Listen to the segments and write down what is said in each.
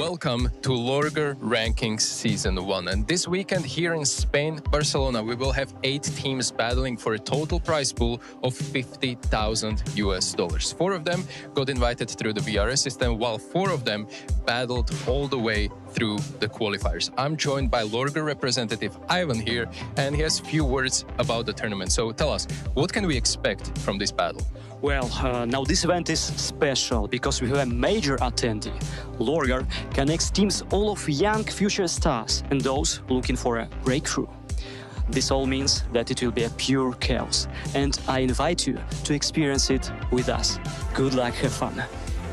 Welcome to LORGAR Rankings Season 1. And this weekend here in Spain, Barcelona, we will have 8 teams battling for a total prize pool of $50,000. 4 of them got invited through the VRS system, while 4 of them battled all the way through the qualifiers. I'm joined by LORGAR representative Ivan here, and he has a few words about the tournament. So tell us, what can we expect from this battle? Well, now this event is special because we have a major attendee. LORGAR connects teams all of young future stars and those looking for a breakthrough. This all means that it will be a pure chaos, and I invite you to experience it with us. Good luck, have fun.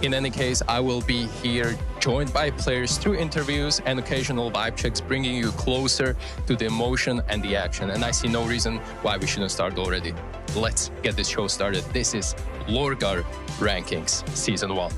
In any case, I will be here joined by players through interviews and occasional vibe checks, bringing you closer to the emotion and the action. And I see no reason why we shouldn't start already. Let's get this show started. This is LORGAR Rankings Season 1.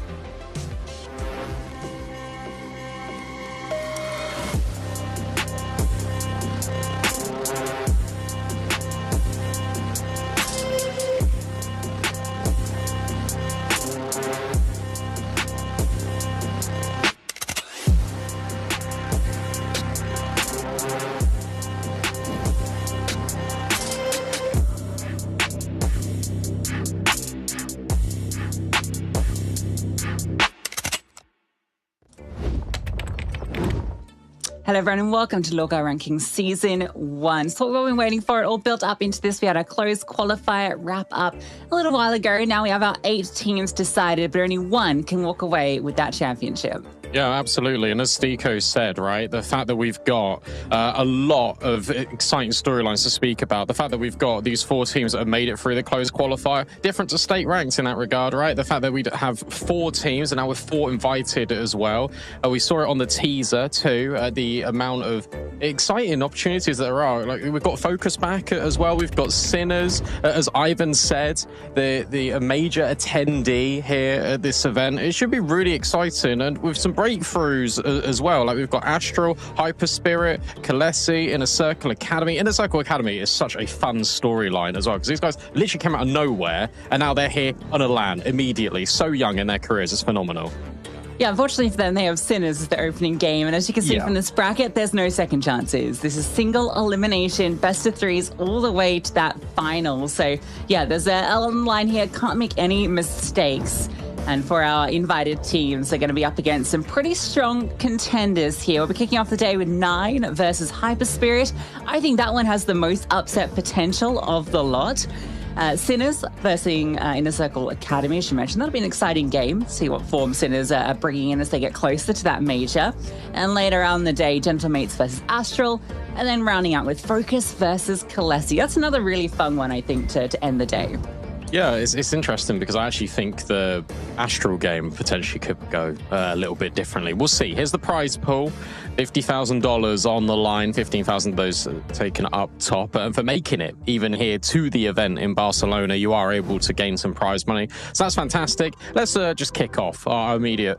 Hello everyone and welcome to LORGAR Rankings Season 1. So what we've been waiting for, it all built up into this. We had our closed qualifier wrap up a little while ago. Now we have our 8 teams decided, but only one can walk away with that championship. Yeah, absolutely. And as Stiko said, right, the fact that we've got a lot of exciting storylines to speak about, the fact that we've got these 4 teams that have made it through the closed qualifier, different to state ranks in that regard, right? The fact that we have 4 teams and now we're 4 invited as well. We saw it on the teaser too, the amount of exciting opportunities that there are. Like, we've got FOKUS back as well. We've got Sinners, as Ivan said, the major attendee here at this event. It should be really exciting, and with some breakthroughs as well. Like, we've got ASTRAL, HYPERSPIRIT, KOLESIE, Inner Circle Academy. Inner Circle Academy is such a fun storyline as well, because these guys literally came out of nowhere and now they're here on a LAN immediately. So young in their careers, it's phenomenal. Yeah, unfortunately for them, they have Sinners as their opening game. And as you can see from this bracket, there's no second chances. This is single elimination, best of 3s, all the way to that final. So yeah, there's an element line here. Can't make any mistakes. And for our invited teams, they're going to be up against some pretty strong contenders here. We'll be kicking off the day with 9 versus HYPERSPIRIT. I think that one has the most upset potential of the lot. Sinners versus Inner Circle Academy, as you mentioned. That'll be an exciting game. See what form Sinners are bringing in as they get closer to that major. And later on in the day, Gentlemates versus Astral. And then rounding out with FOKUS versus KOLESIE. That's another really fun one, I think, to end the day. Yeah, it's interesting because I actually think the Astral game potentially could go a little bit differently. We'll see. Here's the prize pool. $50,000 on the line, 15,000 of those taken up top. And for making it even here to the event in Barcelona, you are able to gain some prize money. So that's fantastic. Let's just kick off our immediate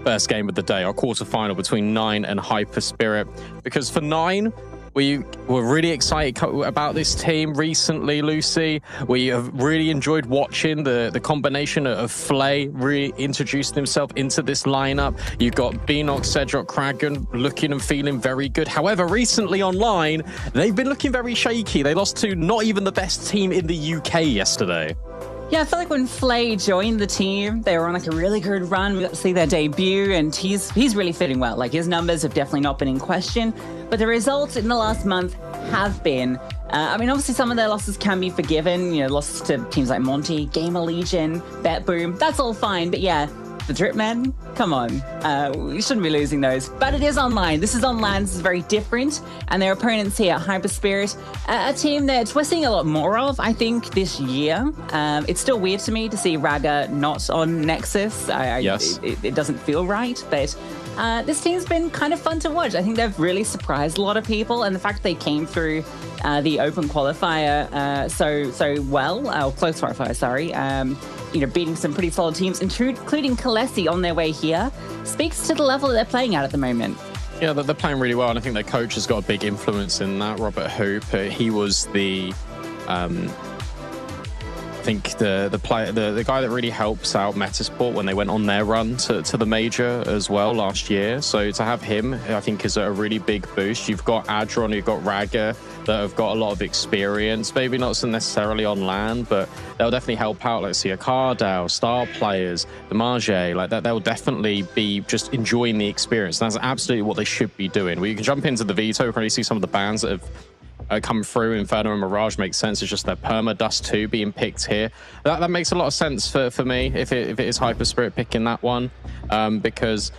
first game of the day, our quarterfinal between 9 and HYPERSPIRIT. Because for 9, we were really excited about this team recently, Lucy. We have really enjoyed watching the combination of Flay really introducing himself into this lineup. You've got Beanox, Cedric, Kragan looking and feeling very good. However, recently online, they've been looking very shaky. They lost to not even the best team in the UK yesterday. Yeah, I feel like when Flay joined the team, they were on like a really good run. We got to see their debut, and he's really fitting well. Like, his numbers have definitely not been in question, but the results in the last month have been. I mean, obviously some of their losses can be forgiven. You know, losses to teams like Monty, Gamer Legion, Bet Boom. That's all fine, but yeah. The Drip Men, come on. We shouldn't be losing those. But it is online. This is on LAN. This is very different. And their opponents here, HYPERSPIRIT, a team that we're seeing a lot more of, I think, this year. It's still weird to me to see Raga not on Nexus. Yes. It doesn't feel right. But this team's been kind of fun to watch. I think they've really surprised a lot of people. And the fact they came through the open qualifier so well, or close qualifier, sorry, you know, beating some pretty solid teams, including KOLESIE on their way here, speaks to the level that they're playing at the moment. Yeah, they're playing really well, and I think their coach has got a big influence in that, Robert Hoop. He was the think the guy that really helps out Metasport when they went on their run to the major as well last year. So to have him, I think, is a really big boost. You've got Adron, you've got Raga that have got a lot of experience. Maybe not so necessarily on LAN, but they'll definitely help out. Like, see, a Cardao, star players, the Marge, like that. They'll definitely be just enjoying the experience. That's absolutely what they should be doing. Well, you can jump into the veto. You can really see some of the bans that have come through. Inferno and Mirage makes sense. It's just their Perma Dust 2 being picked here. That makes a lot of sense for me if it is HYPERSPIRIT picking that one, because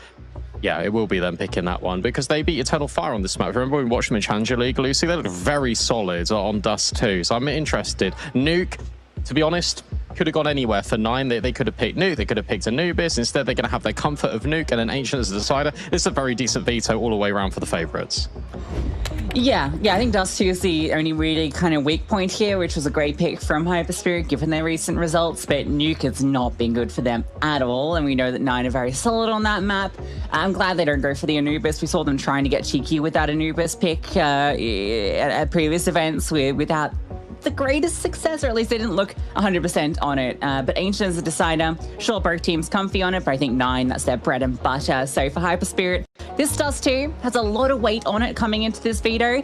yeah, it will be them picking that one because they beat Eternal Fire on this map. Remember when we watched them in Challenger League, Lucy? They looked very solid on Dust 2. So I'm interested. Nuke, to be honest, could have gone anywhere for 9. They could have picked Nuke, they could have picked Anubis. Instead, they're going to have their comfort of Nuke and then Ancient as a decider. This is a very decent veto all the way around for the favorites. Yeah, I think Dust 2 is the only really kind of weak point here, which was a great pick from HYPERSPIRIT given their recent results, but Nuke has not been good for them at all, and we know that 9 are very solid on that map. I'm glad they don't go for the Anubis. We saw them trying to get cheeky with that Anubis pick at previous events without the greatest success, or at least they didn't look 100% on it. But Ancient is a decider. Sure, both teams comfy on it, but I think 9, that's their bread and butter. So for HYPERSPIRIT, this Dust 2 has a lot of weight on it coming into this veto.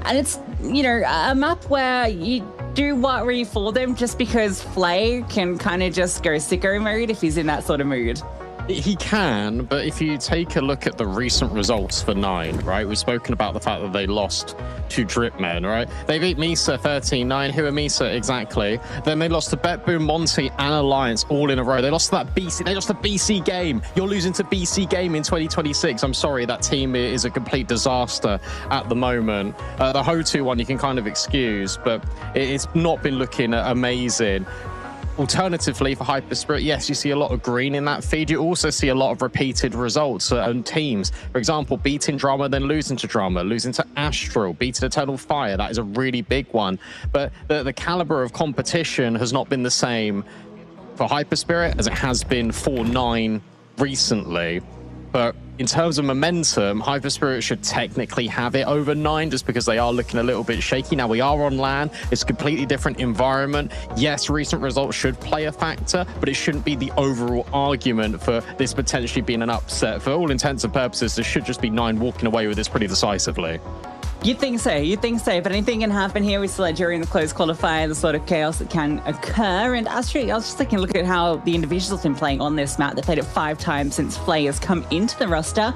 And it's, you know, a map where you do worry for them just because Flay can kind of just go sicko mode if he's in that sort of mood. He can, but if you take a look at the recent results for 9, right? We've spoken about the fact that they lost to Dripmen, right? They beat Misa 13-9. Who are Misa exactly? Then they lost to BetBoom, Monty, and Alliance all in a row. They lost to that BC. They lost to BC Game. You're losing to BC Game in 2026. I'm sorry, that team is a complete disaster at the moment. The Ho2 one you can kind of excuse, but it's not been looking amazing. Alternatively, for HYPERSPIRIT, yes, you see a lot of green in that feed. You also see a lot of repeated results and teams. For example, beating Drama, then losing to Drama, losing to Astral, beating Eternal Fire. That is a really big one. But the caliber of competition has not been the same for HYPERSPIRIT as it has been for 9 recently. But in terms of momentum, HYPERSPIRIT should technically have it over 9 just because they are looking a little bit shaky. Now, we are on LAN. It's a completely different environment. Yes, recent results should play a factor, but it shouldn't be the overall argument for this potentially being an upset. For all intents and purposes, there should just be 9 walking away with this pretty decisively. You'd think so, but anything can happen here. We saw during the close qualifier, the sort of chaos that can occur. And Astrid, I was just taking a look at how the individuals have been playing on this map. They played it 5 times since Flay has come into the roster.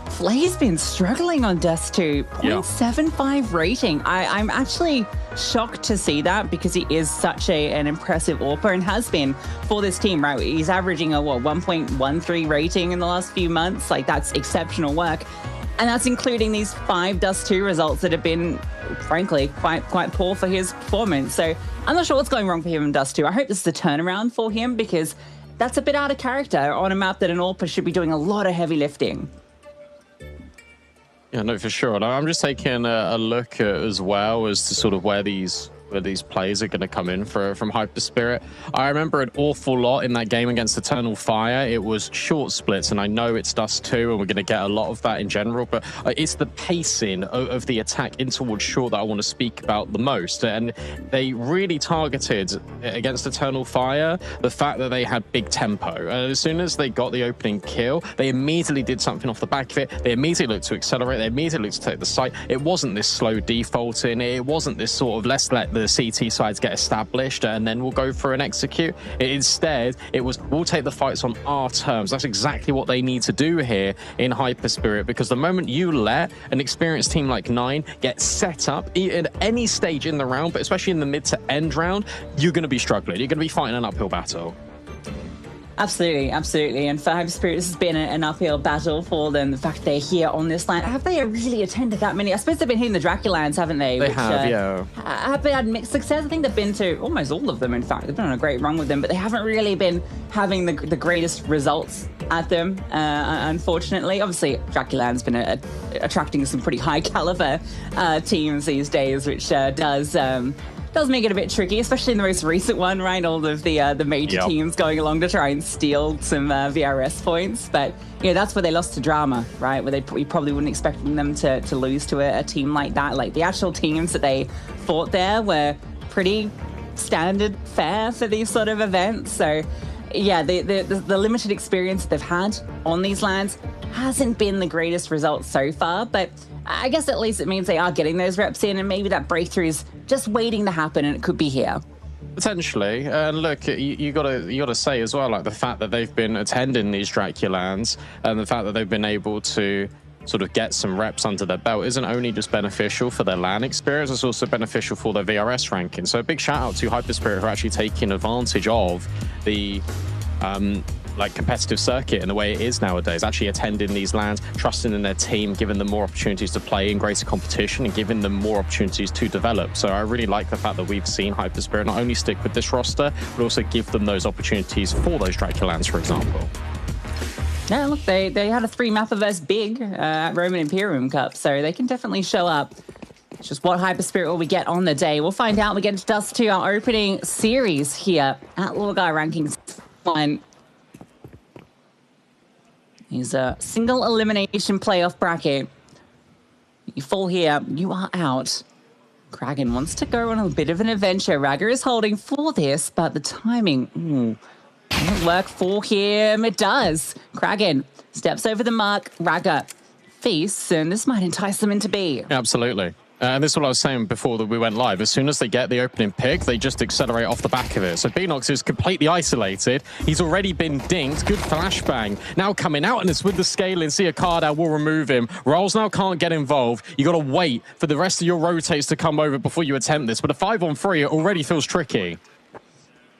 Flay's been struggling on Dust 2, 0.75 rating. I'm actually shocked to see that because he is such an impressive AWPer and has been for this team, right? He's averaging a 1.13 rating in the last few months. Like, that's exceptional work. And that's including these 5 Dust 2 results that have been, frankly, quite poor for his performance. So I'm not sure what's going wrong for him in Dust 2. I hope this is a turnaround for him because that's a bit out of character on a map that an AWPer should be doing a lot of heavy lifting. Yeah, no, for sure. And I'm just taking a look at, as well as to sort of where these plays are going to come in from HYPERSPIRIT. I remember an awful lot in that game against Eternal Fire. It was short splits, and I know it's Dust 2, and we're going to get a lot of that in general, but it's the pacing of the attack in towards short that I want to speak about the most. And they really targeted against Eternal Fire the fact that they had big tempo. As soon as they got the opening kill, they immediately did something off the back of it. They immediately looked to accelerate. They immediately looked to take the site. It wasn't this slow defaulting. It wasn't this sort of let's let the CT sides get established and then we'll go for an execute. Instead, it was we'll take the fights on our terms. That's exactly what they need to do here in HYPERSPIRIT, because the moment you let an experienced team like 9 get set up at any stage in the round, but especially in the mid to end round, you're going to be struggling. You're going to be fighting an uphill battle. Absolutely. And for HYPERSPIRIT, this has been an uphill battle for them. The fact they're here on this line. Have they really attended that many? I suppose they've been hitting the Draculans, haven't they? They have, yeah. Have they had mixed success? I think they've been to almost all of them, in fact. They've been on a great run with them, but they haven't really been having the greatest results at them, unfortunately. Obviously, Draculan's been attracting some pretty high caliber teams these days, which does make it a bit tricky, especially in the most recent one, right? All of the major teams going along to try and steal some VRS points. But, you know, that's where they lost to Drama, right? Where we probably wouldn't expect them to lose to a team like that. Like, the actual teams that they fought there were pretty standard fare for these sort of events. So yeah, the limited experience they've had on these lands hasn't been the greatest result so far, but I guess at least it means they are getting those reps in, and maybe that breakthrough is just waiting to happen, and it could be here. Potentially, and look, you gotta say as well, like the fact that they've been attending these Draculans and the fact that they've been able to sort of get some reps under their belt isn't only just beneficial for their LAN experience, it's also beneficial for their VRS ranking. So a big shout out to HYPERSPIRIT for actually taking advantage of the like competitive circuit and the way it is nowadays, actually attending these LANs, trusting in their team, giving them more opportunities to play in greater competition and giving them more opportunities to develop. So I really like the fact that we've seen HYPERSPIRIT not only stick with this roster, but also give them those opportunities for those Draculans, for example. Yeah, look, they had a 3-mapper versus Big at Roman Imperium Cup, so they can definitely show up. It's just what HYPERSPIRIT will we get on the day. We'll find out. We get into Dust 2, our opening series here at LORGAR Rankings 1. He's a single elimination playoff bracket. You fall here, you are out. Kraken wants to go on a bit of an adventure. Raga is holding for this, but the timing, doesn't work for him. It does. Kraken steps over the mark. Raga feasts, and this might entice them into B. Absolutely. And this is what I was saying before that we went live. As soon as they get the opening pick, they just accelerate off the back of it. So Beanox is completely isolated. He's already been dinked. Good flashbang. Now coming out, and it's with the scaling. See a card out will remove him. Rolls now can't get involved. You got to wait for the rest of your rotates to come over before you attempt this. But a 5-on-3, it already feels tricky.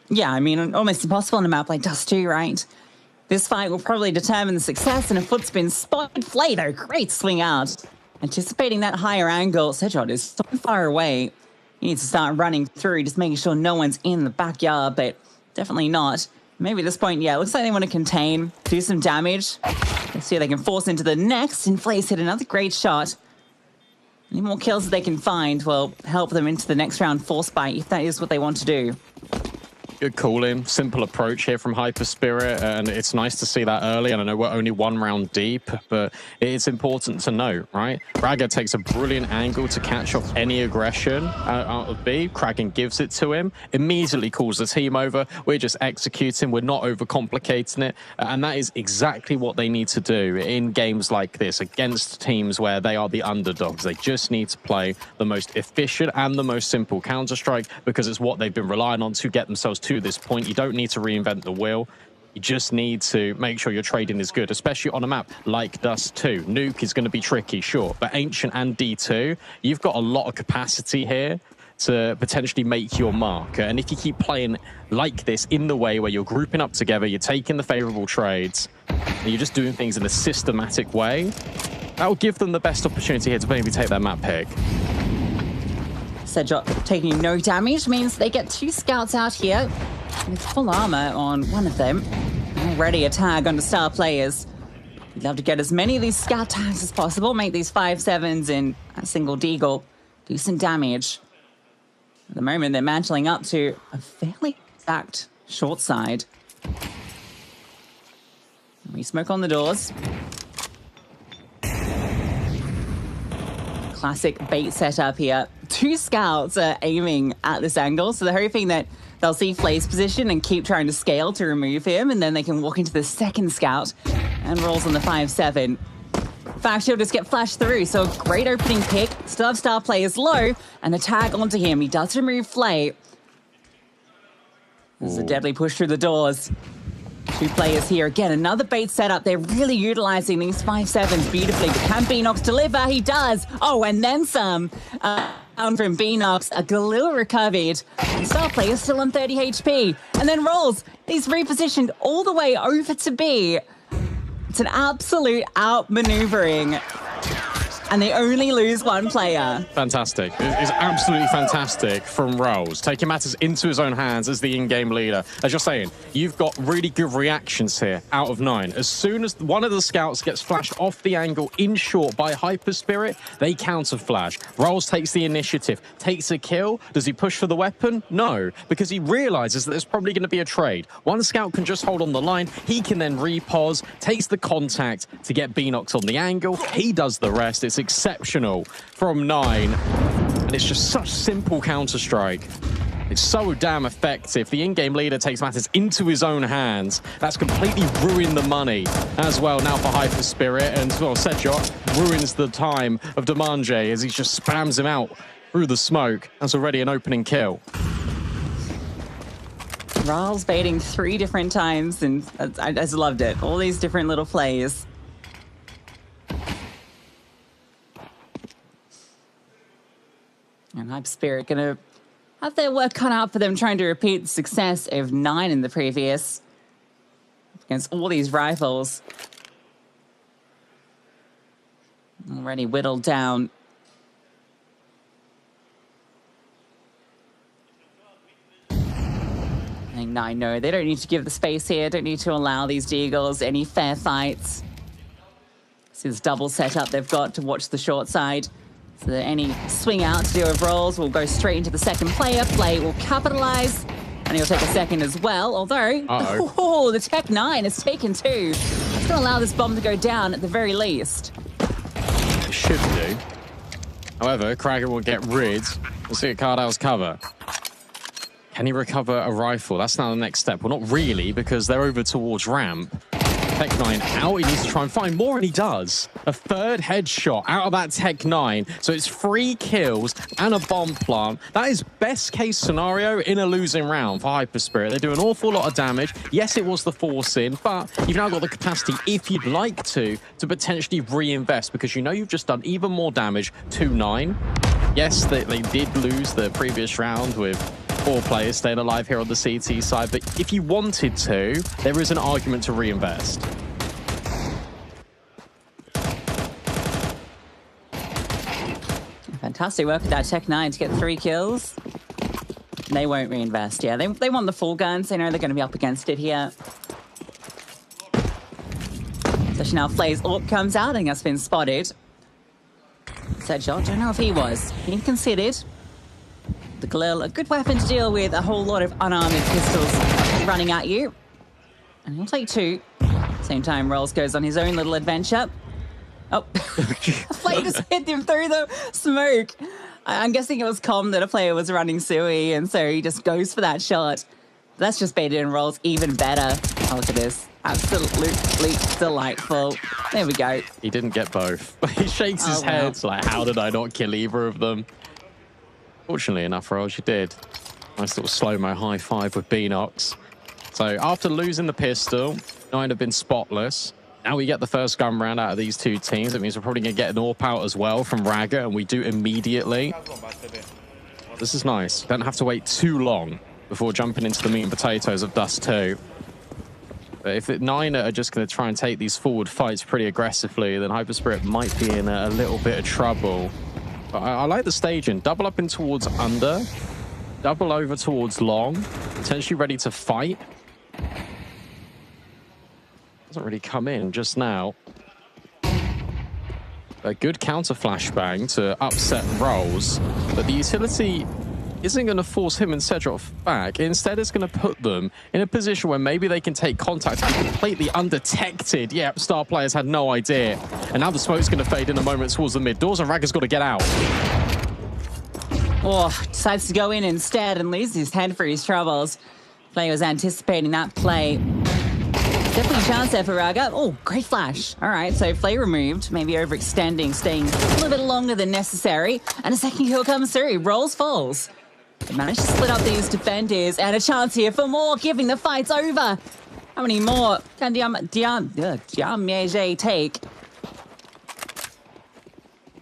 Yeah, I mean, almost impossible on a map like Dust 2, right? This fight will probably determine the success, and a foot spin spotted Flay, though. Great swing out. Anticipating that higher angle, Sedgod is so far away. He needs to start running through, just making sure no one's in the backyard, but definitely not. Maybe at this point, yeah, it looks like they want to contain, do some damage. Let's see if they can force into the next, and Flay's hit another great shot. Any more kills that they can find will help them into the next round force bite, if that is what they want to do. Good calling, simple approach here from HYPERSPIRIT, and it's nice to see that early. And I know we're only 1 round deep, but it's important to note, right? Raga takes a brilliant angle to catch off any aggression out of B. Kraken gives it to him, immediately calls the team over. We're just executing, we're not overcomplicating it, and that is exactly what they need to do in games like this against teams where they are the underdogs. They just need to play the most efficient and the most simple Counter-Strike, because it's what they've been relying on to get themselves to this point. You don't need to reinvent the wheel. You just need to make sure your trading is good, especially on a map like Dust 2. Nuke is going to be tricky, sure, but Ancient and D2, you've got a lot of capacity here to potentially make your mark. And if you keep playing like this in the way where you're grouping up together, you're taking the favorable trades, and you're just doing things in a systematic way, that will give them the best opportunity here to maybe take that map pick. Sedgod taking no damage means they get 2 scouts out here with full armor on one of them. Already a tag on the star players. We'd love to get as many of these scout tags as possible, make these 5-7s in a single deagle, do some damage. At the moment, they're mantling up to a fairly exact short side. We smoke on the doors. Classic bait setup here. 2 scouts are aiming at this angle, so they're hoping that they'll see Flay's position and keep trying to scale to remove him, and then they can walk into the second scout and rolls on the 5-7. Fact, he'll just get flashed through, so a great opening pick. Still have star players low, and a tag onto him. He does remove Flay. This is a deadly push through the doors. 2 players here. Again, another bait setup. They're really utilizing these 5-7s beautifully. But can Beanox deliver? He does. Oh, and then some. Down from Beanox. A Galil recovered. Star player still on 30 HP. And then rolls. He's repositioned all the way over to B. It's an absolute outmaneuvering. And they only lose 1 player. Fantastic. It's absolutely fantastic from Rolls, taking matters into his own hands as the in-game leader. As you're saying, you've got really good reactions here out of 9. As soon as one of the scouts gets flashed off the angle in short by HYPERSPIRIT, they counter-flash. Rolls takes the initiative, takes a kill. Does he push for the weapon? No, because he realizes that there's probably going to be a trade. One scout can just hold on the line. He can then repos, takes the contact to get Beanox on the angle. He does the rest. It's exceptional from 9, and it's just such simple Counter-Strike. It's so damn effective. The in-game leader takes matters into his own hands. That's completely ruined the money as well now for HYPERSPIRIT. And well, Sedjot ruins the time of Demanje as he just spams him out through the smoke. That's already an opening kill. Ral's baiting 3 different times, and I just loved it. All these different little plays. And HYPERSPIRIT gonna have their work cut out for them, trying to repeat the success of 9 in the previous against all these rifles. Already whittled down. I think 9 know they don't need to give the space here, don't need to allow these Deagles any fair fights. This is double setup they've got to watch the short side. So that any swing out to deal with rolls will go straight into the second player. Play will capitalize, and he'll take a second as well. Although, oh, the Tech 9 has taken 2. It's going to allow this bomb to go down at the very least. It should do. However, Krager will get rid. We'll see at Cardell's cover. Can he recover a rifle? That's now the next step. Well, not really, because they're over towards ramp. Tech 9 out. He needs to try and find more, and he does. A 3rd headshot out of that Tech 9. So it's 3 kills and a bomb plant. That is best case scenario in a losing round for HYPERSPIRIT. They do an awful lot of damage. Yes, it was the force in, but you've now got the capacity, if you'd like to potentially reinvest, because you know you've just done even more damage to 9. Yes, they did lose the previous round with 4 players staying alive here on the CT side, but if you wanted to, there is an argument to reinvest. Fantastic work with that Tech 9 to get 3 kills. They won't reinvest. Yeah, they want the full guns. They know they're going to be up against it here. Especially now Flay's AWP comes out. I think that's been spotted. Sedjot, don't know if he was. Being considered. The Galil, a good weapon to deal with a whole lot of unarmed pistols running at you. And he'll take 2. Same time, Rolls goes on his own little adventure. Oh, Flay just hit him through the smoke. I'm guessing it was calm that a player was running Sui, and so he just goes for that shot. That's just baited and Rolls even better. Oh, look at this. Absolutely delightful. There we go. He didn't get both. He shakes his head. It's like, how did I not kill either of them? Fortunately enough, Rolls, you did. Nice little slow-mo high five with Beanox. So after losing the pistol, 9 have been spotless. Now we get the first gun round out of these 2 teams. It means we're probably going to get an AWP out as well from Raga, and we do immediately. This is nice. Don't have to wait too long before jumping into the meat and potatoes of Dust 2. But if 9 are just going to try and take these forward fights pretty aggressively, then HYPERSPIRIT might be in a little bit of trouble. But I like the staging. Double up in towards under. Double over towards long. Potentially ready to fight. Doesn't really come in just now. A good counter flashbang to upset Rolls, but the utility isn't going to force him and Sedjot back. Instead, it's going to put them in a position where maybe they can take contact and be completely undetected. Yep, star players had no idea. And now the smoke's going to fade in a moment towards the mid doors, and Ragga's got to get out. Oh, decides to go in instead and lose his head for his troubles. Flay was anticipating that play. Definitely a chance there for Raga. Oh, great flash. All right, so Flay removed, maybe overextending, staying a little bit longer than necessary. And a second kill comes through. Rolls falls. They managed to split up these defenders, and a chance here for more, giving the fights over. How many more can Diamieje take?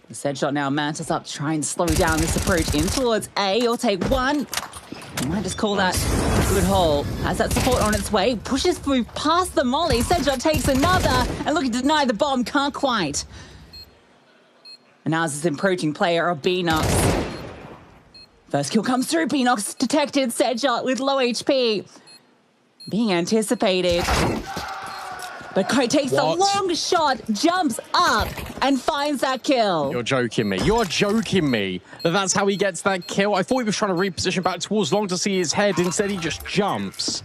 The Sedjot now mantis up to try and slow down this approach in towards A. He'll take 1. You might just call that a good haul. Has that support on its way. Pushes through past the molly. Sedjot takes another. And looking to deny the bomb. Can't quite. And now this approaching player of Beanox. First kill comes through. Beanox detected. Sedjot with low HP. Being anticipated. But Kai takes a long shot, jumps up, and finds that kill. You're joking me. You're joking me that that's how he gets that kill. I thought he was trying to reposition back towards long to see his head. Instead, he just jumps.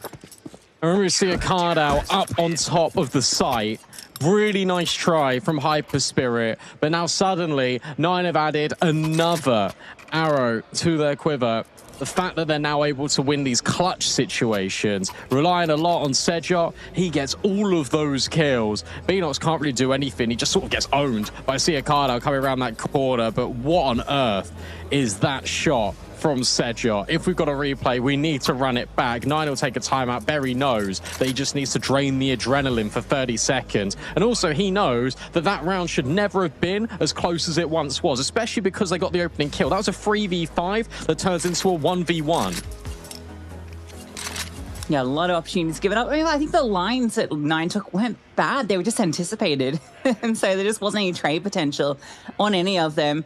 I remember seeing a card out up on top of the site. Really nice try from HYPERSPIRIT. But now suddenly, 9 have added another arrow to their quiver. The fact that they're now able to win these clutch situations, relying a lot on Sejot, he gets all of those kills. Beanox can't really do anything. He just sort of gets owned by Siakado coming around that corner. But what on earth is that shot from Sejot? If we've got a replay, we need to run it back. Nine will take a timeout. Berry knows that he just needs to drain the adrenaline for 30 seconds. And also he knows that that round should never have been as close as it once was, especially because they got the opening kill. That was a 3v5 that turns into a 1v1. Yeah, a lot of opportunities given up. I mean, I think the lines that Nine took weren't bad. They were just anticipated. And so there just wasn't any trade potential on any of them.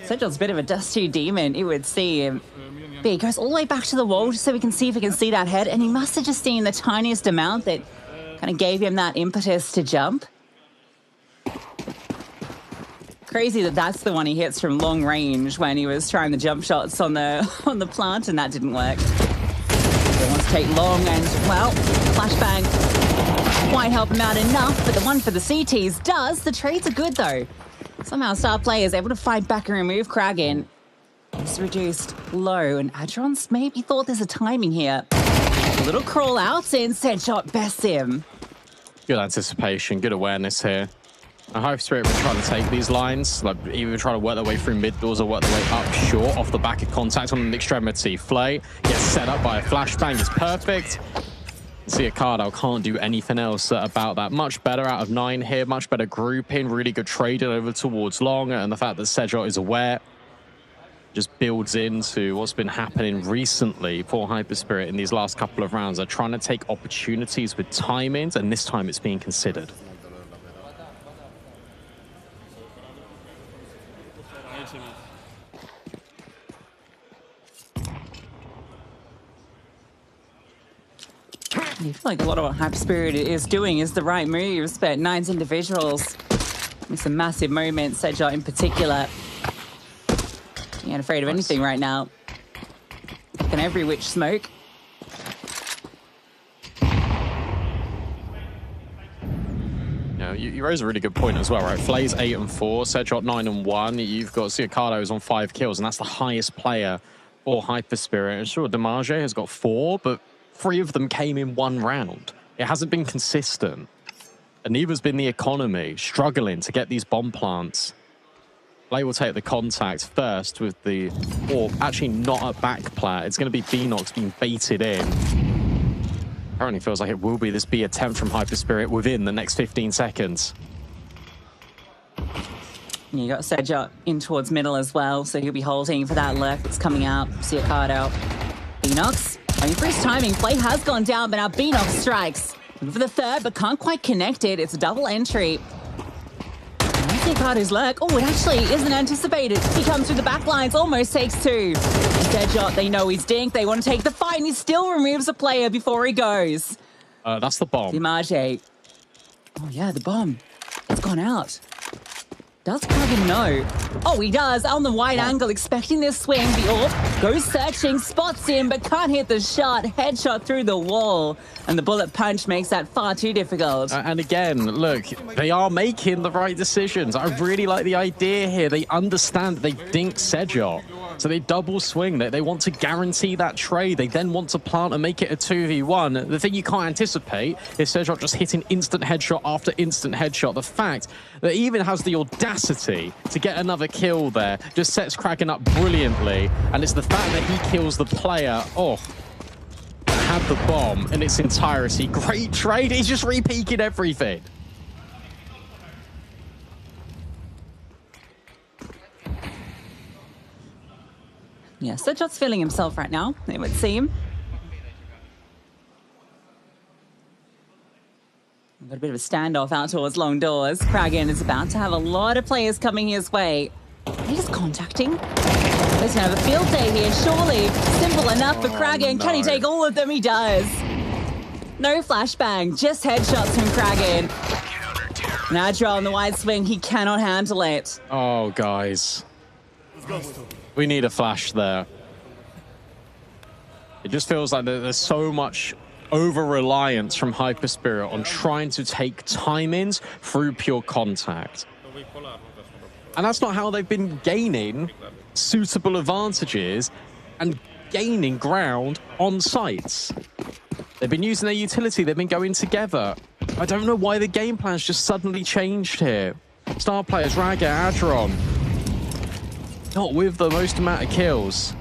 Sejot's a bit of a dusty demon, it would seem. But he goes all the way back to the wall just so we can see if we can see that head. And he must have just seen the tiniest amount that kind of gave him that impetus to jump. Crazy that that's the one he hits from long range when he was trying the jump shots on the plant, and that didn't work. He wants to take long, and, well, flashbang won't help him out enough, but the one for the CTs does. The trades are good, though. Somehow Star Player is able to fight back and remove Kragan. It's reduced low, and Adron's maybe thought there's a timing here. A little crawl out, and Sejot bests him. Good anticipation, good awareness here. HYPERSPIRIT were trying to take these lines, like either trying to work their way through mid doors or work their way up short off the back of contact on an extremity. Flay gets set up by a flashbang, it's perfect. Siakado can't do anything else about that. Much better out of Nine here, much better grouping, really good trading over towards Long, and the fact that Sejot is aware just builds into what's been happening recently for HYPERSPIRIT in these last couple of rounds. They're trying to take opportunities with timings, and this time it's being considered. I feel like a lot of what HYPERSPIRIT is doing is the right moves, but Nine's individuals with some massive moments, Sejot in particular. He ain't afraid of anything right now. Looking every which smoke. Yeah, you raise a really good point as well, right? Flay's 8 and 4, Sejot 9 and 1. You've got Siakado who's on 5 kills, and that's the highest player for HYPERSPIRIT. And sure, Damage has got 4, but 3 of them came in 1 round. It hasn't been consistent. And neither's been the economy, struggling to get these bomb plants. Flay will take the contact first with the, or actually not a back plat. It's going to be Beanox being baited in. Currently feels like it will be this B attempt from HYPERSPIRIT within the next 15 seconds. You got Sejot in towards middle as well, so he'll be holding for that lurk that's coming out. Siakado. Beanox. Only for his timing, Flay has gone down, but now Beanox strikes. Looking for the third, but can't quite connect it. It's a double entry. Siakado's lurk. Oh, it actually isn't anticipated. He comes through the back lines, almost takes 2. Sejot, they know he's dinked. They want to take the fight, and he still removes a player before he goes. That's the bomb. Damage. Oh, yeah, the bomb. It's gone out. Does Kragan know? Oh, he does. On the wide angle, expecting this swing. The AWP goes searching, spots him, but can't hit the shot. Headshot through the wall. And the bullet punch makes that far too difficult. And again, look, they are making the right decisions. I really like the idea here. They understand they dink Sejot. So they double swing. They want to guarantee that trade. They then want to plant and make it a 2v1. The thing you can't anticipate is Sejot just hitting instant headshot after instant headshot. The fact that he even has the audacity to get another kill there just sets Kragan up brilliantly. And it's the fact that he kills the player. Oh, had the bomb in its entirety. Great trade. He's just re-peaking everything. Yeah, Sejot's feeling himself right now, it would seem. Got a bit of a standoff out towards long doors. Kragan is about to have a lot of players coming his way. He's contacting. He's going to have a field day here, surely. Simple enough for Kragan. No. Can he take all of them? He does. No flashbang, just headshots from Kragan. Nadra on the wide swing, he cannot handle it. Oh, guys. We need a flash there. It just feels like there's so much over-reliance from HYPERSPIRIT on trying to take timings through pure contact. And that's not how they've been gaining suitable advantages and gaining ground on sites. They've been using their utility. They've been going together. I don't know why the game plan's just suddenly changed here. Star players, Raga, Adron, not with the most amount of kills.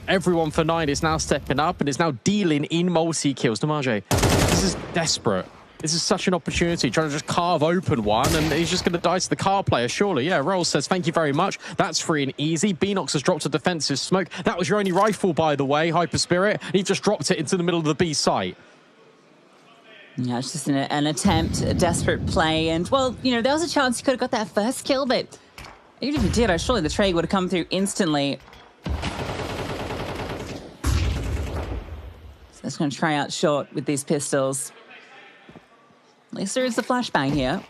Everyone for 9 is now stepping up and is now dealing in multi-kills. Namaje, this is desperate. This is such an opportunity, trying to just carve open one, and he's just going to die to the car player, surely. Yeah, Rolls says, thank you very much. That's free and easy. Beanox has dropped a defensive smoke. That was your only rifle, by the way, HYPERSPIRIT. He just dropped it into the middle of the B site. Yeah, it's just an attempt, a desperate play. And, well, you know, there was a chance he could have got that first kill, but even if he did, surely the trade would have come through instantly. So just going to try out short with these pistols. At least there is a flashbang here.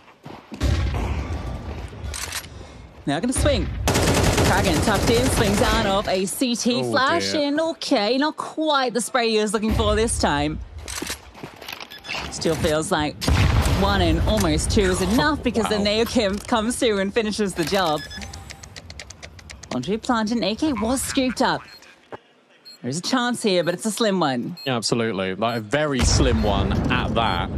Now going to swing. Kraken tucked in, swings out of a CT flash in. Okay, not quite the spray he was looking for this time. Still feels like 1 and almost 2 is enough because the Neokim comes through and finishes the job. Laundry plant and AK was scooped up. There's a chance here, but it's a slim one. Yeah, absolutely. Like a very slim one at that.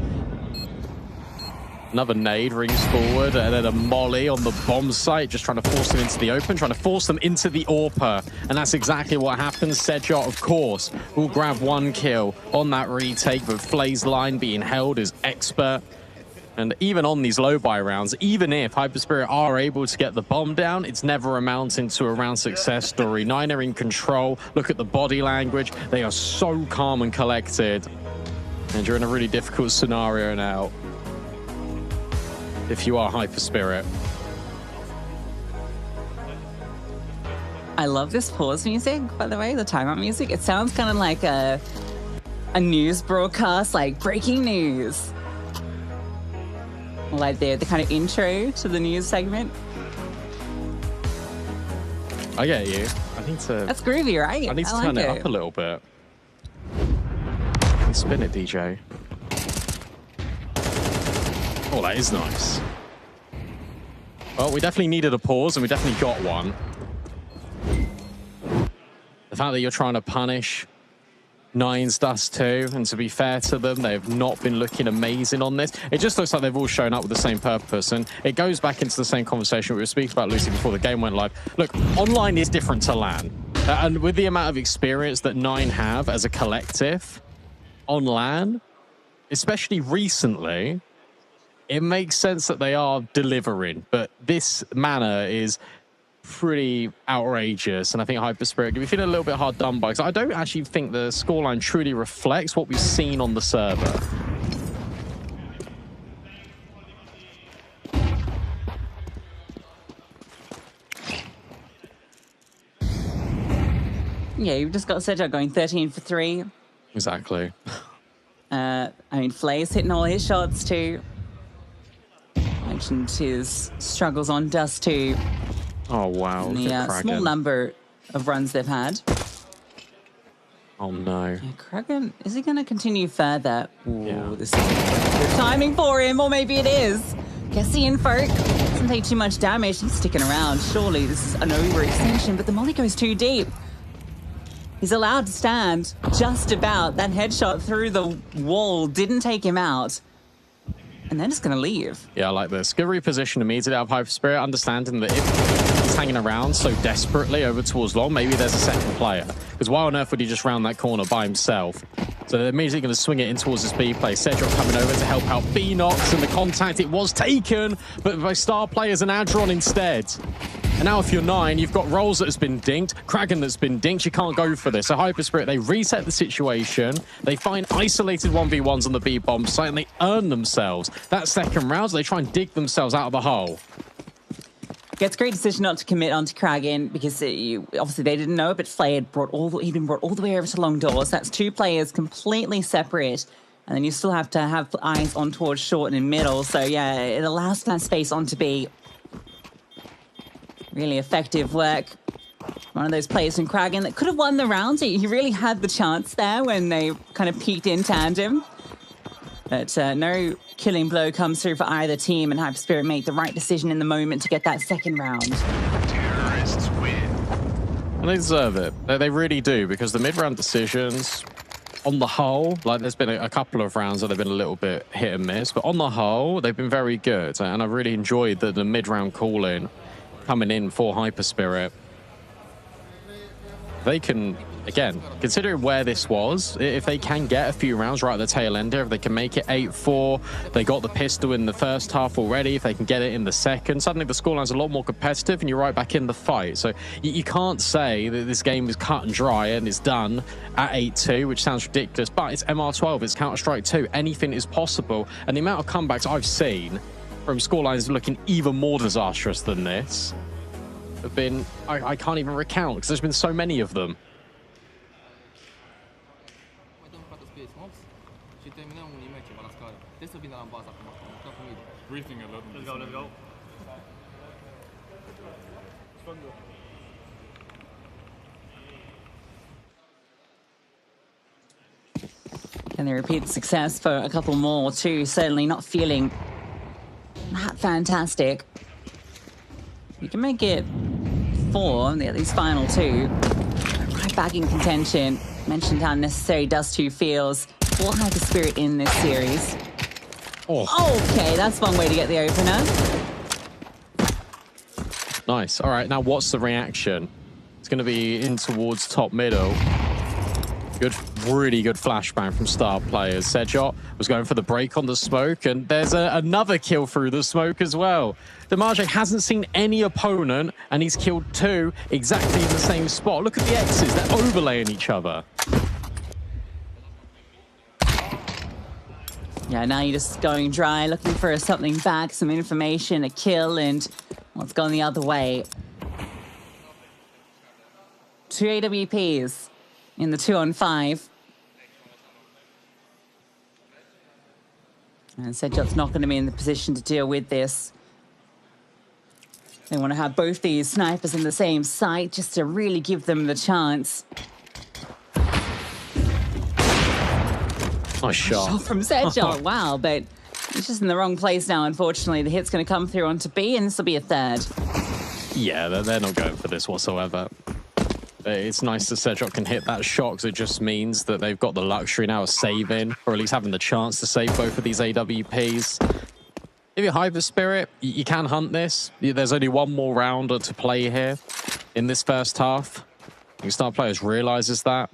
Another nade rings forward, and then a molly on the bomb site, just trying to force them into the open, trying to force them into the AWPer. And that's exactly what happens. Sedjot, of course, will grab 1 kill on that retake, but Flay's line being held as expert. And even on these low buy rounds, even if HYPERSPIRIT are able to get the bomb down, it's never amounting to a round success story. 9 are in control. Look at the body language. They are so calm and collected. And you're in a really difficult scenario now if you are HYPERSPIRIT. I love this pause music, by the way, the timeout music. It sounds kind of like a news broadcast, like breaking news. Like the kind of intro to the news segment. I get you. I need to... That's groovy, right? I need to turn it up a little bit. Spin it, DJ. Oh, that is nice. Well, we definitely needed a pause, and we definitely got one. The fact that you're trying to punish Nines does too, and to be fair to them, they've not been looking amazing on this. It just looks like they've all shown up with the same purpose, and it goes back into the same conversation we were speaking about, Lucy, before the game went live. Look, online is different to LAN, and with the amount of experience that Nine have as a collective on LAN, especially recently, it makes sense that they are delivering, but this manner is pretty outrageous, and I think HYPERSPIRIT we feel a little bit hard done by, because I don't actually think the scoreline truly reflects what we've seen on the server. Yeah, you've just got Sedgwick going 13 for 3. Exactly. I mean, Flay's hitting all his shots too. Mentioned his struggles on Dust too. Oh, wow. And the small number of runs they've had. Oh, no. Yeah, Kraken, is he going to continue further? Ooh, Yeah. This is good timing for him, or maybe it is. Guess the info doesn't take too much damage. He's sticking around. Surely this is an overextension, but the molly goes too deep. He's allowed to stand just about. That headshot through the wall didn't take him out. And then it's going to leave. Yeah, I like this. Good reposition immediately out of HYPERSPIRIT, understanding that if he's hanging around so desperately over towards long, maybe there's a second player. Because why on earth would he just round that corner by himself? So they're immediately going to swing it in towards this B play. Sedgwick coming over to help out Beanox, and the contact, it was taken, but by star players and Adron instead. And now if you're Nine, you've got Rolls that has been dinked, Kraken that's been dinked. You can't go for this. So HYPERSPIRIT, they reset the situation. They find isolated 1v1s on the B bomb site, and they earn themselves that second round. So they try and dig themselves out of the hole. Yeah, it's a great decision not to commit onto Kraken, because obviously they didn't know it, but Flay had he'd been brought all the way over to long doors. That's 2 players completely separate. And then you still have to have eyes on towards short and middle. So yeah, it allows that space onto B. Really effective work. One of those players from Kraken that could have won the round. He really had the chance there when they kind of peaked in tandem. But no killing blow comes through for either team, and HYPERSPIRIT made the right decision in the moment to get that second round. Terrorists win. And they deserve it. They really do, because the mid-round decisions, on the whole, like there's been a couple of rounds that have been a little bit hit and miss, but on the whole, they've been very good. And I really enjoyed the mid-round call-in coming in for HYPERSPIRIT. They can, again, considering where this was, if they can get a few rounds right at the tail end here, if they can make it 8-4, they got the pistol in the first half already, if they can get it in the second, suddenly the scoreline's a lot more competitive and you're right back in the fight. So you can't say that this game is cut and dry and it's done at 8-2, which sounds ridiculous, but it's MR12, it's Counter-Strike 2, anything is possible. And the amount of comebacks I've seen from scorelines looking even more disastrous than this have been, I can't even recount, because there's been so many of them. Breathing a lot. Let's go, let's go. Can they repeat the success for a couple more too? Certainly not feeling that fantastic. You can make it 4, these final 2. Right back in contention. Mentioned how necessary Dust 2 feels for HYPERSPIRIT in this series. Oh. Okay, that's one way to get the opener. Nice. All right, now what's the reaction? It's going to be in towards top middle. Good, really good flashbang from star players. Sejot was going for the break on the smoke, and there's another kill through the smoke as well. Demarge hasn't seen any opponent, and he's killed 2 exactly in the same spot. Look at the X's, they're overlaying each other. Yeah, now you're just going dry, looking for something back, some information, a kill, and what's going the other way. 2 AWPs in the 2-on-5. And Sejot's not going to be in the position to deal with this. They want to have both these snipers in the same site just to really give them the chance. Nice shot. From Sejot, wow, but he's just in the wrong place now, unfortunately. The hit's going to come through onto B, and this will be a 3rd. Yeah, they're not going for this whatsoever. It's nice that Sejot can hit that shot, because it just means that they've got the luxury now of saving, or at least having the chance to save both of these AWPs. If you're HYPERSPIRIT, you can hunt this. There's only one more round to play here in this first half. Your star players realizes that.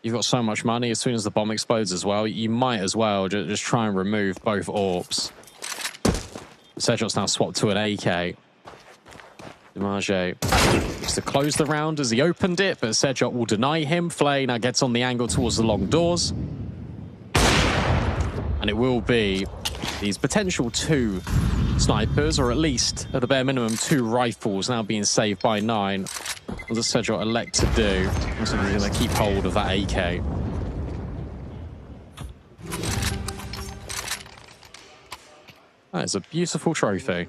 You've got so much money. As soon as the bomb explodes as well, you might as well just try and remove both AWPs. Sejot's now swapped to an AK. Demarge just to close the round as he opened it, but Sejot will deny him. Flay now gets on the angle towards the long doors. And it will be these potential 2 snipers, or at least, at the bare minimum, 2 rifles now being saved by 9. What does Sejot elect to do? He's going to keep hold of that AK. That is a beautiful trophy.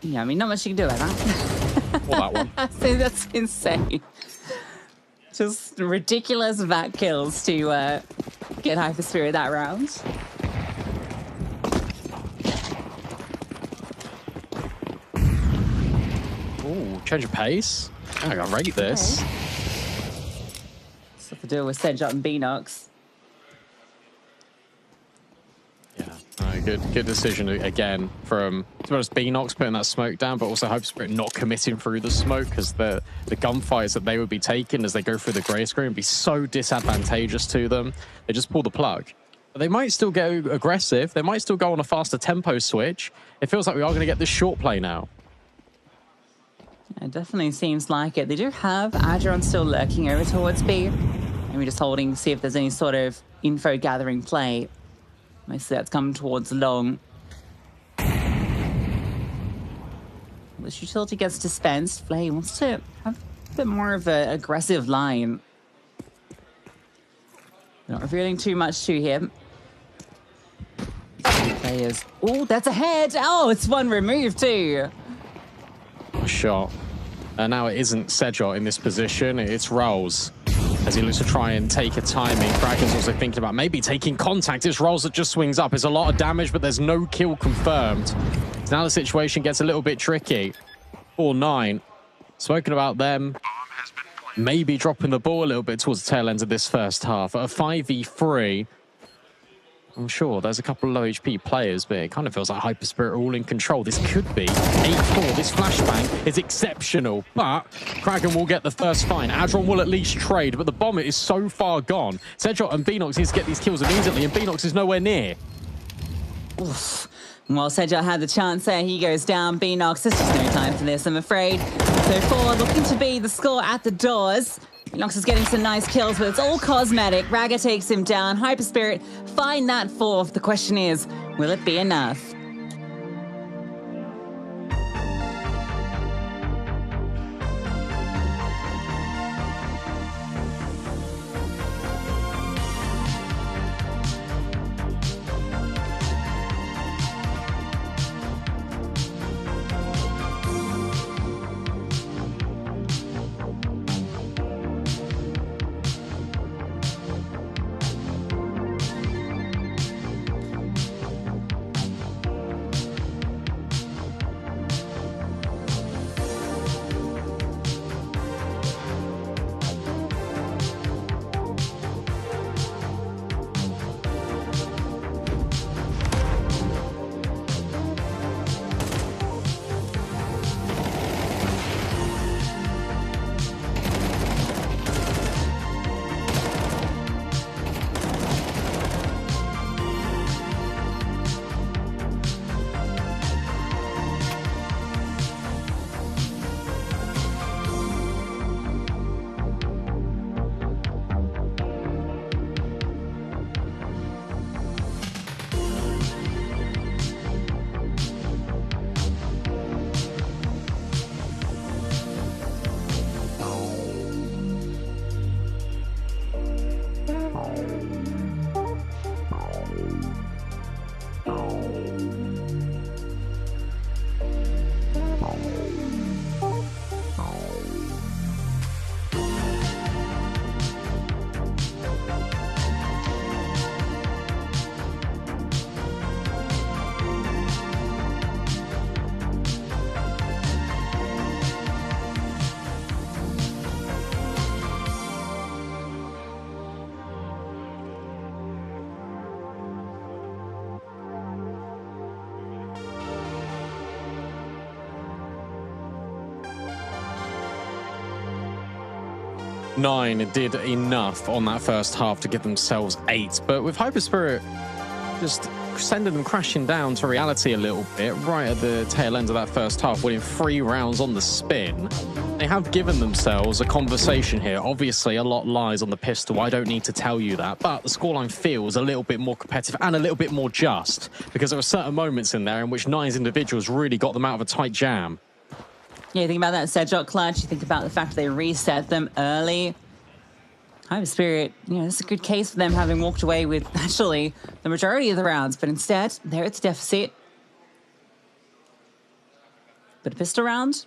Yeah, I mean, not much you can do about that. Well, that one. That's insane. Just ridiculous vac kills to get HYPERSPIRIT that round. Ooh, change of pace. I gotta rate this. Okay. Stuff to do with Sejot and Beanox. Good decision again from, to be honest, Beanox putting that smoke down, but also HYPERSPIRIT not committing through the smoke, because the gunfights that they would be taking as they go through the grey screen would be so disadvantageous to them. They just pull the plug. But they might still get aggressive. They might still go on a faster tempo switch. It feels like we are going to get this short play now. It definitely seems like it. They do have Adron still lurking over towards B. And we're just holding to see if there's any sort of info gathering play. Mostly that's coming towards long. This utility gets dispensed. Flay wants to have a bit more of an aggressive line. Not revealing too much to him. Players. Oh, that's a head. Oh, it's one removed too. Shot. Now it isn't Sejot in this position. It's Rolls. as he looks to try and take a timing. Kraken's also thinking about maybe taking contact. This rolls that just swings up. It's a lot of damage, but there's no kill confirmed. So now the situation gets a little bit tricky. 4-9. Spoken about them maybe dropping the ball a little bit towards the tail end of this first half. At a 5v3, I'm sure there's a couple of low HP players, but it kind of feels like HYPERSPIRIT are all in control. This could be 8-4. This flashbang is exceptional, but Kraken will get the first fine. Adron will at least trade, but the bomber is so far gone. Sedgot and Beenox need to get these kills immediately, and Beenox is nowhere near. Oof. Well, Sedgot had the chance there. He goes down. Beenox, there's just no time for this, I'm afraid. So 4 looking to be the score at the doors. Beenox is getting some nice kills, but it's all cosmetic. Raga takes him down. HYPERSPIRIT find that 4th. The question is, will it be enough? Nine did enough on that first half to give themselves 8, but with HYPERSPIRIT just sending them crashing down to reality a little bit right at the tail end of that first half, winning 3 rounds on the spin. They have given themselves a conversation here. Obviously, a lot lies on the pistol. I don't need to tell you that, but the scoreline feels a little bit more competitive and a little bit more just, because there were certain moments in there in which Nine's individuals really got them out of a tight jam. Yeah, you think about that Sedgot clutch, you think about the fact they reset them early. HYPERSPIRIT, it's a good case for them having walked away with actually the majority of the rounds, but instead, they're at the deficit. But a pistol round,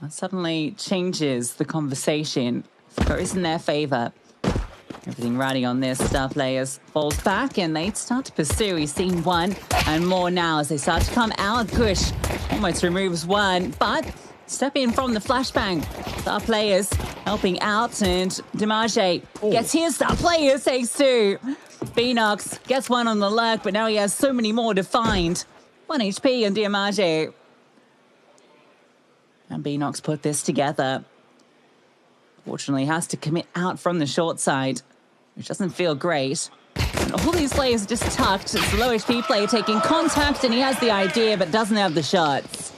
that suddenly changes the conversation. Goes in their favor. Everything riding on this. Star players falls back and they start to pursue. We've seen 1 and more now as they start to come out. Push almost removes 1, but step in from the flashbang. Star players helping out, and Damage gets his. Star players takes 2. Beenox gets 1 on the lurk, but now he has so many more to find. 1 HP on Damage. And Beenox put this together. Fortunately, has to commit out from the short side, which doesn't feel great. And all these players are just tucked. It's the low HP player taking contact, and he has the idea, but doesn't have the shots.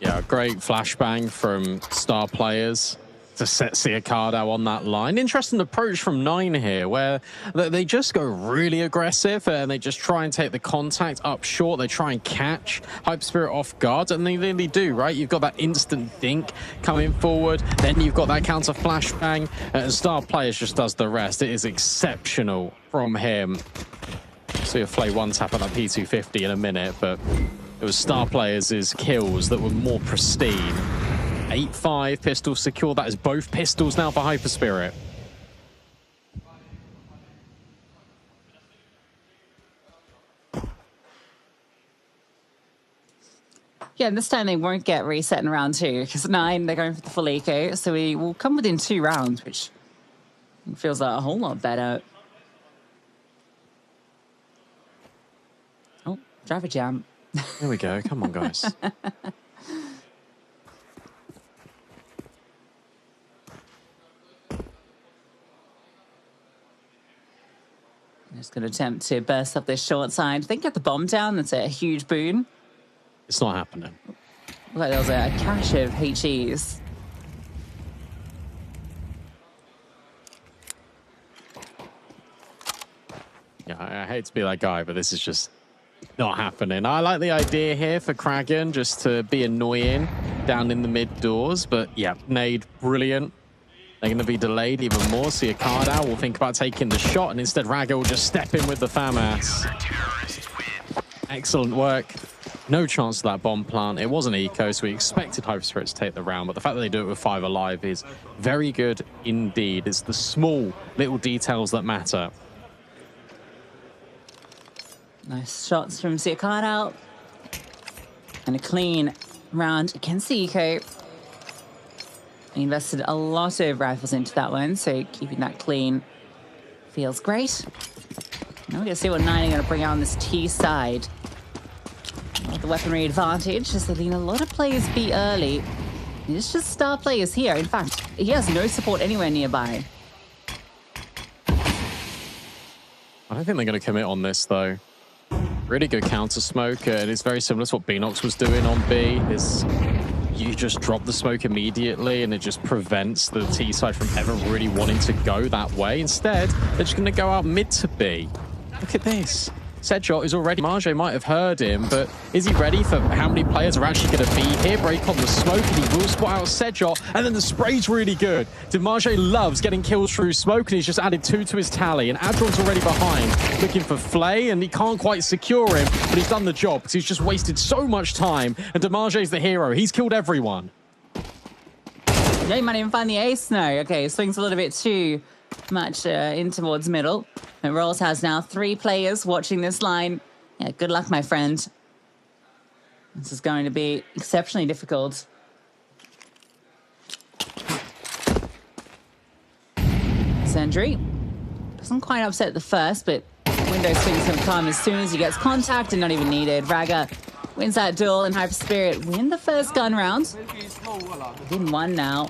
Yeah, great flashbang from Star players to set Siacardo on that line. Interesting approach from Nine here, where they just go really aggressive and they just try and take the contact up short. They try and catch HYPERSPIRIT off guard, and they really do, right? You've got that instant dink coming forward, then you've got that counter flashbang, and Star Players just does the rest. It is exceptional from him. See a Flay one tap on that P250 in a minute, but it was Star Players' kills that were more pristine. 8-5, pistols secure. That is both pistols now for HYPERSPIRIT. Yeah, and this time they won't get reset in round 2 because 9, they're going for the full eco. So we will come within 2 rounds, which feels like a whole lot better. Oh, traffic jam. Here we go. Come on, guys. Just going to attempt to burst up this short side. I think get the bomb down. That's a huge boon. It's not happening. Looks like there was a cache of HEs. Yeah, I hate to be that guy, but this is just not happening. I like the idea here for Kraken just to be annoying down in the mid doors, but yeah, nade, brilliant. They're going to be delayed even more. See a card out. We'll think about taking the shot, and instead Raga will just step in with the FAMAS. Excellent work. No chance of that bomb plant. It wasn't eco, so we expected HYPERSPIRIT to take the round, but the fact that they do it with 5 alive is very good indeed. It's the small little details that matter. Nice shots from Ziakard out. And a clean round against the eco. He invested a lot of rifles into that one, so keeping that clean feels great. Now we're going to see what 9 are going to bring out on this T side. The weaponry advantage as they've seen a lot of players be early. It's just star players here. In fact, he has no support anywhere nearby. I don't think they're going to commit on this, though. Really good counter smoke, and it's very similar to what Beanox was doing on B. Is you just drop the smoke immediately, and it just prevents the T side from ever really wanting to go that way. Instead, they're just going to go out mid to B. Look at this. Sedshot is already... Marjay might have heard him, but is he ready for how many players are actually going to be here? Break on the smoke, and he will spot out Sedshot, and then the spray's really good. Marjay loves getting kills through smoke, and he's just added 2 to his tally, and Adron's already behind, looking for Flay, and he can't quite secure him, but he's done the job, because he's just wasted so much time, and Marjay's the hero. He's killed everyone. Yeah, he might even find the ace now. Okay, swings a little bit too much in towards middle. And Rolls has now 3 players watching this line. Yeah, good luck, my friend. This is going to be exceptionally difficult. Sentry doesn't quite upset the first, but window swings him calm as soon as he gets contact and not even needed. Raga wins that duel, and HYPERSPIRIT win the first gun round. Within 1 now.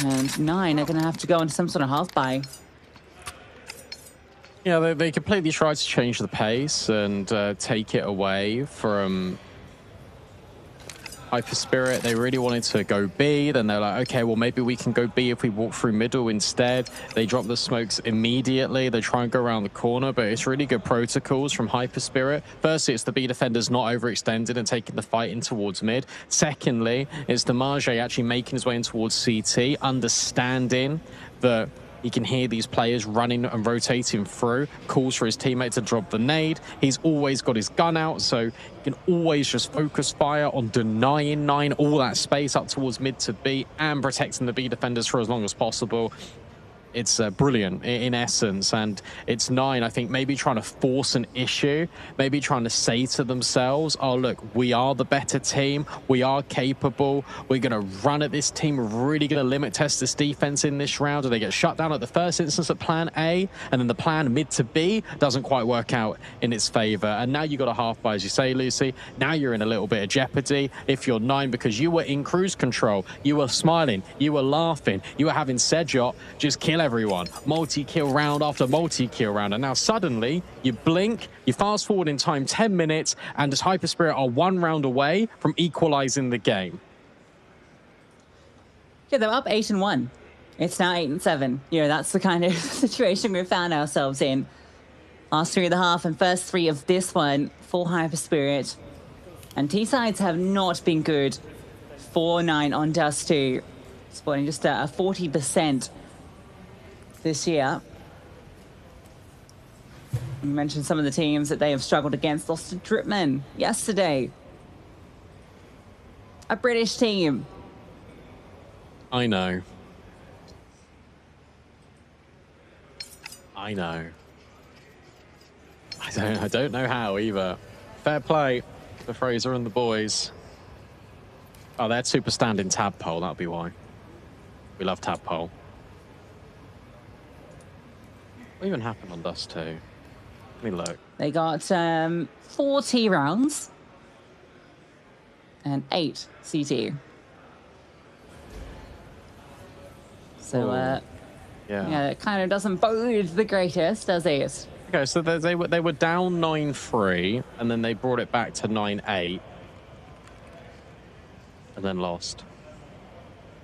And 9 are going to have to go into some sort of half buy. Yeah, they completely tried to change the pace and take it away from HYPERSPIRIT. They really wanted to go B. Then they're like, okay, well, maybe we can go B if we walk through middle instead. They drop the smokes immediately. They try and go around the corner, but it's really good protocols from HYPERSPIRIT. Firstly, it's the B defenders not overextended and taking the fight in towards mid. Secondly, it's the Marjay actually making his way in towards CT, understanding that he can hear these players running and rotating through, calls for his teammate to drop the nade. He's always got his gun out, so he can always just focus fire on denying 9 all that space up towards mid to B and protecting the B defenders for as long as possible. It's brilliant in essence, and it's 9, I think, maybe trying to force an issue, maybe trying to say to themselves, oh, look, we are the better team, we are capable, we're going to run at this team, we're really going to limit test this defense in this round, and they get shut down at the first instance at plan A, and then the plan mid to B doesn't quite work out in its favor, and now you got a half buy, as you say, Lucy. Now you're in a little bit of jeopardy if you're 9, because you were in cruise control, you were smiling, you were laughing, you were having Sedshot just kill everyone, multi-kill round after multi-kill round, and now suddenly you blink, you fast forward in time 10 minutes, and as HYPERSPIRIT are 1 round away from equalizing the game. Yeah, they're up 8-1. It's now 8-7. You know, that's the kind of situation we found ourselves in. Last 3 of the half and first 3 of this one for HYPERSPIRIT. And T-sides have not been good. 4-9 on Dust 2. Sporting just a 40% this year. You mentioned some of the teams that they have struggled against. Lost to Dripman yesterday. A British team. I know. I know. I don't know how either. Fair play for Fraser and the boys. Oh, they're super standing tadpole. That'll be why. We love tadpole. What even happened on Dust 2? Let me look. They got 40 rounds and 8 CT. So, yeah, it kind of doesn't bode the greatest, does it? Okay, so they were down 9-3, and then they brought it back to 9-8, and then lost.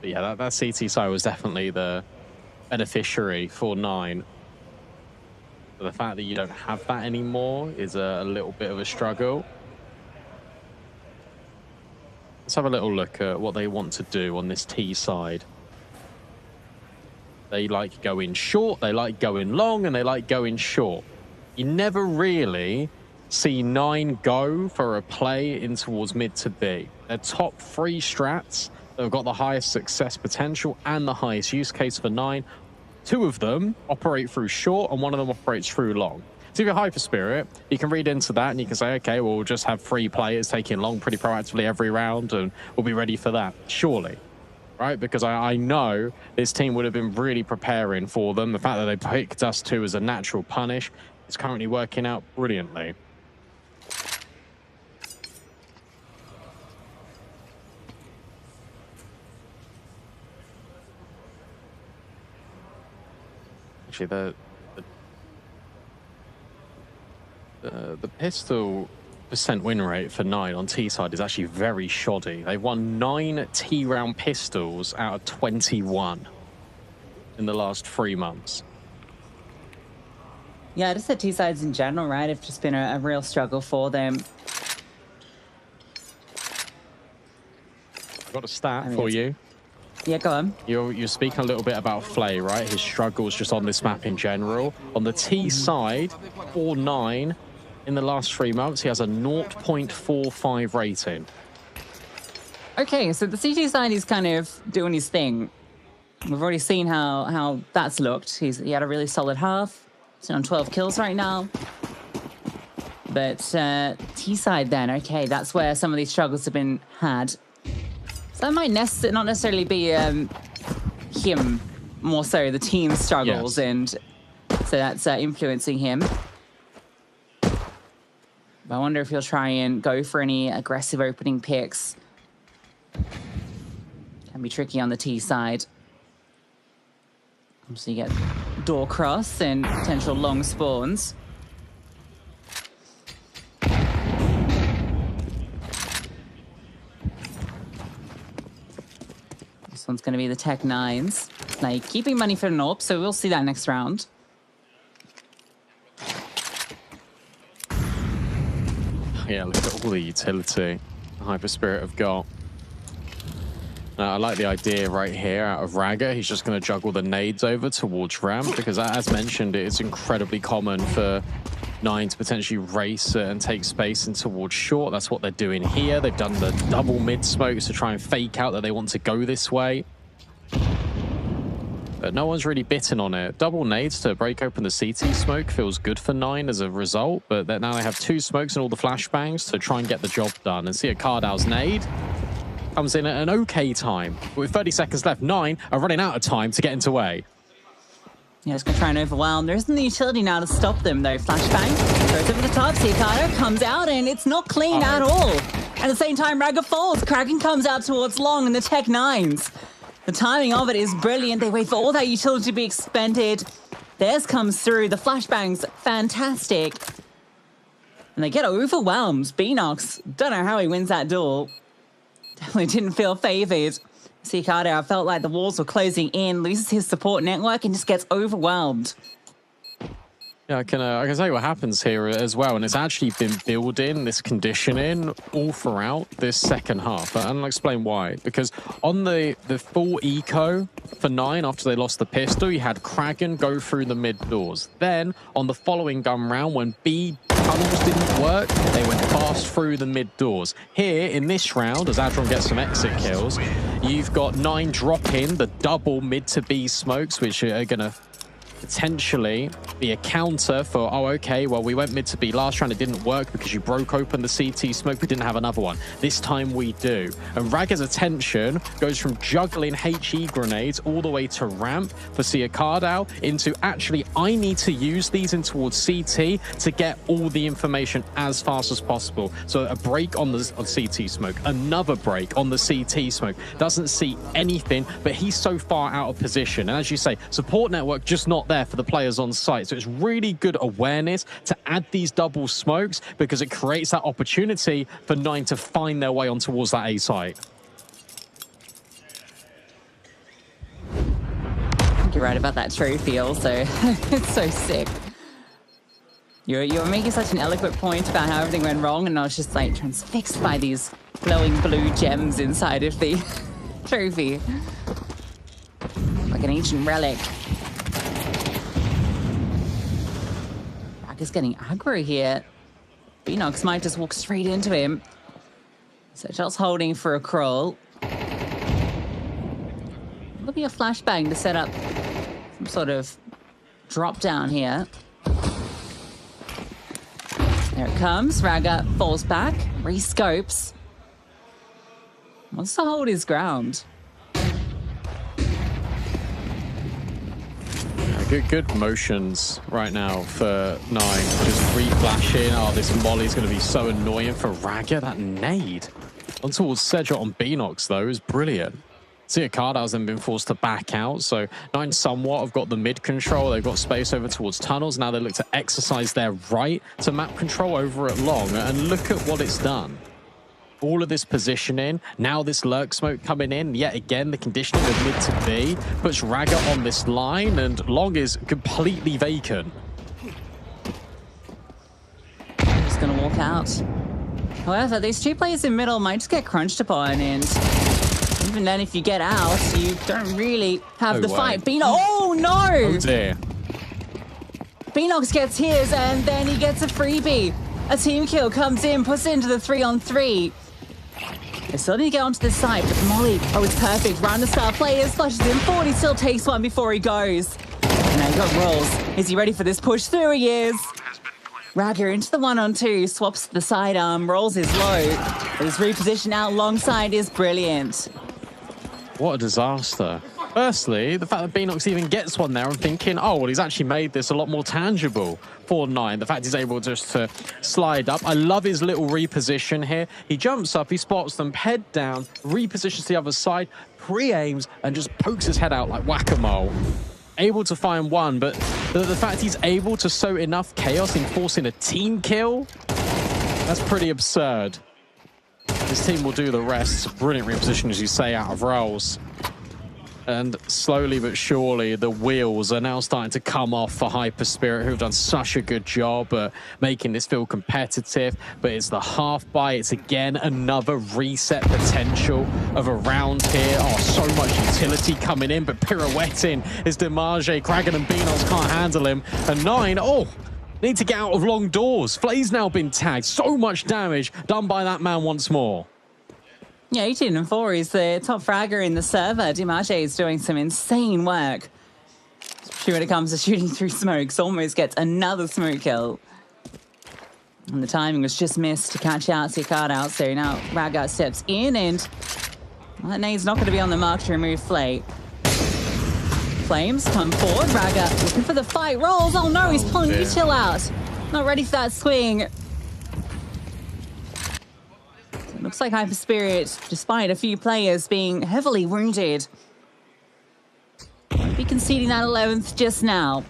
But yeah, that CT side was definitely the beneficiary for 9. But the fact that you don't have that anymore is a little bit of a struggle. Let's have a little look at what they want to do on this T side. They like going short, they like going long, and they like going short. You never really see 9 go for a play in towards mid to B. Their top 3 strats that have got the highest success potential and the highest use case for 9. 2 of them operate through short, and 1 of them operates through long. So if you're HYPERSPIRIT, you can read into that and you can say, okay, well, we'll just have 3 players taking long pretty proactively every round, and we'll be ready for that. Surely. Right, because I know this team would have been really preparing for them. The fact that they picked us 2 as a natural punish is currently working out brilliantly. Actually, the pistol percent win rate for 9 on T side is actually very shoddy. They've won 9 T round pistols out of 21 in the last 3 months. Yeah, just the T sides in general, right, have just been a real struggle for them. I've got a stat for you. Yeah, go on. You're speaking a little bit about Flay, right? His struggles just on this map in general. On the T side, 4-9. In the last 3 months, he has a 0.45 rating. Okay, so the CT side is kind of doing his thing. We've already seen how that's looked. He had a really solid half. He's on 12 kills right now. But T side then, okay, that's where some of these struggles have been had. So that might not necessarily be him, more so the team struggles, yes. And so that's influencing him. I wonder if he'll try and go for any aggressive opening picks. Can be tricky on the T side. So you get door cross and potential long spawns. This one's going to be the Tech 9s. Like, keeping money for an AWP, so we'll see that next round. Yeah, look at all the utility HYPERSPIRIT have got. I like the idea right here out of Raga. He's just going to juggle the nades over towards ramp, because as mentioned, it's incredibly common for 9 to potentially race and take space in towards short. That's what they're doing here. They've done the double mid smokes to try and fake out that they want to go this way. But no one's really bitten on it. Double nades to break open the CT smoke feels good for 9 as a result, but now they have 2 smokes and all the flashbangs to try and get the job done. And see a Cardow's nade comes in at an okay time. But with 30 seconds left, 9 are running out of time to get into A. Yeah, it's going to try and overwhelm. There isn't the utility now to stop them, though. Flashbang goes over the top. Cardo comes out, and it's not clean at all. At the same time, Raga falls. Kraken comes out towards long, and the Tech 9s. The timing of it is brilliant. They wait for all that utility to be expended. Theirs comes through. The flashbang's fantastic. And they get overwhelmed. Beanox, don't know how he wins that duel. Definitely didn't feel favored. Ricardo, I felt like the walls were closing in, loses his support network and just gets overwhelmed. Yeah, I can tell you what happens here as well, and it's actually been building this conditioning all throughout this second half, and I'll explain why. Because on the full eco for 9 after they lost the pistol, you had Kraken go through the mid doors. Then on the following gun round, when B tunnels didn't work, they went fast through the mid doors. Here in this round, as Adron gets some exit kills, you've got 9 dropping the double mid to B smokes, which are gonna potentially be a counter for, oh, okay, well, we went mid to B last round, it didn't work because you broke open the CT smoke, we didn't have another one. This time we do. And Raggar's attention goes from juggling HE grenades all the way to ramp for Siakardao into actually, I need to use these in towards CT to get all the information as fast as possible. So a break on the CT smoke, another break on the CT smoke, doesn't see anything, but he's so far out of position. And as you say, support network just not there for the players on site. So it's really good awareness to add these double smokes because it creates that opportunity for 9 to find their way on towards that A site. I think you're right about that trophy also. It's so sick. You're making such an eloquent point about how everything went wrong, and I was just like transfixed by these glowing blue gems inside of the trophy. Like an ancient relic. Is getting aggro here. Beanox might just walk straight into him. So just holding for a crawl. There'll be a flashbang to set up some sort of drop down here. There it comes. Raggar falls back, rescopes. Wants to hold his ground. Good motions right now for 9. Just re-flashing. Oh, this Molly's going to be so annoying for Raggar. That nade on towards Sedgwick on Beanox, though, is brilliant. Siakardau's then been forced to back out, so 9 somewhat have got the mid control. They've got space over towards tunnels. Now they look to exercise their right to map control over at long, and look at what it's done. All of this positioning, now this lurk smoke coming in, yet again the conditioning of mid to B puts Raggar on this line, and long is completely vacant. Just gonna walk out. However, these 2 players in middle might just get crunched upon, and even then if you get out, you don't really have the fight. Oh no! Oh dear. Beanox gets his, and then he gets a freebie. A team kill comes in, puts it into the 3-on-3. They still need to get onto this side, but Molly, oh, it's perfect. Round the star players, flushes in forward. He still takes one before he goes. And now he got rolls. Is he ready for this push through? He is. Raggar into the 1-on-2, swaps the sidearm, rolls his low. But his reposition out alongside is brilliant. What a disaster. Firstly, the fact that Beanox even gets one there, I'm thinking, oh, well, he's actually made this a lot more tangible for 9. The fact he's able just to slide up. I love his little reposition here. He jumps up, he spots them, head down, repositions to the other side, pre-aims, and just pokes his head out like whack-a-mole. Able to find one, but the fact he's able to sow enough chaos in forcing a team kill, that's pretty absurd. His team will do the rest. Brilliant reposition, as you say, out of rolls. And slowly but surely, the wheels are now starting to come off for HYPERSPIRIT, who have done such a good job at making this feel competitive. But it's the half buy. It's again another reset potential of a round here. Oh, so much utility coming in, but pirouetting is Demarge. Kraken and Beanox can't handle him. And 9, oh, need to get out of long doors. Flay's now been tagged. So much damage done by that man once more. Yeah, 18-4 is the top fragger in the server. Demarge is doing some insane work. Especially when it comes to shooting through smokes. Almost gets another smoke kill. And the timing was just missed to catch out Siakardao. So now Raggar steps in, and well, that nade's not going to be on the mark to remove Flay. Flames come forward. Raggar looking for the fight. Rolls. Oh no, he's pulling Util out. Not ready for that swing. Looks like HYPERSPIRIT, despite a few players being heavily wounded, might be conceding that 11th just now.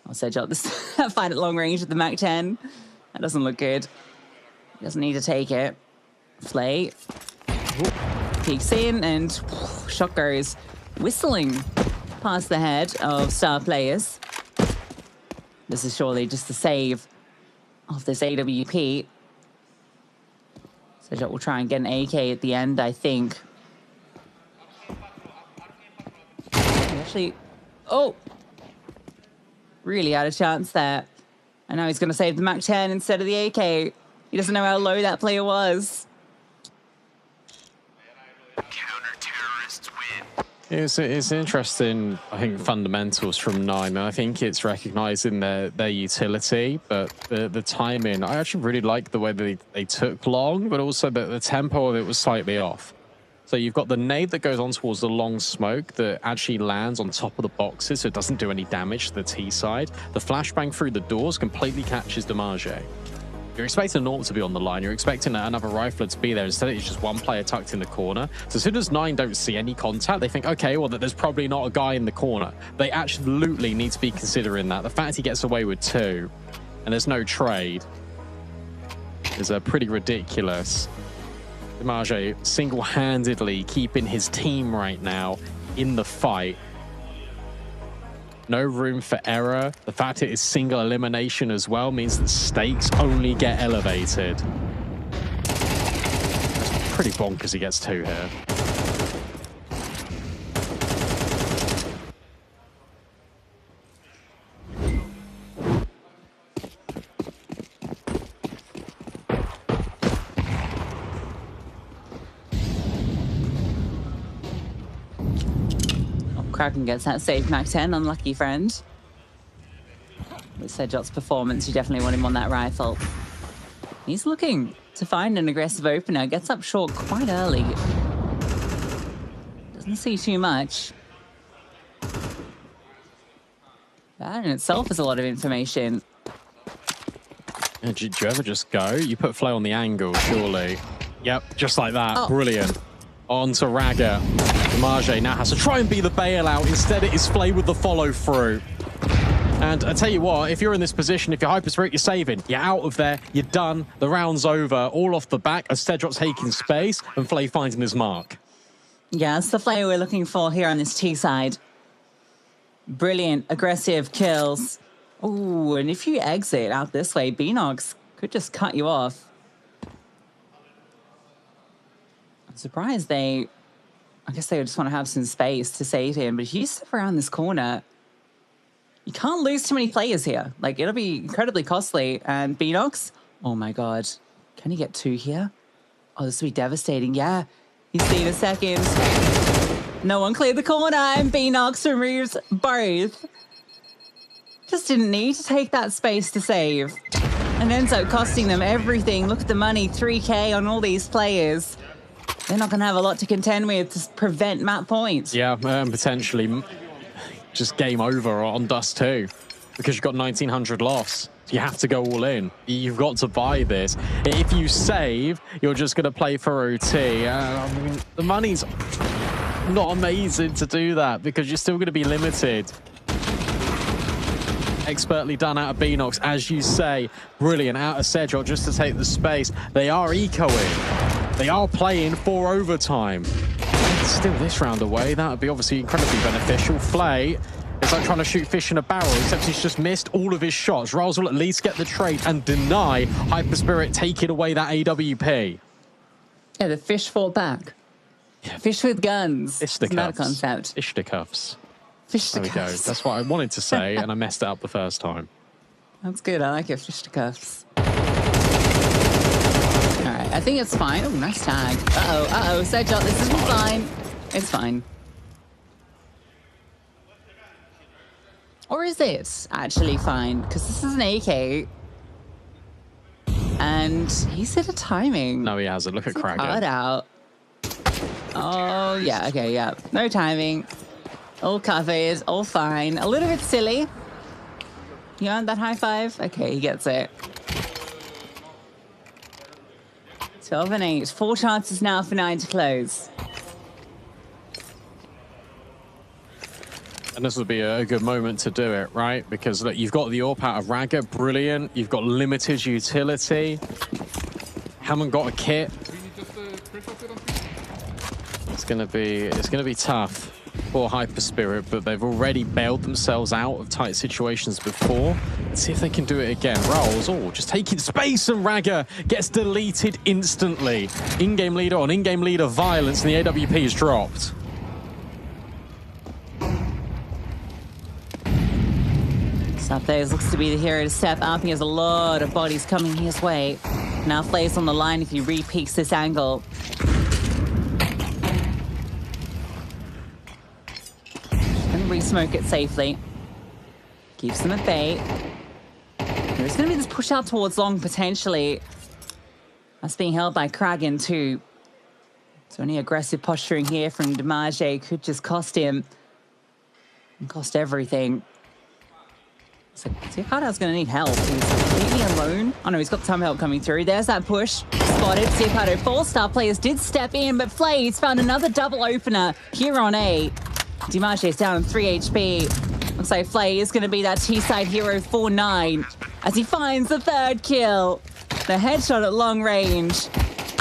I'll set up this fight at long range with the MAC-10. That doesn't look good. He doesn't need to take it. Flay peeks in, and shot goes whistling past the head of star players. This is surely just the save of this AWP. So we'll try and get an AK at the end, I think. Actually, oh! Really had a chance there. And now he's going to save the MAC-10 instead of the AK. He doesn't know how low that player was. Counter-terrorists win. It's interesting, I think, fundamentals from 9. I think it's recognizing their utility, but the timing. I actually really like the way they took long, but also the tempo of it was slightly off. So you've got the nade that goes on towards the long smoke that actually lands on top of the boxes, so it doesn't do any damage to the T side. The flashbang through the doors completely catches Damage. You're expecting an AWP to be on the line. You're expecting another rifler to be there. Instead, it's just one player tucked in the corner. So as soon as 9 don't see any contact, they think, okay, well, there's probably not a guy in the corner. They absolutely need to be considering that. The fact he gets away with 2 and there's no trade is pretty ridiculous. Damage single-handedly keeping his team right now in the fight. No room for error. The fact it is single elimination as well means that stakes only get elevated. That's pretty bonkers he gets 2 here. Kraken gets that save MAC-10, unlucky friend. With Sejot's performance, you definitely want him on that rifle. He's looking to find an aggressive opener, gets up short quite early. Doesn't see too much. That in itself is a lot of information. Yeah, do you ever just go? You put Flow on the angle, surely. Yep, just like that. Oh. Brilliant. On to Raga. Damage now has to try and be the bailout. Instead, it is Flay with the follow-through. And I tell you what, if you're in this position, if you're HYPERSPIRIT, you're saving. You're out of there. You're done. The round's over. All off the back as Sejot's taking space and Flay finding his mark. Yeah, it's the Flay we're looking for here on this T side. Brilliant, aggressive kills. Ooh, and if you exit out this way, Beanox could just cut you off. I'm surprised I guess they just want to have some space to save him, but if you step around this corner, you can't lose too many players here. Like, it'll be incredibly costly. And Beanox, oh my God, can he get 2 here? Oh, this will be devastating. Yeah, he's seen a second. No one cleared the corner, and Beanox removes both. Just didn't need to take that space to save. And ends up costing them everything. Look at the money, 3K on all these players. They're not going to have a lot to contend with to prevent map points. Yeah, potentially just game over on Dust 2 because you've got 1900 loss. You have to go all in. You've got to buy this. If you save, you're just going to play for OT. I mean, the money's not amazing to do that because you're still going to be limited. Expertly done out of Beanox, as you say. Brilliant out of Sejot just to take the space. They are ecoing. They are playing for overtime. Still this round away. That would be obviously incredibly beneficial. Flay is like trying to shoot fish in a barrel, except he's just missed all of his shots. Riles will at least get the trade and deny HYPERSPIRIT taking away that AWP. Yeah, the fish fought back. Yeah. Fish with guns. Fisticuffs. That concept. Fisticuffs. Fisticuffs. There we go. That's what I wanted to say, and I messed it up the first time. That's good. I like it. Fisticuffs. All right, I think it's fine. Oh, nice tag. Uh-oh, Sejot, this isn't fine. It's fine. Or is it actually fine? Because this is an AK. And he's hit a timing. No, he hasn't. Look at Kraken. Hard out. Oh, yeah, okay, yeah. No timing. All covered, all fine. A little bit silly. You want that high five? Okay, he gets it. 12 and 8. 4 chances now for 9 to close. And this would be a good moment to do it, right? Because look, you've got the AWP out of Raga, brilliant. You've got limited utility. Haven't got a kit. It's gonna be tough. for HYPERSPIRIT, but they've already bailed themselves out of tight situations before. Let's see if they can do it again. Rolls, just taking space, and Raga gets deleted instantly. In-game leader on in-game leader violence, and the AWP is dropped. Sapphires looks to be the hero to step up. He has a lot of bodies coming his way. Now Flay's on the line if he re-peeks this angle. And re-smoke it safely. Keeps them at bay. There's going to be this push out towards long potentially. That's being held by Kragan too. So any aggressive posturing here from Damage could just cost him. And cost everything. So Ziakada's going to need help. He's completely alone. Oh no, he's got some help coming through. There's that push. Spotted. Ziakada. 4-star players did step in, but Flay's found another double opener here on A. Dimache's down on 3 HP. Looks like Flay is going to be that T-side hero 4-9 as he finds the third kill. The headshot at long range.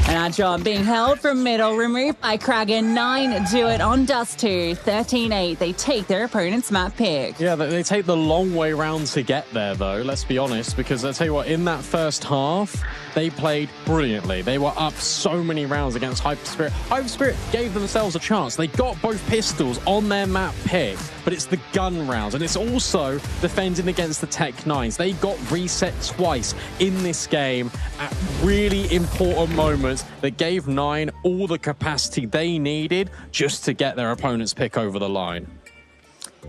And our job being held from middle, removed by Kragan. 9 do it on Dust 2. 13-8. They take their opponent's map pick. Yeah, they take the long way round to get there, though, let's be honest, because I'll tell you what, in that first half, they played brilliantly. They were up so many rounds against HYPERSPIRIT. HYPERSPIRIT gave themselves a chance. They got both pistols on their map pick, but it's the gun rounds, and it's also defending against the Tech 9s. They got reset twice in this game at really important moments that gave 9 all the capacity they needed just to get their opponent's pick over the line.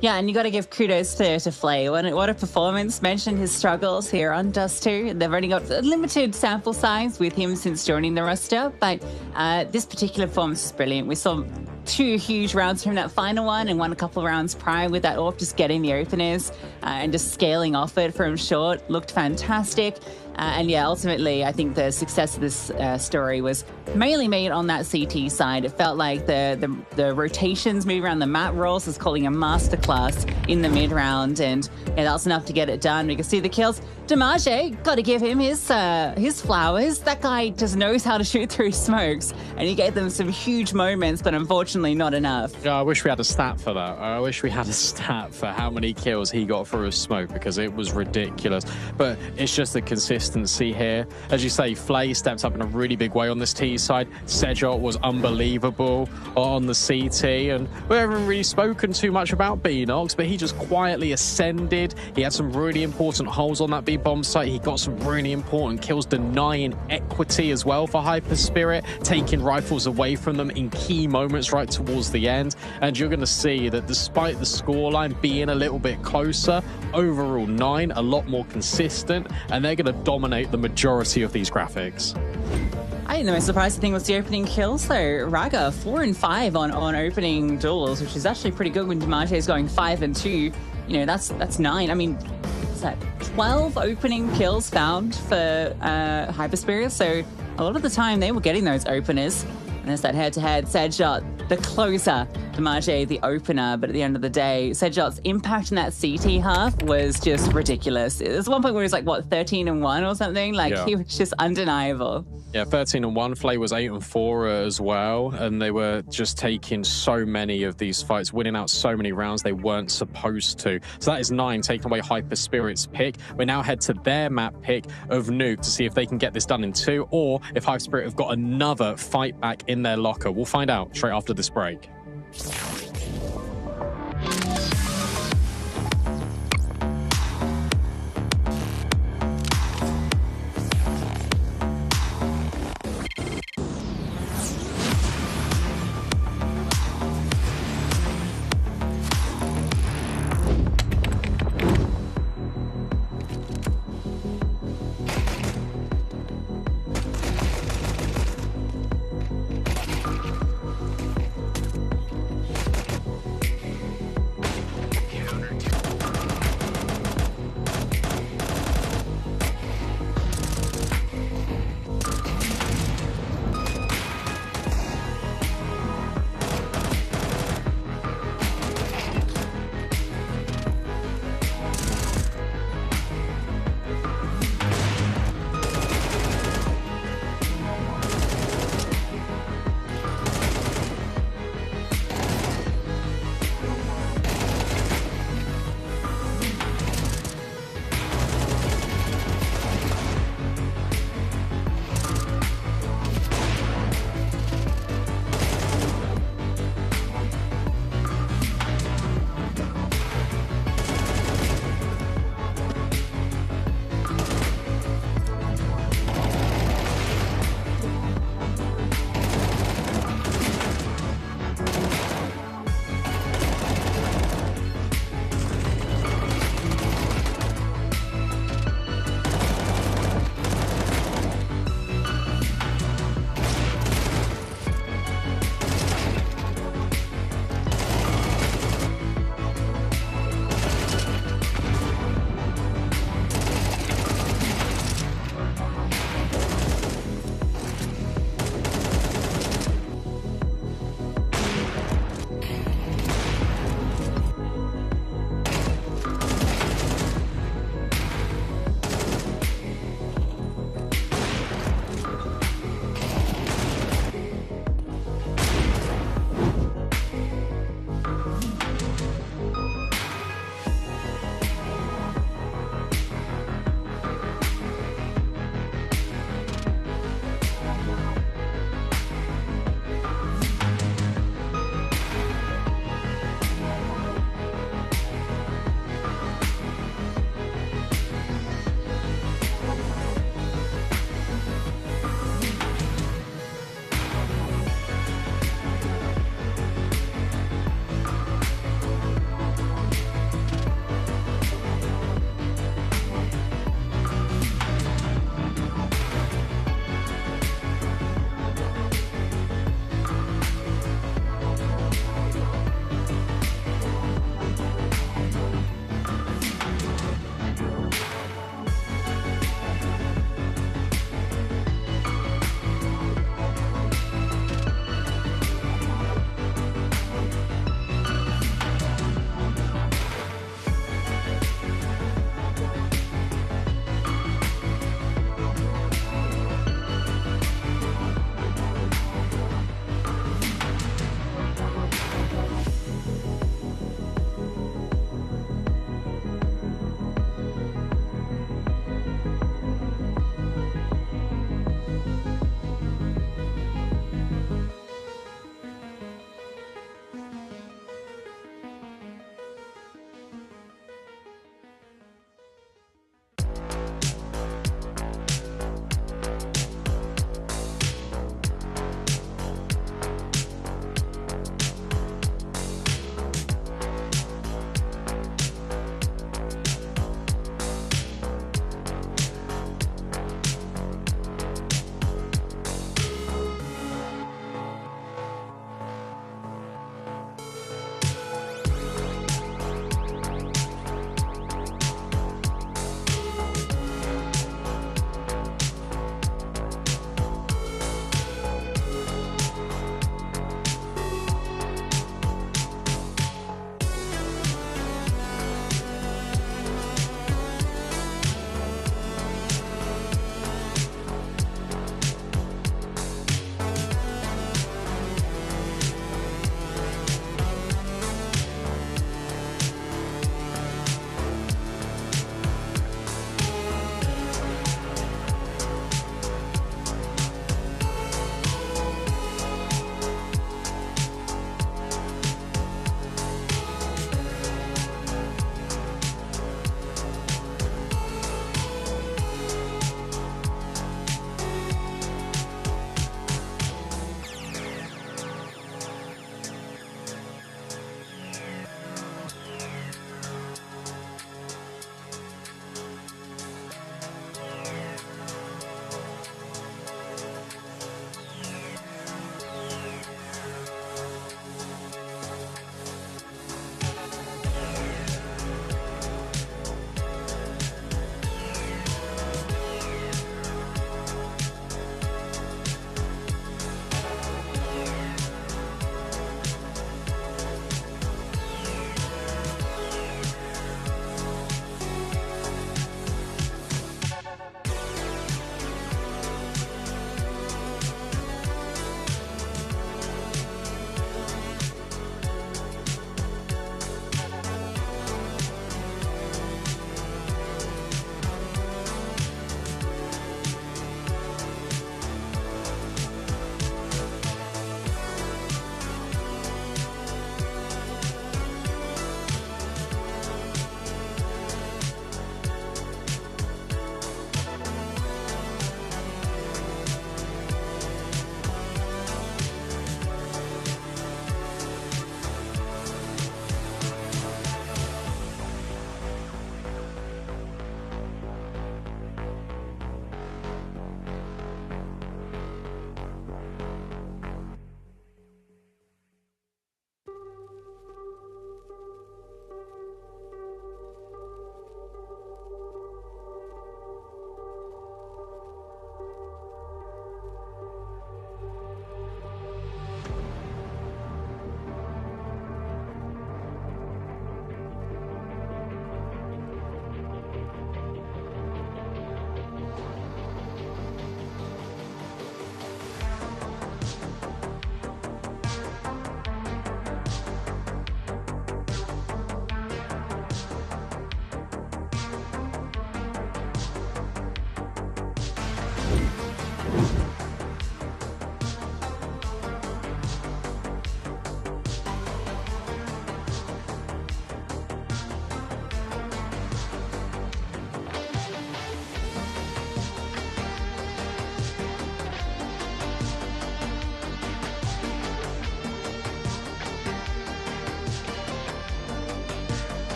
Yeah, and you got to give kudos to Flay. What a performance. Mentioned his struggles here on Dust 2. They've only got a limited sample size with him since joining the roster, but this particular performance is brilliant. We saw 2 huge rounds from that final one and won a couple of rounds prior with that AWP, just getting the openers and just scaling off it from short. Looked fantastic. And yeah, ultimately, I think the success of this story was mainly made on that CT side. It felt like the rotations moving around the map, Rolls was calling a masterclass in the mid round, and yeah, that was enough to get it done. We can see the kills. Damage, got to give him his flowers. That guy just knows how to shoot through smokes, and he gave them some huge moments, but unfortunately not enough. Yeah, I wish we had a stat for that. I wish we had a stat for how many kills he got through a smoke, because it was ridiculous. But it's just the consistency here. As you say, Flay stepped up in a really big way on this T side. Sejot was unbelievable on the CT, and we haven't really spoken too much about Beanox, but he just quietly ascended. He had some really important holes on that B-bomb site. He got some really important kills, denying equity as well for HYPERSPIRIT, taking rifles away from them in key moments right towards the end. And you're going to see that despite the scoreline being a little bit closer, overall 9, a lot more consistent, and they're going to dominate the majority of these graphics. I think the most surprising thing was the opening kills, though. Raga, 4 and 5 on opening duels, which is actually pretty good when Damage is going 5 and 2. You know, that's 9. I mean, what's that? 12 opening kills found for HYPERSPIRIT, so a lot of the time they were getting those openers. And there's that head-to-head. Sejot, the closer, Damage, the opener. But at the end of the day, Sejot's impact in that CT half was just ridiculous. There's one point where he was like, what, 13 and 1 or something? Like, yeah. He was just undeniable. Yeah, 13 and 1. Flay was 8 and 4 as well. And they were just taking so many of these fights, winning out so many rounds they weren't supposed to. So that is 9, taking away HYPERSPIRIT's pick. We now head to their map pick of Nuke to see if they can get this done in 2, or if HYPERSPIRIT have got another fight back in their locker. We'll find out straight after this break.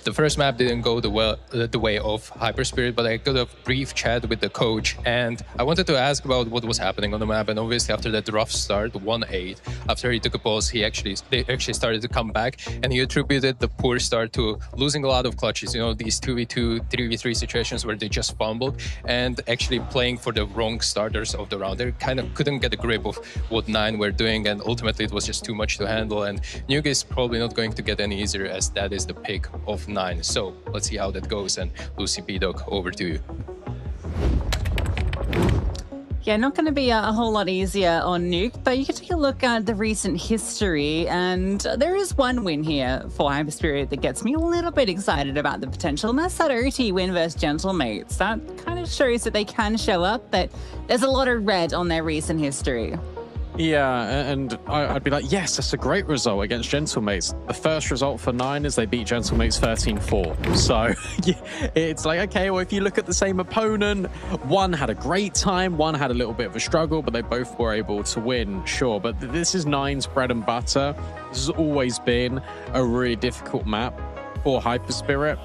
The first map didn't go the way of HYPERSPIRIT, but I got a brief chat with the coach, and I wanted to ask about what was happening on the map. And obviously, after that rough start, 1-8, after he took a pause, they actually started to come back, and he attributed the poor start to losing a lot of clutches. You know, these 2v2, 3v3 situations where they just fumbled, and actually playing for the wrong starters of the round. They kind of couldn't get a grip of what 9 were doing, and ultimately it was just too much to handle. And Nuke is probably not going to get any easier, as that is the pick of 9. So let's see how that goes. And Lucy P-Doc, over to you. Yeah, not going to be a whole lot easier on Nuke, but you can take a look at the recent history, and there is one win here for HYPERSPIRIT that gets me a little bit excited about the potential, and that's that OT win versus Gentlemates. That kind of shows that they can show up, but there's a lot of red on their recent history. Yeah, and I'd be like, yes, that's a great result against Gentlemates. The first result for 9 is they beat Gentlemates 13-4. So yeah, it's like, okay, well, if you look at the same opponent, one had a great time, one had a little bit of a struggle, but they both were able to win, sure. But this is 9's bread and butter. This has always been a really difficult map for HYPERSPIRIT.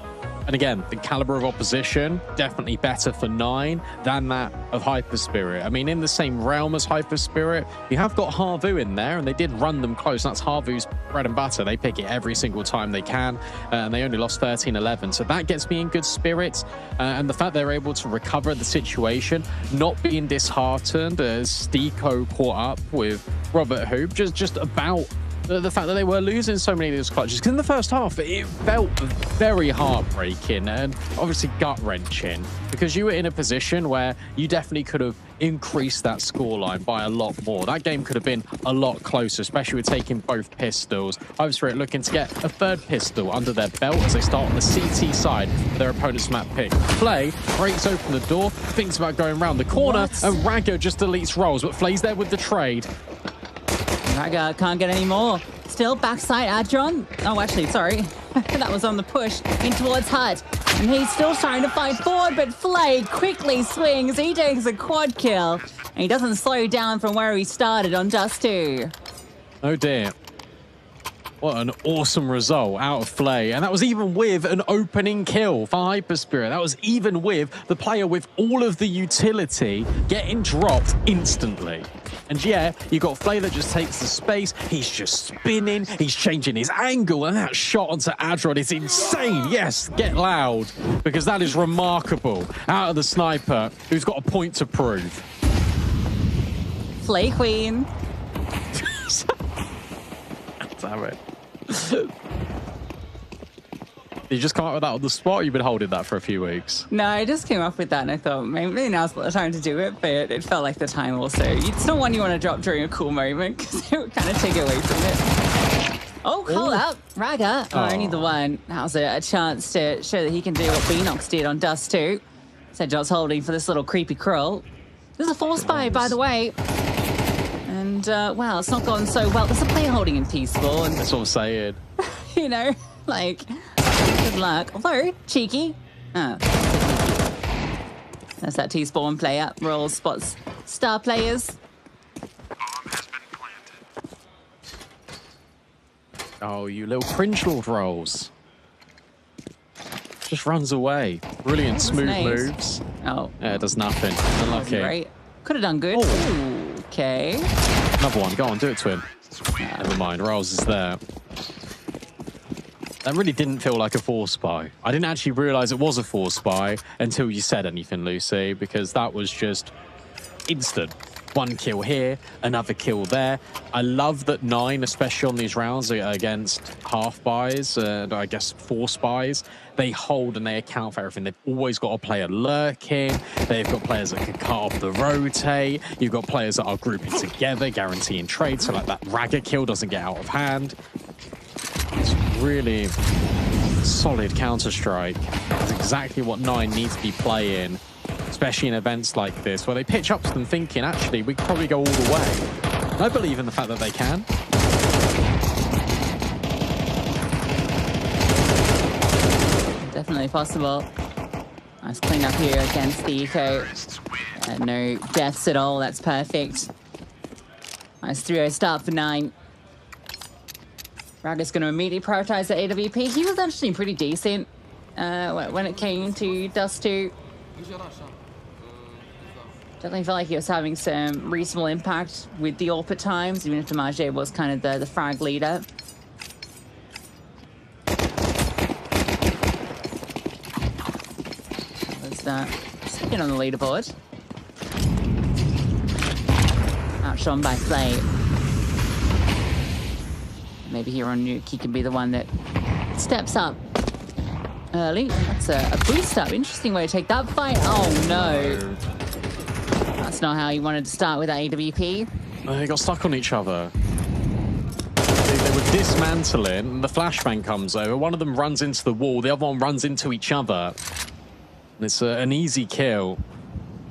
And again, the caliber of opposition, definitely better for 9 than that of HYPERSPIRIT. I mean, in the same realm as HYPERSPIRIT, you have got Harvu in there, and they did run them close. That's Harvu's bread and butter. They pick it every single time they can, and they only lost 13-11. So that gets me in good spirits. And the fact they're able to recover the situation, not being disheartened as Stiko caught up with Robert Hoop, just about the fact that they were losing so many of those clutches. Because in the first half, it felt very heartbreaking and obviously gut-wrenching, because you were in a position where you definitely could have increased that scoreline by a lot more. That game could have been a lot closer, especially with taking both pistols. HYPERSPIRIT looking to get a third pistol under their belt as they start on the CT side of their opponent's map pick. Flay breaks open the door, thinks about going around the corner, and Raga just deletes rolls, but Flay's there with the trade. Raga can't get any more. Still backside Adron. Oh, actually, sorry. That was on the push in towards Hut. And he's still trying to fight forward, but Flay quickly swings. He takes a quad kill. And he doesn't slow down from where he started on Dust 2. Oh, dear. What an awesome result out of Flay. And that was even with an opening kill for HYPERSPIRIT. That was even with the player with all of the utility getting dropped instantly. And yeah, you got Flay that just takes the space. He's just spinning. He's changing his angle. And that shot onto Adron is insane. Yes, get loud. Because that is remarkable. Out of the sniper, who's got a point to prove. Flay Queen. Damn it. You just come up with that on the spot, or you've been holding that for a few weeks? No, I just came up with that and I thought maybe now's the time to do it, but it felt like the time also. It's not one you want to drop during a cool moment because it would kind of take away from it. Oh, call out Raga. Oh, only the one. Now's a chance to show that he can do what Beanox did on Dust 2. Sedjot's holding for this little creepy crawl. There's a force buy, by the way. And, well, it's not gone so well. There's a player holding in Peaceful. And that's what I'm saying. You know, like, good luck. Although, cheeky. Oh, that's that T-Spawn player. Roll spots star players. Bomb has been planted. Oh, you little cringe lord rolls. Just runs away. Brilliant smooth moves. Oh. Yeah, it does nothing. Unlucky. Right. Could have done good. Oh. Okay. Another one. Go on, do it to him. Never mind. Rolls is there. That really didn't feel like a force buy. I didn't actually realize it was a force buy until you said anything, Lucy, because that was just instant. One kill here, another kill there. I love that 9, especially on these rounds against half buys, and I guess force buys, they hold and they account for everything. They've always got a player lurking. They've got players that can cut off the rotate. You've got players that are grouping together, guaranteeing trades, so like that Raga kill doesn't get out of hand. It's really solid Counter-Strike. It's exactly what 9 needs to be playing, especially in events like this, where they pitch up to them thinking, actually, we could probably go all the way. And I believe in the fact that they can. Definitely possible. Nice clean up here against the Eco. No deaths at all. That's perfect. Nice 3-0 start for 9. Raga's going to immediately prioritize the AWP. He was actually pretty decent when it came to Dust 2. Definitely felt like he was having some reasonable impact with the AWP at times, even if Damage was kind of the frag leader. Was second on the leaderboard. Outshone by Flay. Maybe here on Nuke, he can be the one that steps up early. That's a boost up. Interesting way to take that fight. Oh no. That's not how you wanted to start with that AWP. They got stuck on each other. They were dismantling, and the flashbang comes over. One of them runs into the wall, the other one runs into each other. And it's an easy kill.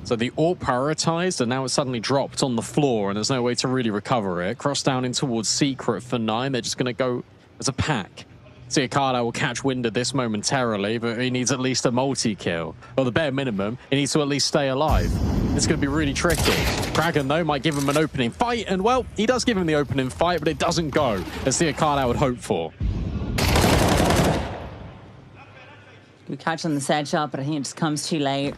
So the AWP prioritized, and now it's suddenly dropped on the floor, and there's no way to really recover it. Cross down in towards Secret for 9. They're just going to go as a pack. Siakada will catch wind of this momentarily, but he needs at least a multi-kill. Or the bare minimum, he needs to at least stay alive. It's going to be really tricky. Kraken, though, might give him an opening fight, and, well, he does give him the opening fight, but it doesn't go as Siakada would hope for. Good catch on the side shot, but I think it just comes too late.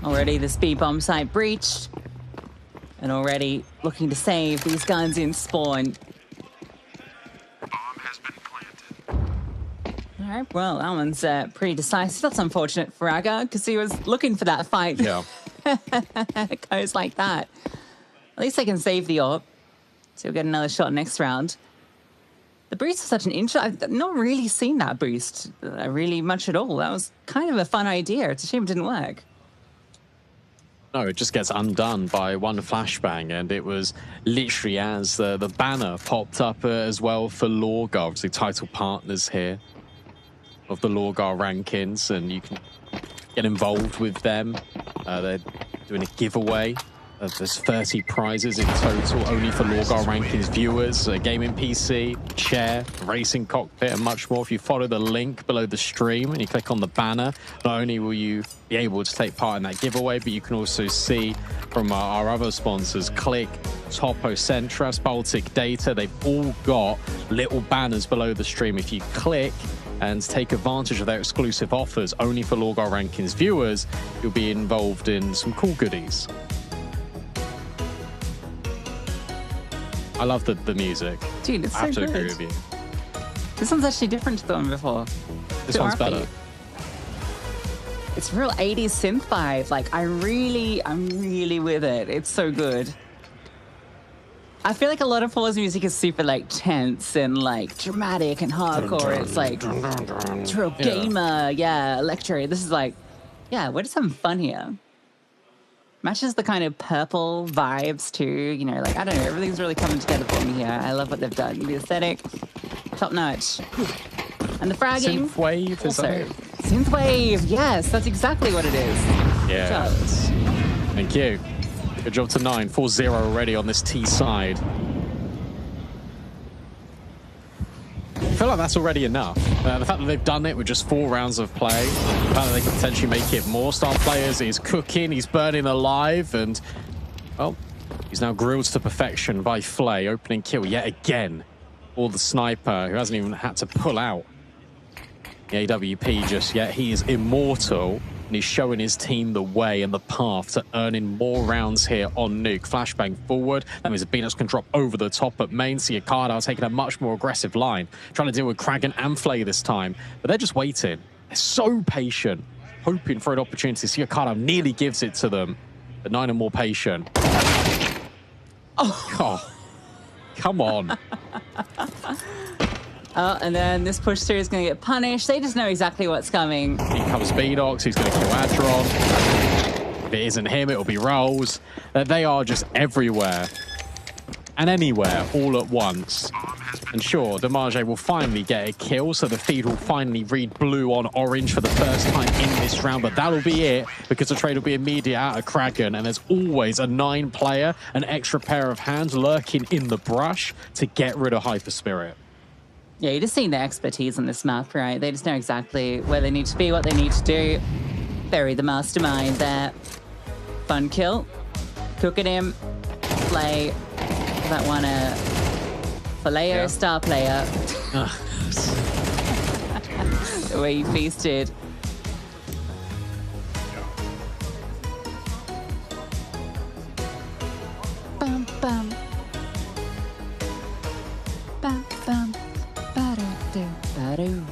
Already the speed bomb site breached, and already looking to save these guns in spawn. All right, well, that one's pretty decisive. That's unfortunate for Aga, because he was looking for that fight. Yeah. It goes like that. At least they can save the AWP, so we'll get another shot next round. The boost is such an I've not really seen that boost really much at all. That was kind of a fun idea. It's a shame it didn't work. No, it just gets undone by one flashbang, and it was literally as the banner popped up as well for LORGAR, obviously title partners here of the LORGAR rankings, and you can get involved with them. They're doing a giveaway. There's 30 prizes in total, only for LORGAR rankings viewers, a gaming PC, chair, racing cockpit, and much more. If you follow the link below the stream and you click on the banner, not only will you be able to take part in that giveaway, but you can also see from our other sponsors, Click, Topo, Centras, Baltic Data. They've all got little banners below the stream. If you click and take advantage of their exclusive offers only for LORGAR rankings viewers, you'll be involved in some cool goodies. I love the music. Dude, it's so good. I have to agree with you. This one's actually different to the one before. This one's better. It's real 80s synth vibe. Like, I'm really with it. It's so good. I feel like a lot of Paul's music is super, like, tense and, like, dramatic and hardcore. It's like, it's real gamer, yeah, electro. This is like, yeah, we're just having fun here. Matches the kind of purple vibes too, you know, like, I don't know, everything's really coming together for me here. I love what they've done. The aesthetic, top notch. And the fragging. Synthwave, is that it? Synthwave, yes, that's exactly what it is. Yes. Thank you. Good job to 9. 4-0 already on this T side. I feel like that's already enough. The fact that they've done it with just 4 rounds of play, the fact that they can potentially make it more star players, is cooking, he's burning alive, and, well, he's now grilled to perfection by Flay. Opening kill yet again for the sniper, who hasn't even had to pull out the AWP just yet. He is immortal, and he's showing his team the way and the path to earning more rounds here on Nuke. Flashbang forward. That means Abenos can drop over the top at main. Siakada taking a much more aggressive line, trying to deal with Kraken and Flay this time. But they're just waiting. They're so patient, hoping for an opportunity. Siakada nearly gives it to them, but 9 are more patient. Oh, come on. And then this push through is going to get punished. They just know exactly what's coming. He covers Bedox, he's going to kill Adron. If it isn't him, it'll be Rolls. They are just everywhere and anywhere all at once. And sure, Damage will finally get a kill, so the feed will finally read blue on orange for the first time in this round, but that'll be it, because the trade will be immediate out of Kraken, and there's always a 9-player, an extra pair of hands lurking in the brush to get rid of HYPERSPIRIT. Yeah, you're just seeing the expertise on this map, right? They just know exactly where they need to be, what they need to do. Bury the mastermind there. Fun kill. Cooking him. Play. That one, Faleo, star player. the way he feasted. Bum, bum. Bum, bum. Ba-do-do, ba-do.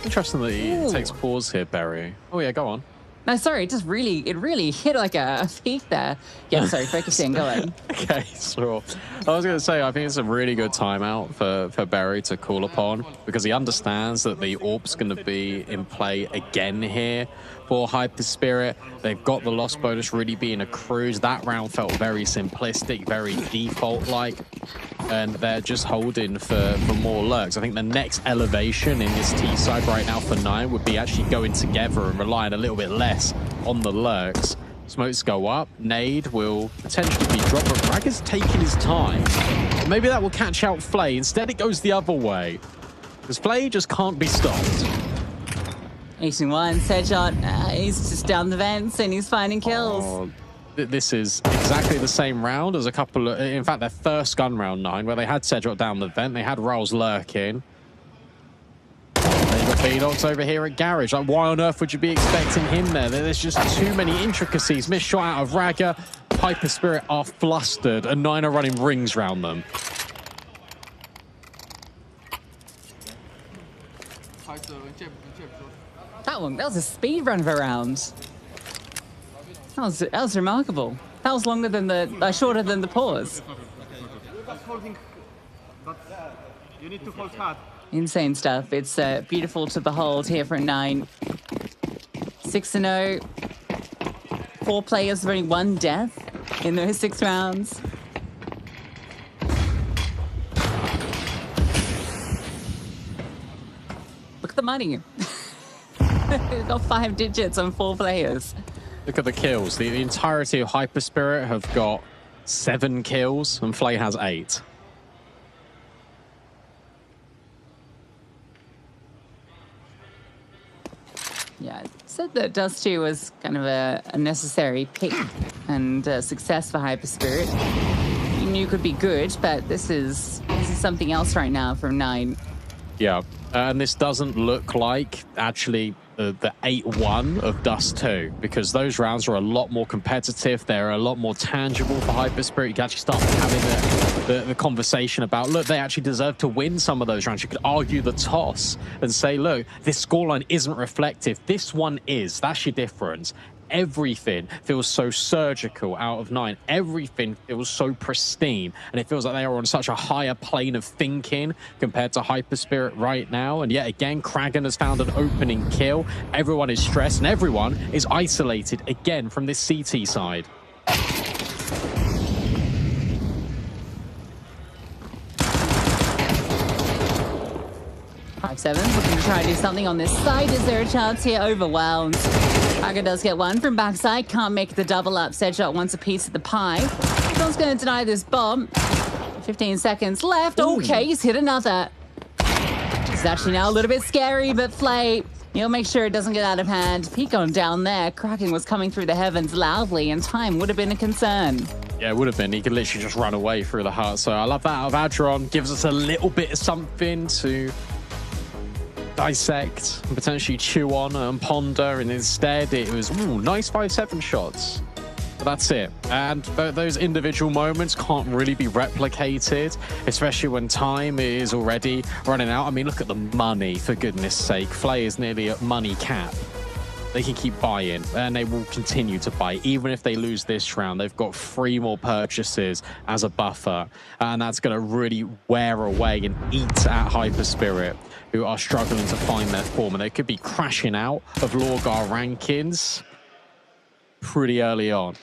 Interesting that he takes pause here, Barry. Oh yeah, go on. No, sorry, it really hit like a peak there. Yeah, sorry, focusing, go ahead. Okay, sure. I was going to say, I think it's a really good timeout for Barry to call upon, because he understands that the AWP's going to be in play again here for HYPERSPIRIT. They've got the loss bonus really being accrued. That round felt very simplistic, very default-like, and they're just holding for more lurks. I think the next elevation in this T side right now for 9 would be actually going together and relying a little bit less on the lurks. Smokes go up, nade will potentially be dropped, but Raggar's taking his time. Maybe that will catch out Flay. Instead it goes the other way, because Flay just can't be stopped. 18-1, Sedshot, he's just down the vents and he's finding kills. Oh, this is exactly the same round as a couple of, in fact, their first gun round 9, where they had Sedshot down the vent, they had Rolls lurking. They've got Beanox over here at Garage. Like, why on earth would you be expecting him there? There's just too many intricacies. Missed shot out of Raggar. HYPERSPIRIT are flustered, and 9 are running rings round them. That was a speed run of a round. That was remarkable. That was longer than shorter than the pause. You need to hold hard. Insane stuff. It's beautiful to behold here for 9. 6-0. 4 players, only 1 death in those 6 rounds. Look at the money. We've got 5 digits on 4 players. Look at the kills. The entirety of HYPERSPIRIT have got 7 kills, and Flay has 8. Yeah, I said that Dust 2 was kind of a necessary pick and success for HYPERSPIRIT. You knew could be good, but this is something else right now from 9. Yeah, and this doesn't look like actually the 8-1 of Dust 2, because those rounds are a lot more competitive. They're a lot more tangible for HYPERSPIRIT. You can actually start having the conversation about, look, they actually deserve to win some of those rounds. You could argue the toss and say, look, this scoreline isn't reflective. This one is. That's your difference. Everything feels so surgical out of 9. Everything feels so pristine, and it feels like they are on such a higher plane of thinking compared to HYPERSPIRIT right now. And yet again, Kragan has found an opening kill. Everyone is stressed, and everyone is isolated again from this CT side. 5-7, looking to try to do something on this side. Is there a chance here? Overwhelmed. Raggar does get one from backside. Can't make the double up. Sedshot wants a piece of the pie. John's going to deny this bomb. 15 seconds left. Okay, he's hit another. It's actually now a little bit scary, but Flay, he'll make sure it doesn't get out of hand. Peek on down there. Kraken was coming through the heavens loudly, and time would have been a concern. Yeah, it would have been. He could literally just run away through the heart. So I love that out of Adron. Gives us a little bit of something to dissect and potentially chew on and ponder, and instead it was nice 5-7 shots. But that's it. And those individual moments can't really be replicated, especially when time is already running out. I mean, look at the money, for goodness sake. Flay is nearly at money cap. They can keep buying, and they will continue to buy. Even if they lose this round, they've got 3 more purchases as a buffer, and that's going to really wear away and eat at HYPERSPIRIT, who are struggling to find their form, and they could be crashing out of LORGAR rankings pretty early on.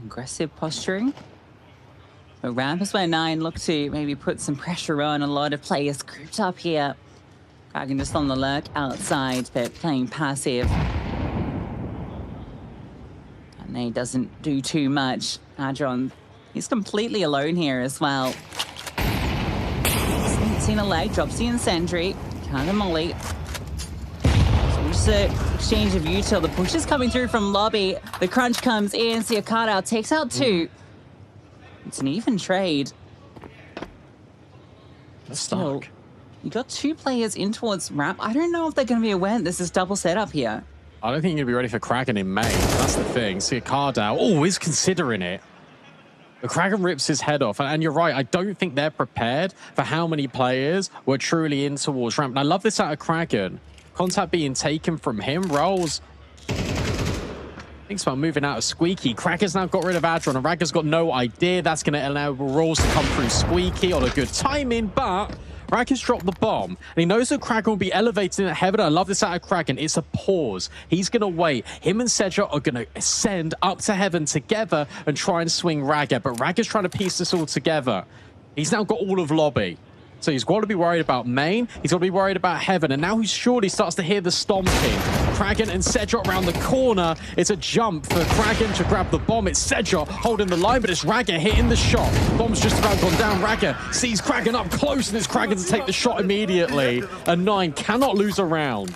Aggressive posturing. The ramp is where 9 look to maybe put some pressure on. A lot of players grouped up here. Kraken just on the lurk outside, but playing passive. And And he doesn't do too much. Adron, he's completely alone here as well. Seen a leg, drops the incendiary, kind of molly. So just an exchange of util. The push is coming through from lobby. The crunch comes in. Siakata takes out 2. It's an even trade. Still, you got 2 players in towards Ramp. I don't know if they're going to be aware this is double setup here. I don't think you're going to be ready for Kraken in May. That's the thing. Siakata, oh, he's considering it. The Kraken rips his head off. And you're right, I don't think they're prepared for how many players were truly in towards Ramp. And I love this out of Kraken. Contact being taken from him. Rolls thinks about moving out of Squeaky. Kraken's now got rid of Adron, and Raggar's got no idea. That's going to allow Rolls to come through Squeaky on a good timing, but Raggar's dropped the bomb, and he knows that Kraken will be elevated in heaven. I love this out of Kraken. It's a pause. He's going to wait. Him and Sedra are going to ascend up to heaven together and try and swing Raggar, but Raggar's trying to piece this all together. He's now got all of lobby. So he's got to be worried about main, he's got to be worried about heaven, and now he surely starts to hear the stomping. Kraken and Sedra around the corner. It's a jump for Kraken to grab the bomb. It's Sedra holding the line, but it's Raggar hitting the shot. Bomb's just about gone down. Raggar sees Kraken up close, and it's Kraken to take the shot immediately. And 9 cannot lose a round.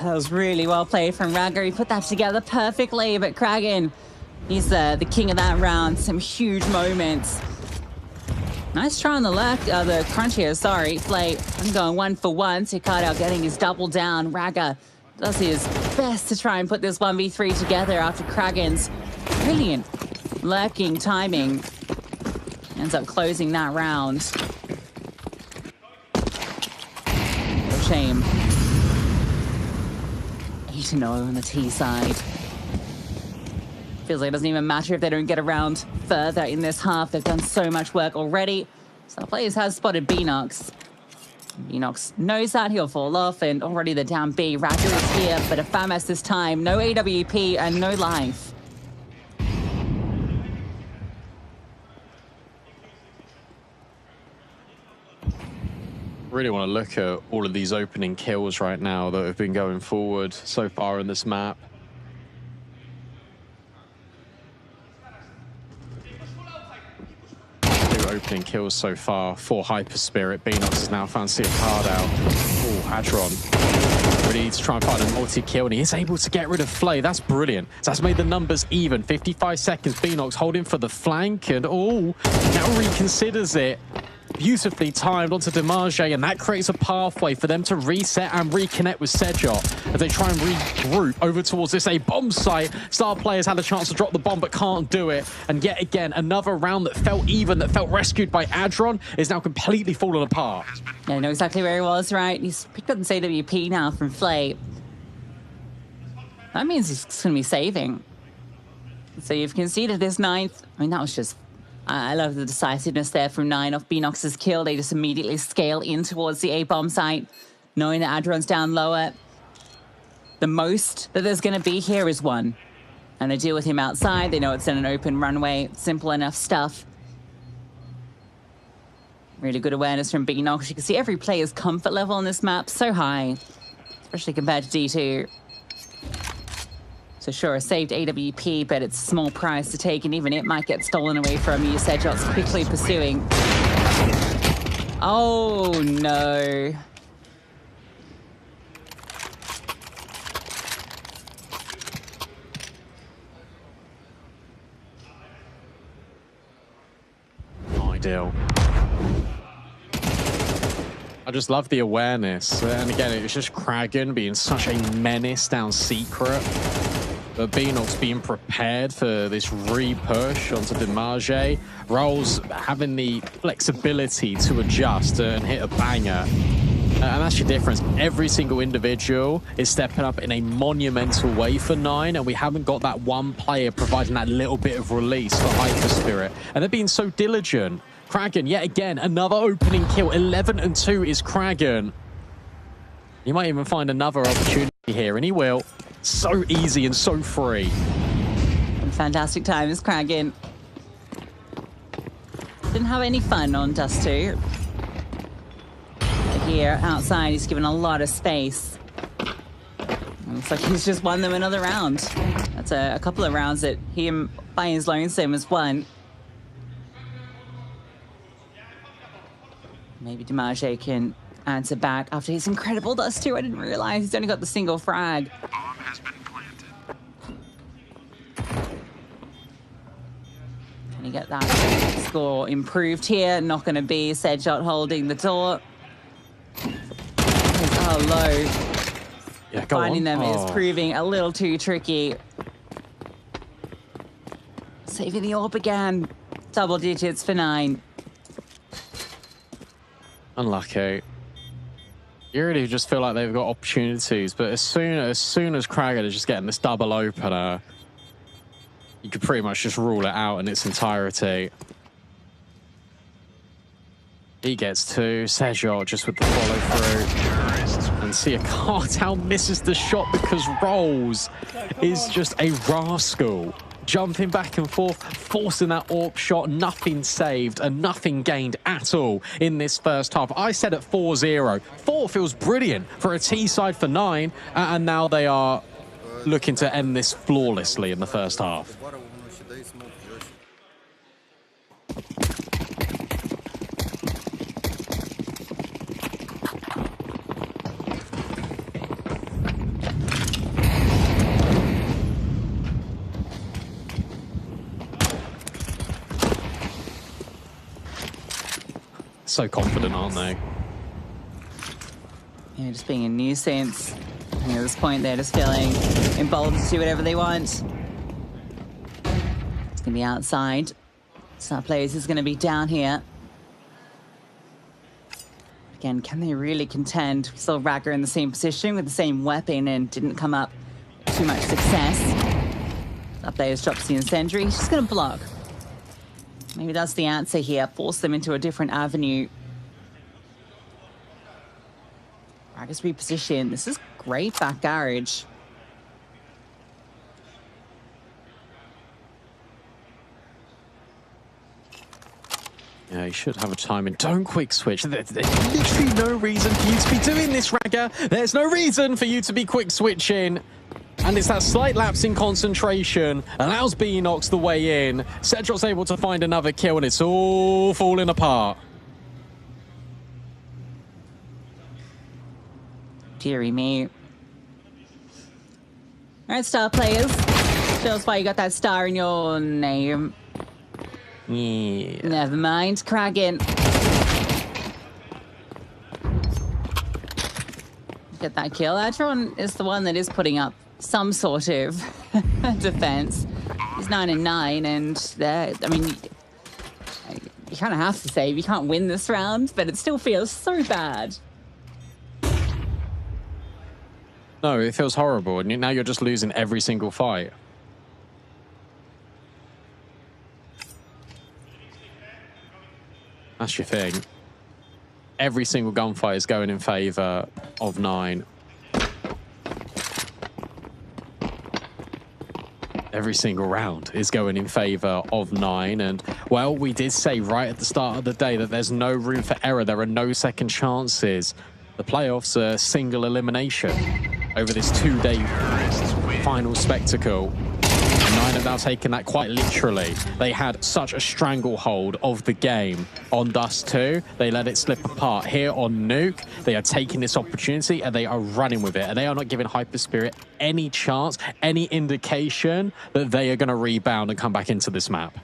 That was really well played from Raggar. He put that together perfectly, but Kraken, he's the king of that round. Some huge moments. Nice try on the left, the crunch here, sorry. Flay, I'm going 1 for 1. Siakata getting his double down. Raggar does his best to try and put this 1v3 together after Kraken's brilliant lurking timing. Ends up closing that round. Shame. 8-0 on the T side. Feels like it doesn't even matter if they don't get around further in this half. They've done so much work already. So the players have spotted Beenox. Beenox knows that he'll fall off, and already the down B. Raggar is here, but a FAMAS this time. No AWP and no life. Really want to look at all of these opening kills right now that have been going forward so far in this map. 2 opening kills so far for HYPERSPIRIT. Beenox has now found Siakada out. Oh, Adron really needs to try and find a multi-kill, and he is able to get rid of Flay. That's brilliant. So that's made the numbers even. 55 seconds. Beenox holding for the flank, and oh, now reconsiders it. Beautifully timed onto Demarge, and that creates a pathway for them to reset and reconnect with Sedra as they try and regroup over towards this A bomb site. Star players had a chance to drop the bomb but can't do it, and yet again another round that felt even, that felt rescued by Adron, is now completely fallen apart. Yeah, I know exactly where he was, right? He's picked up this AWP now from Flay. That means he's going to be saving. So you've conceded this 9th. I mean, that was just... I love the decisiveness there from 9 off Beenox's kill. They just immediately scale in towards the A-bomb site, knowing that Adron's down lower. The most that there's going to be here is 1. And they deal with him outside. They know it's in an open runway. Simple enough stuff. Really good awareness from Beenox. You can see every player's comfort level on this map so high, especially compared to D2. So sure, a saved AWP, but it's a small price to take, and even it might get stolen away from you. Sedjot's quickly pursuing. Oh, no. Ideal. I just love the awareness. And again, it's just Kraken being such a menace down secret. But Beenox being prepared for this re-push onto Demarge. Rolls having the flexibility to adjust and hit a banger. And that's your difference. Every single individual is stepping up in a monumental way for 9, and we haven't got that one player providing that little bit of release for HYPERSPIRIT. And they're being so diligent. Kraken, yet again, another opening kill. 11-2 is Kraken. You might even find another opportunity here, and he will. So easy and so free. Fantastic time is Kraken. Didn't have any fun on Dust 2. Here outside, he's given a lot of space. Looks like he's just won them another round. That's a couple of rounds that him by his lonesome has won. Maybe Dimash can answer back after his incredible dust too. I didn't realize he's only got the single frag. Bomb has been planted. Can he get that score improved here? Not going to be. Sedshot holding the door. Oh, low. Yeah, go Finding on. them is proving a little too tricky. Saving the AWP again. Double digits for 9. Unlucky. You really just feel like they've got opportunities, but as soon as Krager is just getting this double opener, you could pretty much just rule it out in its entirety. He gets 2. Sedshot just with the follow through. And see a Cartel misses the shot because Rolls is just a rascal. Jumping back and forth, forcing that AWP shot, nothing saved and nothing gained at all in this first half. I said at 4-0. 4 feels brilliant for a T side for 9, and now they are looking to end this flawlessly in the first half. So confident, aren't they? Yeah, just being a nuisance. And at this point, they're just feeling emboldened to do whatever they want. It's going to be outside. Star Players is going to be down here. Again, can they really contend? We saw Ragger in the same position with the same weapon and didn't come up too much success. Star Players drops the incendiary. He's just going to block. Maybe that's the answer here. Force them into a different avenue. Ragger's reposition. This is great back garage. Yeah, you should have a timing. Don't quick switch. There's literally no reason for you to be doing this, Ragger. There's no reason for you to be quick switching. And it's that slight lapse in concentration, allows Beanox the way in. Sedshot's able to find another kill, and it's all falling apart. Deary me. All right, Star Players. Show us why you got that star in your name. Yeah. Never mind. Kraken. Get that kill. Atron is the one that is putting up some sort of defense. He's 9-9, and I mean, you kind of have to save. You can't win this round, but it still feels so bad. No, it feels horrible, and now you're just losing every single fight. That's your thing. Every single gunfight is going in favor of 9. Every single round is going in favor of 9. And, well, we did say right at the start of the day that there's no room for error. There are no second chances. The playoffs are single elimination over this 2-day final spectacle. 9 have now taken that quite literally. They had such a stranglehold of the game on Dust 2. They let it slip apart. Here on Nuke, they are taking this opportunity and they are running with it. And they are not giving HYPERSPIRIT any chance, any indication that they are going to rebound and come back into this map.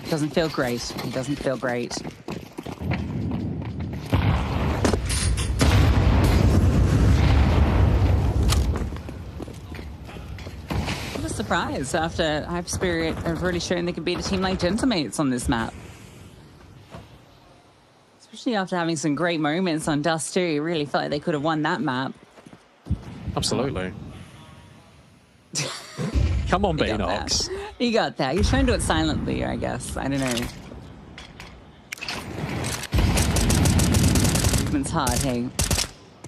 Doesn't feel great. It doesn't feel great. What a surprise after HYPERSPIRIT have really shown they can beat a team like Gentlemates on this map. Especially after having some great moments on Dust 2. It really felt like they could have won that map. Absolutely. Come on, Beanox. You got that. You're trying to do it silently, I guess. I don't know. It's hard, hey?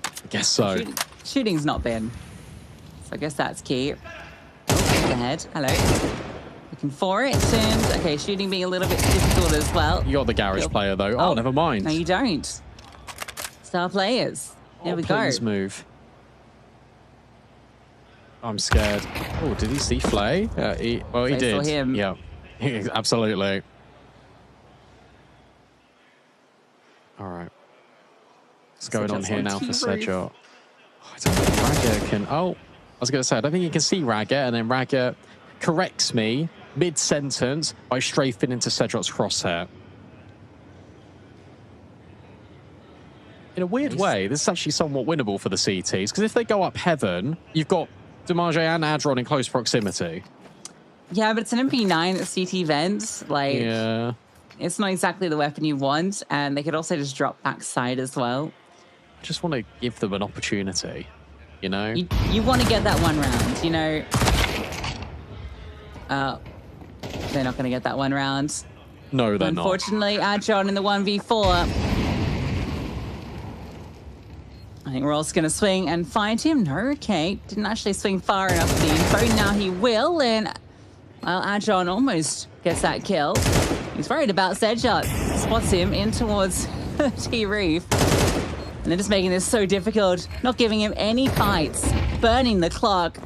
I guess so. Shooting's not been. So I guess that's key. Oh, ahead. Hello. Looking for it, and okay, shooting being a little bit difficult as well. You got the garage player though. Oh, never mind. No, you don't. Star players. There we go. Please move. I'm scared. Oh, did he see Flay? He did. Saw him. Yeah, absolutely. All right. What's going on here now for Sedgott? Oh, I don't think Ragger can... Oh, I was going to say, I don't think you can see Ragger, and then Ragger corrects me mid-sentence by strafing into Sedgott's crosshair. In a weird way, this is actually somewhat winnable for the CTs, because if they go up heaven, you've got Demaje and Adron in close proximity. Yeah, but it's an MP9 at CT vents. Like, yeah. It's not exactly the weapon you want, and they could also just drop backside as well. I just want to give them an opportunity, you know? You want to get that one round, you know? They're not going to get that one round. No, they're not. Unfortunately, Adron in the 1v4. I think Roll's going to swing and find him. No, okay. Didn't actually swing far enough for the info. Now he will, and well, Adron almost gets that kill. He's worried about Sedgott. Spots him in towards T-Roof. And they're just making this so difficult. Not giving him any fights. Burning the clock.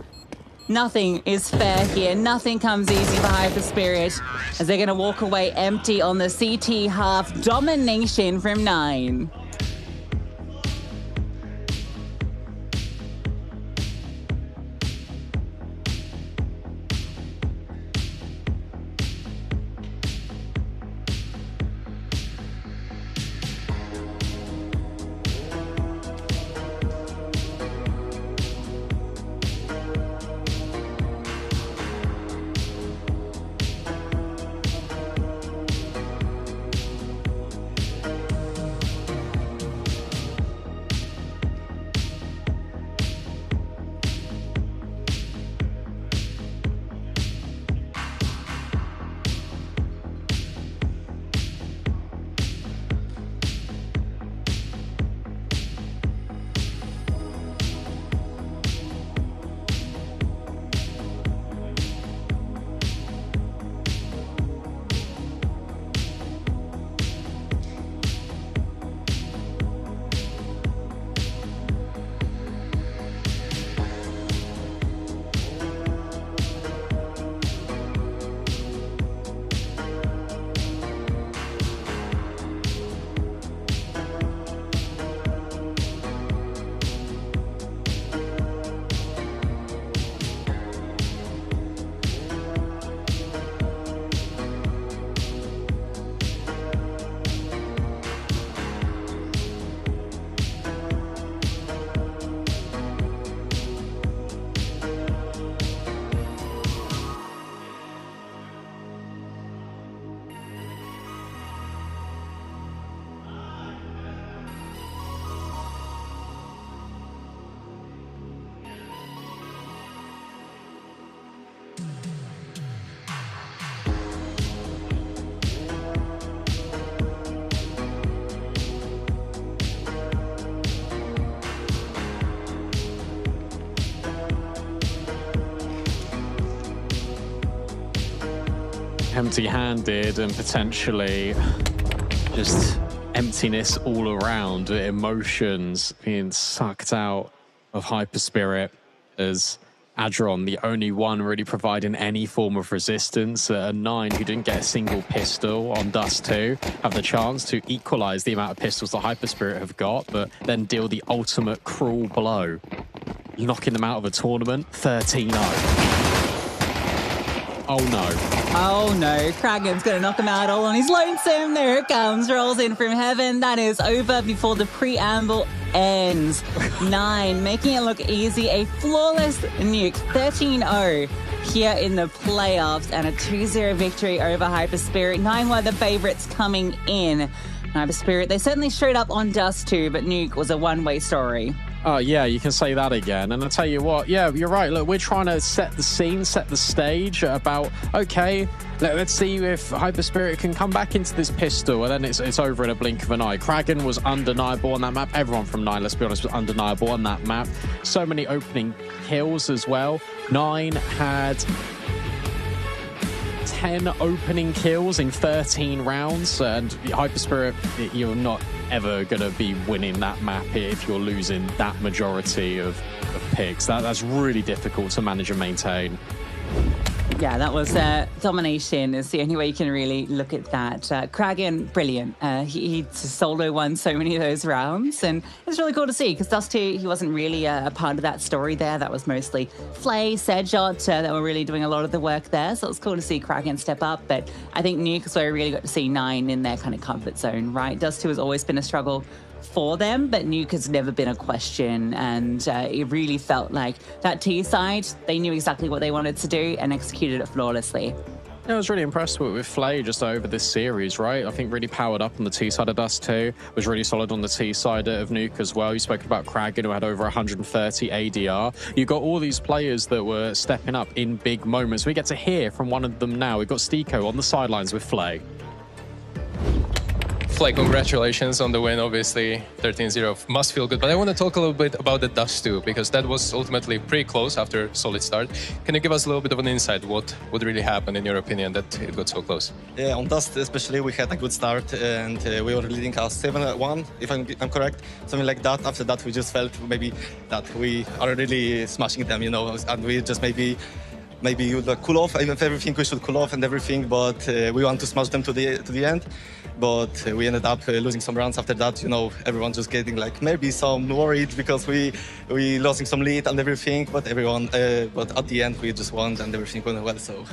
Nothing is fair here. Nothing comes easy for HYPERSPIRIT as they're going to walk away empty on the CT half. Domination from 9. Empty-handed and potentially just emptiness all around, emotions being sucked out of HYPERSPIRIT as Adron, the only one really providing any form of resistance. 9, who didn't get a single pistol on Dust 2, have the chance to equalize the amount of pistols that HYPERSPIRIT have got, but then deal the ultimate cruel blow, knocking them out of a tournament 13-0. Oh no. Oh no, Kraken's gonna knock him out all on his lonesome. There it comes, rolls in from heaven. That is over before the preamble ends. 9, making it look easy. A flawless nuke, 13-0 here in the playoffs, and a 2-0 victory over HYPERSPIRIT. 9 were the favorites coming in. HYPERSPIRIT, they certainly showed up on Dust 2, but Nuke was a one-way story. Oh, yeah, you can say that again. And I'll tell you what, yeah, you're right. Look, we're trying to set the scene, set the stage about, okay, let's see if HYPERSPIRIT can come back into this pistol, and then it's over in a blink of an eye. Kraken was undeniable on that map. Everyone from 9, let's be honest, was undeniable on that map. So many opening kills as well. 9 had 10 opening kills in 13 rounds, and HYPERSPIRIT, you're not ever going to be winning that map if you're losing that majority of picks. That's really difficult to manage and maintain. Yeah, that was domination is the only way you can really look at that. Kraken, brilliant. He solo won so many of those rounds, and it's really cool to see because Dust 2, he wasn't really a part of that story there. That was mostly Flay, Sedjot that were really doing a lot of the work there. So it's cool to see Kraken step up. But I think Nuke is where we really got to see 9 in their kind of comfort zone, right? Dust 2 has always been a struggle for them, but Nuke has never been a question, and it really felt like that T side, they knew exactly what they wanted to do and executed it flawlessly. I was really impressed with Flay just over this series, right? I think really powered up on the T side of Dust 2, was really solid on the T side of Nuke as well. You spoke about Kraken, who had over 130 ADR. You got all these players that were stepping up in big moments. We get to hear from one of them now. We've got Stiko on the sidelines with Flay. Flay, congratulations on the win, obviously 13-0 must feel good, but I want to talk a little bit about the Dust 2 because that was ultimately pretty close after a solid start. Can you give us a little bit of an insight what really happened in your opinion that it got so close? Yeah, on Dust especially we had a good start and we were leading us 7-1 if I'm correct, something like that. After that we just felt maybe that we are really smashing them, you know, and we just maybe you would cool off, even if everything we should cool off and everything, but we want to smash them to the end. But we ended up losing some rounds after that, you know, everyone just getting like maybe some worried because we losing some lead and everything, but but at the end we just won and everything went well, so.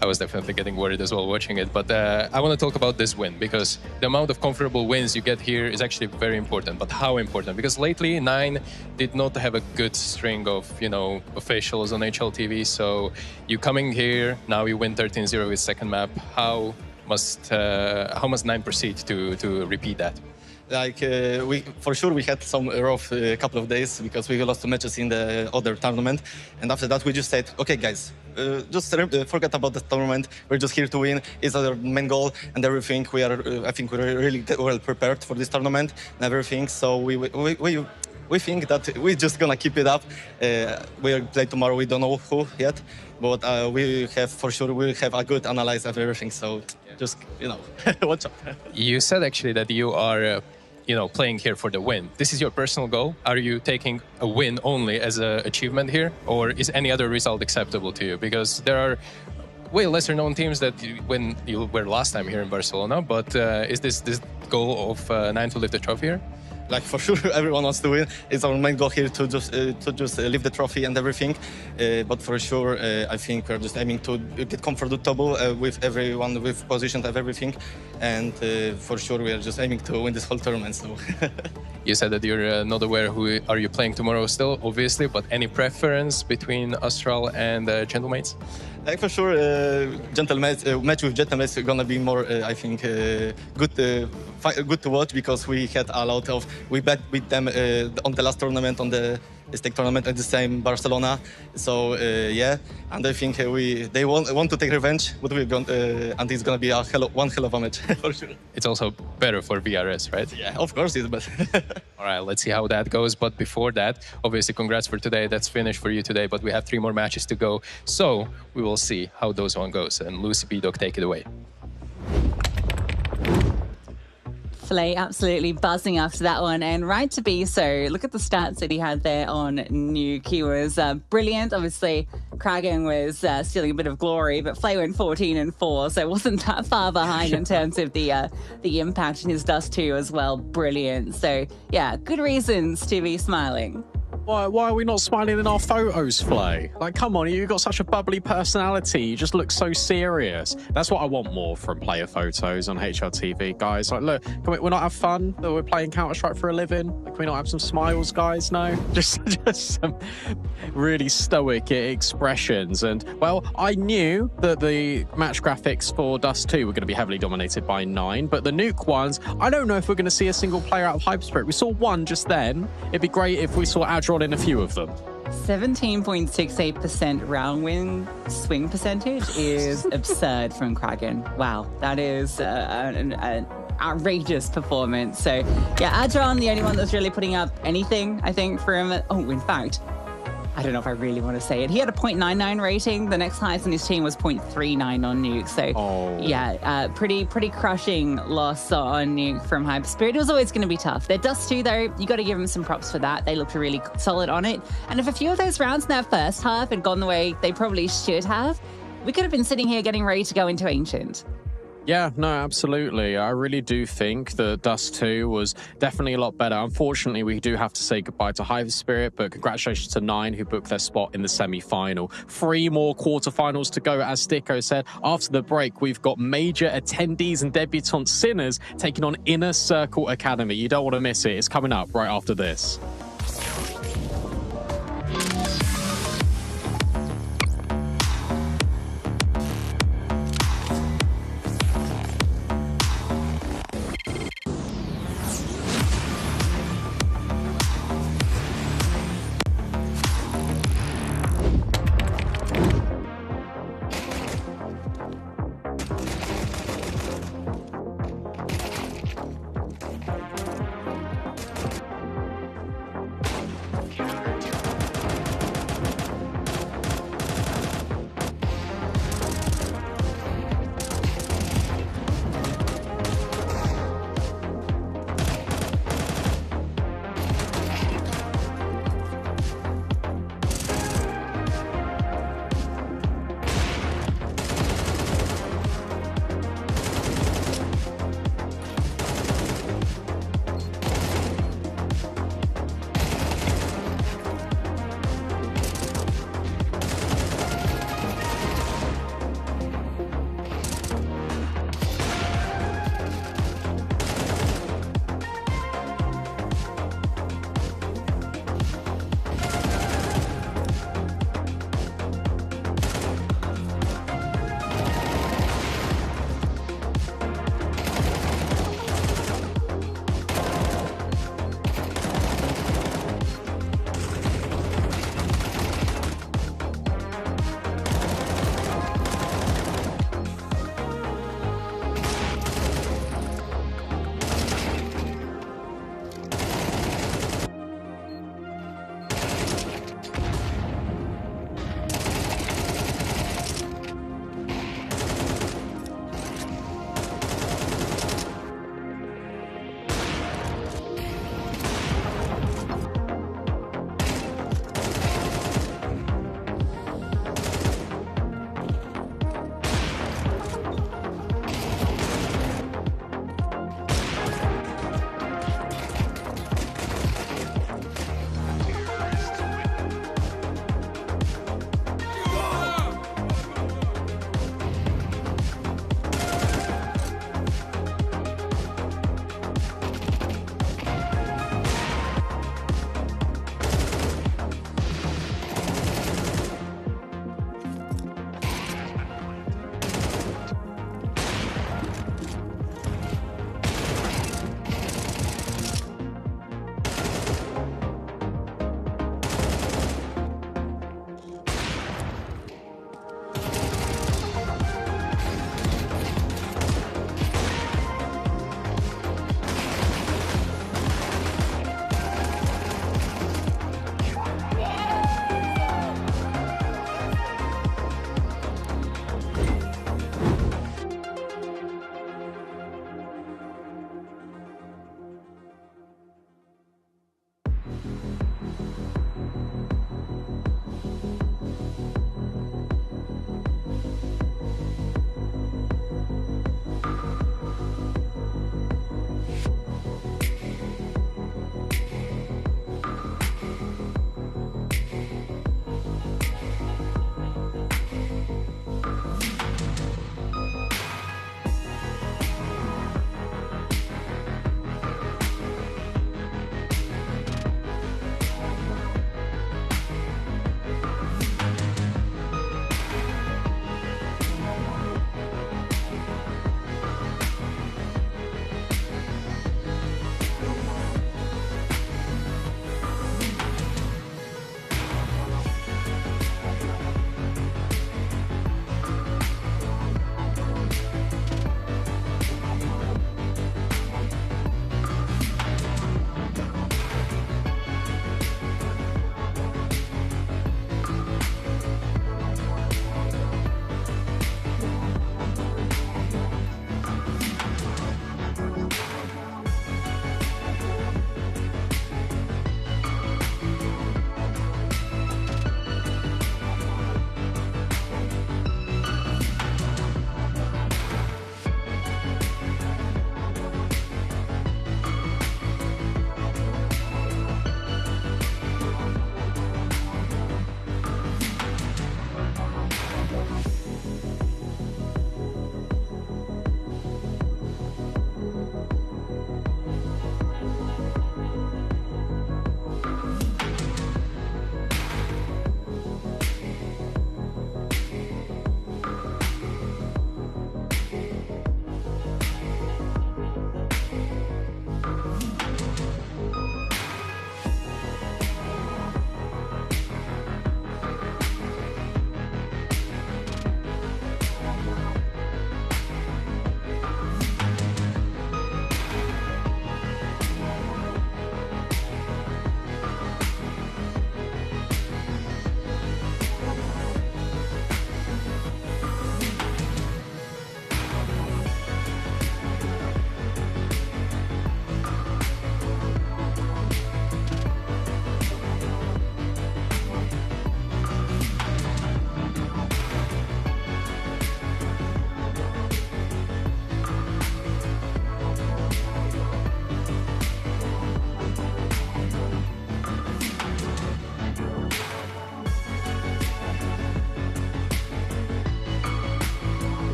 I was definitely getting worried as well watching it, but I want to talk about this win because the amount of comfortable wins you get here is actually very important. But how important? Because lately 9 did not have a good string of, you know, officials on HLTV. So you coming here, now you win 13-0 with second map. How must 9 proceed to repeat that? Like for sure we had some rough couple of days because we lost 2 matches in the other tournament, and after that we just said, okay guys, just forget about the tournament. We're just here to win. It's our main goal and everything. I think we're really well prepared for this tournament and everything. So we think that we're just gonna keep it up. We'll play tomorrow. We don't know who yet, but we have for sure we'll have a good analysis of everything. So just, you know, watch out. You said actually that you are you know, playing here for the win. This is your personal goal? Are you taking a win only as an achievement here? Or is any other result acceptable to you? Because there are way lesser known teams that when you were last time here in Barcelona, but is this goal of 9 to lift the trophy here? Like for sure, everyone wants to win. It's our main goal here to just lift the trophy and everything. But for sure, I think we're just aiming to get comfortable with everyone, with positions and everything. And for sure, we are just aiming to win this whole tournament. So. You said that you're not aware who are you playing tomorrow still, obviously, but any preference between Astral and Gentlemates? Like for sure, match with Gentlemates is gonna be more, I think, good to watch because we had a lot of we beat them on the last tournament, on the stake tournament at the same Barcelona. So yeah, and I think they want to take revenge, but we're going and it's gonna be one hell of a match for sure. It's also better for VRS, right? Yeah, of course it's better. All right, let's see how that goes. But before that, obviously, congrats for today. That's finished for you today, but we have 3 more matches to go. So we will see how those one goes. And Lucy B-Dog, take it away. Flay absolutely buzzing after that one, and right to be so. Look at the stats that he had there on Nuke. He was brilliant. Obviously, Kraken was stealing a bit of glory, but Flay went 14-4, so it wasn't that far behind in terms of the impact in his Dust 2 as well. Brilliant. So yeah, good reasons to be smiling. Why are we not smiling in our photos, Flay? Like, come on, you've got such a bubbly personality. You just look so serious. That's what I want more from player photos on HLTV, guys. Like, look, can we not have fun that we're playing Counter-Strike for a living? Like, can we not have some smiles, guys? No? Just some really stoic expressions. And, well, I knew that the match graphics for Dust 2 were going to be heavily dominated by 9, but the Nuke ones, I don't know if we're going to see a single player out of HYPERSPIRIT. We saw one just then. It'd be great if we saw ASTRAL in a few of them. 17.68% round win swing percentage is absurd from Kraken. Wow, that is an outrageous performance. So yeah, ASTRAL, the only one that's really putting up anything, I think, for him. Oh, in fact, I don't know if I really want to say it. He had a 0.99 rating. The next highest on his team was 0.39 on Nuke. So, yeah, pretty crushing loss on Nuke from HYPERSPIRIT. It was always going to be tough. Their Dust 2, though, you got to give them some props for that. They looked really solid on it. And if a few of those rounds in that first half had gone the way they probably should have, we could have been sitting here getting ready to go into Ancient. Yeah, no, absolutely. I really do think that Dust 2 was definitely a lot better. Unfortunately, we do have to say goodbye to HYPERSPIRIT, but congratulations to 9 who booked their spot in the semi-final. 3 more quarterfinals to go, as Sticko said. After the break, we've got major attendees and debutante Sinners taking on Inner Circle Academy. You don't want to miss it. It's coming up right after this.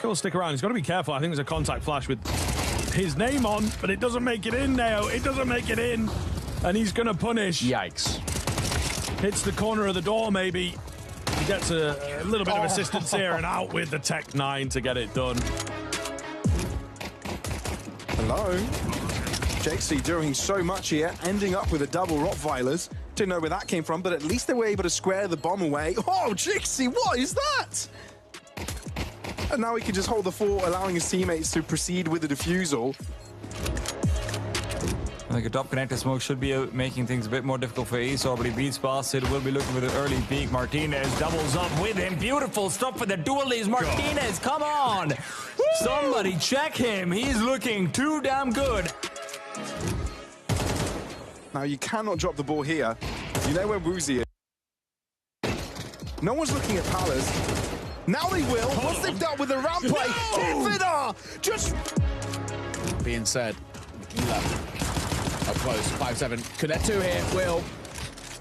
still stick around. He's got to be careful. I think there's a contact flash with his name on, but it doesn't make it in now. It doesn't make it in. And he's going to punish. Yikes. Hits the corner of the door, maybe. He gets a little bit of assistance here and out with the Tech 9 to get it done. Hello. Jexy doing so much here, ending up with a double Rottweilers. Didn't know where that came from, but at least they were able to square the bomb away. Oh, Jexy, what is that? And now he can just hold the fort, allowing his teammates to proceed with the defusal. I think a top connector smoke should be making things a bit more difficult for Esau, but he beats past it. Will be looking for the early peak. Martinez doubles up with him. Beautiful stuff for the dualies. Martinez, come on! Somebody check him. He's looking too damn good. Now, you cannot drop the ball here. You know where Woozy is. No one's looking at Palace. Now they will. Once they've dealt with the ramp play. Kivida just... Being said, Magila up close. 5-7. Could that two here? Will.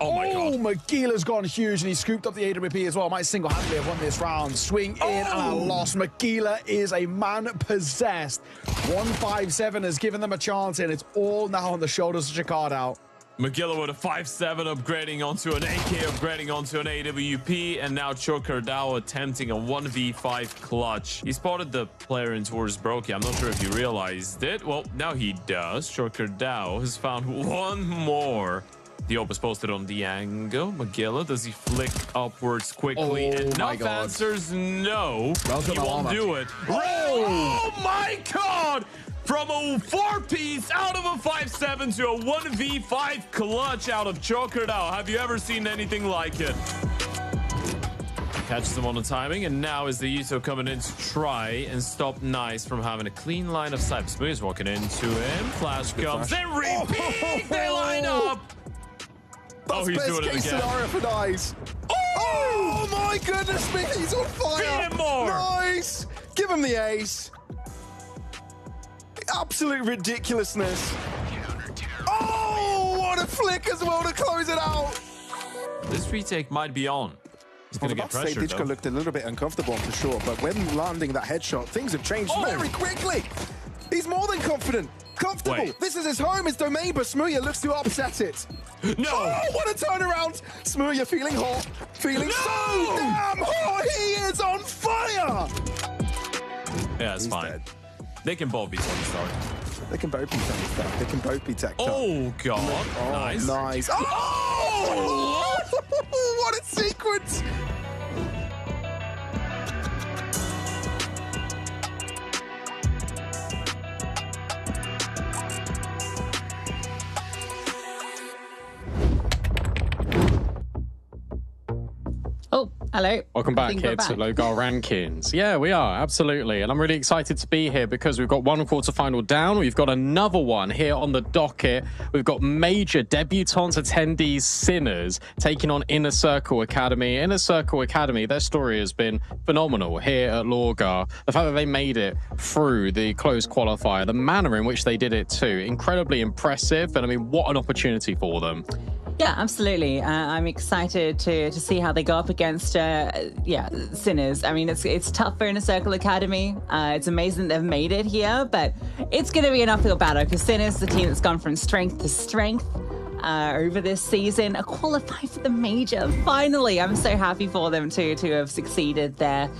Oh my God. Magila's gone huge, and he scooped up the AWP as well. Might single-handedly have won this round. Swing in and a loss. Magila is a man possessed. 1-5-7 has given them a chance, and it's all now on the shoulders of Jakarta. Magila with a 5-7 upgrading onto an AK, upgrading onto an AWP, and now Chokerdao attempting a 1v5 clutch. He spotted the player in towards Brokey. I'm not sure if he realized it. Well, now he does. Chokerdao has found one more. The op is posted on the angle. Magila, does he flick upwards quickly? Enough answers no. He won't do it. Oh my God! From a 4-piece out of a 5-7 to a 1v5 clutch out of Chokerdao. Have you ever seen anything like it? Catches him on the timing, and now is the Yuto coming in to try and stop Nice from having a clean line of sight. Smooth's walking into him. Flash comes, then repeat, they line up. That's he's best doing it case again. scenario for Nice. Oh my goodness me, he's on fire. Beat him more. Nice. Give him the ace. Absolute ridiculousness. Oh, what a flick as well to close it out. This retake might be on. He's going to get pressured, Dichko looked a little bit uncomfortable for sure, but when landing that headshot, things have changed very quickly. He's more than confident. Comfortable. Wait. This is his home, his domain, but Smooya looks to upset it. No! Oh, what a turnaround! Smooya feeling hot, feeling so damn hot. He is on fire. Yeah, it's fine. Dead. They can both be Tony Stark. They can both be Tony Stark. They can both be Tech. Oh, God. Oh, nice. Oh! What a sequence! Oh, hello. Welcome back here to LORGAR Rankings. Yeah, we are, absolutely. And I'm really excited to be here because we've got one quarterfinal down. We've got another one here on the docket. We've got major debutante attendees, Sinners, taking on Inner Circle Academy. Inner Circle Academy, their story has been phenomenal here at LORGAR. The fact that they made it through the closed qualifier, the manner in which they did it too, incredibly impressive. And I mean, what an opportunity for them. Yeah, absolutely. I'm excited to see how they go up against, Sinners. I mean, it's tough for Inner Circle Academy. It's amazing they've made it here, but it's going to be an uphill battle because Sinners is the team that's gone from strength to strength over this season, qualified for the major. Finally, I'm so happy for them to have succeeded there.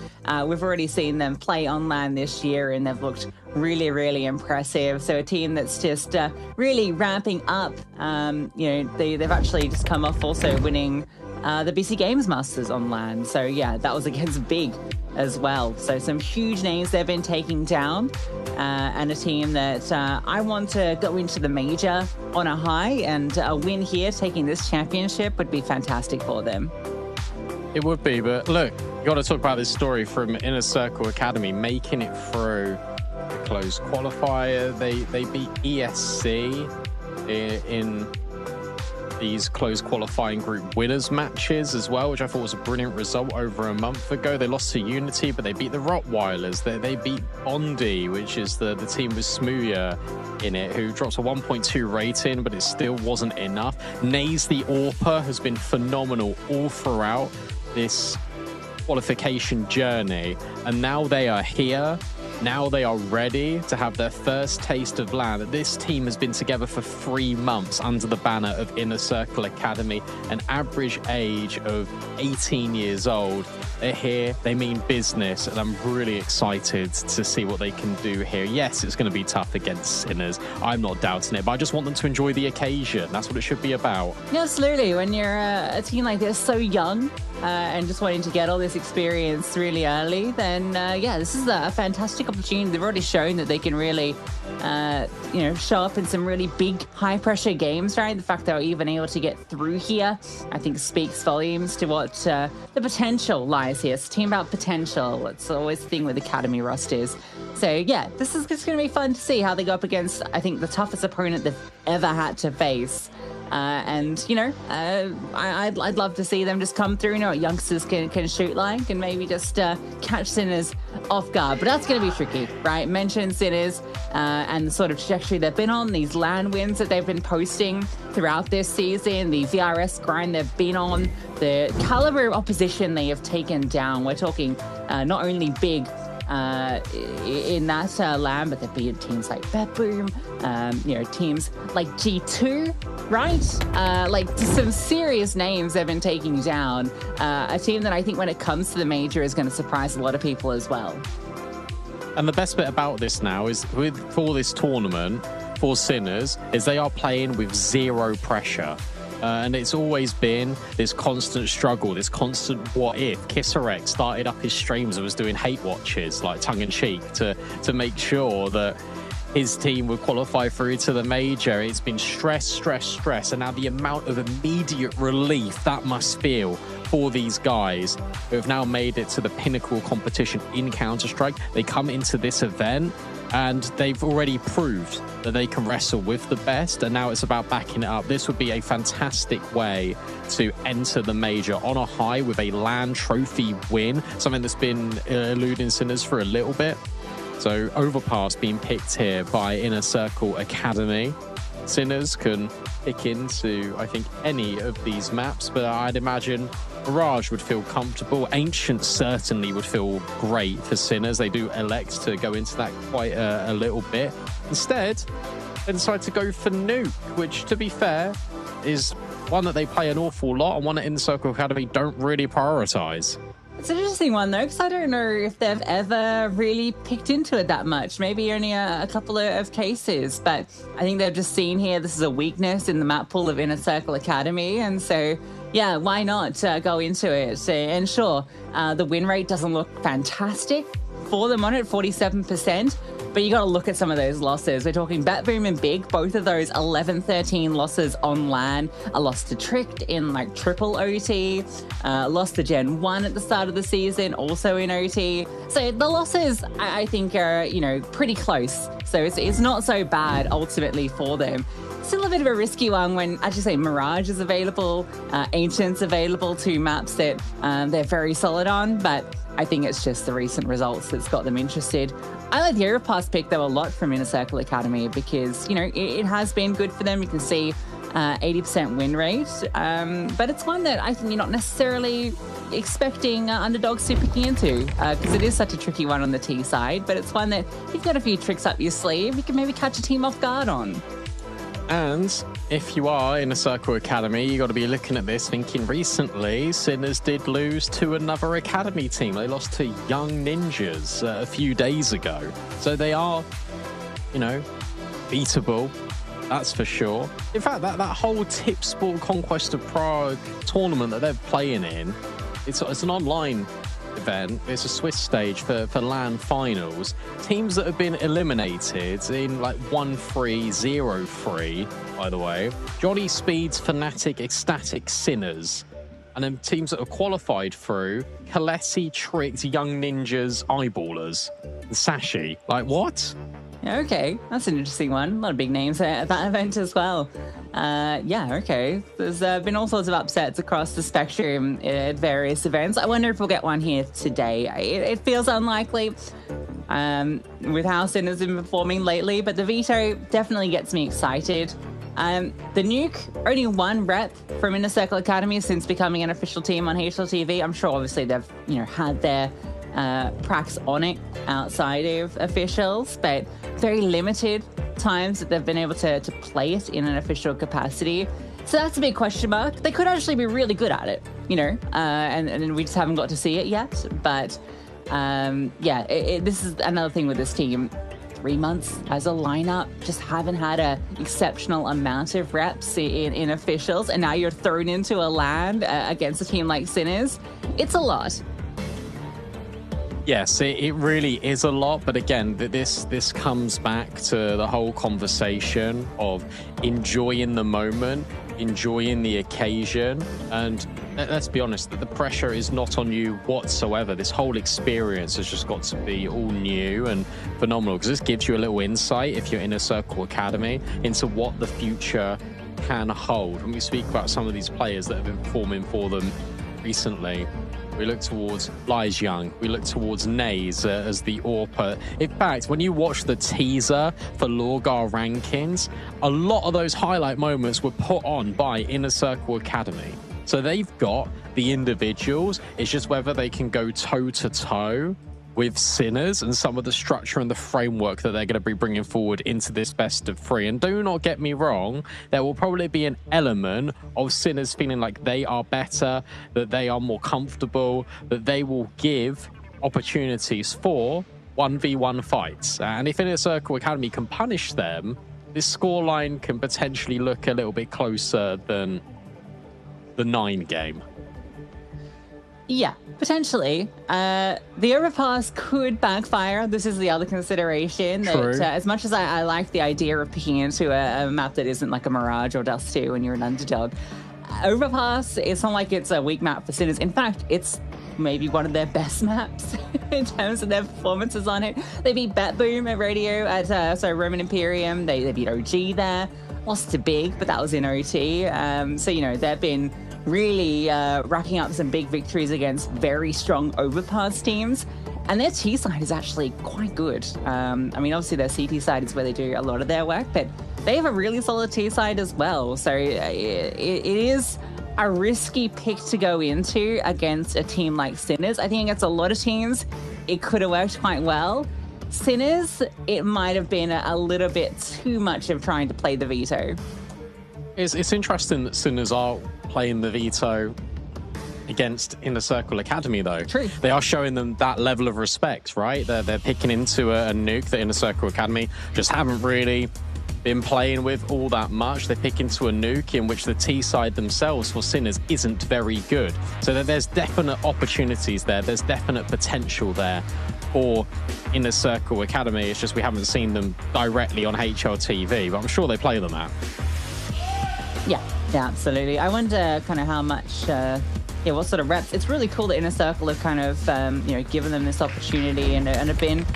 We've already seen them play on LAN this year, and they've looked really, really impressive. So a team that's just really ramping up. They've actually just come off also winning the BC Games Masters on LAN. So yeah, that was against Big as well. So some huge names they've been taking down, and a team that I want to go into the major on a high, and a win here, taking this championship, would be fantastic for them. It would be, but look, you got to talk about this story from Inner Circle Academy making it through the closed qualifier. They beat ESC in these closed qualifying group winners matches as well, which I thought was a brilliant result over a month ago. They lost to Unity, but they beat the Rottweilers. They beat Bondi, which is the team with Smooya in it, who drops a 1.2 rating, but it still wasn't enough. Naze the AWPer has been phenomenal all throughout this qualification journey, and now they are here. Now they are ready to have their first taste of LAN. This team has been together for 3 months under the banner of Inner Circle Academy, an average age of 18 years old. They're here, they mean business, and I'm really excited to see what they can do here. Yes, it's going to be tough against Sinners. I'm not doubting it, but I just want them to enjoy the occasion. That's what it should be about. Yeah, absolutely. When you're a team like this, so young, and just wanting to get all this experience really early, then yeah, this is a fantastic opportunity. They've already shown that they can really, you know, show up in some really big, high-pressure games, right? The fact they were even able to get through here, I think, speaks volumes to what the potential lies here. It's a team about potential. It's always the thing with Academy rosters. So yeah, this is just going to be fun to see how they go up against, I think, the toughest opponent they've ever had to face. And, you know, I'd love to see them just come through, you know, what youngsters can shoot like, and maybe just catch Sinners off guard. But that's going to be tricky, right? Mention Sinners and the sort of trajectory they've been on, these LAN wins that they've been posting throughout this season, the VRS grind they've been on, the caliber of opposition they have taken down. We're talking not only big in that LAN, but they've beat teams like Betboom, you know, teams like G2, right? Like some serious names they've been taking down. A team that I think when it comes to the major is going to surprise a lot of people as well. And the best bit about this now is for this tournament, for Sinners, is they are playing with zero pressure. And it's always been this constant struggle, this constant what if. Kisarek started up his streams and was doing hate watches, like tongue-in-cheek, to make sure that his team would qualify through to the major. It's been stress, stress, stress, and now the amount of immediate relief that must feel for these guys who have now made it to the pinnacle competition in Counter-Strike. They come into this event and they've already proved that they can wrestle with the best, and now it's about backing it up. This would be a fantastic way to enter the major on a high with a LAN trophy win, something that's been eluding Sinners for a little bit. So Overpass being picked here by Inner Circle Academy. Sinners can pick into, I think, any of these maps, but I'd imagine Mirage would feel comfortable. Ancient certainly would feel great for Sinners. They do elect to go into that quite a little bit. Instead, they decide to go for Nuke, which, to be fair, is one that they play an awful lot and one that Inner Circle Academy don't really prioritize. It's an interesting one, though, because I don't know if they've ever really picked into it that much. Maybe only a couple of cases, but I think they've just seen here this is a weakness in the map pool of Inner Circle Academy, and so, yeah, why not go into it? And sure, the win rate doesn't look fantastic for them on it, 47%. But you got to look at some of those losses. We're talking Betboom and Big, both of those 11-13 losses on LAN. A loss to Tricked in like triple OT, lost to Gen 1 at the start of the season, also in OT. So the losses, I think, are, you know, pretty close. So it's not so bad ultimately for them. Still a bit of a risky one when, as you say, Mirage is available, Ancient's available, 2 maps that they're very solid on, but I think it's just the recent results that's got them interested. I like the Overpass pick, though, a lot from Inner Circle Academy because, you know, it has been good for them. You can see 80% win rate, but it's one that I think you're not necessarily expecting underdogs to be picking into because it is such a tricky one on the T side, but it's one that if you've got a few tricks up your sleeve, you can maybe catch a team off guard on. And if you are in a Circle Academy, you got to be looking at this thinking recently Sinners did lose to another Academy team. They lost to Young Ninjas a few days ago. So they are, you know, beatable. That's for sure. In fact, that whole Tip Sport Conquest of Prague tournament that they're playing in, it's an online event. It's a Swiss stage for LAN finals. Teams that have been eliminated in like 1-3, 0-3, by the way. Johnny Speed's Fnatic, Ecstatic, Sinners. And then teams that have qualified through KOLESIE, Tricked, Young Ninjas, Eyeballers, and Sashi. Like, what? Okay, that's an interesting one. A lot of big names at that event as well. Yeah, okay. There's been all sorts of upsets across the spectrum at various events. I wonder if we'll get one here today. It feels unlikely with how Sinners have been performing lately, but the veto definitely gets me excited. The Nuke, only one rep from Inner Circle Academy since becoming an official team on HLTV. I'm sure obviously they've, had their pracs on it outside of officials, but very limited times that they've been able to play it in an official capacity. So that's a big question mark. They could actually be really good at it, and we just haven't got to see it yet. But this is another thing with this team. 3 months as a lineup, just haven't had an exceptional amount of reps in officials, and now you're thrown into a LAN against a team like Sinners. It's a lot. Yes, it really is a lot, but again, this comes back to the whole conversation of enjoying the moment, enjoying the occasion, and let's be honest, that the pressure is not on you whatsoever. This whole experience has just got to be all new and phenomenal, because this gives you a little insight, if you're in a Circle Academy, into what the future can hold. When we speak about some of these players that have been performing for them recently, we look towards Lies Young, we look towards Naze as the AWPer. In fact, when you watch the teaser for LORGAR Rankings, a lot of those highlight moments were put on by Inner Circle Academy. So they've got the individuals, it's just whether they can go toe-to-toe with Sinners and some of the structure and the framework that they're going to be bringing forward into this best of 3. And do not get me wrong, there will probably be an element of Sinners feeling like they are better, that they are more comfortable, that they will give opportunities for 1v1 fights. And if Inner Circle Academy can punish them, this scoreline can potentially look a little bit closer than the 9 game. Yeah, potentially. The overpass could backfire. This is the other consideration. That as much as I like the idea of picking into a map that isn't like a Mirage or Dust 2 when you're an underdog, overpass, it's not like it's a weak map for Sinners. In fact, it's maybe one of their best maps in terms of their performances on it. They beat Batboom at Radio at Roman Imperium. They beat OG there. Lost to Big, but that was in OT. So, they've been really racking up some big victories against very strong overpass teams. And their T side is actually quite good. Obviously their CT side is where they do a lot of their work, but they have a really solid T side as well. So it is a risky pick to go into against a team like Sinners. I think against a lot of teams, it could have worked quite well. Sinners, it might have been a little bit too much of trying to play the veto. It's interesting that Sinners are playing the veto against Inner Circle Academy, though. True. They are showing them that level of respect, right? They're picking into a nuke that Inner Circle Academy just haven't really been playing with all that much. They pick into a nuke in which the T side themselves for Sinners isn't very good. So that there's definite opportunities there. There's definite potential there for Inner Circle Academy. It's just we haven't seen them directly on HLTV, but I'm sure they play them out. Yeah, absolutely. I wonder kind of how much, what sort of reps. It's really cool that Inner Circle have kind of, given them this opportunity and have been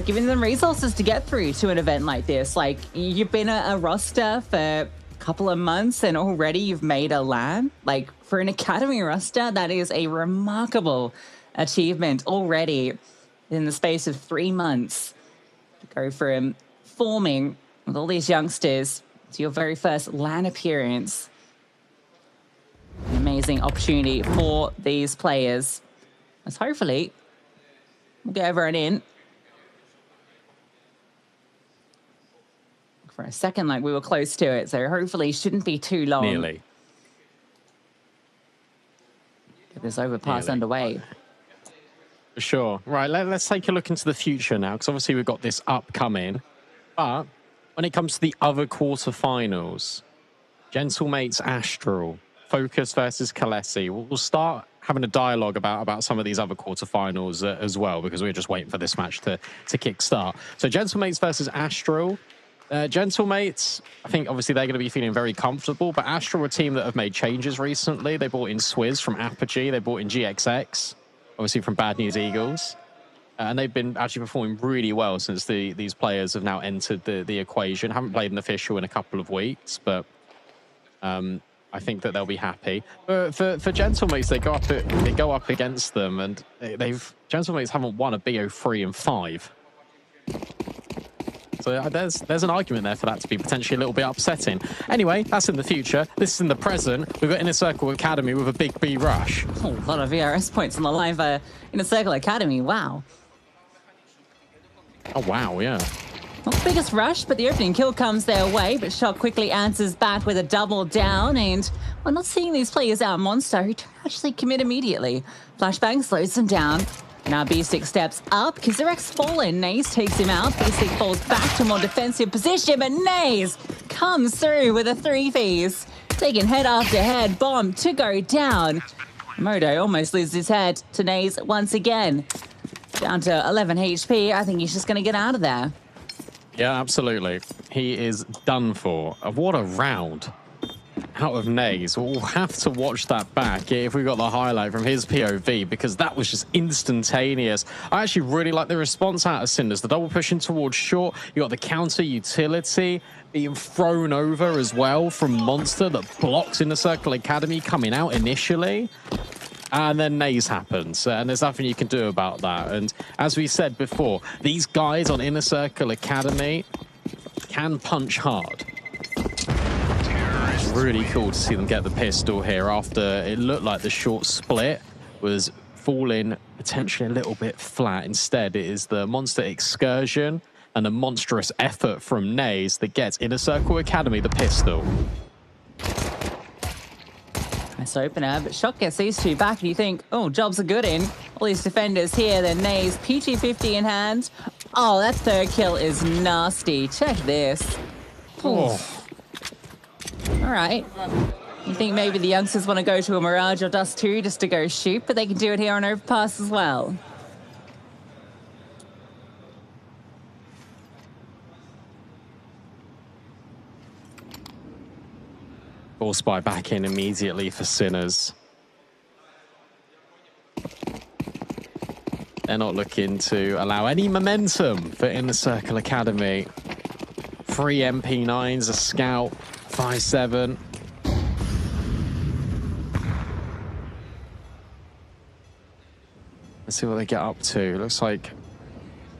giving them resources to get through to an event like this. Like, you've been a roster for a couple of months and already you've made a LAN. Like, for an Academy roster, that is a remarkable achievement already in the space of 3 months. To go from forming with all these youngsters to your very first LAN appearance. An amazing opportunity for these players. As hopefully we'll get everyone in. For a second, like we were close to it, so hopefully it shouldn't be too long. Nearly. Get this overpass underway. For sure. Right, let's take a look into the future now, because obviously we've got this upcoming. But when it comes to the other quarterfinals, Gentlemates Astral, FOKUS versus KOLESIE. We'll start having a dialogue about some of these other quarterfinals as well, because we're just waiting for this match to kickstart. So Gentlemates versus Astral. Gentlemates, I think obviously they're going to be feeling very comfortable, but Astral are a team that have made changes recently. They brought in Swizz from Apogee, they brought in GXX, obviously from Bad News Eagles. And they've been actually performing really well since these players have now entered the equation. Haven't played an official in a couple of weeks, but I think that they'll be happy. For Gentlemates, they go up against them, and Gentlemates haven't won a BO3 in 5. So there's an argument there for that to be potentially a little bit upsetting. Anyway, that's in the future. This is in the present. We've got Inner Circle Academy with a big B rush. A lot of VRS points on the line for Inner Circle Academy. Wow. Oh, wow, yeah. Not the biggest rush, but the opening kill comes their way. But Shock quickly answers back with a double down. And we're not seeing these players out Monster who don't actually commit immediately. Flashbang slows them down. Now B6 steps up. Kizarek's fallen. Naze takes him out. B6 falls back to a more defensive position. But Naze comes through with a 3-piece. Taking head after head. Bomb to go down. Modo almost loses his head to Naze once again. Down to 11 HP. I think he's just going to get out of there. Yeah, absolutely. He is done for. What a round out of Naze. We'll have to watch that back if we got the highlight from his POV, because that was just instantaneous. I actually really like the response out of Cinders. The double pushing towards short. You got the counter utility being thrown over as well from Monster that blocks Inner Circle Academy coming out initially. And then Naze happens, and there's nothing you can do about that. And as we said before, these guys on Inner Circle Academy can punch hard. It's really cool to see them get the pistol here after it looked like the short split was falling potentially a little bit flat. Instead, it is the Monster excursion and a monstrous effort from Naze that gets Inner Circle Academy the pistol. Nice opener, but Shock gets these two back and you think, oh, jobs are good in. All these defenders here, then Naze, PT-50 in hand. Oh, that third kill is nasty. Check this. Oh. All right. You think maybe the youngsters want to go to a Mirage or Dust 2 just to go shoot, but they can do it here on Overpass as well. Ball spy back in immediately for Sinners. They're not looking to allow any momentum for Inner Circle Academy. 3 MP9s, a scout, 5-7. Let's see what they get up to. Looks like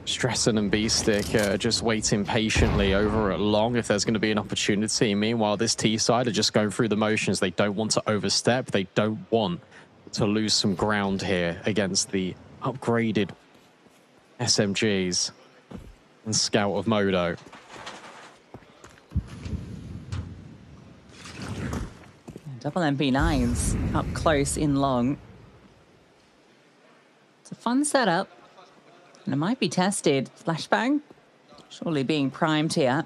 Stressen and B-Stick are just waiting patiently over at long if there's going to be an opportunity. Meanwhile, this T side are just going through the motions. They don't want to overstep. They don't want to lose some ground here against the upgraded SMGs and Scout of Modo. Double MP9s up close in long. It's a fun setup. And it might be tested. Flashbang, surely being primed here.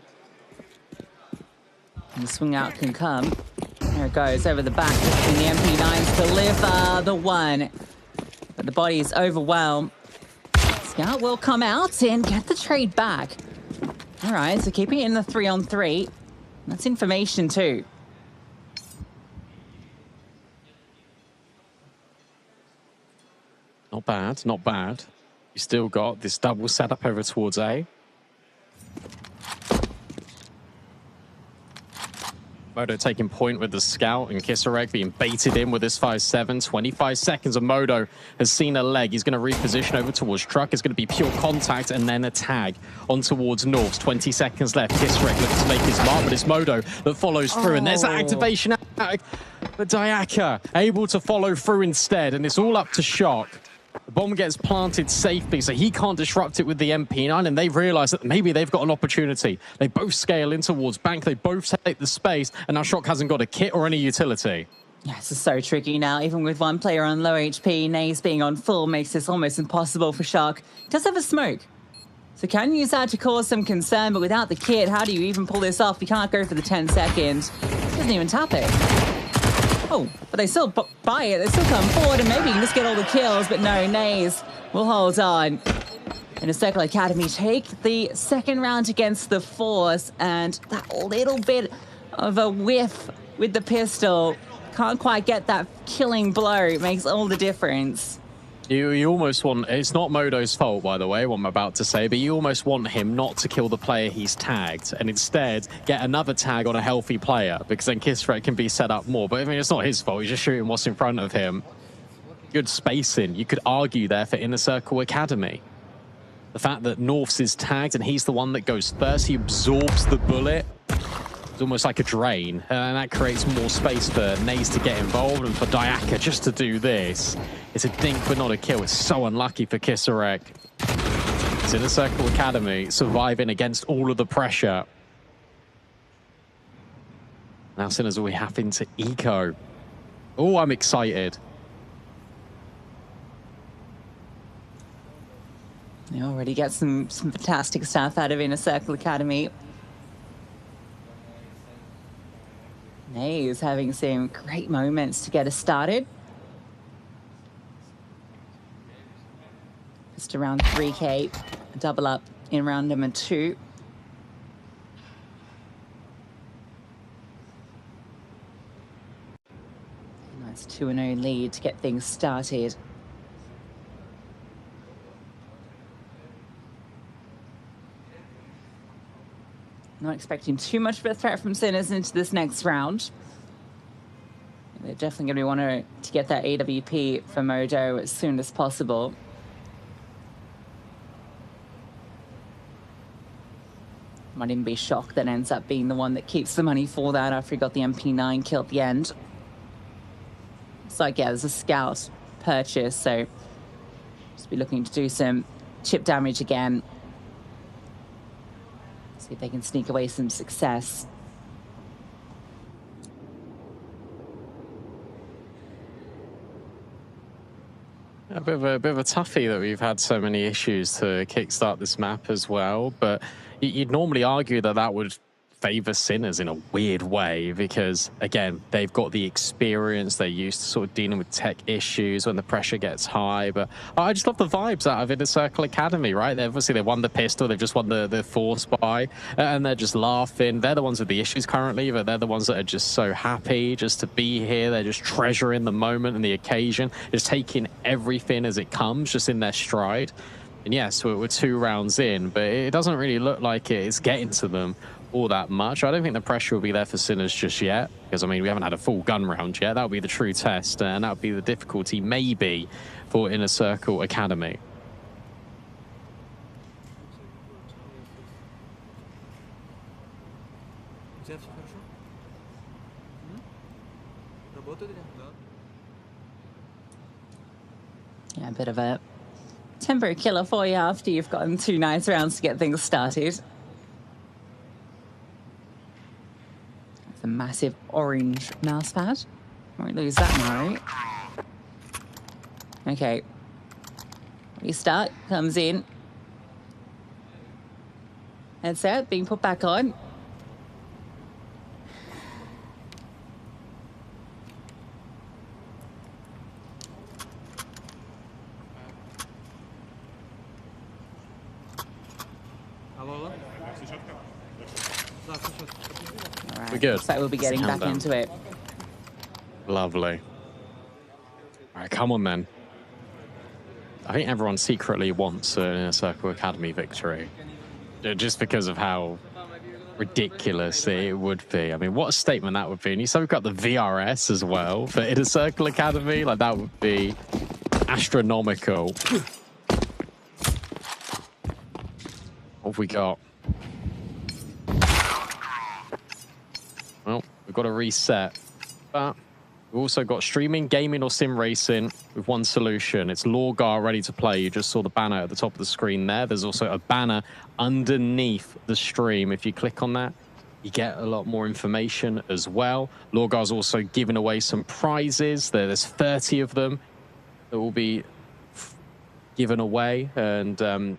And the swing out can come. There it goes, over the back. And the MP9s deliver the one. But the body is overwhelmed. Scout will come out and get the trade back. All right, so keeping it in the 3-on-3. That's information too. Not bad, not bad. You still got this double setup over towards A. Modo taking point with the scout and Kizarek's being baited in with this 5-7. 25 seconds of Modo has seen a leg. He's going to reposition over towards truck. It's going to be pure contact and then a tag on towards North. 20 seconds left. Kizarek's looking to make his mark, but it's Modo that follows through. And there's that activation. But Diaka able to follow through instead. And it's all up to Shock. The bomb gets planted safely, so he can't disrupt it with the MP9, and they realize that maybe they've got an opportunity. They both scale in towards bank, they both take the space, and now Shock hasn't got a kit or any utility. Yeah, this is so tricky now. Even with one player on low HP, Naze being on full makes this almost impossible for Shock. He does have a smoke, so can use that to cause some concern, but without the kit, how do you even pull this off? You can't go for the 10 seconds. He doesn't even tap it. Oh, but they still buy it. They still come forward and maybe you can just get all the kills. But no, Naze will hold on. Inner Circle Academy take the second round against the Force. And that little bit of a whiff with the pistol. Can't quite get that killing blow. It makes all the difference. You almost want, it's not Modo's fault, by the way, what I'm about to say, but you almost want him not to kill the player he's tagged and instead get another tag on a healthy player, because then Kizarek's can be set up more. But I mean, it's not his fault. He's just shooting what's in front of him. Good spacing. You could argue there for Inner Circle Academy. The fact that North's is tagged and he's the one that goes first, he absorbs the bullet. It's almost like a drain, and that creates more space for Naze to get involved and for Diaka just to do this. It's a dink but not a kill. It's so unlucky for Kisarek. It's Inner Circle Academy surviving against all of the pressure. Now Sinners will be having to eco. Oh, I'm excited. They already get some fantastic stuff out of Inner Circle Academy. Naze having some great moments to get us started. Just around 3K, double up in round number 2. Nice 2-0 lead to get things started. Not expecting too much of a threat from Sinners into this next round. They're definitely going to want to get that AWP for Modo as soon as possible. Might even be Shock that ends up being the one that keeps the money for that after he got the MP9 kill at the end. It's like, yeah, there's a scout purchase, so just be looking to do some chip damage again. See if they can sneak away some success. A bit of a toughie that we've had so many issues to kickstart this map as well, but you'd normally argue that that would favor Sinners in a weird way because, again, they've got the experience, they're used to sort of dealing with tech issues when the pressure gets high. But I just love the vibes out of Inner Circle Academy, right? They won the pistol, they've just won the Force buy, and they're just laughing. They're the ones with the issues currently, but they're the ones that are just so happy just to be here. They're just treasuring the moment and the occasion, just taking everything as it comes, just in their stride. And yes, we're 2 rounds in, but it doesn't really look like it's getting to them all that much. I don't think the pressure will be there for Sinners just yet, because, I mean, we haven't had a full gun round yet. That would be the true test, and that would be the difficulty, maybe, for Inner Circle Academy. Yeah, a bit of a tempo killer for you after you've gotten 2 nice rounds to get things started. A massive orange mouse pad. Won't lose that now, right? Okay. Restart. Comes in. Headset being put back on. We're good. So we'll be getting back into it. Lovely. All right, come on then. I think everyone secretly wants an Inner Circle Academy victory, just because of how ridiculous it would be. I mean, what a statement that would be. And you said we've got the VRS as well for Inner Circle Academy. Like, that would be astronomical. What have we got? Well, we've got to reset, but we've also got streaming, gaming, or sim racing with one solution. It's LORGAR ready to play. You just saw the banner at the top of the screen there. There's also a banner underneath the stream. If you click on that, you get a lot more information as well. LORGAR's also giving away some prizes. There's 30 of them that will be given away, and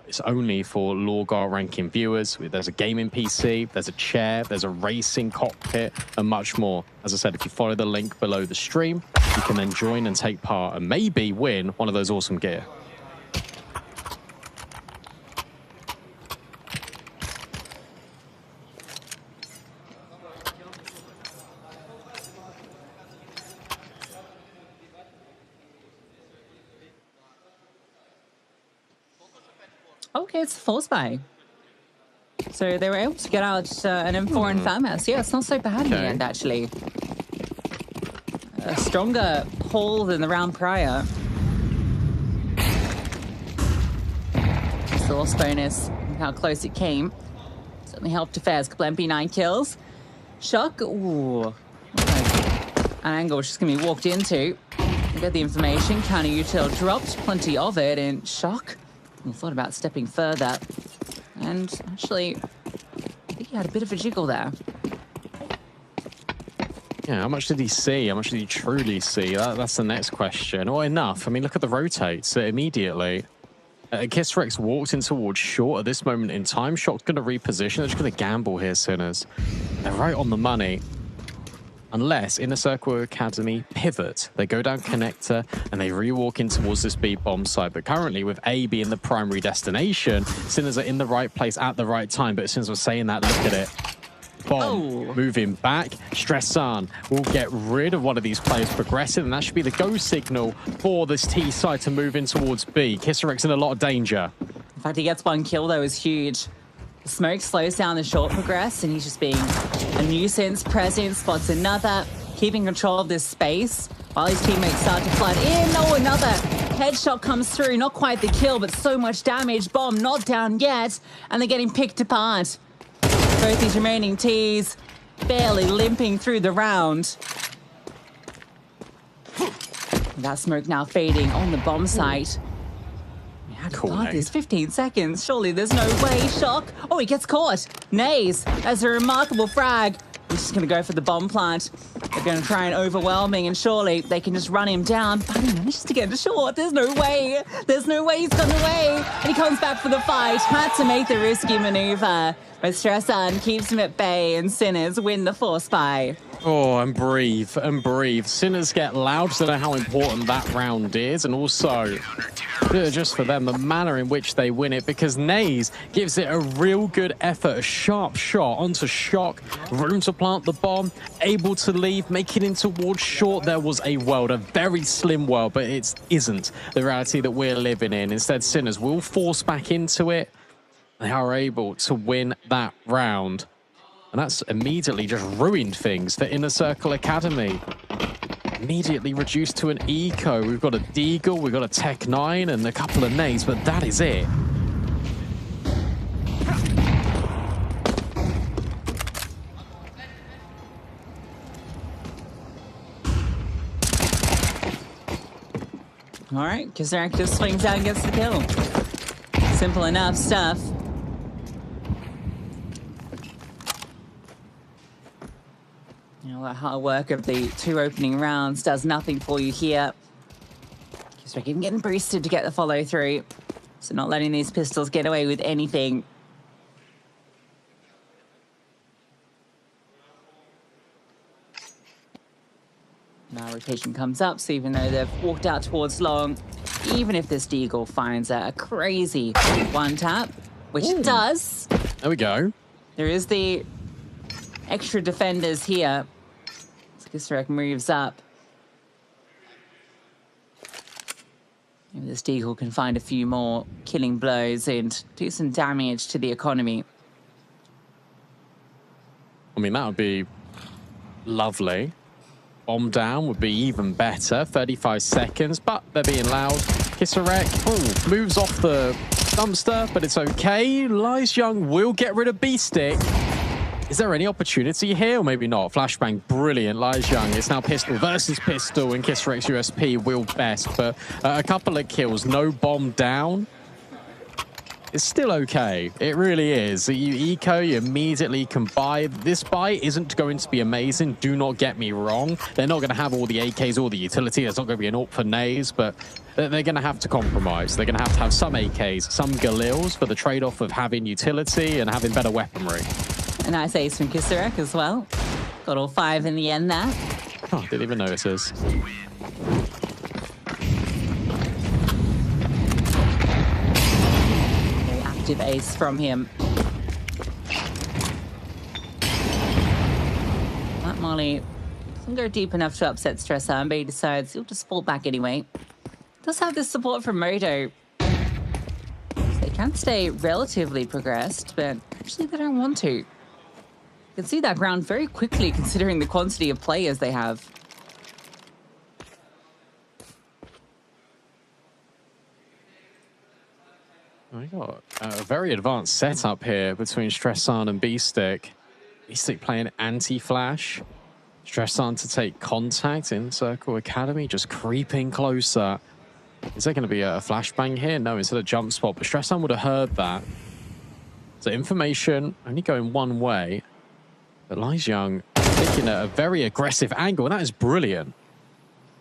it's only for LORGAR ranking viewers. There's a gaming PC, there's a chair, there's a racing cockpit, and much more. As I said, if you follow the link below the stream, you can then join and take part and maybe win one of those awesome gear. Okay, it's a full spy. So they were able to get out an M4 and FAMAS. Yeah, it's not so bad in the end, actually. A stronger pull than the round prior. Exhaust bonus. Look how close it came. Certainly helped affairs. Kablempy 9 kills. Shock. Ooh. An angle which is going to be walked into. We got the information. Counter util dropped. Plenty of it. And Shock. I thought about stepping further. And actually, I think he had a bit of a jiggle there. Yeah, how much did he see? How much did he truly see? That's the next question. Or enough. I mean, look at the rotates immediately. Kisrex walked in towards short at this moment in time. Shock's going to reposition. They're just going to gamble here, Sinners. They're right on the money. Unless Inner Circle Academy pivot. They go down connector and they re-walk in towards this B bomb site. But currently, with A being the primary destination, Sinners are in the right place at the right time. But as soon as we're saying that, look at it. Bomb moving back. Stressan will get rid of one of these players progressing, and that should be the go signal for this T side to move in towards B. Kisserex in a lot of danger. In fact, he gets 1 kill, though, is huge. The smoke slows down the short progress, and he's just being a nuisance. Present spots another, keeping control of this space while his teammates start to flood in. Oh, another headshot comes through. Not quite the kill, but so much damage. Bomb not down yet, and they're getting picked apart. Both these remaining Ts barely limping through the round. That smoke now fading on the bomb site. How do you got this? 15 seconds. Surely there's no way. Shock. Oh, he gets caught. Nays. That's a remarkable frag. He's just going to go for the bomb plant. They're going to try and overwhelming, and surely they can just run him down. But he manages to get to short. There's no way. There's no way he's gone away. And he comes back for the fight. Had to make the risky maneuver. But Stressan keeps him at bay, and Sinners win the force buy. Oh, and breathe. Sinners get loud to know how important that round is, and also just for them, the manner in which they win it, because Nays gives it a real good effort, a sharp shot onto Shock, room to plant the bomb, able to leave, making it towards short. There was a world, a very slim world, but it isn't the reality that we're living in. Instead, Sinners will force back into it. They are able to win that round. And that's immediately just ruined things for Inner Circle Academy. Immediately reduced to an eco. We've got a Deagle, we've got a Tech 9, and a couple of Nays, but that is it. All right, Kisserex just swings out and gets the kill. Simple enough stuff. All that hard work of the 2 opening rounds does nothing for you here. Kisserex even getting boosted to get the follow through. So not letting these pistols get away with anything. Now rotation comes up, so even though they've walked out towards long, even if this Deagle finds a crazy one tap, which it does. There we go. There is the extra defenders here. Kisserex moves up. Maybe this Deagle can find a few more killing blows and do some damage to the economy. I mean, that would be lovely. Bomb down would be even better. 35 seconds, but they're being loud. Kisserex moves off the dumpster, but it's okay. Lies Young will get rid of B-Stick. Is there any opportunity here? Or maybe not. Flashbang, brilliant. Lies Young. It's now pistol versus pistol, and Kisserex USP will best. But a couple of kills, no bomb down. It's still okay. It really is. You eco, you immediately can buy. This buy isn't going to be amazing. Do not get me wrong. They're not going to have all the AKs, all the utility. There's not going to be an AWP for Nays, but they're going to have to compromise. They're going to have some AKs, some Galils for the trade-off of having utility and having better weaponry. A nice ace from Kisserex as well. Got all 5 in the end there. Oh, didn't even notice. Very active ace from him. That Molly doesn't go deep enough to upset Stressan, but he decides he'll just fall back anyway. Does have this support from Moto. So they can stay relatively progressed, but actually they don't want to. You can see that ground very quickly considering the quantity of players they have. I got very advanced setup here between Stressan and B-Stick. B-Stick playing anti-flash. Stressan to take contact in Circle Academy, just creeping closer. Is there going to be a flashbang here? No, instead of jump spot, but Stressan would have heard that. So information only going one way. But Young taking a very aggressive angle, and that is brilliant.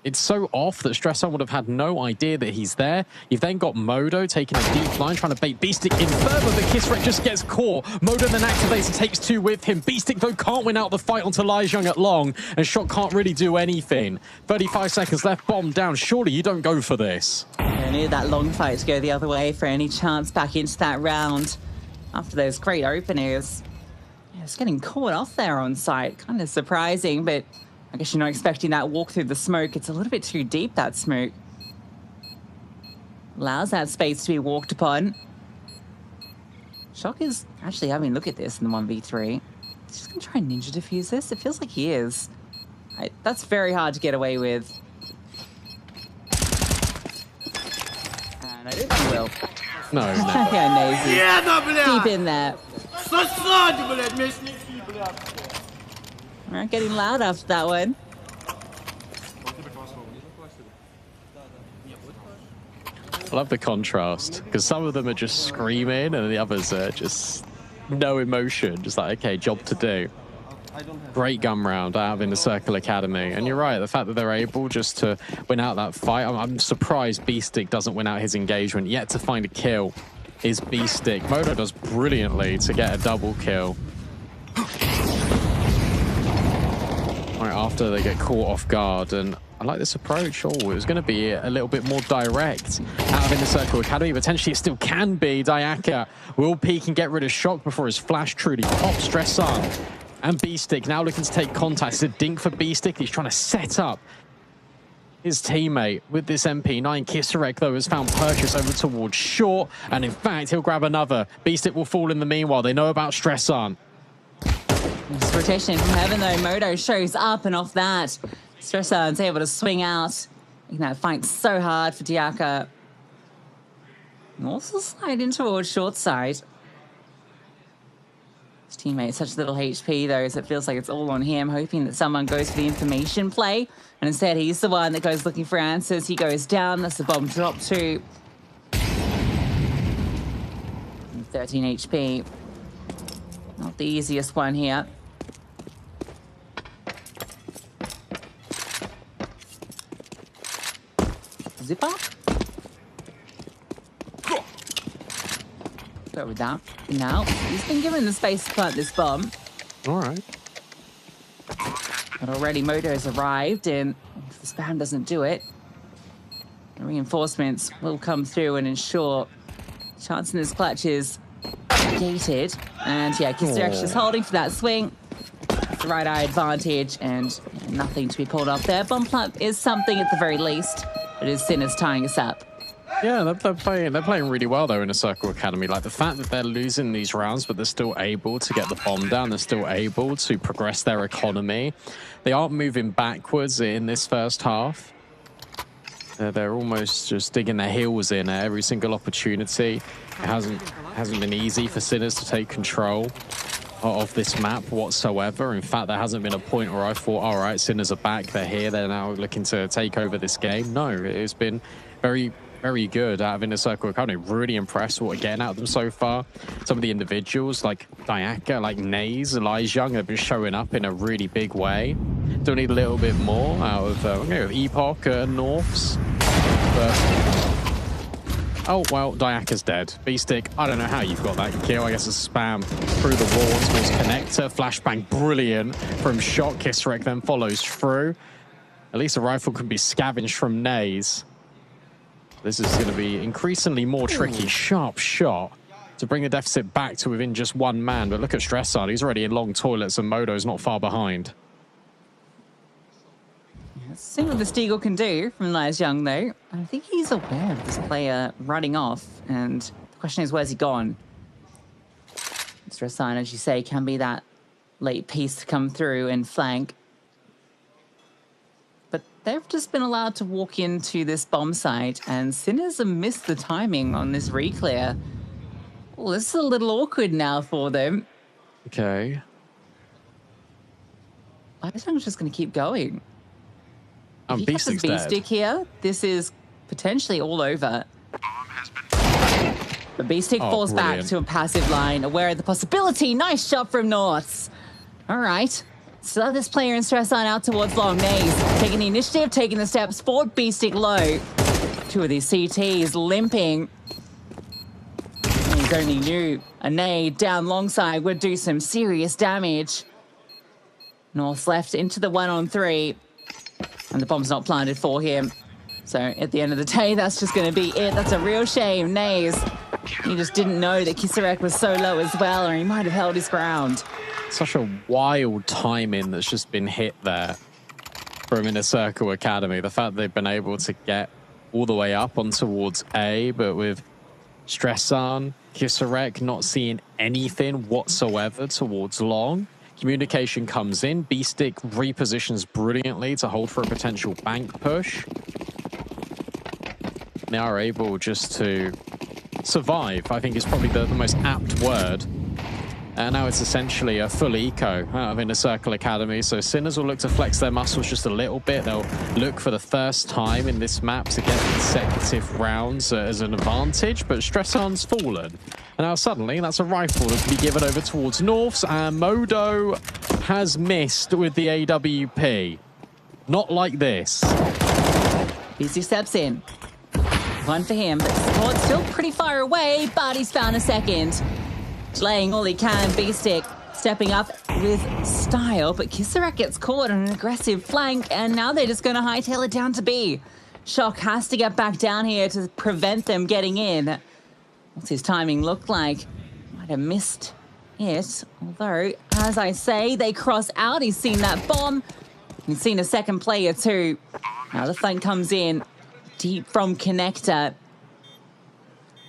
It's so off that Stressan would have had no idea that he's there. You've then got Modo taking a deep line, trying to bait B-Stick in further, but Kisrek just gets caught. Modo then activates and takes two with him. B-Stick, though, can't win out the fight onto Young at long, and Shock can't really do anything. 35 seconds left, bomb down. Surely you don't go for this. I knew that long fight to go the other way for any chance back into that round. After those great openers. Yeah, it's getting caught off there on site. Kind of surprising, but I guess you're not expecting that walk through the smoke. It's a little bit too deep, that smoke. Allows that space to be walked upon. Shock is actually having a look at this in the 1v3. He's just going to try and ninja defuse this. It feels like he is. That's very hard to get away with. And I don't think he will. No. Yeah, Nazy. Deep in there. All right, getting loud after that one. I love the contrast, because some of them are just screaming and the others are just no emotion, just like, okay, job to do. Great gun round out of in the Circle Academy. And you're right, the fact that they're able just to win out that fight, I'm surprised B-Stick doesn't win out his engagement. Yet to find a kill is B-Stick. Modo does brilliantly to get a double kill. Right after they get caught off guard, and I like this approach. Oh, it was going to be a little bit more direct out of in the Circle Academy. Potentially it still can be. Diaka will peek and get rid of Shock before his flash truly pops. Stressan and B-Stick now looking to take contact. It's a dink for B-Stick. He's trying to set up his teammate with this MP9. Kisarek, though, has found purchase over towards short, and in fact, he'll grab another. B-Stick will fall in the meanwhile. They know about Stressan. This rotation from heaven, though. Modo shows up, and off that, Stressan's able to swing out. Making that fight so hard for Diaka. And also slide in towards short side. His teammate, such little HP, though, so it feels like it's all on him, hoping that someone goes for the information play. And instead, he's the one that goes looking for answers. He goes down. That's the bomb drop too. 13 HP. Not the easiest one here. Zip up. Go with that. Now, he's been given the space to plant this bomb. All right. But already Modo's arrived, and if the spam doesn't do it, the reinforcements will come through and ensure chance in this clutch is gated. And yeah, Kisarek just holding for that swing. The right eye advantage, and nothing to be pulled off there. Bomb plant is something at the very least, but his Sin is tying us up. Yeah, they're playing really well, though, in the Circle Academy. Like, the fact that they're losing these rounds, but they're still able to get the bomb down. They're still able to progress their economy. They aren't moving backwards in this first half. They're almost just digging their heels in at every single opportunity. It hasn't been easy for Sinners to take control of this map whatsoever. In fact, there hasn't been a point where I thought, all right, Sinners are back, they're here, they're now looking to take over this game. No, it's been very, very good out of Inner Circle Academy. Really impressed with what we're getting out of them so far. Some of the individuals like Diaka, like Naze, Young have been showing up in a really big way. Still need a little bit more out of Epoch and Norths. But oh, well, Diaka's dead. B-Stick, I don't know how you've got that kill. I guess a spam through the wall towards Connector. Flashbang, brilliant from Shock. Kisarek then follows through. At least a rifle can be scavenged from Naze. This is going to be increasingly more tricky. Sharp shot to bring the deficit back to within just one man. But look at Stressan. He's already in long toilets, and Modo's not far behind. See what the Steagle can do from Young, though. I think he's aware of this player running off, and the question is, where's he gone? Stressan, as you say, can be that late piece to come through and flank. But they've just been allowed to walk into this bomb site, and Sinners have missed the timing on this reclear. Well, this is a little awkward now for them. Okay. LASIang's just going to keep going. If he gets his B-Stick's dead. B-Stick here, this is potentially all over. But B-Stick falls back to a passive line, aware of the possibility. Nice shot from Norths. All right. So this player in Stress on out towards long. Nays taking the initiative, taking the steps forward. B-Stick low. Two of these CTs limping. He's only knew a nade down long side would do some serious damage. North's left into the 1-on-3. And the bomb's not planted for him. So at the end of the day, that's just going to be it. That's a real shame. Nays, he just didn't know that Kisarek was so low as well, or he might have held his ground. Such a wild timing that's just been hit there from Inner Circle Academy. The fact they've been able to get all the way up on towards A, but with Stressan, Kisarek not seeing anything whatsoever towards long. Communication comes in. B-Stick repositions brilliantly to hold for a potential bank push. They are able just to survive, I think is probably the most apt word. And now it's essentially a full eco out of Inner Circle Academy. So Sinners will look to flex their muscles just a little bit. They'll look for the first time in this map to get consecutive rounds as an advantage. But Stressan's fallen. And now suddenly that's a rifle that can be given over towards Norths. And Modo has missed with the AWP. Not like this. BC steps in. One for him, but Squad's still pretty far away, but he's found a second. Delaying all he can, B-Stick stepping up with style, but Kisarek gets caught on an aggressive flank, and now they're just going to hightail it down to B. Shock has to get back down here to prevent them getting in. What's his timing look like? Might have missed it, although, as I say, they cross out. He's seen that bomb. He's seen a second player too. Now the flank comes in deep from Connector.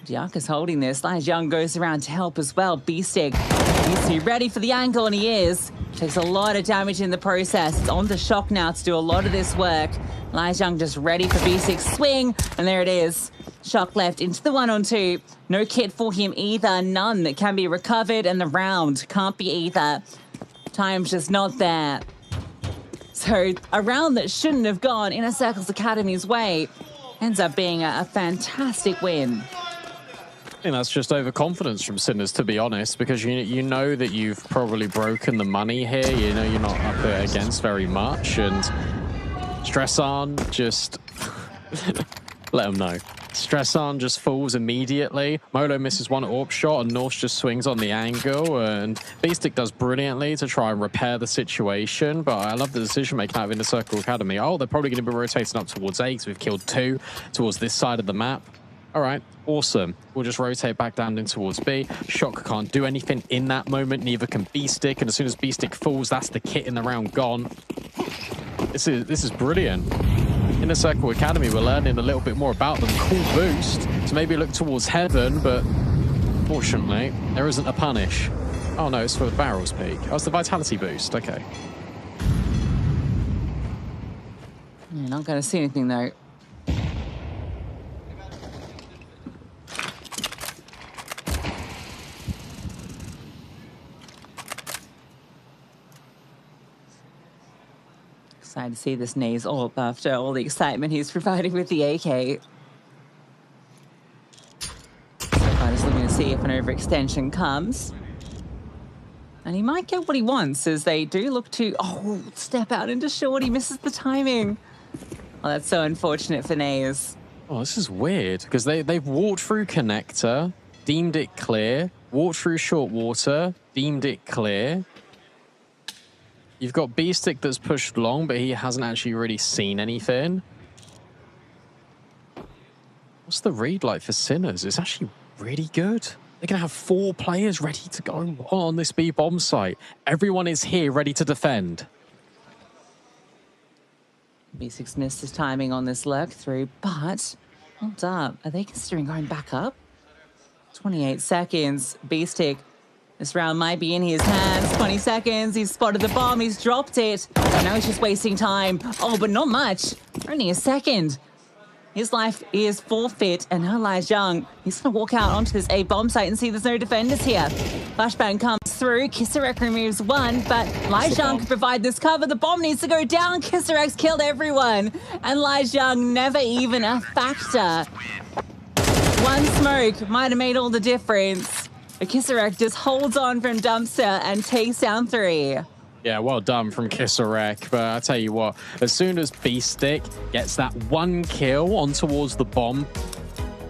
Diaka's holding this. LASIang goes around to help as well. B-Stick needs to be ready for the angle, and he is. Takes a lot of damage in the process. It's on to Shock now to do a lot of this work. LASIang just ready for B-Stick's swing, and there it is. Shock left into the 1-on-2. No kit for him either. None that can be recovered, and the round can't be either. Time's just not there. So a round that shouldn't have gone Inner Circle's Academy's way ends up being a fantastic win. I think that's just overconfidence from Sinners, to be honest, because you know that you've probably broken the money here. You know you're not up against very much, and Stressan just let him know. Stressan just falls immediately. Molo misses one AWP shot, and North just swings on the angle, and B-Stick does brilliantly to try and repair the situation, but I love the decision making out of Inner Circle Academy. Oh, they're probably going to be rotating up towards A, because we've killed 2 towards this side of the map. All right, awesome. We'll just rotate back down in towards B. Shock can't do anything in that moment, neither can B-Stick, and as soon as B-Stick falls, that's the kit in the round gone. This is brilliant. Inner Circle Academy, we're learning a little bit more about them. Cool boost to maybe look towards heaven, but fortunately, there isn't a punish. Oh no, it's for the barrel's peak. Oh, it's the vitality boost, okay. You're not going to see anything though. Excited to see this Nays AWP after all the excitement he's provided with the AK. I'm just looking to see if an overextension comes. And he might get what he wants as they do look to, step out into short. He misses the timing. Well, that's so unfortunate for Nays. Oh, this is weird, because they've walked through Connector, deemed it clear, walked through short water, deemed it clear. You've got B-Stick that's pushed long, but he hasn't actually really seen anything. What's the read like for Sinners? It's actually really good. They're going to have 4 players ready to go on this B bomb site. Everyone is here ready to defend. B6 missed his timing on this lurk through, but hold up. Are they considering going back up? 28 seconds. B-Stick. This round might be in his hands. 20 seconds. He's spotted the bomb. He's dropped it. And now he's just wasting time. Oh, but not much. Only a second. His life is forfeit, and now Young, he's going to walk out onto this A bomb site and see there's no defenders here. Flashbang comes through, Kisarek removes one, but Young can provide this cover. The bomb needs to go down. Kisarek's killed everyone, and Young never even a factor. One smoke might have made all the difference, but Kisarek just holds on from Dumpster and takes down 3. Yeah, well done from Kisarek. But I tell you what, as soon as B-Stick gets that 1 kill on towards the bomb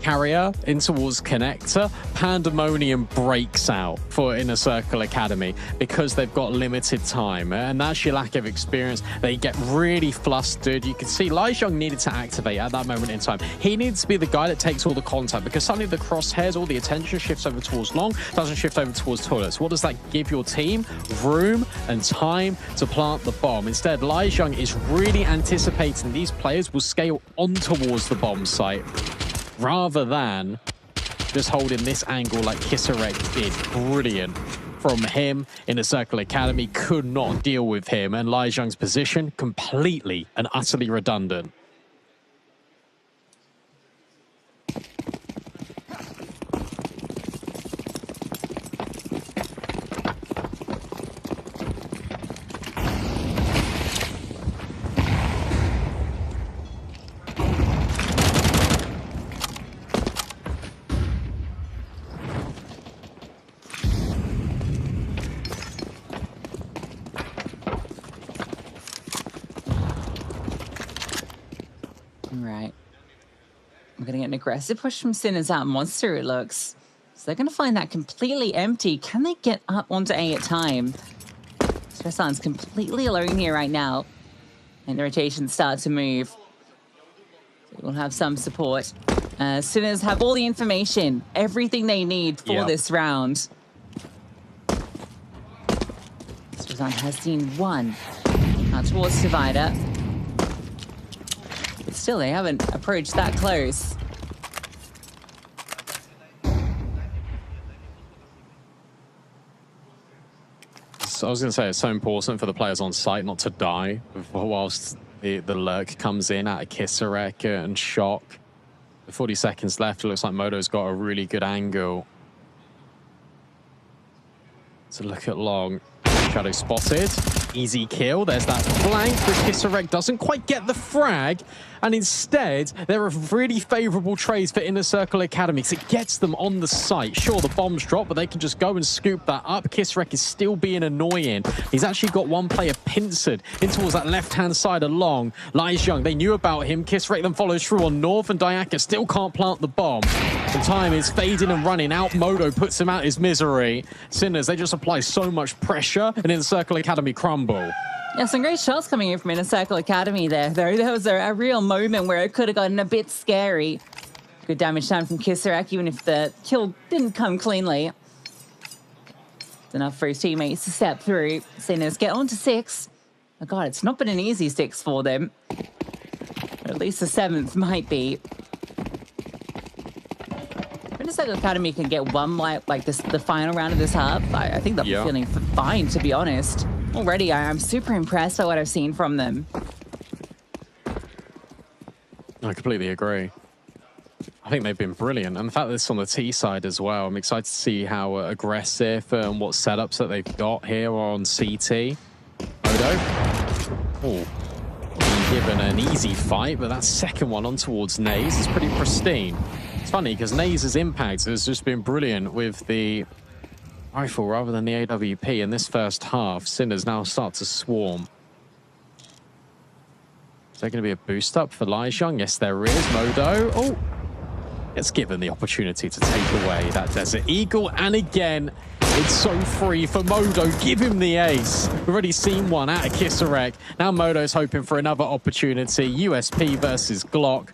carrier, in towards connector, pandemonium breaks out for Inner Circle Academy because they've got limited time. And that's your lack of experience. They get really flustered. You can see Young needed to activate at that moment in time. He needs to be the guy that takes all the contact because suddenly the crosshairs, all the attention shifts over towards long, doesn't shift over towards toilets. What does that give your team? Room and time to plant the bomb. Instead, Young is really anticipating these players will scale on towards the bomb site, rather than just holding this angle like Kisarek did. Brilliant from him. Inner Circle Academy could not deal with him, and Young's position completely and utterly redundant. Right. We're going to get an aggressive push from Sinners out Monster, it looks. So they're going to find that completely empty. Can they get up onto A at time? Stressan's completely alone here right now. And the rotations start to move. So we'll have some support. Sinners have all the information, everything they need for this round. Stressan has seen 1 out towards Divider. Still, they haven't approached that close. So I was going to say, it's so important for the players on site not to die whilst the lurk comes in at a Kisarek and Shock. 40 seconds left. It looks like Modo's got a really good angle. So look at long. Shadow spotted. Easy kill. There's that flank, but Kisarek doesn't quite get the frag. And instead, there are really favorable trades for Inner Circle Academy because it gets them on the site. Sure, the bombs drop, but they can just go and scoop that up. Kisarek is still being annoying. He's actually got one player pincered in towards that left-hand side along. Young, they knew about him. Kisarek then follows through on North, and Diaka still can't plant the bomb. The time is fading and running out. Modo puts him out his misery. Sinners, they just apply so much pressure, and Inner Circle Academy crumble. Yeah, some great shots coming in from Inner Circle Academy there, though. There was a real moment where it could have gotten a bit scary. Good damage done from Kisarek, even if the kill didn't come cleanly. It's enough for his teammates to step through. Sinners get on to 6. Oh, God, it's not been an easy 6 for them. Or at least the 7th might be. Inner Circle Academy can get one like this, the final round of this hub. I think they'll be feeling fine, to be honest. Already, I'm super impressed by what I've seen from them. I completely agree. I think they've been brilliant. And the fact that it's on the T side as well, I'm excited to see how aggressive and what setups that they've got here on CT. Modo. Oh, being given an easy fight, but that second one on towards Naze is pretty pristine. It's funny because Naze's impact has just been brilliant with the rifle rather than the AWP in this first half. Sinners now start to swarm. Is there going to be a boost up for Young? Yes, there is. Modo. Oh, it's given the opportunity to take away that Desert Eagle. And again, it's so free for Modo. Give him the ace. We've already seen one at a Kisarek. Now Modo's hoping for another opportunity. USP versus Glock.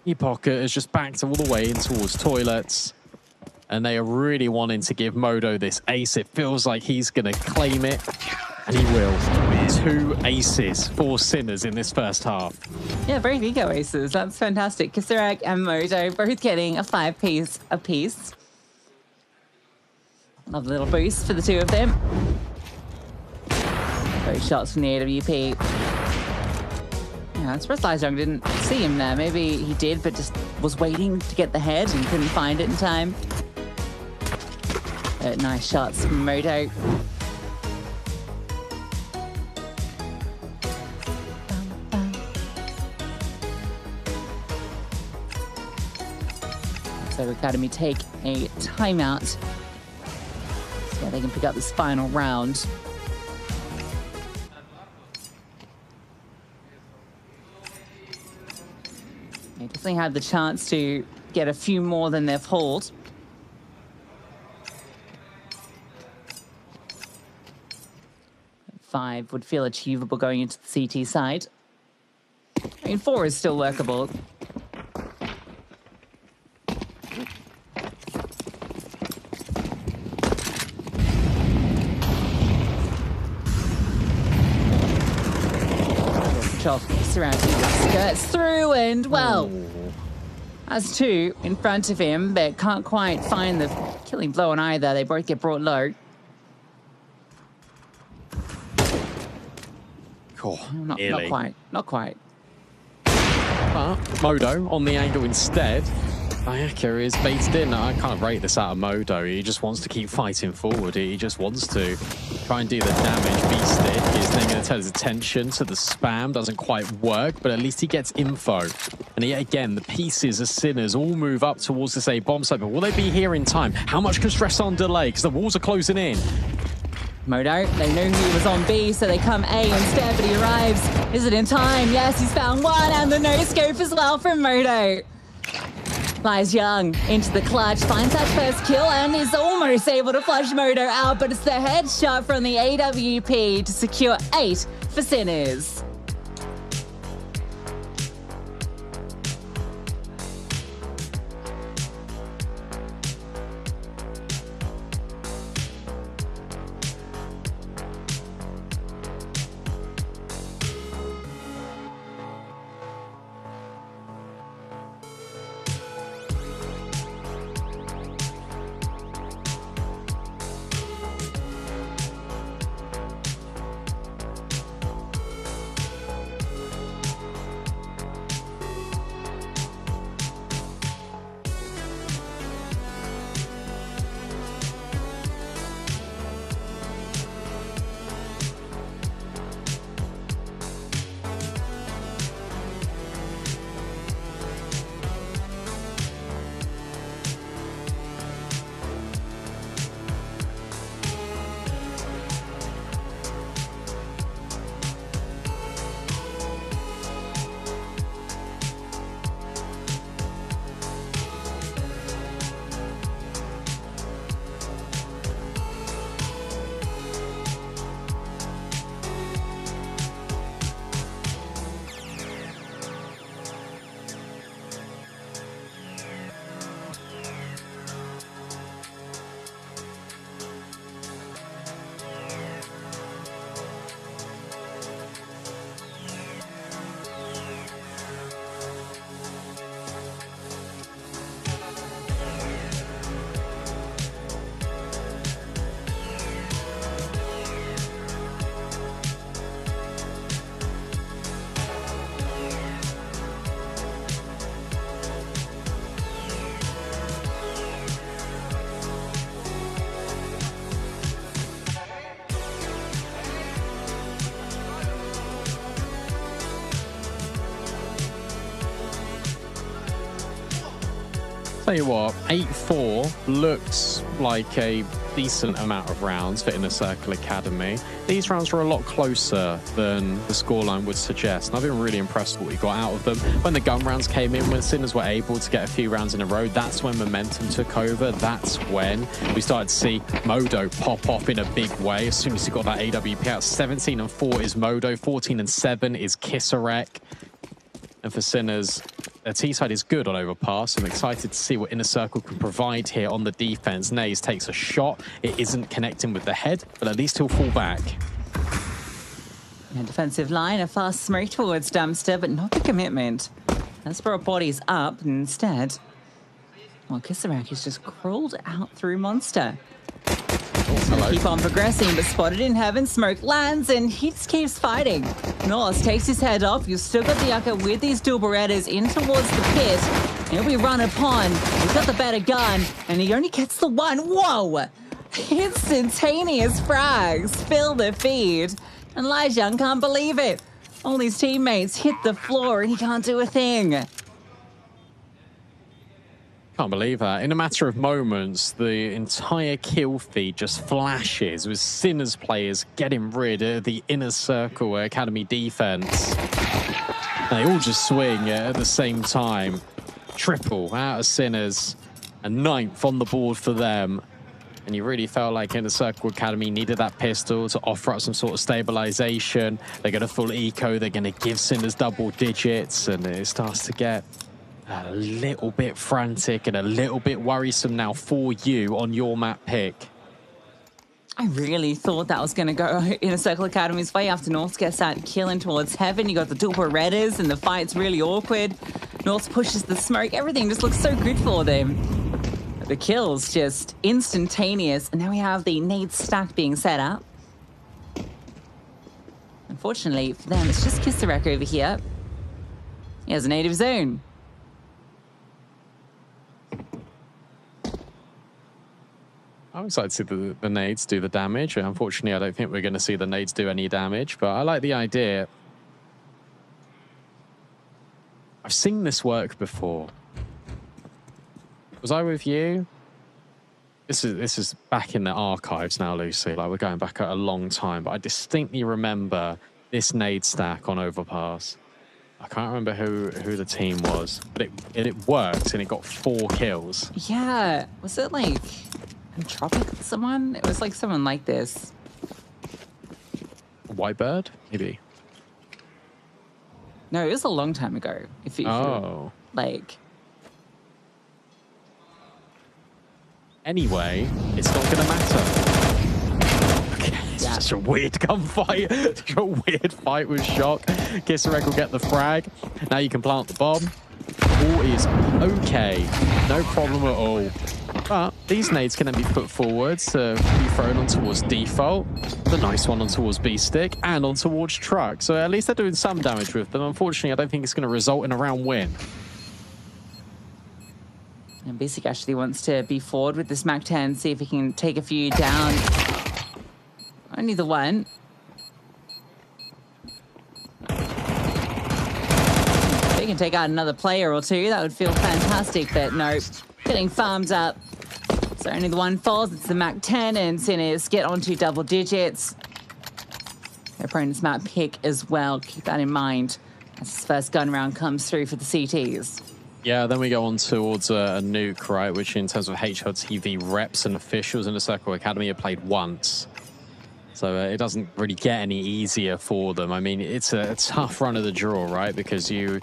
Epoca is just backed all the way in towards toilets. And they are really wanting to give Modo this ace. It feels like he's going to claim it. And he will. 2 aces for Sinners in this first half. Yeah, both ego aces. That's fantastic. Kisarek and Modo both getting a 5-piece apiece. Love a little boost for the 2 of them. Both shots from the AWP. Yeah, I'm surprised Lizong didn't see him there. Maybe he did, but just was waiting to get the head and couldn't find it in time. Nice shots from Moto. So Academy take a timeout so they can pick up this final round. They definitely had the chance to get a few more than they've hauled. Five would feel achievable going into the CT side. I mean, 4 is still workable. Surrounding skirts through and, well, has 2 in front of him, but can't quite find the killing blow on either. They both get brought low. Oh, not quite. Not quite. But Modo on the angle instead. Ayaka is baited in. I can't rate this out of Modo. He just wants to keep fighting forward. He just wants to try and do the damage. B-stick is then going to turn his attention to the spam. Doesn't quite work, but at least he gets info. And yet again, the pieces of Sinners all move up towards this A bomb site. But will they be here in time? How much can stress on delay? Because the walls are closing in. Modo, they knew he was on B, so they come A instead, but he arrives. Is it in time? Yes, he's found one, and the no-scope as well from Modo. Flies Young into the clutch, finds that first kill, and is almost able to flush Modo out, but it's the headshot from the AWP to secure 8 for Sinners. Tell you what, 8-4 looks like a decent amount of rounds for Inner Circle Academy. These rounds were a lot closer than the scoreline would suggest, and I've been really impressed with what we got out of them. When the gun rounds came in, when Sinners were able to get a few rounds in a row, that's when momentum took over. That's when we started to see Modo pop off in a big way. As soon as he got that AWP out, 17-4 is Modo, 14-7 is Kisarek. And for Sinners, their T-side is good on overpass. I'm excited to see what Inner Circle can provide here on the defense. Naze takes a shot. It isn't connecting with the head, but at least he'll fall back. And defensive line, a fast smoke towards Dumpster, but not the commitment. That's brought bodies up, and instead, well, Kisarek has just crawled out through Monster. Also, Keep on progressing, but spotted in heaven. Smoke lands, and he just keeps fighting. Norse takes his head off. You've still got the Yucca with these dual Berettas in towards the pit. He'll be run upon. He's got the better gun, and he only gets the one. Whoa! Instantaneous frags fill the feed. And Lijiang can't believe it. All his teammates hit the floor, and he can't do a thing. Can't believe that. In a matter of moments, the entire kill feed just flashes with Sinners players getting rid of the inner circle academy defense. And they all just swing at the same time. Triple out of Sinners, and 9th on the board for them. And you really felt like Inner Circle Academy needed that pistol to offer up some sort of stabilization. They're going to full eco. They're going to give Sinners double digits, and it starts to get a little bit frantic and a little bit worrisome now for you on your map pick. I really thought that was going to go Inner Circle Academy's way after North gets that killing towards heaven. You got the dual Berettas, and the fight's really awkward. North pushes the smoke. Everything just looks so good for them. The kills just instantaneous, and now we have the nade stack being set up. Unfortunately for them, it's just Kisarek over here. He has a native zone. I'm excited to see the nades do the damage. Unfortunately, I don't think we're going to see the nades do any damage, but I like the idea. I've seen this work before. Was I with you? This is back in the archives now, Lucy. Like, we're going back a long time, but I distinctly remember this nade stack on Overpass. I can't remember who the team was, but it worked and it got 4 kills. Yeah, was it like Entropic someone? It was like someone like this. Whitebird, maybe. No, it was a long time ago. If you like. Anyway, it's not going to matter. Okay, it's such a weird gunfight. Such a weird fight with Shock. Kisarek will get the frag. Now you can plant the bomb. All is okay. No problem at all. But these nades can then be put forward to be thrown on towards default. The nice one on towards B-Stick and on towards Truck. So at least they're doing some damage with them. Unfortunately, I don't think it's going to result in a round win. And Basic actually wants to be forward with this Mac 10, see if he can take a few down. Only the one. If he can take out another player or two, that would feel fantastic, but no. Getting farmed up. So only the one falls. It's the Mac 10, and Sinners get onto double digits. Their opponent's map pick as well. Keep that in mind as his first gun round comes through for the CTs. Yeah, then we go on towards a nuke, right, which in terms of HLTV reps and officials in the Circle Academy are played once. So it doesn't really get any easier for them. I mean, it's a tough run of the draw, right, because you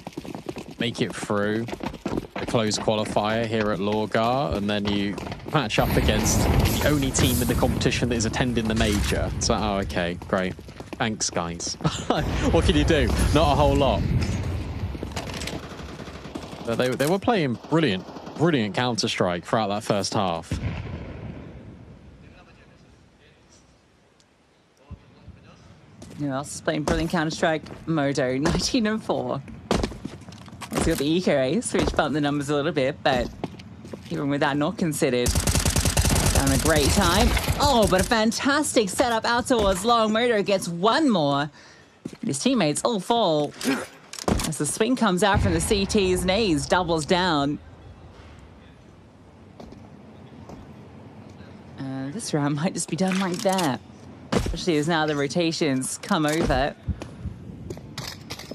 make it through the closed qualifier here at LORGAR, and then you match up against the only team in the competition that is attending the major. So, oh, okay, great. Thanks, guys. What can you do? Not a whole lot. They were playing brilliant Counter-Strike throughout that first half. Who else is playing brilliant Counter-Strike? Modo, 19-4. He's got the Eco Ace, which bumped the numbers a little bit, but even with that not considered, having a great time. Oh, but a fantastic setup out towards long. Modo gets one more. His teammates all fall. As the swing comes out from the CT's knees, doubles down. This round might just be done right there. Especially as now the rotations come over.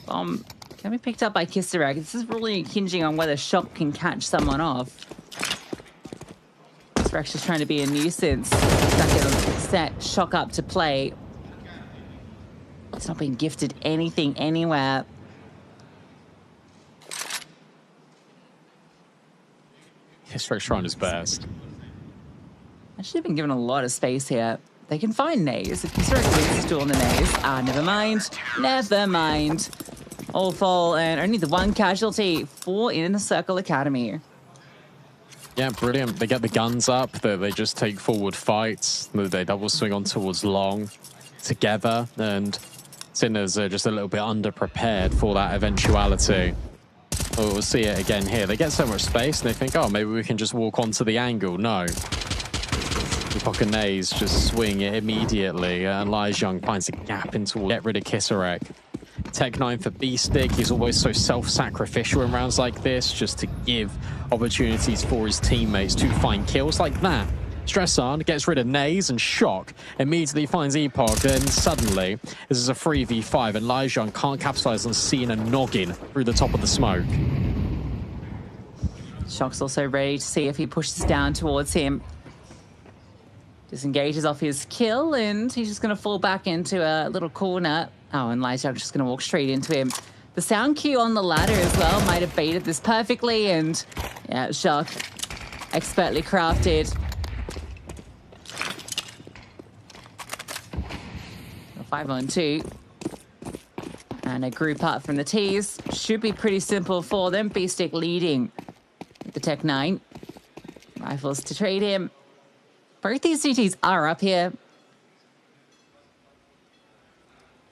Bomb can be picked up by Kisarek. This is really hinging on whether Shock can catch someone off. Kisarek's just trying to be a nuisance. Set Shock up to play. It's not being gifted anything anywhere. Kisarek's trying his best. Actually been given a lot of space here. They can find Nays. If Kisarek wins the duel on the Nays. Never mind. Never mind. All fall, and only the one casualty for Inner Circle Academy. Yeah, brilliant. They get the guns up. They just take forward fights. They double swing on towards long together. And Sinners are just a little bit underprepared for that eventuality. We'll see it again here. They get so much space and they think, oh, maybe we can just walk onto the angle. No. The Pokenays just swing it immediately. And Lijiang finds a gap into get rid of Kisarek. Tech9 for B-Stick. He's always so self-sacrificial in rounds like this, just to give opportunities for his teammates to find kills like that. Stressan gets rid of Naze, and Shock immediately finds Epoch, and suddenly this is a 3v5 and Lijiang can't capitalize on seeing a noggin through the top of the smoke. Shock's also ready to see if he pushes down towards him. Disengages off his kill, and he's just going to fall back into a little corner. Oh, and Lijiang's just going to walk straight into him. The sound cue on the ladder as well might have baited this perfectly, and yeah, Shock, expertly crafted. 5-on-2. And a group up from the T's. Should be pretty simple for them. B-Stick leading with the Tech9. Rifles to trade him. Both these CTs are up here.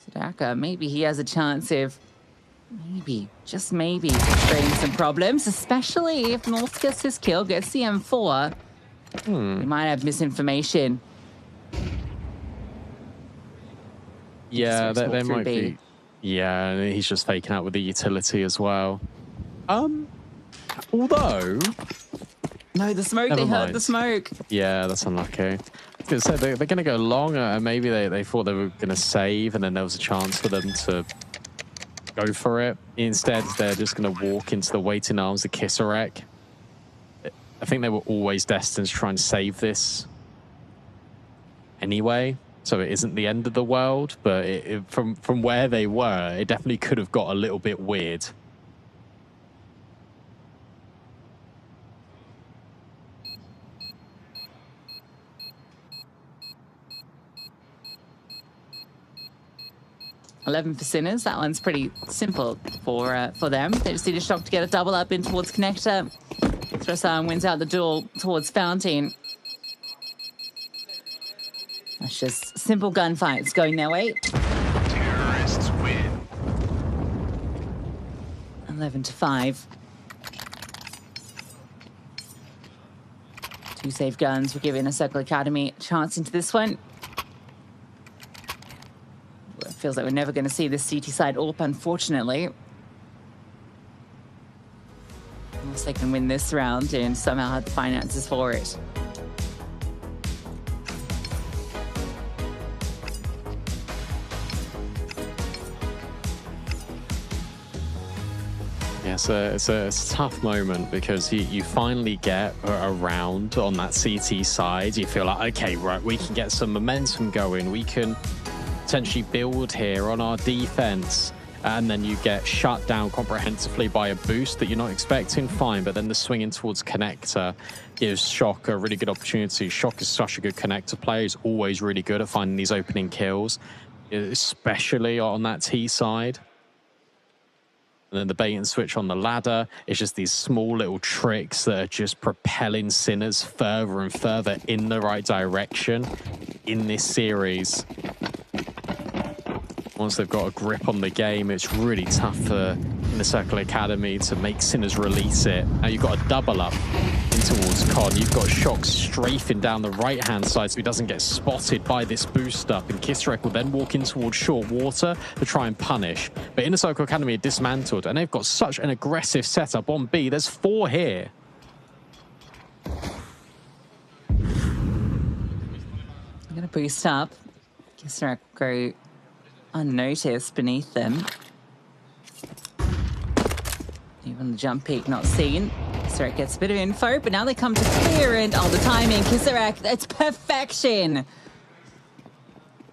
Sadaka, maybe he has a chance of maybe, just maybe, creating some problems, especially if North gets his kill, gets the M4. He might have misinformation. Yeah, there might be. Yeah, he's just faking out with the utility as well. Although... No, the smoke, they heard the smoke. Yeah, that's unlucky. So they're going to go long, and maybe they thought they were going to save, and then there was a chance for them to go for it. Instead, they're just going to walk into the waiting arms of Kisarek. I think they were always destined to try and save this anyway, so it isn't the end of the world, but from where they were, it definitely could have got a little bit weird. $11 for Sinners. That one's pretty simple for them. They just need a Shock to get a double up in towards Connector. Stressan wins out the duel towards Fountain. That's just simple gunfights going their way. Terrorists win. 11-5. 2 safe guns. We're giving a Circle Academy a chance into this one. It feels like we're never going to see this CT side AWP, unfortunately. Unless they can win this round and somehow have the finances for it. Yeah, it's a tough moment because you finally get a round on that CT side. You feel like, okay, right, we can get some momentum going. We can potentially build here on our defense, and then you get shut down comprehensively by a boost that you're not expecting. Fine, but then the swinging towards Connector gives Shock a really good opportunity. Shock is such a good Connector player. He's always really good at finding these opening kills, especially on that T side. And then the bait and switch on the ladder is just these small little tricks that are just propelling Sinners further and further in the right direction in this series. Once they've got a grip on the game, it's really tough for the Circle Academy to make Sinners release it. Now you've got a double up in towards Con. You've got Shock strafing down the right-hand side so he doesn't get spotted by this boost up. And Kisarek will then walk in towards short water to try and punish. But Inner Circle Academy are dismantled, and they've got such an aggressive setup on B. There's 4 here. I'm going to boost up. Kisarek go unnoticed beneath them. Even the jump peak not seen. Kisarek gets a bit of info, but now they come to clear, and the timing. Kisarek, it's perfection.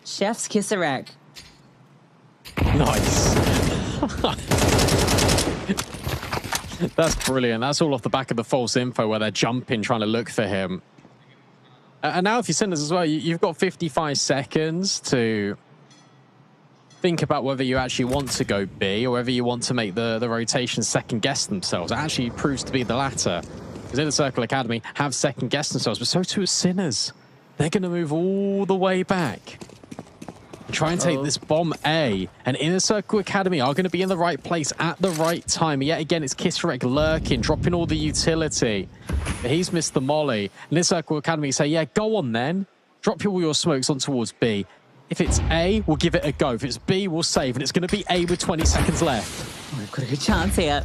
Chef's Kisarek. Nice. That's brilliant. That's all off the back of the false info where they're jumping, trying to look for him. And now if you send us as well, you've got 55 seconds to think about whether you actually want to go B or whether you want to make the rotation second guess themselves. It actually proves to be the latter. Because Inner Circle Academy have second-guessed themselves, but so too is Sinners. They're going to move all the way back and try and take this bomb A. And Inner Circle Academy are going to be in the right place at the right time. Yet again, it's Kisarek lurking, dropping all the utility. But he's missed the molly. And Inner Circle Academy say, yeah, go on then. Drop all your smokes on towards B. If it's A, we'll give it a go. If it's B, we'll save. And it's going to be A with 20 seconds left. We've got a good chance here.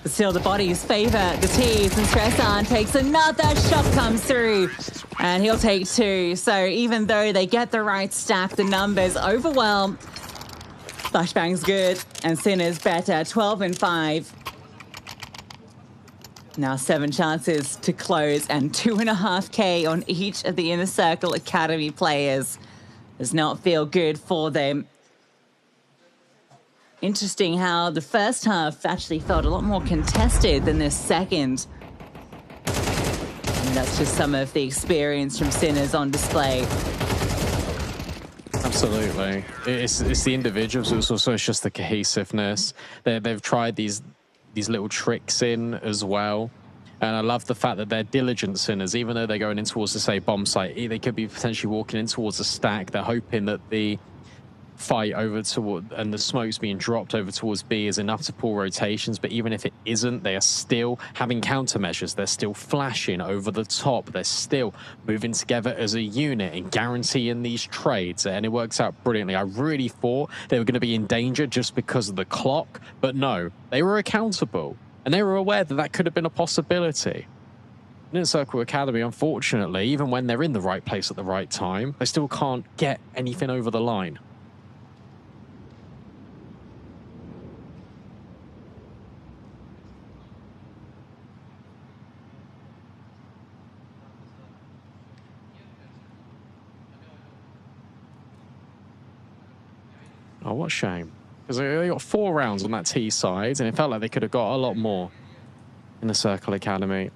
But still, the bodies favour the T's, and Stressan takes another shot, comes through, and he'll take 2. So even though they get the right stack, the numbers overwhelm. Flashbang's good, and Sinner's better, 12 and 5. Now 7 chances to close, and 2.5K on each of the Inner Circle Academy players. Does not feel good for them. Interesting how the first half actually felt a lot more contested than this second. And that's just some of the experience from Sinners on display. Absolutely. It's the individuals, it's also just the cohesiveness. They've tried these little tricks in as well. And I love the fact that they're diligent Sinners, even though they're going in towards the, say, bomb site. They could be potentially walking in towards a stack. They're hoping that the fight over toward and the smoke's being dropped over towards B is enough to pull rotations, but even if it isn't, they are still having countermeasures. They're still flashing over the top. They're still moving together as a unit and guaranteeing these trades, and it works out brilliantly. I really thought they were going to be in danger just because of the clock, but no, they were accountable and they were aware that that could have been a possibility. Inner Circle Academy, unfortunately, even when they're in the right place at the right time, they still can't get anything over the line. Oh, what a shame. Because they got 4 rounds on that T side, and it felt like they could have got a lot more in the Circle Academy.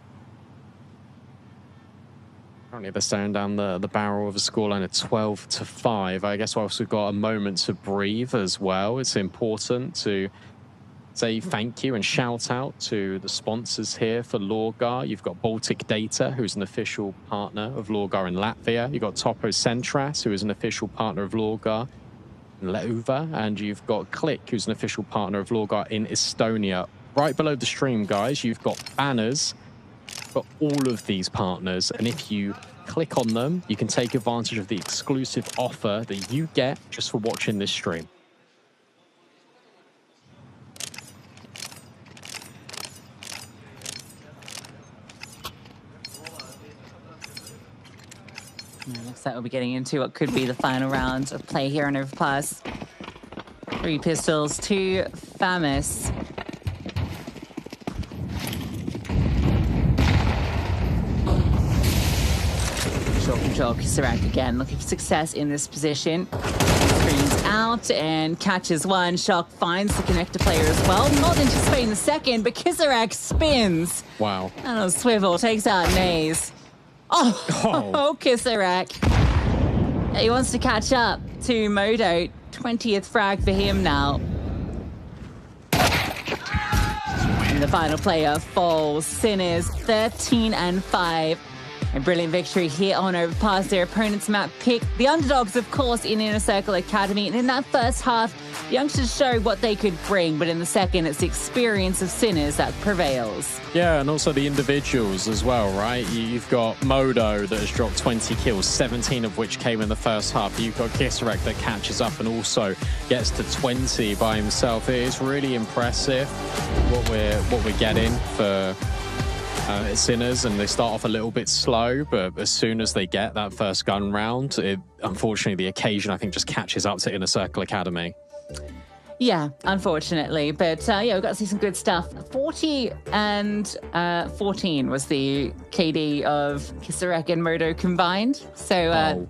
Currently, they're staring down the barrel of a scoreline of 12-5. I guess we've also got a moment to breathe as well. It's important to say thank you and shout out to the sponsors here for LORGAR. You've got Baltic Data, who's an official partner of LORGAR in Latvia. You've got Topo Centras, who is an official partner of LORGAR in Leuva, and you've got Click, who's an official partner of LORGAR in Estonia. Right below the stream, guys, you've got banners for all of these partners, and if you click on them, you can take advantage of the exclusive offer that you get just for watching this stream. Looks like we'll be getting into what could be the final round of play here on Overpass. 3 pistols, 2 FAMAS. Short control, Kisarek again looking for success in this position. Screens out and catches one. Shock finds the connector player as well. Not anticipating the second, but Kisarek spins. Wow. And on swivel, takes out Naze. Oh, Kisarek. He wants to catch up to Modo. 20th frag for him now. And the final player falls. Sinners 13 and 5. A brilliant victory here on Overpass. Their opponent's map pick. The underdogs, of course, in Inner Circle Academy. And in that first half, the youngsters showed what they could bring. But in the second, it's the experience of Sinners that prevails. Yeah, and also the individuals as well, right? You've got Modo that has dropped 20 kills, 17 of which came in the first half. You've got Kisarek that catches up and also gets to 20 by himself. It is really impressive what we're getting for Sinners, and they start off a little bit slow, but as soon as they get that first gun round, unfortunately the occasion I think just catches up to Inner Circle Academy. Yeah, unfortunately, but yeah, we've got to see some good stuff. 40 and 14 was the KD of Kisarek and Modo combined. So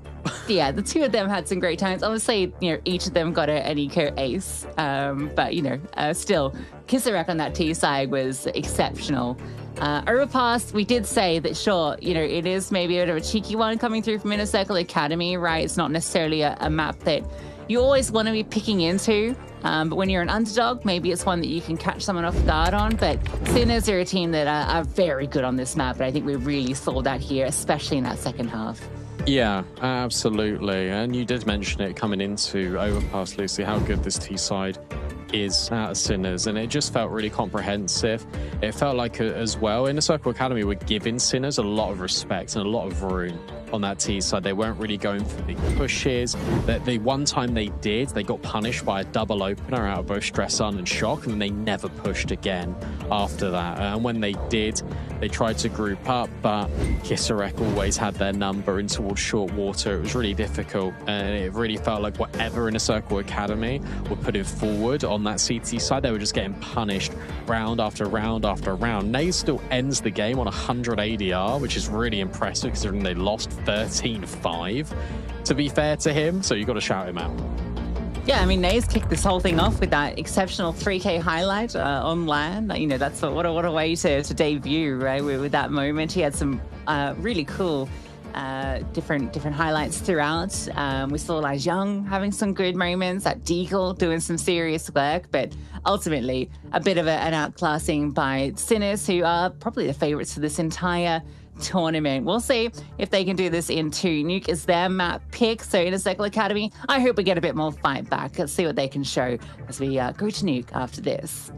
yeah, the two of them had some great times. Obviously, you know, each of them got an eco ace, but you know, still Kisarek on that T side was exceptional. Overpass, we did say that, sure, you know, it is maybe a bit of a cheeky one coming through from Inner Circle Academy, right? It's not necessarily a map that you always want to be picking into. But when you're an underdog, maybe it's one that you can catch someone off guard on. But Sinners are a team that are very good on this map. But I think we really saw that here, especially in that second half. Yeah, absolutely. And you did mention it coming into Overpass, Lucy, how good this T side is out of Sinners, and it just felt really comprehensive. It felt like as well in the Circle Academy we're giving Sinners a lot of respect and a lot of room on that T side. They weren't really going for big pushes. That the one time they did, they got punished by a double opener out of both Stressun and Shock, and then they never pushed again after that. And when they did, they tried to group up, but Kisarek always had their number in towards short water. It was really difficult, and it really felt like whatever in the Circle Academy were putting forward on that CT side, they were just getting punished round after round after round. Naze still ends the game on 100 ADR, which is really impressive considering they lost 13-5, to be fair to him, so you've got to shout him out. Yeah, I mean, Naze kicked this whole thing off with that exceptional 3K highlight on LAN. You know, that's what a way to debut, right? With that moment, he had some really cool different highlights throughout. We saw like Young having some good moments, at Deagle doing some serious work, but ultimately a bit of an outclassing by Sinners, who are probably the favorites for this entire tournament. We'll see if they can do this in 2. Nuke is their map pick, so in a Circle Academy, I hope we get a bit more fight back. Let's see what they can show as we go to Nuke after this.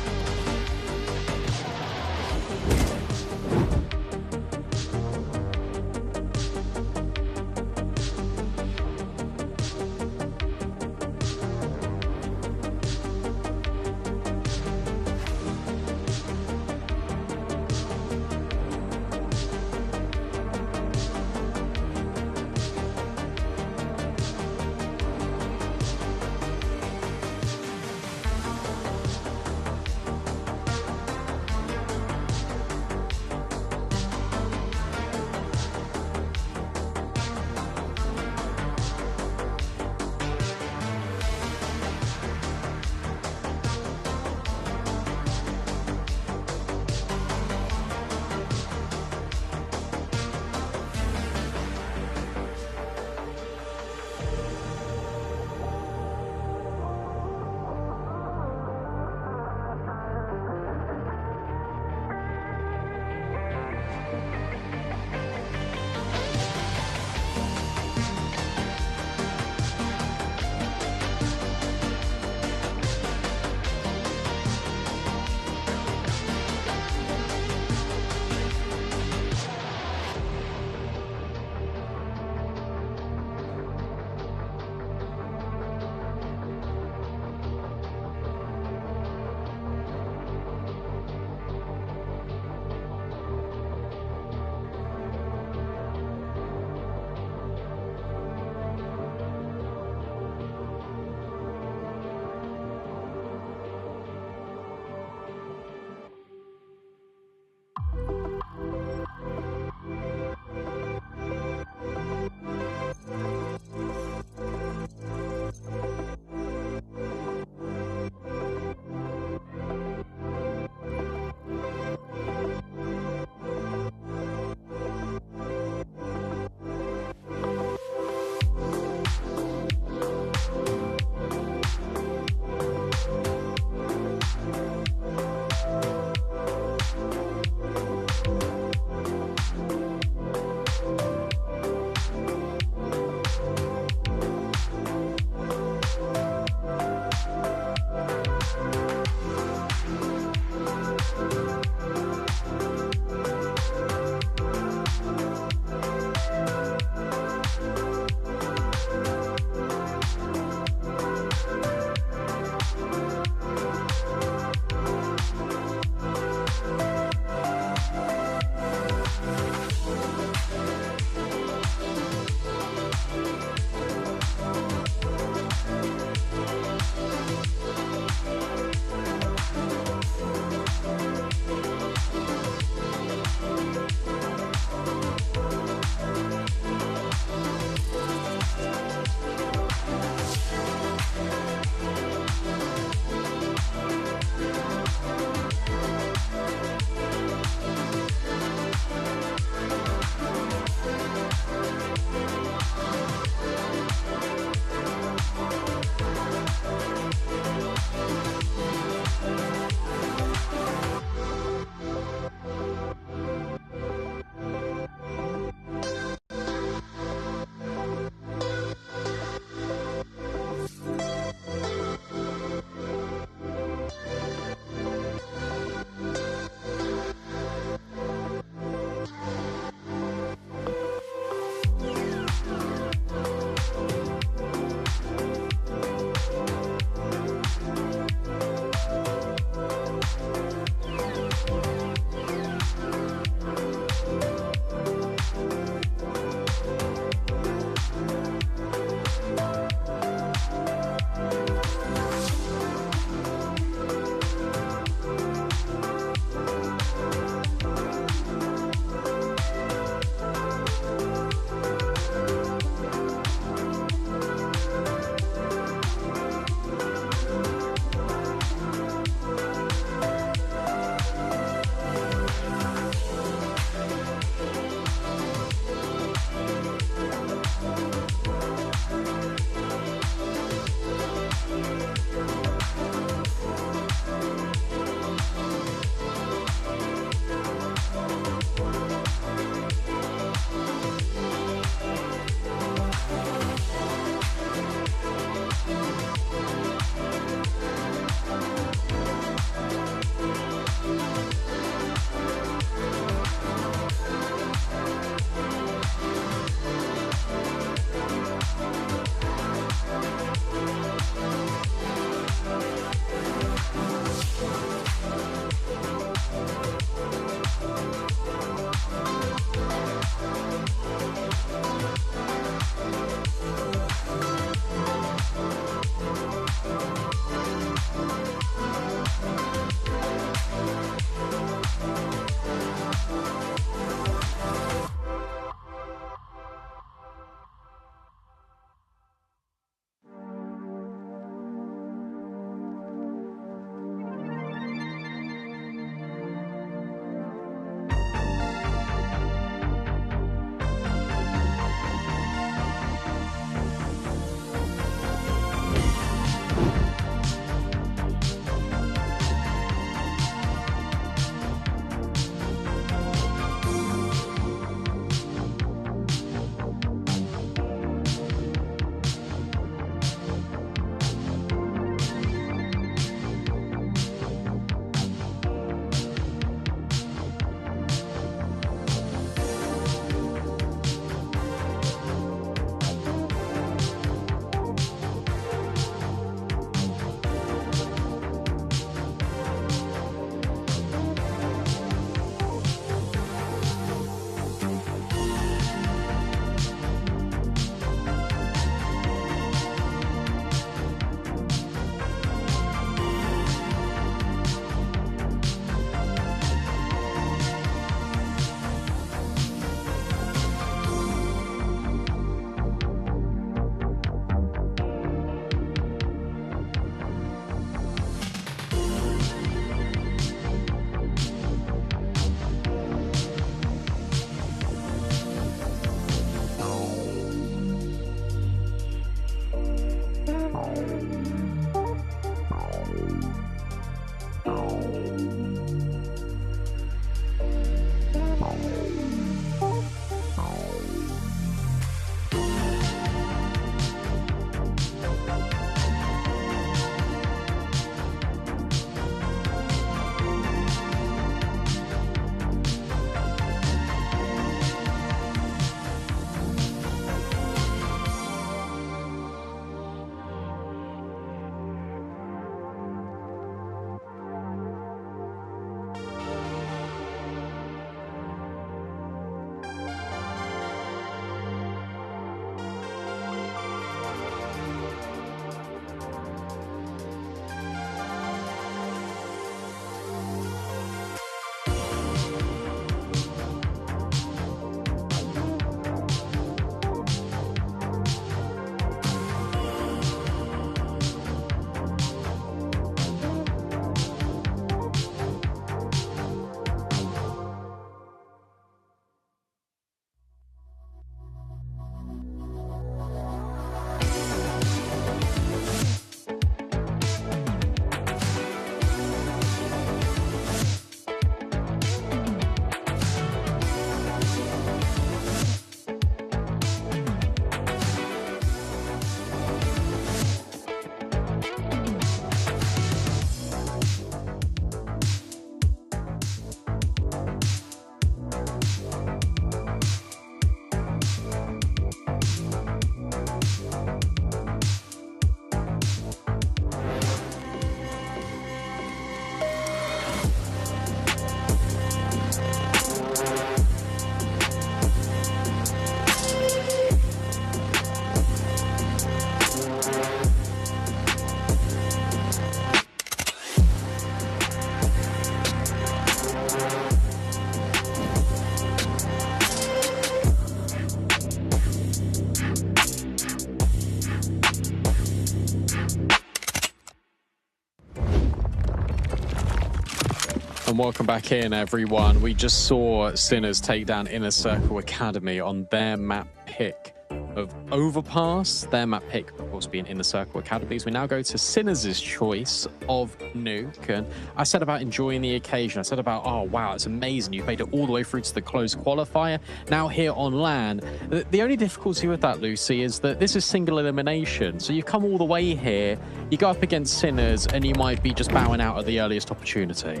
And welcome back in, everyone. We just saw Sinners take down Inner Circle Academy on their map pick of Overpass. Their map pick, of course, being Inner Circle Academies. We now go to Sinners' choice of Nuke. And I said about enjoying the occasion. I said about, oh, wow, it's amazing. You've made it all the way through to the closed qualifier. Now here on LAN. The only difficulty with that, Lucy, is that this is single elimination. So you come all the way here, you go up against Sinners, and you might be just bowing out at the earliest opportunity.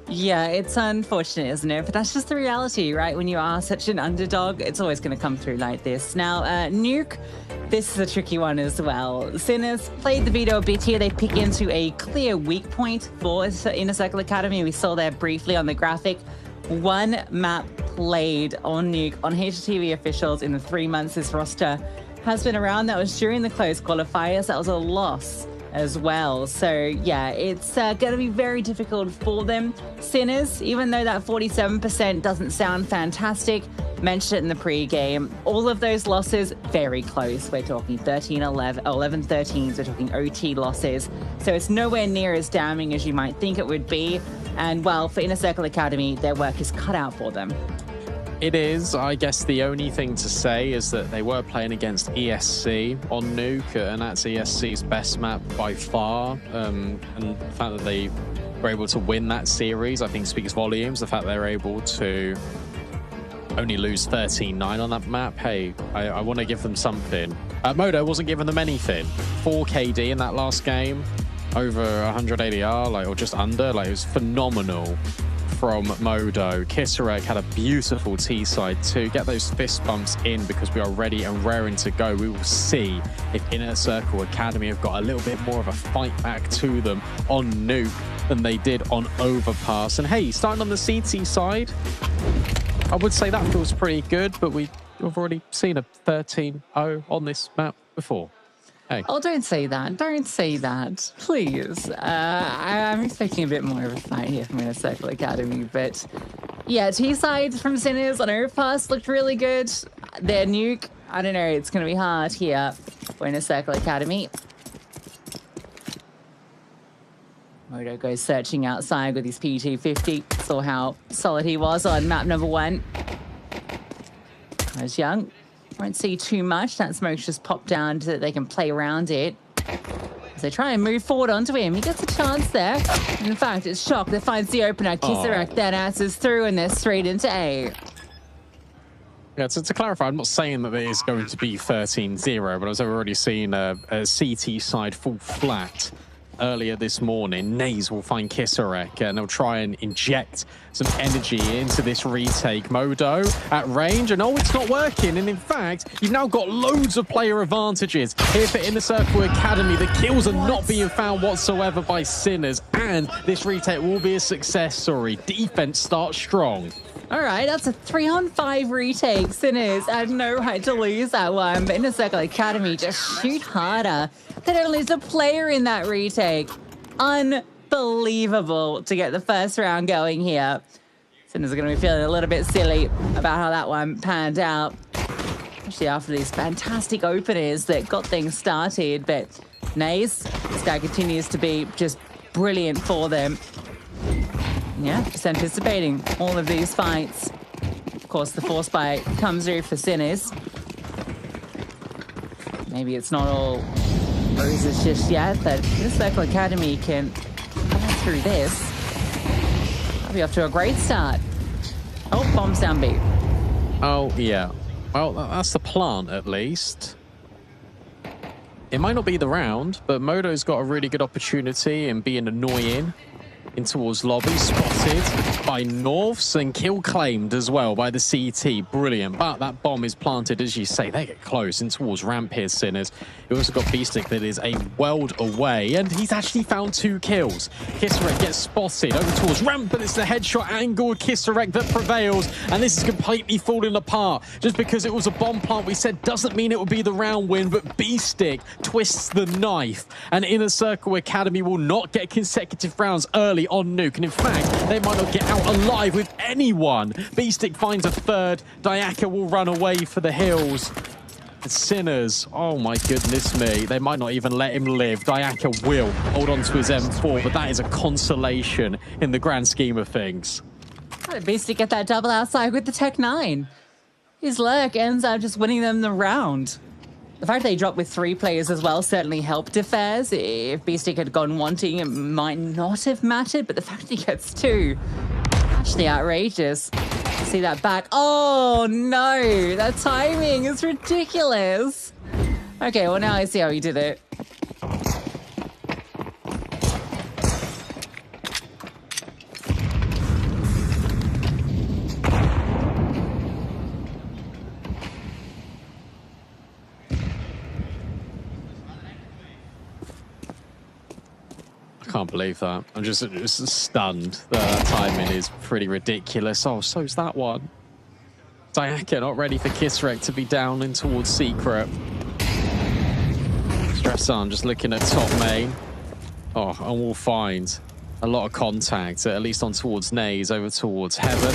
Yeah, it's unfortunate, isn't it? But that's just the reality, right? When you are such an underdog, it's always going to come through like this. Now, Nuke, this is a tricky one as well. Sinners played the veto a bit here. They pick into a clear weak point for Inner Circle Academy. We saw there briefly on the graphic. One map played on Nuke on HTV officials in the 3 months this roster has been around. That was during the closed qualifiers. That was a loss as well. So yeah, it's going to be very difficult for them. Sinners, even though that 47% doesn't sound fantastic, mentioned it in the pre-game, all of those losses very close. We're talking 13-11, 11-13s, we're talking OT losses. So it's nowhere near as damning as you might think it would be. And well, for Inner Circle Academy, their work is cut out for them. It is. I guess the only thing to say is that they were playing against ESC on Nuke, and that's ESC's best map by far. And the fact that they were able to win that series, I think, speaks volumes. The fact they're able to only lose 13-9 on that map, hey, I want to give them something. Modo wasn't giving them anything. 4 KD in that last game, over 100 ADR, like, or just under. Like, it was phenomenal from Modo. Kisarek had a beautiful T-side too. Get those fist bumps in because we are ready and raring to go. We will see if Inner Circle Academy have got a little bit more of a fight back to them on Nuke than they did on Overpass. And hey, starting on the CT side, I would say that feels pretty good, but we've already seen a 13-0 on this map before. Hey. Oh, don't say that. Don't say that. Please. I'm expecting a bit more of a fight here from Inner Circle Academy. But yeah, T-side from Sinners on Overpass looked really good. Their Nuke, I don't know, it's going to be hard here for Inner Circle Academy. Modo goes searching outside with his PT-50. Saw how solid he was on map number 1. As young. Won't see too much. That smoke's just popped down so that they can play around it. they try and move forward onto him. He gets a chance there. In fact, it's Shock that finds the opener. Kisarek then answers through, and they're straight into A. Yeah, to clarify, I'm not saying that it is going to be 13-0, but as I've already seen a CT side fall flat earlier this morning, Naze will find Kisarek and they'll try and inject some energy into this retake. Modo at range, and oh, it's not working. And in fact, you've now got loads of player advantages here for Inner Circle Academy. The kills are not being found whatsoever by Sinners, and this retake will be a success story. Defense starts strong. All right, that's a 3-on-5 retake. Sinners had no right to lose that one, but Inner Circle Academy just shoot harder. They don't lose a player in that retake. Unbelievable to get the first round going here. Sinners are going to be feeling a little bit silly about how that one panned out, especially after these fantastic openers that got things started. But Naze, this guy continues to be just brilliant for them. Yeah, just anticipating all of these fights. Of course, the force bite comes through for Sinners. Maybe it's not all roses just yet, but this Circle Academy can come through this. I'll be off to a great start. Oh, bombs down B. Oh, yeah. Well, that's the plan, at least. It might not be the round, but Modo's got a really good opportunity in being annoying in towards lobby, spotted by Norths and kill claimed as well by the CT. Brilliant, but that bomb is planted, as you say. They get close in towards ramp here, Sinners. You also got Beastick that is a world away, and he's actually found 2 kills. Kisarek gets spotted over towards ramp, but it's the headshot angle of Kisarek that prevails, and this is completely falling apart. Just because it was a bomb plant, we said, doesn't mean it will be the round win, but Beastick twists the knife, and Inner Circle Academy will not get consecutive rounds early on Nuke, and in fact, they might not get out alive with anyone. Beastick finds a third. Diaka will run away for the hills. And Sinners, oh my goodness me, they might not even let him live. Diaka will hold on to his M4, but that is a consolation in the grand scheme of things. How did Beastick get that double outside with the Tech 9? His lurk ends up just winning them the round. The fact they dropped with 3 players as well certainly helped affairs. If Beastick had gone wanting, it might not have mattered, but the fact he gets 2, actually outrageous. See that back. Oh no, that timing is ridiculous. Okay, well now I see how he did it. I can't believe that. I'm just stunned. That timing is pretty ridiculous. Oh, so's that one. Diaka not ready for Kisarek to be down in towards Secret. Stressan just looking at top main. Oh, and we'll find a lot of contact, at least on towards Naze, over towards Heaven.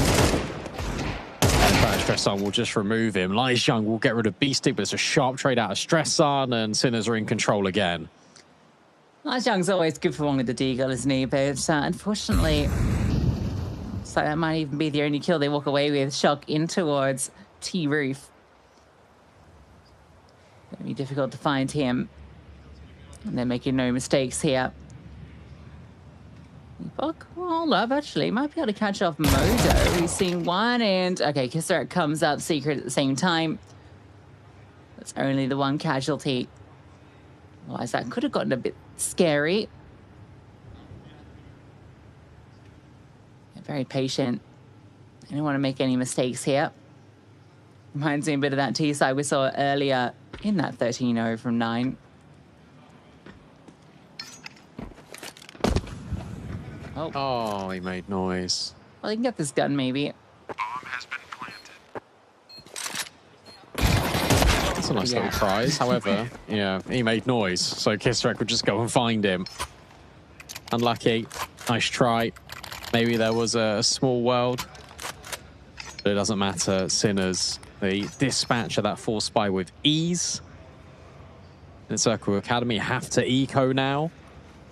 And Stressan will just remove him. Lijiang will get rid of Beastick, but it's a sharp trade out of Stressan, and Sinners are in control again. Lijiang's always good for one with the deagle, isn't he? But unfortunately, so that might even be the only kill they walk away with. Shock in towards T-Roof. It'll be difficult to find him. And they're making no mistakes here. Buck, well, love, actually, might be able to catch off Modo. We've seen one, and okay, Kisarek comes up Secret at the same time. That's only the one casualty. Otherwise, that could have gotten a bit scary. Yeah, very patient. I don't want to make any mistakes here. Reminds me a bit of that T-side we saw earlier in that 13-0 from 9. Oh, he made noise. Well, he can get this gun, maybe. That's a nice little prize. However, yeah, he made noise, so Kisarek would just go and find him. Unlucky. Nice try. Maybe there was a small world, but it doesn't matter. Sinners, the dispatch of that force spy with ease. Inner Circle Academy have to eco now,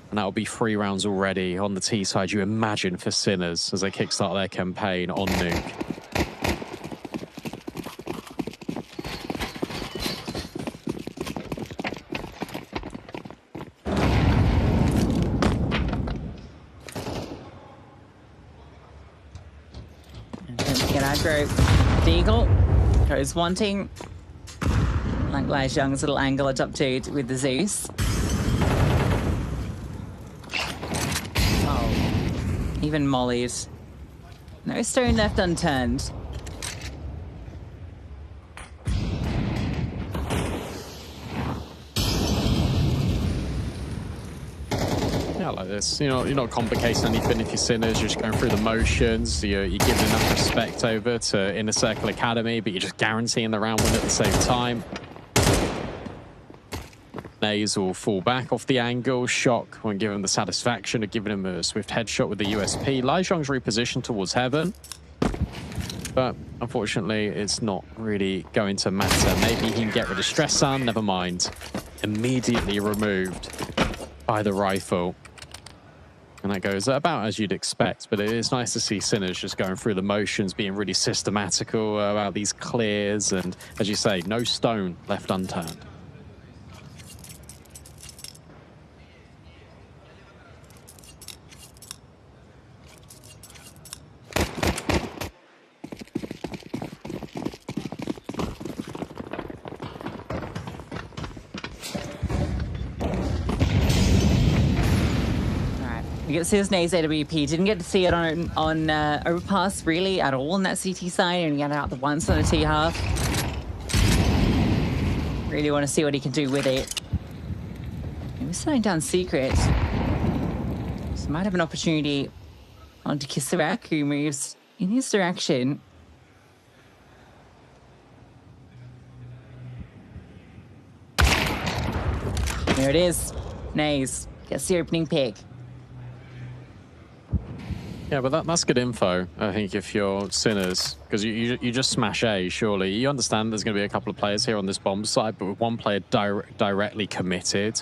and that'll be 3 rounds already on the T side, you imagine, for Sinners as they kickstart their campaign on Nuke. aggro. Deagle goes wanting. Like Lijiang's little angle up to with the Zeus. Oh, even mollies. No stone left unturned. Yeah, like this. You know, you're not complicating anything if you're Sinners. You're just going through the motions. You're giving enough respect over to Inner Circle Academy, but you're just guaranteeing the round win at the same time. Nays will fall back off the angle. Shock won't give him the satisfaction of giving him a swift headshot with the USP. Lijiang's repositioned towards heaven, but unfortunately it's not really going to matter. Maybe he can get rid of Stress Sun. Never mind. Immediately removed by the rifle. And that goes about as you'd expect, but it is nice to see Sinners just going through the motions, being really systematical about these clears, and as you say, no stone left unturned. We get to see this Nays AWP. Didn't get to see it on overpass really at all on that CT side. Only got it out the once on the T half. Really want to see what he can do with it. He was slowing down Secret. So might have an opportunity onto Kissarak, who moves in his direction. There it is. Nays gets the opening pick. Yeah, but that's good info, I think, if you're Sinners, because you just smash A, surely. You understand there's going to be a couple of players here on this bomb side, but with one player directly committed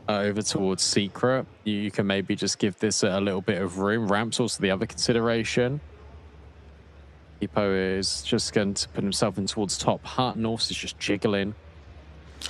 over towards Secret, you can maybe just give this a little bit of room. Ramp's also the other consideration. Hippo is just going to put himself in towards top hut. Norse is just jiggling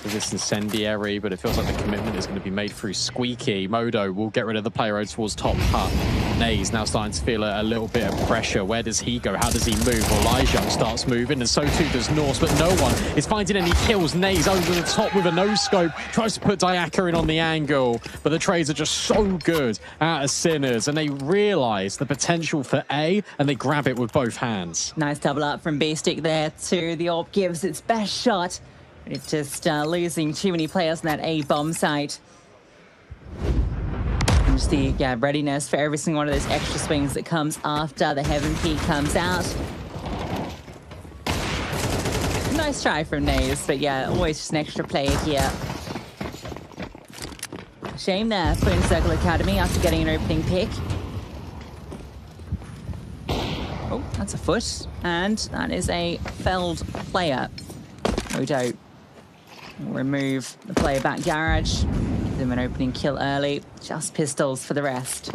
with this incendiary, but it feels like the commitment is going to be made through Squeaky. Modo will get rid of the player over towards top hut. Nays now starting to feel a little bit of pressure. Where does he go? How does he move? Well, Lijiang starts moving, and so too does Norse, but no one is finding any kills. Nays over the top with a no-scope, tries to put Diaka in on the angle, but the trades are just so good out of Sinners, and they realize the potential for A, and they grab it with both hands. Nice double up from B-Stick there to the AWP gives its best shot. It's just losing too many players on that A bomb site. And just the readiness for every single one of those extra swings that comes after the Heaven Peak comes out. Nice try from Nays, but yeah, always just an extra player here. Shame there for Inner Circle Academy after getting an opening pick. Oh, that's a foot. And that is a felled player. Modo will remove the player back garage. Give them an opening kill early. Just pistols for the rest.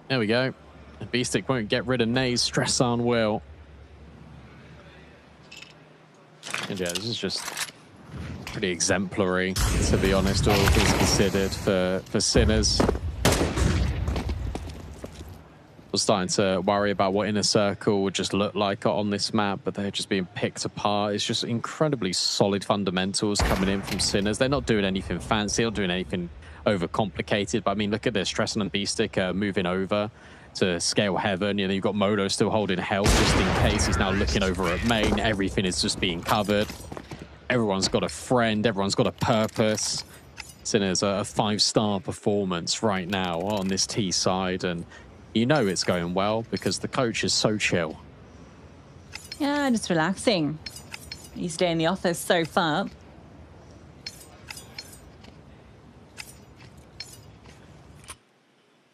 There we go. The B-Stick won't get rid of Nays. Stress on will. And yeah, this is just pretty exemplary, to be honest, all things considered for Sinners. Was starting to worry about what Inner Circle would just look like on this map, but they're just being picked apart. It's just incredibly solid fundamentals coming in from Sinners. They're not doing anything fancy, not doing anything overcomplicated, but I mean, look at this. Stresson and B-Stick moving over to scale heaven. You know, you've got Modo still holding hell just in case. He's now looking over at main. Everything is just being covered. Everyone's got a friend. Everyone's got a purpose. Sinners a 5-star performance right now on this T side, and you know it's going well because the coach is so chill. Yeah, just relaxing. Easy day in the office so far.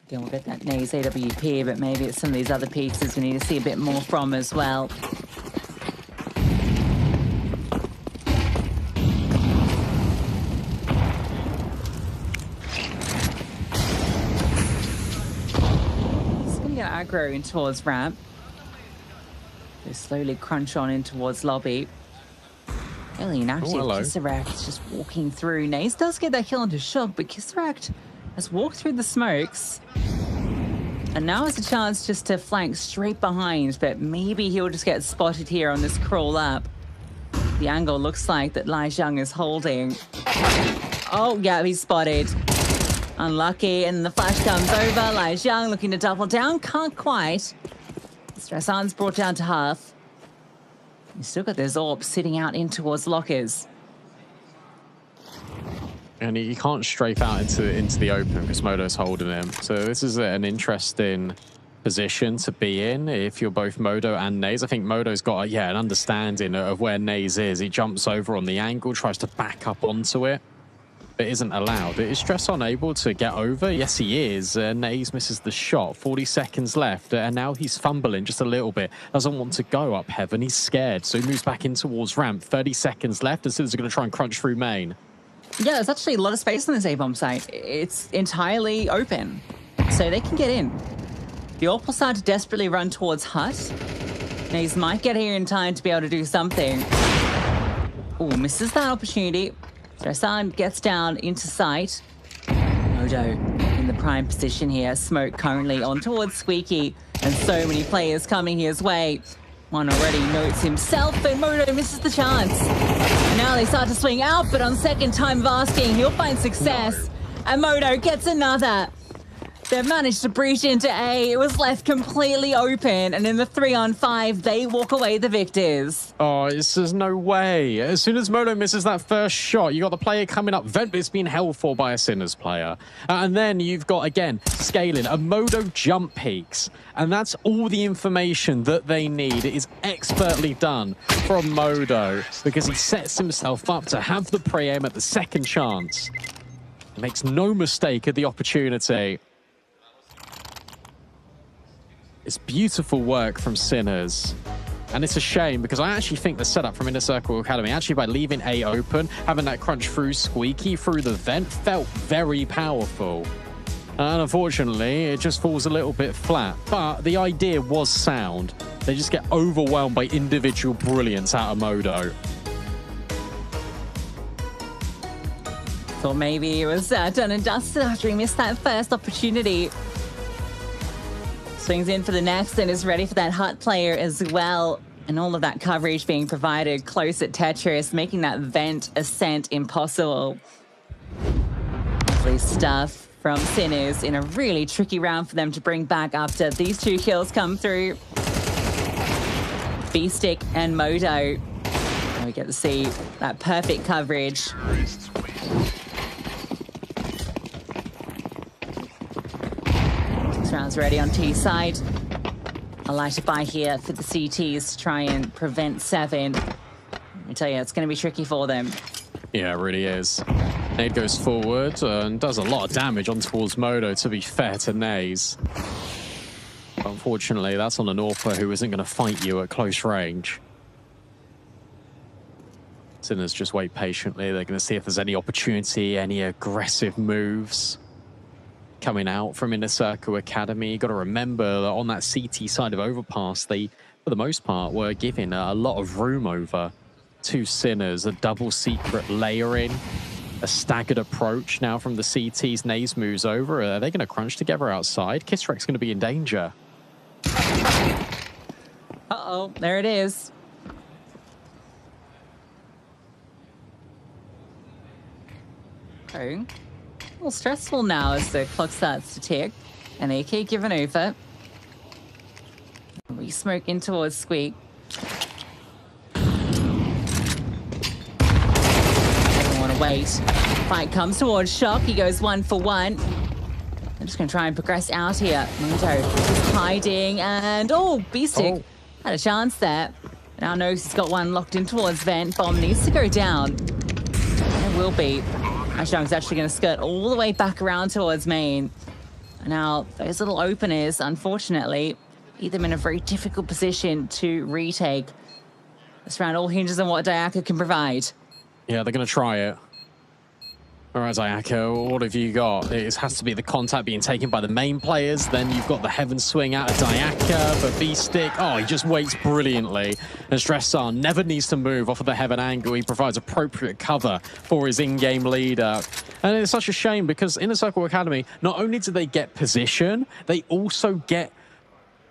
Again, we'll get that Nays AWP, but maybe it's some of these other pieces we need to see a bit more from as well. Aggro in towards ramp. They slowly crunch on in towards lobby. Really inactive. Kissarak is just walking through. Nays does get that kill onto Shock, but Kissarak has walked through the smokes. And now is a chance just to flank straight behind, but maybe he'll just get spotted here on this crawl up. The angle looks like that Lai Zhang is holding. Oh, yeah, he's spotted. Unlucky, and the flash comes over. Lai Zhang looking to double down, can't quite. Stressan's brought down to half. He's still got those orbs sitting out in towards lockers. And he can't strafe out into the open because Modo's holding him. So this is an interesting position to be in if you're both Modo and Naze. I think Modo's got an understanding of where Naze is. He jumps over on the angle, tries to back up onto it, but isn't allowed. Is Stressan able to get over? Yes, he is. Naze misses the shot. 40 seconds left, and now he's fumbling just a little bit. Doesn't want to go up heaven. He's scared, so he moves back in towards ramp. 30 seconds left, and Sinners are going to try and crunch through main. Yeah, there's actually a lot of space on this A-bomb site. It's entirely open, so they can get in. The AWP will start to desperately run towards Hut. Naze might get here in time to be able to do something. Oh, misses that opportunity. Stressan gets down into sight. Modo in the prime position here. Smoke currently on towards Squeaky, and so many players coming his way. One already notes himself, and Modo misses the chance. And now they start to swing out, but on second time of asking, he'll find success. And Modo gets another. They've managed to breach into A. It was left completely open, and in the 3-on-5, they walk away the victors. Oh, there's no way. As soon as Modo misses that first shot, you got the player coming up. Vent is being held for by a Sinners player. And then you've got, again, scaling. A Modo jump peaks. And that's all the information that they need. It is expertly done from Modo because he sets himself up to have the pre-aim at the second chance. He makes no mistake at the opportunity. It's beautiful work from Sinners. And it's a shame because I actually think the setup from Inner Circle Academy, actually by leaving A open, having that crunch through Squeaky, through the vent, felt very powerful. And unfortunately, it just falls a little bit flat. But the idea was sound. They just get overwhelmed by individual brilliance out of Modo. Thought maybe it was done and dusted after he missed that first opportunity. Swings in for the next and is ready for that Hut player as well. And all of that coverage being provided close at Tetris, making that vent ascent impossible. Lovely stuff from Sinners in a really tricky round for them to bring back after these two kills come through. B-Stick and Modo. We get to see that perfect coverage. Rounds ready on T side. A lighter buy here for the CTs to try and prevent 7. Let me tell you, it's going to be tricky for them. Yeah, it really is. Nade goes forward and does a lot of damage on towards Modo, to be fair to Naze. But unfortunately, that's on an AWPer who isn't going to fight you at close range. Sinners just wait patiently. They're going to see if there's any opportunity, any aggressive moves coming out from Inner Circle Academy. You got to remember that on that CT side of Overpass, they, for the most part, were giving a lot of room over to Sinners. A double secret layering, a staggered approach now from the CTs. Naze moves over. Are they going to crunch together outside? Kissrek's going to be in danger. Uh-oh, there it is. Okay. A little stressful now as the clock starts to tick. An AK given over. We smoke in towards Squeak. Doesn't want to wait. Fight comes towards Shock. He goes 1 for 1. I'm just going to try and progress out here. Modo is hiding and B-Stick had a chance there. Now knows he's got one locked in towards Vent. Bomb needs to go down. There will be. Ashang's actually going to skirt all the way back around towards main. Now, those little openers, unfortunately, leave them in a very difficult position to retake. This round all hinges on what Diaka can provide. Yeah, they're going to try it. Alright, Ayako, what have you got? It has to be the contact being taken by the main players. Then you've got the heaven swing out of Dayaka, but B-Stick, oh, he just waits brilliantly. And Stressan never needs to move off of the heaven angle. He provides appropriate cover for his in-game leader. And it's such a shame because Inner Circle Academy, not only do they get position, they also get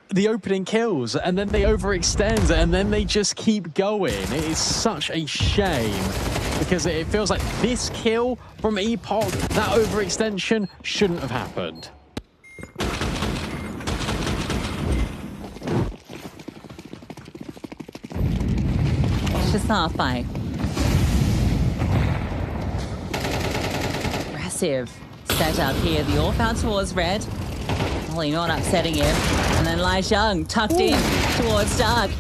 the opening kills, and then they overextend, and then they just keep going. It is such a shame because it feels like this kill from Epoch, that overextension, shouldn't have happened. It's just not fine. Aggressive setup here. The AWP out towards red. Molly not upsetting him. And then Lai Xiang tucked in towards Dark.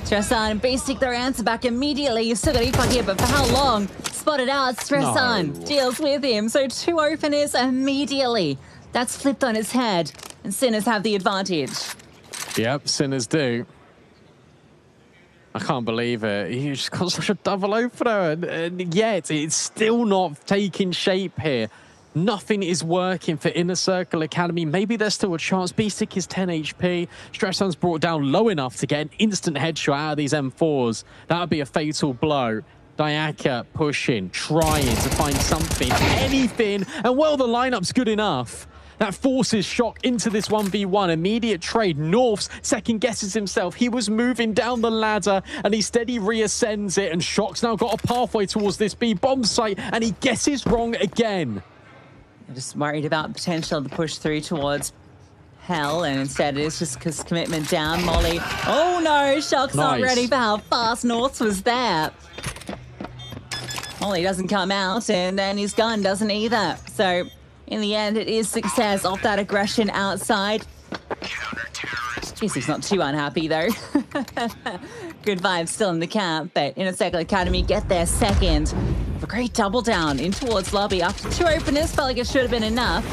Stressan and B-Stick their answer back immediately. You still got Epoch here, but for how long? Spotted out. Stressan deals with him. So 2 openers immediately. That's flipped on its head. And Sinners have the advantage. Yep, Sinners do. I can't believe it. He just got such a double opener. And yet, it's still not taking shape here. Nothing is working for Inner Circle Academy. Maybe there's still a chance. B-Stick is 10 HP. Stressan's brought down low enough to get an instant headshot out of these M4s. That would be a fatal blow. Dayaka pushing, trying to find something, anything. And well, the lineup's good enough. That forces Shock into this 1v1. Immediate trade. North's second guesses himself. He was moving down the ladder and he steady reascends it. And Shock's now got a pathway towards this B bomb site and he guesses wrong again. Just worried about potential to push through towards Hell, and instead it's just because commitment down. Molly, oh no, Shock's not ready for how fast North was there. Molly doesn't come out, and then his gun doesn't either. So in the end, it is success off that aggression outside. Jeez, he's not too unhappy though. Good vibes still in the camp, but Inner Circle Academy get their second. A great double down in towards lobby after 2 openers. Felt like it should have been enough.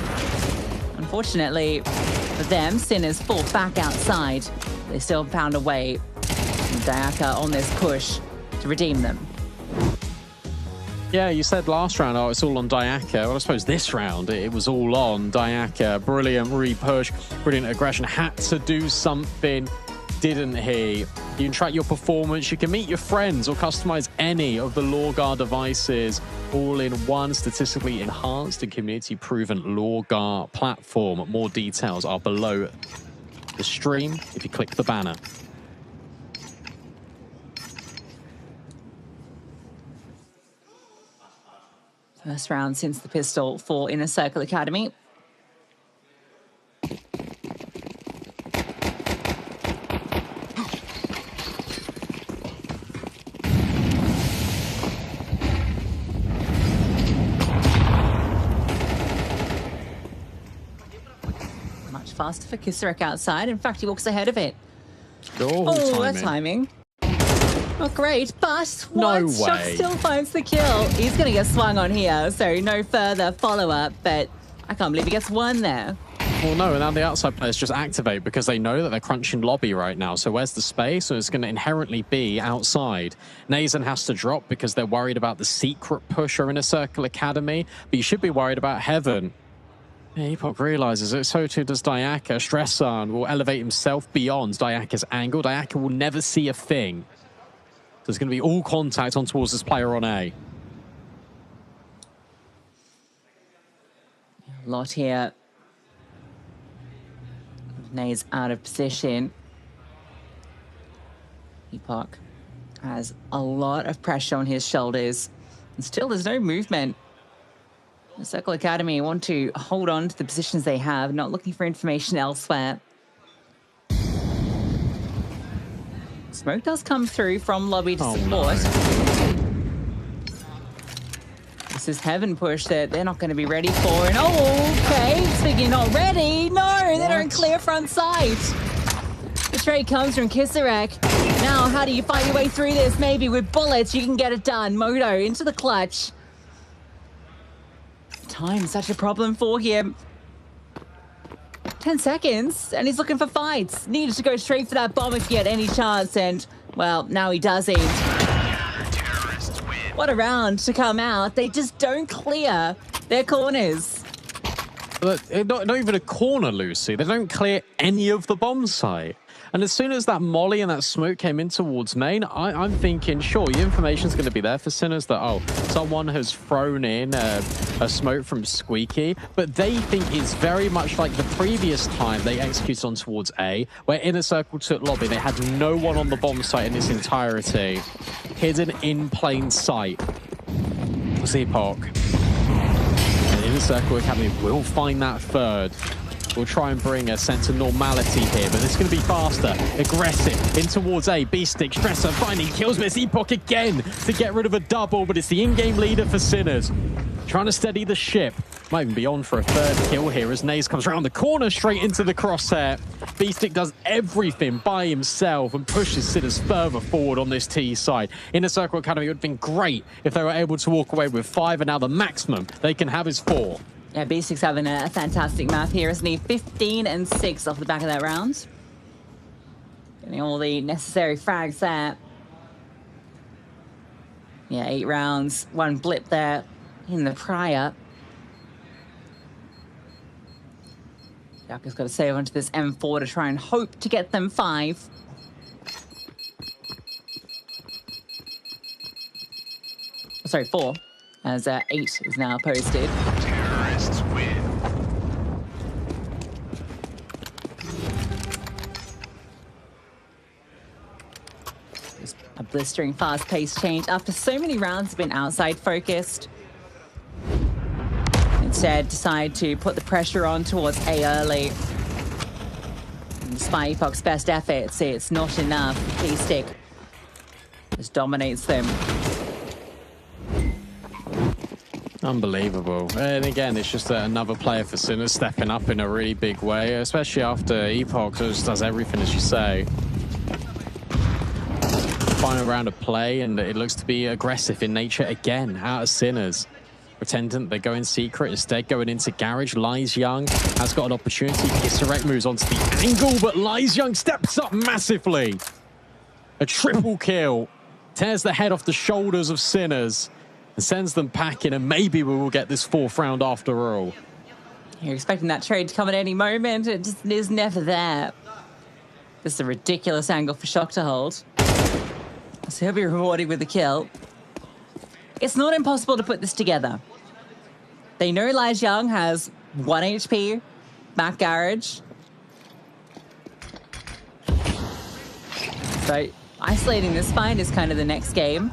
Unfortunately for them, Sinners fall back outside. They still found a way. Dayaka on this push to redeem them. Yeah, you said last round, oh, it's all on Dayaka. Well, I suppose this round, it was all on Dayaka. Brilliant re-push, brilliant aggression. Had to do something, didn't he? You can track your performance. You can meet your friends or customize any of the LORGAR devices all in one statistically enhanced and community-proven LORGAR platform. More details are below the stream if you click the banner. First round since the pistol for Inner Circle Academy. Much faster for Kisarek outside. In fact, he walks ahead of it. Oh, that timing. Not great, but no way. Shock still finds the kill. He's going to get swung on here, so no further follow-up, but I can't believe he gets one there. Well, no, and now the outside players just activate because they know that they're crunching lobby right now. So where's the space? So it's going to inherently be outside. Nazen has to drop because they're worried about the secret pusher in Inner Circle Academy, but you should be worried about Heaven. Epoch realizes it, so too does Dayaka. Stressan will elevate himself beyond Dayaka's angle. Dayaka will never see a thing. There's going to be all contact on towards this player on A. A lot here. Naze out of position. Epoch has a lot of pressure on his shoulders. And still there's no movement. The Circle Academy want to hold on to the positions they have, not looking for information elsewhere. Smoke does come through from lobby to support. This is Heaven push that they're not going to be ready for. And oh, okay, speaking of not ready, no, they don't clear front sight. The trade comes from Kisarek. Now, how do you fight your way through this? Maybe with bullets, you can get it done. Moto into the clutch. Time, such a problem for him. 10 seconds, and he's looking for fights. Needed to go straight for that bomb if he had any chance, and, well, now he doesn't. What a round to come out. They just don't clear their corners. But not even a corner, Lucy. They don't clear any of the bomb site. And as soon as that molly and that smoke came in towards main, I'm thinking, sure, your information's going to be there for Sinners that, oh, someone has thrown in a smoke from Squeaky, but they think it's very much like the previous time they executed on towards A, where Inner Circle took lobby. They had no one on the bomb site in its entirety, hidden in plain sight. Was Epoch. And Inner Circle Academy will find that third. We'll try and bring a sense of normality here, but it's going to be faster, aggressive, in towards A. B-Stick, Stresser, finding kills, but it's Epoch again to get rid of a double, but it's the in-game leader for Sinners. Trying to steady the ship. Might even be on for a third kill here as Naze comes around the corner straight into the crosshair. B-Stick does everything by himself and pushes Sinners further forward on this T side. Inner Circle Academy would have been great if they were able to walk away with 5, and now the maximum they can have is 4. Yeah, B6 having a fantastic map here, isn't he? 15 and 6 off the back of that round. Getting all the necessary frags there. Yeah, 8 rounds, 1 blip there in the prior. Yaka's got to save onto this M4 to try and hope to get them 5. Sorry, 4, as 8 is now posted. Terrorists win. Just a blistering fast-paced change after so many rounds have been outside focused. Instead, decide to put the pressure on towards A early. And despite Epoch's best efforts, it's not enough. B-Stick just dominates them. Unbelievable. And again, it's just another player for Sinners stepping up in a really big way, especially after Epoch just does everything, as you say. Final round of play, and it looks to be aggressive in nature again, out of Sinners. Pretendant, they're going secret, instead going into Garage. Lies Young has got an opportunity. Kisarek moves onto the angle, but Lies Young steps up massively. A triple kill. Tears the head off the shoulders of Sinners and sends them packing, and maybe we will get this 4th round after all. You're expecting that trade to come at any moment. It just is never there. This is a ridiculous angle for Shock to hold. So he'll be rewarded with the kill. It's not impossible to put this together. They know Lies Young has 1 HP, Mac Garage. So isolating this find is kind of the next game.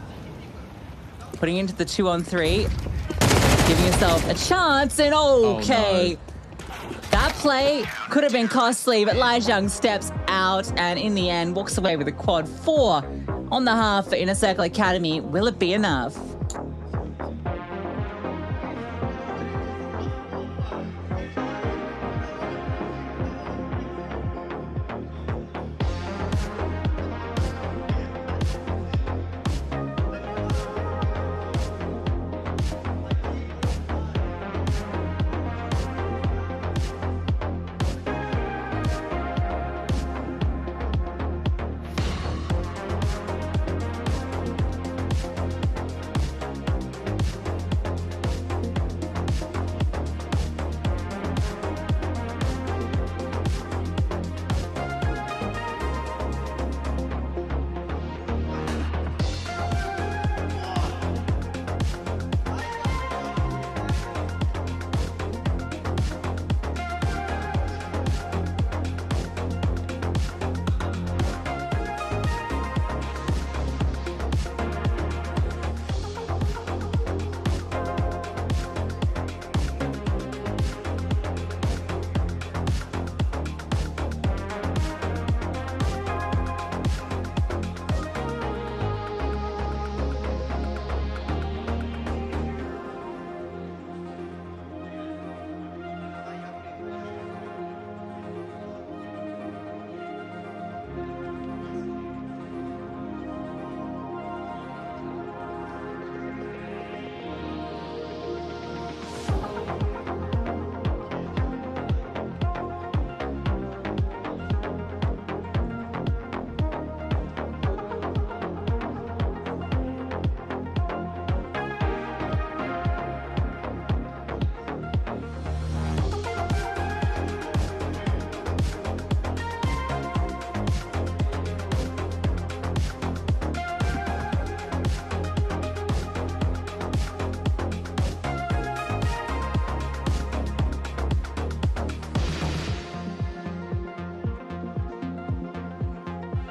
Putting into the 2-on-3, giving yourself a chance, and okay. Oh, no. That play could have been costly, but Lies Young steps out and in the end walks away with a quad 4 on the half for Inner Circle Academy. Will it be enough?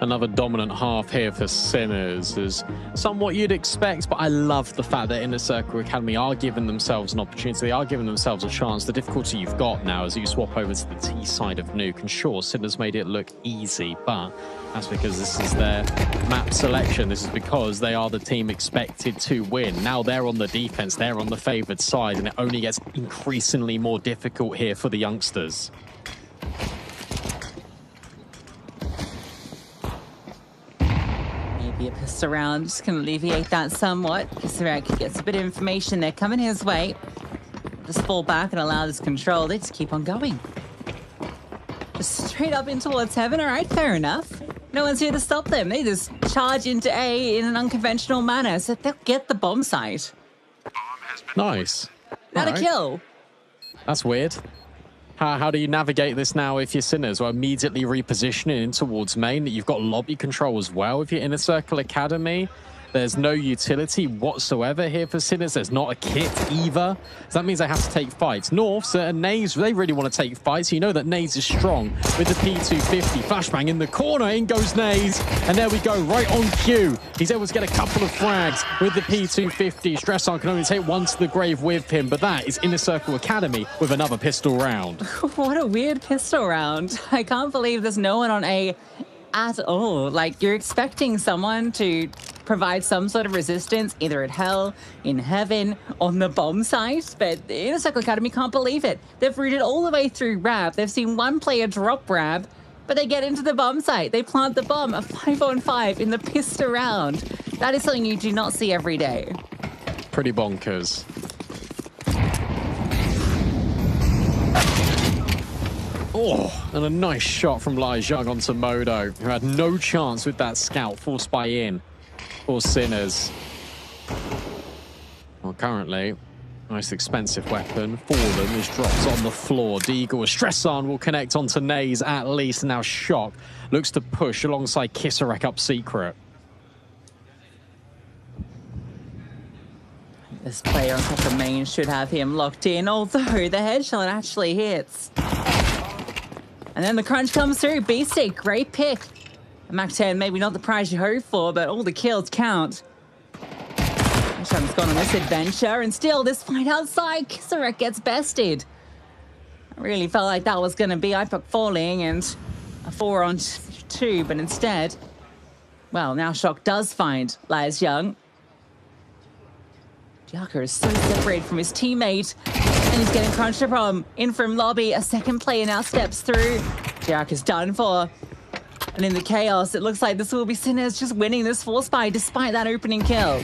Another dominant half here for Sinners is somewhat you'd expect, but I love the fact that Inner Circle Academy are giving themselves an opportunity. They are giving themselves a chance. The difficulty you've got now is you swap over to the T side of Nuke, and sure, Sinners made it look easy, but that's because this is their map selection. This is because they are the team expected to win. Now they're on the defense, they're on the favored side, and it only gets increasingly more difficult here for the youngsters. Maybe a pistol round just can alleviate that somewhat. Kisarek gets a bit of information there coming his way. Just fall back and allow this control. They just keep on going. Just straight up in towards heaven. All right, fair enough. No one's here to stop them. They just charge into A in an unconventional manner, so they'll get the bomb site. Nice. Not a kill. That's weird. How do you navigate this now if you're Sinners? Well, immediately repositioning in towards main. You've got lobby control as well. If you're Inner Circle Academy, there's no utility whatsoever here for Sinners. There's not a kit either. So that means they have to take fights. Norths and Naves, they really want to take fights. You know that Naves is strong with the P250. Flashbang in the corner. In goes Naves. And there we go, right on cue. He's able to get a couple of frags with the P250. Stresson can only take one to the grave with him, but that is Inner Circle Academy with another pistol round. What a weird pistol round. I can't believe there's no one on A at all. Like, you're expecting someone to provide some sort of resistance, either at hell, in heaven, on the bomb site, but the Inner Circle Academy can't believe it. They've rooted all the way through Rab. They've seen one player drop Rab, but they get into the bomb site. They plant the bomb, a 5-on-5 in the pistol round. That is something you do not see every day. Pretty bonkers. Oh, and a nice shot from Lai Zhang onto Modo, who had no chance with that scout forced by in for Sinners. Well, currently, most expensive weapon for them is dropped on the floor. Deagle, Stresson will connect onto Naze at least. Now Shock looks to push alongside Kisarek up secret. This player on top of main should have him locked in, although the headshot actually hits. And then the crunch comes through. B-Stick, great pick. Mac 10, maybe not the prize you hope for, but all the kills count. Shan's gone on this adventure, and still this fight outside, Kisarek gets bested. I really felt like that was going to be IPOC falling and a 4-on-2, but instead, well, now Shock does find Laz Young. Diaka is so separated from his teammate, and he's getting crunched from in from lobby. A second player now steps through. Diaka's done for. And in the chaos, it looks like this will be Sinners just winning this force fight despite that opening kill.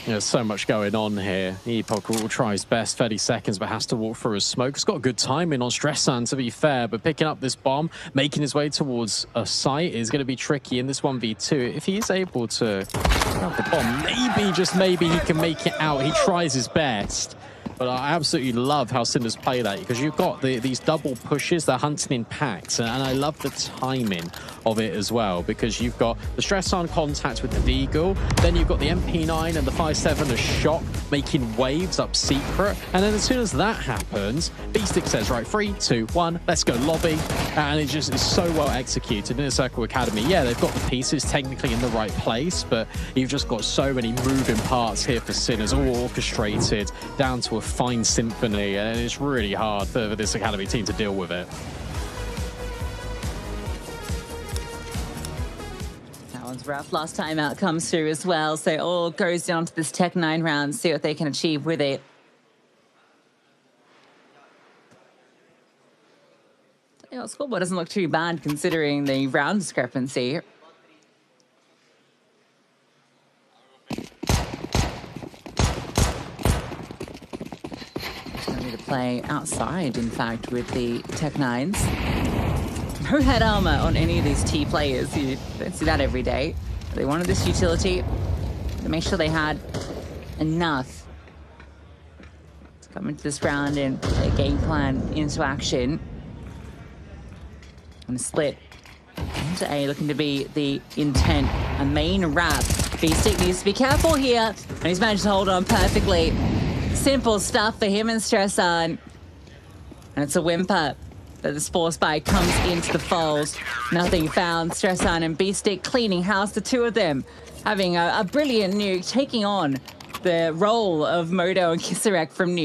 There's so much going on here. Epoch will try his best, 30 seconds, but has to walk through his smoke. He's got good timing on Stresson, to be fair, but picking up this bomb, making his way towards a site is going to be tricky in this 1v2. If he is able to grab the bomb, maybe, just maybe, he can make it out. He tries his best. But I absolutely love how Sinners play that, because you've got these double pushes, they're hunting in packs, and I love the timing of it as well, because you've got the Stresson contact with the Deagle, then you've got the MP9 and the 5.7 as Shock making waves up secret, and then as soon as that happens, B-Stick says, right, 3, 2, 1, let's go lobby, and it just is so well executed. Inner Circle Academy, yeah, they've got the pieces technically in the right place, but you've just got so many moving parts here for Sinners, all orchestrated down to a fine symphony, and it's really hard for this Academy team to deal with it. That one's rough. Last time out comes through as well, so it all goes down to this Tech 9 round, see what they can achieve with it. Yeah, scoreboard doesn't look too bad considering the round discrepancy. Play outside, in fact, with the Tech 9s. No head armor on any of these T players. You don't see that every day. They wanted this utility to make sure they had enough to come into this round and put their game plan into action. And a split into A, looking to be the intent. A main wrap. B-Stick needs to be careful here, and he's managed to hold on perfectly. Simple stuff for him and Stresson. And it's a whimper. But the Spore Spike comes into the fold. Nothing found. Stressan and Beastick cleaning house, the two of them having a brilliant nuke, taking on the role of Modo and Kisarek from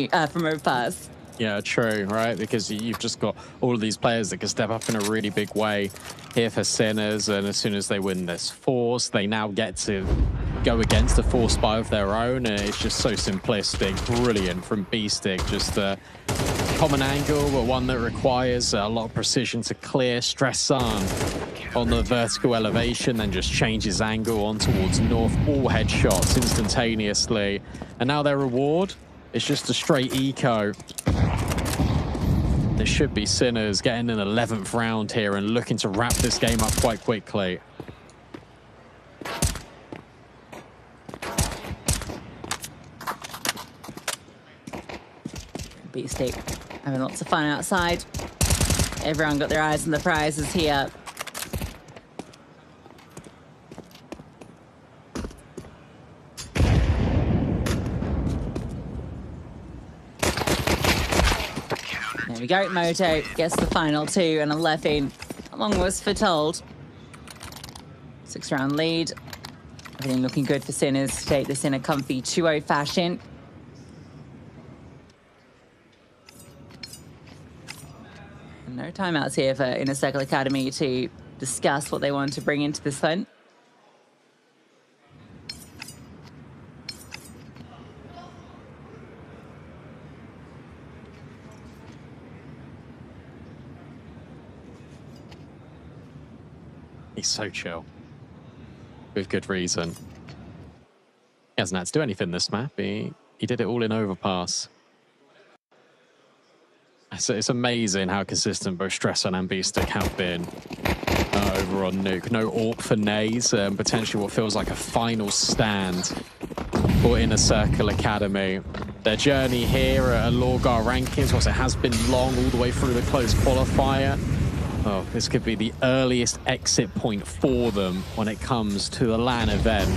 Overpass. Yeah, true, right? Because you've just got all of these players that can step up in a really big way here for Sinners, and as soon as they win this force, they now get to go against a force spy of their own, and it's just so simplistic. Brilliant from Beastick, just a common angle, but one that requires a lot of precision to clear. Stressan on the vertical elevation, then just changes angle on towards north, all headshots instantaneously, and now their reward is just a straight eco. This should be Sinners getting an 11th round here and looking to wrap this game up quite quickly. Beastick having lots of fun outside. Everyone got their eyes on the prizes here. There we go, Moto gets the final 2 and 11. Long was foretold. 6-round lead. Everything looking good for Sinners to take this in a comfy 2-0 fashion. And no timeouts here for Inner Circle Academy to discuss what they want to bring into this one. He's so chill. With good reason. He hasn't had to do anything this map. He did it all in Overpass. So it's amazing how consistent both Stressan and Beastick have been over on Nuke. No AWP for Nays, potentially what feels like a final stand for Inner Circle Academy. Their journey here at LORGAR Rankings, whilst it has been long all the way through the close qualifier, oh, this could be the earliest exit point for them when it comes to the LAN event.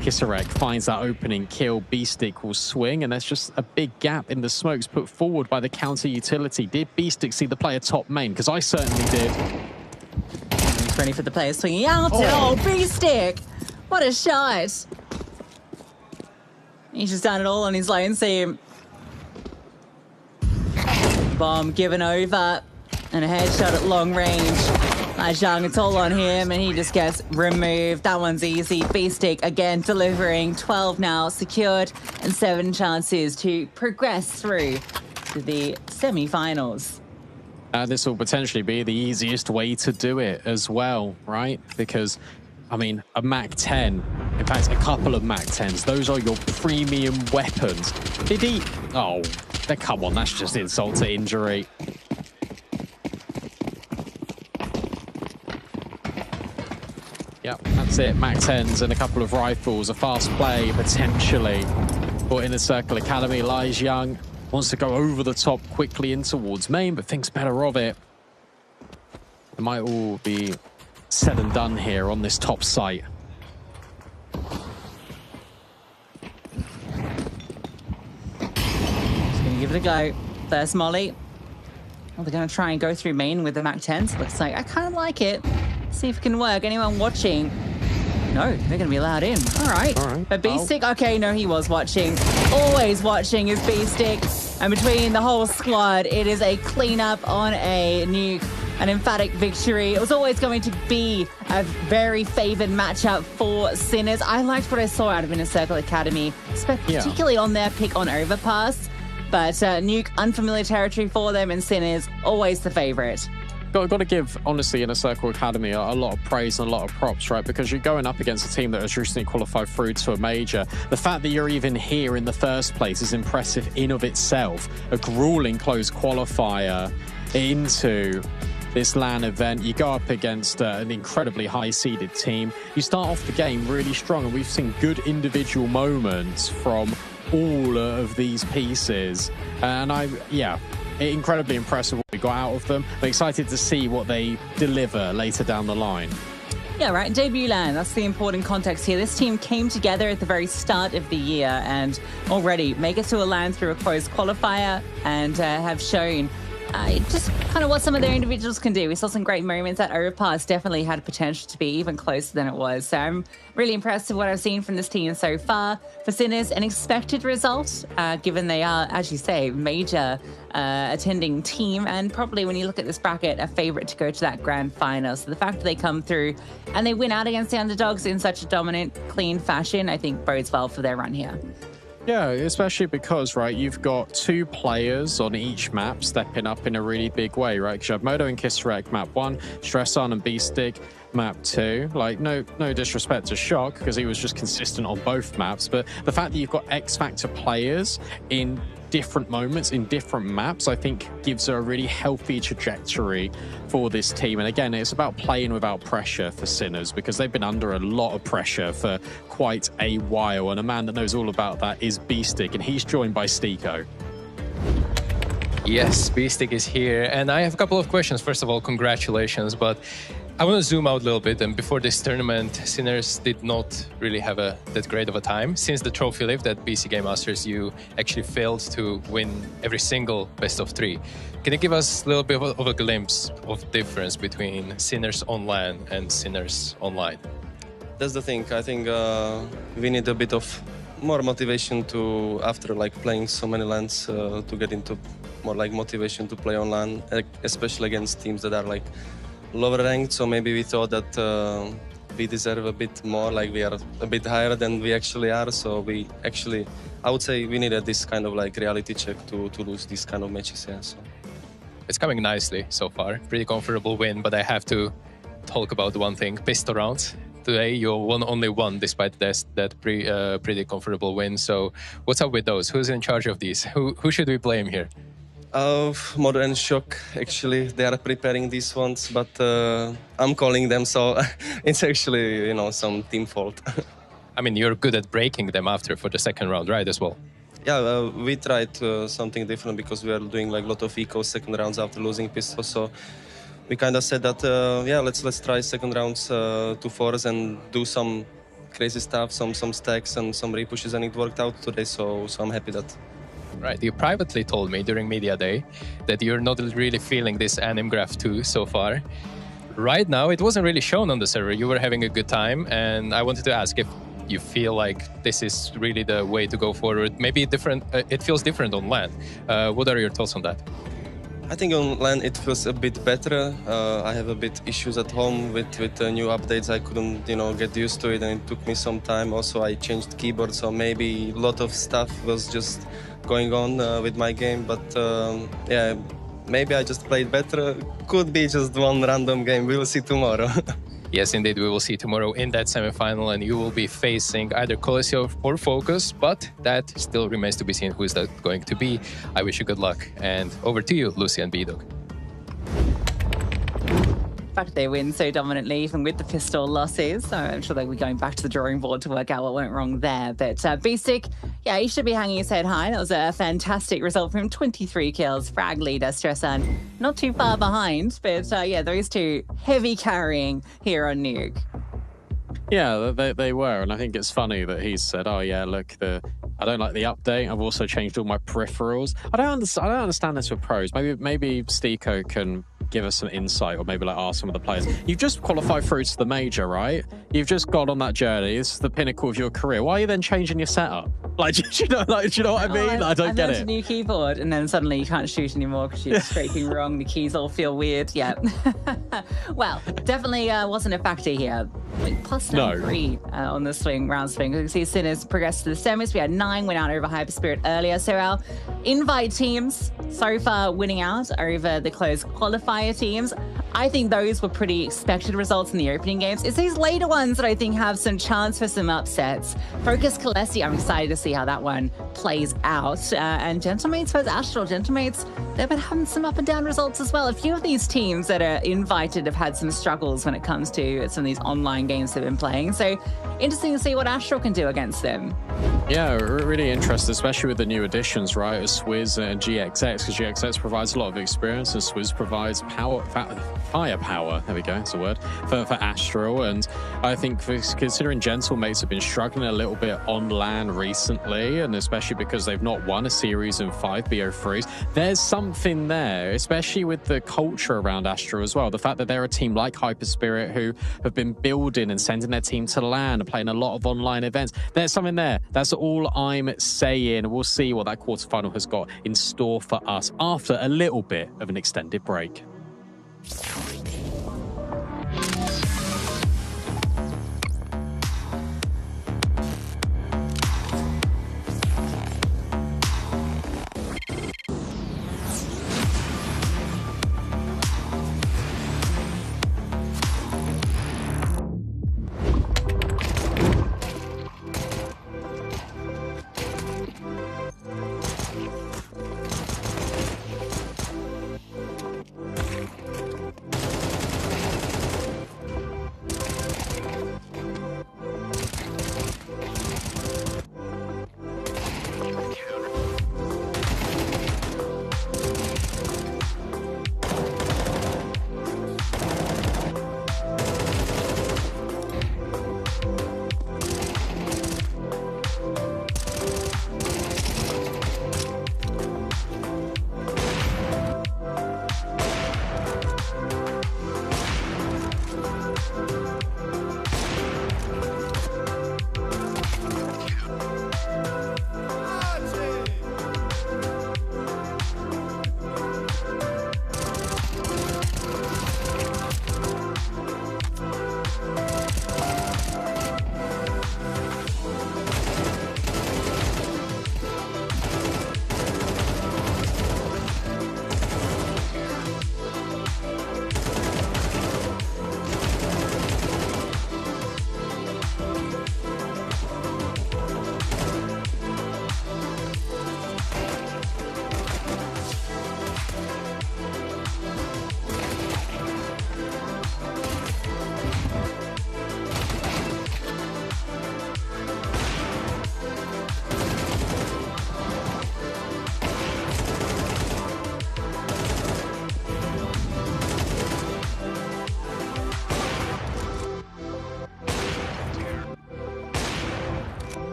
Kisarek finds that opening kill. Beastick will swing, and there's just a big gap in the smokes put forward by the counter utility. Did Beastick see the player top main? Because I certainly did. He's ready for the player swinging out. Oh, Beastick! What a shot! He's just done it all on his lane team. Bomb given over. And a headshot at long range. Zhang, it's all on him, and he just gets removed. That one's easy. Beastick again delivering. 12 now secured, and 7 chances to progress through to the semi-finals. This will potentially be the easiest way to do it as well, right? Because, I mean, a MAC-10, in fact, a couple of MAC-10s, those are your premium weapons. Did he? Oh, come on, that's just insult to injury. Yep, that's it. MAC-10s and a couple of rifles. A fast play, potentially, for Inner Circle Academy. Lies Young wants to go over the top quickly in towards main, but thinks better of it. It might all be said and done here on this top site. Just gonna give it a go. First molly. Well, they're gonna try and go through main with the MAC-10s. Looks like I kind of like it. See if it can work. Anyone watching? No, they're going to be allowed in. All right. But Beastick, okay, no, he was watching. Always watching is Beastick. And between the whole squad, it is a cleanup on a nuke. An emphatic victory. It was always going to be a very favored matchup for Sinners. I liked what I saw out of Inner Circle Academy, particularly on their pick on Overpass. But nuke, unfamiliar territory for them, and Sinners, always the favorite. Got to give, honestly, Inner Circle Academy a lot of praise and a lot of props, right? Because you're going up against a team that has recently qualified through to a major. The fact that you're even here in the first place is impressive in of itself. A grueling close qualifier into this LAN event. You go up against an incredibly high-seeded team. You start off the game really strong, and we've seen good individual moments from all of these pieces. And incredibly impressive what we got out of them. I'm excited to see what they deliver later down the line. Yeah, right. Debut LAN, that's the important context here. This team came together at the very start of the year and already make it to a LAN through a closed qualifier and have shown just kind of what some of their individuals can do. We saw some great moments. That overpass definitely had potential to be even closer than it was. So I'm really impressed with what I've seen from this team so far. For Sinners, an expected result, given they are, as you say, major attending team, and probably when you look at this bracket, a favourite to go to that grand final. So the fact that they come through and they win out against the underdogs in such a dominant, clean fashion, I think bodes well for their run here. Yeah, especially because, right, you've got 2 players on each map stepping up in a really big way, right? Because you have Modo and Kisarek map 1, Stresson and B-Stick map 2. Like, no disrespect to Shock, because he was just consistent on both maps, but the fact that you've got X-Factor players in different moments, in different maps, I think gives a really healthy trajectory for this team. And again, it's about playing without pressure for Sinners, because they've been under a lot of pressure for quite a while. And a man that knows all about that is B-Stick, and he's joined by Stiko. Yes, B-Stick is here. And I have a couple of questions. First of all, congratulations. But I want to zoom out a little bit. And before this tournament, Sinners did not really have that great of a time. Since the trophy lift at BC Game Masters, you actually failed to win every single best of 3. Can you give us a little bit of a glimpse of difference between Sinners on LAN and Sinners online? That's the thing. I think we need a bit of more motivation to, after like playing so many LANs, to get into more like motivation to play on LAN, especially against teams that are like lower ranked. So maybe we thought that we deserve a bit more, like we are a bit higher than we actually are. So we actually, I would say we needed this kind of like reality check to lose these kind of matches. Yeah, so it's coming nicely so far. Pretty comfortable win, but I have to talk about one thing: pistol rounds. Today you won only 1 despite that pretty comfortable win. So what's up with those? Who's in charge of these? Who should we blame here? Modo and Shock, actually, they are preparing these ones, but I'm calling them, so it's actually, you know, some team fault. I mean, you're good at breaking them after for the second round, right, as well? Yeah, we tried something different because we are doing like a lot of eco second rounds after losing pistol, so we kind of said that, yeah, let's try second rounds to force and do some crazy stuff, some stacks and some repushes, and it worked out today, so I'm happy that. Right, you privately told me during Media Day that you're not really feeling this Anim Graph 2 so far. Right now, it wasn't really shown on the server. You were having a good time, and I wanted to ask if you feel like this is really the way to go forward. Maybe different. It feels different on LAN. What are your thoughts on that? I think on LAN it feels a bit better. I have a bit issues at home with new updates. I couldn't, you know, get used to it, and it took me some time. Also, I changed keyboard, so maybe a lot of stuff was just going on with my game. But yeah, maybe I just played better. Could be just one random game. We'll see tomorrow. Yes, indeed, we will see tomorrow in that semifinal, and you will be facing either KOLESIE or FOKUS, but that still remains to be seen who is that going to be. I wish you good luck, and over to you, Lucy and B-Dog. The fact they win so dominantly, even with the pistol losses, so I'm sure they'll be going back to the drawing board to work out what went wrong there. But B-Stick, yeah, he should be hanging his head high. That was a fantastic result from 23 kills. Frag leader, Stresson, not too far behind, but yeah, those two heavy carrying here on Nuke. Yeah, they were, and I think it's funny that he said, "Oh yeah, look, I don't like the update. I've also changed all my peripherals." I don't understand this with pros. Maybe Stiko can give us some insight, or maybe like ask some of the players. You've just qualified through to the major, right? You've just gone on that journey. It's the pinnacle of your career. Why are you then changing your setup? Like, do you know what I mean? I don't get it. I learned a new keyboard, and then suddenly you can't shoot anymore because you're scraping wrong. The keys all feel weird. Yeah. Well, definitely wasn't a factor here. Like +3 on the round swing. You can see Sinners progressed to the semis. We had 9 win out over HYPERSPIRIT earlier. So our invite teams so far winning out over the closed qualifier teams. I think those were pretty expected results in the opening games. It's these later ones that I think have some chance for some upsets. FOKUS KOLESIE, I'm excited to see how that one plays out. And Gentlemates versus Astral. Gentlemates, they've been having some up and down results as well. A few of these teams that are invited have had some struggles when it comes to some of these online games they've been playing. So interesting to see what Astral can do against them. Yeah, really interested, especially with the new additions, right? Swizz and GXX, because GXX provides a lot of experience and Swizz provides firepower, there we go, that's a word, for Astral. And I think considering Gentlemates have been struggling a little bit on LAN recently, and especially because they've not won a series in 5 BO3s, there's some something there, especially with the culture around Astral as well. The fact that they're a team like HYPERSPIRIT who have been building and sending their team to LAN and playing a lot of online events. There's something there. That's all I'm saying. We'll see what that quarterfinal has got in store for us after a little bit of an extended break.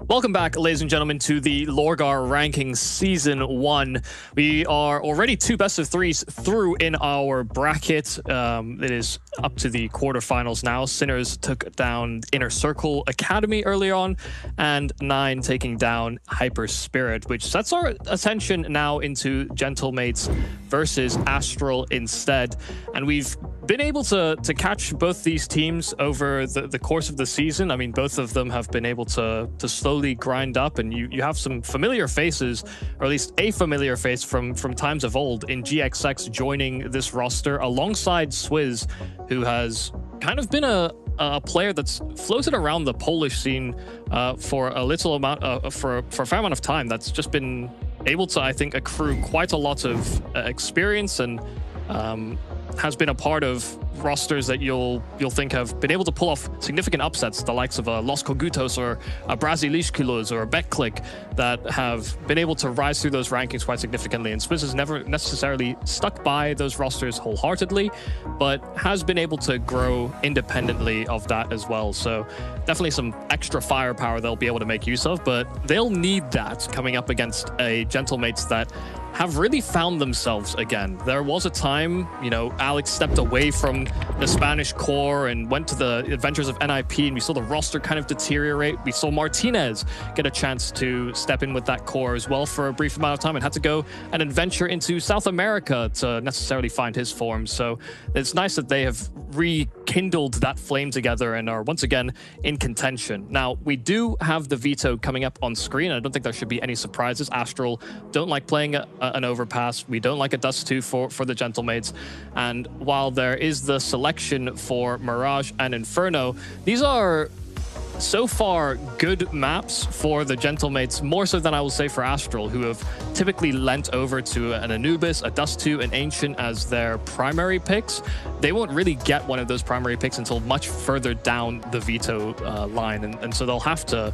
Welcome back, ladies and gentlemen, to the LORGAR Rankings Season 1. We are already 2 best-of-3s through in our bracket. It is up to the quarterfinals now. Sinners took down Inner Circle Academy earlier on, and 9 taking down HYPERSPIRIT, which sets our attention now into Gentlemates versus Astral instead. And we've been able to catch both these teams over the course of the season. I mean, both of them have been able to slowly grind up, and you have some familiar faces, or at least a familiar face from times of old, in GXX joining this roster alongside Swizz, who has kind of been a player that's floated around the Polish scene for a little amount, for a fair amount of time. That's just been able to, I think, accrue quite a lot of experience, and has been a part of rosters that you'll think have been able to pull off significant upsets, the likes of Los Kogutos or Braziliskilos or Betclick, that have been able to rise through those rankings quite significantly. And Swizz has never necessarily stuck by those rosters wholeheartedly, but has been able to grow independently of that as well. So definitely some extra firepower they'll be able to make use of, but they'll need that coming up against a Gentlemates that have really found themselves again. There was a time, you know, Alex stepped away from the Spanish core and went to the adventures of NIP, and we saw the roster kind of deteriorate. We saw Martinez get a chance to step in with that core as well for a brief amount of time, and had to go and adventure into South America to necessarily find his form. So it's nice that they have rekindled that flame together and are once again in contention. Now, we do have the veto coming up on screen. I don't think there should be any surprises. Astral don't like playing an overpass. We don't like a Dust 2 for the Gentlemates. And while there is the selection for Mirage and Inferno, these are so far good maps for the Gentlemates, more so than I will say for Astral, who have typically lent over to an Anubis, a Dust 2, an Ancient as their primary picks. They won't really get one of those primary picks until much further down the veto line, and so they'll have to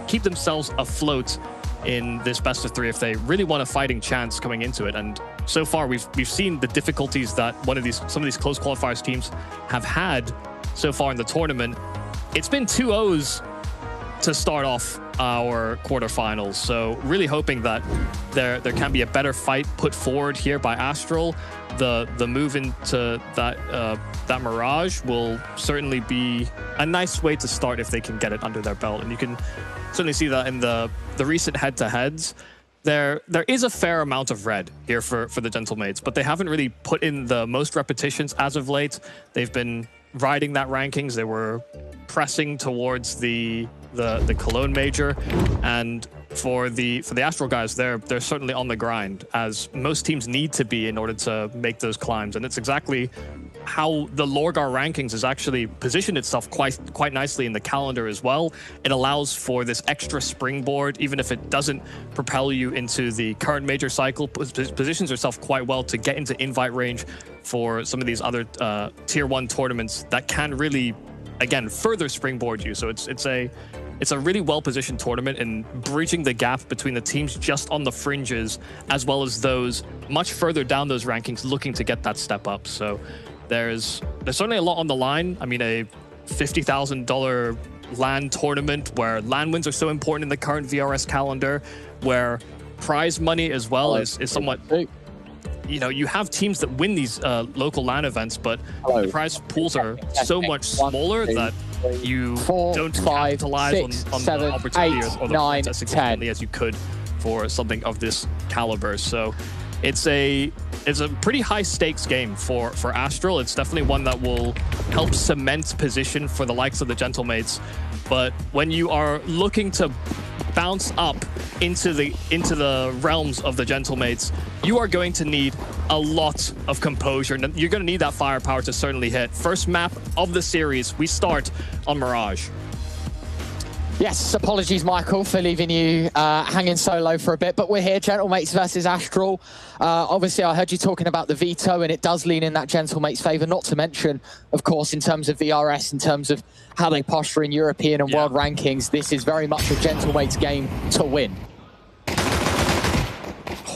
keep themselves afloat in this best of 3 if they really want a fighting chance coming into it. And so far we've seen the difficulties that some of these close qualifiers teams have had so far in the tournament. It's been 2-0s to start off our quarterfinals, so really hoping that there can be a better fight put forward here by Astral. The move into that Mirage will certainly be a nice way to start if they can get it under their belt, and you can certainly see that in the recent head-to-heads. There is a fair amount of red here for the Gentlemates, but they haven't really put in the most repetitions as of late. They've been riding that rankings. They were pressing towards the Cologne major, and for the Astral guys, they're certainly on the grind, as most teams need to be in order to make those climbs. And it's exactly how the LORGAR rankings has actually positioned itself quite nicely in the calendar as well. It allows for this extra springboard, even if it doesn't propel you into the current major cycle, positions yourself quite well to get into invite range for some of these other tier 1 tournaments that can really, again, further springboard you. So it's a really well-positioned tournament in bridging the gap between the teams just on the fringes, as well as those much further down those rankings looking to get that step up. So there's certainly a lot on the line. I mean, a $50,000 LAN tournament where LAN wins are so important in the current VRS calendar, where prize money as well is somewhat... You know, you have teams that win these local LAN events, but the prize pools are so much smaller that you don't capitalize on the opportunity or the points as significantly as you could for something of this caliber. So it's a pretty high stakes game for Astral. It's definitely one that will help cement position for the likes of the Gentlemates. But when you are looking to bounce up into the realms of the Gentlemates, you are going to need a lot of composure. You're going to need that firepower to certainly hit. First map of the series, we start on Mirage. Yes, apologies, Michael, for leaving you hanging solo for a bit, but we're here, Gentlemates versus Astral. Obviously, I heard you talking about the veto, and it does lean in that Gentlemates' favour, not to mention, of course, in terms of VRS, in terms of how they posture in European and world rankings, this is very much a Gentlemates game to win.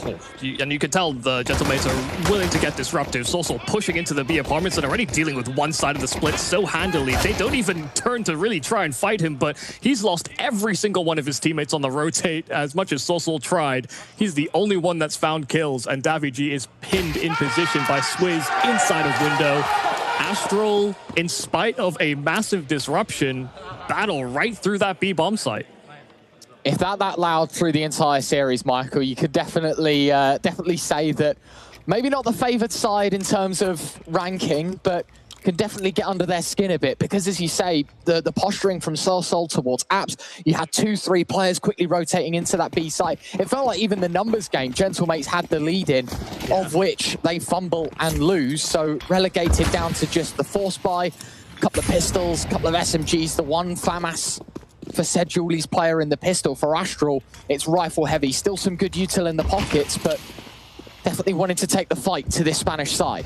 and you can tell the Gentlemates are willing to get disruptive. Soulsoul pushing into the B apartments and already dealing with one side of the split so handily. They don't even turn to really try and fight him, but he's lost every single one of his teammates on the rotate. As much as Soulsoul tried, he's the only one that's found kills, and daviG is pinned in position by Swizz inside of window. Astral, in spite of a massive disruption, battle right through that B bomb site. If that loud through the entire series, Michael, you could definitely say that maybe not the favoured side in terms of ranking, but can definitely get under their skin a bit, because as you say, the posturing from Soulsoul towards Apps, you had 2-3 players quickly rotating into that B site. It felt like even the numbers game, Gentlemates had the lead in, of which they fumble and lose, so relegated down to just the force buy, a couple of pistols, a couple of SMGs, the one FAMAS for said Julie's player in the pistol. For Astral, it's rifle heavy, still some good util in the pockets, but definitely wanting to take the fight to this Spanish side.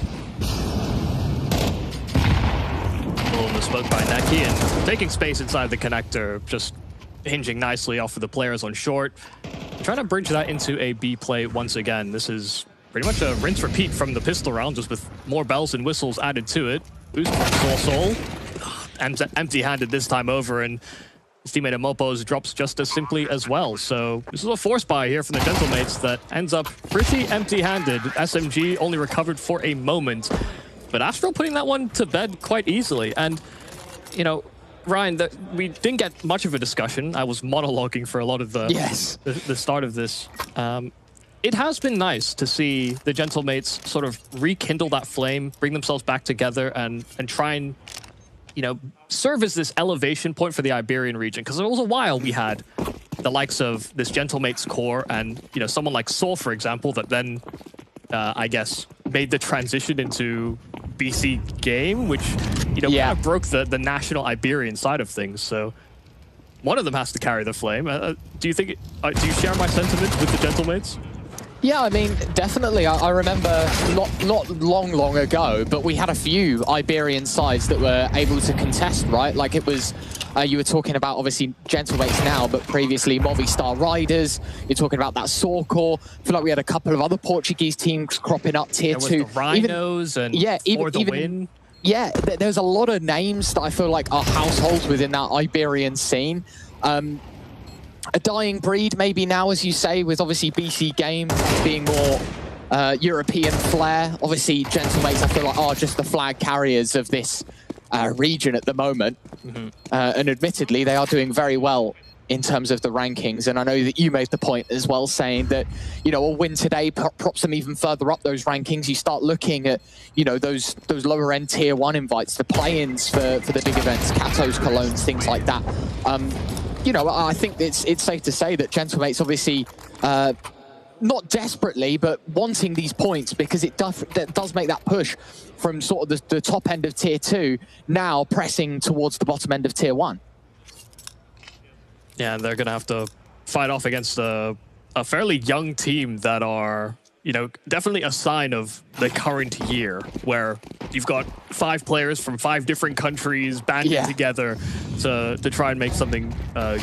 The smoke by Neki and taking space inside the connector, just hinging nicely off of the players on short. Trying to bridge that into a B play once again. This is pretty much a rinse repeat from the pistol round, just with more bells and whistles added to it. Boost from Soulsoul, empty-handed this time over, and his teammate Amopos drops just as simply as well. So this is a force buy here from the Gentlemates that ends up pretty empty-handed. SMG only recovered for a moment. But Astral putting that one to bed quite easily. And, you know, Ryan, we didn't get much of a discussion. I was monologuing for a lot of the start of this. It has been nice to see the Gentlemates sort of rekindle that flame, bring themselves back together, and try and, you know, serve as this elevation point for the Iberian region. Because there was a while we had the likes of this Gentlemates core and, you know, someone like Soul, for example, that then, I guess, made the transition into BC game, which, you know, kind of broke the national Iberian side of things. So one of them has to carry the flame. Do you think, do you share my sentiment with the Gentlemates? Yeah, I mean, definitely. I remember not long ago, but we had a few Iberian sides that were able to contest, right? Like it was, you were talking about obviously Gentlemates now, but previously Movistar Riders. You're talking about that Sorcor. I feel like we had a couple of other Portuguese teams cropping up tier 2. The Rhinos even yeah, there's a lot of names that I feel like are households within that Iberian scene. A dying breed maybe now, as you say, with obviously BC Game being more European flair. Obviously, Gentlemates, I feel like, are just the flag carriers of this region at the moment. And admittedly, they are doing very well in terms of the rankings. And I know that you made the point as well, saying that, you know, a win today props them even further up those rankings. You start looking at, you know, those lower end tier 1 invites, the play-ins for the big events, Catos, Colognes, things like that. You know, I think it's safe to say that Gentlemates obviously, not desperately, but wanting these points, because it does make that push from sort of the top end of tier 2, now pressing towards the bottom end of tier 1. Yeah, and they're going to have to fight off against a fairly young team that are, you know, definitely a sign of the current year, where you've got 5 players from 5 different countries banding together to try and make something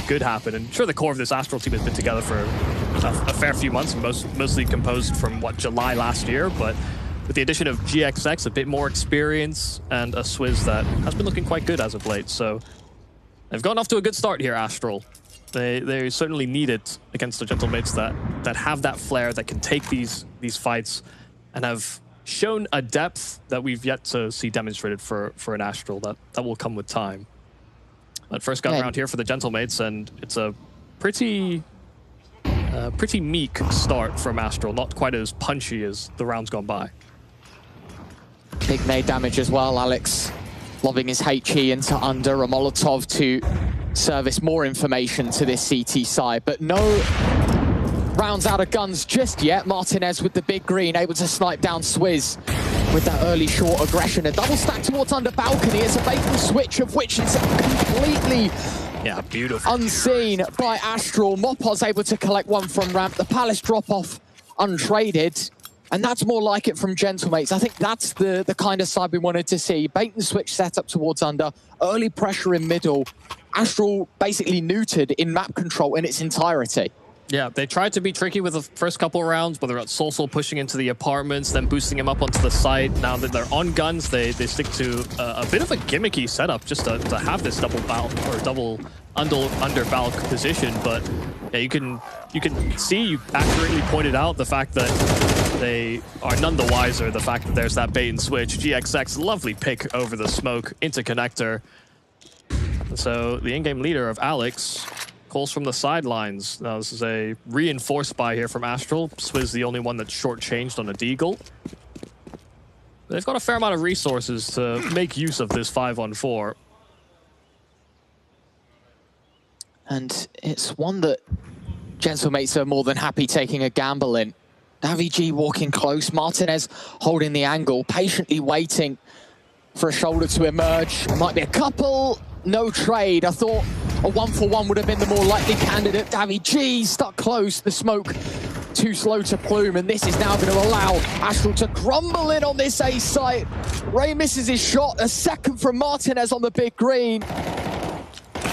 good happen. And sure, the core of this Astral team has been together for a fair few months, mostly composed from, what, July last year, but with the addition of GXX, a bit more experience, and a Swizz that has been looking quite good as of late. So they've gotten off to a good start here, Astral. They certainly need it against the Gentlemates that have that flair, that can take these fights, and have shown a depth that we've yet to see demonstrated for an Astral. That will come with time. But first gun round here for the Gentlemates, and it's a pretty meek start from Astral, not quite as punchy as the rounds gone by. Big nade damage as well, Alex. Lobbing his HE into under a Molotov to service more information to this CT side, but no rounds out of guns just yet. Martinez with the big green, able to snipe down Swizz with that early short aggression. A double stack towards under balcony. It's a bait and switch, of which it's completely unseen by Astral. Mopos able to collect one from ramp. The Palace drop off untraded. And that's more like it from Gentlemates. I think that's the kind of side we wanted to see. Bait and switch setup towards under, early pressure in middle. Astral basically neutered in map control in its entirety. Yeah, they tried to be tricky with the first couple of rounds, whether it's Solsol pushing into the apartments, then boosting him up onto the site. Now that they're on guns, they stick to a bit of a gimmicky setup just to have this double balk or double under balk position. But yeah, you can see, you accurately pointed out the fact that they are none the wiser, the fact that there's that bait and switch. GXX, lovely pick over the smoke into connector. And so the in-game leader of Alex calls from the sidelines. Now this is a reinforced buy here from Astral. Swizz the only one that's short-changed on a deagle. They've got a fair amount of resources to make use of this 5-on-4. And it's one that Gentlemates are more than happy taking a gamble in. Davi walking close, Martinez holding the angle, patiently waiting for a shoulder to emerge. It might be a couple, no trade. I thought a 1-for-1 would have been the more likely candidate. Davi stuck close, the smoke too slow to plume, and this is now going to allow Astral to crumble in on this A site. Ray misses his shot, a second from Martinez on the big green.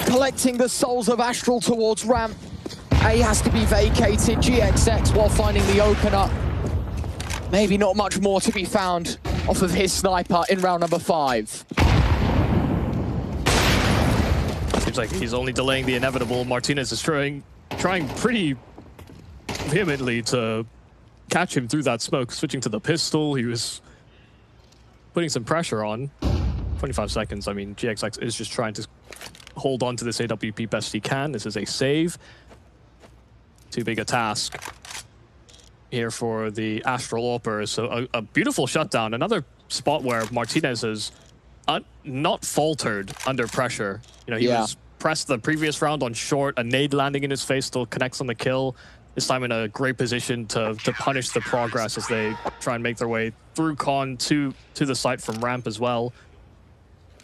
Collecting the souls of Astral towards ramp. A has to be vacated, GXX while finding the opener. Maybe not much more to be found off of his sniper in round number 5. Seems like he's only delaying the inevitable. Martinez is trying pretty vehemently to catch him through that smoke, switching to the pistol. He was putting some pressure on. 25 seconds. I mean, GXX is just trying to hold on to this AWP best he can. This is a save. Too big a task here for the Astral AWPers. So a beautiful shutdown. Another spot where Martinez has not faltered under pressure. You know, he was pressed the previous round on short, a nade landing in his face, still connects on the kill. This time in a great position to punish the progress as they try and make their way through Con to the site from ramp as well.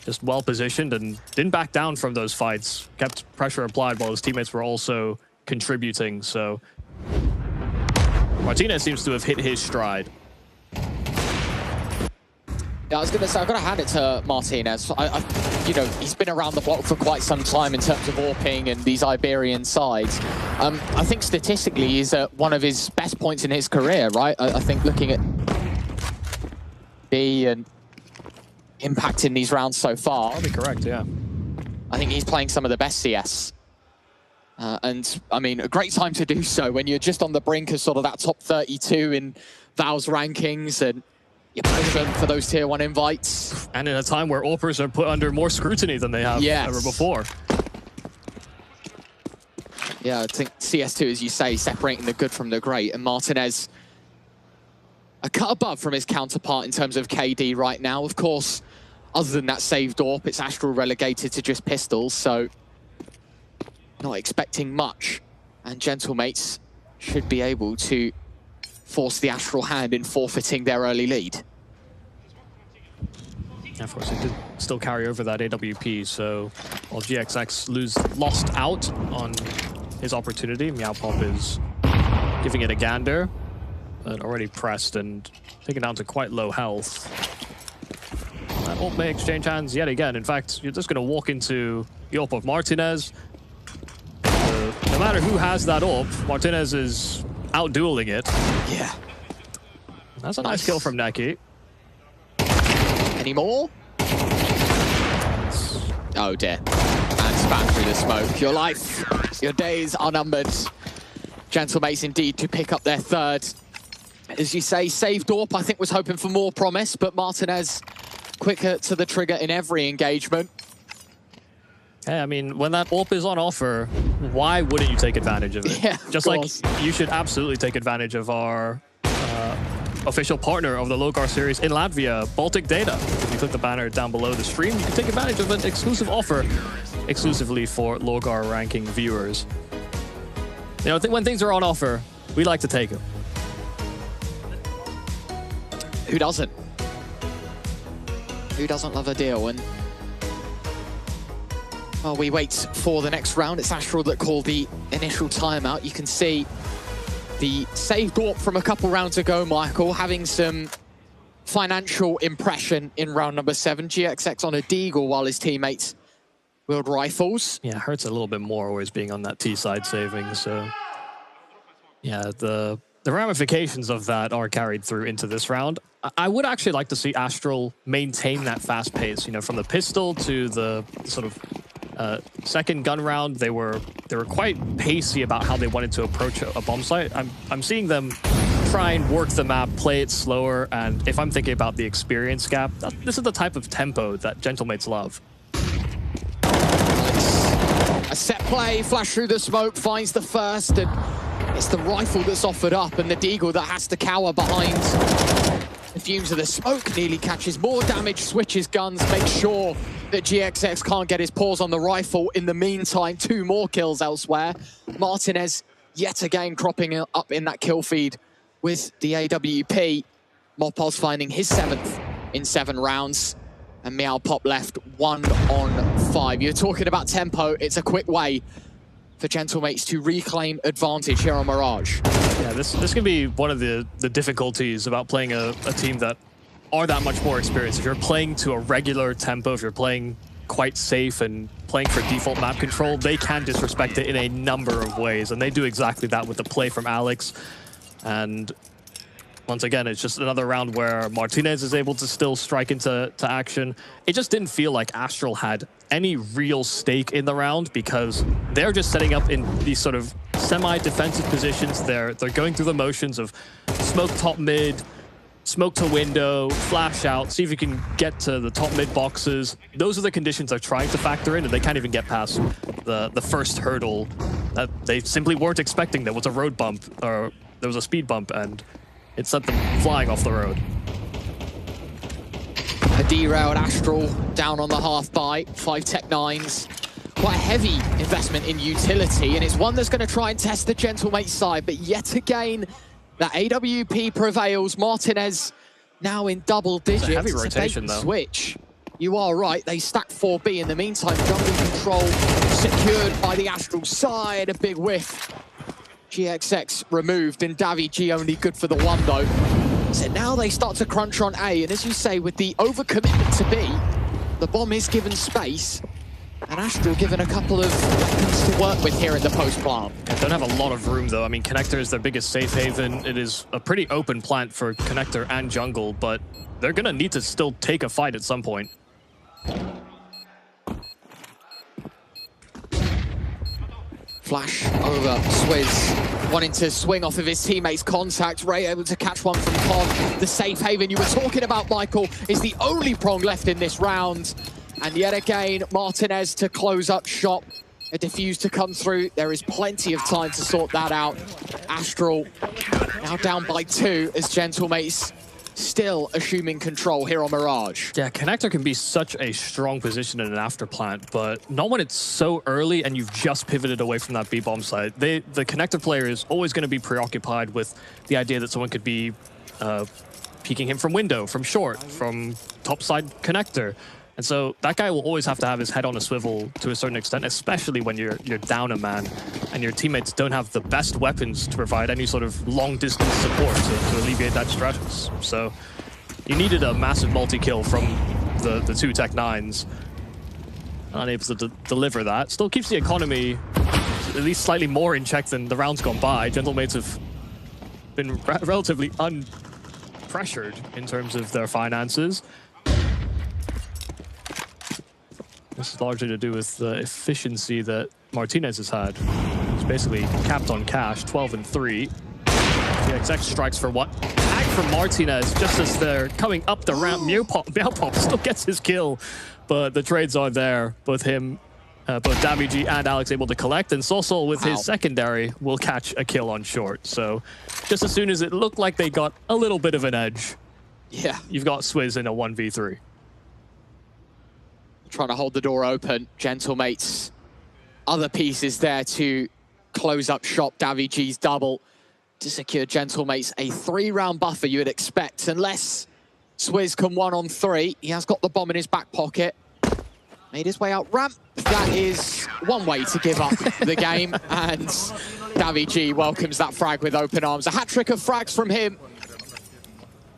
Just well positioned and didn't back down from those fights. Kept pressure applied while his teammates were also contributing. So Martinez seems to have hit his stride. Yeah, I was going to say, I've got to hand it to Martinez. You know, he's been around the block for quite some time in terms of AWPing and these Iberian sides. I think statistically he's at one of his best points in his career, right? I think looking at B and impacting these rounds so far. That'll be correct, yeah. I think he's playing some of the best CS. And, I mean, a great time to do so when you're just on the brink of sort of that top 32 in Valve's rankings and you're pushing for those tier 1 invites. And in a time where AWPers are put under more scrutiny than they have ever before. Yeah, I think CS2, as you say, separating the good from the great. And Martinez, a cut above from his counterpart in terms of KD right now. Of course, other than that saved AWP, it's Astral relegated to just pistols, so not expecting much. And Gentlemates should be able to force the Astral hand in forfeiting their early lead. Yeah, of course, it did still carry over that AWP, so while GXX lost out on his opportunity, Meowpop is giving it a gander, but already pressed and taken down to quite low health. That AWP may exchange hands yet again. In fact, you're just going to walk into the AWP of Martinez. No matter who has that AWP, Martinez is out-dueling it. Yeah. That's a nice kill from Neki. Any more? Oh dear. And spat through the smoke. Your life, your days are numbered. Gentlemates indeed to pick up their third. As you say, saved AWP, I think was hoping for more promise, but Martinez quicker to the trigger in every engagement. Hey, I mean, when that AWP is on offer, why wouldn't you take advantage of it? Yeah, just like you should absolutely take advantage of our official partner of the LORGAR series in Latvia, Baltic Data. If you click the banner down below the stream, you can take advantage of an exclusive offer exclusively for LORGAR ranking viewers. You know, when things are on offer, we like to take them. Who doesn't? Who doesn't love a deal? And while we wait for the next round, it's Astral that called the initial timeout. You can see the saved AWP from a couple rounds ago, Michael, having some financial impression in round number 7. GXX on a deagle while his teammates wield rifles. Yeah, it hurts a little bit more always being on that T side saving, so Yeah, the ramifications of that are carried through into this round. I would actually like to see Astral maintain that fast pace. You know, from the pistol to the sort of second gun round, they were quite pacey about how they wanted to approach a bomb site. I'm seeing them try and work the map, play it slower, and if I'm thinking about the experience gap, this is the type of tempo that Gentlemates love. A set play, flash through the smoke, finds the first, and it's the rifle that's offered up, and the Deagle that has to cower behind the fumes of the smoke. Nearly catches more damage, switches guns, makes sure that GXX can't get his paws on the rifle. In the meantime, 2 more kills elsewhere. Martinez yet again cropping up in that kill feed with the AWP. Mopos finding his 7th in 7 rounds. And Meow Pop left 1 on 5. You're talking about tempo. It's a quick way for Gentlemates to reclaim advantage here on Mirage. Yeah, this can be one of the difficulties about playing a team that are that much more experienced. If you're playing to a regular tempo, if you're playing quite safe and playing for default map control, they can disrespect it in a number of ways. And they do exactly that with the play from Alex. And once again, it's just another round where Martinez is able to still strike into action. It just didn't feel like Astral had any real stake in the round because they're just setting up in these sort of semi-defensive positions. They're going through the motions of smoke top mid, smoke to window, flash out, see if you can get to the top mid boxes. Those are the conditions they're trying to factor in, and they can't even get past the first hurdle that they simply weren't expecting. There was a road bump, or there was a speed bump, and it sent them flying off the road. A derailed Astral down on the half by 5 Tech 9s. Quite a heavy investment in utility, and it's one that's going to try and test the Gentlemate side. But yet again, that AWP prevails. Martinez now in double digits. It's a heavy rotation, though. Switch. You are right. They stack 4B. In the meantime, jungle control secured by the Astral side. A big whiff. GXX removed, and Davi G only good for the 1, though. So now they start to crunch on A, and as you say, with the overcommitment to B, the bomb is given space, and Astral given a couple of weapons to work with here in the post plant. They don't have a lot of room, though. I mean, Connector is their biggest safe haven. It is a pretty open plant for Connector and jungle, but they're going to need to still take a fight at some point. Flash over Swizz, wanting to swing off of his teammate's contact. Ray able to catch one from Con. The safe haven you were talking about, Michael, is the only prong left in this round. And yet again, Martinez to close up shop. A defuse to come through. There is plenty of time to sort that out. Astral now down by 2 as Gentlemates still assuming control here on Mirage. Yeah, Connector can be such a strong position in an after plant, but not when it's so early and you've just pivoted away from that B-bomb side. The Connector player is always going to be preoccupied with the idea that someone could be peeking him from window, from short, from topside Connector. And so that guy will always have to have his head on a swivel to a certain extent, especially when you're down a man and your teammates don't have the best weapons to provide any sort of long-distance support to alleviate that stress. So you needed a massive multi-kill from the 2 Tech 9s. Unable to deliver that. Still keeps the economy at least slightly more in check than the rounds gone by. Gentlemates have been relatively unpressured in terms of their finances. This is largely to do with the efficiency that Martinez has had. He's basically capped on cash, 12 and 3. GXX strikes for 1. Tag from Martinez just as they're coming up the ramp. Meow Pop still gets his kill, but the trades are there. Both Davi G and Alex able to collect, and Sosol with his secondary will catch a kill on short. So just as soon as it looked like they got a little bit of an edge, yeah, you've got Swizz in a 1v3. Trying to hold the door open. Gentlemates, other pieces there to close up shop. Davi G's double to secure Gentlemates a 3-round buffer you would expect, unless Swizz can 1-on-3. He has got the bomb in his back pocket. Made his way out ramp. That is one way to give up the game, and Davi G welcomes that frag with open arms. A hat-trick of frags from him.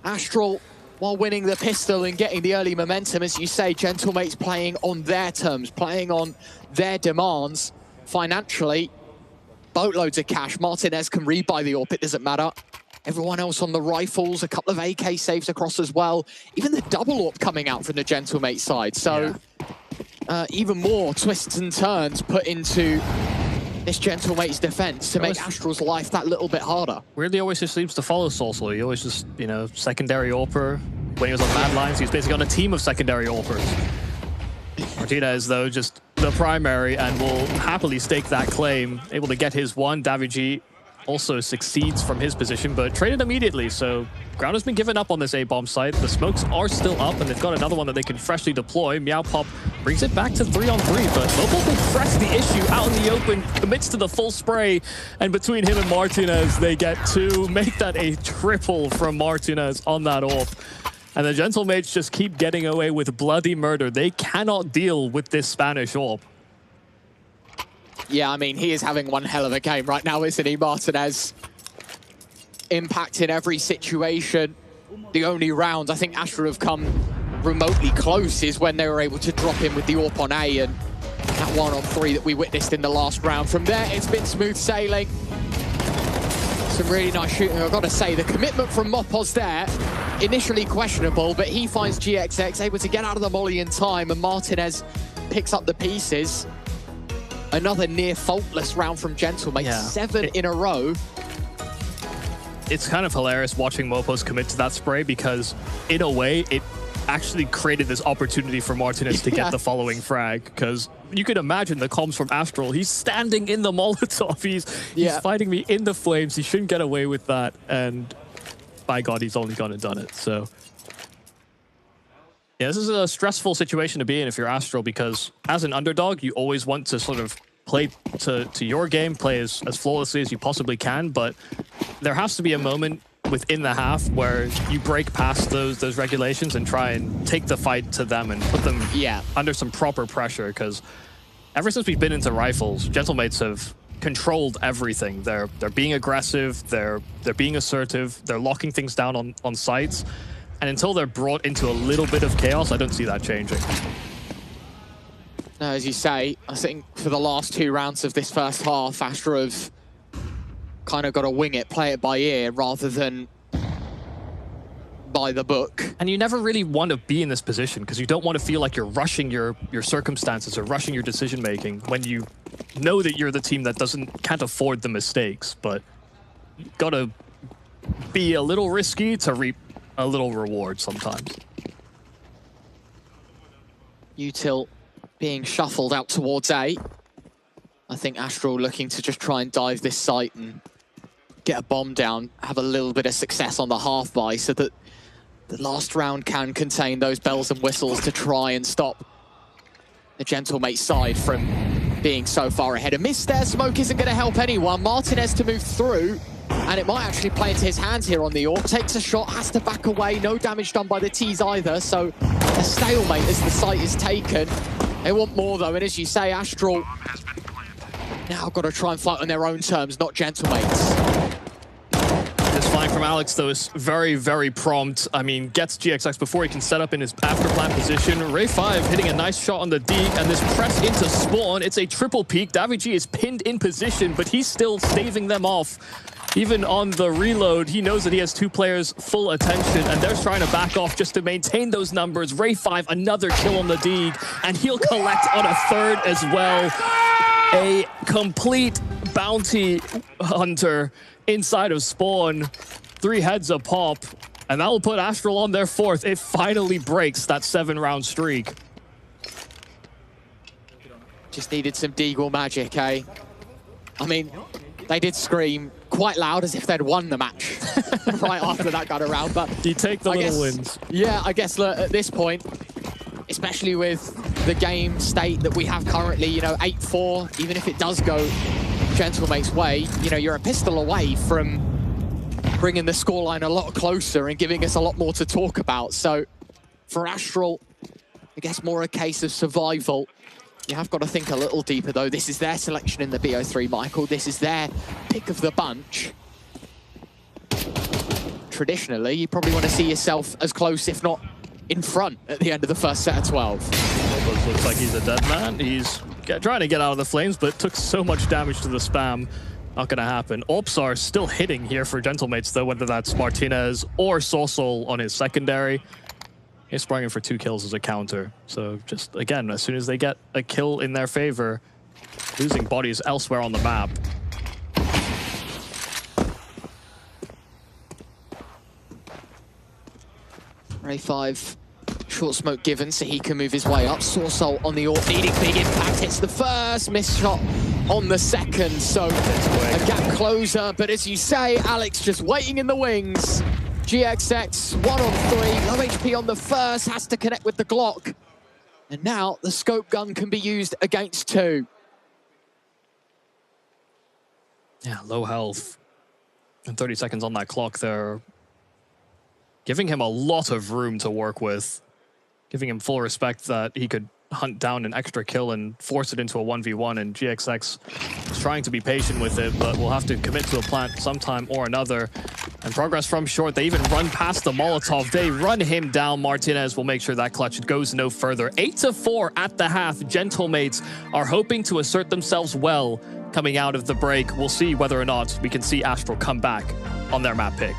Astral, while winning the pistol and getting the early momentum, as you say, Gentlemates playing on their terms, playing on their demands financially. boatloads of cash. Martinez can rebuy the AWP, it doesn't matter. Everyone else on the rifles, a couple of AK saves across as well. Even the double AWP coming out from the Gentlemate side. So even more twists and turns put into this Gentlemate's defense to make Astral's life that little bit harder. Weirdly, always just seems to follow Soulsol. He always just, you know, secondary AWPer. When he was on Mad Lions, he was basically on a team of secondary AWPers. Martinez, though, just the primary and will happily stake that claim. Able to get his one. Davigi also succeeds from his position, but traded immediately. So ground has been given up on this A-bomb site. The smokes are still up, and they've got another one that they can freshly deploy. Meow Pop brings it back to 3-on-3, but Mopop will press the issue out in the open, commits to the full spray, and between him and Martinez, they get two. Make that a triple from Martinez on that AWP. And the Gentlemates just keep getting away with bloody murder. They cannot deal with this Spanish AWP. Yeah, I mean, he is having one hell of a game right now, isn't he, Martinez? Impact in every situation. The only round I think Astral have come remotely close is when they were able to drop in with the AWP on A, and that 1-on-3 that we witnessed in the last round. From there, it's been smooth sailing. Some really nice shooting. I've got to say, the commitment from Mopos there, initially questionable, but he finds GXX, able to get out of the molly in time, and Martinez picks up the pieces. Another near faultless round from Gentlemate, 7 in a row. It's kind of hilarious watching Mopos commit to that spray because, in a way, it actually created this opportunity for Martinez to get the following frag. Because you could imagine the comms from Astral. He's standing in the Molotov. He's fighting me in the flames. He shouldn't get away with that. And by God, he's only gone and done it. So yeah, this is a stressful situation to be in if you're Astral, because as an underdog, you always want to sort of play to your game, play as flawlessly as you possibly can, but there has to be a moment within the half where you break past those regulations and try and take the fight to them and put them under some proper pressure, because ever since we've been into rifles, Gentlemates have controlled everything. They're being aggressive, they're being assertive, they're locking things down on sites, and until they're brought into a little bit of chaos, I don't see that changing. No, as you say, I think for the last 2 rounds of this first half, Astra have kind of got to wing it, play it by ear, rather than by the book. And you never really want to be in this position because you don't want to feel like you're rushing your circumstances or rushing your decision-making when you know that you're the team that can't afford the mistakes, but you got to be a little risky to reap a little reward sometimes. Util being shuffled out towards A. I think Astral looking to just try and dive this site and get a bomb down, have a little bit of success on the half-buy so that the last round can contain those bells and whistles to try and stop the Gentlemate side from being so far ahead. A miss there, smoke isn't going to help anyone. Martinez to move through, and it might actually play into his hands here on the AWP. Takes a shot, has to back away. No damage done by the T's either, so a stalemate as the site is taken. They want more though, and as you say, Astral now got to try and fight on their own terms, not Gentlemates. This flank from Alex, though, is very, very prompt. I mean, gets GXX before he can set up in his after-plant position. Ray 5 hitting a nice shot on the Deke, and this press into spawn. It's a triple peak. Davigi is pinned in position, but he's still staving them off. Even on the reload, he knows that he has 2 players full attention, and they're trying to back off just to maintain those numbers. Ray 5, another kill on the Deke, and he'll collect on a 3rd as well. A complete bounty hunter inside of spawn. 3 heads a pop, and that will put Astral on their 4th. It finally breaks that 7-round streak. Just needed some Deagle magic, eh? I mean, they did scream quite loud as if they'd won the match right after that got around, but you take the little wins. Yeah, I guess at this point, especially with the game state that we have currently, you know, 8-4, even if it does go Gentlemate's way, you know, you're a pistol away from bringing the scoreline a lot closer and giving us a lot more to talk about. So for Astral, I guess more a case of survival. You have got to think a little deeper, though. This is their selection in the BO3, Michael. This is their pick of the bunch. Traditionally, you probably want to see yourself as close, if not in front, at the end of the first set of 12. Looks like he's a dead man. He's trying to get out of the flames, but took so much damage to the spam. Not going to happen. Ops are still hitting here for Gentlemates, though, whether that's Martinez or Sosol on his secondary. He's sprung in for 2 kills as a counter. So just, again, as soon as they get a kill in their favor, losing bodies elsewhere on the map. Ray 5, short smoke given so he can move his way up. Sosol on the AWP, needing big impact. Hits the first, missed shot on the second. So a gap closer, but as you say, Alex just waiting in the wings. GXX 1 on 3, low HP on the first, has to connect with the Glock. And now the scope gun can be used against 2. Yeah, low health. And 30 seconds on that clock there. Giving him a lot of room to work with. Giving him full respect that he could hunt down an extra kill and force it into a 1v1, and GXX is trying to be patient with it, but will have to commit to a plant sometime or another. And progress from short, they even run past the Molotov. They run him down. Martinez will make sure that clutch goes no further. 8-4 at the half. Gentlemates are hoping to assert themselves well coming out of the break. We'll see whether or not we can see Astral come back on their map pick.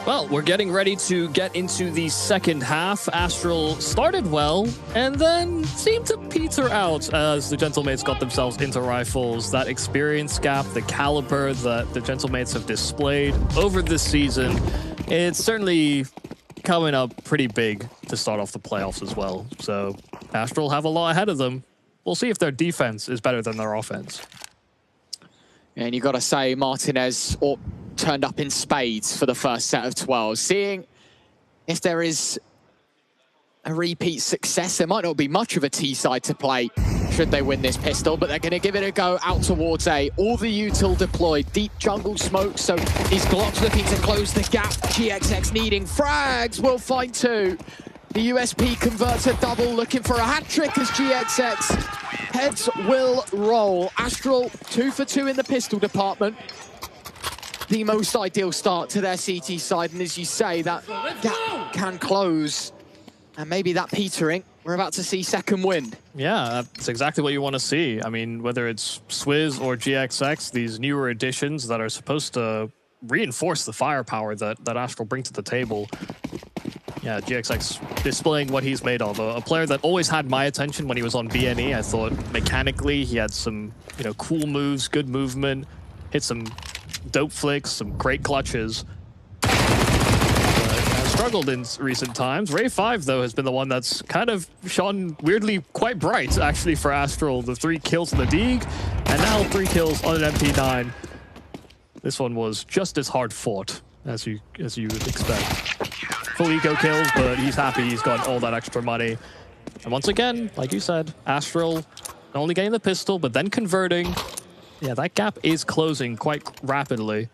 Well, we're getting ready to get into the second half. Astral started well and then seemed to peter out as the Gentlemates got themselves into rifles. That experience gap, the caliber that the Gentlemates have displayed over this season, it's certainly coming up pretty big to start off the playoffs as well. So Astral have a lot ahead of them. We'll see if their defense is better than their offense. And you got to say, Martinez turned up in spades for the first set of 12. Seeing if there is a repeat success, there might not be much of a T side to play should they win this pistol, but they're going to give it a go out towards A. All the util deployed, deep jungle smoke, so these Glocks looking to close the gap. GXX needing frags, will find 2. The USP converts a double, looking for a hat trick as GXX heads will roll. Astral 2 for 2 in the pistol department. The most ideal start to their CT side, and as you say, that gap can close. And maybe that petering, we're about to see second wind. Yeah, that's exactly what you want to see. I mean, whether it's Swizz or GXX, these newer additions that are supposed to reinforce the firepower that Astral bring to the table. Yeah, GXX displaying what he's made of. A player that always had my attention when he was on BNE. I thought mechanically he had some, cool moves, good movement, hit some dope flicks, some great clutches. As struggled in recent times. Ray 5, though, has been the one that's kind of shone weirdly quite bright, actually, for Astral. The 3 kills in the Deeg, and now 3 kills on an MP9. This one was just as hard fought as you would expect. Full eco kills, but he's happy he's got all that extra money. And once again, like you said, Astral not only getting the pistol, but then converting. Yeah, that gap is closing quite rapidly.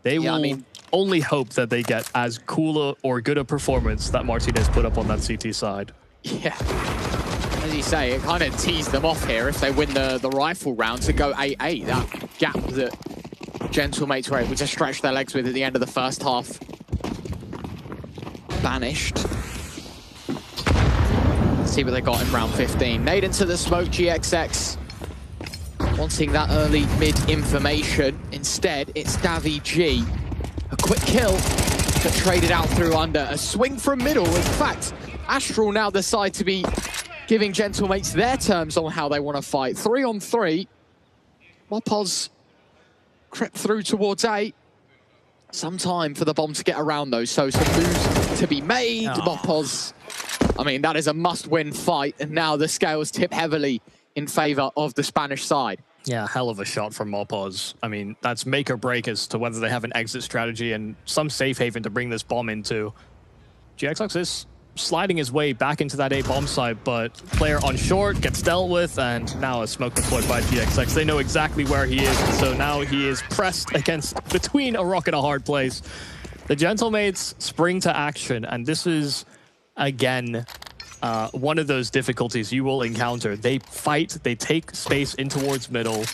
They will only hope that they get as cool or good a performance that Martinez put up on that CT side. Yeah. As you say, it kind of teased them off here if they win the rifle round to go 8-8. That gap that Gentlemates were able to stretch their legs with at the end of the first half. Banished. Let's see what they got in round 15. Nade into the smoke, GXX. Wanting that early mid information. Instead, it's Davy G. A quick kill, but traded out through under. A swing from middle. In fact, Astral now decide to be giving Gentlemates their terms on how they want to fight. 3-on-3. Mopos crept through towards A. Some time for the bomb to get around though, so some moves to be made. Mopos, I mean, that is a must-win fight, and now the scales tip heavily in favor of the Spanish side. Yeah, hell of a shot from Mopos. I mean, that's make or break as to whether they have an exit strategy and some safe haven to bring this bomb into. GXX is sliding his way back into that A bomb site, but player on short gets dealt with, and now a smoke deployed by GXX. They know exactly where he is, so now he is pressed between a rock and a hard place. The Gentlemates spring to action, and this is, again, one of those difficulties you will encounter. They fight, they take space in towards middle,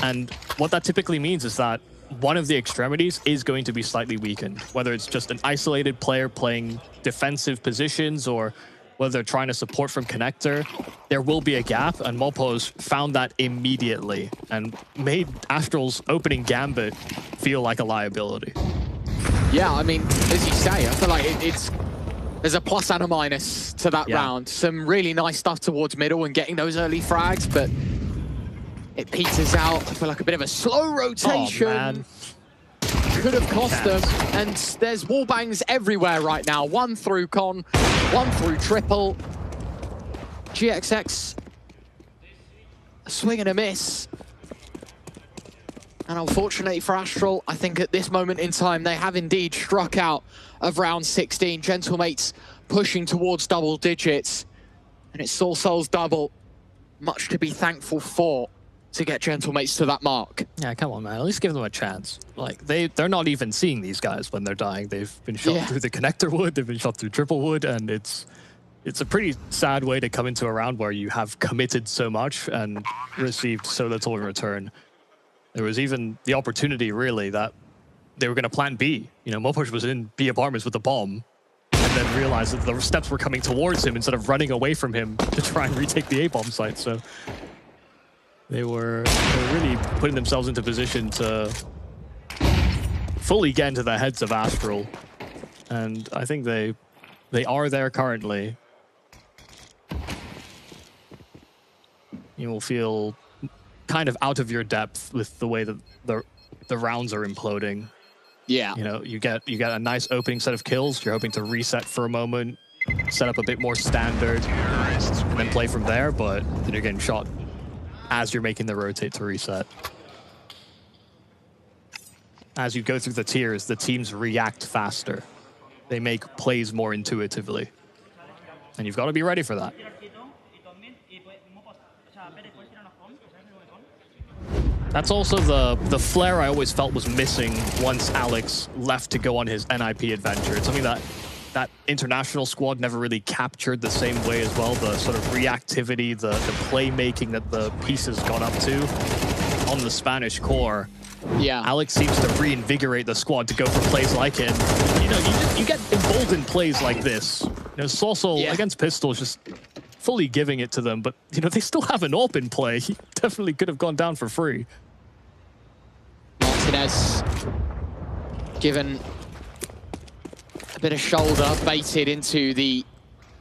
and what that typically means is that one of the extremities is going to be slightly weakened, whether it's just an isolated player playing defensive positions or whether they're trying to support from connector. There will be a gap, and Mopos found that immediately and made Astral's opening gambit feel like a liability. Yeah, I mean, as you say, I feel like there's a plus and a minus to that round. Some really nice stuff towards middle and getting those early frags, but it peters out. I feel like a bit of a slow rotation. Oh, man. Could have cost them. And there's wall bangs everywhere right now. One through con, one through triple. GXX, a swing and a miss. And unfortunately for Astral, I think at this moment in time, they have indeed struck out of round 16. Gentlemates pushing towards double digits. And it's Soul Souls double. Much to be thankful for to get Gentlemates to that mark. Yeah, come on, man. At least give them a chance. Like, they're not even seeing these guys when they're dying. They've been shot through the connector wood, they've been shot through triple wood, and it's a pretty sad way to come into a round where you have committed so much and received so little in return. There was even the opportunity, really, that they were going to plant B. You know, Mopos was in B apartments with the bomb, and then realized that the steps were coming towards him instead of running away from him to try and retake the A bomb site. So they were really putting themselves into position to fully get into the heads of Astral. And I think they are there currently. You will feel kind of out of your depth with the way that the rounds are imploding. Yeah. You know, you get a nice opening set of kills. You're hoping to reset for a moment, set up a bit more standard, and then play from there, but then you're getting shot as you're making the rotate to reset. As you go through the tiers, the teams react faster. They make plays more intuitively. And you've got to be ready for that. That's also the flair I always felt was missing once Alex left to go on his NIP adventure. It's something that international squad never really captured the same way as well. The sort of reactivity, the playmaking that the pieces got up to on the Spanish core. Yeah. Alex seems to reinvigorate the squad to go for plays like it. You know, you get emboldened plays like this. You know, Soulsoul against Pistols just fully giving it to them, but you know, they still have an AWP in play. He definitely could have gone down for free. Martinez given a bit of shoulder, baited into the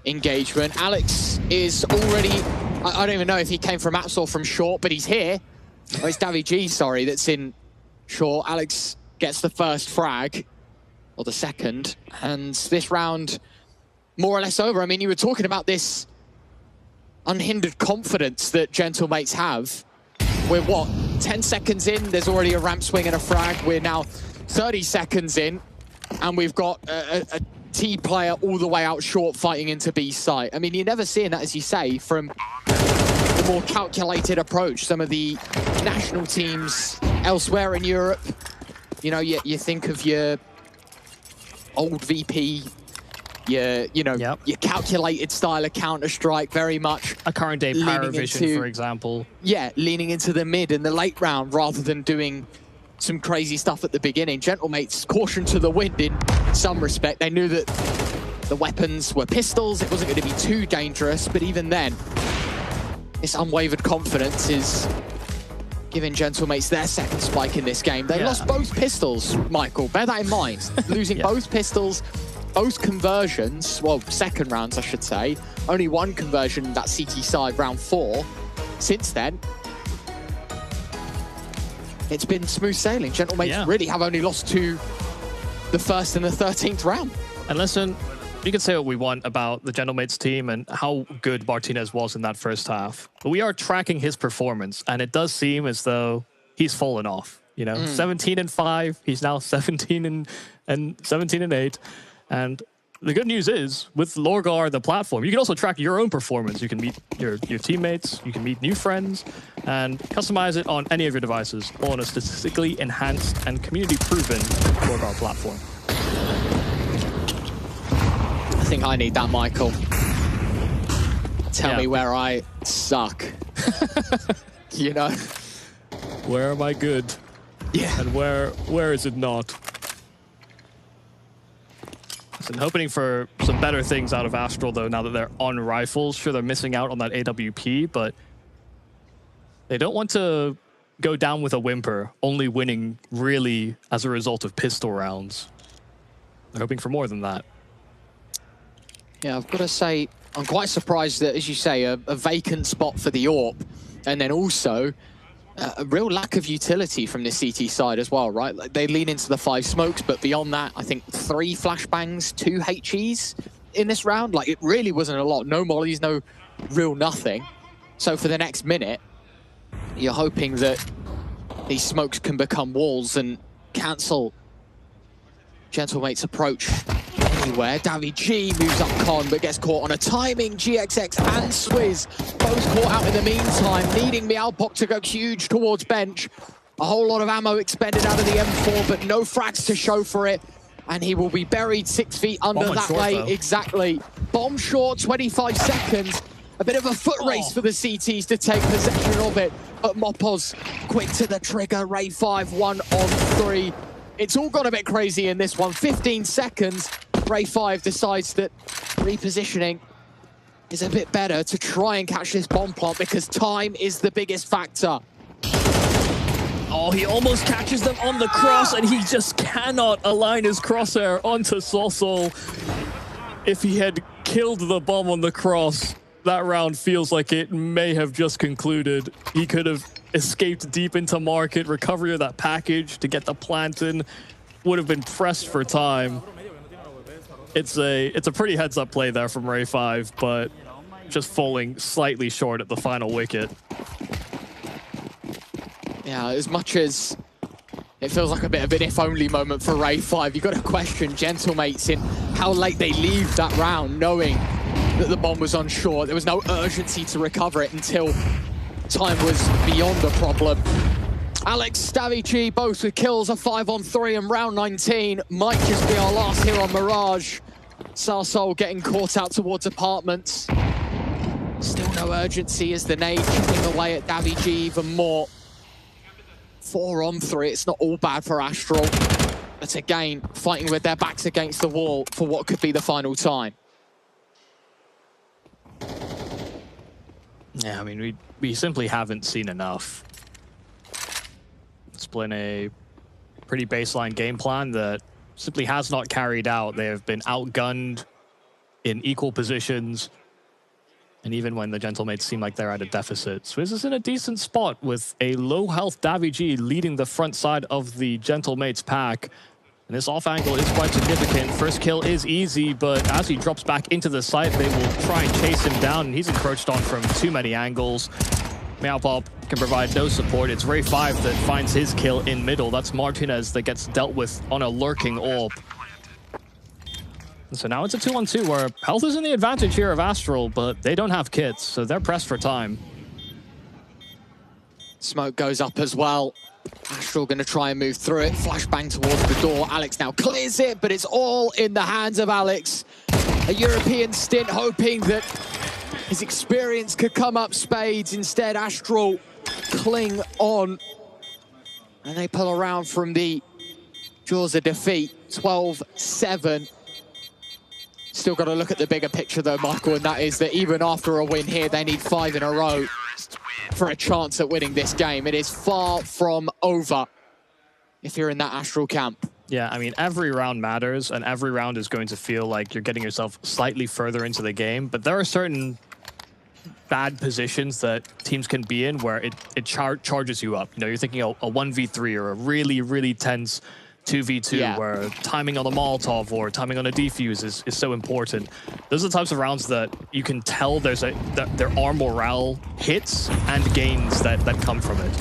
engagement. Alex is already, I don't even know if he came from apps or from short, but he's here. Oh, it's Davy G, sorry, that's in short. Alex gets the first frag. or the second, and this round more or less over. I mean, you were talking about this unhindered confidence that Gentlemates have. We're what, 10 seconds in, there's already a ramp swing and a frag. We're now 30 seconds in, and we've got a T player all the way out short fighting into B site. I mean, you're never seeing that, as you say, from the more calculated approach. Some of the national teams elsewhere in Europe, you know, you think of your old VP, your calculated style of Counter-Strike, very much a current day Paravision, for example. Yeah, leaning into the mid and the late round rather than doing some crazy stuff at the beginning. Gentlemates caution to the wind in some respect. They knew that the weapons were pistols. It wasn't going to be too dangerous, but even then, this unwavered confidence is giving Gentlemates their second spike in this game. They lost both pistols, Michael. Bear that in mind. Losing both pistols, both conversions, well, second rounds, I should say. Only one conversion in that CT side, round 4. Since then, it's been smooth sailing. Gentlemates really have only lost to the first and the 13th round. And listen, you can say what we want about the Gentlemates team and how good Martinez was in that first half, but we are tracking his performance, and it does seem as though he's fallen off. You know, 17-5. He's now 17 and 17-8. And the good news is, with LORGAR, the platform, you can also track your own performance. You can meet your teammates, you can meet new friends, and customize it on any of your devices, all on a statistically enhanced and community-proven LORGAR platform. I think I need that, Michael. Tell me where I suck. You know? Where am I good? Yeah. And where is it not? And hoping for some better things out of Astral, though, now that they're on rifles. Sure, they're missing out on that AWP, but they don't want to go down with a whimper, only winning really as a result of pistol rounds. They're hoping for more than that. Yeah, I've got to say, I'm quite surprised that, as you say, a vacant spot for the AWP, and then also a real lack of utility from the CT side as well, right? Like, they lean into the 5 smokes, but beyond that, I think 3 flashbangs, 2 HEs in this round. Like, it really wasn't a lot. No mollies, no real nothing. So for the next minute, you're hoping that these smokes can become walls and cancel Gentlemate's approach anywhere. daviG moves up Con, but gets caught on a timing. GXX and Swizz both caught out in the meantime, needing Meowpox to go huge towards bench. A whole lot of ammo expended out of the M4, but no frags to show for it. And he will be buried 6 feet under that way. Exactly. Bomb short, 25 seconds. A bit of a foot race for the CTs to take possession of it. But Mopoz quick to the trigger. Ray 5, 1 on 3. It's all gone a bit crazy in this one. 15 seconds. Ray 5 decides that repositioning is a bit better to try and catch this bomb plant because time is the biggest factor. Oh, he almost catches them on the cross, and he just cannot align his crosshair onto Sosol. If he had killed the bomb on the cross, that round feels like it may have just concluded. He could have escaped deep into market, recovery of that package to get the plant in, would have been pressed for time. It's a pretty heads-up play there from Ray 5, but just falling slightly short at the final wicket. Yeah, as much as it feels like a bit of an if-only moment for Ray 5, you've got to question Gentlemates in how late they leave that round, knowing that the bomb was on shore. There was no urgency to recover it until time was beyond a problem. Alex, daviG, both with kills, a 5-on-3 in round 19. Might just be our last here on Mirage. Sarsol getting caught out towards apartments. Still no urgency as the nade chipping away at daviG even more. 4-on-3, it's not all bad for Astral. But again, fighting with their backs against the wall for what could be the final time. Yeah, I mean, we simply haven't seen enough. It's been a pretty baseline game plan that simply has not carried out. They have been outgunned in equal positions. And even when the Gentlemates seem like they're at a deficit, Swizz is in a decent spot with a low-health daviG leading the front side of the Gentlemates pack. And this off angle is quite significant. First kill is easy, but as he drops back into the site, they will try and chase him down, and he's encroached on from too many angles. Meowpop can provide no support. It's Ray 5 that finds his kill in middle. That's Martinez that gets dealt with on a lurking orb. And so now it's a 2-on-2 where health is in the advantage here of Astral, but they don't have kits, so they're pressed for time. Smoke goes up as well. Astral going to try and move through it. Flashbang towards the door. Alex now clears it, but it's all in the hands of Alex. A European stint, hoping that his experience could come up spades. Instead, Astral cling on. And they pull around from the jaws of defeat. 12-7. Still got to look at the bigger picture though, Michael, and that is that even after a win here, they need 5 in a row for a chance at winning this game. It is far from over if you're in that Astral camp. Yeah, I mean, every round matters, and every round is going to feel like you're getting yourself slightly further into the game, but there are certain bad positions that teams can be in where it charges you up. You know, you're thinking a 1v3 or a really, really tense 2v2 where timing on a Molotov or timing on a defuse is so important. Those are the types of rounds that you can tell there are morale hits and gains that come from it.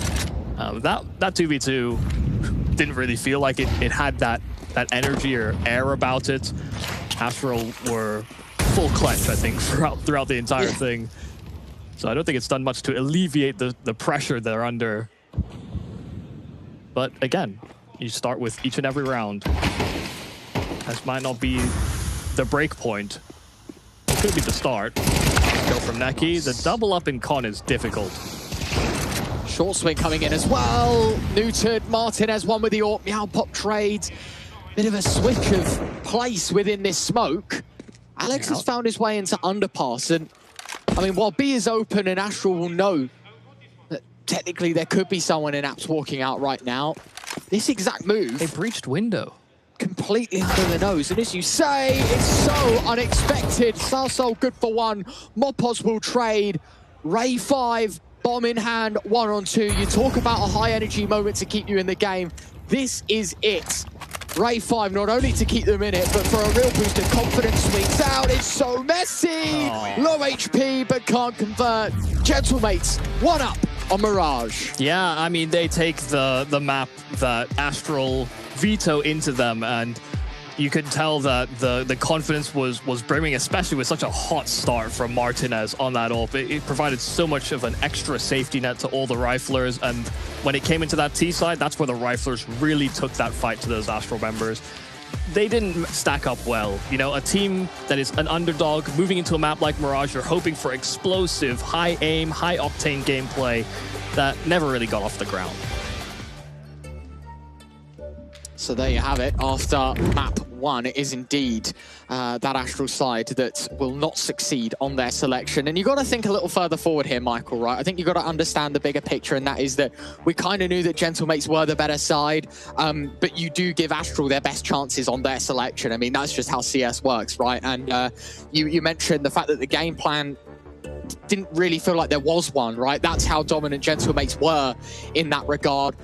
That 2v2 didn't really feel like it had that energy or air about it. Astral were full clutch, I think, throughout the entire thing. So I don't think it's done much to alleviate the pressure they're under. But again, you start with each and every round. This might not be the break point. It could be the start. Go from Neki. The double up in con is difficult. Short swing coming in as well. Neutered. Martinez one with the AWP. Meowpop trades. Bit of a switch of place within this smoke. Alex has found his way into underpass. And I mean, while B is open and Astral will know that technically there could be someone in apps walking out right now, this exact move... A breached window. Completely under the nose. And as you say, it's so unexpected. Sarsol good for one. Mopos will trade. Ray 5, bomb in hand, 1-on-2. You talk about a high energy moment to keep you in the game. This is it. Ray 5, not only to keep them in it, but for a real boost of confidence. Swings out. It's so messy. Low HP, but can't convert. Gentlemates, 1-up on Mirage. Yeah, I mean, they take the map that Astral veto into them, and you could tell that the confidence was brimming, especially with such a hot start from Martinez on that AWP. It provided so much of an extra safety net to all the riflers, and when it came into that T side, that's where the riflers really took that fight to those Astral members. They didn't stack up well. You know, a team that is an underdog moving into a map like Mirage, you're hoping for explosive, high aim, high octane gameplay that never really got off the ground. So there you have it. After map 1, it is indeed that Astral side that will not succeed on their selection. And you've got to think a little further forward here, Michael, right? I think you've got to understand the bigger picture, and that is that we kind of knew that Gentlemates were the better side, but you do give Astral their best chances on their selection. I mean, that's just how CS works, right? And you mentioned the fact that the game plan didn't really feel like there was one, right? That's how dominant Gentlemates were in that regard.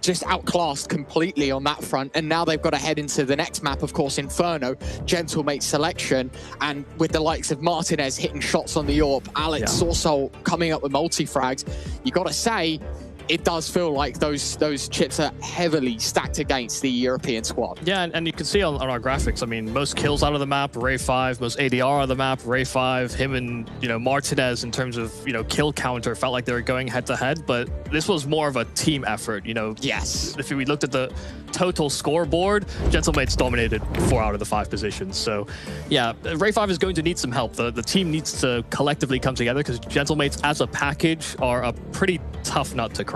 Just outclassed completely on that front, and now they've got to head into the next map, of course, Inferno, Gentlemates selection, and with the likes of Martinez hitting shots on the AWP, Alex also coming up with multi-frags. You got to say, it does feel like those chips are heavily stacked against the European squad. Yeah, and you can see on our graphics, I mean, most kills out of the map, Ray 5, most ADR on the map, Ray 5, him and, you know, Martinez in terms of, you know, kill counter felt like they were going head to head, but this was more of a team effort, you know. Yes. If we looked at the total scoreboard, Gentlemates dominated 4 out of the 5 positions. So yeah, Ray 5 is going to need some help. The team needs to collectively come together because Gentlemates as a package are a pretty tough nut to crack.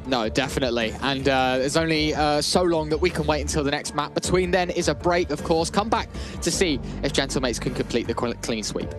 No, definitely. And there's only so long that we can wait until the next map. Between then is a break, of course. Come back to see if Gentlemates can complete the clean sweep.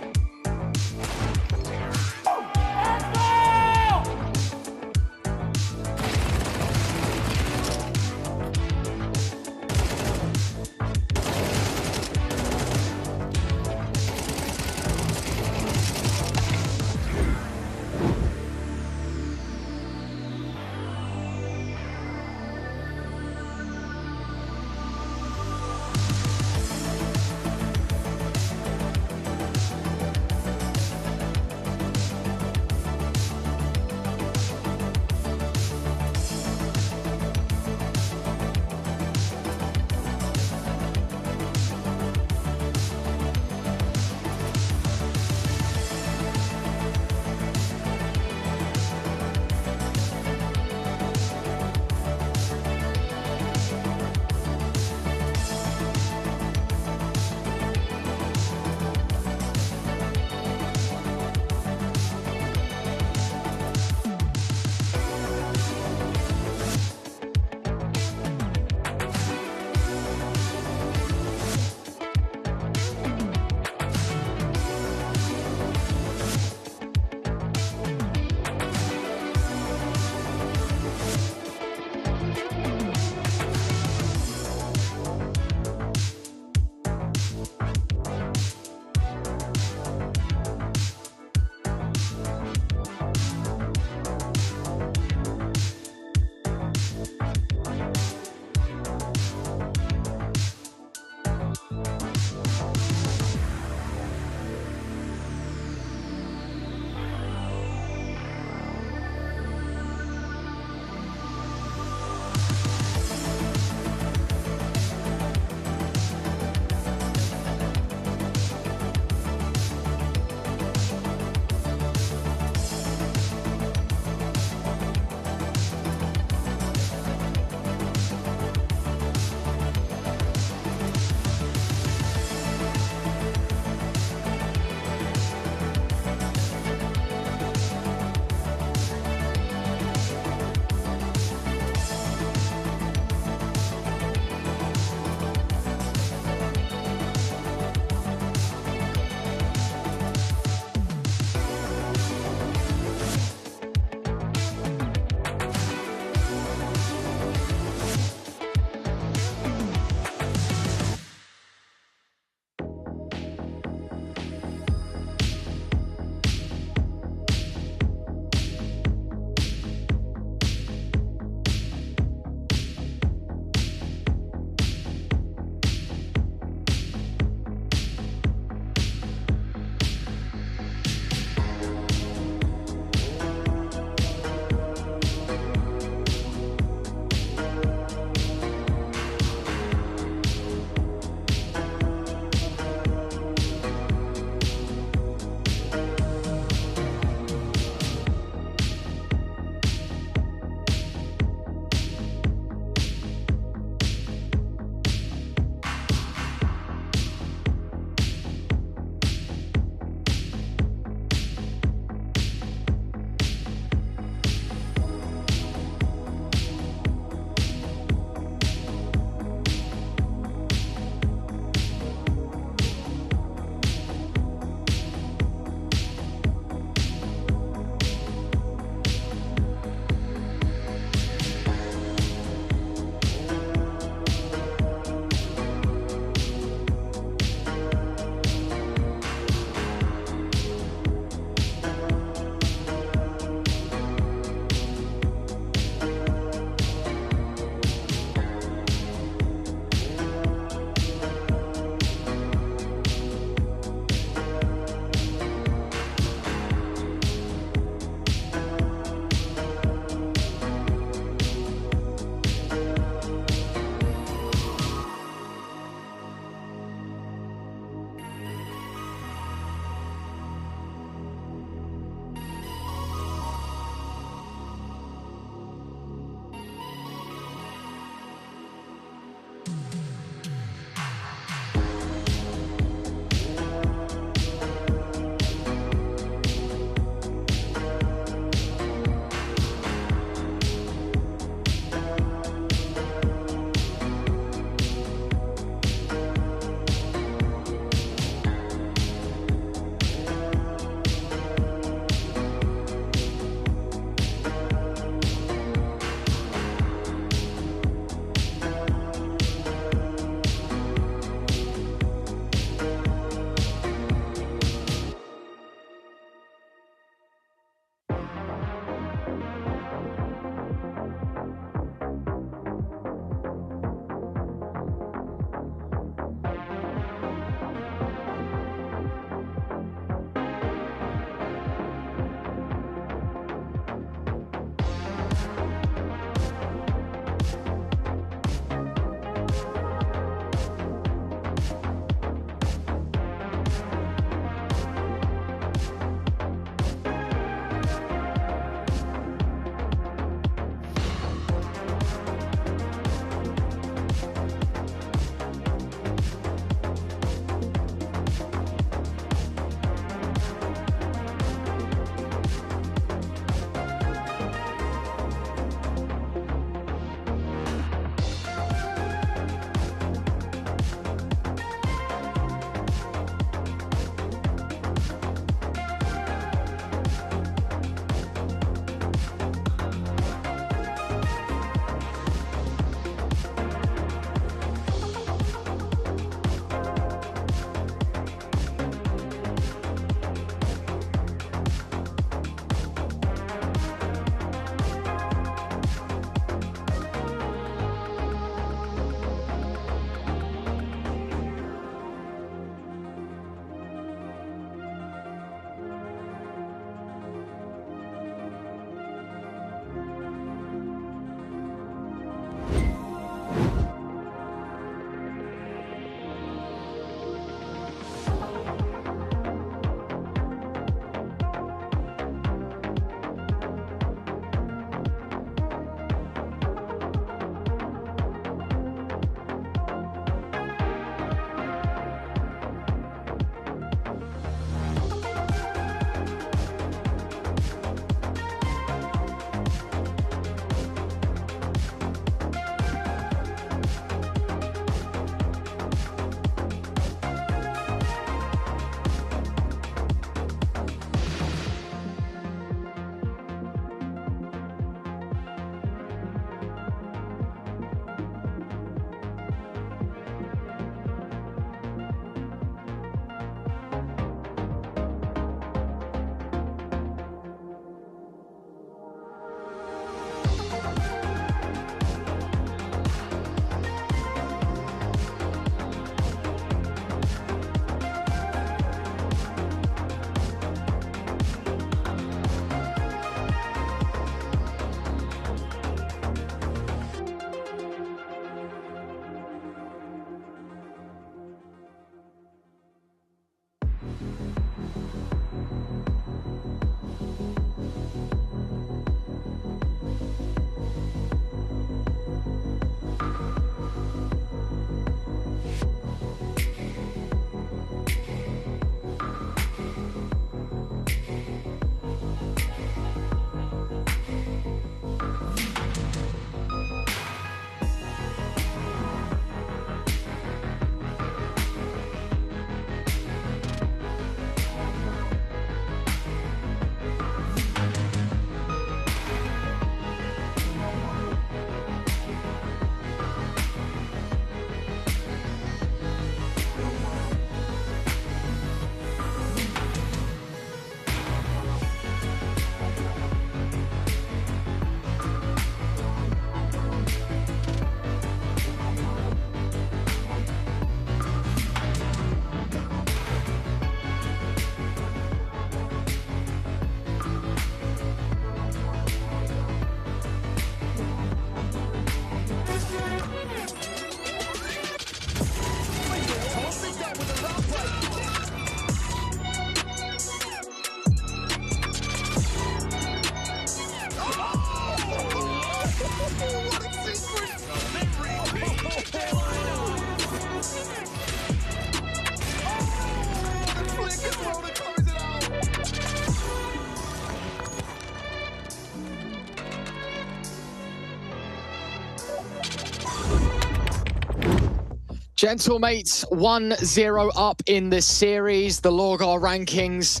Gentlemates 1-0 up in the series. The LORGAR rankings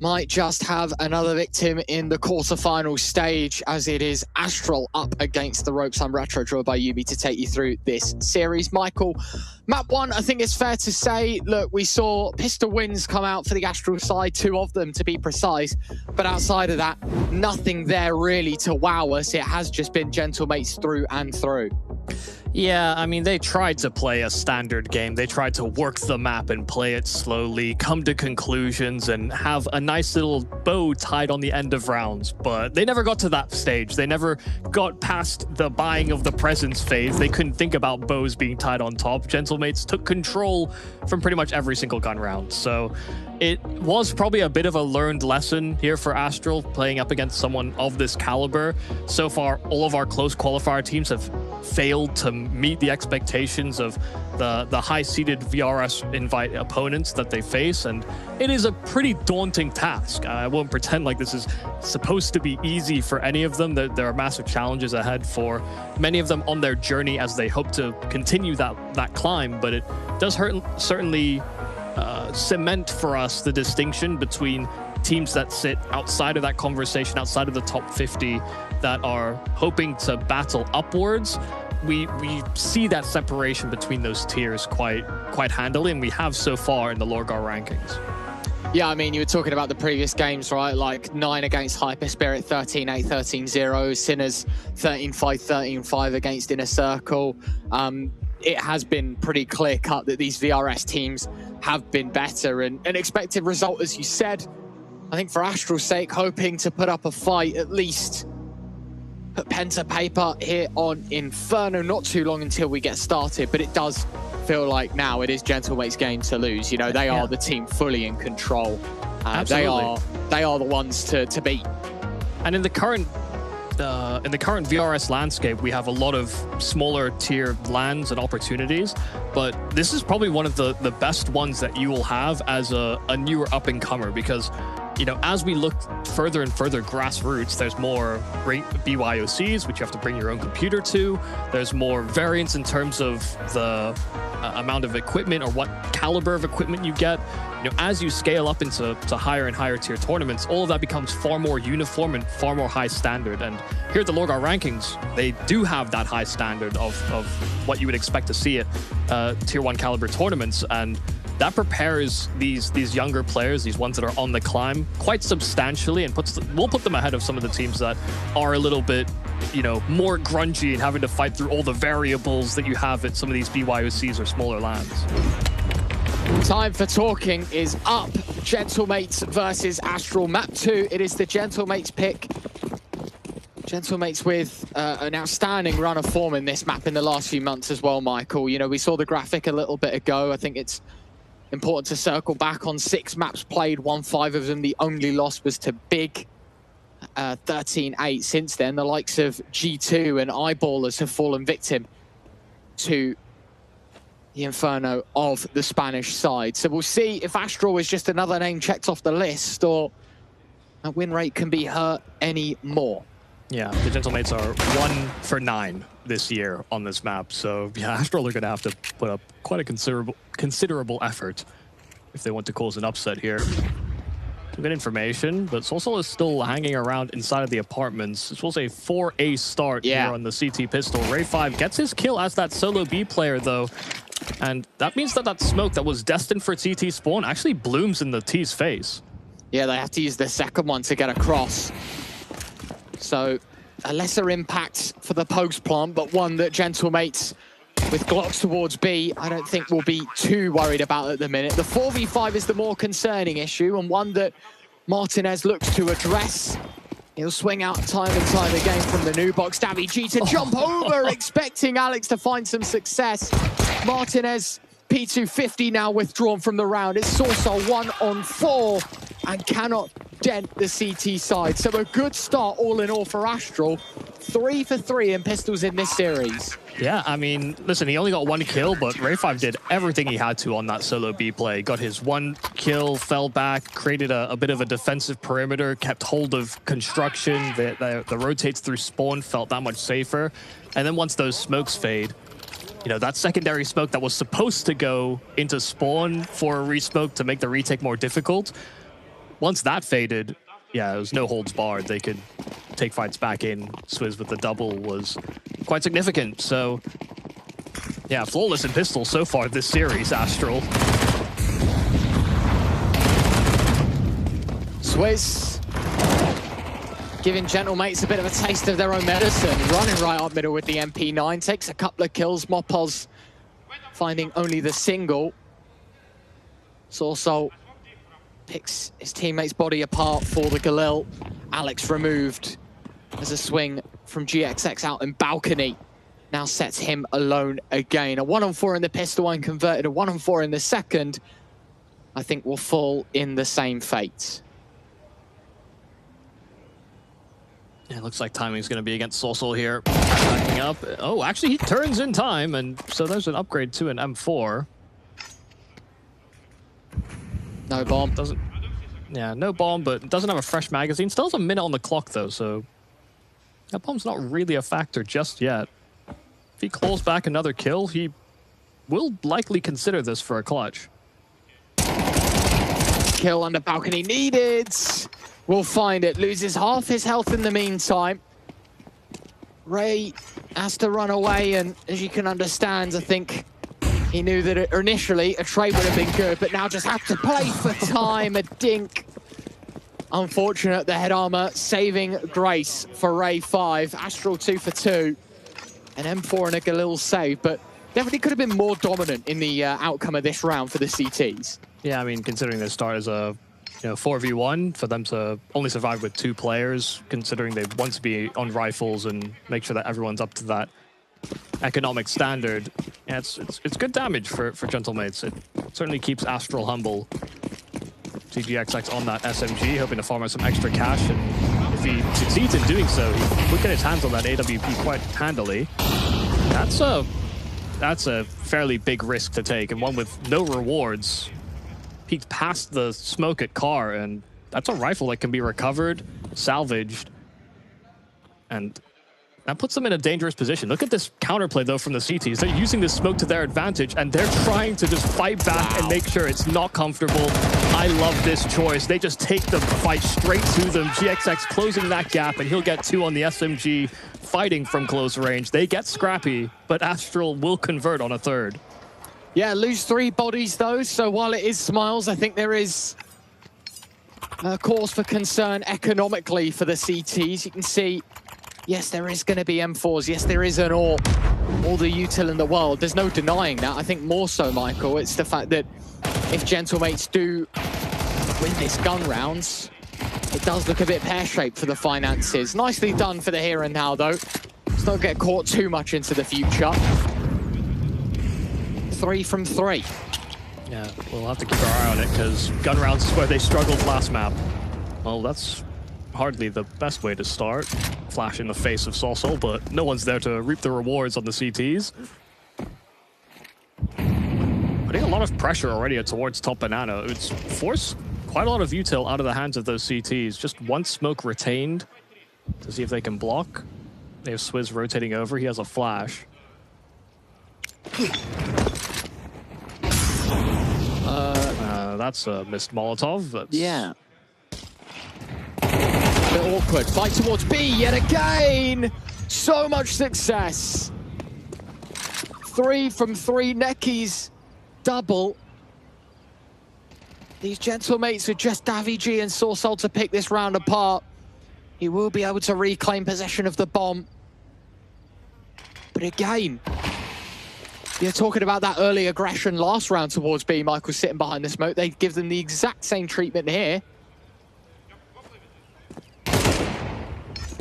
might just have another victim in the quarterfinal stage, as it is Astral up against the ropes. I'm Retro, joined by Yubi to take you through this series. Michael, map one, I think it's fair to say, look, we saw pistol wins come out for the Astral side, 2 of them to be precise, but outside of that, nothing there really to wow us. It has just been Gentlemates through and through. Yeah, I mean, they tried to play a standard game. They tried to work the map and play it slowly, come to conclusions, and have a nice little bow tied on the end of rounds. But they never got to that stage. They never got past the buying of the presents phase. They couldn't think about bows being tied on top. Gentlemates took control from pretty much every single gun round. So it was probably a bit of a learned lesson here for Astral, playing up against someone of this caliber. So far, all of our close qualifier teams have failed to meet the expectations of the high-seeded VRS invite opponents that they face, and it is a pretty daunting task. I won't pretend like this is supposed to be easy for any of them. There are massive challenges ahead for many of them on their journey as they hope to continue that climb, but it does certainly cement for us the distinction between teams that sit outside of that conversation, outside of the top 50, that are hoping to battle upwards. We see that separation between those tiers quite handily, and we have so far in the LORGAR rankings. Yeah, I mean, you were talking about the previous games, right? Like 9 against HYPERSPIRIT, 13-8, 13-0, Sinners 13-5, 13-5 against Inner Circle. It has been pretty clear-cut that these VRS teams have been better, and an expected result, as you said, I think for Astral's sake, hoping to put up a fight, at least put pen to paper here on Inferno. Not too long until we get started, but it does feel like now it is Gentlemates' game to lose. You know, they are the team fully in control. They are the ones to beat. And in the current VRS landscape, we have a lot of smaller tier LANs and opportunities, but this is probably one of the best ones that you will have as a newer up-and-comer, because, you know, as we look further and further grassroots, there's more BYOCs, which you have to bring your own computer to. There's more variance in terms of the amount of equipment or what caliber of equipment you get. You know, as you scale up into higher and higher tier tournaments, all of that becomes far more uniform and far more high standard. And here at the LORGAR rankings, they do have that high standard of what you would expect to see at tier 1 caliber tournaments. And that prepares these younger players, these ones that are on the climb, quite substantially, and will put them ahead of some of the teams that are a little bit, you know, more grungy and having to fight through all the variables that you have at some of these BYOCs or smaller LANs. Time for talking is up. Gentlemates versus Astral. Map 2, it is the Gentlemates pick. Gentlemates with an outstanding run of form in this map in the last few months as well, Michael. You know, we saw the graphic a little bit ago. I think it's Important to circle back on 6 maps played, won 5 of them. The only loss was to Big, 13-8 since then. The likes of G2 and Eyeballers have fallen victim to the inferno of the Spanish side. So we'll see if Astral is just another name checked off the list, or that win rate can be hurt any more. Yeah, the Gentlemates are 1 for 9 this year on this map. So yeah, Astral are going to have to put up quite a considerable effort if they want to cause an upset here. Good information, but Solsol is still hanging around inside of the apartments. This was a 4A start here on the CT pistol. Ray5 gets his kill as that solo B player though. And that means that that smoke that was destined for TT spawn actually blooms in the T's face. Yeah, they have to use the second one to get across. So a lesser impact for the post plant, but one that Gentlemates with Glocks towards B, I don't think we'll be too worried about at the minute. The 4v5 is the more concerning issue, and one that Martinez looks to address. He'll swing out time and time again from the new box. Davy G to jump over, expecting Alex to find some success. Martinez, P250 now withdrawn from the round. It's Sorsol 1-on-4 and cannot dent the CT side. So a good start all in all for Astral. 3 for 3 in pistols in this series. Yeah, I mean, listen, he only got 1 kill, but Ray5 did everything he had to on that solo B play. Got his 1 kill, fell back, created a bit of a defensive perimeter, kept hold of construction. The rotates through spawn felt that much safer. And then once those smokes fade, you know, that secondary smoke that was supposed to go into spawn for a resmoke to make the retake more difficult, once that faded, yeah, it was no holds barred. They could take fights back in. Swizz with the double was quite significant. So, yeah, flawless in pistol so far this series, Astral. Swizz giving Gentlemates a bit of a taste of their own medicine. Running right up middle with the MP9. Takes a couple of kills. Mopos finding only the single. Sorsol picks his teammate's body apart for the Galil. Alex removed as a swing from GXX out in balcony. Now sets him alone again. A 1-on-4 in the pistol and converted. A 1-on-4 in the second, I think will fall in the same fate. Yeah, it looks like timing's going to be against Sorsol here. Backing up. Oh, actually, he turns in time, and so there's an upgrade to an M4. No bomb. Yeah, no bomb, but doesn't have a fresh magazine. Still has a minute on the clock, though, so that bomb's not really a factor just yet. If he claws back another kill, he will likely consider this for a clutch. Kill on the balcony needed. We'll find it. Loses half his health in the meantime. Ray has to run away, and as you can understand, I think he knew that initially a trade would have been good, but now just have to play for time. A dink. Unfortunate, the head armor saving grace for Ray5. Astral 2 for 2. An M4 and a Galil save, but definitely could have been more dominant in the outcome of this round for the CTs. Yeah, I mean, considering they start as a 4v1, for them to only survive with 2 players, considering they want to be on rifles and make sure that everyone's up to that economic standard. Yeah, it's good damage for Gentlemates. It certainly keeps Astral humble. TGXX on that SMG, hoping to farm out some extra cash, and if he succeeds in doing so, he would get his hands on that AWP quite handily. That's a fairly big risk to take, and one with no rewards. Peeked past the smoke at car, and that's a rifle that can be recovered, salvaged, and that puts them in a dangerous position. Look at this counterplay, though, from the CTs. They're using this smoke to their advantage, and they're trying to just fight back and make sure it's not comfortable. I love this choice. They just take the fight straight to them. GXX closing that gap, and he'll get 2 on the SMG, fighting from close range. They get scrappy, but Astral will convert on a 3rd. Yeah, lose 3 bodies, though, so while it is Smiles, I think there is a cause for concern economically for the CTs. You can see, yes, there is going to be M4s. Yes, there is an all the util in the world. There's no denying that. I think more so, Michael, it's the fact that if Gentlemates do win this gun rounds, it does look a bit pear-shaped for the finances. Nicely done for the here and now, though. Let's not get caught too much into the future. 3 from 3. Yeah, we'll have to keep our eye on it because gun rounds is where they struggled last map. Well, that's hardly the best way to start. Flash in the face of Soulsol, but no one's there to reap the rewards on the CTs. Putting a lot of pressure already towards top banana. It's forced quite a lot of util out of the hands of those CTs. Just one smoke retained to see if they can block. They have Swizz rotating over. He has a flash. That's a missed Molotov. That's... Yeah. A bit awkward. Fight towards B yet again. So much success. 3 from 3. Necky's double. These gentlemates are just Davy G and Soulsol to pick this round apart. He will be able to reclaim possession of the bomb. But again, you're talking about that early aggression last round towards B. Michael sitting behind the smoke. They give them the exact same treatment here.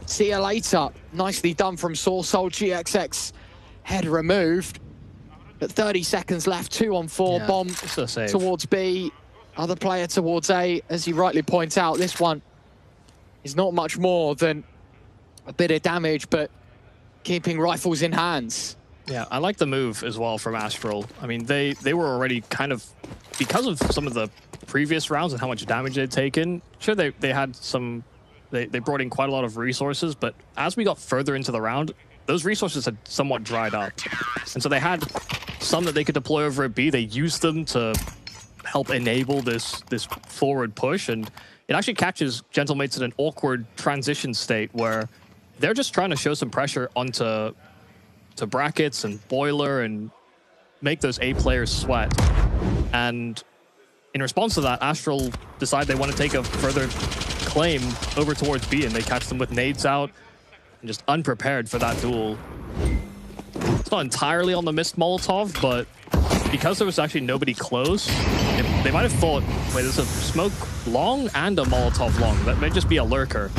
See you later. Nicely done from Soulsol. GXX head removed. But 30 seconds left. 2 on 4. Yeah, bomb towards B. Other player towards A. As you rightly point out, this one is not much more than a bit of damage, but keeping rifles in hands. Yeah, I like the move as well from Astral. I mean, they were already kind of, because of some of the previous rounds and how much damage they'd taken, sure, they had some, they brought in quite a lot of resources, but as we got further into the round, those resources had somewhat dried up. And so they had some that they could deploy over at B. They used them to help enable this forward push, and it actually catches gentlemates in an awkward transition state where they're just trying to show some pressure onto brackets and boiler and make those A players sweat. And in response to that, Astral decide they want to take a further claim over towards B, and they catch them with nades out and just unprepared for that duel. It's not entirely on the missed Molotov, but because there was actually nobody close, they might have thought, wait, there's a smoke long and a Molotov long. That may just be a lurker.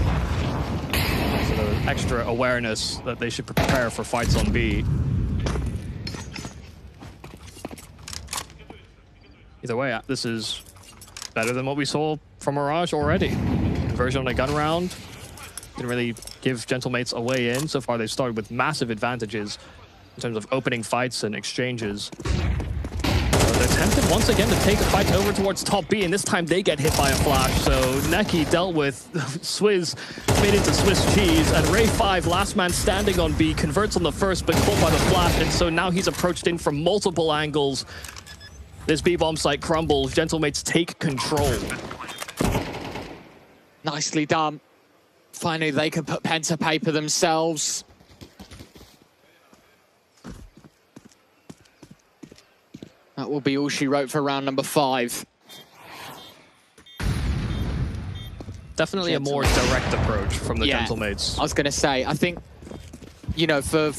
So extra awareness that they should prepare for fights on B. Either way, this is better than what we saw from Mirage already. Conversion on a gun round didn't really give gentlemates a way in. So far, they've started with massive advantages in terms of opening fights and exchanges. They're tempted once again to take a fight over towards top B, and this time they get hit by a flash. So Necky dealt with Swizz, made into Swiss cheese, and Ray 5, last man standing on B, converts on the first, but caught by the flash, and so now he's approached in from multiple angles. This B-bomb site crumbles. Gentlemates take control. Nicely done. Finally, they can put pen to paper themselves. That will be all she wrote for round number 5. Definitely a more direct approach from the gentlemates. I was going to say, I think, you know, for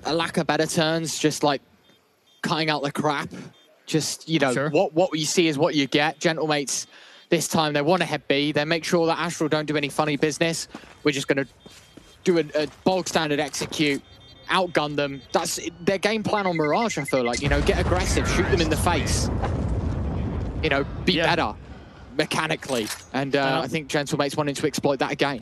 a lack of better terms, just like cutting out the crap. Just, you know, what you see is what you get. Gentlemates, this time, they want to head B. They make sure that Astral don't do any funny business. We're just going to do a bog standard execute. Outgun them. That's their game plan on Mirage, I feel like. You know, get aggressive, shoot them in the face. You know, be better mechanically. And I think gentlemates wanting to exploit that again.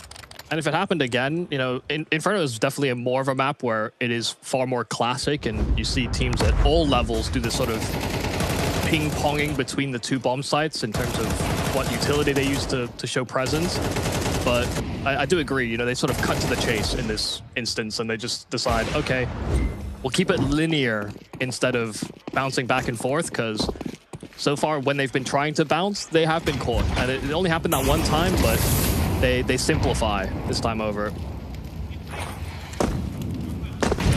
And if it happened again, you know, Inferno is definitely more of a map where it is far more classic, and you see teams at all levels do this sort of ping-ponging between the two bomb sites in terms of what utility they use to show presence. But I do agree, you know, they sort of cut to the chase in this instance, and they just decide, okay, we'll keep it linear instead of bouncing back and forth, because so far when they've been trying to bounce, they have been caught. And it only happened that one time, but they simplify this time over. So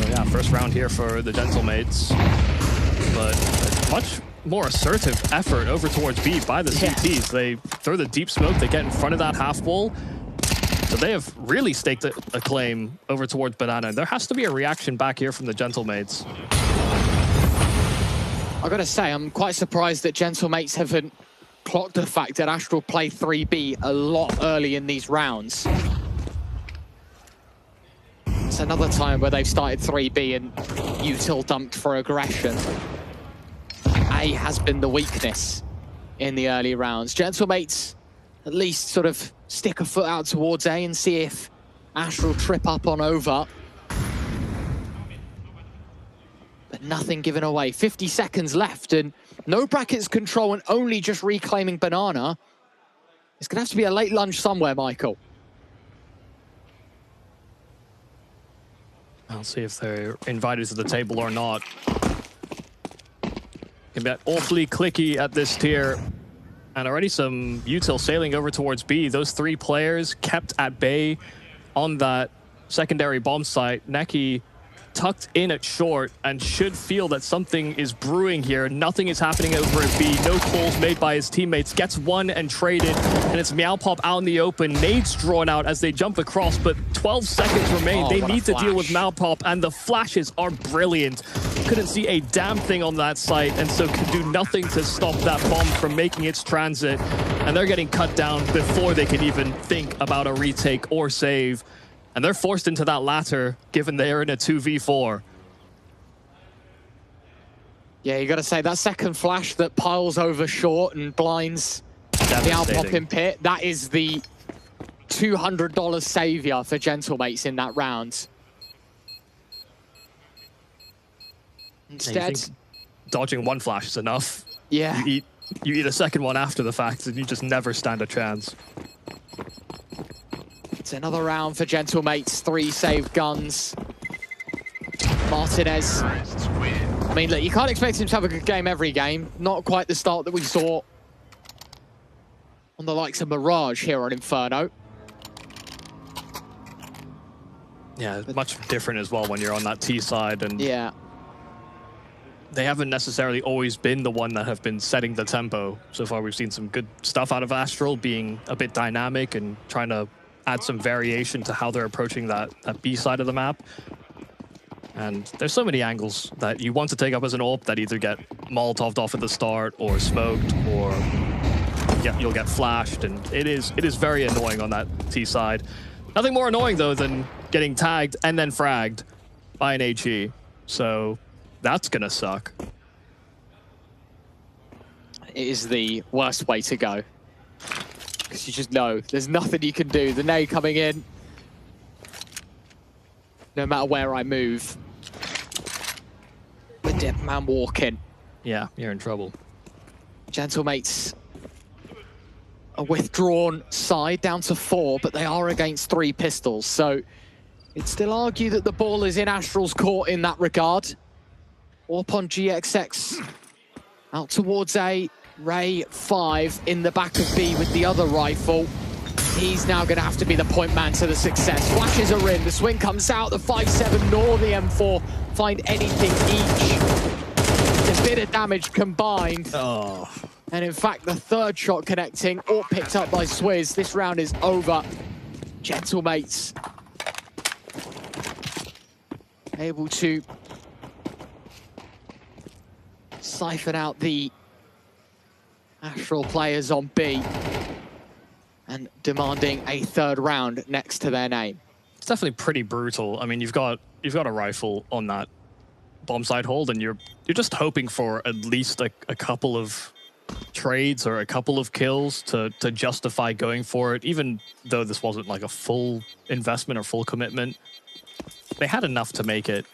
yeah, first round here for the gentlemates, but a much more assertive effort over towards B by the CTs. They throw the deep smoke, they get in front of that half wall. So they have really staked a claim over towards Banana. There has to be a reaction back here from the gentlemates. I gotta say, I'm quite surprised that gentlemates haven't clocked the fact that Astral play 3B a lot early in these rounds. It's another time where they've started 3B and util dumped for aggression. A may has been the weakness in the early rounds. Gentlemates at least sort of stick a foot out towards A and see if Astral trip up on over. But nothing given away. 50 seconds left and no brackets control and only just reclaiming Banana. It's going to have to be a late lunge somewhere, Michael. I'll see if they're invited to the table or not. Can be awfully clicky at this tier. And already some util sailing over towards B. Those 3 players kept at bay on that secondary bomb site. Neki tucked in at short and should feel that something is brewing here. Nothing is happening over at B. No calls made by his teammates. Gets one and traded, and it's Meowpop out in the open. Nades drawn out as they jump across, but 12 seconds remain. They need to deal with Meowpop, and the flashes are brilliant. Couldn't see a damn thing on that site, and so could do nothing to stop that bomb from making its transit. And they're getting cut down before they can even think about a retake or save. And they're forced into that latter, given they are in a 2v4. Yeah, you got to say, that second flash that piles over short and blinds the outpopping pit, that is the $200 savior for Gentlemates in that round. Instead, dodging one flash is enough. Yeah. You eat a second one after the fact, and you just never stand a chance. It's another round for Gentlemates. 3 saved guns. Martinez. I mean, look, you can't expect him to have a good game every game. Not quite the start that we saw on the likes of Mirage here on Inferno. Yeah, much different as well when you're on that T side. And yeah, they haven't necessarily always been the one that have been setting the tempo. So far, we've seen some good stuff out of Astral, being a bit dynamic and trying to add some variation to how they're approaching that B side of the map. And there's so many angles that you want to take up as an AWP that either get Molotoved off at the start or smoked, or you'll get flashed, and it is very annoying on that T side. Nothing more annoying though than getting tagged and then fragged by an HE. So that's gonna suck. It is the worst way to go. Because you just know there's nothing you can do. The nade coming in. No matter where I move. The dead man walking. Yeah, you're in trouble. Gentlemates, a withdrawn side down to 4, but they are against 3 pistols. So you'd still argue that the ball is in Astral's court in that regard. Warp on GXX out towards A. Ray 5 in the back of B with the other rifle. He's now going to have to be the point man to the success. Flashes are in, the swing comes out, the 5-7 nor the M4 find anything each. A bit of damage combined. Oh. And in fact, the 3rd shot connecting, all picked up by Swizz. This round is over. Gentlemates able to siphon out the Astral players on B and demanding a 3rd round next to their name. It's definitely pretty brutal. I mean, you've got a rifle on that bomb side hold, and you're just hoping for at least a couple of trades or a couple of kills to justify going for it, even though this wasn't like a full investment or full commitment. They had enough to make it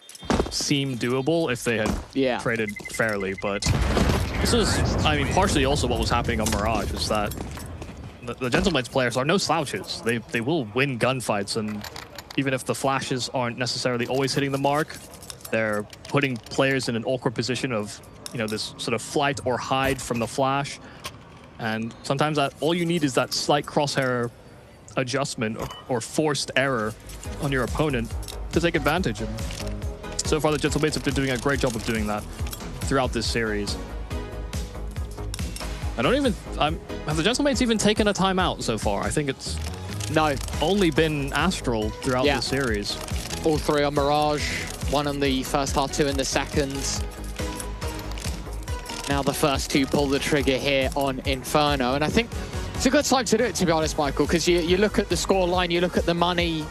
seem doable if they had traded fairly, but this is, I mean, partially also what was happening on Mirage is that the Gentlemates players are no slouches. They will win gunfights, and even if the flashes aren't necessarily always hitting the mark, they're putting players in an awkward position of, you know, this sort of flight or hide from the flash. And sometimes that all you need is that slight crosshair adjustment or forced error on your opponent to take advantage. And so far, the Gentlemates have been doing a great job of doing that throughout this series. I don't even... have the Gentlemates even taken a timeout so far? I think it's... No. Only been Astral throughout the series. All 3 on Mirage. 1 on the first half, 2 in the second. Now the first 2 pull the trigger here on Inferno. And I think it's a good time to do it, to be honest, Michael, because you look at the scoreline, you look at the money,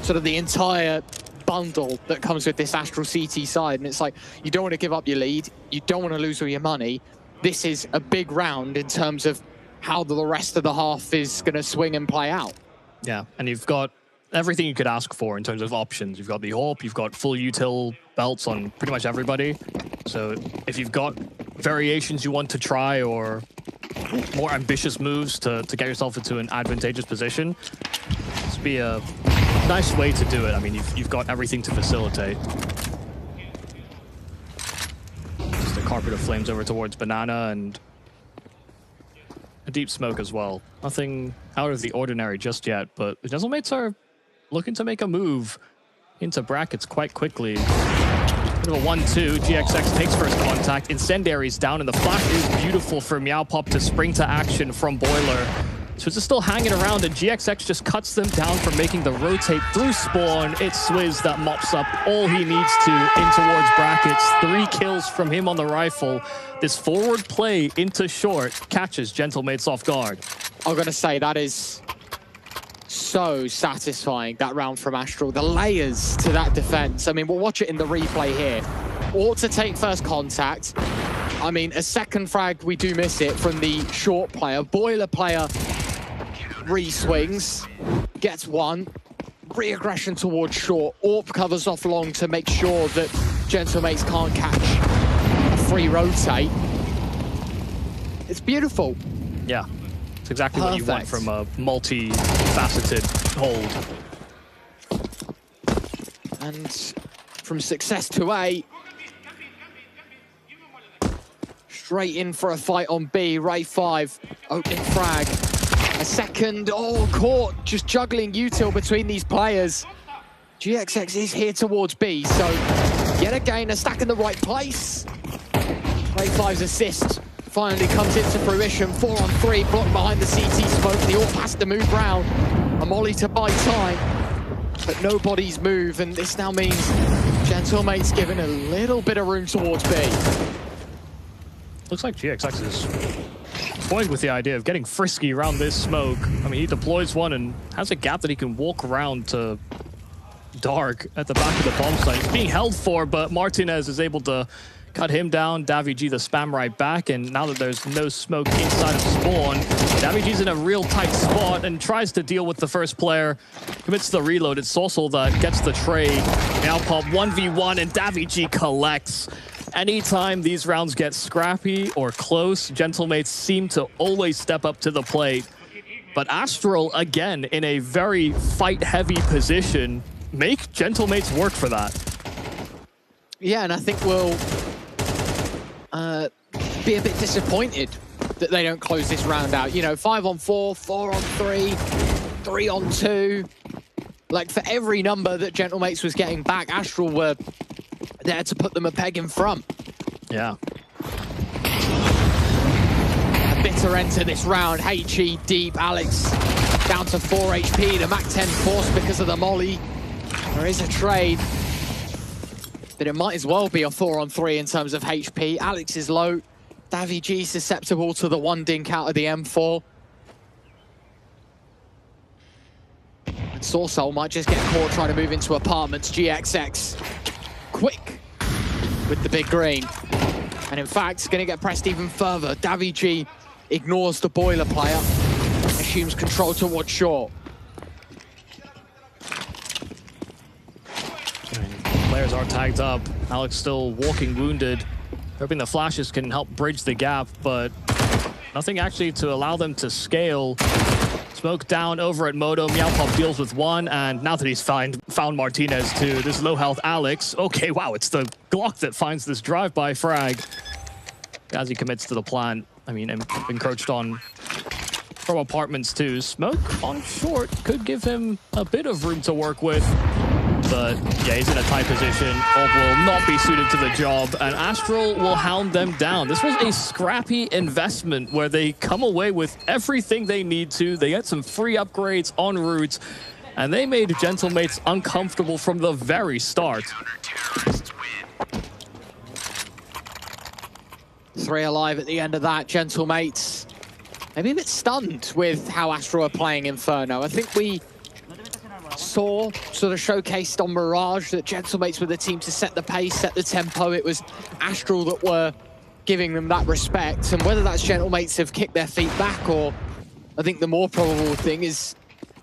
sort of the entire bundle that comes with this Astral CT side, and it's like, you don't want to give up your lead, you don't want to lose all your money, this is a big round in terms of how the rest of the half is going to swing and play out. Yeah, and you've got everything you could ask for in terms of options. You've got the AWP, you've got full util belts on pretty much everybody. So if you've got variations you want to try or more ambitious moves to get yourself into an advantageous position, this would be a nice way to do it. I mean, you've got everything to facilitate. Just a carpet of flames over towards Banana and a deep smoke as well. Nothing out of the ordinary just yet, but the Gentlemates are looking to make a move into brackets quite quickly. Bit of a 1-2. GXX takes first contact. Incendiary's down, and the flash is beautiful for Meowpop to spring to action from Boiler. So it's still hanging around, and GXX just cuts them down for making the rotate through spawn. It's Swizz that mops up all he needs to in towards brackets. 3 kills from him on the rifle. This forward play into short catches Gentlemates off guard. I'm going to say that is so satisfying, that round from Astral. The layers to that defense. I mean, we'll watch it in the replay here. Ought to take first contact. I mean, a second frag, we do miss it from the short player. Boiler player re-swings, gets one, re-aggression towards short. AWP covers off long to make sure that Gentlemates can't catch a free rotate. It's beautiful. Yeah, it's exactly what you want from a multi-faceted hold. And from success to A, straight in for a fight on B. Ray 5, opening frag. A second, caught, just juggling util between these players. GXX is here towards B, so yet again, a stack in the right place. Ray 5's assist finally comes into fruition. 4-on-3, blocked behind the CT smoke. The AWP has to move round. A molly to buy time, but nobody's move, and this now means Gentlemates given a little bit of room towards B. Looks like GXX is toying with the idea of getting frisky around this smoke. I mean, he deploys one and has a gap that he can walk around to Dark at the back of the bomb site. It's being held for, but Martinez is able to cut him down. Davy the spam right back, and now that there's no smoke inside of spawn, Davy in a real tight spot and tries to deal with the first player. Commits the reload. It's Sorsal that gets the trade. Meowpop 1v1, and Davy collects. Anytime these rounds get scrappy or close, Gentlemates seem to always step up to the plate. But Astral, again, in a very fight-heavy position, make Gentlemates work for that. Yeah, and I think we'll be a bit disappointed that they don't close this round out. You know, 5-on-4, 4-on-3, 3-on-2. Like, for every number that Gentlemates was getting back, Astral were there to put them a peg in front. Yeah. A bitter end to this round. HE deep. Alex down to 4 HP. The MAC-10 forced because of the molly. There is a trade, but it might as well be a 4-on-3 in terms of HP. Alex is low. Davy G susceptible to the one dink out of the M4. And Sorsal might just get caught trying to move into apartments. GXX quick with the big green. And in fact, it's going to get pressed even further. Davy G ignores the Boiler player. Assumes control towards short. Players are tagged up. Alex still walking wounded. Hoping the flashes can help bridge the gap, but nothing actually to allow them to scale. Smoke down over at Moto. Meowpop deals with one, and now that he's found Martinez too, this low health Alex. Okay, wow, it's the Glock that finds this drive-by frag as he commits to the plant. I mean, encroached on from apartments too. Smoke on short could give him a bit of room to work with. But yeah, he's in a tight position. AWP will not be suited to the job, and Astral will hound them down. This was a scrappy investment where they come away with everything they need to. They get some free upgrades en route, and they made Gentlemates uncomfortable from the very start. 3 alive at the end of that. Gentlemates maybe a bit stunned with how Astral are playing Inferno. I think we saw sort of showcased on Mirage that Gentlemates were the team to set the pace, set the tempo. It was Astral that were giving them that respect. And whether that's Gentlemates have kicked their feet back, or I think the more probable thing is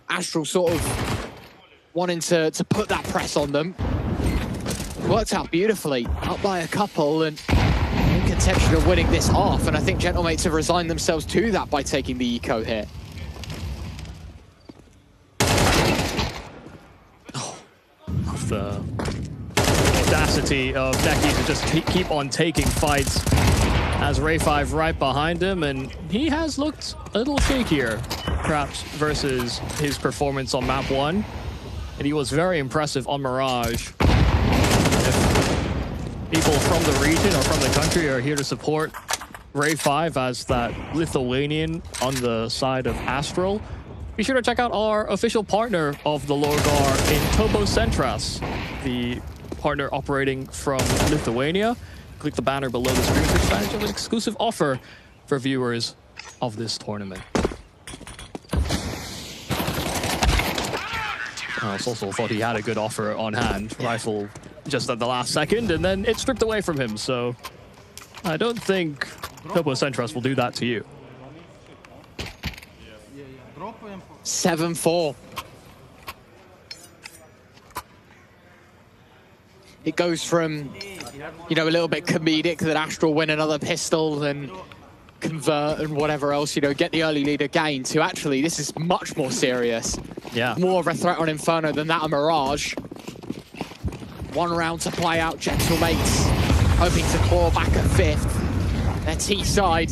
Astral sort of wanting to put that press on them. Worked out beautifully, up by a couple, and in contention of winning this half. And I think Gentlemates have resigned themselves to that by taking the eco here. The audacity of Neki to just keep on taking fights, as Ray5 right behind him, and he has looked a little shakier, perhaps, versus his performance on map 1. And he was very impressive on Mirage. If people from the region or from the country are here to support Ray5 as that Lithuanian on the side of Astral, be sure to check out our official partner of the LORGAR in Tobo Centras, the partner operating from Lithuania. Click the banner below the screen to advantage of an exclusive offer for viewers of this tournament. Also thought he had a good offer on hand. Rifle just at the last second, and then it's stripped away from him. So I don't think Tobo Centras will do that to you. 7-4. It goes from, you know, a little bit comedic that Astral win another pistol and convert and whatever else, you know, get the early lead again, to actually this is much more serious. Yeah. More of a threat on Inferno than that on Mirage. 1 round to play out. Gentlemates hoping to claw back a 5th. Their T side,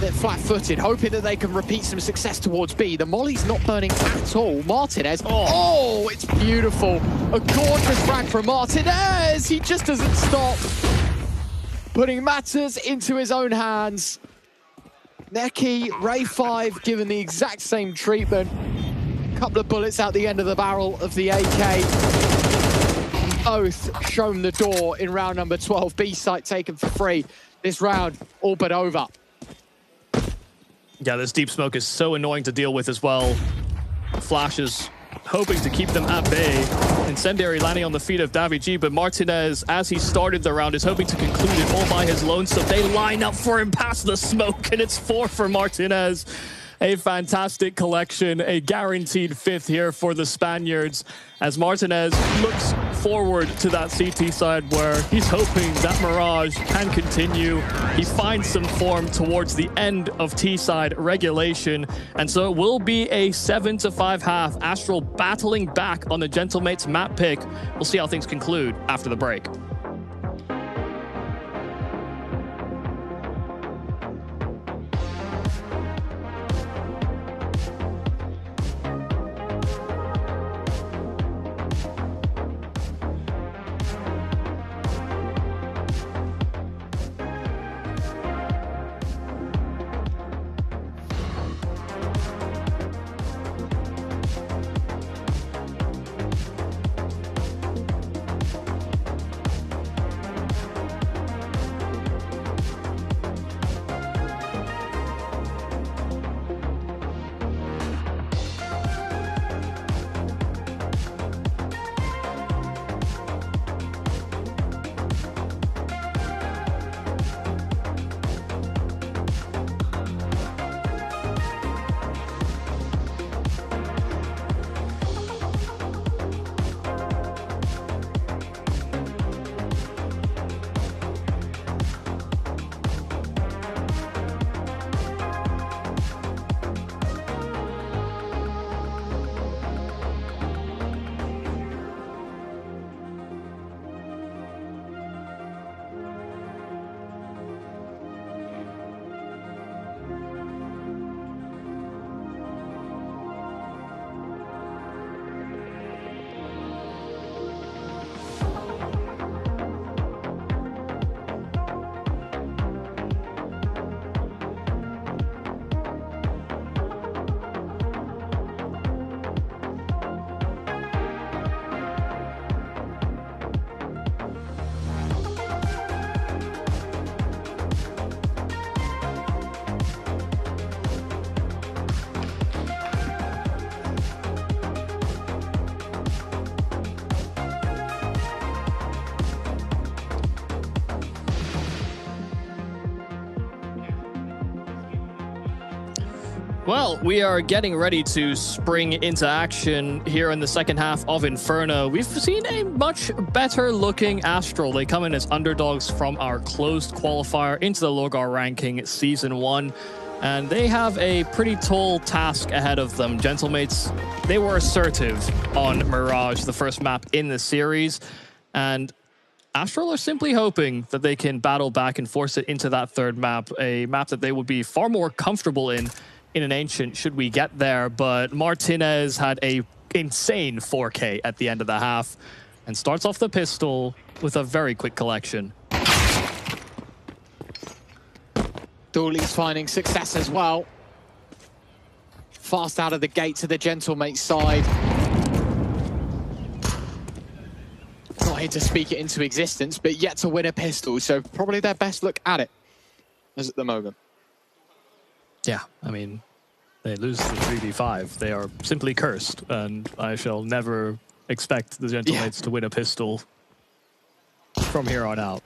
they're flat-footed, hoping that they can repeat some success towards B. The molly's not burning at all. Martinez, oh, it's beautiful. A gorgeous frag from Martinez. He just doesn't stop. Putting matters into his own hands. Neki, Ray5 given the exact same treatment. Couple of bullets out the end of the barrel of the AK. Both shown the door in round number 12. B site taken for free. This round all but over. Yeah, this deep smoke is so annoying to deal with as well. Flash is hoping to keep them at bay. Incendiary landing on the feet of Davy, but Martinez, as he started the round, is hoping to conclude it all by his lonesome. They line up for him past the smoke, and it's 4 for Martinez. A fantastic collection, a guaranteed 5th here for the Spaniards, as Martinez looks forward to that CT side where he's hoping that Mirage can continue. He finds some form towards the end of T side regulation, and so it will be a 7-5 half. Astral battling back on the Gentlemates map pick. We'll see how things conclude after the break. Well, we are getting ready to spring into action here in the second half of Inferno. We've seen a much better looking Astral. They come in as underdogs from our closed qualifier into the LORGAR ranking Season 1. And they have a pretty tall task ahead of them. Gentlemates, they were assertive on Mirage, the first map in the series. And Astral are simply hoping that they can battle back and force it into that third map, a map that they would be far more comfortable in an Ancient should we get there. But Martinez had a insane 4K at the end of the half and starts off the pistol with a very quick collection. Dooley's finding success as well. Fast out of the gate to the Gentlemate side. Not here to speak it into existence, but yet to win a pistol, so probably their best look at it as at the moment. Yeah, I mean, they lose the 3v5. They are simply cursed, and I shall never expect the Gentlemates to win a pistol from here on out.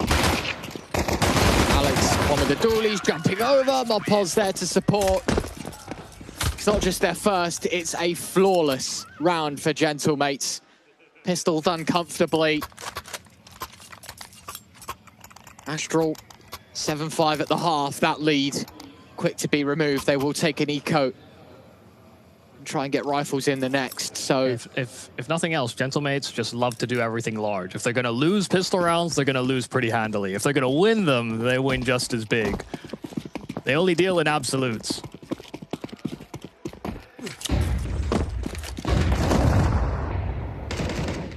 Alex, one of the Doolies jumping over. Mopos there to support. It's not just their first, it's a flawless round for Gentlemates. Pistol done comfortably. Astral 7-5 at the half, that lead quick to be removed. They will take an eco and try and get rifles in the next. So if nothing else, Gentlemates just love to do everything large. If they're going to lose pistol rounds, they're going to lose pretty handily. If they're going to win them, they win just as big. They only deal in absolutes.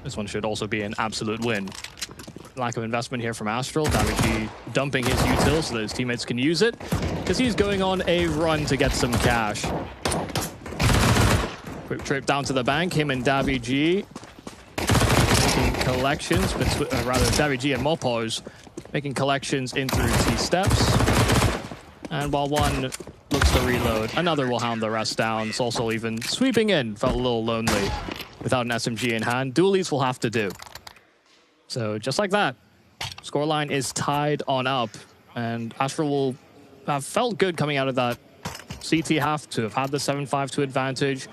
This one should also be an absolute win. Lack of investment here from Astral. Davigi dumping his util so that his teammates can use it, because he's going on a run to get some cash. Quick trip down to the bank, him and Davigi making collections, but rather Davigi and Mopos making collections in through T steps. And while one looks to reload, another will hound the rest down. It's also even sweeping in, felt a little lonely without an SMG in hand. Doolies will have to do. So just like that, scoreline is tied on up, and Astral will have felt good coming out of that CT half to have had the 7-5 to advantage.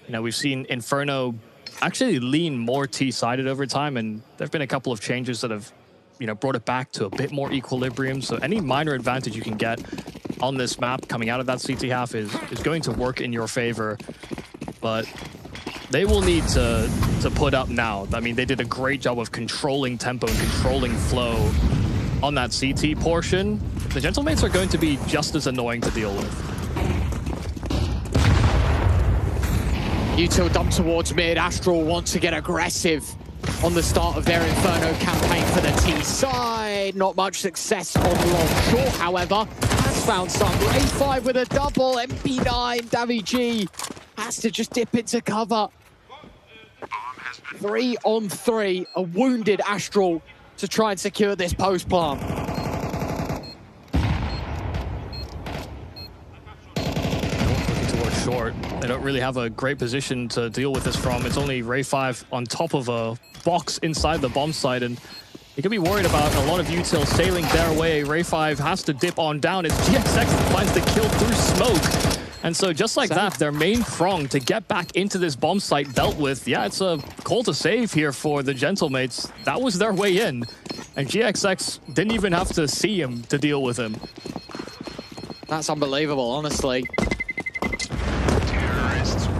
You know, we've seen Inferno actually lean more T-sided over time, and there have been a couple of changes that have, you know, brought it back to a bit more equilibrium. So any minor advantage you can get on this map coming out of that CT half is going to work in your favor. But they will need to put up now. I mean, they did a great job of controlling tempo and controlling flow on that CT portion. The Gentlemates are going to be just as annoying to deal with. Util dump towards mid. Astral want to get aggressive on the start of their Inferno campaign for the T side. Not much success on long short, however. Has found some. A5 with a double. MP9, Davigi has to just dip into cover. 3-on-3, a wounded Astral to try and secure this post plant. Looking towards short. They don't really have a great position to deal with this from. It's only Ray 5 on top of a box inside the bomb site, and you can be worried about a lot of util sailing their way. Ray 5 has to dip on down as GXX finds the kill through smoke. And so just like that, their main prong to get back into this bomb site dealt with. Yeah, it's a call to save here for the Gentlemates. That was their way in. And GXX didn't even have to see him to deal with him. That's unbelievable, honestly.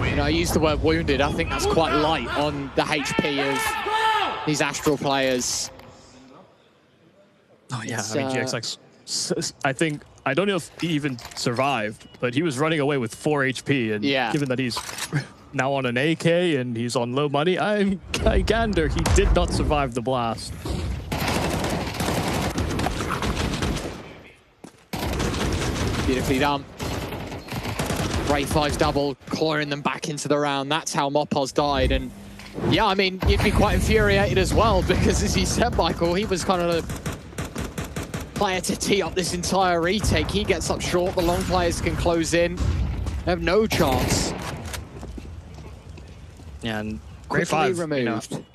You know, I used the word wounded. I think that's quite light on the HP of these Astral players. Oh yeah, I mean, GXX, I don't know if he even survived, but he was running away with 4 HP, and given that he's now on an AK and he's on low money, I gander he did not survive the blast. Beautifully done. Ray 5's double, clawing them back into the round. That's how Mopos died, and yeah, I mean, you'd be quite infuriated as well, because as you said, Michael, he was kind of the player to tee up this entire retake. He gets up short, the long players can close in. They have no chance. Yeah, and Ray 5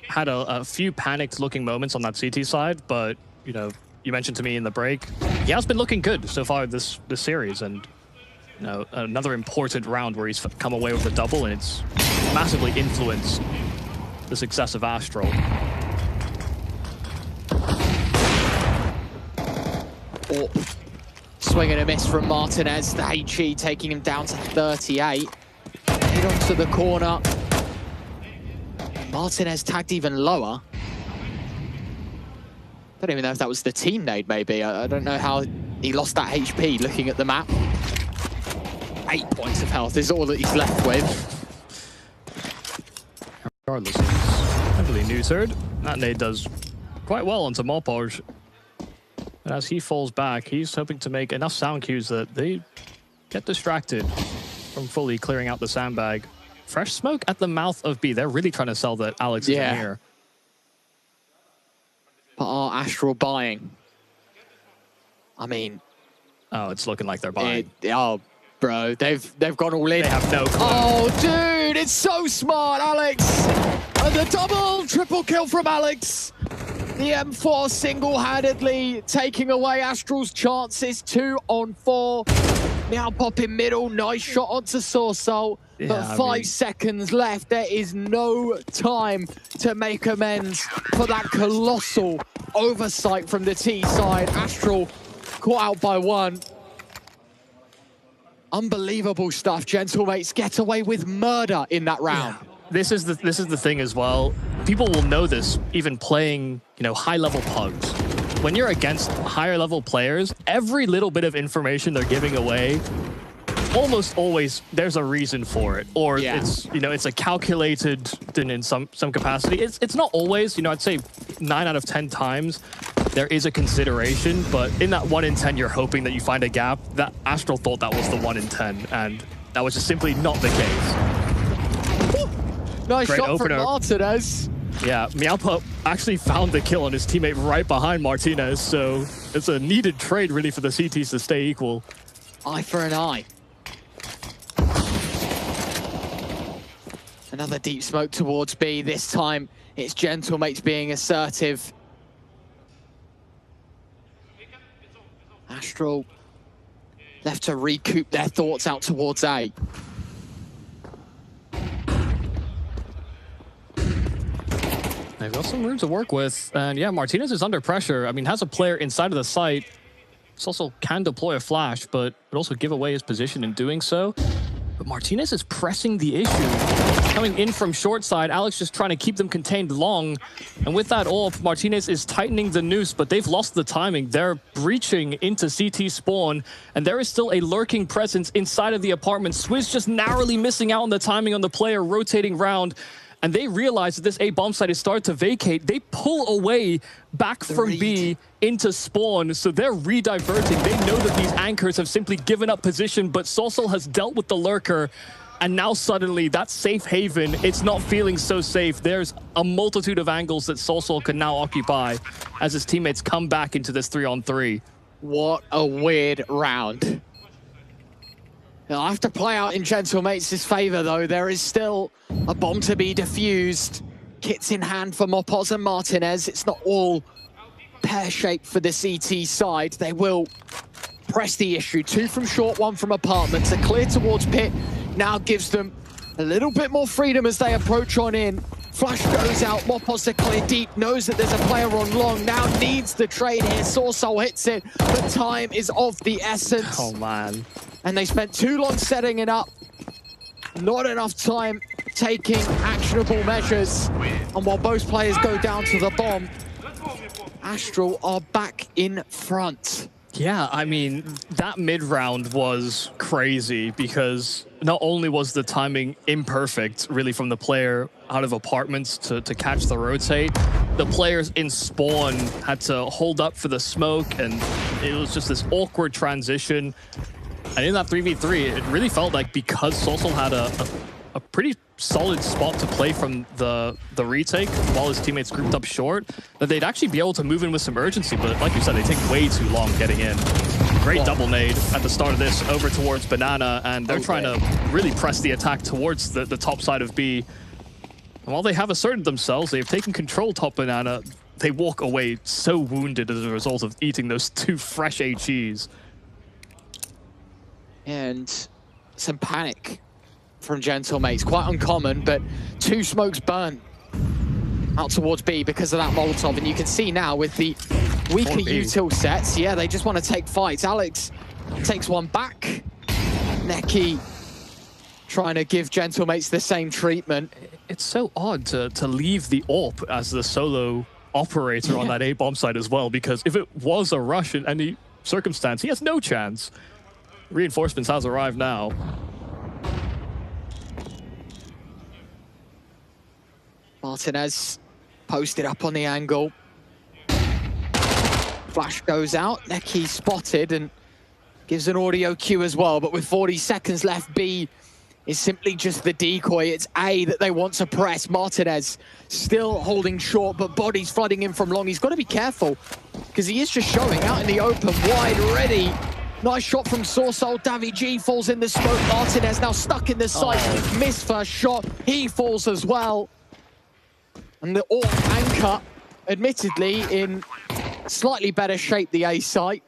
had a few panicked looking moments on that CT side, but you know, you mentioned to me in the break, he has been looking good so far this series, and you know, another important round where he's come away with a double, and it's massively influenced the success of Astral. Oh, swing and a miss from Martinez. The HE taking him down to 38. Hit onto the corner. Martinez tagged even lower. I don't even know if that was the team nade, maybe. I don't know how he lost that HP looking at the map. 8 points of health is all that he's left with. Regardless, he's heavily neutered. That nade does quite well onto Mopoj. And as he falls back, he's hoping to make enough sound cues that they get distracted from fully clearing out the sandbag. Fresh smoke at the mouth of B. They're really trying to sell that Alex is in here. But are Astral buying? I mean... Oh, it's looking like they're buying. Oh, bro, they've gone all in. They have no clue. Oh, dude, it's so smart, Alex! And the double, triple kill from Alex. The M4 single-handedly taking away Astral's chances. 2 on 4. Now pop in middle, nice shot onto Sorsol. Yeah, but 5 seconds left. There is no time to make amends for that colossal oversight from the T side. Astral caught out by 1. Unbelievable stuff. Gentlemates get away with murder in that round. Yeah. This is the thing as well. People will know this even playing, you know, high-level pugs. When you're against higher-level players, every little bit of information they're giving away, almost always there's a reason for it, or it's, you know, it's a calculated in some capacity. It's not always, you know, I'd say 9 out of 10 times there is a consideration, but in that 1 in 10 you're hoping that you find a gap. That Astral thought that was the 1 in 10, and that was just simply not the case. Nice Great shot opener from Martinez. Yeah, Meowpup actually found the kill on his teammate right behind Martinez, so it's a needed trade really for the CTs to stay equal. Eye for an eye. Another deep smoke towards B. This time it's Gentlemates being assertive. Astral left to recoup their thoughts out towards A. They've got some room to work with, and yeah, Martinez is under pressure. I mean, has a player inside of the site. This also can deploy a flash, but also give away his position in doing so. But Martinez is pressing the issue. Coming in from short side, Alex just trying to keep them contained long. And with that AWP, Martinez is tightening the noose, but they've lost the timing. They're breaching into CT spawn, and there is still a lurking presence inside of the apartment. Swizz just narrowly missing out on the timing on the player rotating round. And they realize that this A bomb site is starting to vacate. They pull away back from B into spawn, so they're re-diverting. They know that these anchors have simply given up position, but Sorsol has dealt with the lurker, and now suddenly that safe haven, it's not feeling so safe. There's a multitude of angles that Sorsol can now occupy as his teammates come back into this 3-on-3. What a weird round. It'll have to play out in Gentlemates' favor, though. There is still a bomb to be defused. Kits in hand for Mopos and Martinez. It's not all pear-shaped for the CT side. They will press the issue. 2 from short, 1 from apartments. A clear towards pit now gives them a little bit more freedom as they approach on in. Flash goes out, Mopos to clear deep, knows that there's a player on long, now needs the trade here. Sorsol hits it, but time is of the essence. Oh, man. And they spent too long setting it up. Not enough time taking actionable measures. And while both players go down to the bomb, Astral are back in front. Yeah, I mean, that mid-round was crazy because not only was the timing imperfect, really, from the player out of apartments to catch the rotate, the players in spawn had to hold up for the smoke, and it was just this awkward transition. And in that 3v3, it really felt like because Sorsol had a pretty solid spot to play from the retake while his teammates grouped up short, that they'd actually be able to move in with some urgency. But like you said, they take way too long getting in. Great double nade at the start of this over towards Banana, and they're trying to really press the attack towards the top side of B. And while they have asserted themselves, they've taken control top Banana, they walk away so wounded as a result of eating those 2 fresh HEs. And some panic from Gentlemates. Quite uncommon, but 2 smokes burnt out towards B because of that Molotov. And you can see now with the weaker util sets, yeah, they just want to take fights. Alex takes one back. Neki trying to give Gentlemates the same treatment. It's so odd to leave the AWP as the solo operator on that A-bomb side as well, because if it was a rush in any circumstance, he has no chance. Reinforcements has arrived now. Martinez posted up on the angle. Flash goes out. Neki spotted and gives an audio cue as well. But with 40 seconds left, B is simply just the decoy. It's A that they want to press. Martinez still holding short, but bodies flooding in from long. He's got to be careful because he is just showing out in the open, wide ready. Nice shot from Sorsol. Davi G falls in the smoke. Martinez now stuck in the sight. Missed first shot. He falls as well. And the AWP anchor, admittedly, in slightly better shape, the A site.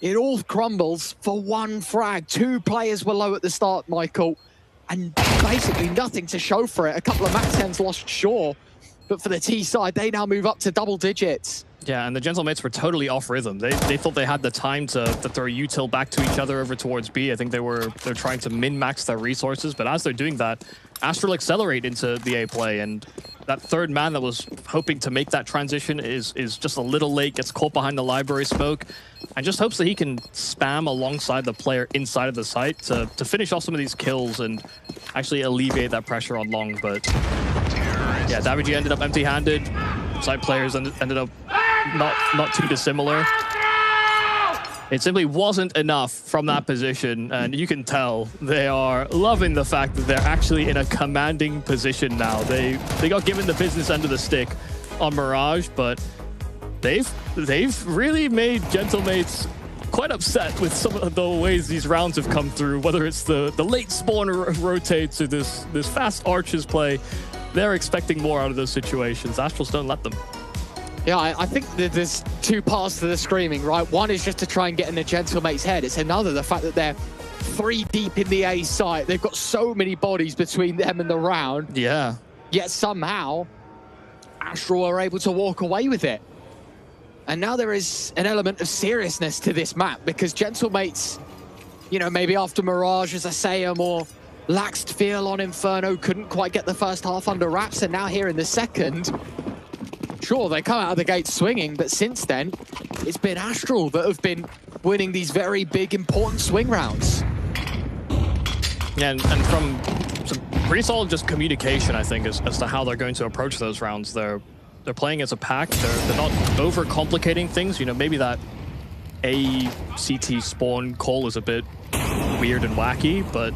It all crumbles for 1 frag. 2 players were low at the start, Michael, and basically nothing to show for it. A couple of max 10s lost, sure, but for the T side, they now move up to double digits. Yeah, and the Gentlemates were totally off rhythm. They thought they had the time to throw util back to each other over towards B. I think they're trying to min-max their resources, but as they're doing that, Astral accelerate into the A play, and that third man that was hoping to make that transition is just a little late, gets caught behind the library smoke, and just hopes that he can spam alongside the player inside of the site to finish off some of these kills and actually alleviate that pressure on long. But yeah, Davi G ended up empty-handed. Side players ended up not too dissimilar. It simply wasn't enough from that position, and you can tell they are loving the fact that they're actually in a commanding position now. They got given the business end of the stick on Mirage, but they've really made Gentlemates quite upset with some of the ways these rounds have come through, whether it's the late spawn rotates or this fast arches play. They're expecting more out of those situations. Astrals don't let them. Yeah, I think that there's 2 parts to the screaming, right? One is just to try and get in the Gentlemate's head. It's another, the fact that they're 3 deep in the A site. They've got so many bodies between them and the round. Yeah. Yet somehow, Astral are able to walk away with it. And now there is an element of seriousness to this map because Gentlemates, you know, maybe after Mirage, as I say, a more laxed feel on Inferno, couldn't quite get the first half under wraps, and now here in the second, sure, they come out of the gate swinging, but since then, it's been Astral that have been winning these very big, important swing rounds. Yeah, and from some pretty solid just communication, I think, as to how they're going to approach those rounds. They're playing as a pack. They're not overcomplicating things. You know, maybe that A-CT spawn call is a bit weird and wacky, but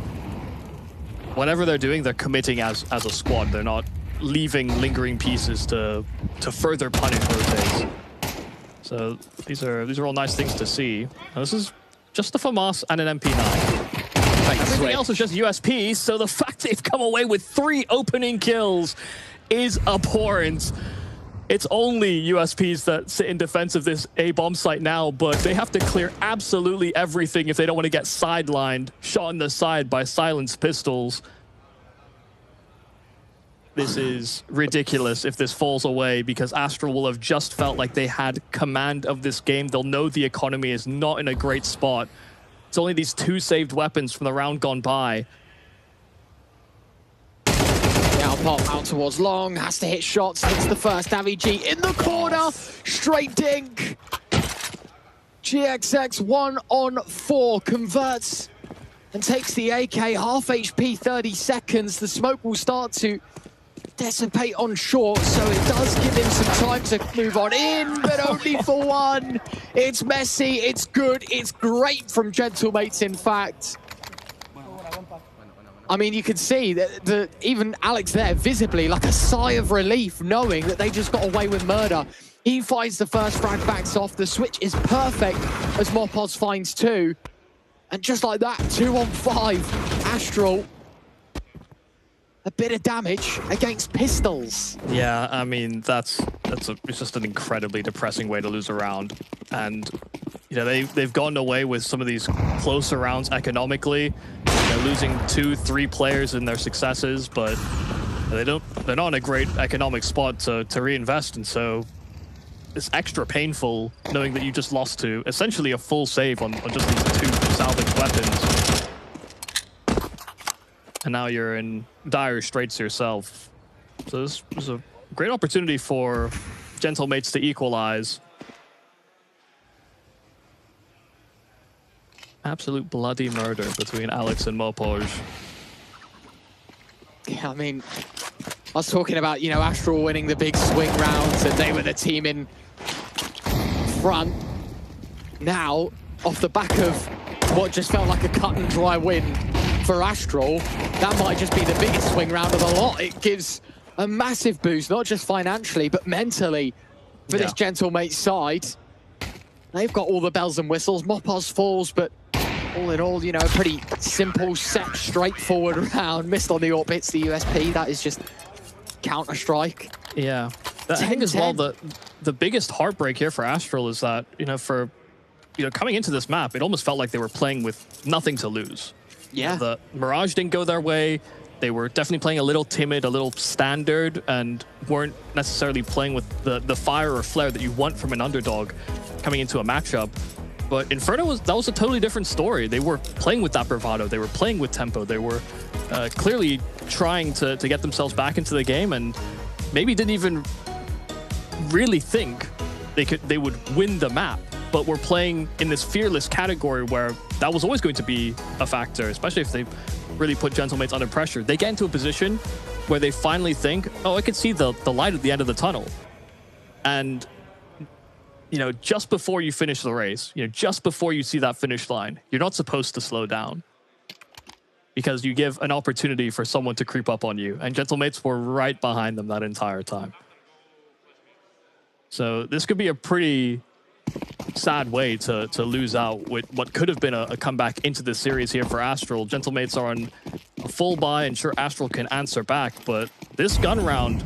whatever they're doing, they're committing as a squad. They're not leaving lingering pieces to further punish rotates. So these are all nice things to see. Now, this is just a FAMAS and an MP9. Everything else is just USP, so the fact they've come away with 3 opening kills is abhorrent. It's only USPs that sit in defense of this A-bomb site now, but they have to clear absolutely everything if they don't want to get sidelined, shot in the side by silenced pistols. This is ridiculous if this falls away, because Astral will have just felt like they had command of this game. They'll know the economy is not in a great spot. It's only these 2 saved weapons from the round gone by. Now pop out towards long, has to hit shots, hits the first. Davi G in the corner, straight dink. GXX 1-on-4 converts and takes the AK, half HP, 30 seconds. The smoke will start to dissipate on short, so it does give him some time to move on in, but only for 1. It's messy, it's good, it's great from Gentlemates, in fact. I mean, you can see that even Alex there, visibly, like a sigh of relief, knowing that they just got away with murder. He finds the first frag, backs off. The switch is perfect as Mopos finds 2. And just like that, 2-on-5, Astral. A bit of damage against pistols. Yeah, I mean, it's just an incredibly depressing way to lose a round. And you know, they've gotten away with some of these closer rounds economically. They're losing 2-3 players in their successes, but they're not in a great economic spot to reinvest, and so it's extra painful knowing that you just lost to essentially a full save on just these 2 salvaged weapons. And now you're in dire straits yourself. So this was a great opportunity for Gentlemates to equalize. Absolute bloody murder between Alex and Mopoj. Yeah, I mean, I was talking about, you know, Astral winning the big swing rounds and they were the team in front. Now, off the back of what just felt like a cut and dry win for Astral, that might just be the biggest swing round of the lot. It gives a massive boost, not just financially, but mentally for this Gentlemates side. They've got all the bells and whistles. Mopos falls, but all in all, you know, a pretty simple, set, straightforward round. Missed on the AWP, hits the USP. That is just Counter-Strike. Yeah. I think as well, the biggest heartbreak here for Astral is that, you know, coming into this map, it almost felt like they were playing with nothing to lose. Yeah. The Mirage didn't go their way. They were definitely playing a little timid, a little standard, and weren't necessarily playing with the fire or flair that you want from an underdog coming into a matchup. But Inferno, that was a totally different story. They were playing with that bravado. They were playing with tempo. They were clearly trying to get themselves back into the game, and maybe didn't even really think they would win the map. But we're playing in this fearless category where that was always going to be a factor, especially if they really put Gentlemates under pressure. They get into a position where they finally think, oh, I can see the light at the end of the tunnel. And, you know, just before you finish the race, you know, just before you see that finish line, you're not supposed to slow down because you give an opportunity for someone to creep up on you. And Gentlemates were right behind them that entire time. So this could be a pretty sad way to lose out with what could have been a comeback into the series here for Astral. Gentlemates are on a full buy, and sure, Astral can answer back, but this gun round,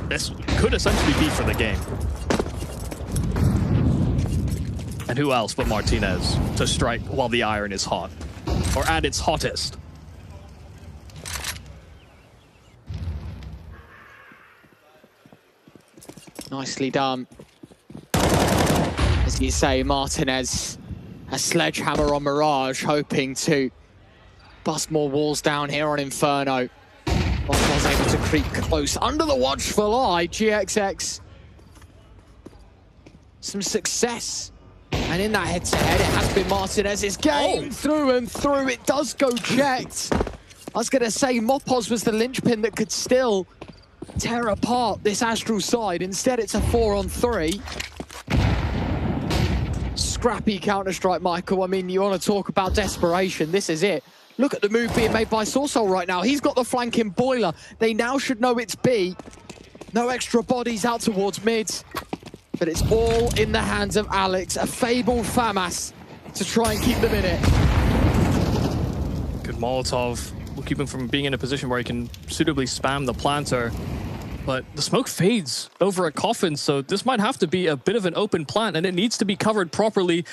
this could essentially be for the game. And who else but Martinez to strike while the iron is hot, or at its hottest. Nicely done. As you say, Martinez, a sledgehammer on Mirage, hoping to bust more walls down here on Inferno. Was able to creep close under the watchful eye. GXX, some success. And in that head-to-head, it has been Martinez's game. Through and through, it does go checked. I was going to say, Mopos was the linchpin that could still tear apart this Astral side. Instead, it's a 4-on-3. Scrappy Counter-Strike, Michael. I mean, you want to talk about desperation. This is it. Look at the move being made by Sorsol right now. He's got the flanking boiler. They now should know it's B. No extra bodies out towards mid. But it's all in the hands of Alex. A fabled FAMAS to try and keep them in it. Good Molotov will keep him from being in a position where he can suitably spam the planter. But the smoke fades over a coffin, so this might have to be a bit of an open plant, and it needs to be covered properly.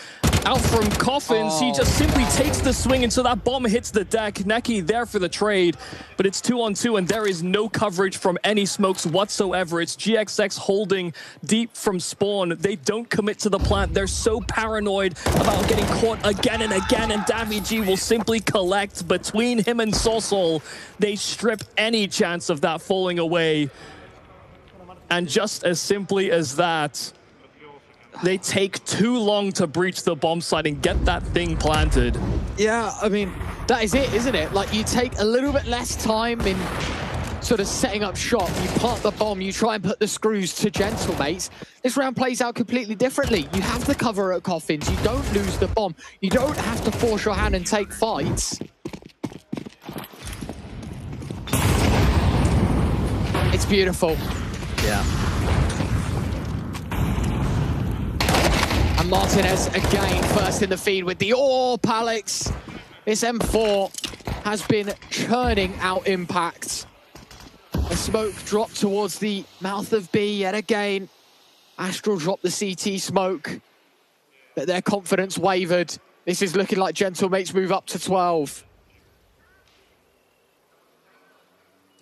Out from coffins, he just simply takes the swing, and so that bomb hits the deck. Neki there for the trade, but it's 2-on-2, and there is no coverage from any smokes whatsoever. It's GXX holding deep from spawn. They don't commit to the plant. They're so paranoid about getting caught again and again, and Davy will simply collect between him and Sorsol. They strip any chance of that falling away. And just as simply as that, they take too long to breach the bomb site and get that thing planted. Yeah, I mean, that is it, isn't it? Like, you take a little bit less time in sort of setting up shop. You plant the bomb, you try and put the screws to Gentlemates. This round plays out completely differently. You have to cover at coffins. You don't lose the bomb. You don't have to force your hand and take fights. It's beautiful. Yeah. And Martinez again first in the feed with the AWP, Alex. This M4 has been churning out impact. A smoke dropped towards the mouth of B yet again. Astral dropped the CT smoke. but their confidence wavered. This is looking like Gentlemates move up to 12.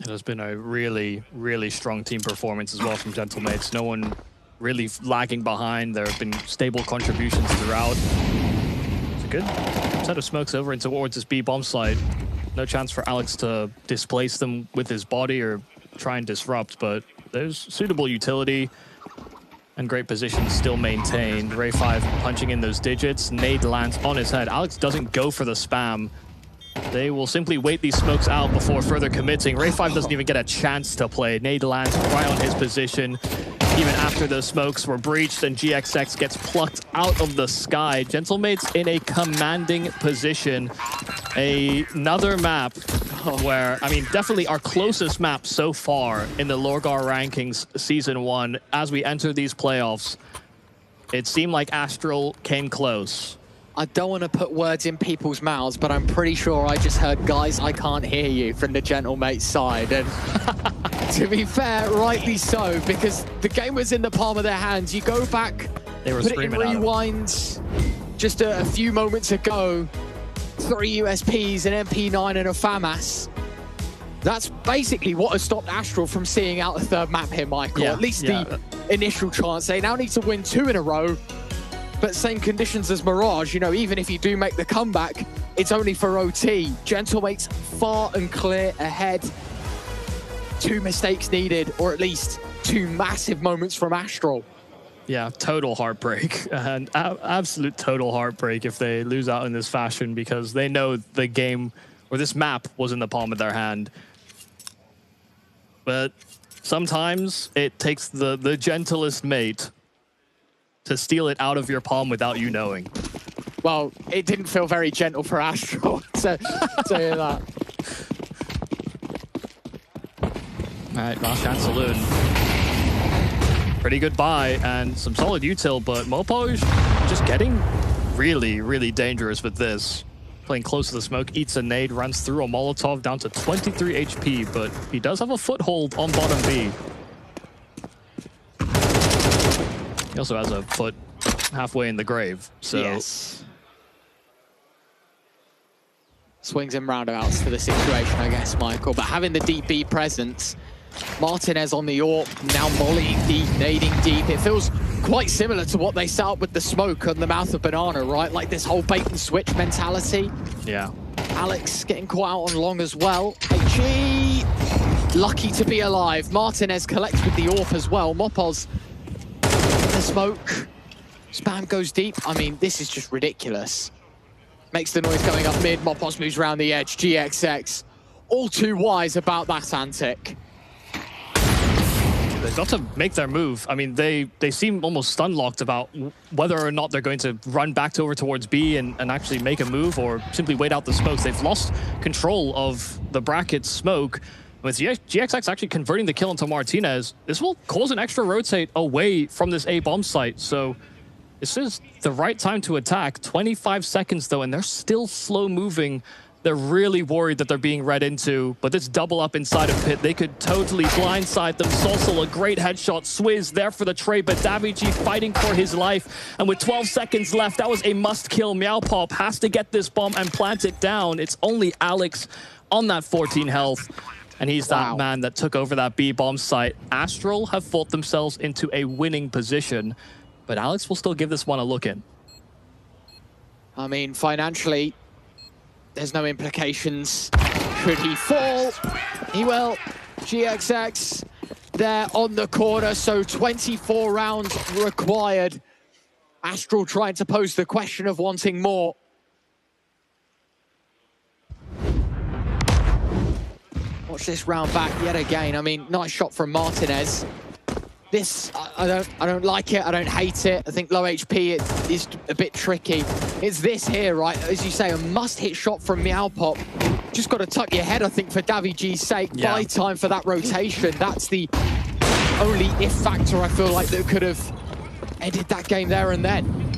It has been a really, really strong team performance as well from Gentlemates. No one really lagging behind. There have been stable contributions throughout. It's a good set of smokes over and towards this B bomb site. No chance for Alex to displace them with his body or try and disrupt, but there's suitable utility and great positions still maintained. Ray 5 punching in those digits. Nade lands on his head. Alex doesn't go for the spam. They will simply wait these smokes out before further committing. Ray 5 doesn't even get a chance to play. Nade lands right on his position. Even after the smokes were breached and GXX gets plucked out of the sky. Gentlemates in a commanding position. Another map where, I mean, definitely our closest map so far in the LORGAR Rankings Season 1. As we enter these playoffs, it seemed like Astral came close. I don't want to put words in people's mouths, but I'm pretty sure I just heard, guys, I can't hear you from the Gentlemates side. And to be fair, rightly so, because the game was in the palm of their hands. You go back, they were put it in rewinds just a few moments ago. 3 USPs, an MP9 and a FAMAS. That's basically what has stopped Astral from seeing out a third map here, Michael. At least the initial chance. They now need to win 2 in a row. But same conditions as Mirage, you know, even if you do make the comeback, it's only for OT. Gentlemates far and clear ahead. 2 mistakes needed, or at least 2 massive moments from Astral. Yeah, total heartbreak. And absolute total heartbreak if they lose out in this fashion, because they know the game, or this map, was in the palm of their hand. But sometimes it takes the gentlest mate to steal it out of your palm without you knowing. Well, it didn't feel very gentle for Astral to hear that. All right, last chance saloon. Pretty good buy and some solid util, but Mopoj just getting really, really dangerous with this. Playing close to the smoke, eats a nade, runs through a Molotov down to 23 HP, but he does have a foothold on bottom B. He also has a foot halfway in the grave, so... Yes. Swings and roundabouts to the situation, I guess, Michael. But having the deep B presence, Martinez on the AWP, now mollying deep, nading deep. It feels quite similar to what they set up with the smoke on the mouth of Banana, right? Like this whole bait and switch mentality. Yeah. Alex getting caught out on long as well. HE, lucky to be alive. Martinez collects with the AWP as well. Mopos the smoke. Spam goes deep. I mean, this is just ridiculous. Makes the noise going up mid. Mopos moves around the edge. GXX all too wise about that antic. They've got to make their move. I mean, they seem almost stun-locked about whether or not they're going to run back over towards B and actually make a move, or simply wait out the smokes. They've lost control of the bracket smoke. With GXX actually converting the kill into Martinez, this will cause an extra rotate away from this A bomb site. So this is the right time to attack. 25 seconds though, and they're still slow moving. They're really worried that they're being read into, but this double up inside of Pit, they could totally blindside them. Solsol, a great headshot. Swizz there for the trade, but Davigi fighting for his life. And with 12 seconds left, that was a must kill. Meowpop has to get this bomb and plant it down. It's only Alex on that 14 health. And he's that man that took over that B bomb site. Astral have fought themselves into a winning position, but Alex will still give this one a look in. I mean, financially, there's no implications. Should he fall? He will. GXX there on the corner, so 24 rounds required. Astral trying to pose the question of wanting more. Watch this round back yet again. I mean, nice shot from Martinez. This, I don't like it. I don't hate it. I think low HP it is a bit tricky. It's this here, right? As you say, a must-hit shot from Meowpop. Just got to tuck your head, I think, for Davy G's sake. Yeah. Buy time for that rotation. That's the only if factor I feel like that could have ended that game there and then.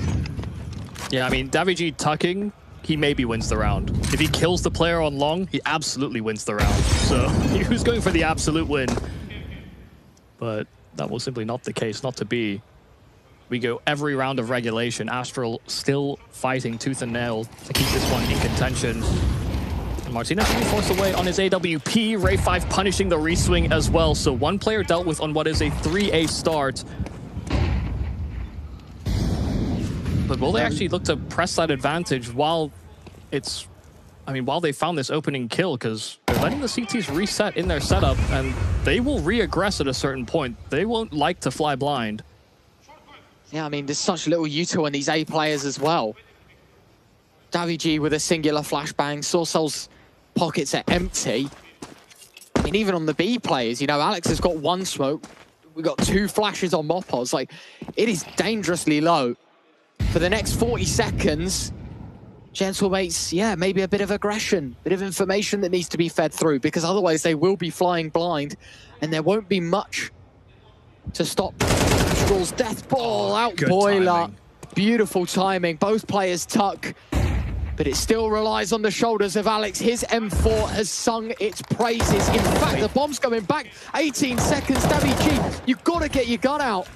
Yeah, I mean, Davy G tucking, he maybe wins the round. If he kills the player on long, he absolutely wins the round. So he was going for the absolute win. But that was simply not the case, not to be. we go every round of regulation. Astral still fighting tooth and nail to keep this one in contention. And Martinez being forced away on his AWP. Ray 5 punishing the reswing as well. So one player dealt with on what is a 3A start. But will they actually look to press that advantage while it's... I mean, while they found this opening kill, because they're letting the CTs reset in their setup, and they will re-aggress at a certain point. They won't like to fly blind. Yeah, I mean, there's such little util in these A players as well. Davy with a singular flashbang. Sorcel's pockets are empty. I mean, even on the B players, you know, Alex has got one smoke. We've got 2 flashes on Mopos. Like, it is dangerously low. For the next 40 seconds... Gentlemates, yeah, maybe a bit of aggression, bit of information that needs to be fed through, because otherwise they will be flying blind and there won't be much to stop Astral's death ball. Out boiler. Timing. Beautiful timing. Both players tuck, but it still relies on the shoulders of Alex. His M4 has sung its praises. In fact, the bomb's going back. 18 seconds. Davy G, you've got to get your gun out.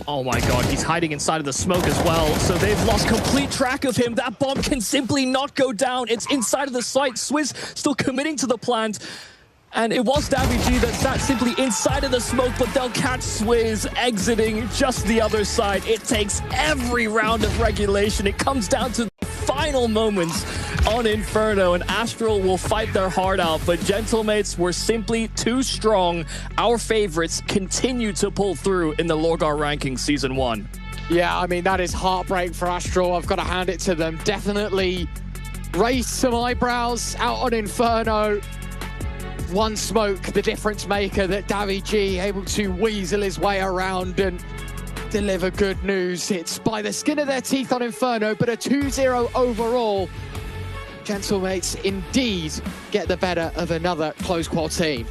Oh my god, he's hiding inside of the smoke as well, so they've lost complete track of him. That bomb can simply not go down. It's inside of the site. Swizz still committing to the plant. And it was Davy G that sat simply inside of the smoke, but they'll catch Swizz exiting just the other side. It takes every round of regulation. It comes down to the final moments on Inferno, and Astral will fight their heart out, but Gentlemates were simply too strong. Our favorites continue to pull through in the LORGAR Rankings Season 1. Yeah, I mean, that is heartbreak for Astral. I've got to hand it to them. Definitely raised some eyebrows out on Inferno. One smoke, the difference maker that Davy G able to weasel his way around and deliver good news. It's by the skin of their teeth on Inferno, but a 2-0 overall. Gentlemates indeed get the better of another close quad team.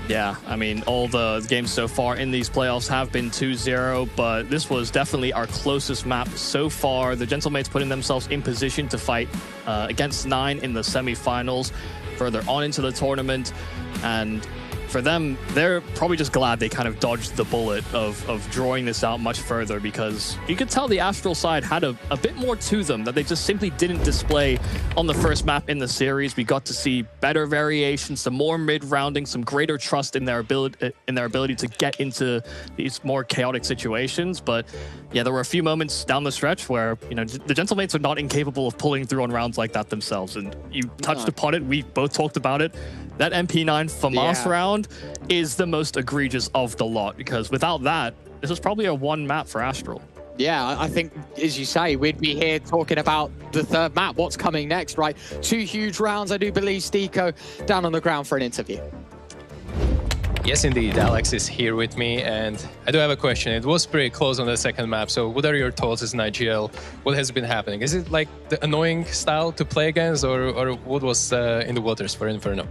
Yeah, I mean, all the games so far in these playoffs have been 2-0, but this was definitely our closest map so far. The Gentlemates putting themselves in position to fight against 9 in the semifinals, further on into the tournament, and for them, they're probably just glad they kind of dodged the bullet of drawing this out much further, because you could tell the Astral side had a bit more to them that they just simply didn't display on the first map in the series. We got to see better variations, some more mid-rounding, some greater trust in their ability to get into these more chaotic situations. But yeah, there were a few moments down the stretch where, you know, the Gentlemates are not incapable of pulling through on rounds like that themselves. And you touched upon it. We both talked about it. That MP9 FAMAS round is the most egregious of the lot, because without that, this is probably a 1 map for Astral. Yeah, I think, as you say, we'd be here talking about the 3rd map, what's coming next, right? 2 huge rounds. I do believe Stiko down on the ground for an interview. Yes, indeed. Alex is here with me, and I do have a question. It was pretty close on the 2nd map, so what are your thoughts as an IGL? What has been happening? Is it like the annoying style to play against, or what was in the waters for Inferno?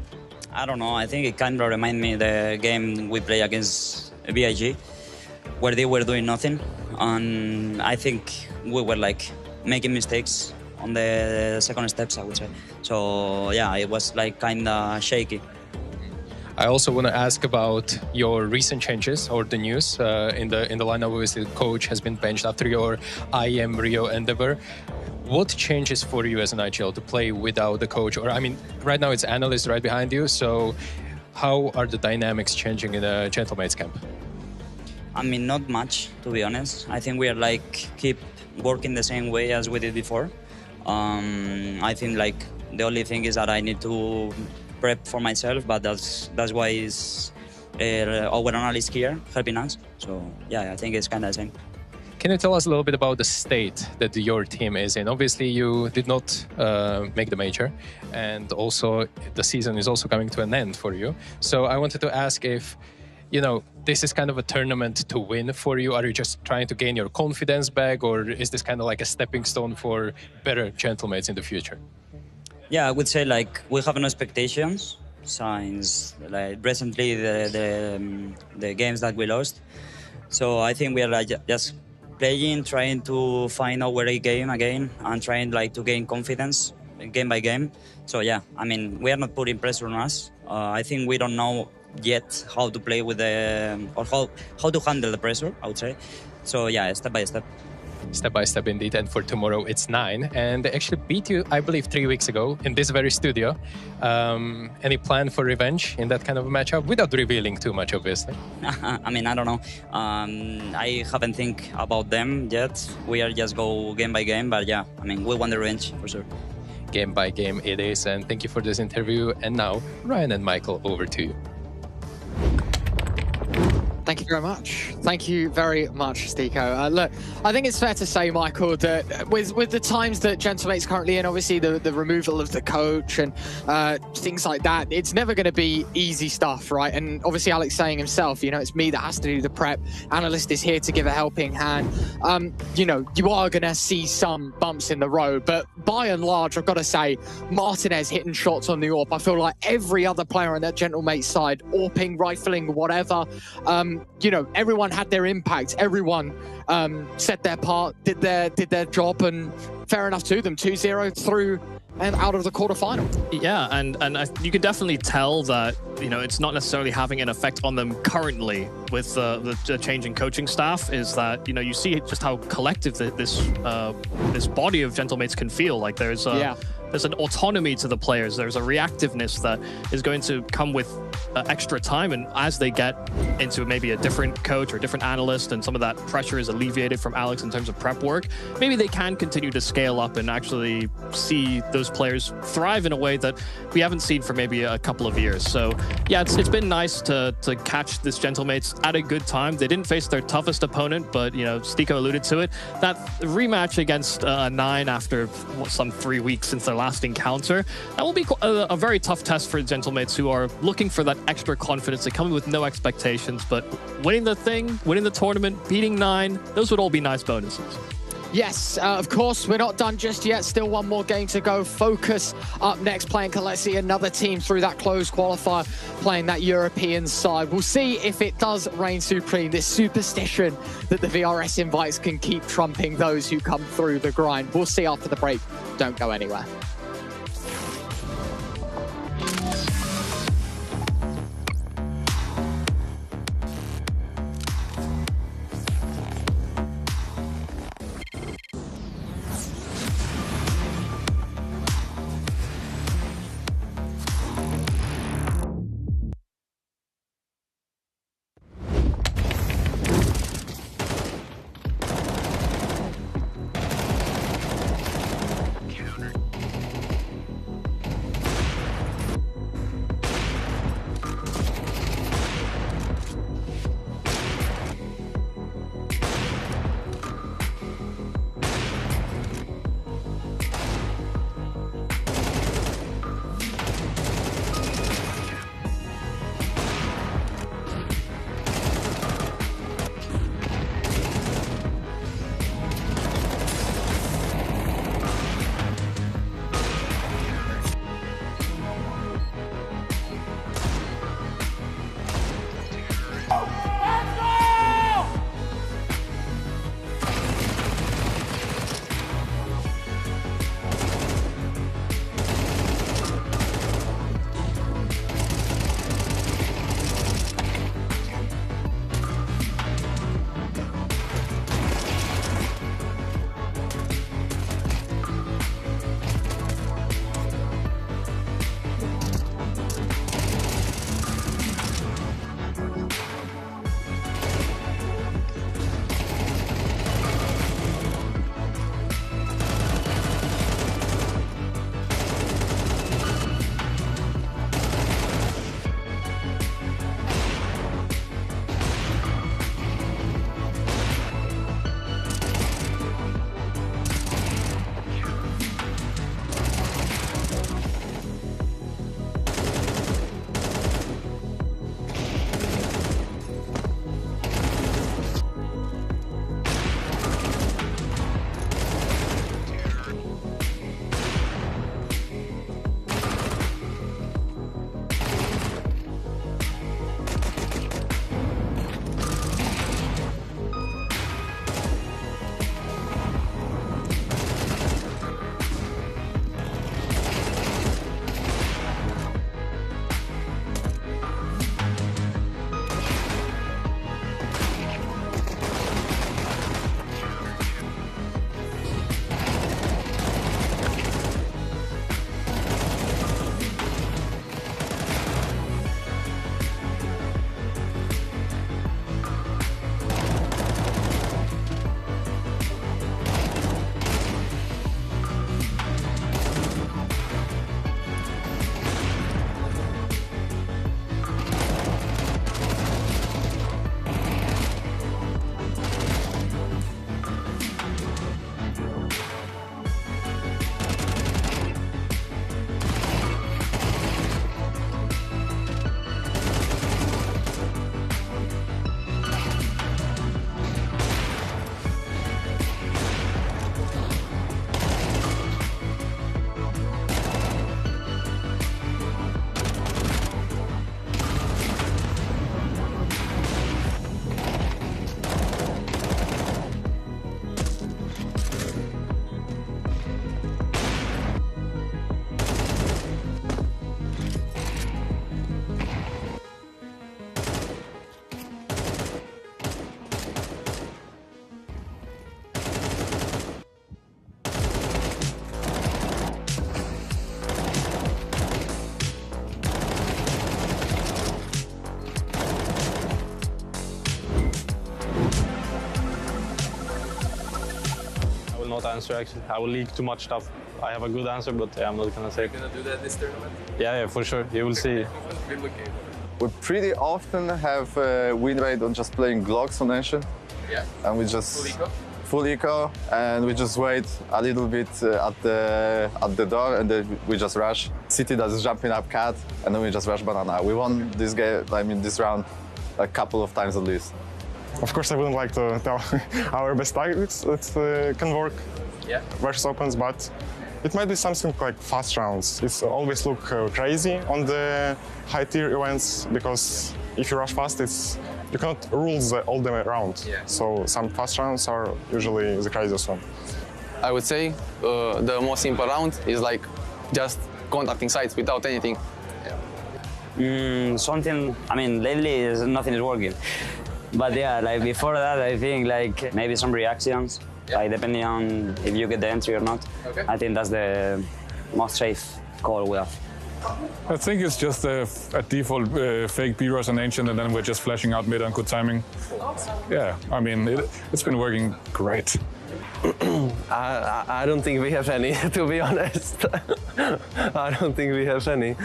I don't know. I think it kind of reminds me the game we play against VIG, where they were doing nothing, and I think we were like making mistakes on the second steps, I would say. So yeah, it was like kind of shaky. I also want to ask about your recent changes or the news in the lineup. Obviously, the coach has been benched after your IEM Rio endeavor. What changes for you as an IGL to play without the coach? Or I mean, right now it's analyst right behind you. So how are the dynamics changing in the Gentlemates camp? I mean, not much, to be honest. I think we are like keep working the same way as we did before. I think like the only thing is that I need to prep for myself, but that's why is our analyst here helping us. So yeah, I think it's kind of the same. Can you tell us a little bit about the state that your team is in? Obviously, you did not make the major, and also the season is also coming to an end for you. So I wanted to ask if, you know, this is kind of a tournament to win for you. Are you just trying to gain your confidence back, or is this kind of like a stepping stone for better Gentlemates in the future? Yeah, I would say like we have no expectations since like recently the games that we lost. So I think we are like just playing, trying to find our game again, and trying like to gain confidence game by game. So yeah, I mean, we are not putting pressure on us. I think we don't know yet how to play with the, or how to handle the pressure, I would say. So yeah, step by step. Step by step indeed, and for tomorrow it's 9, and they actually beat you, I believe, 3 weeks ago in this very studio. Any plan for revenge in that kind of a matchup, without revealing too much, obviously? I mean, I don't know. I haven't think about them yet. We are just go game by game, but yeah, I mean, we want the revenge for sure. Game by game it is, and thank you for this interview. And now, Ryan and Michael, over to you. Thank you very much. Thank you very much, Stiko. Look, I think it's fair to say, Michael, that with the times that Gentlemate's currently in, obviously the removal of the coach and things like that, it's never going to be easy stuff, right? And obviously Alex saying himself, you know, it's me that has to do the prep. Analyst is here to give a helping hand. You know, you are going to see some bumps in the road, but by and large, I've got to say, Martinez hitting shots on the AWP. I feel like every other player on that Gentlemate side, AWPing, rifling, whatever, you know, everyone had their impact. Everyone set their part, did their job, and fair enough to them. 2-0 through and out of the quarterfinal. Yeah, and you can definitely tell that, you know, it's not necessarily having an effect on them currently with the change in coaching staff. Is that, you know, you see just how collective this body of Gentlemates can feel. Like there's an autonomy to the players. There's a reactiveness that is going to come with extra time, and as they get into maybe a different coach or different analyst and some of that pressure is alleviated from Alex in terms of prep work, maybe they can continue to scale up and actually see those players thrive in a way that we haven't seen for maybe a couple of years. So yeah, it's been nice to catch this Gentlemates at a good time. They didn't face their toughest opponent, but, you know, Stiko alluded to it, that rematch against 9 after some 3 weeks since their last encounter, that will be a very tough test for Gentlemates, who are looking for that extra confidence. They come in with no expectations, but winning the thing, winning the tournament, beating 9, those would all be nice bonuses. Yes, of course, we're not done just yet. Still one more game to go. Focus up next, playing KOLESIE, another team through that closed qualifier, playing that European side. We'll see if it does reign supreme, this superstition that the VRS invites can keep trumping those who come through the grind. We'll see after the break. Don't go anywhere. cannot answer actually. I will leak too much stuff. I have a good answer, but yeah, I'm not gonna say. You're gonna do that this tournament? Yeah, for sure. You will see. Good looking. We pretty often have win rate on just playing Glocks on Ancient. Yeah. And we just full eco, and we just wait a little bit at the door, and then we just rush. City does jumping up cat, and then we just rush banana. We won this game, I mean this round, a couple of times at least. Of course, I wouldn't like to tell our best tactics that can work versus opens, but it might be something like fast rounds. It's always look crazy on the high tier events, because if you rush fast, you cannot rule all the way around. So some fast rounds are usually the craziest one. I would say the most simple round is like just contacting sites without anything. Something, I mean, lately nothing is working. But yeah, like before that, I think like maybe some reactions, like depending on if you get the entry or not. I think that's the most safe call we have. I think it's just a default fake B-rush and Ancient, and then we're just flashing out mid on good timing. Yeah, I mean, it's been working great. I don't think we have any, to be honest. I don't think we have any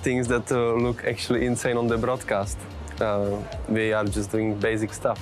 things that look actually insane on the broadcast. We are just doing basic stuff.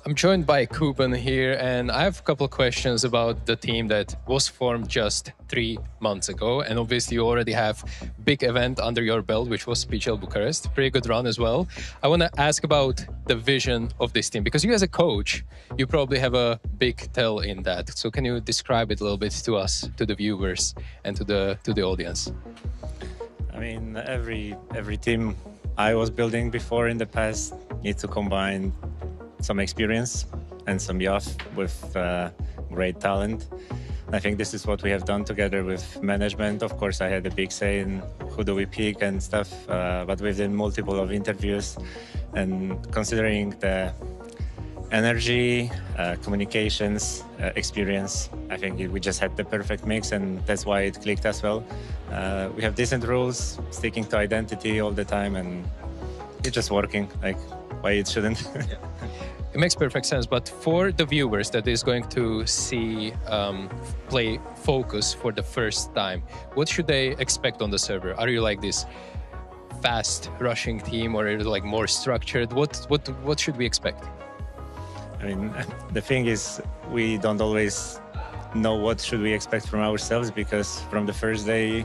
I'm joined by Kuben here, and I have a couple of questions about the team that was formed just 3 months ago. And obviously, you already have a big event under your belt, which was PGL Bucharest. Pretty good run as well. I want to ask about the vision of this team, because you as a coach, you probably have a big tell in that. So can you describe it a little bit to us, to the viewers, and to the audience? I mean, every team I was building before in the past needs to combine some experience and some youth with great talent. I think this is what we have done together with management. Of course, I had a big say in who do we pick and stuff, but we've done multiple of interviews, and considering the energy, communications, experience, I think we just had the perfect mix, and that's why it clicked as well. We have decent rules, sticking to identity all the time, and it's just working, like why it shouldn't. It makes perfect sense, but for the viewers that is going to see play FOKUS for the first time, what should they expect on the server? Are you like this fast rushing team, or are you like more structured? What should we expect? I mean, the thing is, we don't always know what should we expect from ourselves, because from the first day,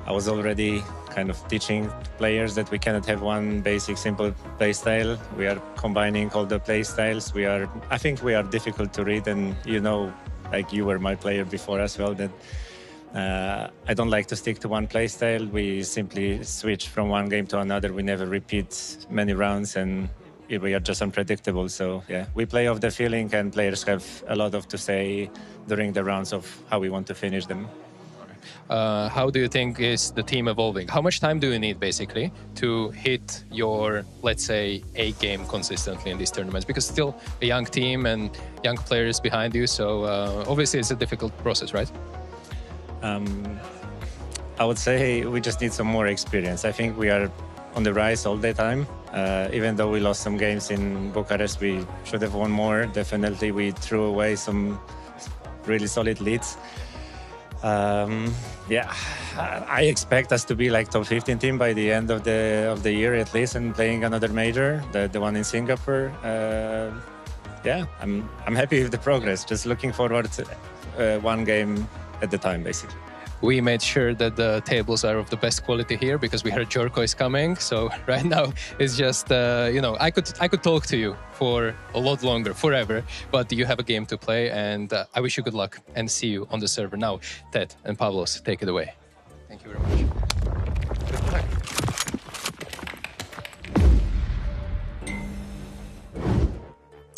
I was already kind of teaching players that we cannot have one basic, simple play style. We are combining all the play styles. I think we are difficult to read, and you know, like you were my player before as well, that I don't like to stick to one play style. We simply switch from one game to another. We never repeat many rounds, and we are just unpredictable. So yeah, we play off the feeling, and players have a lot to say during the rounds of how we want to finish them. How do you think is the team evolving? How much time do you need basically to hit your, let's say, A game consistently in these tournaments? Because still a young team and young players behind you, so obviously it's a difficult process, right? I would say we just need some more experience. I think we are on the rise all the time. Even though we lost some games in Bucharest, we should have won more. Definitely we threw away some really solid leads. Yeah, I expect us to be like top 15 team by the end of the year at least, and playing another major, the one in Singapore. Yeah, I'm happy with the progress. Just looking forward to one game at the time, basically. We made sure that the tables are of the best quality here because we heard Jorko is coming. So right now it's just, you know, I could talk to you for a lot longer, forever, but you have a game to play, and I wish you good luck and see you on the server. Now, Ted and Pavlos, take it away. Thank you very much. Good luck.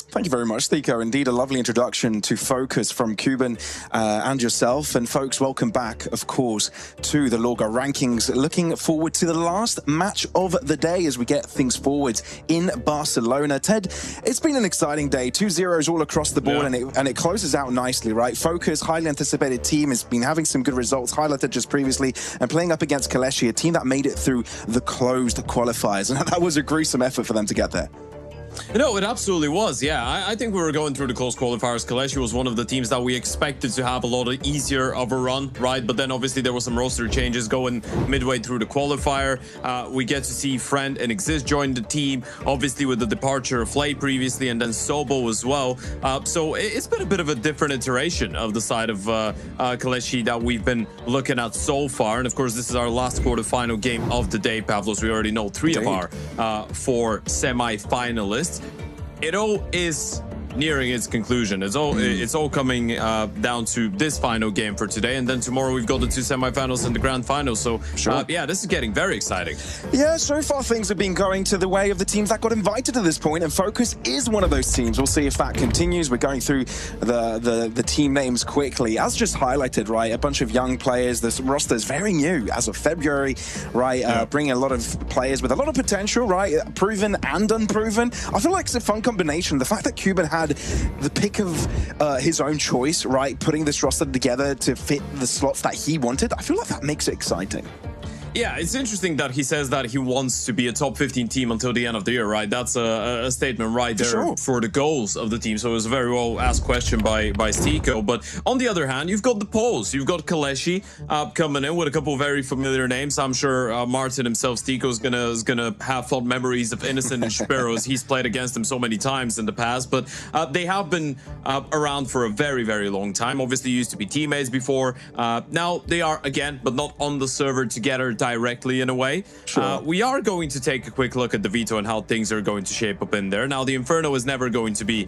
Thank you very much, Thiko. Indeed, a lovely introduction to FOKUS from Kuben and yourself. And folks, welcome back, of course, to the LORGAR rankings. Looking forward to the last match of the day as we get things forward in Barcelona. Ted, it's been an exciting day. 2-0s all across the board, and it closes out nicely, right? FOKUS, highly anticipated team, has been having some good results, highlighted just previously, and playing up against KOLESIE, a team that made it through the closed qualifiers. And that was a gruesome effort for them to get there. No, it absolutely was. Yeah, I think we were going through the close qualifiers. KOLESIE was one of the teams that we expected to have a lot easier of a run, right? But then obviously there was some roster changes going midway through the qualifier. We get to see Friend and Exist join the team, obviously with the departure of Flay previously, and then Sobo as well. So it's been a bit of a different iteration of the side of KOLESIE that we've been looking at so far. And of course, this is our last quarterfinal game of the day, Pavlos. We already know 3 of our 4 semi-finalists. It all is nearing its conclusion. It's all coming down to this final game for today, and then tomorrow we've got the 2 semifinals and the grand final. So yeah, this is getting very exciting. Yeah, so far things have been going to the way of the teams that got invited to this point, and FOKUS is one of those teams. We'll see if that continues. We're going through the team names quickly. As just highlighted, right, a bunch of young players. This roster is very new as of February, right, bringing a lot of players with a lot of potential, right, proven and unproven. I feel like it's a fun combination. The fact that Kuben had the pick of his own choice, right, putting this roster together to fit the slots that he wanted, I feel like that makes it exciting. Yeah, it's interesting that he says that he wants to be a top 15 team until the end of the year, right? That's a statement right there for the goals of the team. So it was a very well asked question by Stico. But on the other hand, you've got the Poles. You've got KOLESIE coming in with a couple of very familiar names. I'm sure Martin himself, Stico, is gonna have fond memories of Innocent and Shapiro, as he's played against them so many times in the past. But they have been around for a very, very long time. Obviously used to be teammates before. Now they are again, but not on the server together directly in a way. We are going to take a quick look at the Veto and how things are going to shape up in there. Now, the Inferno is never going to be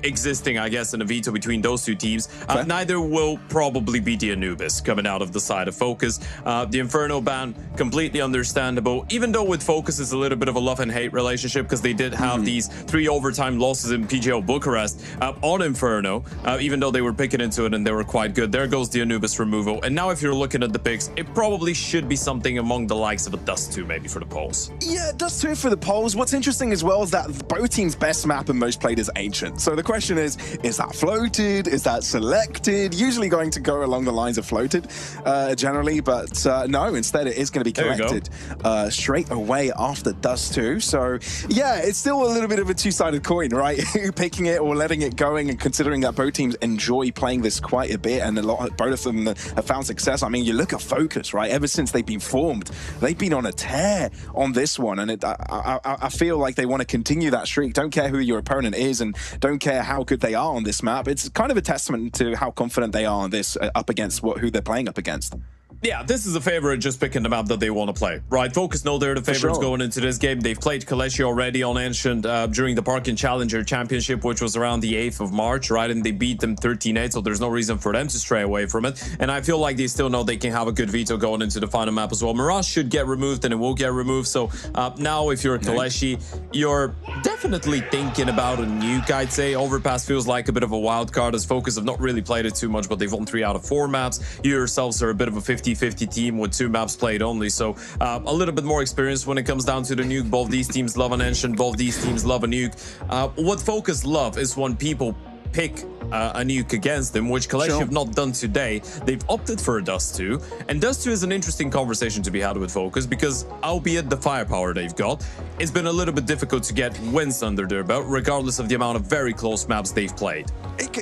existing, I guess, in a Veto between those two teams. Neither will probably be the Anubis coming out of the side of FOKUS. The Inferno ban, completely understandable, even though with FOKUS is a little bit of a love and hate relationship, because they did have these 3 overtime losses in PGO Bucharest on Inferno, even though they were picking into it and they were quite good. There goes the Anubis removal. And now if you're looking at the picks, it probably should be something among the likes of a Dust 2 maybe for the Poles. Yeah, Dust 2 for the Poles. What's interesting as well is that both teams' best map and most played is Ancient. So the question is that floated? Is that selected? Usually going to go along the lines of floated generally, but no, instead it is going to be collected straight away after Dust 2. So yeah, it's still a little bit of a two-sided coin, right? Picking it or letting it going, and considering that both teams enjoy playing this quite a bit, and both of them have found success. I mean, you look at FOKUS, right? Ever since they've been formed, they've been on a tear on this one, and I feel like they want to continue that streak. Don't care who your opponent is, and don't care how good they are on this map. It's kind of a testament to how confident they are on this up against who they're playing up against. Yeah, this is a favorite just picking the map that they want to play, right? FOKUS know they're the favorites going into this game. They've played KOLESIE already on Ancient during the Parkin Challenger Championship, which was around the 8th of March, right? And they beat them 13-8, so there's no reason for them to stray away from it. And I feel like they still know they can have a good Veto going into the final map as well. Mirage should get removed, and it will get removed. So now if you're KOLESIE, you're definitely thinking about a nuke, I'd say. Overpass feels like a bit of a wild card, as FOKUS have not really played it too much, but they've won 3 out of 4 maps. You yourselves are a bit of a 50-50 team with 2 maps played only, so a little bit more experience when it comes down to the nuke. Both these teams love an Ancient, both these teams love a nuke. What FOKUS love is when people pick a nuke against them, which KOLESIE have not done today. They've opted for a Dust 2, and Dust 2 is an interesting conversation to be had with FOKUS, because albeit the firepower they've got, it's been a little bit difficult to get wins under their belt, regardless of the amount of very close maps they've played.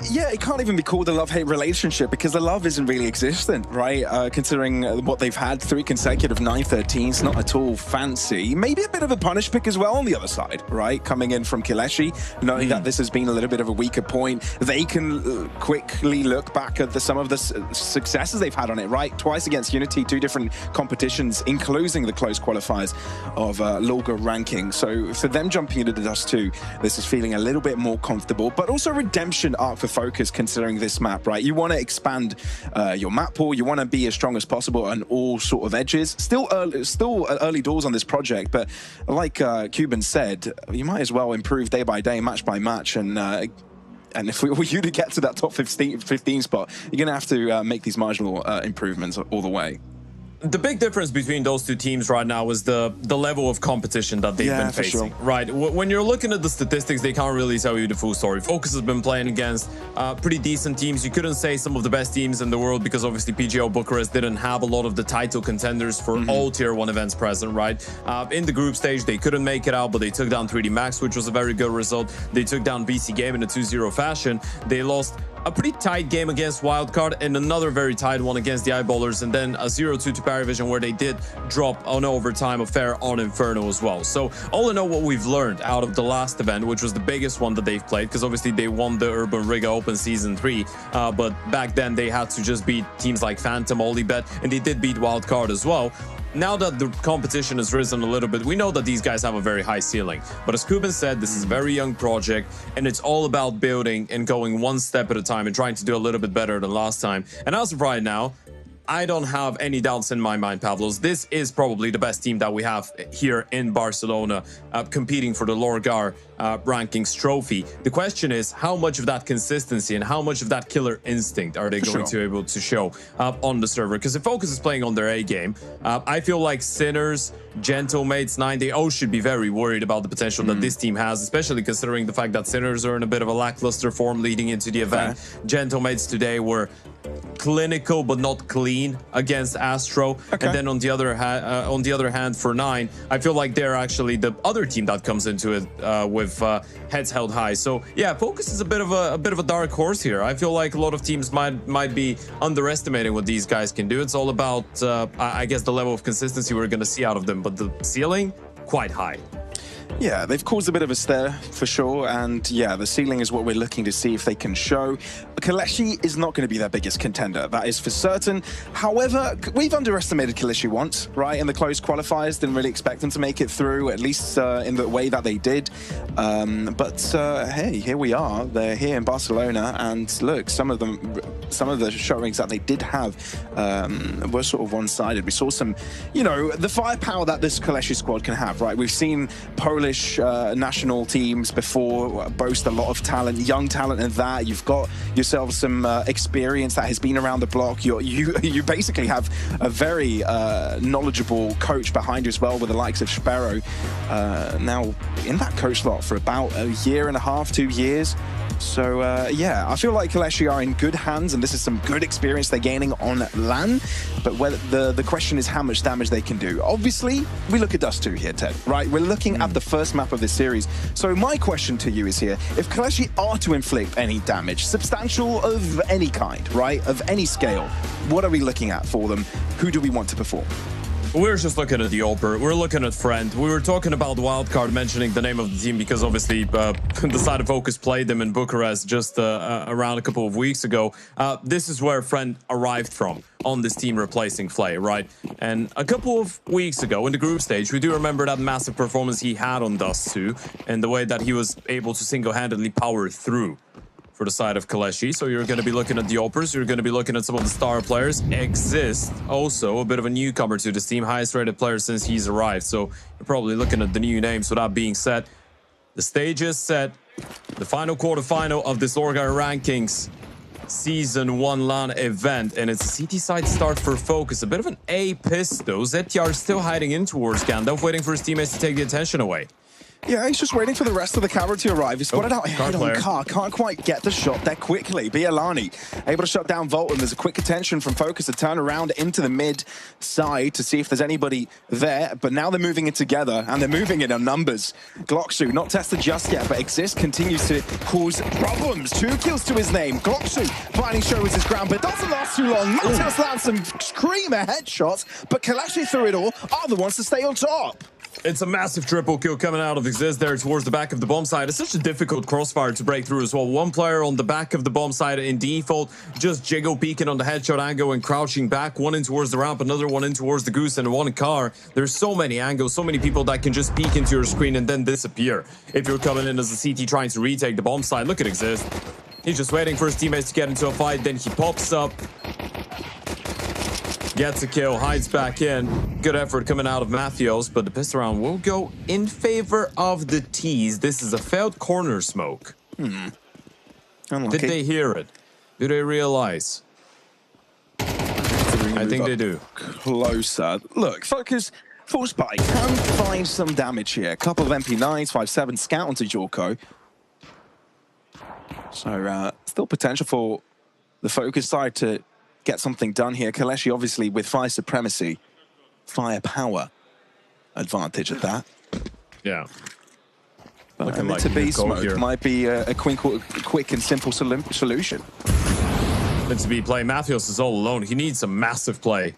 Yeah, it can't even be called a love-hate relationship, because the love isn't really existent, right? Considering what they've had, 3 consecutive 9-13s, not at all fancy. Maybe a bit of a punish pick as well on the other side, right? Coming in from KOLESIE, knowing that this has been a little bit of a weaker point. They can quickly look back at some of the successes they've had on it, right? Twice against Unity, 2 different competitions, including the close qualifiers of LORGAR rankings. So for them jumping into the Dust 2, this is feeling a little bit more comfortable, but also redemption arc for FOKUS, considering this map, right? You want to expand your map pool, you want to be as strong as possible on all sort of edges. Still early doors on this project, but like Cuban said, you might as well improve day by day, match by match, and if we were you to get to that top 15 spot, you're going to have to make these marginal improvements all the way. The big difference between those 2 teams right now is the level of competition that they've been facing, right? When you're looking at the statistics, they can't really tell you the full story. FOKUS has been playing against pretty decent teams. You couldn't say some of the best teams in the world, because obviously PGO Bucharest didn't have a lot of the title contenders for all Tier 1 events present, right? In the group stage, they couldn't make it out, but they took down 3D Max, which was a very good result. They took down BC Game in a 2-0 fashion. They lost a pretty tight game against Wildcard and another very tight one against the Eyeballers, and then a 0-2 to Paravision, where they did drop an overtime affair on Inferno as well. So all in all, what we've learned out of the last event, which was the biggest one that they've played, because obviously they won the Urban Riga Open Season 3, but back then they had to just beat teams like Phantom, Olibet, and they did beat Wildcard as well. Now that the competition has risen a little bit, we know that these guys have a very high ceiling. But as Cuban said, this is a very young project, and it's all about building and going one step at a time and trying to do a little bit better than last time. And as of right now, I don't have any doubts in my mind, Pavlos. This is probably the best team that we have here in Barcelona, competing for the LORGAR rankings trophy. The question is, how much of that consistency and how much of that killer instinct are they going to be able to show on the server? Because if FOKUS is playing on their A game, I feel like Sinners, Gentlemates, 9, they all should be very worried about the potential that this team has, especially considering the fact that Sinners are in a bit of a lackluster form leading into the event. Gentlemates today were clinical but not clean against Astro. Okay. And then on the other hand, for 9, I feel like they're actually the other team that comes into it with heads held high. So yeah, FOKUS is a bit of a dark horse here. I feel like a lot of teams might be underestimating what these guys can do. It's all about I guess the level of consistency we're going to see out of them, but the ceiling quite high. Yeah, they've caused a bit of a stir for sure, and yeah, the ceiling is what we're looking to see if they can show. KOLESIE is not going to be their biggest contender, that is for certain. However, we've underestimated KOLESIE once, right? In the closed qualifiers, didn't really expect them to make it through, at least in the way that they did. Hey, here we are. They're here in Barcelona, and look, some of the showings that they did have were sort of one-sided. We saw some, you know, the firepower that this KOLESIE squad can have, right? We've seen Polish national teams before boast a lot of talent, young talent, and that you've got yourself some experience that has been around the block. You basically have a very knowledgeable coach behind you as well, with the likes of Sparrow now in that coach slot for about a year and a half, 2 years. So yeah, I feel like KOLESIE are in good hands, and this is some good experience they're gaining on LAN. But whether the question is how much damage they can do. Obviously, we look at Dust 2 here, Ted, right? We're looking at the first map of this series. So my question to you is here, if KOLESIE are to inflict any damage, substantial of any kind, right, of any scale, what are we looking at for them? Who do we want to perform? We're just looking at the Oper. We're looking at Friend. We were talking about Wildcard, mentioning the name of the team because obviously the side of FOKUS played them in Bucharest just around a couple of weeks ago. This is where Friend arrived from on this team replacing Flay, right? And a couple of weeks ago in the group stage, we do remember that massive performance he had on Dust 2 and the way that he was able to single-handedly power through for the side of KOLESIE. So you're going to be looking at the Opers, you're going to be looking at some of the star players. Exist, also a bit of a newcomer to this team, highest rated player since he's arrived. So you're probably looking at the new names. So that being said, the stage is set. The final quarterfinal of this LORGAR Rankings Season 1 LAN event, and it's a CT side start for FOKUS. A bit of an A pistol. ZTR still hiding in towards Gandalf, waiting for his teammates to take the attention away. Yeah, he's just waiting for the rest of the cavalry to arrive. He's spotted out ahead on car. Can't quite get the shot there quickly. Bialani able to shut down Volt, and there's a quick attention from FOKUS to turn around into the mid side to see if there's anybody there. But now they're moving it together, and they're moving it in numbers. Glocksu, not tested just yet, but Exist continues to cause problems. 2 kills to his name. Glocksu finally shows his ground, but doesn't last too long. Matheus lands some screamer headshots, but KOLESIE through it all are the ones to stay on top. It's a massive triple kill coming out of Exist there towards the back of the bomb side. It's such a difficult crossfire to break through as well. One player on the back of the bomb side in default, just jiggle peeking on the headshot angle and crouching back. One in towards the ramp, another one in towards the goose, and one car. There's so many angles, so many people that can just peek into your screen and then disappear. If you're coming in as a CT trying to retake the bomb side, look at Exist. He's just waiting for his teammates to get into a fight, then he pops up. Gets a kill, hides back in. Good effort coming out of Matheus, but the pistol round will go in favor of the T's. This is a failed corner smoke. Did they hear it? Do they realize? I think they do. Closer. Look, FOKUS, full spike, can find some damage here. A couple of MP9s, 5.7, scout onto Jorko. So, still potential for the FOKUS side to get something done here. KOLESIE obviously with fire supremacy, firepower advantage at that. Yeah. Looking like to be smoke might be a quick and simple solution. Meant to be play. Matheus is all alone. He needs a massive play.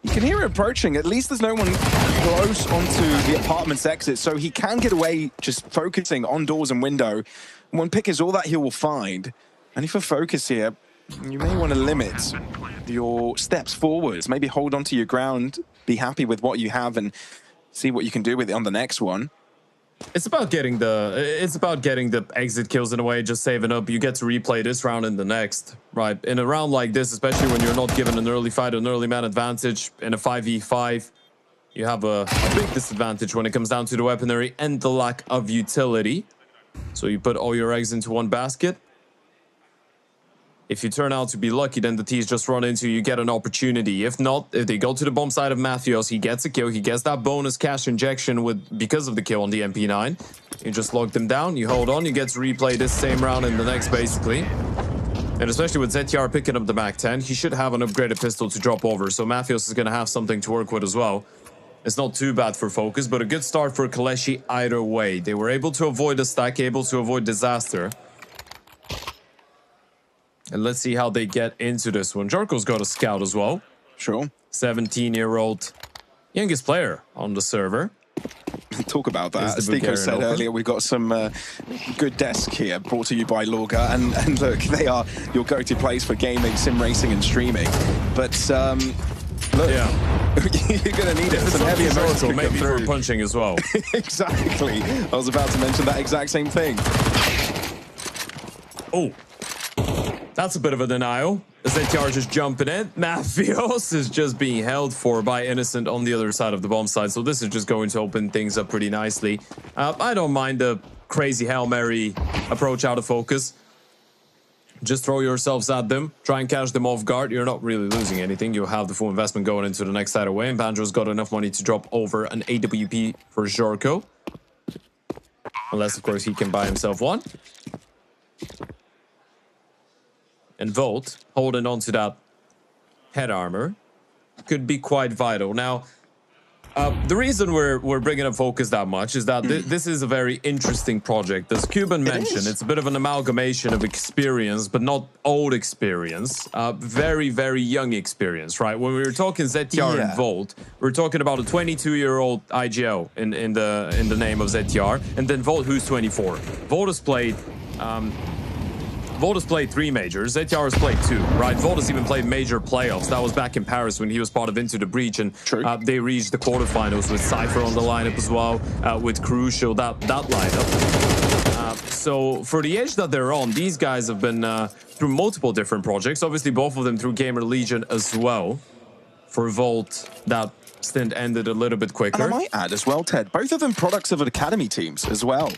You can hear it approaching. At least there's no one close onto the apartment's exit, so he can get away just focusing on doors and window. One pick is all that he will find. And if you FOKUS here, you may want to limit your steps forwards. Maybe hold on to your ground, be happy with what you have, and see what you can do with it on the next one. It's about getting the exit kills in a way, just saving up. You get to replay this round and the next, right? In a round like this, especially when you're not given an early fight, an early man advantage in a 5v5, you have a big disadvantage when it comes down to the weaponry and the lack of utility. So you put all your eggs into one basket. If you turn out to be lucky, then the T's just run into you, get an opportunity. If not, if they go to the bomb side of Matheus, he gets a kill. He gets that bonus cash injection because of the kill on the MP9. You just lock them down, you hold on, you get to replay this same round in the next, basically. And especially with ZTR picking up the MAC-10, he should have an upgraded pistol to drop over. So Mathios is going to have something to work with as well. It's not too bad for Focus, but a good start for KOLESIE either way. They were able to avoid a stack, able to avoid disaster. And let's see how they get into this one. Jarko's got a scout as well. Sure. 17-year-old youngest player on the server. Talk about that. As Nico said earlier, we've got some good desk here brought to you by Lorgar. And look, they are your go-to place for gaming, sim racing, and streaming. But look, you're going to need it. Some heavy emotions maybe for punching as well. Exactly. I was about to mention that exact same thing. Oh, that's a bit of a denial. ZTR just jumping in. Mathios is just being held for by Innocent on the other side of the bomb side. So this is just going to open things up pretty nicely. I don't mind the crazy Hail Mary approach out of Focus. Just throw yourselves at them. Try and catch them off guard. You're not really losing anything. You'll have the full investment going into the next side away. And Banjo's got enough money to drop over an AWP for Jarko. Unless, of course, he can buy himself one. And Volt, holding on to that head armor, could be quite vital. Now, the reason we're bringing up Focus that much is that this is a very interesting project. As Cuban mentioned, it's a bit of an amalgamation of experience, but not old experience. Very, very young experience, right? When we were talking ZTR and Volt, we're talking about a 22-year-old IGL in the name of ZTR, and then Volt, who's 24. Volt has played 3 majors. ZTR has played 2, right? Volt has even played major playoffs. That was back in Paris when he was part of Into the Breach, and they reached the quarterfinals with Cypher on the lineup as well, with Crucial, that lineup. So for the age that they're on, these guys have been through multiple different projects. Obviously, both of them through Gamer Legion as well. For Volt, that stint ended a little bit quicker. And I might add as well, Ted, both of them products of academy teams as well.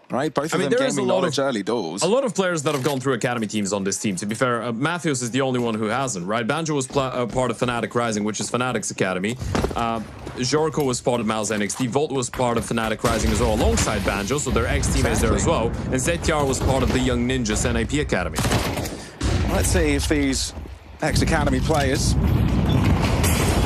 Right, both of them gaming knowledge early doors. A lot of players that have gone through academy teams on this team. To be fair, Mathios is the only one who hasn't, right? Banjo was part of Fnatic Rising, which is Fnatic's academy. Jarko was part of Mal's NXT. Volt was part of Fnatic Rising as well, alongside Banjo, so they're ex-teammates there as well. And ZTR was part of the Young Ninjas NAP academy. Let's see if these ex-academy players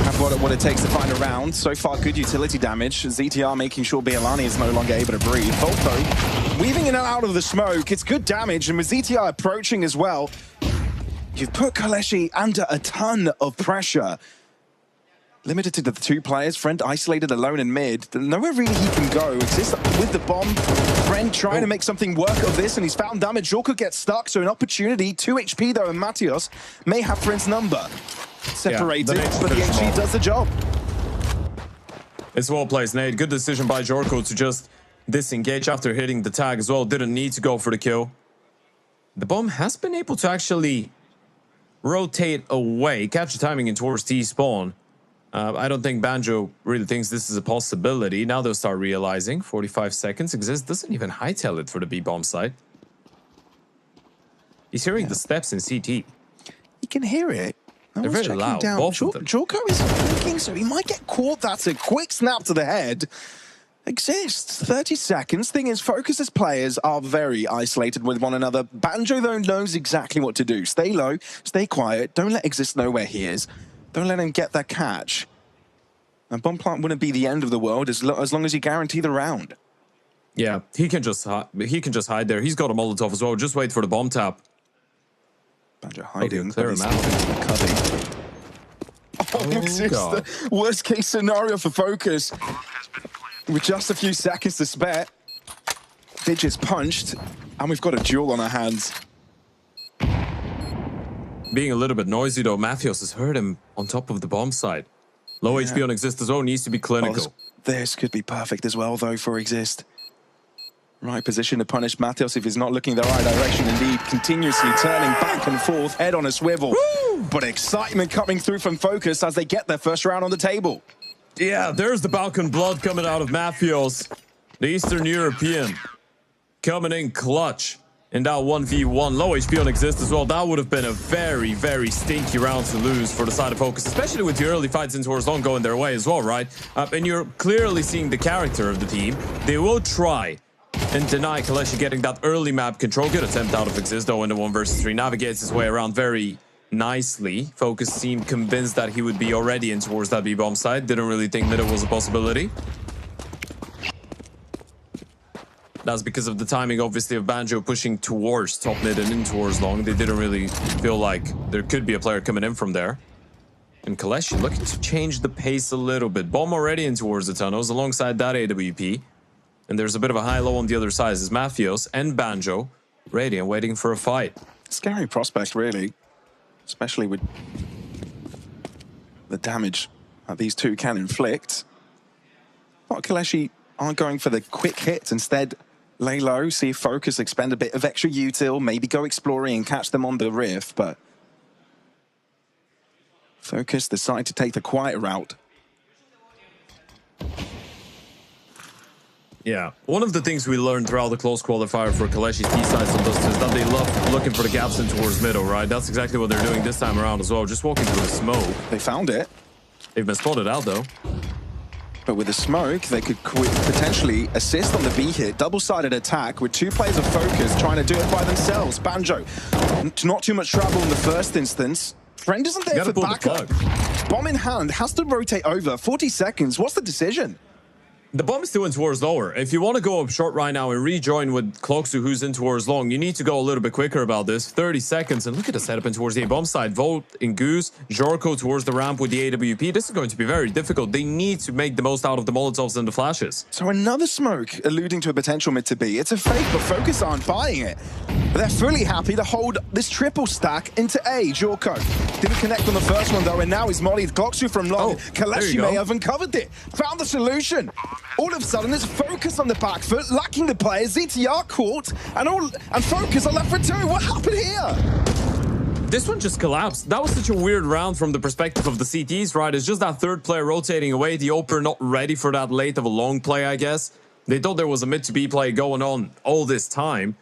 have what it takes to find a round. So far, good utility damage. ZTR making sure Bialani is no longer able to breathe. Volt, though, weaving in and out of the smoke. It's good damage, and with ZTR approaching as well, you've put KOLESIE under a ton of pressure. Limited to the 2 players. Friend isolated alone in mid. Nowhere really he can go. Exists with the bomb. Friend trying to make something work of this, and he's found damage. Jarko gets stuck, so an opportunity. 2 HP, though, and Mathios may have Friend's number. Separated, but the HG does the job. It's well placed, Nate. Good decision by Jarko to just disengage after hitting the tag as well. Didn't need to go for the kill. The bomb has been able to actually rotate away, catch the timing in towards T-spawn. I don't think Banjo really thinks this is a possibility. Now they'll start realizing 45 seconds exists. Doesn't even hightail it for the B-bomb side. He's hearing the steps in CT. He can hear it. They're very loud, both of them. Jarko is thinking, so he might get caught. That's a quick snap to the head. Exists. 30 seconds. Thing is, Focus's players are very isolated with one another. Banjo, though, knows exactly what to do. Stay low, stay quiet. Don't let Exist know where he is. Don't let him get that catch. And bomb plant wouldn't be the end of the world as long as you guarantee the round. Yeah, he can just hide there. He's got a Molotov as well. Just wait for the bomb tap. Banjo hiding. Clear him out. Oh, this is the worst case scenario for Focus. With just a few seconds to spare. Digits punched, and we've got a duel on our hands. Being a little bit noisy though, Mathios has heard him on top of the bomb site. Low HP on Exist as well, needs to be clinical. This could be perfect as well though for Exist. Right position to punish Mathios if he's not looking the right direction. Indeed, continuously turning back and forth, head on a swivel. Woo! But excitement coming through from Focus as they get their first round on the table. Yeah, there's the Balkan blood coming out of Mathios, the Eastern European, coming in clutch in that 1v1. Low HP on Exist as well. That would have been a very, very stinky round to lose for the side of Focus, especially with the early fights in towards long going their way as well, right? And you're clearly seeing the character of the team. They will try and deny KOLESIE getting that early map control. Good attempt out of Exist though in the 1 versus 3. Navigates his way around very nicely. FOKUS seemed convinced that he would be already in towards that B-bomb side. Didn't really think middle was a possibility. That's because of the timing, obviously, of Banjo pushing towards top mid and in towards long. They didn't really feel like there could be a player coming in from there. And KOLESIE looking to change the pace a little bit. Bomb already in towards the tunnels alongside that AWP. And there's a bit of a high-low on the other side as Matthews and Banjo ready and waiting for a fight. Scary prospect, really. Especially with the damage that these two can inflict. But KOLESIE aren't going for the quick hits. Instead, lay low, see if FOKUS expend a bit of extra util, maybe go exploring and catch them on the rift, but FOKUS decide to take the quiet route. Yeah, one of the things we learned throughout the close qualifier for KOLESIE's T-sides on this is that they love looking for the gaps in towards middle, right? That's exactly what they're doing this time around as well, just walking through the smoke. They found it. They've been spotted out, though. But with the smoke, they could potentially assist on the B hit. Double-sided attack with two players of FOKUS trying to do it by themselves. Banjo, not too much trouble in the first instance. Friend isn't there for backup. Bomb in hand, has to rotate over. 40 seconds, what's the decision? The bomb is still in towards lower. If you want to go up short right now and rejoin with KOLESIE, who's in towards long, you need to go a little bit quicker about this. 30 seconds, and look at the setup in towards the A-bomb side. Volt and Goose, Jorko towards the ramp with the AWP. This is going to be very difficult. They need to make the most out of the Molotovs and the flashes. So another smoke alluding to a potential mid to B. It's a fake, but FOKUS aren't buying it. But they're fully happy to hold this triple stack into A. Jorko didn't connect on the first one, though, and now he's mollied KOLESIE from long. KOLESIE may have uncovered it. Found the solution. All of a sudden, there's FOKUS on the back foot, lacking the player. ZTR caught, and FOKUS are left for two. What happened here? This one just collapsed. That was such a weird round from the perspective of the CTs, right? It's just that third player rotating away. The Oper not ready for that late of a long play, I guess. They thought there was a mid to B play going on all this time.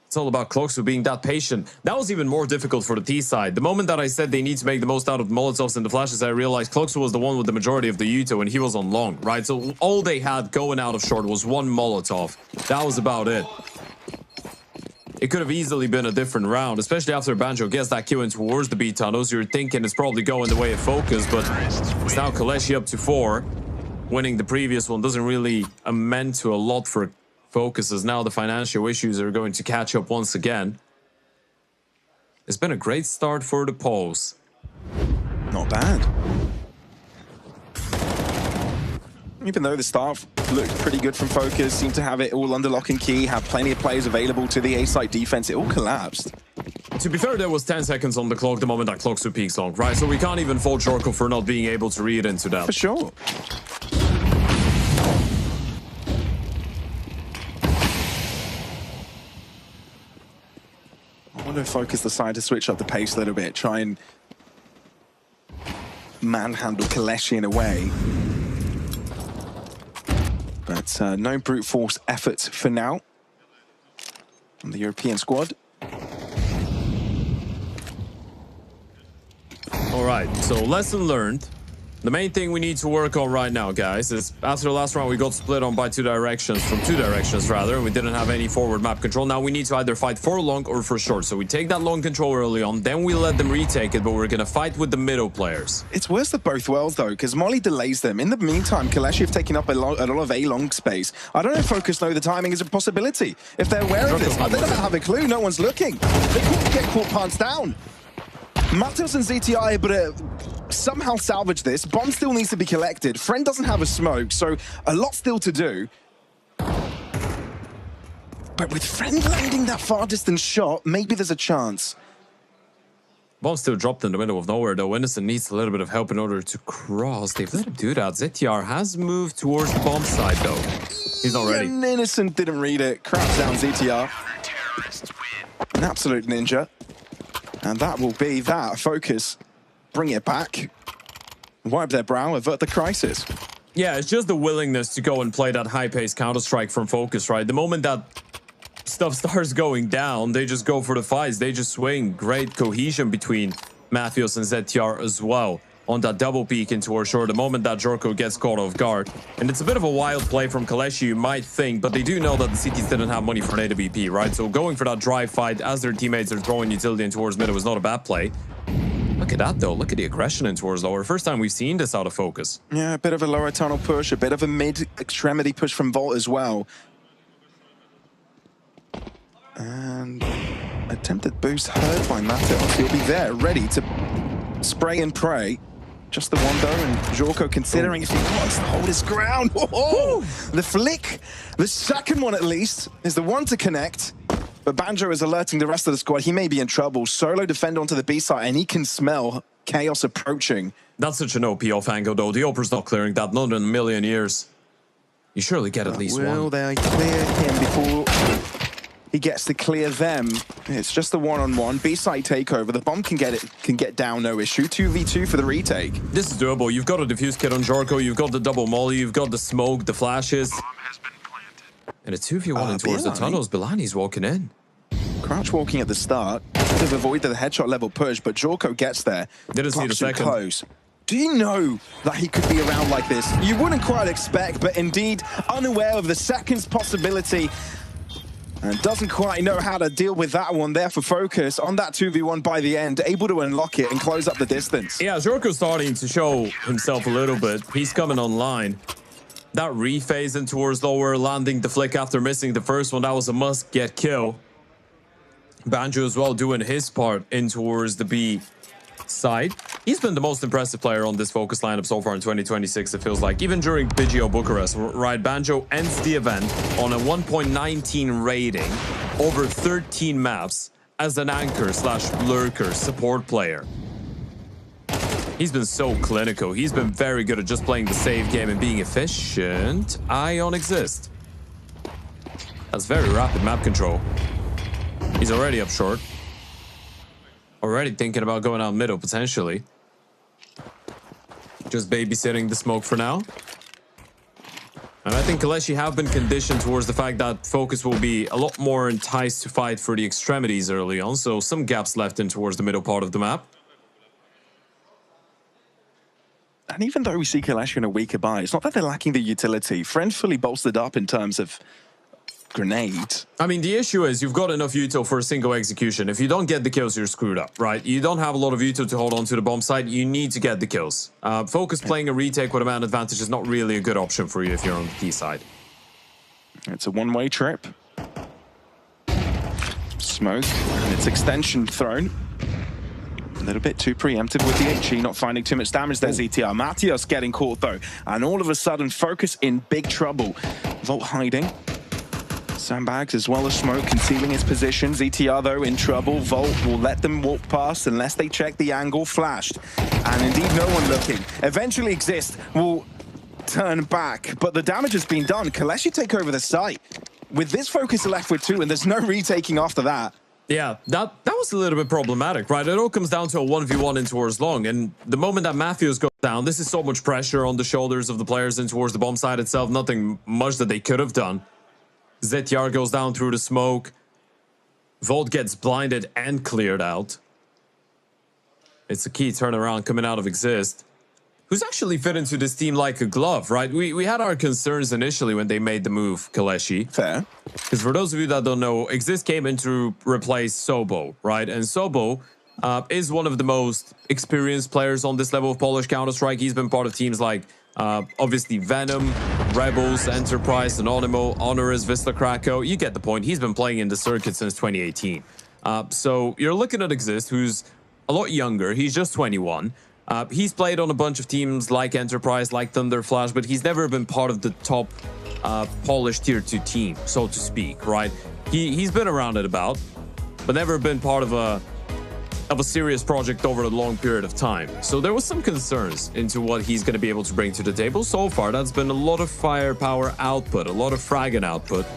It's all about KOLESIE being that patient. That was even more difficult for the T side. The moment that I said they need to make the most out of the Molotovs and the flashes, I realized KOLESIE was the one with the majority of the Uto, and he was on long, right? So all they had going out of short was one Molotov. That was about it. It could have easily been a different round, especially after Banjo gets that kill in towards the B tunnels. You're thinking it's probably going the way of FOKUS, but it's now KOLESIE up to 4. Winning the previous one doesn't really amend to a lot for FOKUS, as now the financial issues are going to catch up once again. It's been a great start for the Poles. Not bad. Even though the start looked pretty good from FOKUS, seemed to have it all under lock and key, have plenty of players available to the A-side defense, it all collapsed. To be fair, there was 10 seconds on the clock the moment that KOLESIE peaks long, right? So we can't even fault Jorko for not being able to read into that. For sure. I wonder if FOKUS decide to switch up the pace a little bit, try and manhandle KOLESIE in a way. But no brute force effort for now from the European squad. All right, so lesson learned. The main thing we need to work on right now, guys, is after the last round we got split on by from two directions rather, and we didn't have any forward map control. Now we need to either fight for long or for short. So we take that long control early on, then we let them retake it, but we're gonna fight with the middle players. It's worse of both worlds though, because Molly delays them. In the meantime, KOLESIE have taken up a lot of A long space. I don't know if FOKUS know the timing is a possibility. If they're aware of this, they don't have a clue, no one's looking. They could get caught pants down. Matthews and ZTI are able to somehow salvage this. Bomb still needs to be collected. Friend doesn't have a smoke, so a lot still to do. But with Friend landing that far distance shot, maybe there's a chance. Bomb still dropped in the middle of nowhere, though. Innocent needs a little bit of help in order to cross. They've let him do that. ZTR has moved towards the bomb side, though. He's not ready. And Innocent didn't read it. Craps down ZTR. An absolute ninja. And that will be that. FOKUS bring it back, wipe their brow, avert the crisis. Yeah, it's just the willingness to go and play that high-paced Counter-Strike from FOKUS, right? The moment that stuff starts going down, they just go for the fights. They just swing. Great cohesion between Matthews and ZTR as well. on that double peek into our short the moment that Jorko gets caught off guard. And it's a bit of a wild play from KOLESIE, you might think, but they do know that the CTs didn't have money for an AWP, right? So going for that drive fight as their teammates are throwing utility in towards mid was not a bad play. Look at that, though. Look at the aggression in towards lower. First time we've seen this out of FOKUS. Yeah, a bit of a lower tunnel push, a bit of a mid-extremity push from Volt as well. And attempted boost heard by Matheos. He'll be there, ready to spray and pray. Just the one, though, and Jorko considering if he wants to hold his ground. Oh, the flick, the second one at least, is the one to connect. But Banjo is alerting the rest of the squad. He may be in trouble. Solo defend onto the B side, and he can smell chaos approaching. That's such an OP off angle, though. The Oper's not clearing that, not in a million years. You surely get at least one. Will they clear him before he gets to clear them? It's just the one-on-one. B-side takeover. The bomb can get down, no issue. 2v2 for the retake. This is doable. You've got a defuse kit on Jorko. You've got the double molly. You've got the smoke, the flashes. And a 2v1 in towards the tunnels. Bilani's walking in. Crouch walking at the start. Could have avoided the headshot level push, but Jorko gets there. Didn't see the second. Close. Do you know that he could be around like this? You wouldn't quite expect, but indeed unaware of the second's possibility. And doesn't quite know how to deal with that one there for FOKUS on that 2v1 by the end, able to unlock it and close up the distance. Yeah, Jorko's starting to show himself a little bit. He's coming online. That rephase in towards lower, landing the flick after missing the first one, that was a must-get kill. Banjo as well doing his part in towards the B side. He's been the most impressive player on this FOKUS lineup so far in 2026, it feels like. Even during BGO Bucharest, right? Banjo ends the event on a 1.19 rating over 13 maps as an anchor / lurker support player. He's been so clinical. He's been very good at just playing the safe game and being efficient. Ion exist. That's very rapid map control. He's already up short. Already thinking about going out middle, potentially. Just babysitting the smoke for now. And I think KOLESIE have been conditioned towards the fact that FOKUS will be a lot more enticed to fight for the extremities early on, so some gaps left in towards the middle part of the map. And even though we see KOLESIE in a weaker buy, it's not that they're lacking the utility. Friend fully bolstered up in terms of grenades. I mean, the issue is you've got enough util for a single execution. If you don't get the kills, you're screwed up, right? You don't have a lot of util to hold on to the bomb site. You need to get the kills. FOKUS playing a retake with a man advantage is not really a good option for you if you're on the T side. It's a one-way trip. Smoke, and it's extension thrown. A little bit too preemptive with the HE, not finding too much damage there, ZTR. Matheos getting caught, though. And all of a sudden, FOKUS in big trouble. Volt hiding. Sandbags as well as smoke concealing his position. ZTR, though, in trouble. Volt will let them walk past unless they check the angle. Flashed. And indeed, no one looking. Eventually Exist will turn back. But the damage has been done. KOLESIE take over the site. With this FOKUS left with 2, and there's no retaking after that. Yeah, that was a little bit problematic, right? It all comes down to a 1v1 in towards long. And the moment that Matheos goes down, this is so much pressure on the shoulders of the players in towards the bomb side itself. Nothing much that they could have done. ZTR goes down through the smoke. Volt gets blinded and cleared out. It's a key turnaround coming out of Exist, who's actually fit into this team like a glove, right? We had our concerns initially when they made the move, KOLESIE. Fair. Because for those of you that don't know, Exist came in to replace Sobo, right? And Sobo is one of the most experienced players on this level of Polish Counter-Strike. He's been part of teams like, obviously, Venom, Rebels, Enterprise, Anonymous, Honoris, Wisla Krakow. You get the point. He's been playing in the circuit since 2018. So you're looking at Exist, who's a lot younger. He's just 21. He's played on a bunch of teams like Enterprise, like Thunder Flash, but he's never been part of the top Polish Tier 2 team, so to speak, right? He's been around it about, but never been part of a serious project over a long period of time. So there was some concerns into what he's going to be able to bring to the table. So far, that's been a lot of firepower output, a lot of fragging output,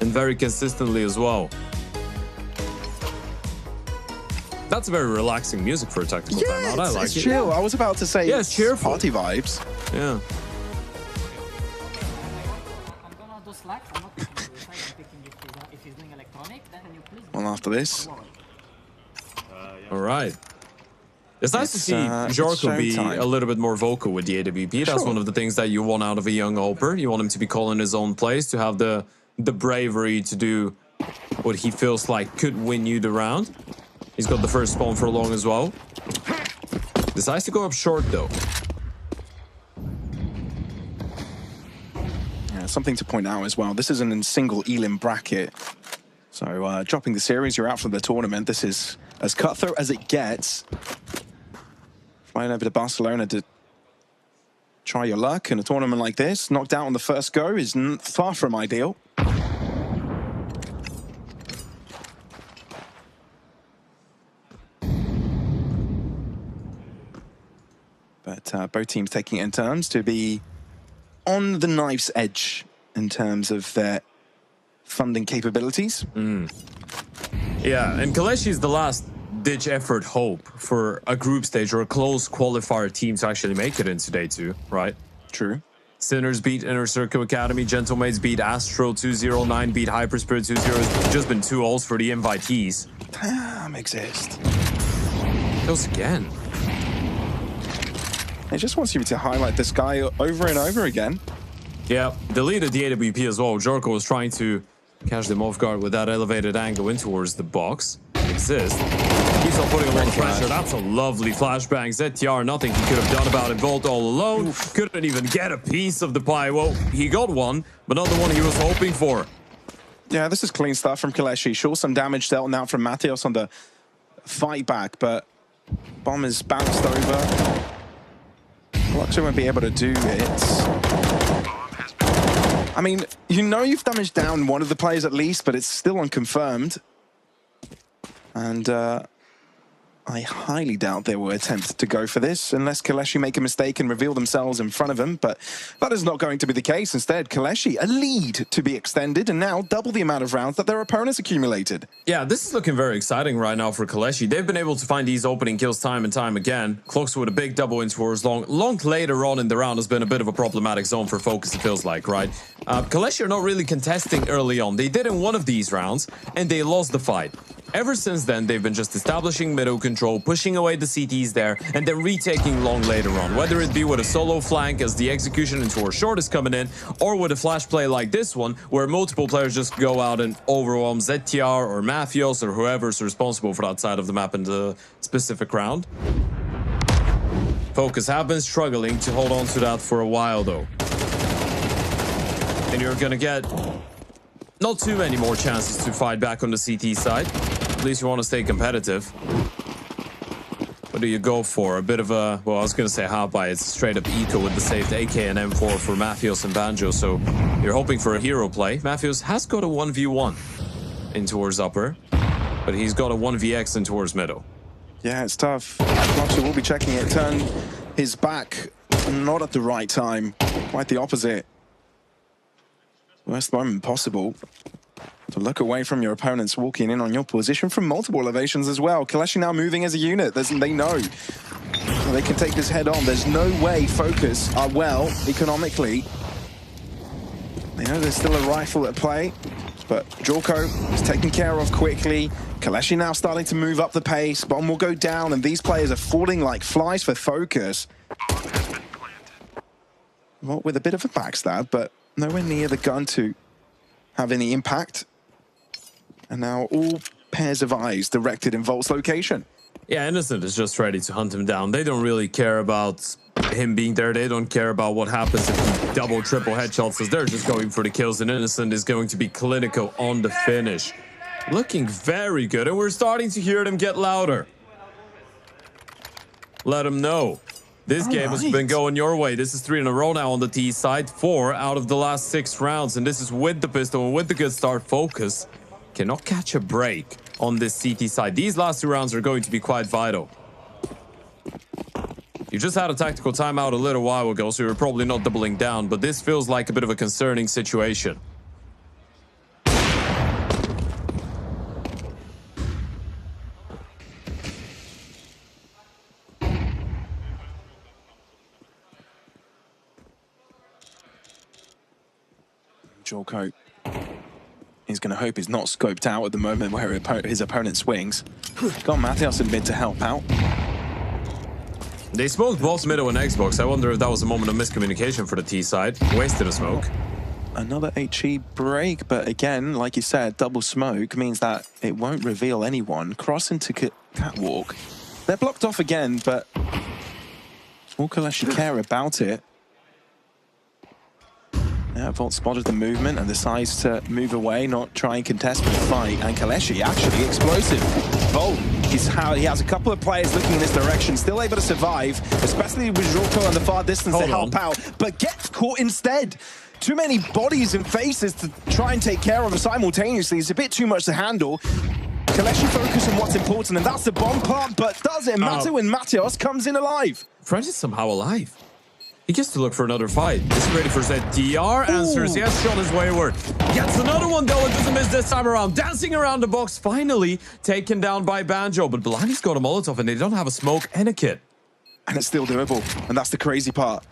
and very consistently as well. That's very relaxing music for a tactical timeout. I like it's it. Chill. I was about to say, yeah, it's cheerful. Party vibes. Yeah. Well, after this. All right. It's nice to see Jorko be a little bit more vocal with the AWP. That's one of the things that you want out of a young Hopper. You want him to be calling his own plays, to have the bravery to do what he feels like could win you the round. He's got the first spawn for long as well. Decides to go up short, though. Yeah, something to point out as well. This isn't a single Elim bracket. So dropping the series, you're out from the tournament. This is as cutthroat as it gets. Flying over to Barcelona to try your luck in a tournament like this. Knocked out on the first go is far from ideal. But both teams taking it in turns to be on the knife's edge in terms of their funding capabilities. Yeah, and KOLESIE is the last-ditch effort hope for a group stage or a close qualifier team to actually make it into day 2, right? True. Sinners beat Inner Circle Academy, Gentlemates beat Astral 2-0, 9 beat HYPERSPIRIT 2-0. It's just been 2 ults for the invitees. Damn, exist. Goes again. It just wants you to highlight this guy over and over again. Yeah, deleted the AWP as well. Jorko was trying to catch them off guard with that elevated angle in towards the box. Exist. Keeps on putting a lot of pressure. That's a lovely flashbang. ZTR, nothing he could have done about it. Volt all alone. Couldn't even get a piece of the pie. Well, he got one, but not the one he was hoping for. Yeah, this is clean stuff from KOLESIE. Sure, some damage dealt now from Mathios on the fight back, but bomb is bounced over. Luxo won't be able to do it. I mean, you know you've damaged down one of the players at least, but it's still unconfirmed. And I highly doubt they will attempt to go for this unless KOLESIE make a mistake and reveal themselves in front of him. But that is not going to be the case. Instead, KOLESIE, a lead to be extended and now double the amount of rounds that their opponents accumulated. Yeah, this is looking very exciting right now for KOLESIE. They've been able to find these opening kills time and time again. Clocks with a big double in towards long. Long later on in the round has been a bit of a problematic zone for FOKUS, it feels like, right? KOLESIE are not really contesting early on. They did in one of these rounds, and they lost the fight. Ever since then, they've been just establishing middle control, pushing away the CTs there, and then retaking long later on. Whether it be with a solo flank as the execution into our short is coming in, or with a flash play like this one, where multiple players just go out and overwhelm ZTR or Mathios or whoever's responsible for that side of the map in the specific round. FOKUS have been struggling to hold on to that for a while, though. And you're gonna get not too many more chances to fight back on the CT side. At least you want to stay competitive. What do you go for? A bit of a, well, I was going to say hot buy. It's straight up eco with the saved AK and M4 for Mathios and Banjo. So you're hoping for a hero play. Mathios has got a 1v1 in towards upper, but he's got a 1vx in towards middle. Yeah, it's tough. Luxo will be checking it. Turn his back, not at the right time. Quite the opposite. Worst moment possible. To look away from your opponents walking in on your position from multiple elevations as well. KOLESIE now moving as a unit. They know they can take this head on. There's no way FOKUS are well economically. They know there's still a rifle at play, but Jorko is taken care of quickly. KOLESIE now starting to move up the pace. Bomb will go down, and these players are falling like flies for FOKUS. Well, with a bit of a backstab, but nowhere near the gun to have any impact. And now all pairs of eyes directed in Volt's location. Yeah, Innocent is just ready to hunt him down. They don't really care about him being there. They don't care about what happens if he double, triple headshots, as they're just going for the kills. And Innocent is going to be clinical on the finish. Looking very good, and we're starting to hear them get louder. Let them know. This game has been going your way. This is 3 in a row now on the T side. 4 out of the last 6 rounds. And this is with the pistol and with the good start. FOKUS cannot catch a break on this CT side. These last 2 rounds are going to be quite vital. You just had a tactical timeout a little while ago, so you're probably not doubling down. But this feels like a bit of a concerning situation. Jorko is going to hope he's not scoped out at the moment where his opponent swings. Got Mathios in mid to help out. They smoked both middle and Xbox. I wonder if that was a moment of miscommunication for the T side. Wasted a smoke. Another HE break, but again, like you said, double smoke means that it won't reveal anyone. Cross into catwalk. They're blocked off again, but will KOLESIE care about it? Yeah, Volt spotted the movement and decides to move away, not try and contest the fight. And KOLESIE actually explosive. Volt, he has a couple of players looking in this direction, still able to survive, especially with Jorko on the far distance to help out, but gets caught instead. Too many bodies and faces to try and take care of simultaneously. It's a bit too much to handle. KOLESIE focus on what's important, and that's the bomb part, but does it matter when Mateos comes in alive? French is somehow alive. He gets to look for another fight. Is he ready for ZTR? Answers yes, shot is wayward. Gets another one though, and doesn't miss this time around. Dancing around the box, finally taken down by Banjo. But Bellani's got a Molotov, and they don't have a smoke and a kit. And it's still doable, and that's the crazy part.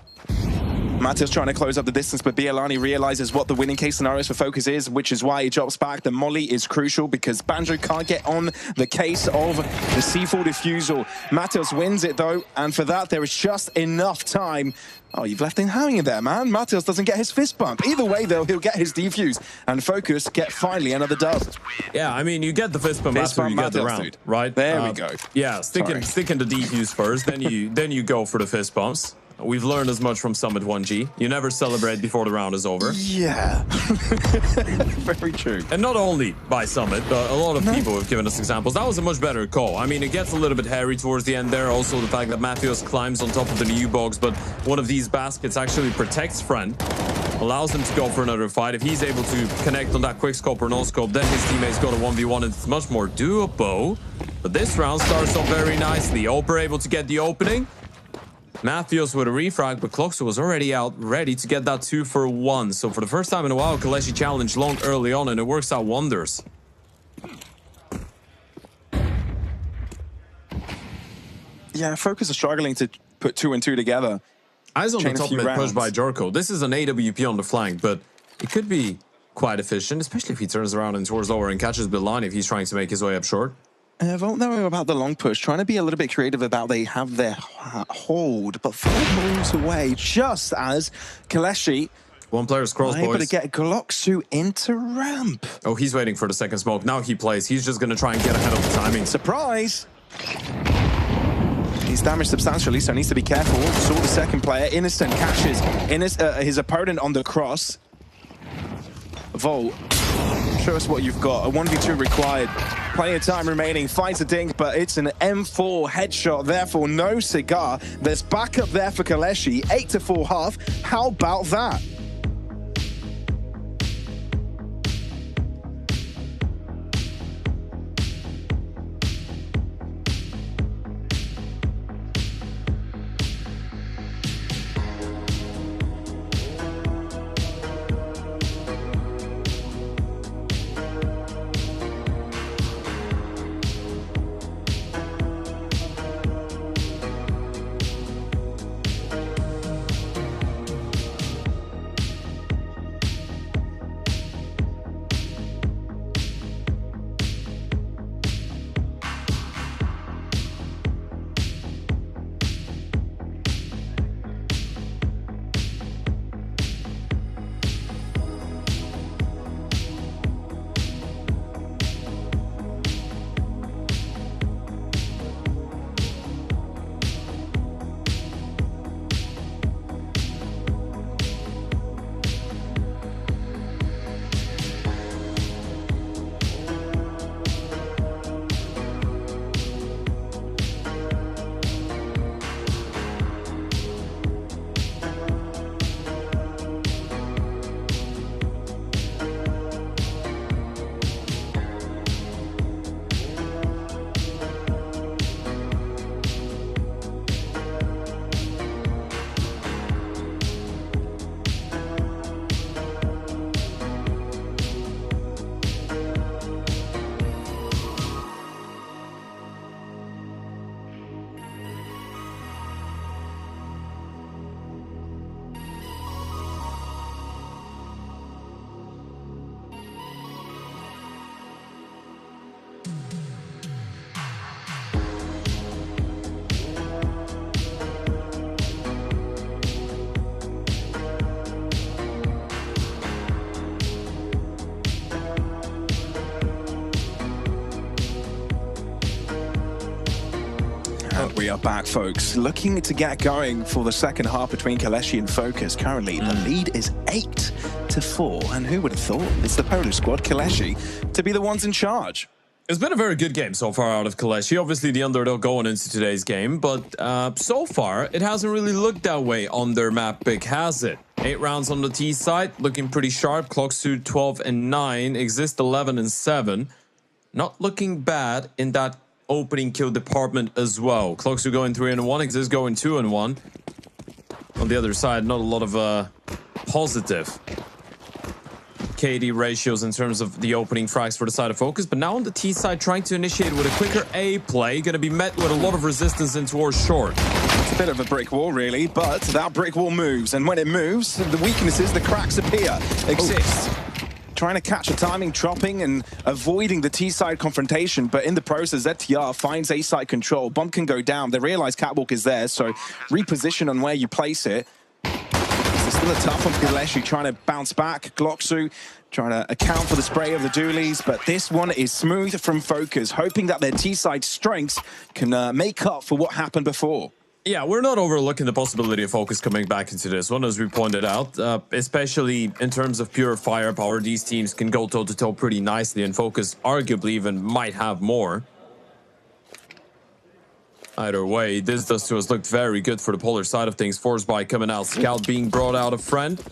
Mateos trying to close up the distance, but Bialani realizes what the winning case scenarios for FOKUS is, which is why he drops back. The molly is crucial because Banjo can't get on the case of the C4 defusal. Mateos wins it though, and for that there is just enough time. Oh, you've left him hanging there, man. Mateos doesn't get his fist bump. Either way though, he'll get his defuse, and FOKUS get finally another dub. Yeah, I mean, you get the fist bump after you get the round, dude. Right? There we go. Yeah, stick in the defuse first, then you go for the fist bumps. We've learned as much from Summit 1G. You never celebrate before the round is over. Yeah. Very true. And not only by Summit, but a lot of people have given us examples. That was a much better call. I mean, it gets a little bit hairy towards the end there. Also, the fact that Mateos climbs on top of the new box, but one of these baskets actually protects Friend, allows him to go for another fight. If he's able to connect on that quick scope or no scope, then his teammates got a 1v1, and it's much more doable. But this round starts off very nicely. Oper able to get the opening. Mateos with a refrag, but Cloxer was already out, ready to get that 2-for-1. So for the first time in a while, KOLESIE challenged long early on, and it works out wonders. Yeah, FOKUS are struggling to put 2 and 2 together. Eyes on the top mid pushed by Jorko. This is an AWP on the flank, but it could be quite efficient, especially if he turns around and towards lower and catches Bellani if he's trying to make his way up short. Volt know about the long push, trying to be a little bit creative about they have their hold, but 4 moves away, just as KOLESIE one player scrolls, able to get Glocksu into ramp. Oh, he's waiting for the second smoke. Now he plays. He's just going to try and get ahead of the timing. Surprise! He's damaged substantially, so needs to be careful. Saw the second player. Innocent catches his opponent on the cross. Volt, show us what you've got. A 1v2 required. Plenty of time remaining. Finds a dink, but it's an M4 headshot. Therefore, no cigar. There's backup there for KOLESIE. 8-4 half. How about that? we are back, folks. Looking to get going for the second half between KOLESIE and FOKUS. Currently, the lead is 8-4. And who would have thought it's the Polish squad, KOLESIE, to be the ones in charge? It's been a very good game so far out of KOLESIE. Obviously, the underdog going into today's game, but so far, it hasn't really looked that way on their map pick, has it? 8 rounds on the T side, looking pretty sharp. KOLESIE 12-9, Exist 11-7. Not looking bad in that opening kill department as well. KOLESIE going 3-1, Exist going 2-1. On the other side, not a lot of positive KD ratios in terms of the opening frags for the side of FOKUS, but now on the T side, trying to initiate with a quicker A play, going to be met with a lot of resistance in towards short. It's a bit of a brick wall, really, but that brick wall moves, and when it moves, the weaknesses, the cracks appear. Exist. Trying to catch a timing, dropping and avoiding the T-side confrontation, but in the process, ZTR finds A-side control. Bomb can go down. They realize Catwalk is there, so reposition on where you place it. It's still a tough one for KOLESIE, trying to bounce back. Glocksu trying to account for the spray of the dualies, but this one is smooth from FOKUS, hoping that their T-side strengths can make up for what happened before. Yeah, we're not overlooking the possibility of FOKUS coming back into this one, as we pointed out, especially in terms of pure firepower. These teams can go toe-to-toe pretty nicely, and FOKUS arguably even might have more. Either way, this does to us look very good for the polar side of things. Force by coming out, Scout being brought out, a friend.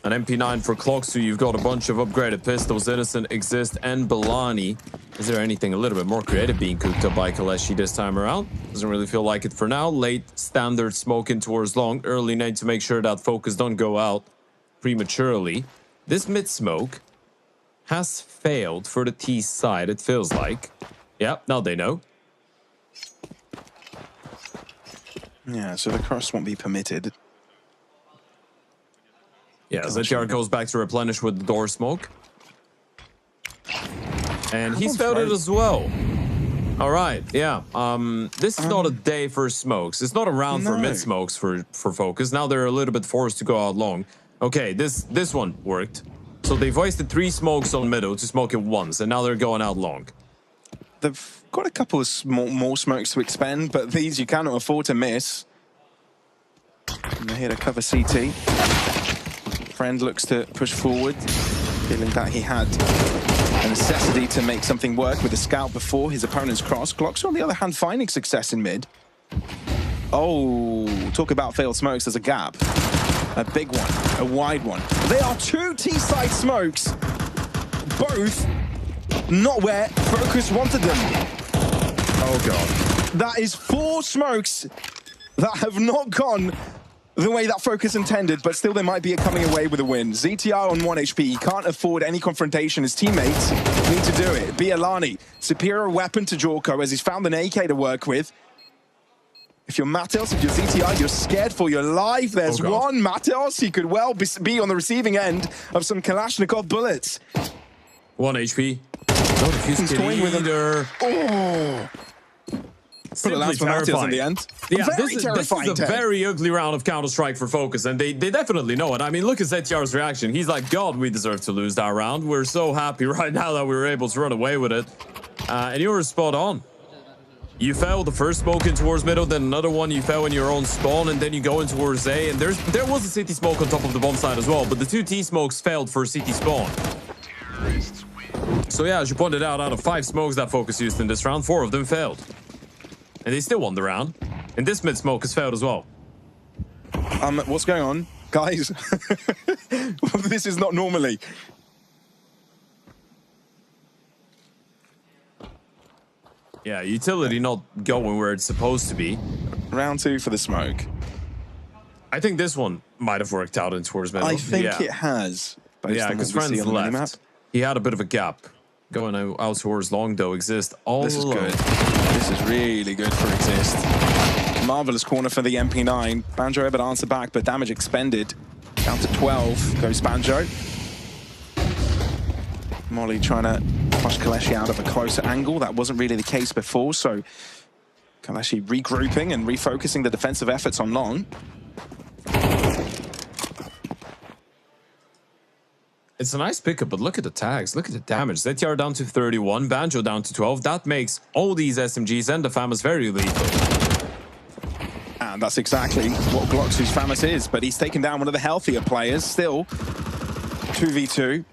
An MP9 for KOLESIE. You've got a bunch of upgraded pistols, Innocent, Exist, and Belani. Is there anything a little bit more creative being cooked up by KOLESIE this time around? Doesn't really feel like it for now. Late standard smoke in towards long. Early nade to make sure that FOKUS don't go out prematurely. This mid smoke has failed for the T side, it feels like. Yeah, now they know. Yeah, so the cross won't be permitted. Yeah, ZTR goes back to replenish with the door smoke. And he's failed it as well. All right, yeah. This is not a day for smokes. It's not a round for mid smokes for FOKUS. Now they're a little bit forced to go out long. Okay, this one worked. So they've wasted 3 smokes on middle to smoke it once, and now they're going out long. They've got a couple of more smokes to expend, but these you cannot afford to miss. And they're here to cover CT. Friend looks to push forward, feeling that he had a necessity to make something work with the scout before his opponent's cross. Glocksu, on the other hand, finding success in mid. Oh, talk about failed smokes. There's a gap. A big one, a wide one. They are 2 T-side smokes, both not where FOKUS wanted them. Oh, God. That is 4 smokes that have not gone the way that FOKUS intended, but still they might be coming away with a win. ZTR on 1 HP. He can't afford any confrontation. His teammates need to do it. Bialani, superior weapon to Jorko, as he's found an AK to work with. If you're Matheus, if you're ZTR, you're scared for your life. There's one Matheus. He could well be on the receiving end of some Kalashnikov bullets. 1 HP. No defuse toying with either. Oh! Simply terrifying. In the end. Yeah, this is a very ugly round of Counter-Strike for FOKUS, and they definitely know it. I mean, look at ZTR's reaction. He's like, God, we deserve to lose that round. We're so happy right now that we were able to run away with it. And you were spot on. You fell the first smoke in towards middle, then another one you fell in your own spawn, and then you go in towards A, and there was a city smoke on top of the bomb side as well, but the 2 T smokes failed for city spawn. So yeah, as you pointed out of 5 smokes that FOKUS used in this round, 4 of them failed. And they still won the round. And this mid smoke has failed as well. What's going on? Guys, this is not normally. Yeah, utility not going where it's supposed to be. Round 2 for the smoke. I think this one might have worked out in towards middle. I think it has. Yeah, because Friends left. He had a bit of a gap. Going out towards long, though, Exist all This is alone. good. This is really good for Exist. Marvelous corner for the MP9. Banjo able to answer back, but damage expended. Down to 12 goes Banjo. Molly trying to push KOLESIE out of a closer angle. That wasn't really the case before, so KOLESIE regrouping and refocusing the defensive efforts on long. It's a nice pickup, but look at the tags. Look at the damage. ZTR down to 31, Banjo down to 12. That makes all these SMGs and the FAMAS very lethal. And that's exactly what Gloxu's Famas is, but he's taken down one of the healthier players. Still, 2v2,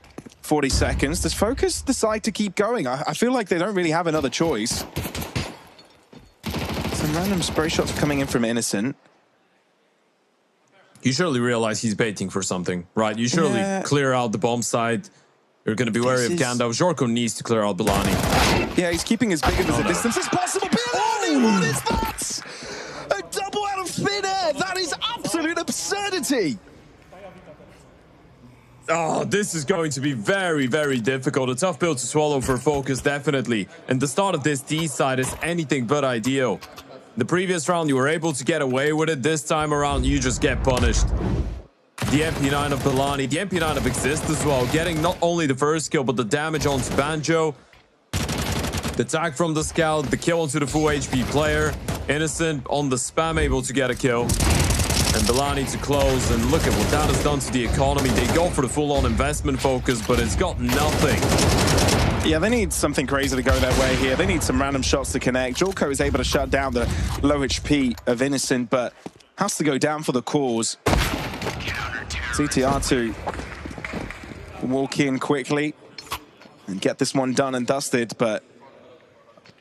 40 seconds. Does FOKUS decide to keep going? I feel like they don't really have another choice. Some random spray shots coming in from Innocent. You surely realize he's baiting for something, right? You surely clear out the bomb side. You're going to be wary of Gandalf. Zorko needs to clear out Bilani. Yeah, he's keeping as big of a distance as possible. Bilani, what is that? A double out of thin air. That is absolute absurdity. Oh, this is going to be very, very difficult. A tough pill to swallow for FOKUS, definitely. And the start of this D side is anything but ideal. The previous round, you were able to get away with it. This time around, you just get punished. The MP9 of Bilani, the MP9 of Exist as well, getting not only the first kill, but the damage onto Banjo. The tag from the scout, the kill onto the full HP player. Innocent on the spam, able to get a kill. And Bilani to close, and look at what that has done to the economy. They go for the full-on investment focus, but it's got nothing. Yeah, they need something crazy to go their way here. They need some random shots to connect. Zorko is able to shut down the low HP of Innocent, but has to go down for the cause. CTR to walk in quickly and get this one done and dusted, but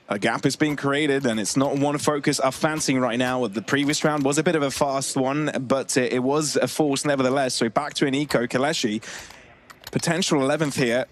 a gap is being created, and it's not one FOKUS are fancying right now. The previous round was a bit of a fast one, but it was a force nevertheless. So back to an eco. KOLESIE, potential 11th here.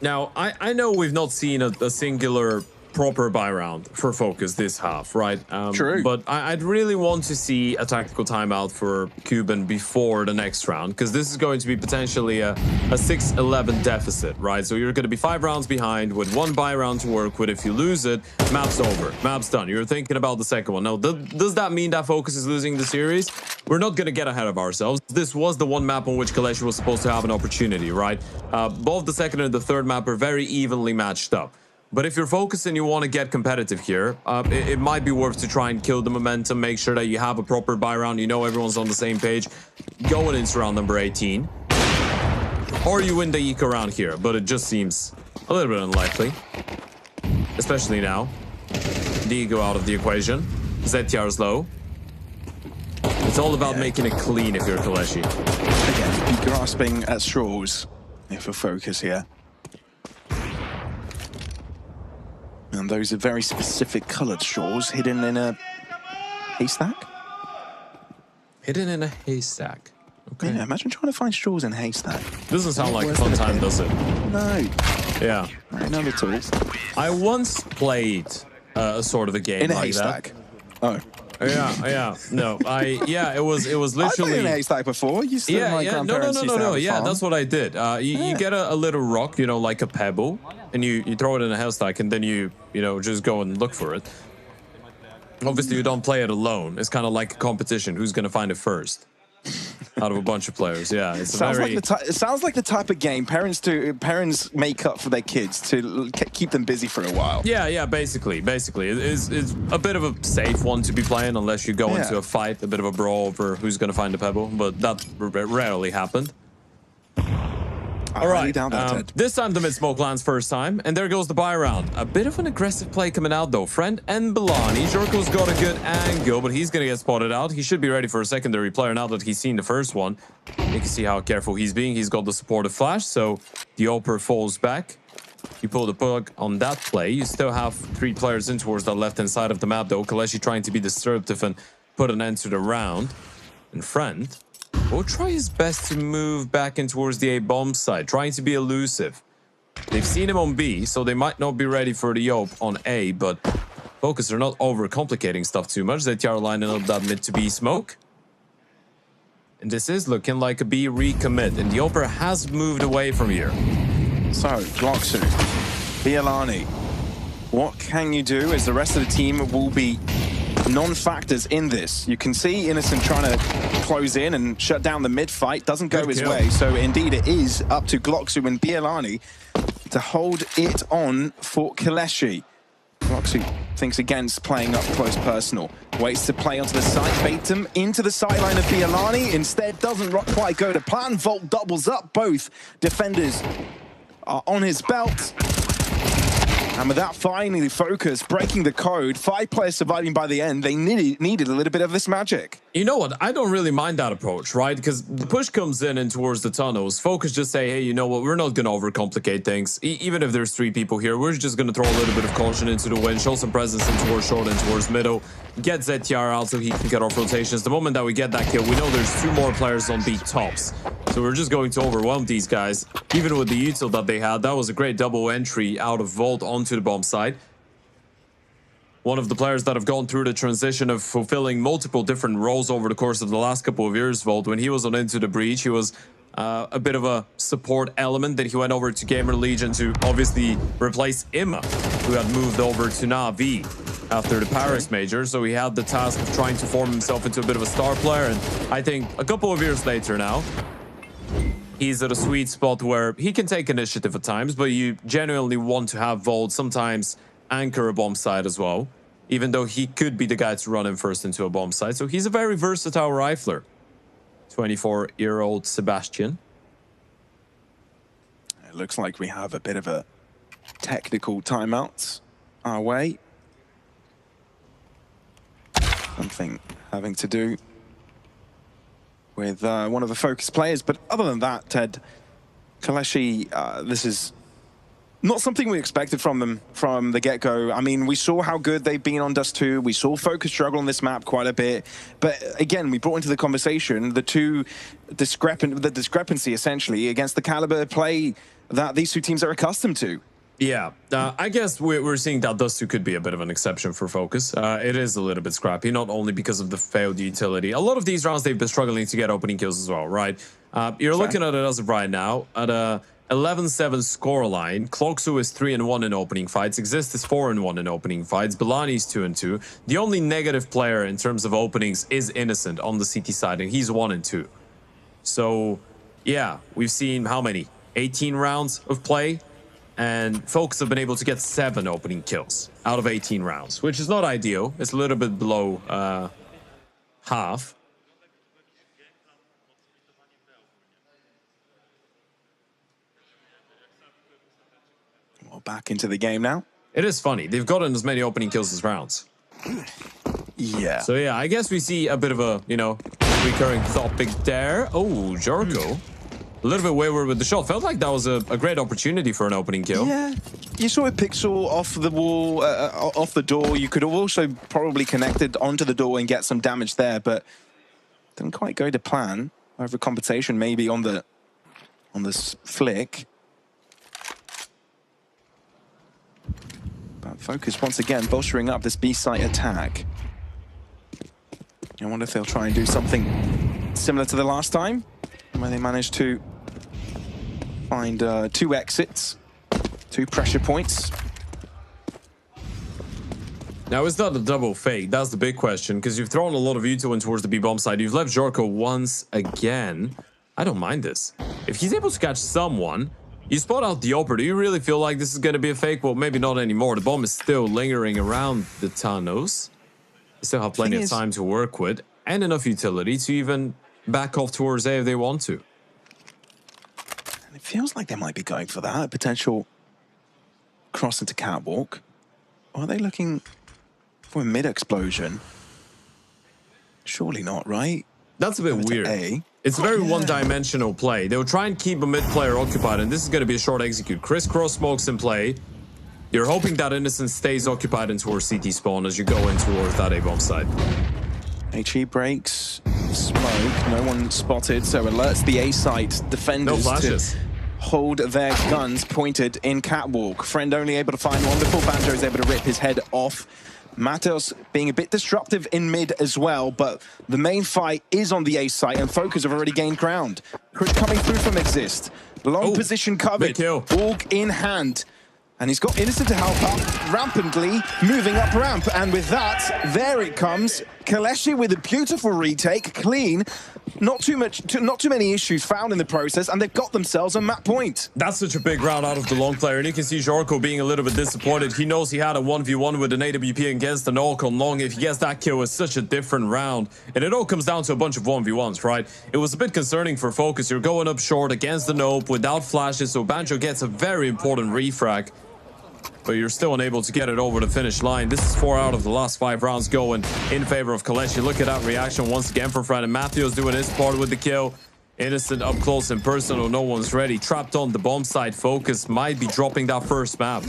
Now, I know we've not seen a singular proper buy round for FOKUS this half, right? True. But I'd really want to see a tactical timeout for Cuban before the next round, because this is going to be potentially a 6-11 deficit, right? So you're going to be 5 rounds behind with 1 buy round to work with. If you lose it, map's over. Map's done. You're thinking about the second one. Now, does that mean that FOKUS is losing the series? We're not going to get ahead of ourselves. This was the one map on which KOLESIE was supposed to have an opportunity, right? Both the second and the third map are very evenly matched up. But if you're focused and you want to get competitive here, it might be worth to try and kill the momentum, make sure that you have a proper buy round, you know everyone's on the same page, going into round number 18. Or you win the eco round here, but it just seems a little bit unlikely. Especially now. The ego out of the equation. ZTR's low. It's all about making it clean if you're KOLESIE. Again, grasping at straws if you're FOKUS here. And those are very specific coloured straws hidden in a haystack. Hidden in a haystack. Okay. Yeah, imagine trying to find straws in a haystack. Doesn't sound like a fun time, does it? No. Yeah. Not at all. I once played a sort of a game in a like haystack. That. Oh. Yeah. No, it was literally. I've played in a haystack before. You still my grandparents used to have a Yeah, farm. that's what I did. You get a little rock, like a pebble, and you throw it in a haystack, and then you just go and look for it. Obviously, you don't play it alone. It's kind of like a competition. Who's going to find it first? Out of a bunch of players, yeah. It sounds like the type of game parents make up for their kids to keep them busy for a while. Yeah, basically. It's a bit of a safe one to be playing unless you go into a fight, a bit of a brawl over who's going to find the pebble, but that rarely happened. All right, this time the mid-smoke lands first time, and there goes the buy round. A bit of an aggressive play coming out, though. Friend and Bilani. Zorko's got a good angle, but he's going to get spotted out. He should be ready for a secondary player now that he's seen the first one. You can see how careful he's being. He's got the supportive flash, so the Oper falls back. You pull the plug on that play. You still have 3 players in towards the left-hand side of the map, though. KOLESIE trying to be disruptive and put an end to the round. And Friend will try his best to move back in towards the A bomb side, trying to be elusive. They've seen him on B, so they might not be ready for the Yope on A, but FOKUS are not overcomplicating stuff too much. ZTR lining up that mid to B smoke. And this is looking like a B recommit, and the Yoper has moved away from here. So, Gloxu, Bilani, what can you do as the rest of the team will be non-factors in this? You can see Innocent trying to close in and shut down the mid-fight. Doesn't go his way. So indeed it is up to Gloxu and Bilani to hold it on for KOLESIE. Gloxu thinks against playing up close personal. Waits to play onto the side, baits him into the sideline of Bilani. Instead, doesn't quite go to plan. Volt doubles up. Both defenders are on his belt. And with that, finally, Focus breaking the code. 5 players surviving by the end. They needed a little bit of this magic. You know what? I don't really mind that approach, right? Because the push comes in and towards the tunnels. Focus just say, hey, you know what? We're not going to overcomplicate things. Even if there's 3 people here, we're just going to throw a little bit of caution into the wind, show some presence in towards short and towards middle, get ZTR out so he can get off rotations. The moment that we get that kill, we know there's 2 more players on B tops. So we're just going to overwhelm these guys. Even with the util that they had, that was a great double entry out of Vault onto the bomb site. One of the players that have gone through the transition of fulfilling multiple different roles over the course of the last couple of years, Vault. When he was on Into the Breach, he was a bit of a support element. Then he went over to Gamer Legion to obviously replace Imma, who had moved over to Na'Vi after the Paris Major. So he had the task of trying to form himself into a bit of a star player. And I think a couple of years later now, he's at a sweet spot where he can take initiative at times, but you genuinely want to have Vault sometimes anchor a bomb site as well, even though he could be the guy to run him first into a bomb site. So he's a very versatile rifler. 24-year-old Sebastian. It looks like we have a bit of a technical timeout our way. Something having to do with one of the Focus players. But other than that, Ted, KOLESIE, this is not something we expected from them from the get-go. I mean, we saw how good they've been on Dust 2. We saw Focus struggle on this map quite a bit. But again, we brought into the conversation the discrepancy, essentially, against the caliber of play that these 2 teams are accustomed to. Yeah, I guess we're seeing that Dust 2 could be a bit of an exception for Focus. It is a little bit scrappy, not only because of the failed utility. A lot of these rounds, they've been struggling to get opening kills as well, right? You're looking at it as of right now, at a 11-7 scoreline. Cloaksu is 3-1 in opening fights. Exist is 4-1 in opening fights. Belani is 2-2. The only negative player in terms of openings is Innocent on the CT side, and he's 1-2. So, yeah, we've seen how many? 18 rounds of play, and Focus have been able to get 7 opening kills out of 18 rounds, which is not ideal. It's a little bit below half. Back into the game now. It is funny. They've gotten as many opening kills as rounds. Yeah. So yeah, I guess we see a bit of a, recurring topic there. Oh, Jorko. A little bit wayward with the shot. Felt like that was a great opportunity for an opening kill. Yeah. You saw a pixel off the wall, off the door. You could have also probably connected onto the door and get some damage there, but didn't quite go to plan. Overcompensation maybe on this flick. But Focus once again bolstering up this B site attack. I wonder if they'll try and do something similar to the last time, where they managed to find 2 exits, 2 pressure points. Now, is that a double fake? That's the big question, because you've thrown a lot of util in towards the B-bomb side. You've left Jorko once again. I don't mind this. If he's able to catch someone, you spot out the Oper. Do you really feel like this is going to be a fake? Well, maybe not anymore. The bomb is still lingering around the tunnels. They still have plenty of time to work with, and enough utility to even back off towards A if they want to. And it feels like they might be going for that, a potential cross into catwalk. Or are they looking for a mid-explosion? Surely not, right? That's a bit weird. It's a very one-dimensional play. They'll try and keep a mid-player occupied, and this is going to be a short execute. Crisscross smokes in play. You're hoping that Innocent stays occupied in towards CT spawn as you go in towards that A-bomb side. HE breaks, smoke, no one spotted, so alerts the A-site defenders to hold their guns pointed in catwalk. Friend only able to find one before Banjo is able to rip his head off. Matos being a bit disruptive in mid as well, but the main fight is on the A site, and Focus have already gained ground. Crit coming through from Exist. Long position covered, Org in hand. And he's got Innocent to help up rampantly, moving up ramp. And with that, there it comes. KOLESIE with a beautiful retake, clean. Not too many issues found in the process, and they've got themselves a map point. That's such a big round out of the long player, and you can see Jorko being a little bit disappointed. He knows he had a 1v1 with an AWP against an AWP on long. If he gets that kill, it's such a different round. And it all comes down to a bunch of 1v1s, right? It was a bit concerning for Focus. You're going up short against the AWP without flashes, so Banjo gets a very important refrag. but you're still unable to get it over the finish line. This is 4 out of the last 5 rounds going in favor of KOLESIE. Look at that reaction once again from Fred, and Matthews doing his part with the kill. Innocent up close and personal, no one's ready. Trapped on the bomb side, Focus might be dropping that first map.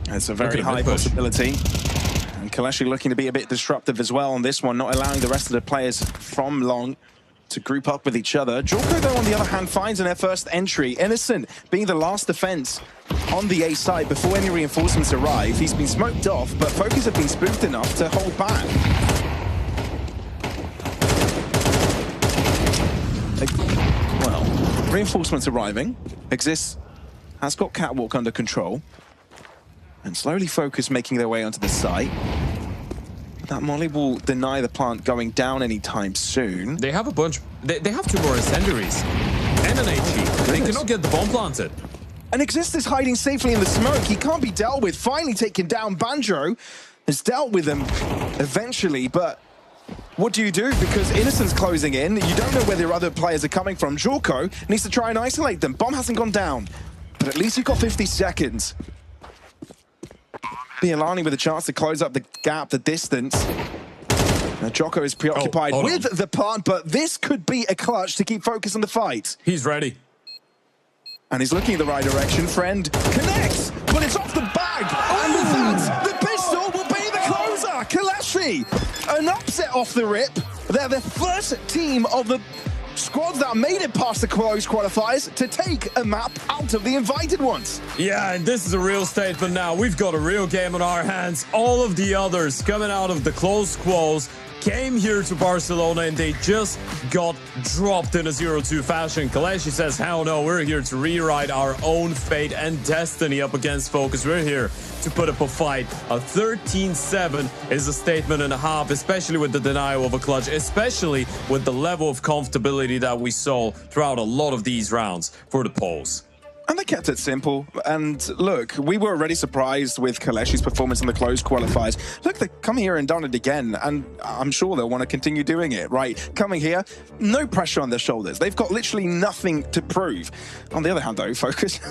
It's a very high possibility. And KOLESIE looking to be a bit disruptive as well on this one, not allowing the rest of the players from long to group up with each other. Jorko, though, on the other hand, finds in their first entry. Innocent being the last defense on the A side before any reinforcements arrive. He's been smoked off, but Focus have been spooked enough to hold back. Well, reinforcements arriving. Exist has got Catwalk under control. And slowly Focus making their way onto the site. That molly will deny the plant going down anytime soon. They have a bunch. They have 2 more incendiaries and an HE. They cannot get the bomb planted. And Exist is hiding safely in the smoke. He can't be dealt with. Finally taken down. Banjo has dealt with him eventually, but what do you do? Because Innocent's closing in. You don't know where the other players are coming from. Jorko needs to try and isolate them. Bomb hasn't gone down, but at least you've got 50 seconds. Bialani with a chance to close up the gap, the distance. Now Jocko is preoccupied with the plant, but this could be a clutch to keep focus on the fight. He's ready. And he's looking in the right direction. Friend connects, but it's off the bag. And with that, the pistol will be the closer. KOLESIE, an upset off the rip. They're the first team of the squads that made it past the close qualifiers to take a map out of the invited ones. Yeah, and this is a real statement now. We've got a real game on our hands. All of the others coming out of the close quals came here to Barcelona and they just got dropped in a 0-2 fashion. KOLESIE says, hell no, we're here to rewrite our own fate and destiny up against Focus. We're here to put up a fight. A 13-7 is a statement and a half, especially with the denial of a clutch, especially with the level of comfortability that we saw throughout a lot of these rounds for the Poles. And they kept it simple. And look, we were already surprised with KOLESIE's performance in the closed qualifiers. Look, they come here and done it again, and I'm sure they'll want to continue doing it, right? Coming here, no pressure on their shoulders. They've got literally nothing to prove. On the other hand, though, Focus,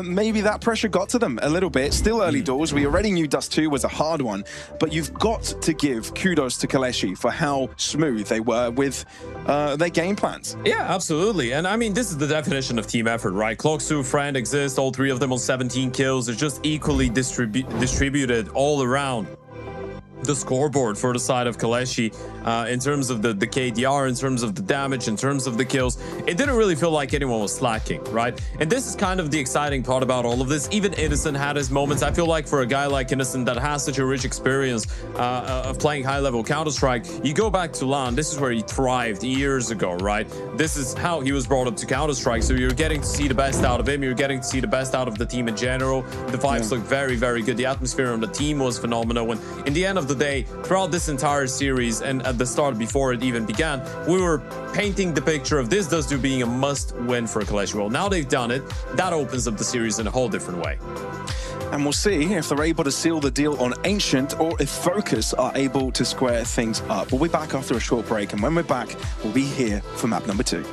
maybe that pressure got to them a little bit. Still early doors. We already knew Dust 2 was a hard one, but you've got to give kudos to KOLESIE for how smooth they were with their game plans. Yeah, absolutely. And I mean, this is the definition of team effort, right? Cloaksu, Friend, Exist, all 3 of them on 17 kills. They're just equally distributed all around the scoreboard for the side of KOLESIE in terms of the KDR, in terms of the damage, in terms of the kills. It didn't really feel like anyone was slacking, right? And this is kind of the exciting part about all of this. Even Innocent had his moments. I feel like for a guy like Innocent that has such a rich experience of playing high-level Counter-Strike, you go back to LAN, this is where he thrived years ago, right? This is how he was brought up to Counter-Strike, so you're getting to see the best out of him, you're getting to see the best out of the team in general. The vibes look very, very good. The atmosphere on the team was phenomenal. And in the end of the day, throughout this entire series and at the start before it even began, we were painting the picture of this Dust 2 being a must-win for KOLESIE. Well, now they've done it. That opens up the series in a whole different way. And we'll see if they're able to seal the deal on Ancient or if Focus are able to square things up. We'll be back after a short break, and when we're back, we'll be here for map number 2.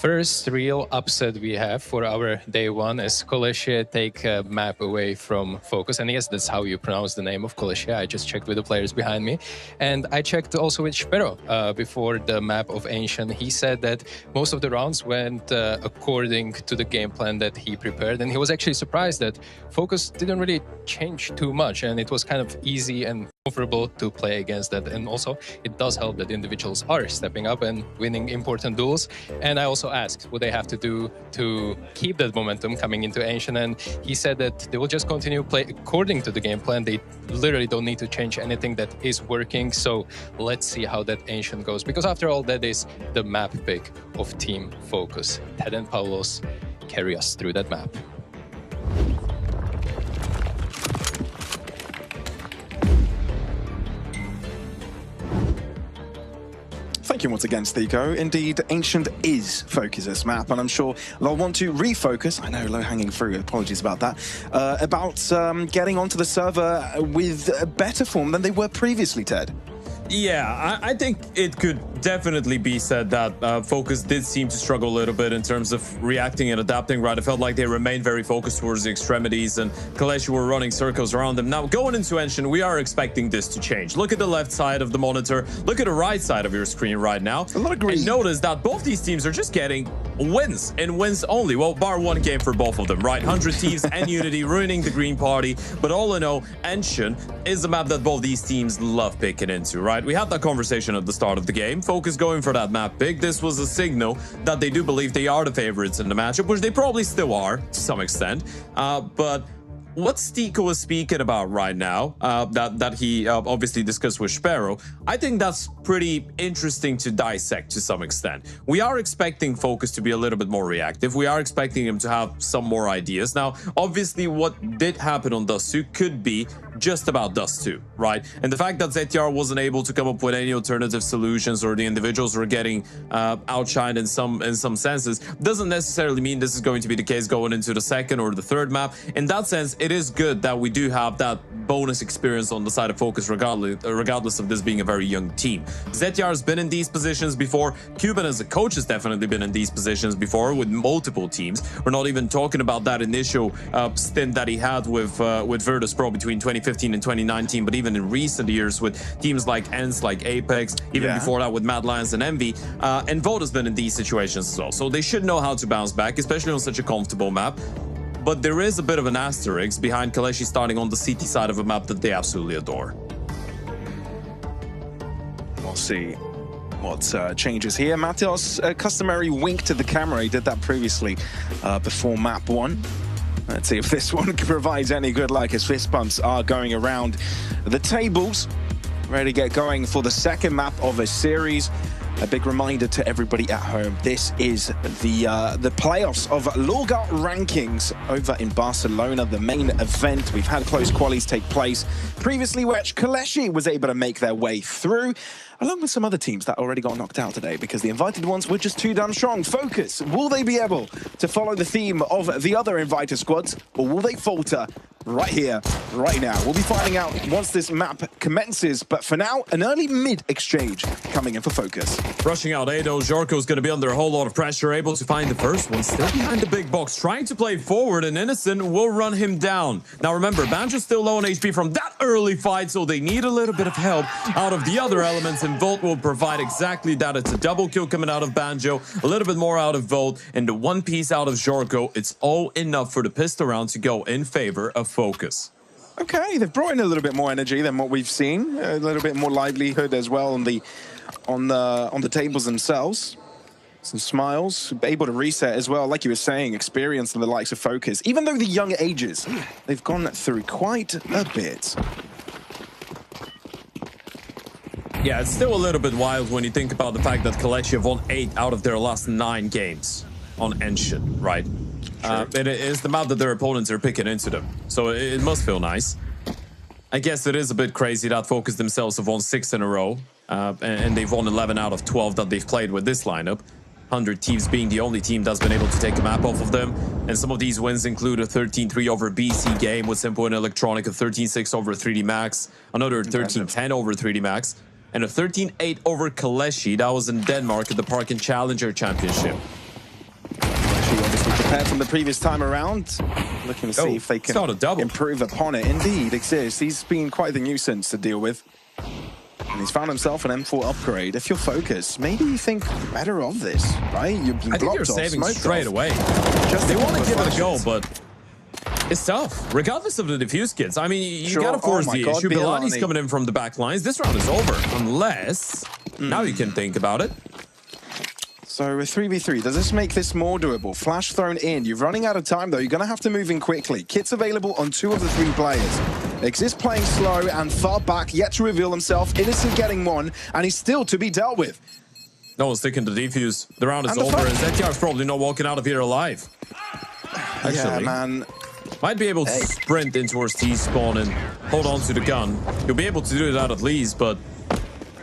first real upset we have for our day one is KOLESIE take a map away from FOKUS. And yes, that's how you pronounce the name of KOLESIE. I just checked with the players behind me. And I checked also with Spero before the map of Ancient. He said that most of the rounds went according to the game plan that he prepared. And he was actually surprised that FOKUS didn't really change too much. And it was kind of easy and comfortable to play against that. And also, it does help that individuals are stepping up and winning important duels. And I also asked what they have to do to keep that momentum coming into Ancient. And he said that they will just continue play according to the game plan. They literally don't need to change anything that is working. So let's see how that Ancient goes. Because after all, that is the map pick of Team FOKUS. Ted and Paulos carry us through that map. Thank you once again, Stiko. Indeed, Ancient is FOKUS' map, and I'm sure they'll want to refocus. I know, low-hanging fruit, apologies about that. About getting onto the server with a better form than they were previously, Ted. Yeah, I think it could definitely be said that FOKUS did seem to struggle a little bit in terms of reacting and adapting, right? It felt like they remained very focused towards the extremities, and KOLESIE were running circles around them. Now, going into Ancient, we are expecting this to change. Look at the left side of the monitor. Look at the right side of your screen right now. A lot of green. And notice that both these teams are just getting wins, and wins only. Well, bar one game for both of them, right? 100 Thieves and Unity ruining the green party. But all in all, Ancient is a map that both these teams love picking into, right? We had that conversation at the start of the game. FOKUS going for that map pick. This was a signal that they do believe they are the favorites in the matchup, which they probably still are to some extent. But what Stiko is speaking about right now, that he obviously discussed with Spero, I think that's pretty interesting to dissect to some extent. We are expecting FOKUS to be a little bit more reactive. We are expecting him to have some more ideas. Now, obviously, what did happen on Dust 2 could be just about Dust 2, right? And the fact that ZTR wasn't able to come up with any alternative solutions, or the individuals were getting outshined in some senses, doesn't necessarily mean this is going to be the case going into the second or the third map. In that sense, it is good that we do have that bonus experience on the side of FOKUS, regardless of this being a very young team. ZTR has been in these positions before. Cuban as a coach has definitely been in these positions before with multiple teams. We're not even talking about that initial stint that he had with Virtus Pro between 2015 and 2019, but even in recent years with teams like ENCE, like Apex, even before that with Mad Lions and Envy, and Vote has been in these situations as well. So they should know how to bounce back, especially on such a comfortable map. But there is a bit of an asterisk behind KOLESIE starting on the CT side of a map that they absolutely adore. We'll see what changes here. Mateos, a customary wink to the camera. He did that previously before map one. Let's see if this one provides any good luck, as fist bumps are going around the tables. Ready to get going for the second map of a series. A big reminder to everybody at home, this is the playoffs of LORGAR Rankings over in Barcelona, the main event. We've had close qualies take place previously, which KOLESIE was able to make their way through, along with some other teams that already got knocked out today because the invited ones were just too damn strong. FOKUS, will they be able to follow the theme of the other invited squads, or will they falter right here, right now? We'll be finding out once this map commences, but for now, an early mid exchange coming in for FOKUS. Rushing out Ado, Jorko's going to be under a whole lot of pressure, able to find the first one, still behind the big box, trying to play forward, and Innocent will run him down. Now remember, Banjo's still low on HP from that early fight, so they need a little bit of help out of the other elements, and Volt will provide exactly that. It's a double kill coming out of Banjo, a little bit more out of Volt, and the one piece out of Jorko. It's all enough for the pistol round to go in favor of FOKUS. Okay, they've brought in a little bit more energy than what we've seen, a little bit more livelihood as well on the tables themselves. Some smiles, able to reset as well, like you were saying, experience in the likes of FOKUS. Even though the young ages, they've gone through quite a bit. Yeah, it's still a little bit wild when you think about the fact that KOLESIE have won 8 out of their last 9 games on Ancient, right? It is the map that their opponents are picking into them, so it must feel nice. I guess it is a bit crazy that FOKUS themselves have won 6 in a row, and they've won 11 out of 12 that they've played with this lineup. 100 Thieves being the only team that's been able to take a map off of them, and some of these wins include a 13-3 over BC game with Simple and Electronic, a 13-6 over 3D Max, another 13-10 over 3D Max, and a 13-8 over KOLESIE. That was in Denmark at the Park and Challenger Championship. prepared from the previous time around. Looking to see if they can improve upon it. Indeed, exists. He's been quite the nuisance to deal with. And he's found himself an M4 upgrade. If you're focused, maybe you think better of this, right? You've been I think you're saving straight away. They want to give it a go, but it's tough. Regardless of the defuse kits. I mean, you gotta force the issue. Bilani's coming in from the back lines. This round is over, unless now you can think about it. So a 3v3, does this make this more doable? Flash thrown in. You're running out of time, though. You're going to have to move in quickly. Kits available on 2 of the 3 players. Exist playing slow and far back, yet to reveal himself. Innocent getting 1, and he's still to be dealt with. No one's sticking to defuse. The round is over, and Zetyar's probably not walking out of here alive. Actually, yeah, man. Might be able to sprint in towards T-spawn and hold on to the gun. You'll be able to do that at least, but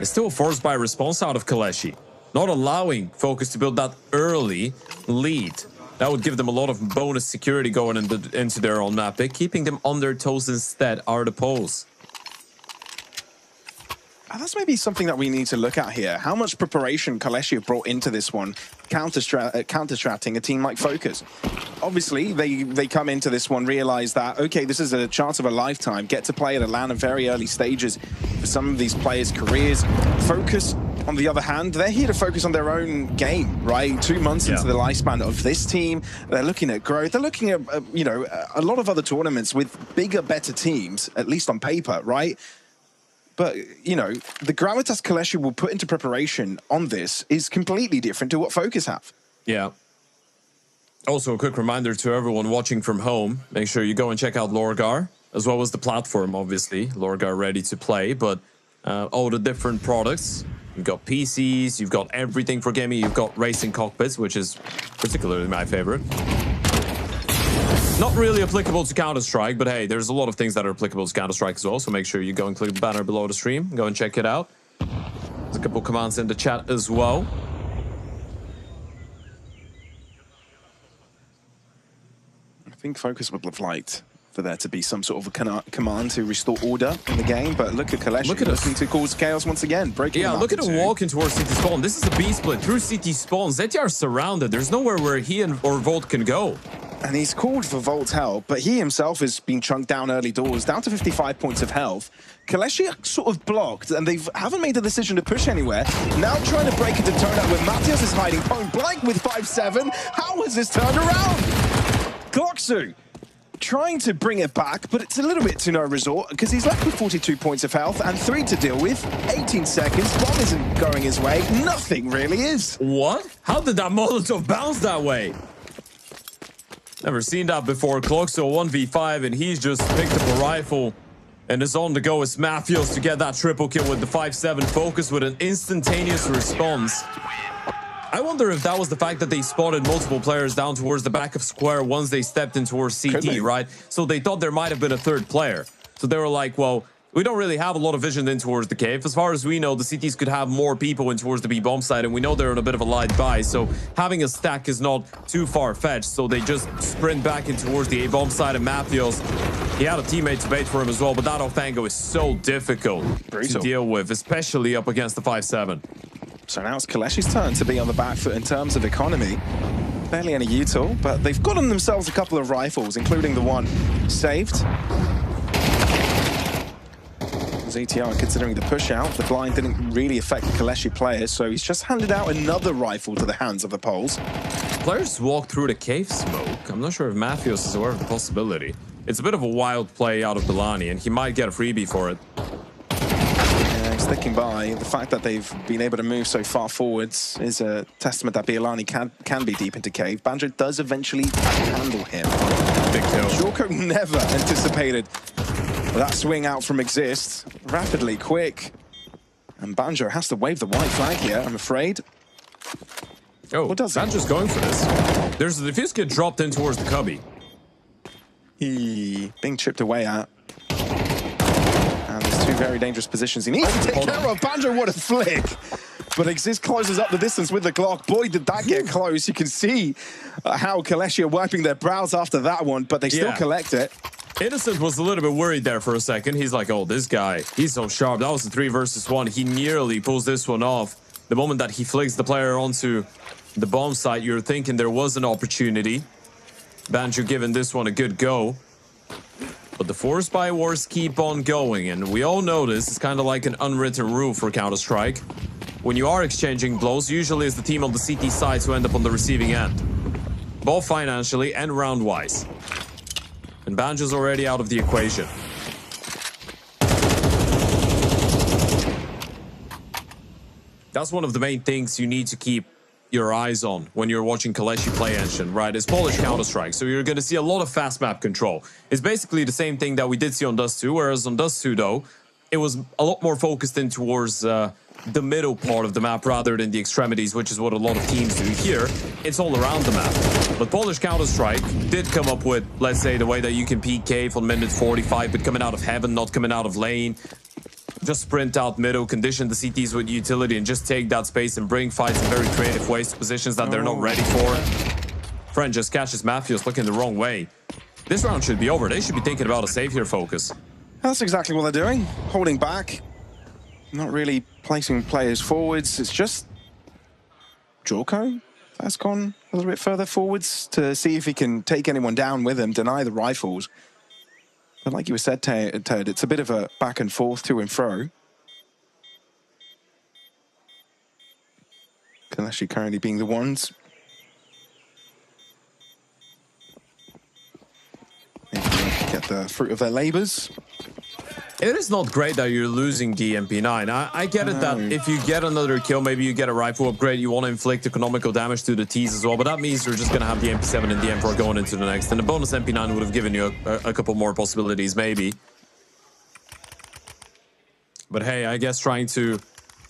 it's still a forced by response out of KOLESIE. Not allowing FOKUS to build that early lead. That would give them a lot of bonus security going into their own map. They're keeping them on their toes instead, are the poles. That's maybe something that we need to look at here. How much preparation KOLESIE have brought into this one, counter-stratting a team like FOKUS. Obviously, they come into this one, realize that, okay, this is a chance of a lifetime, get to play at a LAN at very early stages for some of these players' careers. FOKUS, on the other hand, they're here to focus on their own game, right? 2 months into the lifespan of this team, they're looking at growth. They're looking at, you know, a lot of other tournaments with bigger, better teams, at least on paper, right? But, you know, the gravitas KOLESIE will put into preparation on this is completely different to what FOKUS have. Yeah. Also, a quick reminder to everyone watching from home, make sure you go and check out LORGAR, as well as the platform, obviously. LORGAR ready to play, but all the different products. You've got PCs, you've got everything for gaming, you've got racing cockpits, which is particularly my favorite. Not really applicable to Counter-Strike, but hey, there's a lot of things that are applicable to Counter-Strike as well, so make sure you go and click the banner below the stream, go and check it out. There's a couple commands in the chat as well. I think FOKUS would have liked for there to be some sort of a command to restore order in the game, but look at KOLESIE looking to cause chaos once again, breaking them up. Look at him walking towards CT spawn. This is a B-split through CT spawn. Zetyar's surrounded. There's nowhere where he or Volt can go. And he's called for Volt's help, but he himself has been chunked down early doors, down to 55 points of health. KOLESIE are sort of blocked, and they haven't made the decision to push anywhere. Now trying to break into turnout where Matthias is hiding point blank with 5-7. How has this turned around? Gloxu trying to bring it back, but it's a little bit to no resort because he's left with 42 points of health and 3 to deal with. 18 seconds, bomb isn't going his way. Nothing really is. What? How did that Molotov bounce that way? Never seen that before. Gloxu 1v5, and he's just picked up a rifle and is on the go as Matthews to get that triple kill with the 5-7 FOKUS with an instantaneous response. I wonder if that was the fact that they spotted multiple players down towards the back of square once they stepped in towards CT, right? So they thought there might have been a third player. So they were like, well, we don't really have a lot of vision in towards the cave. As far as we know, the CTs could have more people in towards the B-bomb side, and we know they're on a bit of a light buy, so having a stack is not too far-fetched. So they just sprint back in towards the A-bomb side, and Matthews, he had a teammate to bait for him as well, but that off angle is so difficult to deal with, especially up against the 5-7. So now it's KOLESIE's turn to be on the back foot in terms of economy. Barely any util, but they've gotten themselves a couple of rifles, including the one saved. ZTR considering the push out. The blind didn't really affect the KOLESIE players, so he's just handed out another rifle to the hands of the Poles. Players walk through the cave smoke. I'm not sure if Matthews is aware of the possibility. It's a bit of a wild play out of Bilani, and he might get a freebie for it. Yeah, sticking by. The fact that they've been able to move so far forwards is a testament that Bilani can be deep into cave. Banjo does eventually handle him. Big kill. Shorko never anticipated that swing out from Exist. Rapidly, quick. And Banjo has to wave the white flag here, I'm afraid. Oh, what does Banjo's going for this? There's a defuse kit dropped in towards the cubby. He being chipped away at. And there's two very dangerous positions he needs to take care of. Banjo, what a flick! But Exist closes up the distance with the Glock. Boy, did that get close. You can see how KOLESIE are wiping their brows after that one, but they still collect it. Innocent was a little bit worried there for a second. He's like, oh, this guy, he's so sharp. That was a 3 versus 1. He nearly pulls this one off. The moment that he flicks the player onto the bomb site, you're thinking there was an opportunity. Banjo giving this one a good go. But the force buy wars keep on going, and we all know this. It's kind of like an unwritten rule for Counter-Strike. When you are exchanging blows, usually it's the team on the CT side who end up on the receiving end. Both financially and round-wise. And Banjo's already out of the equation. That's one of the main things you need to keep your eyes on when you're watching KOLESIE play Engine, right? It's Polish Counter-Strike, so you're going to see a lot of fast map control. It's basically the same thing that we did see on Dust 2, whereas on Dust 2, though, it was a lot more focused in towards the middle part of the map rather than the extremities, which is what a lot of teams do. Here, it's all around the map. But Polish Counter-Strike did come up with, let's say, the way that you can PK from minute 45, but coming out of heaven, not coming out of lane. Just sprint out middle, condition the CTs with utility, and just take that space and bring fights in very creative ways to positions that they're not ready for. Friend just catches Matthews looking the wrong way. This round should be over. They should be thinking about a save here, FOKUS. That's exactly what they're doing. Holding back. Not really placing players forwards. It's just Jorko that's gone a little bit further forwards to see if he can take anyone down with him, deny the rifles. But like you said, Ted, it's a bit of a back and forth, to and fro. KOLESIE currently being the ones. Maybe get the fruit of their labors. It is not great that you're losing the MP9. I get it that if you get another kill, maybe you get a rifle upgrade, you want to inflict economical damage to the Ts as well, but that means you're just going to have the MP7 and the M4 going into the next, and the bonus MP9 would have given you a couple more possibilities, maybe. But hey, I guess trying to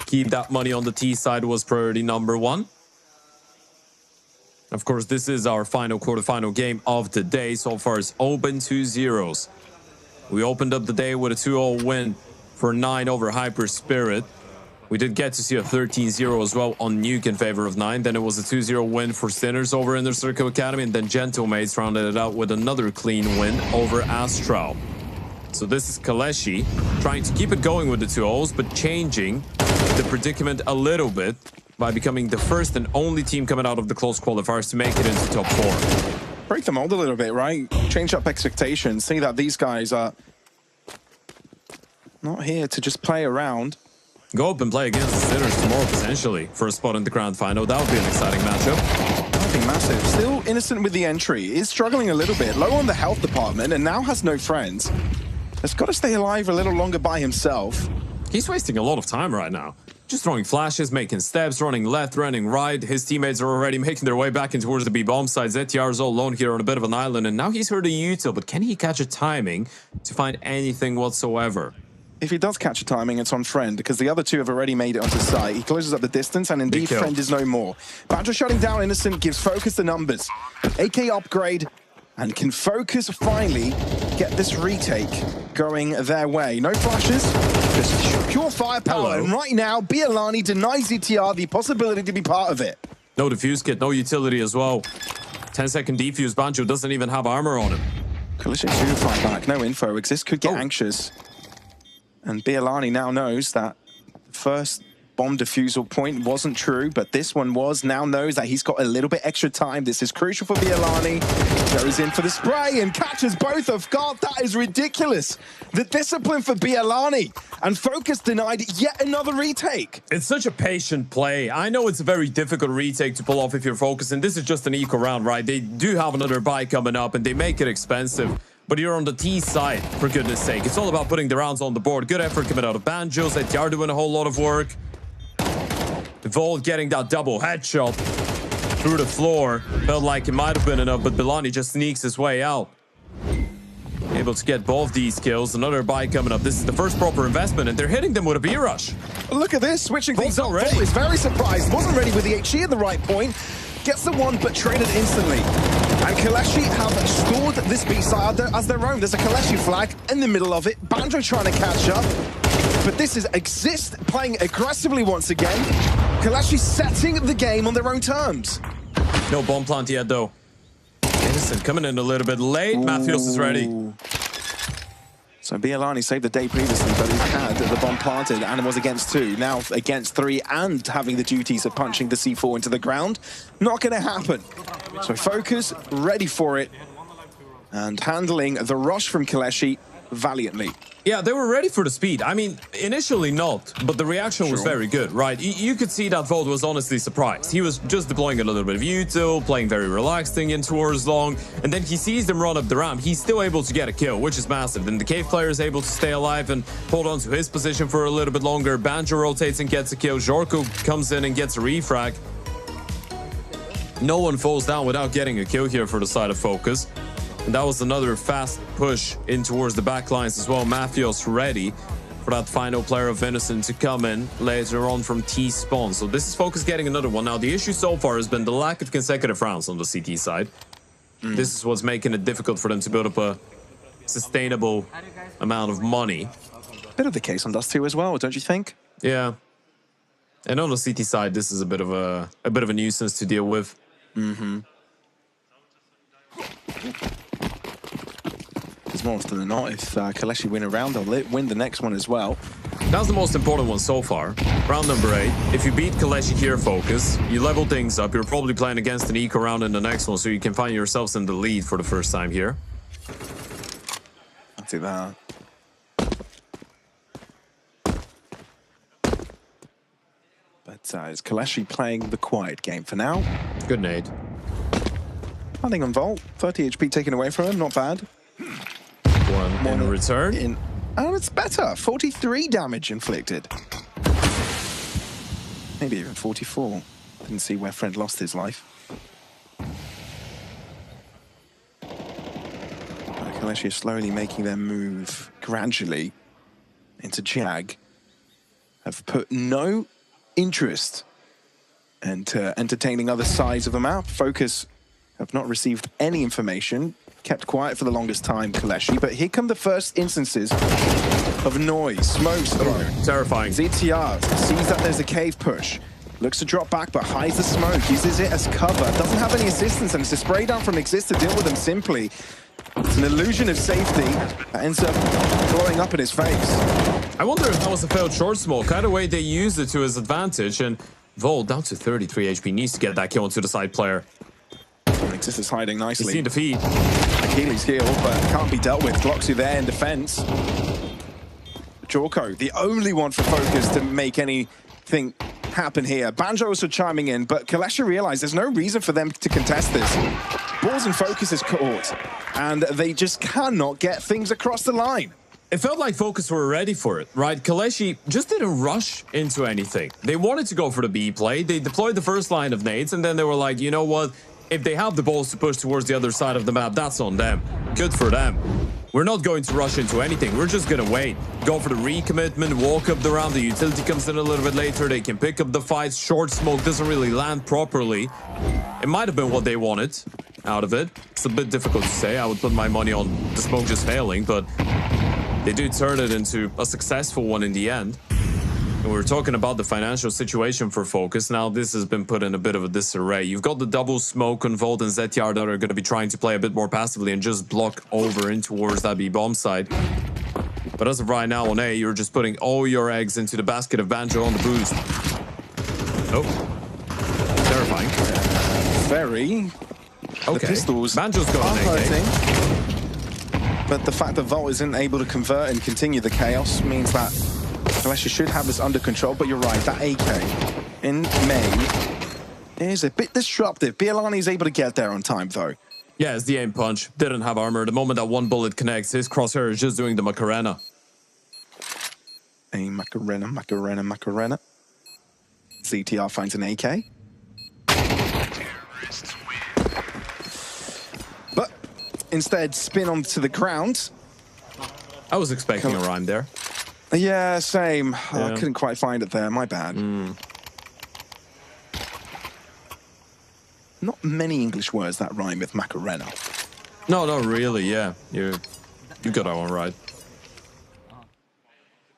keep that money on the T side was priority number one. Of course, this is our final quarterfinal game of the day. So far, it's open 2-0s. We opened up the day with a 2-0 win for 9 over HYPERSPIRIT. We did get to see a 13-0 as well on Nuke in favor of 9. Then it was a 2-0 win for Sinners over Inner Circle Academy. And then Gentlemates rounded it out with another clean win over ASTRAL. So this is KOLESIE trying to keep it going with the 2-0s, but changing the predicament a little bit by becoming the first and only team coming out of the close qualifiers to make it into top 4. Break the mold a little bit, right? Change up expectations. See that these guys are not here to just play around. Go up and play against the Sinners tomorrow, potentially, for a spot in the grand final. That would be an exciting matchup. That would be massive. Still innocent with the entry. Is struggling a little bit. Low on the health department and now has no friends. Has got to stay alive a little longer by himself. He's wasting a lot of time right now. Just throwing flashes, making steps, running left, running right. His teammates are already making their way back in towards the B-bomb side. ZTR is all alone here on a bit of an island, and now he's heard a util, but can he catch a timing to find anything whatsoever? If he does catch a timing, it's on Friend, because the other two have already made it onto site. He closes up the distance, and indeed, Friend is no more. Banjo shutting down Innocent gives FOKUS the numbers. AK upgrade, and can FOKUS finally get this retake going their way. No flashes, just pure firepower. And right now, Bialani denies ZTR the possibility to be part of it. No defuse kit, no utility as well. 10-second defuse. Banjo doesn't even have armor on him. KOLESIE to fight back, no info. Exist could get anxious. And Bialani now knows that the first bomb defusal point wasn't true, but this one was. Now knows that he's got a little bit extra time. This is crucial for Bialani. Goes in for the spray and catches both off guard. That is ridiculous. The discipline for Bialani. And FOKUS denied yet another retake. It's such a patient play. I know it's a very difficult retake to pull off if you're FOKUS, and this is just an eco round, right? They do have another buy coming up, and they make it expensive. But you're on the T side, for goodness sake. It's all about putting the rounds on the board. Good effort coming out of Banjo. ZTR doing a whole lot of work. Volt getting that double headshot through the floor. Felt like it might have been enough, but Bialani just sneaks his way out. Able to get both these kills. Another buy coming up. This is the first proper investment, and they're hitting them with a B-rush. Look at this, switching things up. Volt is very surprised. Wasn't ready with the HE at the right point. Gets the one, but traded instantly. And KOLESIE have scored this B-side as their own. There's a KOLESIE flag in the middle of it. Banjo trying to catch up. But this is Exist playing aggressively once again. KOLESIE setting the game on their own terms. No bomb plant yet, though. Innocent coming in a little bit late. Matthews is ready. So Bialani saved the day previously, but he had the bomb planted and was against 2. Now against 3 and having the duties of punching the C4 into the ground. Not going to happen. So Focus ready for it and handling the rush from KOLESIE valiantly. Yeah, they were ready for the speed. I mean, initially not, but the reaction was very good, right? You could see that Volt was honestly surprised. He was just deploying a little bit of util, playing very relaxing in towards long, and then he sees them run up the ramp. He's still able to get a kill, which is massive. Then the Cave player is able to stay alive and hold on to his position for a little bit longer. Banjo rotates and gets a kill. Jorko comes in and gets a refrag. No one falls down without getting a kill here for the side of Focus. And that was another fast push in towards the back lines as well. Mafios ready for that final player of Innocent to come in later on from T-spawn. So this is Focus getting another one. Now, the issue so far has been the lack of consecutive rounds on the CT side. This is what's making it difficult for them to build up a sustainable amount of money. Bit of the case on Dust 2 as well, don't you think? Yeah. And on the CT side, this is a bit of a nuisance to deal with. Because more often than not, if KOLESIE win a round, they'll win the next one as well. That's the most important one so far. Round number 8. If you beat KOLESIE here, Focus, you level things up. You're probably playing against an eco round in the next one, so you can find yourselves in the lead for the first time here. I'll do that. But is KOLESIE playing the quiet game for now? Good nade. Hunting on Volt, 30 HP taken away from him, not bad. One in return. And it's better, 43 damage inflicted. Maybe even 44. Didn't see where Friend lost his life. KOLESIE is slowly making their move gradually into Jag. Have put no interest into entertaining other sides of the map. Focus have not received any information, kept quiet for the longest time, KOLESIE, but here come the first instances of noise, smoke thrown. Terrifying. ZTR sees that there's a cave push, looks to drop back, but hides the smoke, uses it as cover, doesn't have any assistance, and it's a spray down from Exist to deal with them simply. It's an illusion of safety that ends up blowing up in his face. I wonder if that was a failed short smoke. Either way, they used it to his advantage, and Volt down to 33 HP needs to get that kill into the side player. Exist is hiding nicely. You see the feed. Achilles heel, but can't be dealt with. Gloxy there in defense. Jorko, the only one for Focus to make anything happen here. Banjo also chiming in, but KOLESIE realized there's no reason for them to contest this. Balls and Focus is caught, and they just cannot get things across the line. It felt like Focus were ready for it, right? KOLESIE just didn't rush into anything. They wanted to go for the B play. They deployed the first line of nades, and then they were like, you know what? If they have the balls to push towards the other side of the map, that's on them. Good for them. We're not going to rush into anything. We're just going to wait. Go for the recommitment, walk up the round. The utility comes in a little bit later. They can pick up the fight. Short smoke doesn't really land properly. It might have been what they wanted out of it. It's a bit difficult to say. I would put my money on the smoke just failing, but they do turn it into a successful one in the end. And we're talking about the financial situation for Focus. Now, this has been put in a bit of a disarray. You've got the double smoke on Volt and ZTR that are going to be trying to play a bit more passively and just block over in towards that B-bomb side. But as of right now on A, you're just putting all your eggs into the basket of Banjo on the boost. Oh. Terrifying. Very. Okay. The pistols Banjo's got an AK. But the fact that Volt isn't able to convert and continue the chaos means that KOLESIE should have this under control, but you're right, that AK in May is a bit disruptive. Bialani is able to get there on time, though. Yeah, it's the aim punch. Didn't have armor. The moment that one bullet connects, his crosshair is just doing the Macarena. A Macarena, Macarena, Macarena. ZTR finds an AK. But instead, spin onto the ground. I was expecting a rhyme there. Yeah, same. Yeah. I couldn't quite find it there. My bad. Not many English words that rhyme with Macarena. No, not really. Yeah, you got that one right.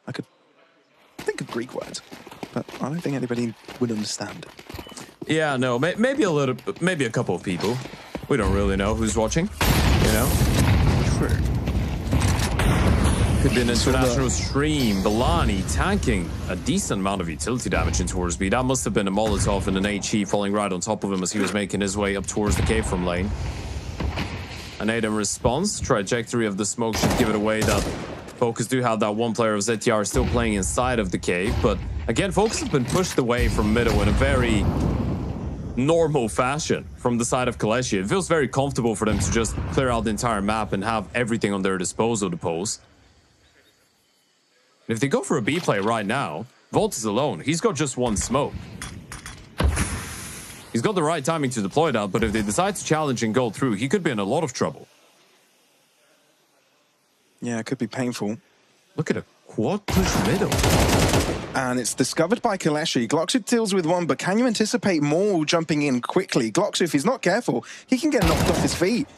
I could think of Greek words, but I don't think anybody would understand. Yeah, no, maybe a little, maybe a couple of people. We don't really know who's watching. You know. True. could be an international stream. Balani tanking a decent amount of utility damage in towards B. That must have been a Molotov and an HE falling right on top of him as he was making his way up towards the cave from lane. An ADM response. Trajectory of the smoke should give it away that FOKUS do have that one player of ZTR still playing inside of the cave. But again, FOKUS have been pushed away from middle in a very normal fashion from the side of KOLESIE. It feels very comfortable for them to just clear out the entire map and have everything on their disposal to pose. If they go for a B play right now, Volt is alone. He's got just one smoke. He's got the right timing to deploy that, but if they decide to challenge and go through, he could be in a lot of trouble. Yeah, it could be painful. Look at a quad push middle. And it's discovered by KOLESIE. Glocksif deals with one, but can you anticipate more jumping in quickly? Glocksif, if he's not careful, he can get knocked off his feet.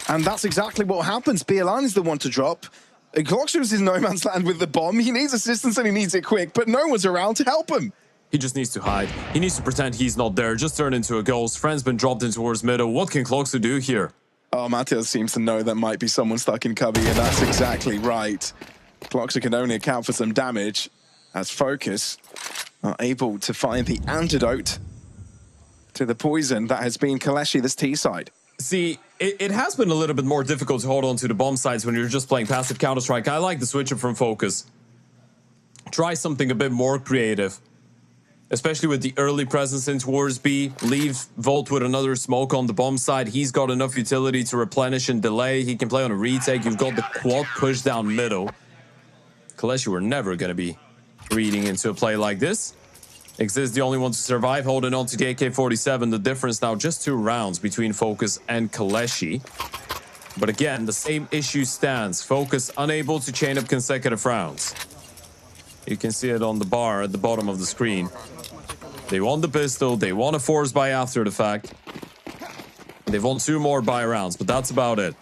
And that's exactly what happens. BLN is the one to drop. Glocksif is in no man's land with the bomb. He needs assistance and he needs it quick, but no one's around to help him. He just needs to hide. He needs to pretend he's not there. Just turn into a ghost. Friend's been dropped in towards middle. What can KOLESIE do here? Oh, Matheus seems to know there might be someone stuck in cubby, and that's exactly right. KOLESIE can only account for some damage as FOKUS are able to find the antidote to the poison that has been KOLESIE this T side. See, it has been a little bit more difficult to hold on to the bomb sides when you're just playing passive Counter-Strike. I like the switch up from FOKUS. Try something a bit more creative, especially with the early presence in towards B. Leave Volt with another smoke on the bomb side. He's got enough utility to replenish and delay. He can play on a retake. You've got the quad push down middle. KOLESIE were never going to be reading into a play like this. Exist the only one to survive, holding on to the AK-47. The difference now just 2 rounds between FOKUS and KOLESIE. But again, the same issue stands. FOKUS unable to chain up consecutive rounds. You can see it on the bar at the bottom of the screen. They won the pistol, they won a force buy after the fact. They've won 2 more buy rounds, but that's about it.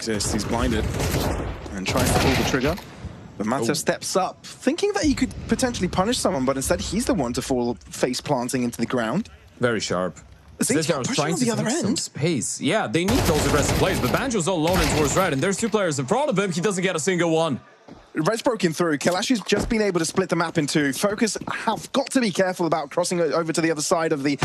He's blinded and tries to pull the trigger. But Matheus steps up, thinking that he could potentially punish someone, but instead he's the one to fall face planting into the ground. Very sharp. ZTR trying to the other take some end. space. Yeah, they need those aggressive plays, but Banjo's all alone in towards red, and there's 2 players in front of him. He doesn't get a single one. Red's broken through. KOLESIE's just been able to split the map in 2. FOKUS have got to be careful about crossing over to the other side of the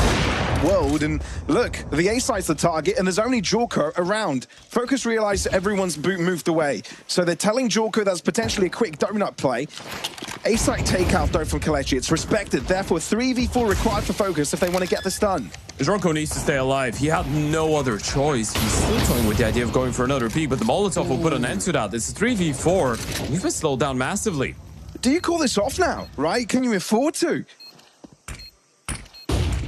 world. And look, the A site's the target, and there's only Jorko around. FOKUS realize everyone's moved away, so they're telling Jorko that's potentially a quick donut play. A site takeout though from KOLESIE. It's respected. Therefore, 3v4 required for FOKUS if they want to get this done. Jorko needs to stay alive. He had no other choice. He's still toying with the idea of going for another peek, but the Molotov will put an end to that. It's a 3v4. You've been slowed down massively. Do you call this off now, right? Can you afford to?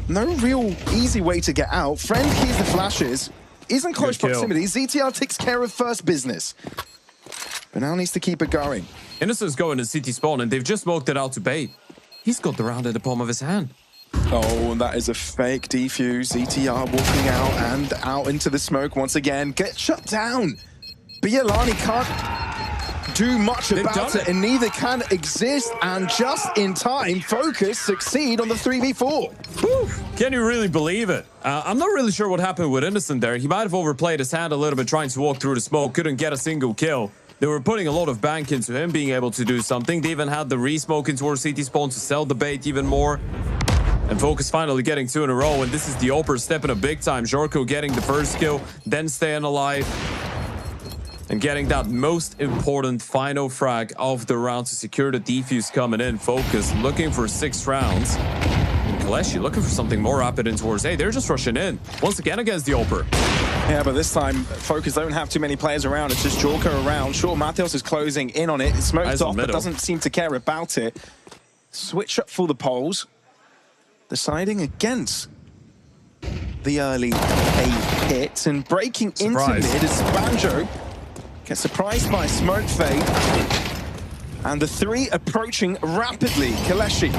No real easy way to get out. Friend hears the flashes. Isn't close proximity. ZTR takes care of first business. But now needs to keep it going. Innocent's going to CT spawn, and they've just smoked it out to bait. He's got the round in the palm of his hand. Oh, and that is a fake defuse. ZTR walking out and out into the smoke once again. Get shut down. Bialani can't do much about it, and neither can Exist. And just in time, FOKUS succeed on the 3v4. Whew. Can you really believe it? I'm not really sure what happened with Innocent there. He might have overplayed his hand a little bit trying to walk through the smoke. Couldn't get a single kill. They were putting a lot of bank into him being able to do something. They even had the re-smoke into our CT spawn to sell the bait even more. And FOKUS finally getting 2 in a row, and this is the Oper stepping up big time. Jorko getting the first kill, then staying alive. And getting that most important final frag of the round to secure the defuse coming in. FOKUS looking for 6 rounds. And KOLESIE looking for something more rapid in towards A. They're just rushing in. Once again against the Oper. Yeah, but this time, FOKUS don't have too many players around. It's just Jorko around. Sure, Matheus is closing in on it. It's smoked off, but doesn't seem to care about it. Switch up for the poles. Deciding against the early A hit and breaking into mid as Banjo gets surprised by smoke fade. And the 3 approaching rapidly. KOLESIE,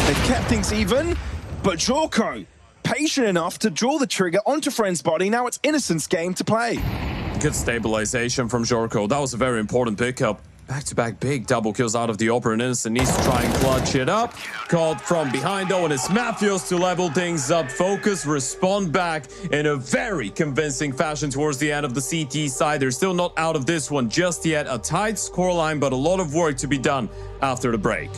they've kept things even, but Jorko patient enough to draw the trigger onto Friend's body. Now it's Innocent's game to play. Good stabilization from Jorko. That was a very important pickup. Back-to-back big double kills out of the Opera, and Innocent needs to try and clutch it up. Caught from behind though, and it's Matthews to level things up. Focus respond back in a very convincing fashion towards the end of the CT side. They're still not out of this one just yet. A tight scoreline, but a lot of work to be done after the break.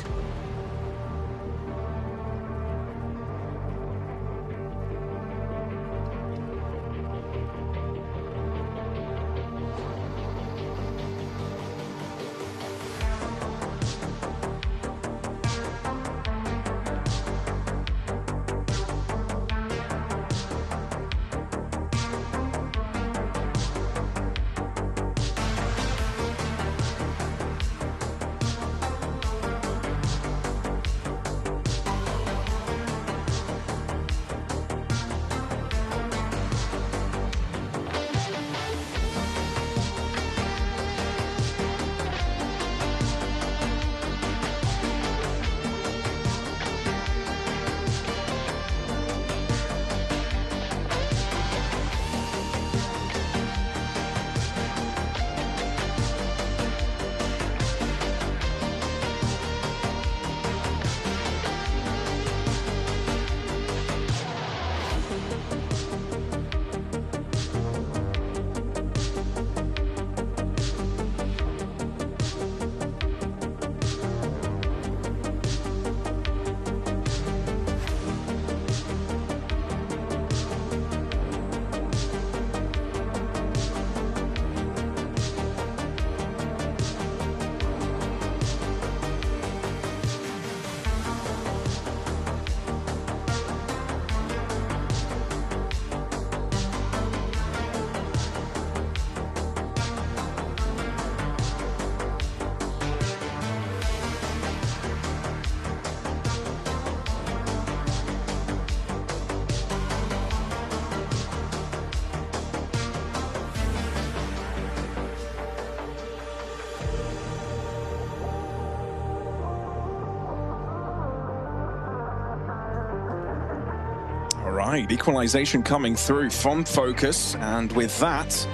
Right, equalization coming through from Focus, and with that,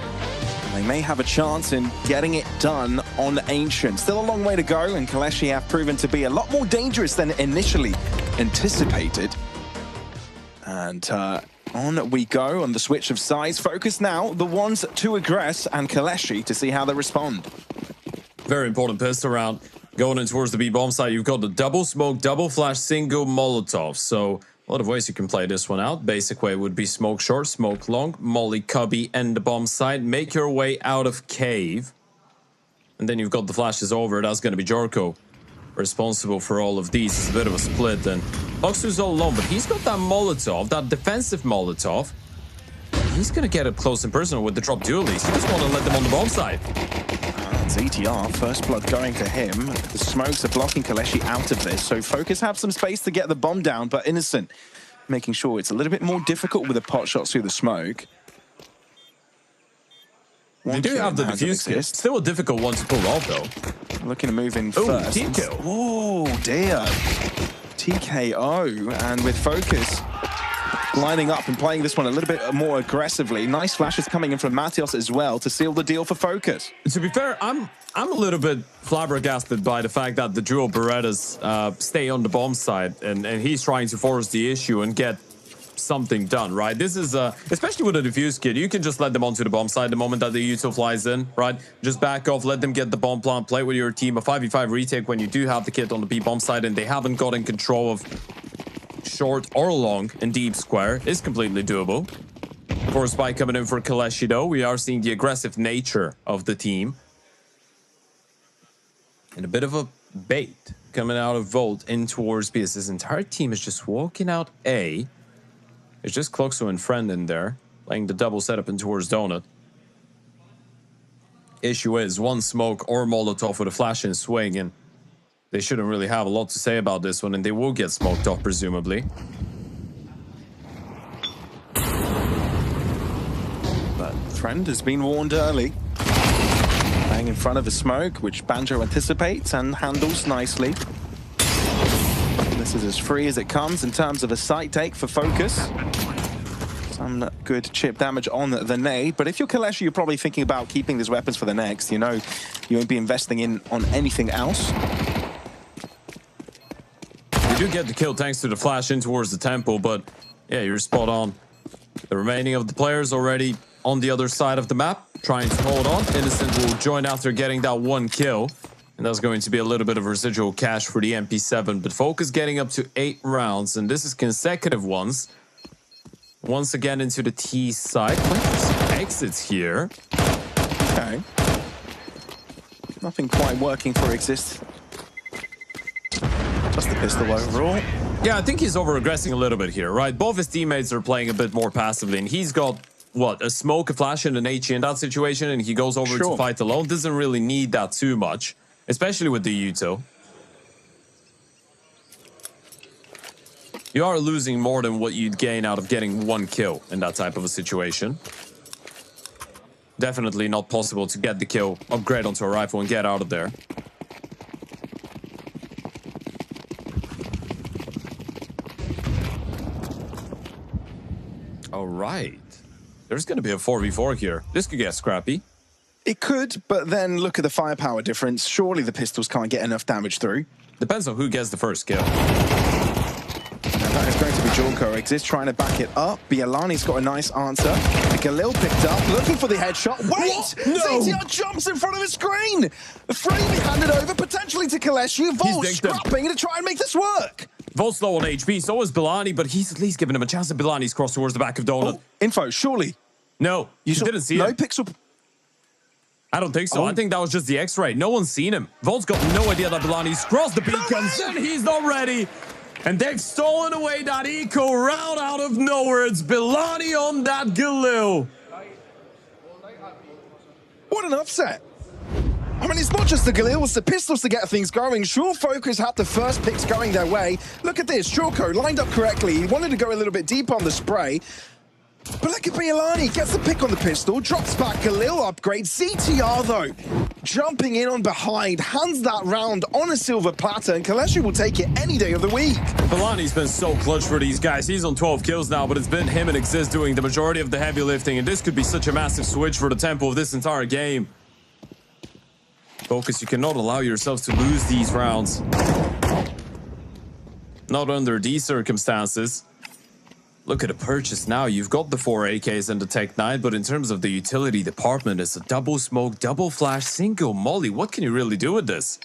they may have a chance in getting it done on Ancient. Still a long way to go, and KOLESIE have proven to be a lot more dangerous than initially anticipated. And on we go on the switch of sides. Focus now, the ones to aggress, and KOLESIE to see how they respond. Very important pistol round. Going in towards the B-bomb side, you've got the double smoke, double flash, single Molotov. So a lot of ways you can play this one out. Basic way would be smoke short, smoke long, molly cubby, and the bomb side. Make your way out of cave. And then you've got the flashes over. That's going to be Jorko responsible for all of these. It's a bit of a split. And Foxu's all alone, but he's got that Molotov, that defensive Molotov. He's going to get up close and personal with the drop dualies. He just want to let them on the bomb side. It's ETR, first blood going to him. The smokes are blocking KOLESIE out of this, so Focus have some space to get the bomb down, but Innocent making sure it's a little bit more difficult with the pot shots through the smoke. They do have the defuse kit. Still a difficult one to pull off, though. Looking to move in first. Team kill. Oh, dear. TKO, and with Focus lining up and playing this one a little bit more aggressively. Nice flashes coming in from Mathios as well to seal the deal for Focus. To be fair, I'm a little bit flabbergasted by the fact that the dual Berettas stay on the bomb side, and he's trying to force the issue and get something done, right? This is, especially with a diffuse kit, you can just let them onto the bomb side the moment that the util flies in, right? Just back off, let them get the bomb plant, play with your team. A 5v5 retake when you do have the kit on the B bomb side and they haven't gotten control of short or long and deep square is completely doable. Of course, by coming in for KOLESIE though, we are seeing the aggressive nature of the team. And a bit of a bait coming out of Volt in towards B. His entire team is just walking out A. It's just Cloxo and Friend in there, playing the double setup in towards Donut. Issue is one smoke or Molotov with a flash and swing, and they shouldn't really have a lot to say about this one, and they will get smoked off, presumably. But Friend has been warned early. Playing in front of a smoke, which Banjo anticipates and handles nicely. This is as free as it comes in terms of a site take for Focus. Some good chip damage on the nade, but if you're KOLESIE, you're probably thinking about keeping these weapons for the next. You know, you won't be investing on anything else. You do get the kill thanks to the flash in towards the temple, but yeah, you're spot on. The remaining of the players already on the other side of the map, trying to hold on. Innocent will join after getting that one kill, and that's going to be a little bit of residual cash for the MP7, but FOKUS getting up to 8 rounds, and this is consecutive ones. Once again into the T side. Exits here. Okay. Nothing quite working for Exist. Just the pistol overall. Yeah, I think he's over-aggressing a little bit here, right? Both his teammates are playing a bit more passively, and he's got, what, a smoke, a flash, and an HE in that situation, and he goes over to fight alone. Doesn't really need that too much, especially with the Uto. You are losing more than what you'd gain out of getting one kill in that type of a situation. Definitely not possible to get the kill, upgrade onto a rifle, and get out of there. All right. There's going to be a 4v4 here. This could get scrappy. It could, but then look at the firepower difference. Surely the pistols can't get enough damage through. Depends on who gets the first kill. That is going to be Jorko. Exist trying to back it up. Bialani's got a nice answer. Galil picked up, looking for the headshot. Wait! No! CTR jumps in front of the screen! Freebie handed over, potentially to KOLESIE. Volt scrapping to try and make this work. Volt's low on HP, so is Bilani, but he's at least giving him a chance. That Bilani's crossed towards the back of Donut. Oh, info, surely. No, you didn't see no him. Pixel. I don't think so. I think that was just the X-ray. No one's seen him. Volt's got no idea that Bilani's crossed the beacons, and he's not ready. And they've stolen away that eco round out of nowhere. It's Bilani on that Galil. What an upset. I mean, it's not just the Galil, it's the pistols to get things going. Sure, FOKUS had the first picks going their way. Look at this, Jorko lined up correctly. He wanted to go a little bit deep on the spray. But look at Bialani, gets the pick on the pistol, drops back Galil upgrade. CTR, though, jumping in on behind, hands that round on a silver platter, and KOLESIE will take it any day of the week. Bilani's been so clutch for these guys. He's on 12 kills now, but it's been him and Exist doing the majority of the heavy lifting, and this could be such a massive switch for the tempo of this entire game. FOKUS, you cannot allow yourselves to lose these rounds. Not under these circumstances. Look at the purchase now. You've got the 4 AKs and the Tech 9, but in terms of the utility department, it's a double smoke, double flash, single molly. What can you really do with this?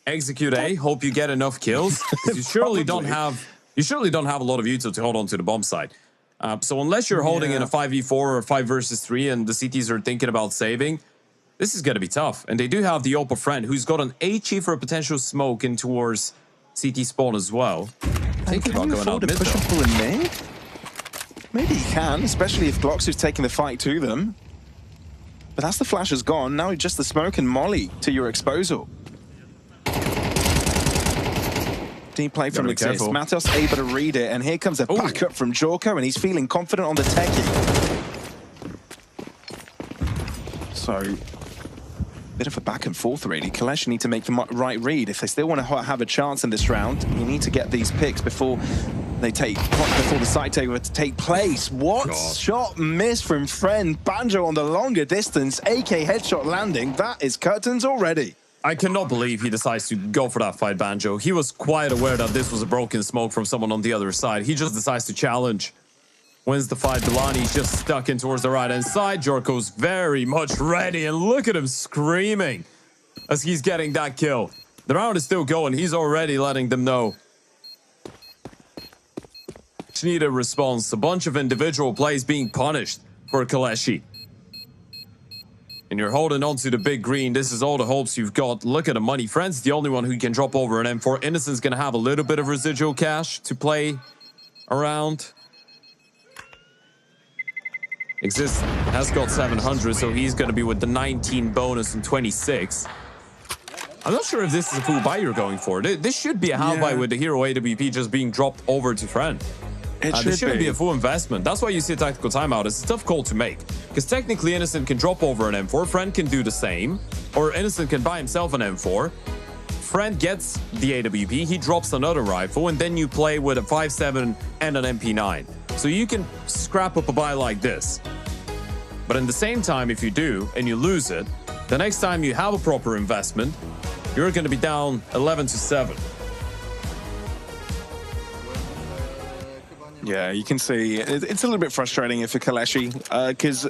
Execute A, hope you get enough kills. You surely don't have a lot of util to hold on to the bomb site. So unless you're holding in a 5v4 or 5 versus 3 and the CTs are thinking about saving, this is going to be tough. And they do have the Oppo friend who's got an HE for a potential smoke in towards CT spawn as well. Thinking about going out mid push and pull in mid? Maybe he can, especially if Gloxu's taking the fight to them. But that's the flash has gone. Now just the smoke and molly to your exposal. Deep play from Exist. Matos able to read it, and here comes a backup from Jorko, and he's feeling confident on the techie. So, bit of a back and forth, really. KOLESIE need to make the right read. If they still want to have a chance in this round, you need to get these picks before the site takeover to take place. What shot miss from Friend. Banjo on the longer distance. AK headshot landing. That is curtains already. I cannot believe he decides to go for that fight, Banjo. He was quite aware that this was a broken smoke from someone on the other side. He just decides to challenge. Wins the fight. Bilani's just stuck in towards the right-hand side. Jorko's very much ready, and look at him screaming as he's getting that kill. The round is still going. He's already letting them know. Just need a response. A bunch of individual plays being punished for KOLESIE. And you're holding on to the big green. This is all the hopes you've got. Look at the money. Friend's the only one who can drop over an M4. Innocent's going to have a little bit of residual cash to play around. Exist has got 700, so he's going to be with the 19 bonus and 26. I'm not sure if this is a full buy you're going for. This should be a half buy with the hero AWP just being dropped over to Friend. This shouldn't be a full investment. That's why you see a tactical timeout. It's a tough call to make. Because technically, Innocent can drop over an M4. Friend can do the same. Or Innocent can buy himself an M4. Friend gets the AWP, he drops another rifle, and then you play with a 5.7 and an MP9. So you can scrap up a buy like this. But in the same time, if you do, and you lose it, the next time you have a proper investment, you're going to be down 11-7. Yeah, you can see it's a little bit frustrating for KOLESIE because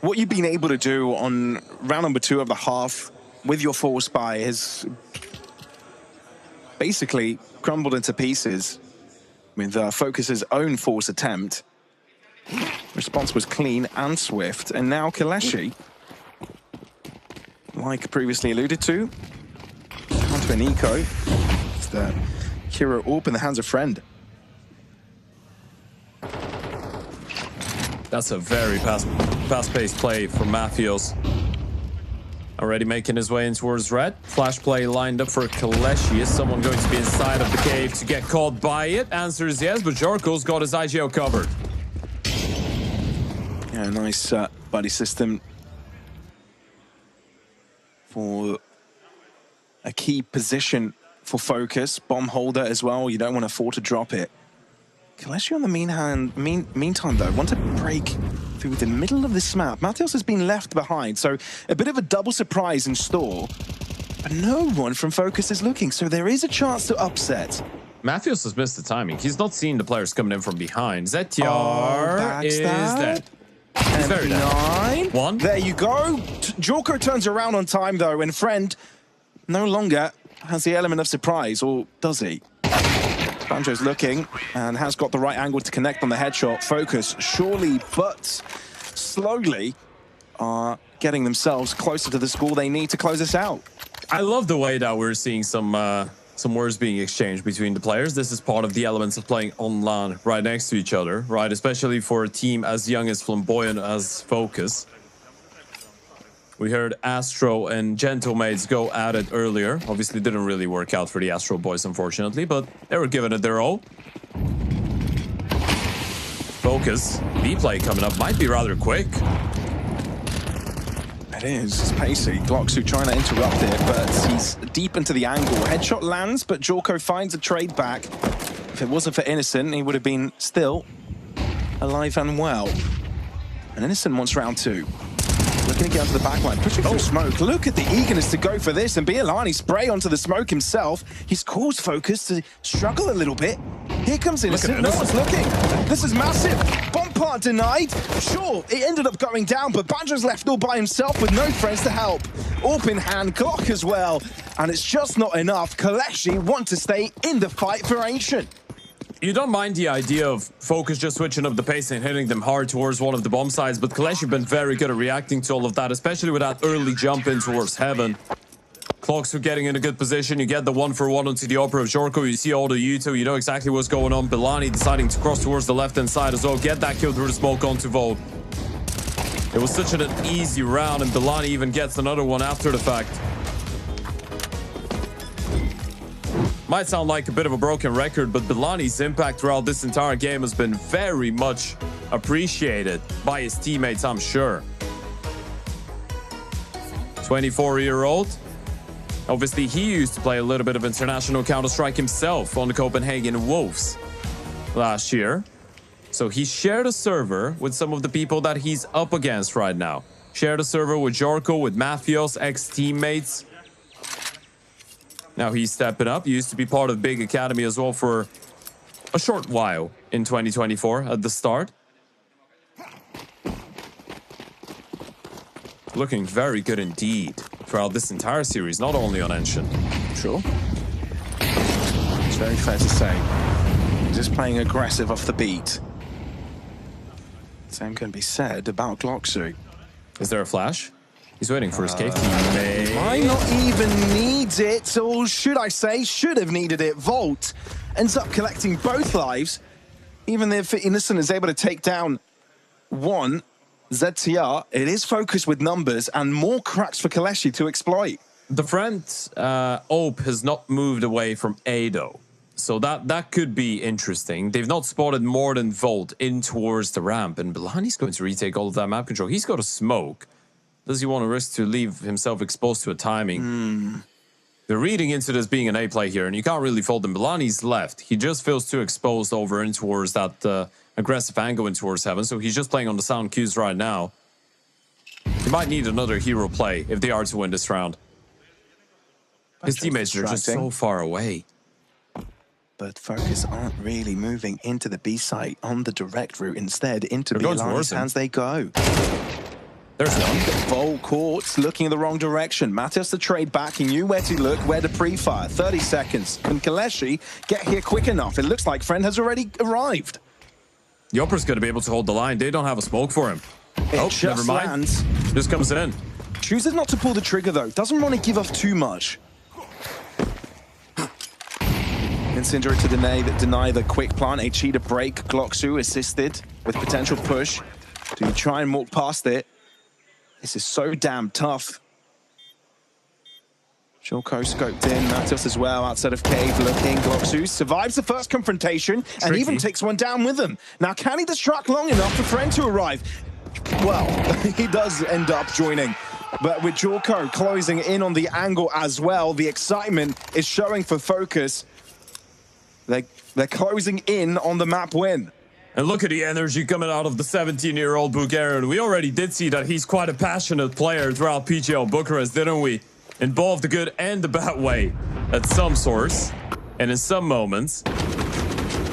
what you've been able to do on round number 2 of the half with your force buy has basically crumbled into pieces with FOKUS's own force attempt. Response was clean and swift, and now KOLESIE, like previously alluded to, onto an eco. It's the hero AWP in the hands of Friend. That's a very fast-paced play from Matthews. Already making his way in towards red. Flash play lined up for KOLESIE. Is someone going to be inside of the cave to get caught by it? Answer is yes, but Jorko's got his IGO covered. Yeah, nice buddy system for a key position for FOKUS. Bomb holder as well. You don't want to afford to drop it. KOLESIE on the meantime, though, want to break through the middle of this map. Matthews has been left behind, so a bit of a double surprise in store. But no one from FOKUS is looking, so there is a chance to upset. Matthews has missed the timing. He's not seeing the players coming in from behind. Zetiar is dead. He's very dead. One. There you go. Jorko turns around on time, though, and Friend no longer has the element of surprise, or does he? Banjo's looking and has got the right angle to connect on the headshot. FOKUS, surely but slowly, are getting themselves closer to the score they need to close this out. I love the way that we're seeing some words being exchanged between the players. This is part of the elements of playing on LAN right next to each other, right? Especially for a team as young as flamboyant as FOKUS. We heard Astro and Gentlemates go at it earlier. Obviously didn't really work out for the Astro boys, unfortunately, but they were giving it their all. FOKUS, B-play coming up, might be rather quick. It is. It's pacey. GlockSu trying to interrupt it, but he's deep into the angle. Headshot lands, but Jorko finds a trade back. If it wasn't for Innocent, he would have been still alive and well. And Innocent wants round 2. Looking to get onto the backline, pushing through smoke. Look at the eagerness to go for this, and Bialani spray onto the smoke himself. He's caused FOKUS to struggle a little bit. Here comes Innocent. No one's looking. This is massive. Bomb plant denied. Sure, it ended up going down, but Banjo's left all by himself with no friends to help. AWP in hand, Glock as well. And it's just not enough. KOLESIE want to stay in the fight for Ancient. You don't mind the idea of FOKUS just switching up the pace and hitting them hard towards one of the bomb sides, but KOLESIE have been very good at reacting to all of that, especially with that early jump in towards heaven. GlockSu getting in a good position. You get the 1-for-1 onto the upper of Jorko. You see all the Yuto. You know exactly what's going on. Bilani deciding to cross towards the left-hand side as well. Get that kill through the smoke onto Volt. It was such an easy round, and Bilani even gets another one after the fact. Might sound like a bit of a broken record, but Bilani's impact throughout this entire game has been very much appreciated by his teammates, I'm sure. 24-year-old. Obviously, he used to play a little bit of international Counter-Strike himself on the Copenhagen Wolves last year. So he shared a server with some of the people that he's up against right now. Shared a server with Jorko, with Matthews, ex-teammates. Now he's stepping up. He used to be part of Big Academy as well for a short while in 2024 at the start. Looking very good indeed throughout this entire series, not only on Ancient. Sure. It's very fair to say. Just playing aggressive off the beat. Same can be said about GlockSu. Is there a flash? He's waiting for his cave teammate. Might not even need it, or should I say, should have needed it. Volt ends up collecting both lives, even if Innocent is able to take down one. ZTR, it is FOKUS with numbers and more cracks for KOLESIE to exploit. The friend AWP has not moved away from A though, so that could be interesting. They've not spotted more than Volt in towards the ramp, and Bilani's going to retake all of that map control. He's got a smoke. Does he want to risk to leave himself exposed to a timing? They're reading into this being an A play here, and you can't really fault him. Milani's left. He just feels too exposed over in towards that aggressive angle in towards heaven, so he's just playing on the sound cues right now. He might need another hero play if they are to win this round. His teammates are just so far away. But FOKUS aren't really moving into the B site on the direct route. Instead, into Bielani's hands they go. There's none. Volt Courts looking in the wrong direction. Matheus the trade back. He knew where to look, where to pre-fire. 30 seconds. Can KOLESIE get here quick enough? It looks like Friend has already arrived. Yoper's going to be able to hold the line. They don't have a smoke for him. Never mind. Lands. Just comes in. Chooses not to pull the trigger, though. Doesn't want to give off too much. Incendiary to deny the quick plant. A cheetah break. Glocksu assisted with potential push. Do you try and walk past it? This is so damn tough. Shulko scoped in. Matheus as well outside of cave looking. Glocksu survives the first confrontation and even takes one down with him. Now, can he distract long enough for Friend to arrive? Well, he does end up joining. But with Jorko closing in on the angle as well, the excitement is showing for FOKUS. They're closing in on the map win. And look at the energy coming out of the 17-year-old Bulgarian. We already did see that he's quite a passionate player throughout PGL Bucharest, didn't we? In both the good and the bad way at some source and in some moments.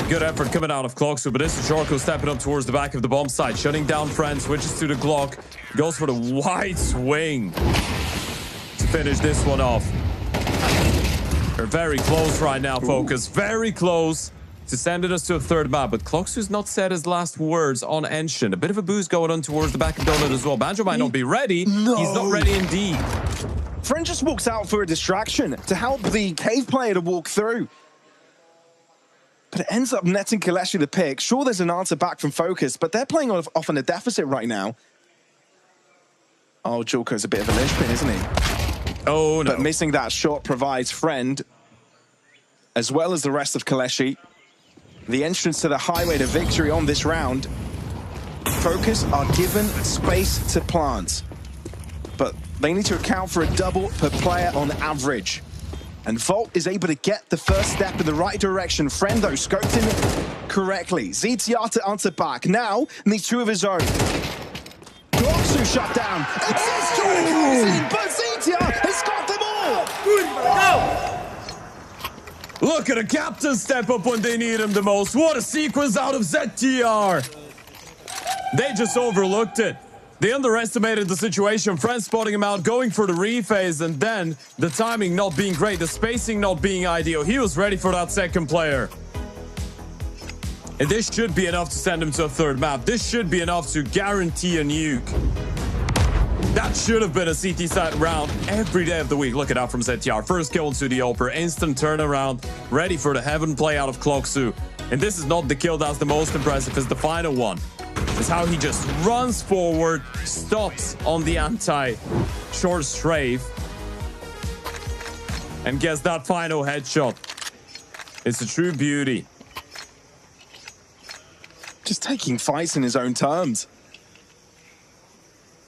Good effort coming out of Glocksu, but this is Jorko stepping up towards the back of the bomb site, shutting down Friend, switches to the Glock, goes for the wide swing to finish this one off. They're very close right now, FOKUS. Very close to sending us to a third map, but Glocksu's not said his last words on Enshin. A bit of a boost going on towards the back of Donut as well. Banjo might not be ready. No. He's not ready indeed. Friend just walks out for a distraction to help the cave player to walk through. But it ends up netting KOLESIE the pick. Sure, there's an answer back from FOKUS, but they're playing off on a deficit right now. Oh, Jorko's a bit of a linchpin, isn't he? Oh, no. But missing that shot provides Friend, as well as the rest of KOLESIE, the entrance to the highway to victory on this round. FOKUS are given space to plant, but they need to account for a double per player on average. And Volt is able to get the first step in the right direction. Friend, though, scoped in correctly. ZTR to answer back. Now, needs two of his own. Glocksu shut down. But ZTR has got them all. Look at the captain step up when they need him the most. What a sequence out of ZTR. They just overlooked it. They underestimated the situation. Friend spotting him out, going for the rephase, and then the timing not being great, the spacing not being ideal. He was ready for that second player. And this should be enough to send him to a third map. This should be enough to guarantee a nuke. That should have been a CT side round every day of the week. Look at that from ZTR. First kill into the Oper, instant turnaround, ready for the heaven play out of Glocksu. And this is not the kill that's the most impressive, it's the final one. It's how he just runs forward, stops on the anti-short strafe, and gets that final headshot. It's a true beauty. Just taking fights in his own terms.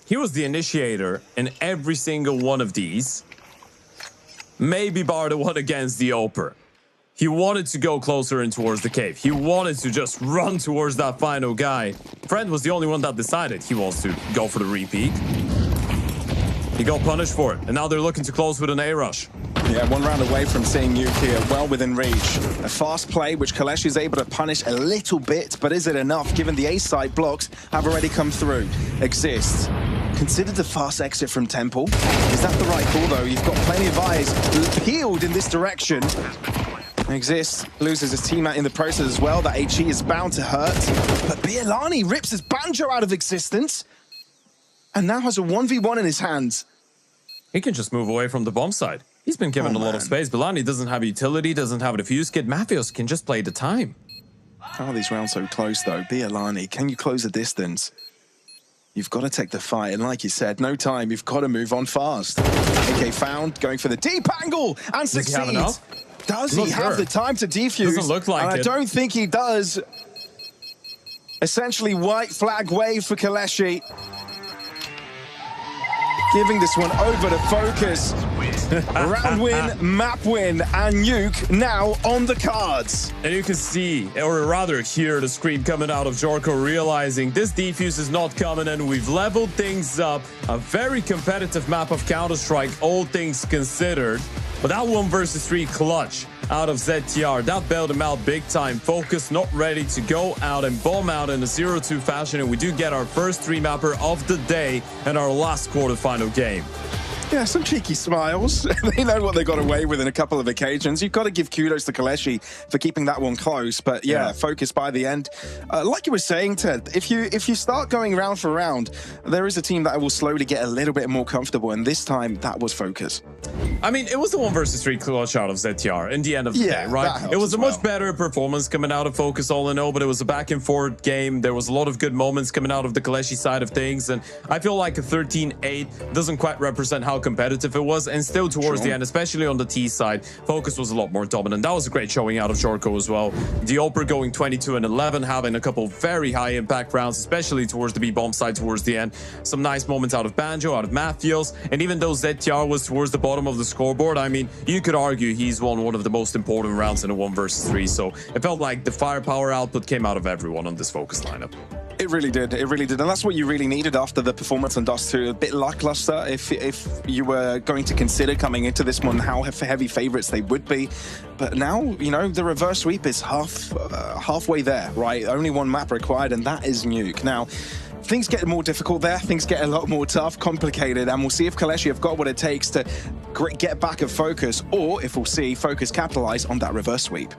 He was the initiator in every single one of these. Maybe bar the one against the Oper. He wanted to go closer in towards the cave. He wanted to just run towards that final guy. Friend was the only one that decided he wants to go for the repeat. He got punished for it, and now they're looking to close with an A-rush. Yeah, one round away from seeing nuke here, well within reach. A fast play, which KOLESIE is able to punish a little bit, but is it enough given the A-side blocks have already come through? Exists. Considered the fast exit from Temple. Is that the right call, though? You've got plenty of eyes peeled in this direction. Exists, loses his teammate in the process as well. That HE is bound to hurt. But Bielani rips his Banjo out of existence and now has a 1v1 in his hands. He can just move away from the bomb side. He's been given a lot of space. Bielani doesn't have utility, doesn't have a defuse kit. Matheus can just play the time. How are these rounds so close, though? Bielani, can you close the distance? You've got to take the fight, and like you said, no time. You've got to move on fast. AK found, going for the deep angle, and succeeds. Does he have enough? Does he have the time to defuse? Doesn't look like it. I don't think he does. Essentially, white flag wave for KOLESIE. Giving this one over to FOKUS. Round win, map win, and Nuke now on the cards. And you can see, or rather hear, the scream coming out of Jorko, realizing this defuse is not coming, and we've leveled things up. A very competitive map of Counter-Strike, all things considered. But that 1 versus 3 clutch out of ZTR, that bailed him out big time. Focus not ready to go out and bomb out in a 0-2 fashion, and we do get our first 3-mapper of the day and our last quarterfinal game. Yeah, some cheeky smiles. They know what they got away with in a couple of occasions. You've got to give kudos to KOLESIE for keeping that one close. But yeah, Focus by the end. Like you were saying, Ted, if you start going round for round, there is a team that will slowly get a little bit more comfortable. And this time, that was Focus. I mean, it was the 1 versus 3 clutch out of ZTR in the end of the day, right? It was a much better performance coming out of Focus all in all, but it was a back and forth game. There was a lot of good moments coming out of the KOLESIE side of things. And I feel like a 13-8 doesn't quite represent how competitive it was, and still towards the end, especially on the T side, Focus was a lot more dominant. That was a great showing out of Jorko as well. Dioper going 22-11, having a couple very high impact rounds, especially towards the B-bomb side towards the end. Some nice moments out of Banjo, out of Matthews, and even though ZTR was towards the bottom of the scoreboard, I mean, you could argue he's won one of the most important rounds in a 1 versus 3, so it felt like the firepower output came out of everyone on this Focus lineup. It really did. It really did. And that's what you really needed after the performance on Dust 2. A bit lackluster if you were going to consider coming into this one how heavy favorites they would be. But now, you know, the reverse sweep is halfway there, right? Only 1 map required, and that is Nuke. Now, things get more difficult there. Things get a lot more tough, complicated, and we'll see if KOLESIE have got what it takes to get back at Focus, or if we'll see Focus capitalize on that reverse sweep.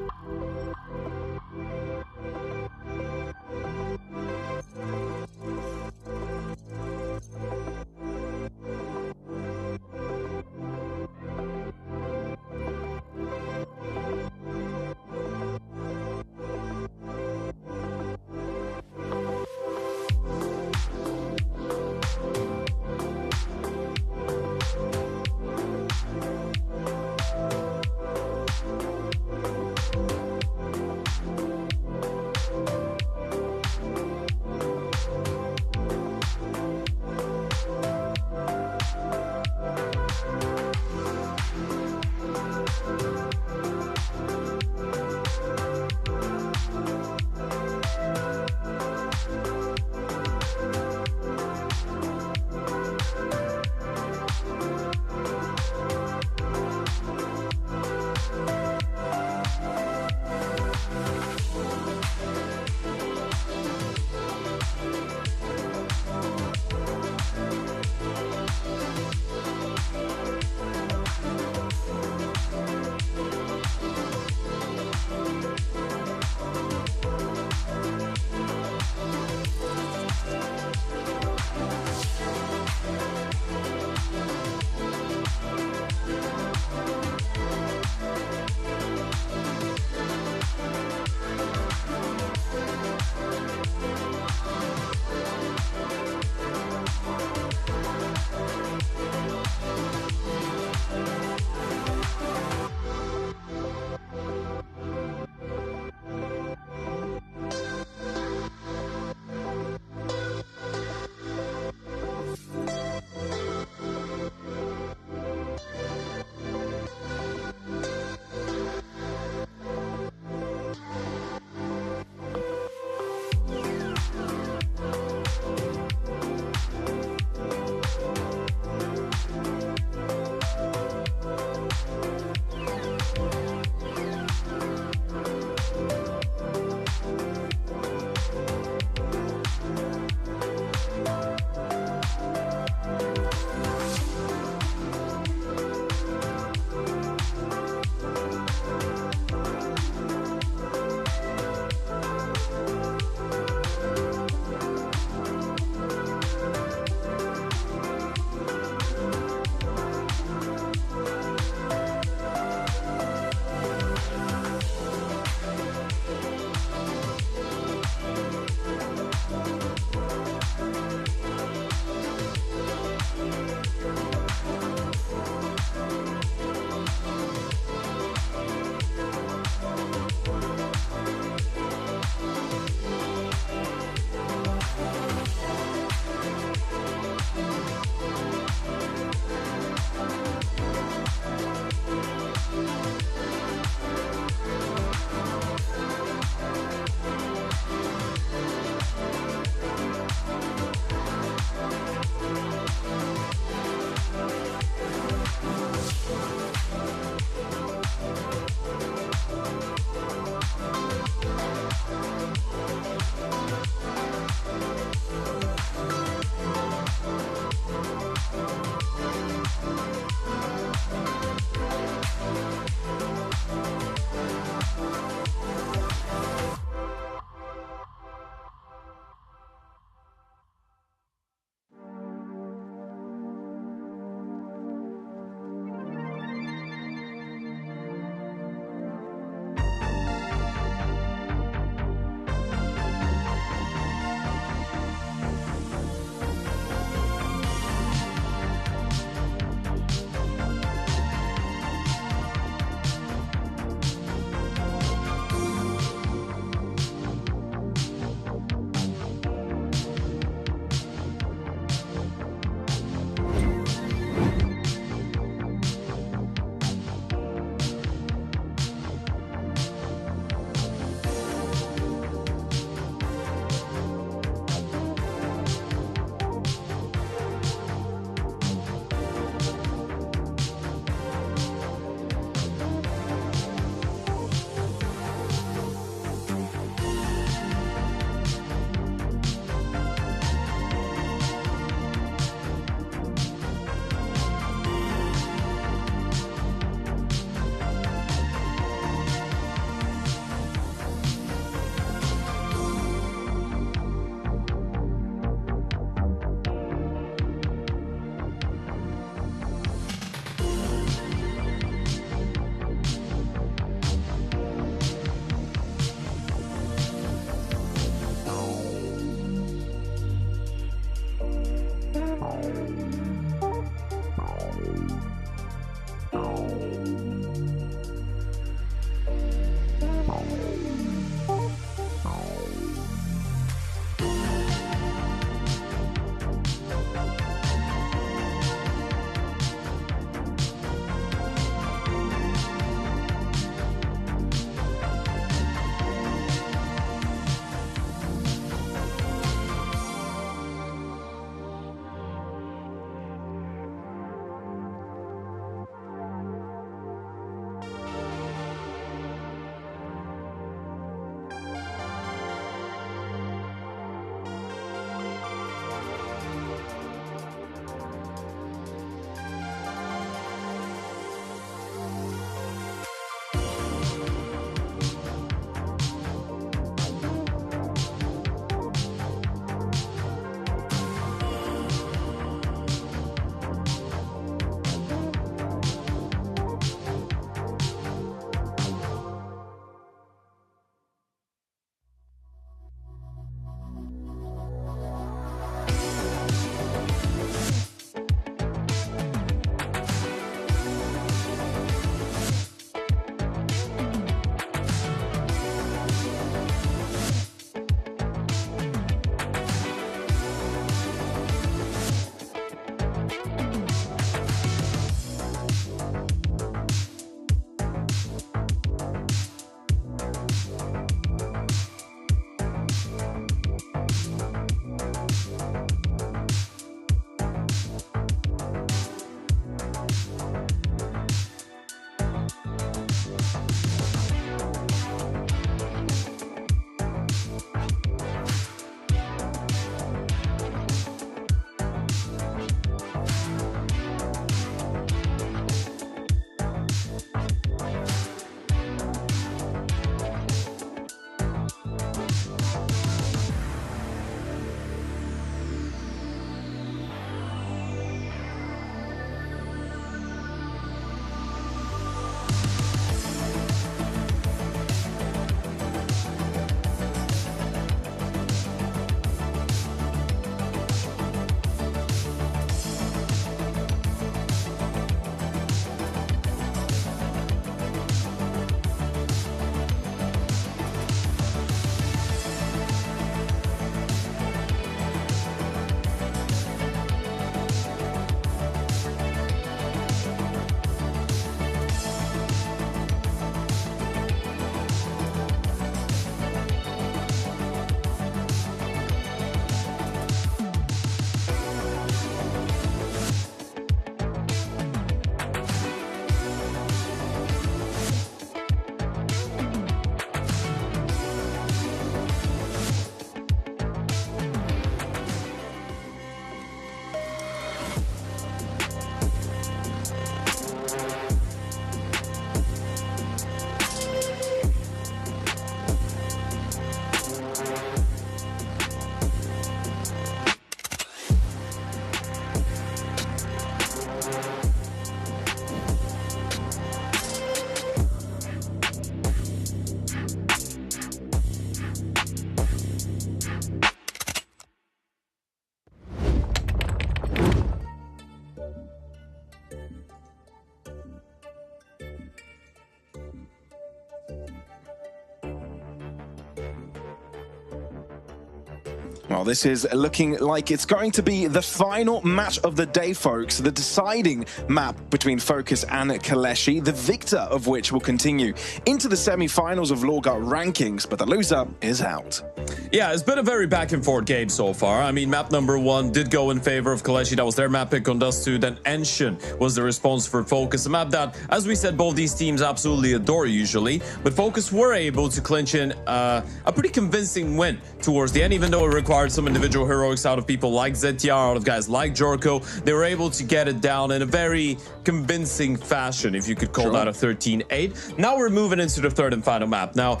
Well, this is looking like it's going to be the final match of the day, folks. The deciding map between FOKUS and KOLESIE, the victor of which will continue into the semi-finals of LORGAR Rankings, but the loser is out. Yeah, it's been a very back and forth game so far. I mean, map number 1 did go in favor of KOLESIE. That was their map pick on Dust 2. Then Enshin was the response for FOKUS. A map that, as we said, both these teams absolutely adore usually. But FOKUS were able to clinch in a pretty convincing win towards the end, even though it required some individual heroics out of people like ZTR, out of guys like Jorko. They were able to get it down in a very convincing fashion, if you could call that a 13-8. Now we're moving into the third and final map. Now,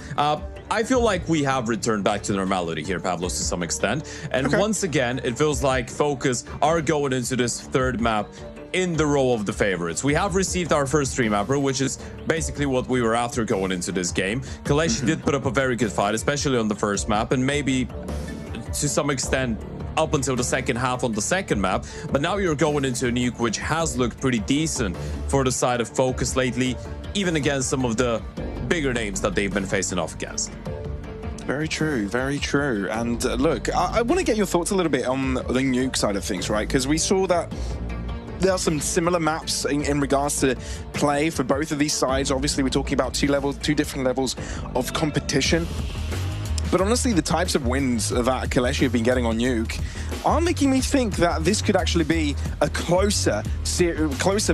I feel like we have returned back to normality here, Pavlos, to some extent. And once again, it feels like FOKUS are going into this third map in the role of the favorites. We have received our first 3-mapper, which is basically what we were after going into this game. KOLESIE did put up a very good fight, especially on the first map, and maybe to some extent up until the second half on the second map. But now you're going into a nuke which has looked pretty decent for the side of FOKUS lately, even against some of the bigger names that they've been facing off against. Very true, very true. And look, I want to get your thoughts a little bit on the nuke side of things, right? Because we saw that there are some similar maps in regards to play for both of these sides. Obviously, we're talking about two different levels of competition. But honestly, the types of wins that KOLESIE have been getting on nuke are making me think that this could actually be a closer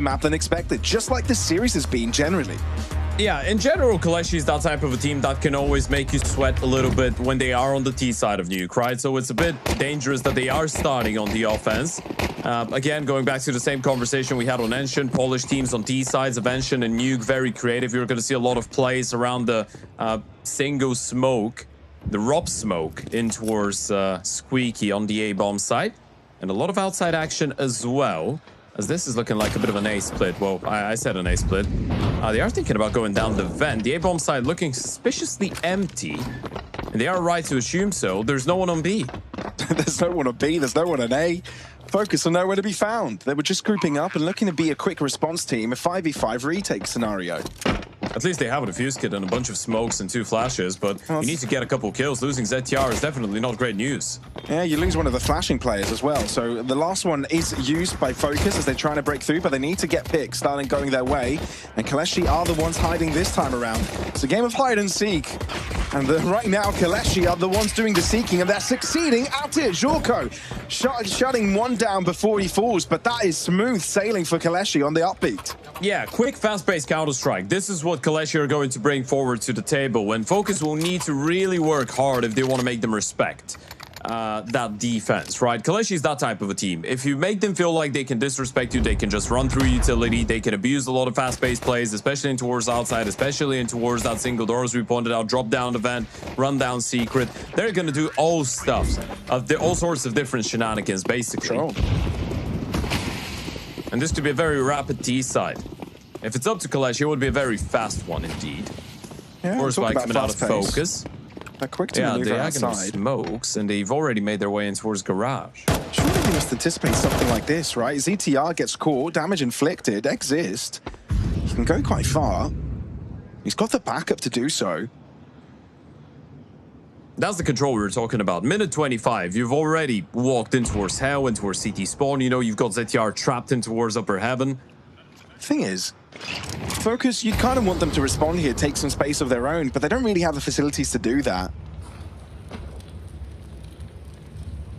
map than expected, just like the series has been generally. Yeah, in general, KOLESIE is that type of a team that can always make you sweat a little bit when they are on the T side of nuke, right? So it's a bit dangerous that they are starting on the offense. Again, going back to the same conversation we had on Enshin, Polish teams on T sides of Enshin and nuke, very creative. You're going to see a lot of plays around the single smoke, the ROP smoke in towards Squeaky on the A-bomb side, and a lot of outside action as well, as this is looking like a bit of an A split. Well, I said an A split. They are thinking about going down the vent. The A-bomb side looking suspiciously empty, and they are right to assume so. There's no one on B. There's no one on B, there's no one on A. FOKUS are nowhere to be found. They were just grouping up and looking to be a quick response team, a 5v5 retake scenario. At least they have a defuse kit and a bunch of smokes and 2 flashes, but you need to get a couple kills. Losing ZTR is definitely not great news. Yeah, you lose one of the flashing players as well. So the last one is used by FOKUS as they're trying to break through, but they need to get picks, starting going their way. And KOLESIE are the ones hiding this time around. It's a game of hide and seek. And right now, KOLESIE are the ones doing the seeking, and they're succeeding at it. Jorko shutting one down before he falls, but that is smooth sailing for KOLESIE on the upbeat. Yeah, quick, fast-paced Counter-Strike. This is what KOLESIE are going to bring forward to the table, when FOKUS will need to really work hard if they want to make them respect that defense, right? KOLESIE is that type of a team. If you make them feel like they can disrespect you, they can just run through utility, they can abuse a lot of fast-paced plays, especially in towards outside, especially in towards that single door, as we pointed out, drop down the vent, run down secret. They're going to do all sorts of different shenanigans, basically. And this could be a very rapid T side. If it's up to KOLESIE, it would be a very fast one indeed. Yeah, Force by coming out of FOKUS. They're quick to Yeah, maneuver they are outside. going to smokes, and they've already made their way in towards garage. Surely you must anticipate something like this, right? ZTR gets caught, damage inflicted, exist. He can go quite far. He's got the backup to do so. That's the control we were talking about. Minute 25, you've already walked in towards hell and towards CT spawn. You know, you've got ZTR trapped in towards upper heaven. Thing is, FOKUS, you kind of want them to respond here, take some space of their own, but they don't really have the facilities to do that.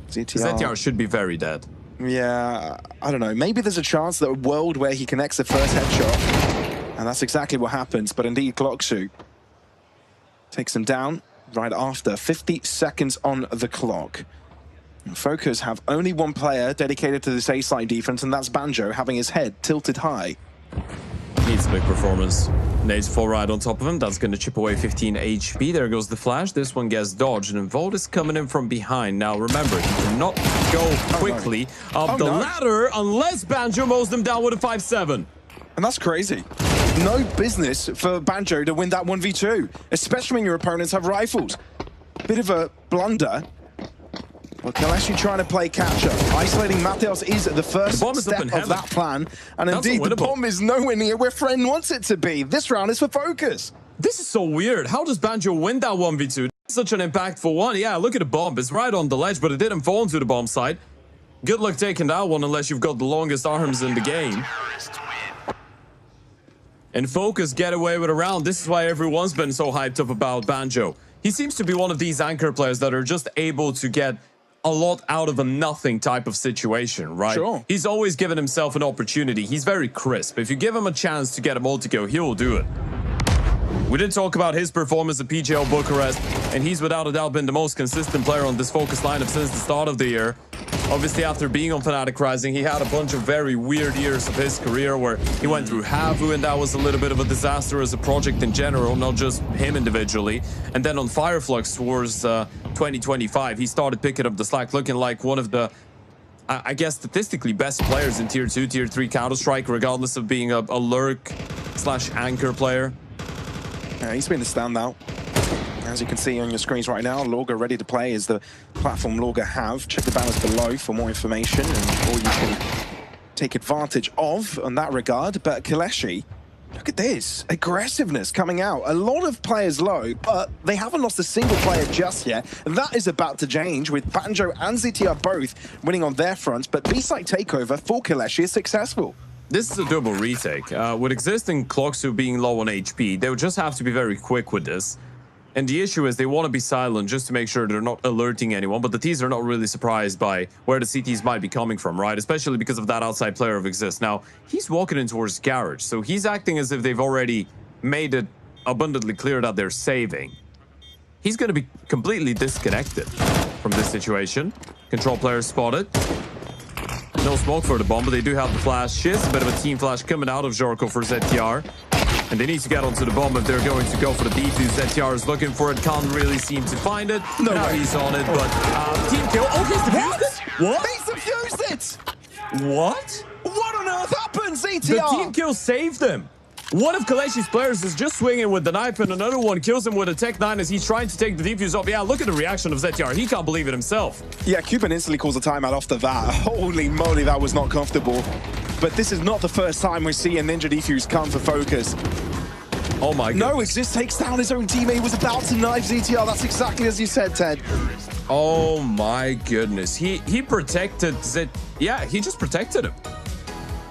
ZTR should be very dead. Yeah, I don't know. Maybe there's a chance that a world where he connects the first headshot, and that's exactly what happens. But indeed, KOLESIE takes him down right after 50 seconds on the clock. FOKUS have only one player dedicated to this A-side defense, and that's Banjo, having his head tilted high. Needs a big performance. Nades fall right on top of him. That's going to chip away 15 HP. There goes the flash. This one gets dodged, and Volt is coming in from behind. Now, remember, you cannot go quickly up the ladder unless Banjo mows them down with a 5-7. And that's crazy. No business for Banjo to win that 1v2, especially when your opponents have rifles. Bit of a blunder. Well, KOLESIE trying to play catch-up. Isolating Mateos is the first step of that plan. And indeed, the bomb is nowhere near where Friend wants it to be. This round is for FOKUS. This is so weird. How does Banjo win that 1v2? Such an impactful one. Yeah, look at the bomb. It's right on the ledge, but it didn't fall into the bomb site. Good luck taking that one unless you've got the longest arms in the game. And Focus get away with a round. This is why everyone's been so hyped up about Banjo. He seems to be one of these anchor players that are just able to get a lot out of a nothing type of situation, right? Sure. He's always given himself an opportunity. He's very crisp. If you give him a chance to get a multi-go, he will do it. We did talk about his performance at PGL Bucharest, and he's without a doubt been the most consistent player on this Focus lineup since the start of the year. Obviously, after being on Fnatic Rising, he had a bunch of very weird years of his career where he went through Havu, and that was a little bit of a disaster as a project in general, not just him individually. And then on Fireflux towards 2025, he started picking up the slack, looking like one of the, I guess, statistically best players in Tier 2, Tier 3 Counter-Strike, regardless of being a lurk/anchor player. Yeah, he's been the standout. As you can see on your screens right now, LORGAR ready to play is the platform LORGAR have. Check the banners below for more information and all you can take advantage of in that regard. But KOLESIE, look at this. Aggressiveness coming out. A lot of players low, but they haven't lost a single player just yet. And that is about to change with Banjo and ZTR both winning on their fronts. But B-side takeover for KOLESIE is successful. This is a double retake. With existing KOLESIE being low on HP, they would just have to be very quick with this. And the issue is they want to be silent just to make sure they're not alerting anyone, but the T's are not really surprised by where the CTs might be coming from, right? Especially because of that outside player of Exist. Now, he's walking in towards Garage, so he's acting as if they've already made it abundantly clear that they're saving. He's going to be completely disconnected from this situation. Control player spotted. No smoke for the bomb, but they do have the flash. Shiz, a bit of a team flash coming out of Jorko for ZTR. And they need to get onto the bomb if they're going to go for the defuse. ZTR is looking for it, can't really seem to find it. No now way. he's on it, but team kill. Oh, he's defused it? What? He's defused it! What? What on earth happened, ZTR? The team kill saved him. One of KOLESIE's players is just swinging with the knife, and another one kills him with a Tech 9 as he's trying to take the defuse off. Yeah, look at the reaction of ZTR. He can't believe it himself. Yeah, Cuban instantly calls a timeout after that. Holy moly, that was not comfortable. But this is not the first time we see a Ninja defuse come for Focus. Oh my god. No, Exist takes down his own teammate. He was about to knife ZTR. That's exactly as you said, Ted. Oh my goodness. He protected Zit. Yeah, he just protected him.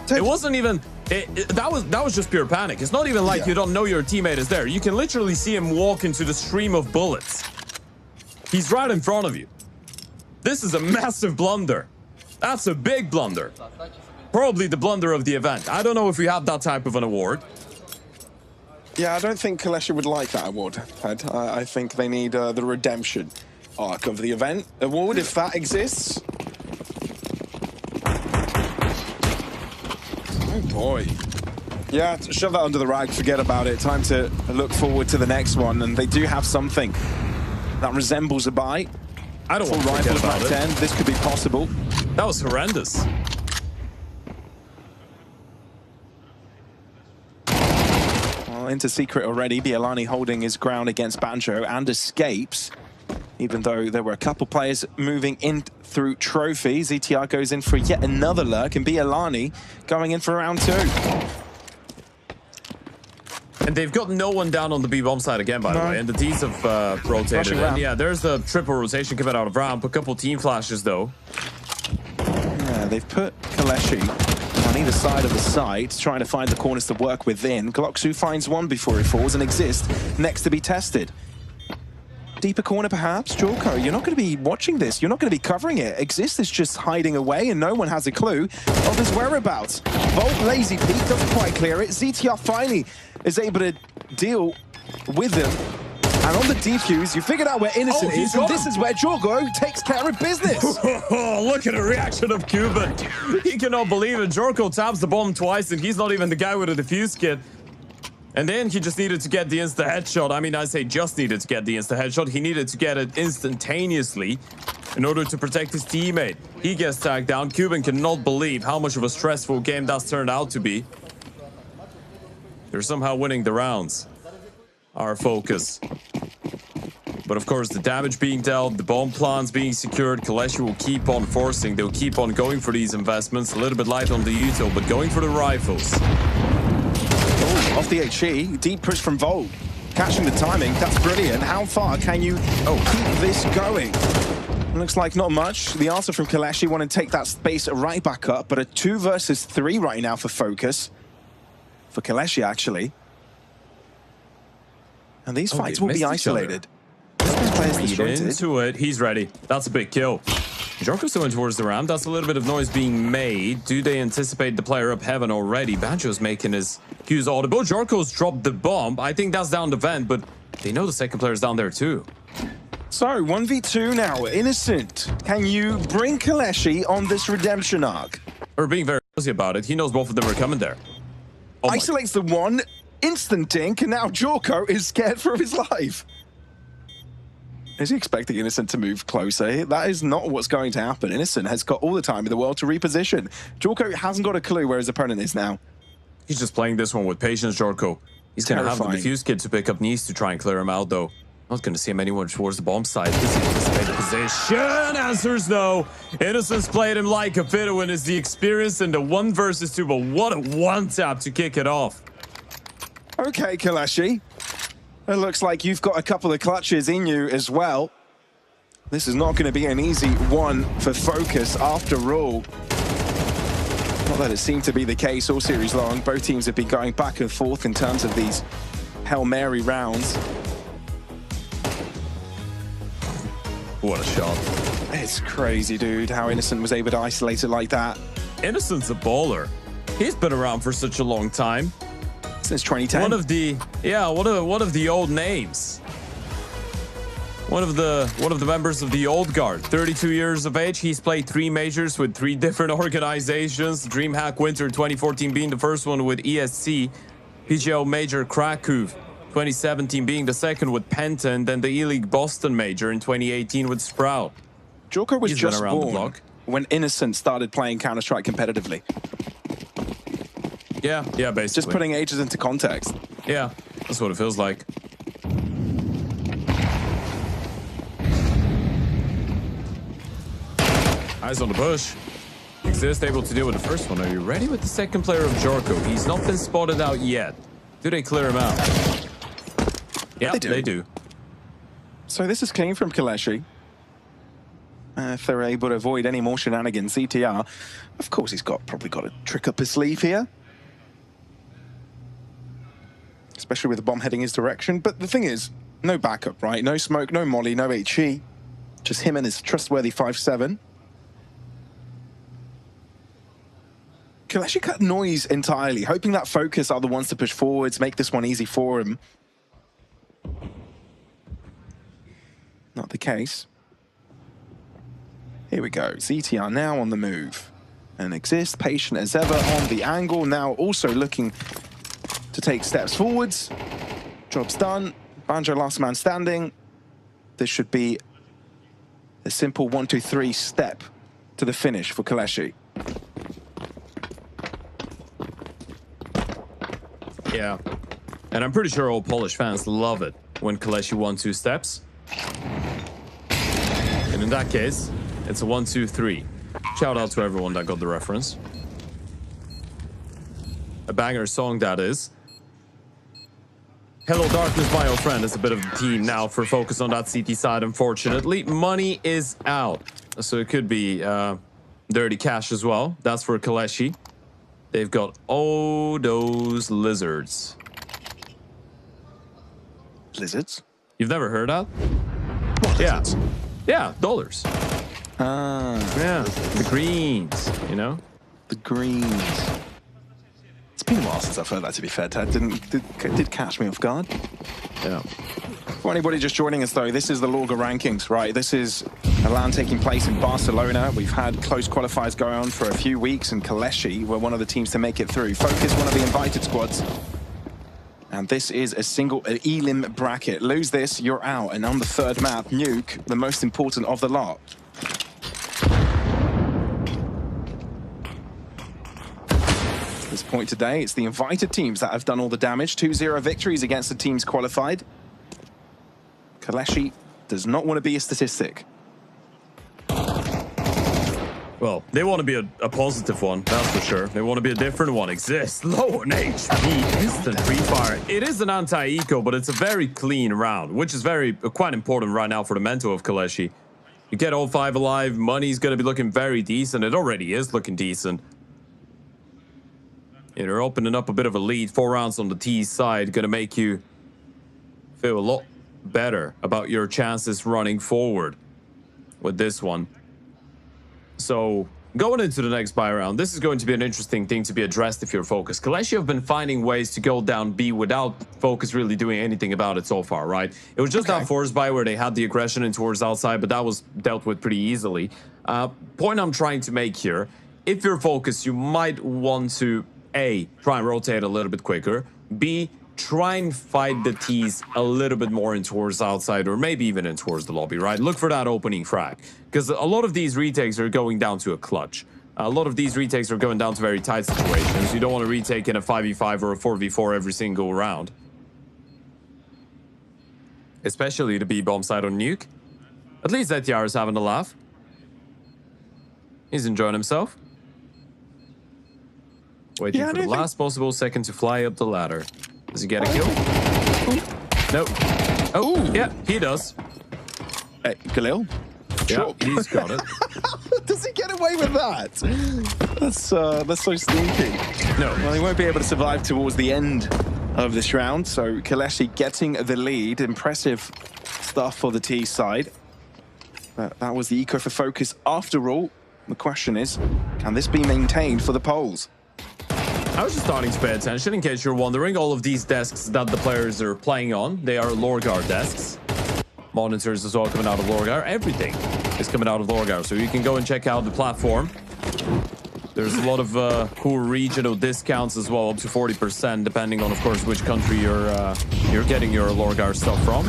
Ted. It wasn't even... that was just pure panic. It's not even like you don't know your teammate is there. You can literally see him walk into the stream of bullets. He's right in front of you. This is a massive blunder. That's a big blunder. Probably the blunder of the event. I don't know if we have that type of an award. Yeah, I don't think KOLESIE would like that award, Ted. I think they need the redemption arc of the event award, if that exists. Oh boy. Yeah, shove that under the rag, forget about it. Time to look forward to the next one, and they do have something that resembles a buy. I don't want to forget about it. 10. This could be possible. That was horrendous. Well, into secret already. Bialani holding his ground against Banjo and escapes. Even though there were a couple players moving in through Trophy. ZTR goes in for yet another lurk, and Bialani going in for round 2. And they've got no one down on the B-bomb side again, by the way. And the T's have rotated. And yeah, there's the triple rotation coming out of ramp. A couple team flashes, though. Yeah, they've put KOLESIE on either side of the site, trying to find the corners to work within. Glocksu finds one before he falls and Exist next to be tested. Deeper corner, perhaps. Jorko, you're not going to be watching this. You're not going to be covering it. Exist is just hiding away, and no one has a clue of his whereabouts. Volt, Lazy Peak doesn't quite clear it. ZTR finally is able to deal with him. And on the defuse, you figured out where Innocent is, and this is where Jorko takes care of business. Look at the reaction of Cuban. He cannot believe it. Jorko taps the bomb twice, and he's not even the guy with a defuse kit. And then he just needed to get the insta-headshot. I mean, I say just needed to get the insta-headshot. He needed to get it instantaneously in order to protect his teammate. He gets tagged down. Cuban cannot believe how much of a stressful game that's turned out to be. They're somehow winning the rounds. Our Focus. But of course, the damage being dealt, the bomb plans being secured, KOLESIE will keep on forcing. They'll keep on going for these investments. A little bit light on the util, but going for the rifles. Off the HE, deep push from Volt. catching the timing. That's brilliant. How far can you keep this going? Looks like not much. The answer from KOLESIE want to take that space right back up, but a 2 versus 3 right now for FOKUS. For KOLESIE, actually. And these fights will be isolated. Read into it. He's ready. That's a big kill. Jorko's going towards the ramp. That's a little bit of noise being made. Do they anticipate the player up heaven already? Banjo's making his cues audible. Jorko's dropped the bomb. I think that's down the vent, but they know the second player's down there too. So, 1v2 now. Innocent. Can you bring KOLESIE on this redemption arc? We're being very cozy about it. He knows both of them are coming there. Isolates the one. Instant dink, and now Jorko is scared for his life. Is he expecting Innocent to move closer? That is not what's going to happen. Innocent has got all the time in the world to reposition. Jorko hasn't got a clue where his opponent is now. He's just playing this one with patience, Jorko. He's going to have the defuse kit to pick up Nice to try and clear him out, though. Not going to see him anywhere towards the bomb side. Does he anticipate the position? Answers no. Innocent's played him like a fiddle and is the experience in the 1 versus 2, but what a one-tap to kick it off. Okay, KOLESIE. It looks like you've got a couple of clutches in you as well. This is not going to be an easy one for FOKUS after all. Not that it seemed to be the case all series long. Both teams have been going back and forth in terms of these Hail Mary rounds. What a shot. It's crazy, dude, how Innocent was able to isolate it like that. Innocent's a baller. He's been around for such a long time. Since 2010. One of the old names. One of the members of the old guard. 32 years of age. He's played 3 majors with 3 different organizations. DreamHack Winter 2014 being the first one with ESC. PGO Major Krakow 2017 being the second with Penta, and then the E-League Boston Major in 2018 with Sprout. Jorko was just born when Innocent started playing Counter-Strike competitively. Yeah, basically. Just putting ages into context. Yeah, that's what it feels like. Eyes on the bush. Exist able to deal with the first one. Are you ready with the second player of Jorko? He's not been spotted out yet. Do they clear him out? Yeah, they do. So this is clean from KOLESIE. If they're able to avoid any more shenanigans, CTR, of course he's probably got a trick up his sleeve here. Especially with the bomb heading his direction. But the thing is, no backup, right? No smoke, no molly, no HE. Just him and his trustworthy 5-7. KOLESIE cut noise entirely, hoping that FOKUS are the ones to push forwards, make this one easy for him. Not the case. Here we go. ZTR now on the move. And Exist, patient as ever on the angle. Now also looking to take steps forwards. Job's done. Banjo last man standing. This should be a simple 1-2-3 step to the finish for KOLESIE. Yeah. And I'm pretty sure all Polish fans love it when KOLESIE 1-2 steps. And in that case, it's a 1-2-3. Shout out to everyone that got the reference. A banger song, that is. Hello Darkness, my old friend, is a bit of a team now for FOKUS on that CT side, unfortunately. Money is out. So it could be dirty cash as well. That's for KOLESIE. They've got all those lizards. Lizards? You've never heard that? What yeah. lizards? Yeah, dollars. Yeah, the greens, you know? The greens. It's been a while since I've heard that, to be fair. That did catch me off guard. Yeah. For anybody just joining us, though, this is the LORGAR rankings, right? This is a LAN taking place in Barcelona. We've had close qualifiers going on for a few weeks, and KOLESIE were one of the teams to make it through. FOKUS, one of the invited squads. And this is a single elim bracket. Lose this, you're out. And on the third map, Nuke, the most important of the lot. At this point today, it's the invited teams that have done all the damage. 2-0 victories against the teams qualified. KOLESIE does not want to be a statistic. Well, they want to be a positive one, that's for sure. They want to be a different one. Exists. Low on HP, instant free fire. It is an anti-eco, but it's a very clean round, which is quite important right now for the mental of KOLESIE. You get all 5 alive, money's going to be looking very decent. It already is looking decent. You're opening up a bit of a lead. 4 rounds on the T side, going to make you feel a lot better about your chances running forward with this one. So going into the next buy round, this is going to be an interesting thing to be addressed if you're FOKUS. KOLESIE have been finding ways to go down B without FOKUS really doing anything about it so far, right? It was just that force buy where they had the aggression in towards outside, but that was dealt with pretty easily. Point I'm trying to make here, if you're FOKUS, you might want to A, try and rotate a little bit quicker, B, try and fight the T's a little bit more in towards outside, or maybe even in towards the lobby, right? Look for that opening frag, because a lot of these retakes are going down to a clutch. A lot of these retakes are going down to very tight situations. You don't want to retake in a 5v5 or a 4v4 every single round. Especially the B-bomb side on Nuke. At least Etiar is having a laugh. He's enjoying himself. Waiting for the last possible second to fly up the ladder. Does he get a kill? No. Oh, yeah, he does. Hey, Khalil? Yeah, he's got it. Does he get away with that? That's so sneaky. No. Well, he won't be able to survive towards the end of this round, so KOLESIE getting the lead. Impressive stuff for the T side. But that was the eco for FOKUS after all. The question is, can this be maintained for the Poles? I was just starting to pay attention, in case you're wondering. All of these desks that the players are playing on, they are LORGAR desks. Monitors as well coming out of LORGAR. Everything is coming out of LORGAR, so you can go and check out the platform. There's a lot of cool regional discounts as well, up to 40%, depending on, of course, which country you're getting your LORGAR stuff from.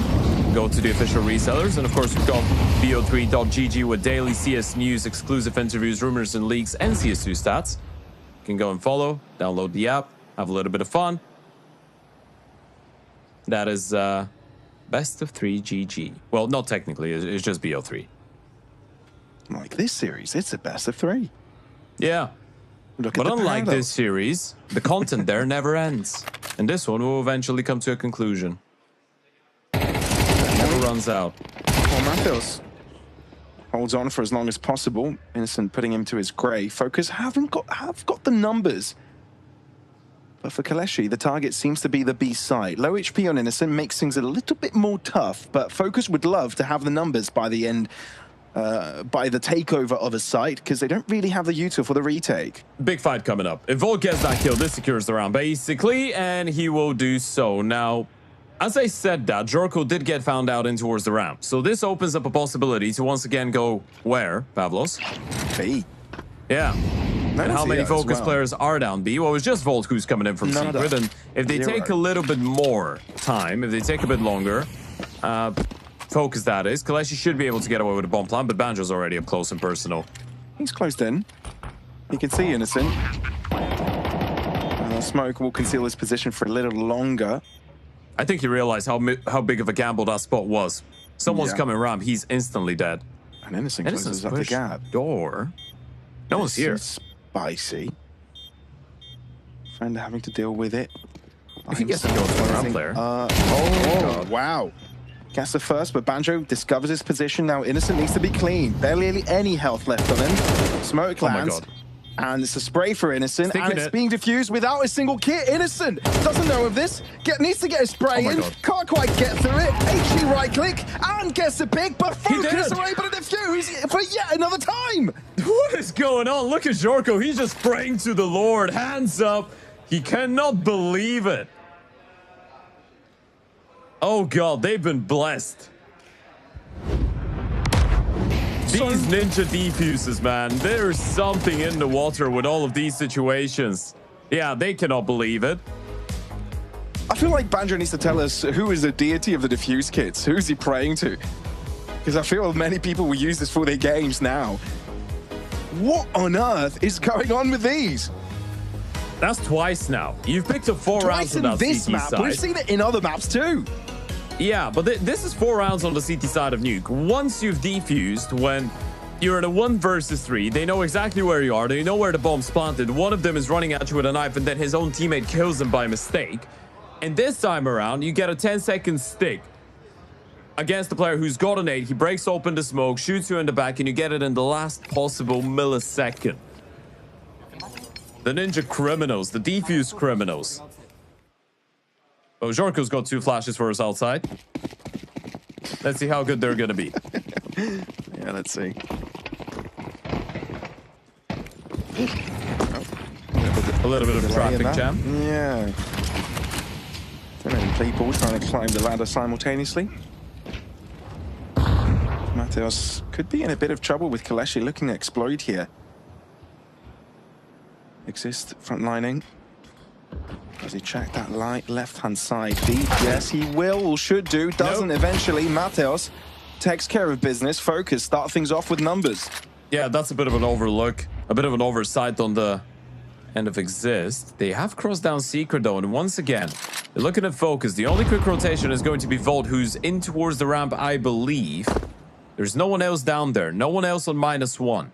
Go to the official resellers, and of course, we've got bo3.gg with daily CS news, exclusive interviews, rumors and leaks, and CS2 stats. You can go and follow, download the app, have a little bit of fun. That is best of 3 GG. Well, not technically, it's just BO3. Like this series, it's a best of 3. Yeah. But unlike this series, the content there never ends. And this one will eventually come to a conclusion. It never runs out. Well, Matheus holds on for as long as possible. Innocent putting him to his grave. FOKUS have got the numbers. But for KOLESIE, the target seems to be the B side. Low HP on Innocent makes things a little bit more tough, but FOKUS would love to have the numbers by the end, by the takeover of a site, because they don't really have the util for the retake. Big fight coming up. If Volt gets that kill, this secures the round, basically, and he will do so. Now, as I said that, Jorko did get found out in towards the ramp. So this opens up a possibility to once again go where, Pavlos? B. Yeah. And how many FOKUS players are down B? Well, it's just Volt who's coming in from Secret. And if they take a little bit more time, if they take a bit longer, FOKUS that is, KOLESIE should be able to get away with a bomb plant, but Banjo's already up close and personal. He's closed in. You can see Innocent. Smoke will conceal his position for a little longer. I think he realized how big of a gamble that spot was. Someone's coming around, he's instantly dead. And Innocent closes up the gap. Door. No one's here. Spicy. Friend having to deal with it. If he gets a kill from around player. Wow. Gets the first, but Banjo discovers his position. Now Innocent needs to be clean. Barely any health left on him. Smoke lands. And it's a spray for Innocent, and it's being diffused without a single kit. Innocent doesn't know of this. Needs to get a spray in. Can't quite get through it. HG right click and gets the pick, but FOKUS are able to defuse for yet another time. What is going on? Look at Jorko. He's just praying to the Lord. Hands up. He cannot believe it. Oh God, they've been blessed. These ninja defuses, man. There's something in the water with all of these situations. Yeah, they cannot believe it. I feel like Banjo needs to tell us who is the deity of the defuse kits. Who's he praying to? Because I feel many people will use this for their games now. What on earth is going on with these? That's twice now. You've picked up 4 rounds on that this CT map. side. We've seen it in other maps too. Yeah, but this is 4 rounds on the CT side of Nuke. Once you've defused, when you're in a 1 versus 3. They know exactly where you are. They know where the bomb's planted. One of them is running at you with a knife, and then his own teammate kills him by mistake. And this time around, you get a 10-second stick against the player who's got a nade. He breaks open the smoke, shoots you in the back, and you get it in the last possible millisecond. The ninja criminals, the defuse criminals. Oh, Jorko's got 2 flashes for us outside. Let's see how good they're going to be. Yeah, let's see. A little bit of traffic jam. Yeah. So many people trying to climb the ladder simultaneously. Mateos could be in a bit of trouble with KOLESIE looking to exploit here. Exist frontlining. Does he check that light left-hand side deep? Yes, he will, or should do. Doesn't eventually. Mateos takes care of business. FOKUS start things off with numbers. Yeah, that's a bit of an overlook. A bit of an oversight on the end of Exist. They have crossed down Secret, though, and once again, they're looking at FOKUS. The only quick rotation is going to be Volt, who's in towards the ramp, I believe. There's no one else down there. No one else on -1.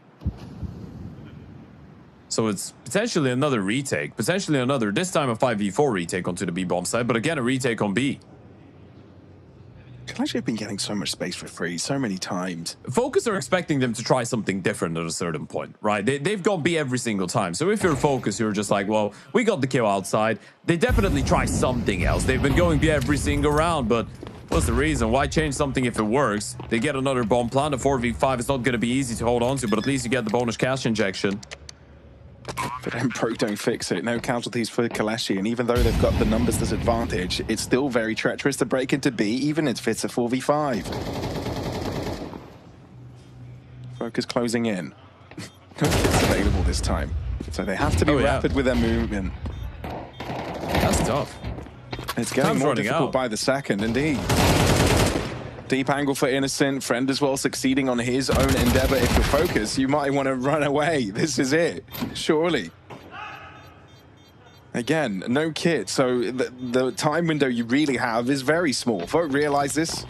So it's potentially another retake. Potentially another, this time a 5v4 retake onto the B-bomb side, but again, a retake on B. KOLESIE have been getting so much space for free so many times. FOKUS are expecting them to try something different at a certain point, right? They've gone B every single time. So if you're FOKUS, you're just like, well, we got the kill outside. They definitely try something else. They've been going B every single round, but what's the reason? Why change something if it works? They get another bomb plant. A 4v5 is not going to be easy to hold on to, but at least you get the bonus cash injection. But then Pro don't fix it. No casualties for KOLESIE, and even though they've got the numbers disadvantage, it's still very treacherous to break into B, even if it's a 4v5. FOKUS closing in. No kits available this time, so they have to be rapid with their movement. That's tough. It's getting more difficult by the second, indeed. Deep angle for Innocent. Friend as well succeeding on his own endeavor. If you're FOKUS, you might want to run away. This is it, surely. Again, no kit, so the time window you really have is very small. Folk realize this,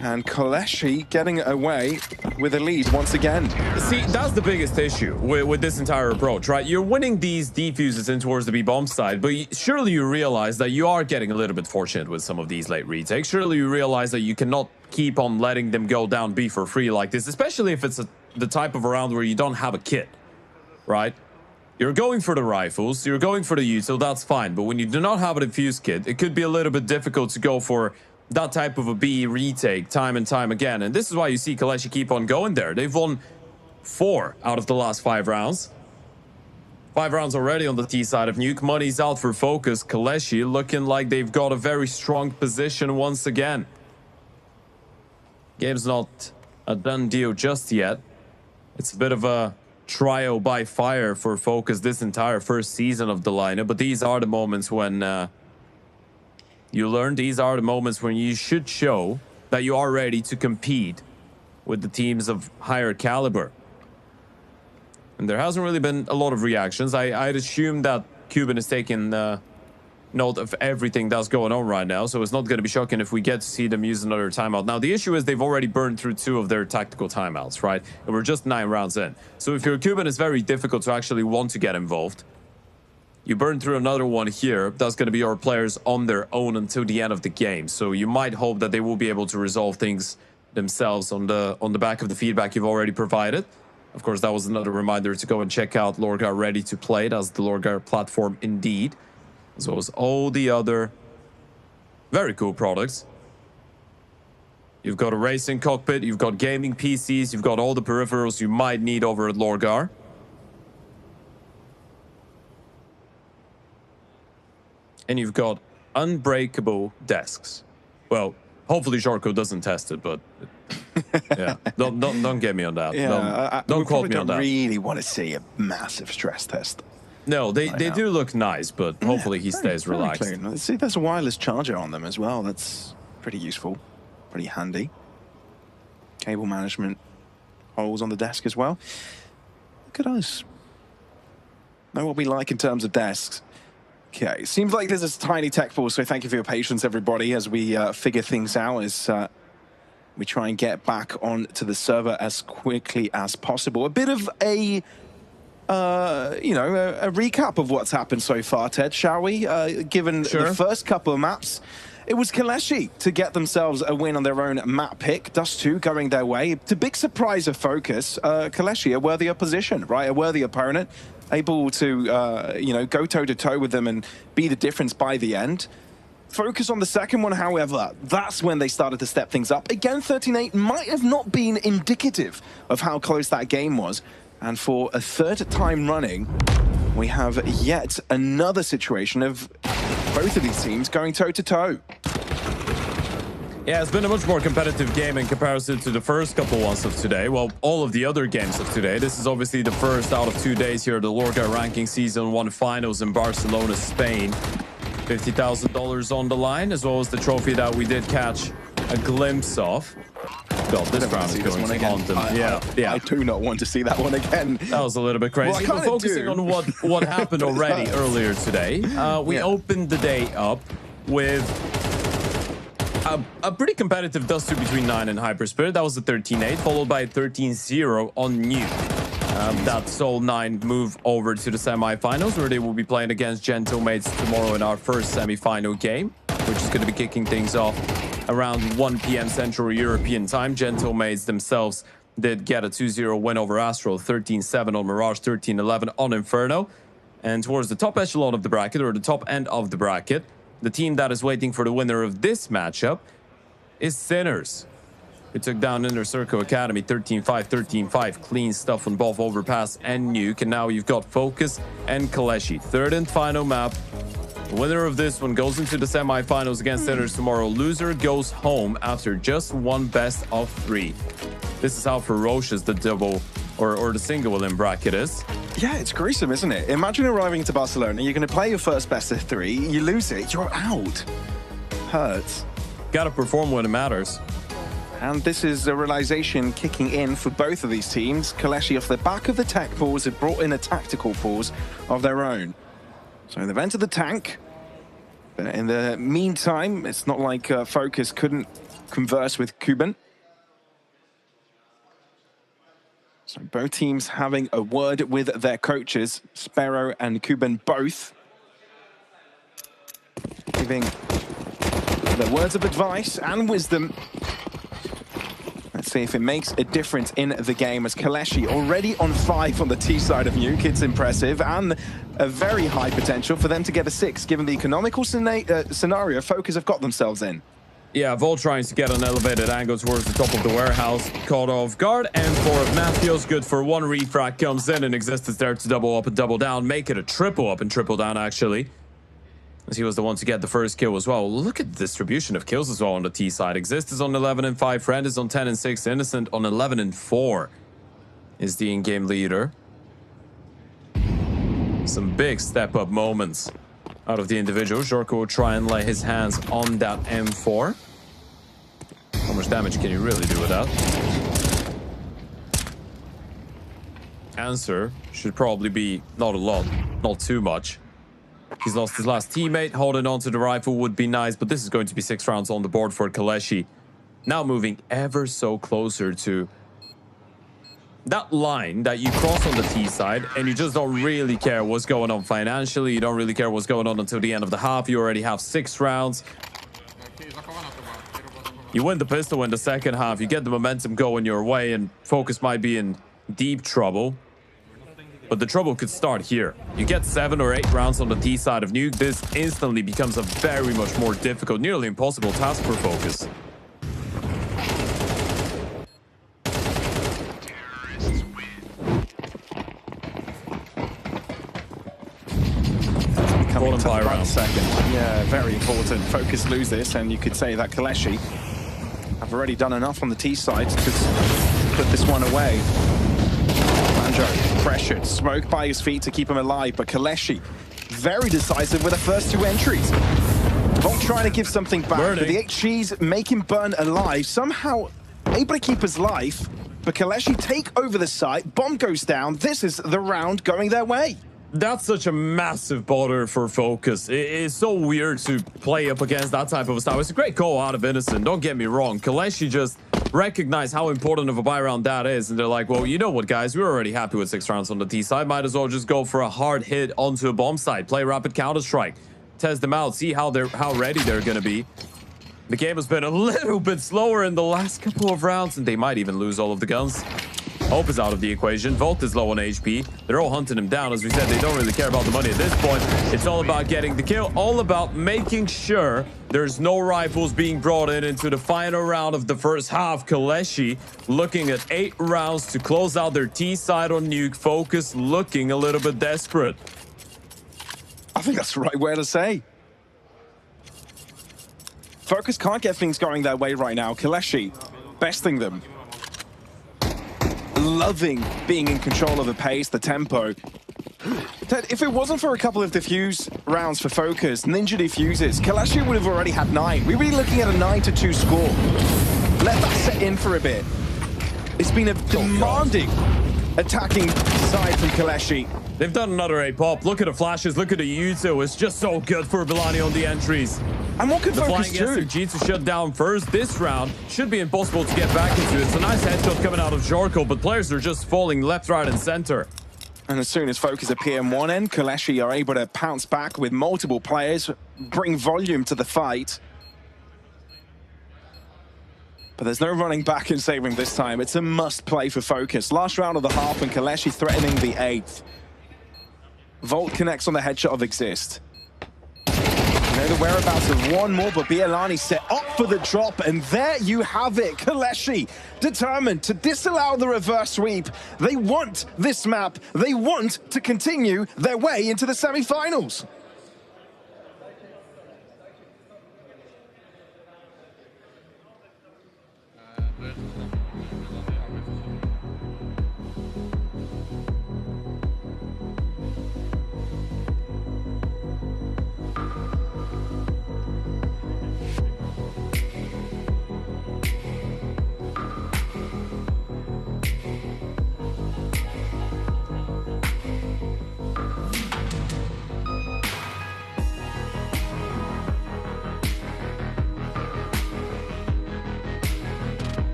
and KOLESIE getting away with a lead once again. See, that's the biggest issue with this entire approach, right? You're winning these defuses in towards the B-bomb side, but surely you realize that you are getting a little bit fortunate with some of these late retakes. Surely you realize that you cannot keep on letting them go down B for free like this, especially if it's the type of a round where you don't have a kit, right? You're going for the rifles, you're going for the util, that's fine, but when you do not have a defuse kit, it could be a little bit difficult to go for that type of a B retake time and time again. And this is why you see KOLESIE keep on going there. They've won 4 out of the last 5 rounds. 5 rounds already on the T side of Nuke. Money's out for FOKUS. KOLESIE looking like they've got a very strong position once again. Game's not a done deal just yet. It's a bit of a trial by fire for FOKUS this entire first season of the lineup. But these are the moments when you learn. These are the moments when you should show that you are ready to compete with the teams of higher caliber. And there hasn't really been a lot of reactions. I'd assume that Cuban is taking note of everything that's going on right now, so it's not going to be shocking if we get to see them use another timeout. Now, the issue is they've already burned through 2 of their tactical timeouts, right? And we're just 9 rounds in. So if you're Cuban, it's very difficult to actually want to get involved. You burn through another one here, that's going to be your players on their own until the end of the game. So you might hope that they will be able to resolve things themselves on the back of the feedback you've already provided. Of course, that was another reminder to go and check out LORGAR Ready to Play. That's the LORGAR platform indeed, as well as all the other very cool products. You've got a racing cockpit, you've got gaming PCs, you've got all the peripherals you might need over at LORGAR. And you've got unbreakable desks. Well, hopefully Jorko doesn't test it, but yeah, don't get me on that. Yeah, don't quote me on that. I really want to see a massive stress test. No, they do look nice, but hopefully he stays relaxed. Clean. See, there's a wireless charger on them as well. That's pretty useful, pretty handy. Cable management holes on the desk as well. Look at us. Know what we like in terms of desks. Okay, seems like there's a tiny tech pause, so thank you for your patience, everybody, as we figure things out as we try and get back onto the server as quickly as possible. A bit of a a recap of what's happened so far, Ted, shall we? Given the first couple of maps, it was KOLESIE to get themselves a win on their own map pick. Dust 2 going their way. To big surprise of FOKUS, KOLESIE, a worthy opposition, right? A worthy opponent, able to, go toe-to-toe with them and be the difference by the end. FOKUS on the second one, however, that's when they started to step things up. Again, 13-8 might have not been indicative of how close that game was. And for a third time running, we have yet another situation of both of these teams going toe-to-toe. Yeah, it's been a much more competitive game in comparison to the first couple ones of today. Well, all of the other games of today. This is obviously the first out of 2 days here at the LORGAR Ranking Season 1 Finals in Barcelona, Spain. $50,000 on the line, as well as the trophy that we did catch a glimpse of. God, this round is going to haunt them. I do not want to see that one again. That was a little bit crazy. Well, but focusing on what happened already earlier today, we opened the day up with a pretty competitive Dust 2 between 9 and HYPERSPIRIT. That was the 13-8, followed by a 13-0 on Nuke. That saw 9 move over to the semi-finals, where they will be playing against Gentlemates tomorrow in our first semi-final game, which is going to be kicking things off around 1 p.m. Central European time. Gentlemates themselves did get a 2-0 win over Astral, 13-7 on Mirage, 13-11 on Inferno. And towards the top echelon of the bracket, or the top end of the bracket, the team that is waiting for the winner of this matchup is Sinners, who took down Inner Circle Academy 13-5, 13-5. Clean stuff on both Overpass and Nuke. And now you've got FOKUS and KOLESIE. Third and final map. The winner of this one goes into the semi-finals against Sinners tomorrow. Loser goes home after just one best of 3. This is how ferocious the double or the single win bracket is. Yeah, it's gruesome, isn't it? Imagine arriving to Barcelona, you're going to play your first best of 3, you lose it, you're out. Hurts. Gotta perform when it matters. And this is a realization kicking in for both of these teams. KOLESIE, off the back of the tech pause, have brought in a tactical pause of their own. So they've entered the tank. But in the meantime, it's not like FOKUS couldn't converse with Kuban. So both teams having a word with their coaches, Sparrow and Kuban both, giving their words of advice and wisdom. Let's see if it makes a difference in the game, as KOLESIE already on 5 on the T side of Nuke. It's impressive, and a very high potential for them to get a 6, given the economical scenario FOKUS have got themselves in. Yeah, Vol trying to get an elevated angle towards the top of the warehouse. Caught off guard, and for Matthews, good for 1. Refract comes in, and Existence there to double up and double down. Make it a triple up and triple down, actually, as he was the one to get the first kill as well. Look at the distribution of kills as well on the T side. Exist is on 11 and 5. Friend is on 10 and 6. Innocent on 11 and 4 is the in-game leader. Some big step-up moments out of the individual. Jorko will try and lay his hands on that M4. How much damage can you really do with that? Answer should probably be not a lot, not too much. He's lost his last teammate. Holding on to the rifle would be nice, but this is going to be 6 rounds on the board for KOLESIE. Now moving ever so closer to that line that you cross on the T side, and you just don't really care what's going on financially. You don't really care what's going on until the end of the half. You already have 6 rounds. You win the pistol in the second half. You get the momentum going your way, and FOKUS might be in deep trouble. But the trouble could start here. You get 7 or 8 rounds on the T side of Nuke. This instantly becomes a very much more difficult, nearly impossible task for FOKUS. Coming to the second. Yeah, very important. FOKUS lose this, and you could say that KOLESIE have already done enough on the T side to put this one away. Manjo pressured, smoke by his feet to keep him alive, but KOLESIE very decisive with the first 2 entries. Volt trying to give something back, but the HGs make him burn alive, somehow able to keep his life, but KOLESIE take over the site, bomb goes down, this is the round going their way. That's such a massive bother for FOKUS. It is so weird to play up against that type of a style. It's a great call out of Innocent, don't get me wrong. KOLESIE just recognize how important of a buy round that is. And they're like, well, you know what, guys? We're already happy with 6 rounds on the T side. Might as well just go for a hard hit onto a bomb site. Play rapid Counter-Strike. Test them out. See how ready they're going to be. The game has been a little bit slower in the last couple of rounds, and they might even lose all of the guns. Hope is out of the equation. Volt is low on HP. They're all hunting him down. As we said, they don't really care about the money at this point. It's all about getting the kill, all about making sure there's no rifles being brought into the final round of the first half. KOLESIE looking at 8 rounds to close out their T side on Nuke. Focus looking a little bit desperate. I think that's the right way to say. Focus can't get things going their way right now. KOLESIE besting them. Loving being in control of the pace, the tempo. Ted, if it wasn't for a couple of defuse rounds for Focus, Ninja defuses, KOLESIE would have already had 9. We'd be looking at a 9-2 score. Let that set in for a bit. It's been a demanding attacking side from KOLESIE. They've done another A-pop. Look at the flashes. Look at the Yuzu. It's just so good for Villani on the entries. And what can the Focus flying do? SMG to shut down first. This round should be impossible to get back into. It's a nice headshot coming out of Jorko, but players are just falling left, right, and center. And as soon as Focus appear on one end, KOLESIE are able to pounce back with multiple players, bring volume to the fight. But there's no running back and saving this time. It's a must play for Focus. Last round of the half and KOLESIE threatening the 8th. Volt connects on the headshot of Exist. You know the whereabouts of one more, but Bialani set up for the drop, and there you have it. KOLESIE determined to disallow the reverse sweep. They want this map. They want to continue their way into the semi-finals.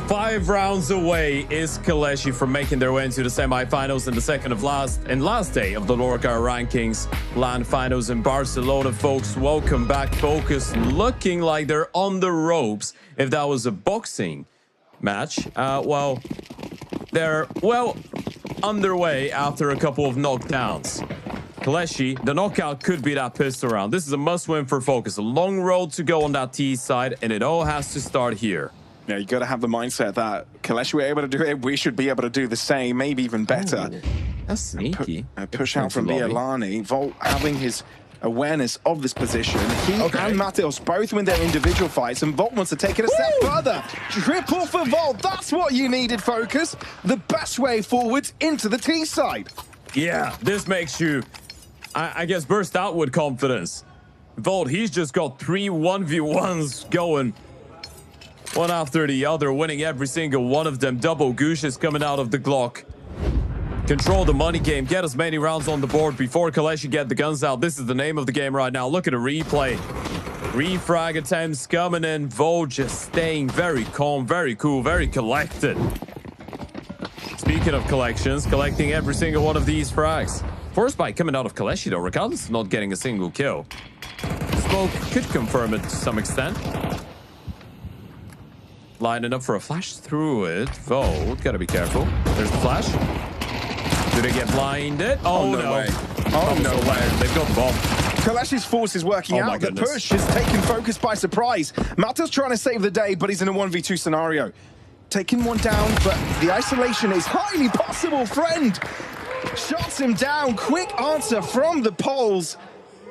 Five rounds away is KOLESIE from making their way into the semi-finals in the second of last day of the LORGAR Rankings LAN finals in Barcelona. Folks, welcome back. Focus looking like they're on the ropes. If that was a boxing match, well, they're well underway after a couple of knockdowns. KOLESIE, the knockout could be that pistol round. This is a must-win for Focus. A long road to go on that T side, and it all has to start here. Yeah, you got to have the mindset that KOLESIE were able to do it, we should be able to do the same, maybe even better. Ooh, that's sneaky. Push out from Bialani. Volt having his awareness of this position. He and Mateos both win their individual fights, and Volt wants to take it a step further. Triple for Volt. That's what you needed, Focus. The best way forward into the T side. Yeah, this makes you, I guess, burst out with confidence. Volt, he's just got 3 1v1s going. One after the other, winning every single one of them. Double Gooses coming out of the Glock. Control the money game. Get as many rounds on the board before KOLESIE get the guns out. This is the name of the game right now. Look at the replay. Refrag attempts coming in. Vo just staying very calm, very cool, very collected. Speaking of collections, collecting every single one of these frags. Force bite coming out of KOLESIE though, regardless of not getting a single kill. Smoke could confirm it to some extent. Lining up for a flash through it. Vo, gotta be careful. There's the flash. Do they get blinded? Oh, no way. Oh, no way. They've got the bomb. KOLESIE's force is working out. The push is taking Focus by surprise. Malta's trying to save the day, but he's in a 1v2 scenario. Taking one down, but the isolation is highly possible. Friend shots him down. Quick answer from the Poles.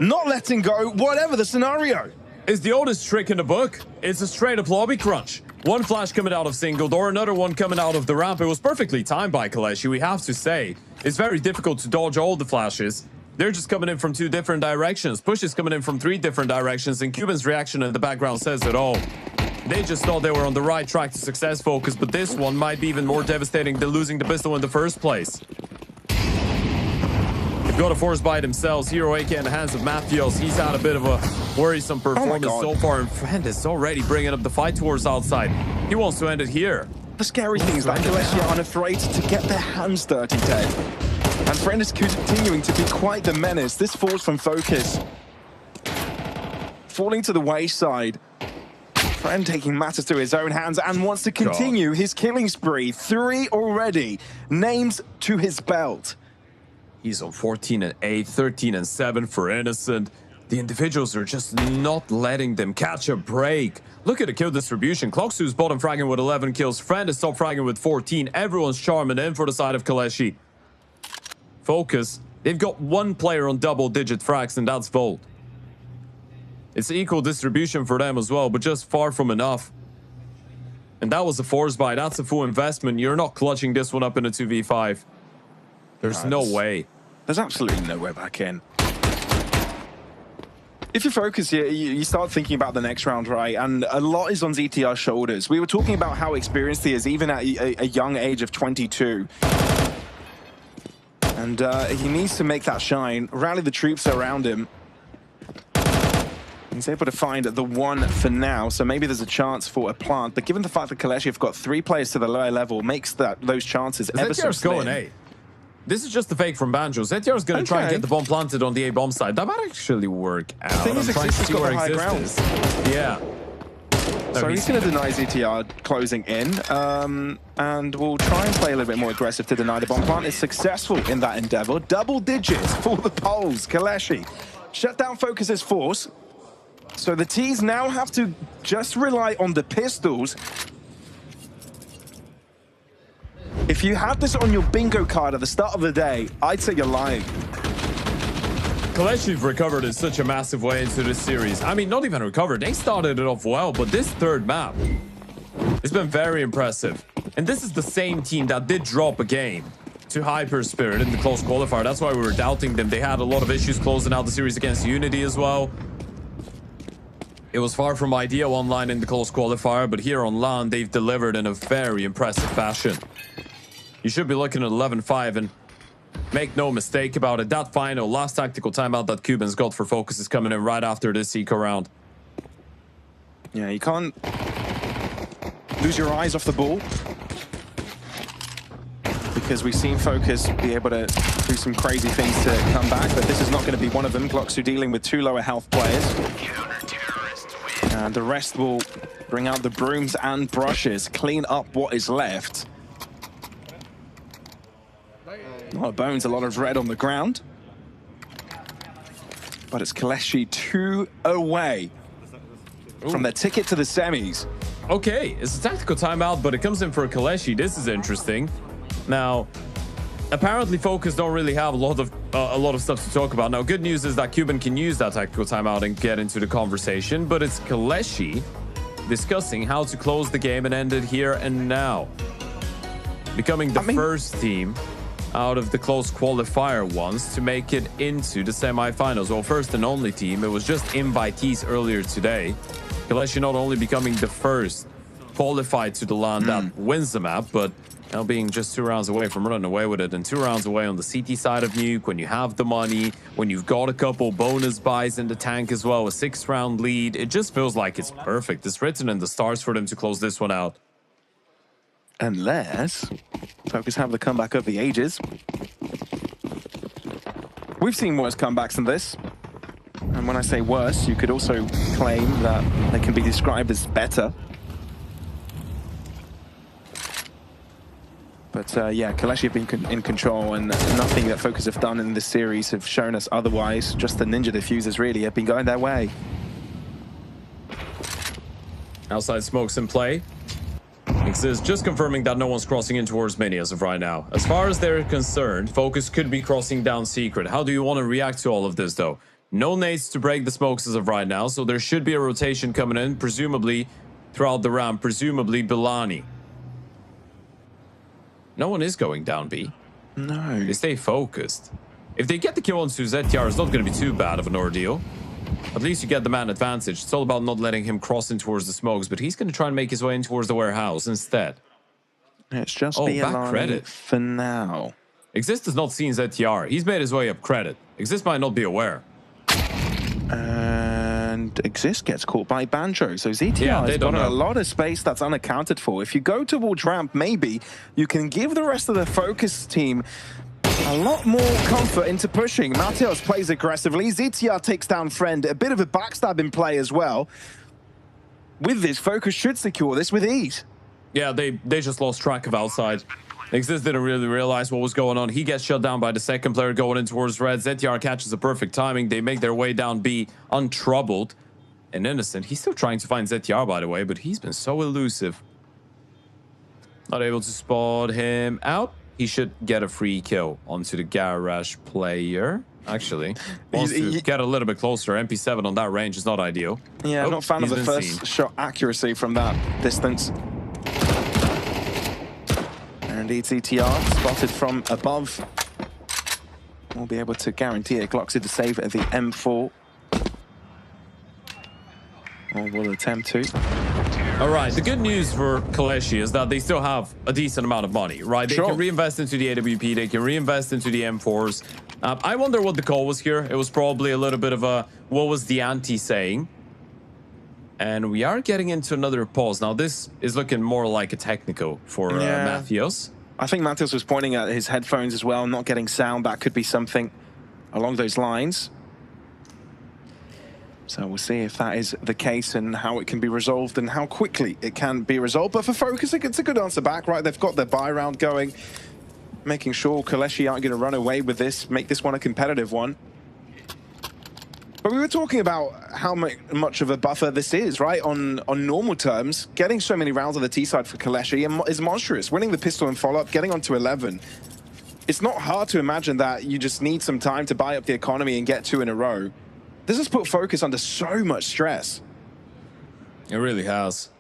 Not letting go, whatever the scenario. It's the oldest trick in the book. It's a straight-up lobby crunch. One flash coming out of single door, another one coming out of the ramp. It was perfectly timed by KOLESIE, we have to say. It's very difficult to dodge all the flashes. They're just coming in from 2 different directions. Push is coming in from 3 different directions, and Cuban's reaction in the background says it all. They just thought they were on the right track to success, Focus, but this one might be even more devastating than losing the pistol in the first place. They've got a force by themselves. Hero AK in the hands of Matthews. He's had a bit of a worrisome performance so far, and Friend is already bringing up the fight towards outside. He wants to end it here. The scary thing is that KOLESIE are unafraid to get their hands dirty, Ted. And Friend is continuing to be quite the menace. This falls from Focus. Falling to the wayside. Friend taking matters to his own hands and wants to continue his killing spree. 3 already. Names to his belt. He's on 14 and 8, 13 and 7 for Innocent. The individuals are just not letting them catch a break. Look at the kill distribution. Clocksu's bottom fragging with 11 kills. Friend is top fragging with 14. Everyone's charming in for the side of KOLESIE. Focus, they've got 1 player on double-digit frags, and that's Volt. It's equal distribution for them as well, but just far from enough. And that was a force buy. That's a full investment. You're not clutching this one up in a 2v5. There's no way. There's absolutely no way back in. If you focus here, you start thinking about the next round, right? And a lot is on ZTR's shoulders. We were talking about how experienced he is, even at a young age of 22. And he needs to make that shine, rally the troops around him. He's able to find the one for now, so maybe there's a chance for a plant. But given the fact that KOLESIE have got 3 players to the lower level, makes those chances ever so slim. Going A. This is just the fake from Banjo. ZTR's going to try and get the bomb planted on the A bomb side. That might actually work out. The thing is, Exist has got the high ground. Yeah. So he's going to deny ZTR closing in, and we'll try and play a little bit more aggressive to deny the bomb plant. Is successful in that endeavor. Double digits for the Poles. KOLESIE shut down Focus's force. So the T's now have to just rely on the pistols. If you had this on your bingo card at the start of the day, I'd say you're lying. KOLESIE recovered in such a massive way into this series. I mean, not even recovered. They started it off well, but this third map, it's been very impressive. And this is the same team that did drop a game to HYPERSPIRIT in the close qualifier. That's why we were doubting them. They had a lot of issues closing out the series against Unity as well. It was far from ideal online in the close qualifier, but here on LAN, they've delivered in a very impressive fashion. You should be looking at 11-5, and make no mistake about it, that final last tactical timeout that Cubans got for Focus is coming in right after this eco round. Yeah, you can't lose your eyes off the ball, because we've seen Focus be able to do some crazy things to come back, but this is not going to be one of them. Glocksu dealing with 2 lower health players. And the rest will bring out the brooms and brushes, clean up what is left. A lot of bones, a lot of red on the ground. But it's KOLESIE 2 away from their ticket to the semis. Okay, it's a tactical timeout, but it comes in for KOLESIE. This is interesting. Now, apparently Focus don't really have a lot of stuff to talk about. Now, good news is that Cuban can use that tactical timeout and get into the conversation, but it's KOLESIE discussing how to close the game and end it here and now. Becoming the first team out of the close qualifier ones to make it into the semifinals. Well, first and only team. It was just invitees earlier today. KOLESIE not only becoming the first qualified to the LAN that wins the map, but now being just 2 rounds away from running away with it, and 2 rounds away on the CT side of Nuke, when you have the money, when you've got a couple bonus buys in the tank as well, a 6-round lead, it just feels like it's perfect. It's written in the stars for them to close this one out. Unless FOKUS have the comeback of the ages. We've seen worse comebacks than this. And when I say worse, you could also claim that they can be described as better. But yeah, KOLESIE have been in control, and nothing that FOKUS have done in this series have shown us otherwise. Just the Ninja Diffusers really have been going their way. Outside smokes in play. Exist just confirming that no one's crossing in towards mini as of right now. As far as they're concerned, FOKUS could be crossing down secret. How do you want to react to all of this though? No nades to break the smokes as of right now, so there should be a rotation coming in, presumably throughout the round, presumably Bilani. No one is going down B. No. They stay focused. If they get the kill onto ZTR, it's not going to be too bad of an ordeal. At least you get the man advantage. It's all about not letting him cross in towards the smokes, but he's going to try and make his way in towards the warehouse instead. It's just back credit for now. Exist has not seen ZTR. He's made his way up credit. Exist might not be aware. And Exist gets caught by Banjo. So ZTR has got a lot of space that's unaccounted for. If you go towards ramp, maybe you can give the rest of the FOKUS team a lot more comfort into pushing. Mateos plays aggressively. ZTR takes down Friend. A bit of a backstab in play as well. With this, FOKUS should secure this with ease. Yeah, they just lost track of outside. Exist didn't really realize what was going on. He gets shut down by the second player going in towards red. ZTR catches the perfect timing. They make their way down B untroubled and innocent. He's still trying to find ZTR, by the way, but he's been so elusive. Not able to spot him out. He should get a free kill onto the garage player. Actually, wants to get a little bit closer. MP7 on that range is not ideal. Yeah, I'm not a fan of the first shot accuracy from that distance. And indeed, ZTR spotted from above. We'll be able to guarantee a Gloxy to save at the M4. Or will attempt to. All right, the good news for KOLESIE is that they still have a decent amount of money, right? They can reinvest into the AWP, they can reinvest into the M4s. I wonder what the call was here. It was probably a little bit of a, what was the ante saying? And we are getting into another pause. Now, this is looking more like a technical for Matthews. I think Matthews was pointing at his headphones as well, not getting sound. That could be something along those lines. So we'll see if that is the case and how it can be resolved and how quickly it can be resolved. But for FOKUS, it's a good answer back, right? They've got their buy round going, making sure KOLESIE aren't going to run away with this, make this one a competitive one. But we were talking about how much of a buffer this is, right? On normal terms, getting so many rounds on the T side for KOLESIE is monstrous. Winning the pistol and follow-up, getting onto 11. It's not hard to imagine that you just need some time to buy up the economy and get 2 in a row. This has put FOKUS under so much stress. It really has.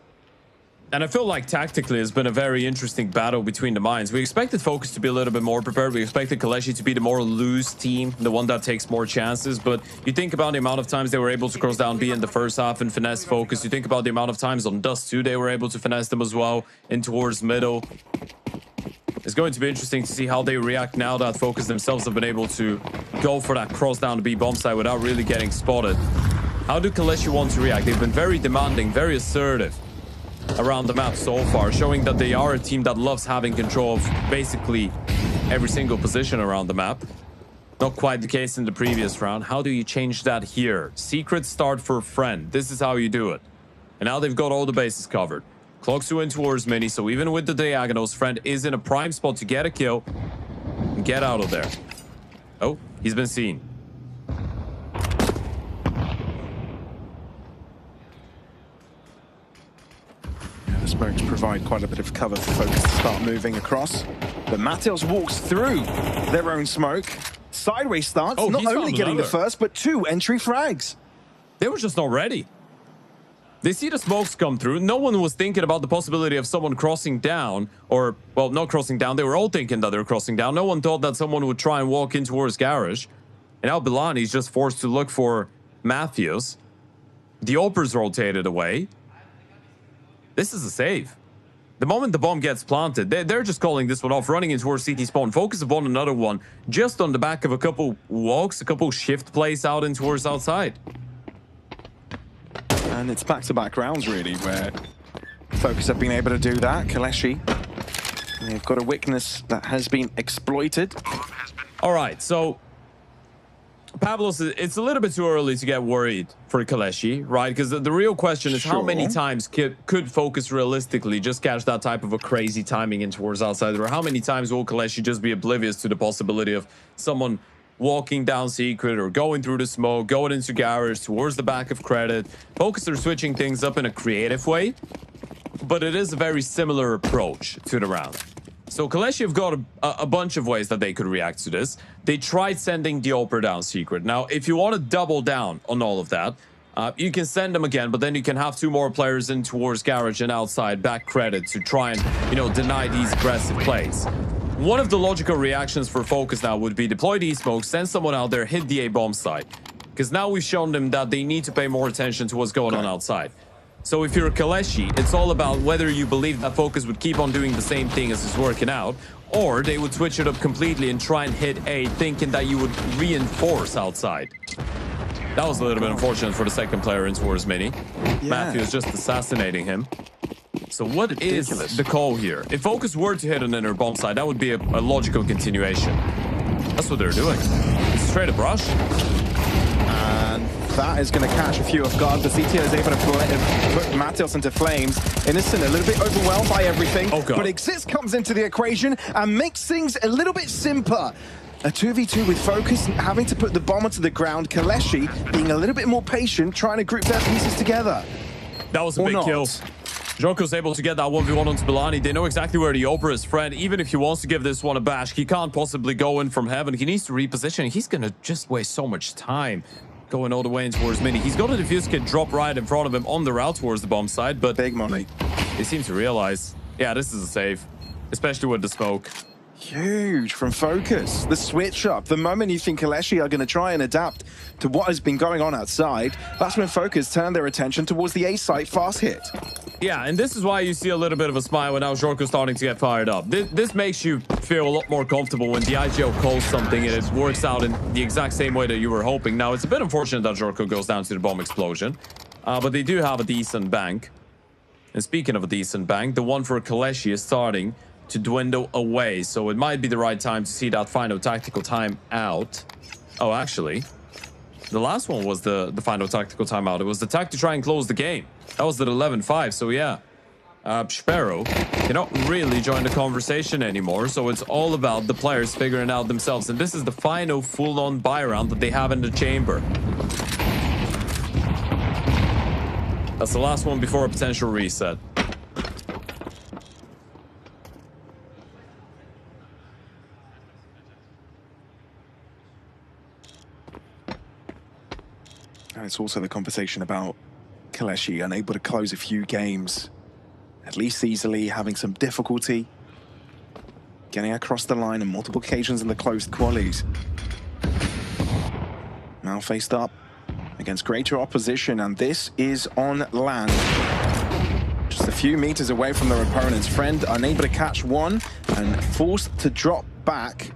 And I feel like tactically it's been a very interesting battle between the minds. We expected FOKUS to be a little bit more prepared. We expected KOLESIE to be the more loose team, the one that takes more chances. But you think about the amount of times they were able to cross down B in the first half and finesse FOKUS. You think about the amount of times on Dust 2 they were able to finesse them as well in towards middle. It's going to be interesting to see how they react now that FOKUS themselves have been able to go for that cross down to B bomb site without really getting spotted. How do KOLESIE want to react? They've been very demanding, very assertive around the map so far, showing that they are a team that loves having control of basically every single position around the map. Not quite the case in the previous round. How do you change that here? Secret start for Friend. This is how you do it. And now they've got all the bases covered. Clocks in towards mini, so even with the diagonals, Friend is in a prime spot to get a kill and get out of there. Oh, he's been seen. The smokes provide quite a bit of cover for FOKUS to start moving across. But Mateos walks through their own smoke. Sideways starts, not only getting the first, but 2 entry frags. They were just not ready. They see the smokes come through. No one was thinking about the possibility of someone crossing down, or, well, not crossing down. They were all thinking that they were crossing down. No one thought that someone would try and walk in towards garage. And now Bilani's just forced to look for Matthews. The Opers rotated away. this is a save. The moment the bomb gets planted, they're just calling this one off, running in towards CT spawn. Focus have won another one just on the back of a couple walks, a couple shift plays out in towards outside. And it's back-to-back rounds, really, where FOKUS have been able to do that. KOLESIE, they've got a weakness that has been exploited. All right, so Pavlos, it's a little bit too early to get worried for KOLESIE, right? Because the real question is how many times could FOKUS realistically just catch that type of a crazy timing in towards outside, or how many times will KOLESIE just be oblivious to the possibility of someone walking down secret or going through the smoke, going into garage towards the back of credit. FOKUS are switching things up in a creative way, but it is a very similar approach to the round. So KOLESIE have got a bunch of ways that they could react to this. They tried sending the Oper down secret. Now, if you want to double down on all of that, you can send them again, but then you can have 2 more players in towards garage and outside back credit to try and, you know, deny these aggressive plays. One of the logical reactions for FOKUS now would be deploy the smoke, send someone out there, hit the A bomb site. Because now we've shown them that they need to pay more attention to what's going on outside. So if you're KOLESIE, it's all about whether you believe that FOKUS would keep on doing the same thing as is working out, or they would switch it up completely and try and hit A, thinking that you would reinforce outside. That was a little bit unfortunate for the second player in towards Mini. Matthews just assassinating him. So what is the call here? If FOKUS were to hit an inner bomb side, that would be a logical continuation. That's what they're doing. Straight up rush. And that is going to catch a few off guard. The CTO is able to put Mathios into flames. Innocent a little bit overwhelmed by everything. But Exist comes into the equation and makes things a little bit simpler. A 2v2 with FOKUS having to put the bomb onto the ground. KOLESIE being a little bit more patient, trying to group their pieces together. That was a big kill. Jorko's able to get that 1v1 onto Bilani. They know exactly where the Oper is, Fred. Even if he wants to give this one a bash, he can't possibly go in from heaven. He needs to reposition. He's going to just waste so much time going all the way in towards Mini. He's got a defuse kit drop right in front of him on the route towards the bomb side, but big money. They seem to realize, yeah, this is a save, especially with the smoke. Huge from FOKUS. The switch up. The moment you think KOLESIE are going to try and adapt to what has been going on outside, that's when FOKUS turn their attention towards the A site fast hit. Yeah, and this is why you see a little bit of a smile when now Jorko's starting to get fired up. This makes you feel a lot more comfortable when the IGL calls something and it works out in the exact same way that you were hoping. Now, it's a bit unfortunate that Jorko goes down to the bomb explosion, but they do have a decent bank. And speaking of a decent bank, the one for KOLESIE is starting to dwindle away, so it might be the right time to see that final tactical time out. Oh, actually, the last one was the final tactical timeout. It was the tack to try and close the game. That was at 11-5, so yeah. Sparrow cannot really join the conversation anymore, so it's all about the players figuring out themselves, and this is the final full-on buy round that they have in the chamber. That's the last one before a potential reset. And it's also the conversation about KOLESIE unable to close a few games, at least easily, having some difficulty getting across the line on multiple occasions in the closed qualies. Now faced up against greater opposition, and this is on LAN. Just a few meters away from their opponents. Friend unable to catch one and forced to drop back.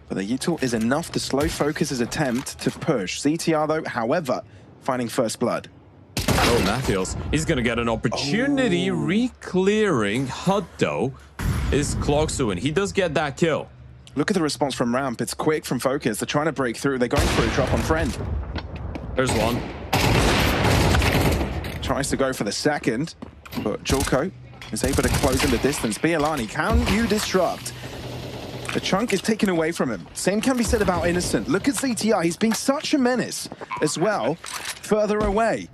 But the util is enough to slow FOKUS's attempt to push. CTR, though, however, finding first blood. Oh, Mathios, he's going to get an opportunity. Re-clearing HUD, though, is Kloxu, and he does get that kill. Look at the response from Ramp. It's quick from FOKUS. They're trying to break through. They're going for a drop on Friend. There's one. Tries to go for the second, but Jorko is able to close in the distance. Bialani, can you disrupt? The chunk is taken away from him. Same can be said about Innocent. Look at CTR. He's being such a menace as well, further away.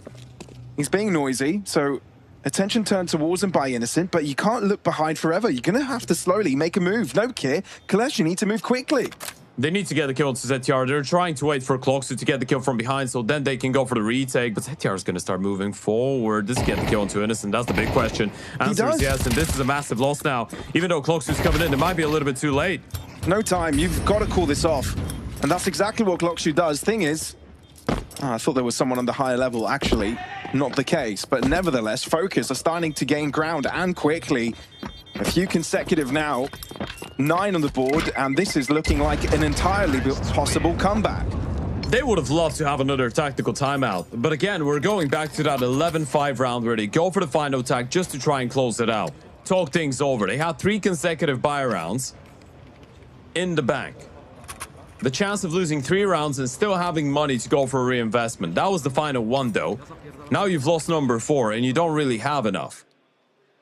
He's being noisy, so attention turned towards him by Innocent, but you can't look behind forever. You're going to have to slowly make a move. No care. KOLESIE need to move quickly. They need to get the kill to ZTR. They're trying to wait for Kloxu to get the kill from behind, so then they can go for the retake. But ZTR is going to start moving forward. Does he get the kill onto Innocent? That's the big question. Answer is yes, and this is a massive loss now. Even though Kloxu's coming in, it might be a little bit too late. No time. You've got to call this off. And that's exactly what Kloxu does. Thing is, I thought there was someone on the higher level, actually. not the case. But nevertheless, Focus are starting to gain ground and quickly. A few consecutive now, 9 on the board, and this is looking like an entirely possible comeback. They would have loved to have another tactical timeout. But again, we're going back to that 11-5 round where they go for the final tag just to try and close it out. Talk things over. They had 3 consecutive buy rounds in the bank. The chance of losing 3 rounds and still having money to go for a reinvestment. That was the final one, though. Now you've lost number 4 and you don't really have enough.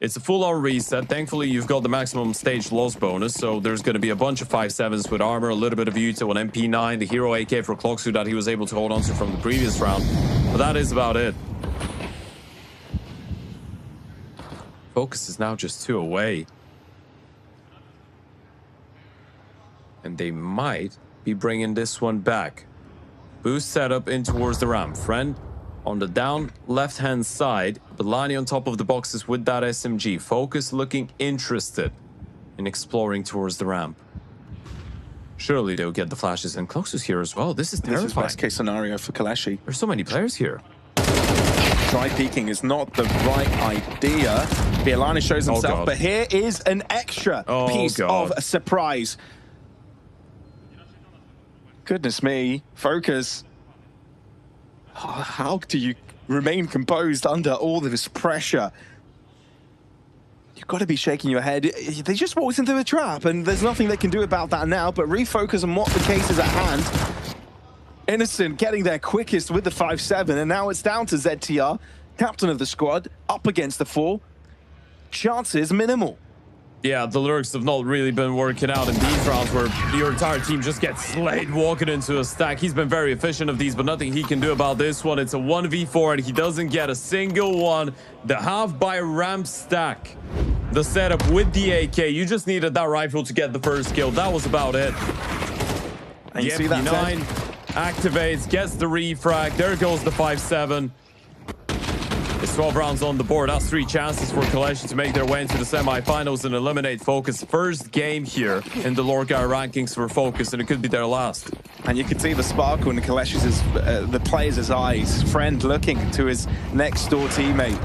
It's a full-on reset. Thankfully, you've got the maximum stage loss bonus, so there's going to be a bunch of 5.7s with armor, a little bit of Yuto, an MP9, the hero AK for Clocksu that he was able to hold on to from the previous round. But that is about it. Focus is now just 2 away. And they might be bringing this one back. Boost setup in towards the ramp. Friend on the down left-hand side. Belani on top of the boxes with that SMG. Focus looking interested in exploring towards the ramp. Surely they'll get the flashes. And Clocksu's here as well. This is terrifying. This is best case scenario for KOLESIE. There's so many players here. Try peeking is not the right idea. Bielani shows himself, but here is an extra piece of a surprise. Goodness me, Focus. How do you remain composed under all of this pressure? You've got to be shaking your head. They just walked into a trap, and there's nothing they can do about that now, but refocus on what the case is at hand. Innocent getting there quickest with the 5.7, and now it's down to ZTR, captain of the squad, up against the 4. Chances minimal. Yeah, the lurks have not really been working out in these rounds where your entire team just gets slayed walking into a stack. He's been very efficient of these, but nothing he can do about this one. It's a 1v4 and he doesn't get a single one. The half by ramp stack. The setup with the AK. You just needed that rifle to get the first kill. That was about it. And the MP9 activates, gets the refrag. There goes the 5.7. It's 12 rounds on the board. That's 3 chances for KOLESIE to make their way into the semifinals and eliminate Focus. First game here in the LORGAR rankings for Focus, and it could be their last. And you can see the sparkle in KOLESIE's, the players' eyes. Friend looking to his next door teammate.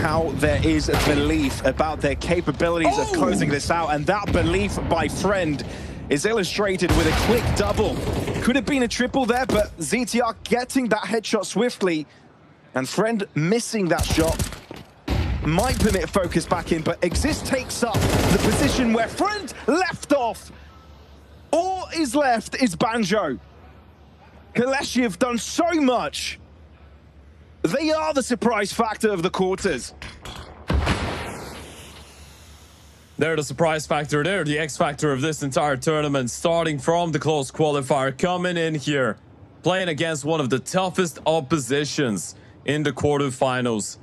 How there is a belief about their capabilities of closing this out, and that belief by Friend is illustrated with a quick double. Could have been a triple there, but ZTR getting that headshot swiftly, and Friend missing that shot might permit Focus back in, but Exist takes up the position where Friend left off. All is left is Banjo. KOLESIE have done so much. They are the surprise factor of the quarters. They're the surprise factor. They're the X factor of this entire tournament, starting from the close qualifier, coming in here, playing against one of the toughest oppositions in the quarterfinals.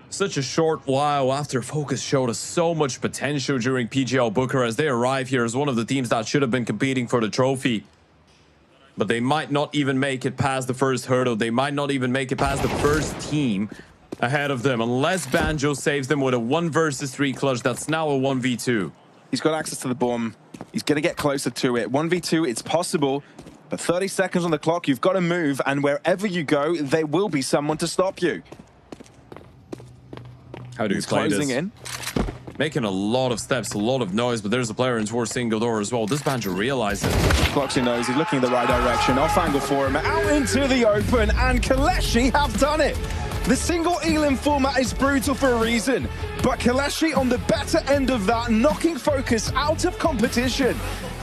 Such a short while after Focus showed us so much potential during PGL Bucharest. They arrive here as one of the teams that should have been competing for the trophy. But they might not even make it past the first hurdle. They might not even make it past the first team ahead of them, unless Banjo saves them with a 1 versus 3 clutch. That's now a 1v2. He's got access to the bomb. He's going to get closer to it. 1v2, it's possible. But 30 seconds on the clock, you've got to move, and wherever you go, there will be someone to stop you. How do you play this? Closing in. Making a lot of steps, a lot of noise, but there's a player in towards single door as well. Does Banjo realize it? Clocksu knows he's looking in the right direction. Off angle for him, out into the open, and KOLESIE have done it. The single elim format is brutal for a reason, but KOLESIE on the better end of that, knocking Focus out of competition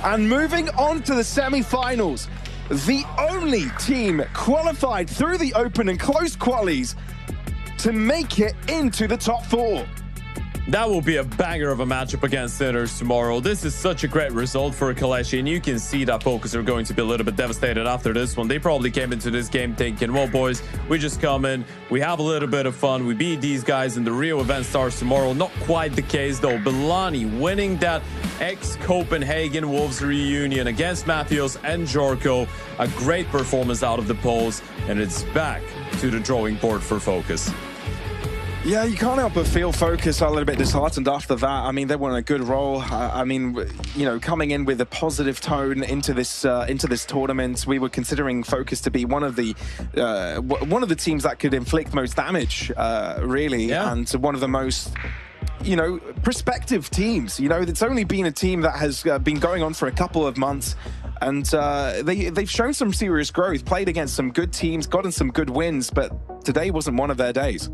and moving on to the semi-finals. The only team qualified through the open and closed qualies to make it into the top 4. That will be a banger of a matchup against Sinners tomorrow. This is such a great result for KOLESIE, and you can see that Focus are going to be a little bit devastated after this one. They probably came into this game thinking, well, boys, we just come in, we have a little bit of fun, we beat these guys, and the real event starts tomorrow. Not quite the case, though. Belani winning that ex-Copenhagen Wolves reunion against Matthews and Jorko. A great performance out of the polls, and it's back to the drawing board for Focus. Yeah, you can't help but feel FOKUS a little bit disheartened after that. I mean, they were on a good roll. I mean, you know, coming in with a positive tone into this tournament, we were considering FOKUS to be one of the teams that could inflict most damage, really, and one of the most, you know, prospective teams. You know, it's only been a team that has been going on for a couple of months, and they've shown some serious growth, played against some good teams, gotten some good wins, but today wasn't one of their days.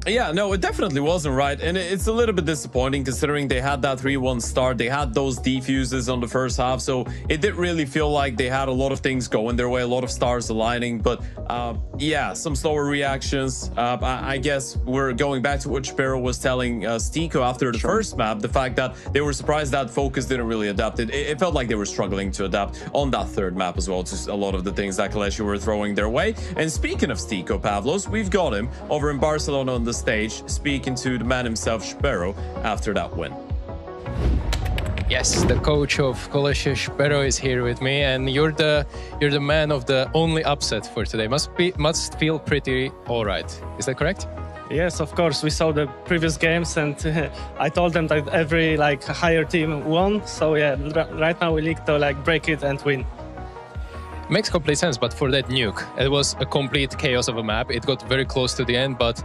Yeah, no, it definitely wasn't, right? And it's a little bit disappointing considering they had that 3-1 start. They had those defuses on the first half, so it didn't really feel like they had a lot of things going their way, a lot of stars aligning. But yeah, some slower reactions. I guess we're going back to what Spero was telling Stiko after the first map, the fact that they were surprised that FOKUS didn't really adapt. It felt like they were struggling to adapt on that third map as well to a lot of the things that KOLESIE were throwing their way. And speaking of Stiko, Pavlos, we've got him over in Barcelona on the stage speaking to the man himself, Spero, after that win. Yes, the coach of KOLESIE, Spero, is here with me, and you're the man of the only upset for today. Must feel pretty all right. Is that correct? Yes, of course. We saw the previous games, and I told them that every higher team won. So yeah, right now we need to break it and win. Makes complete sense, but for that nuke, it was a complete chaos of a map. It got very close to the end, but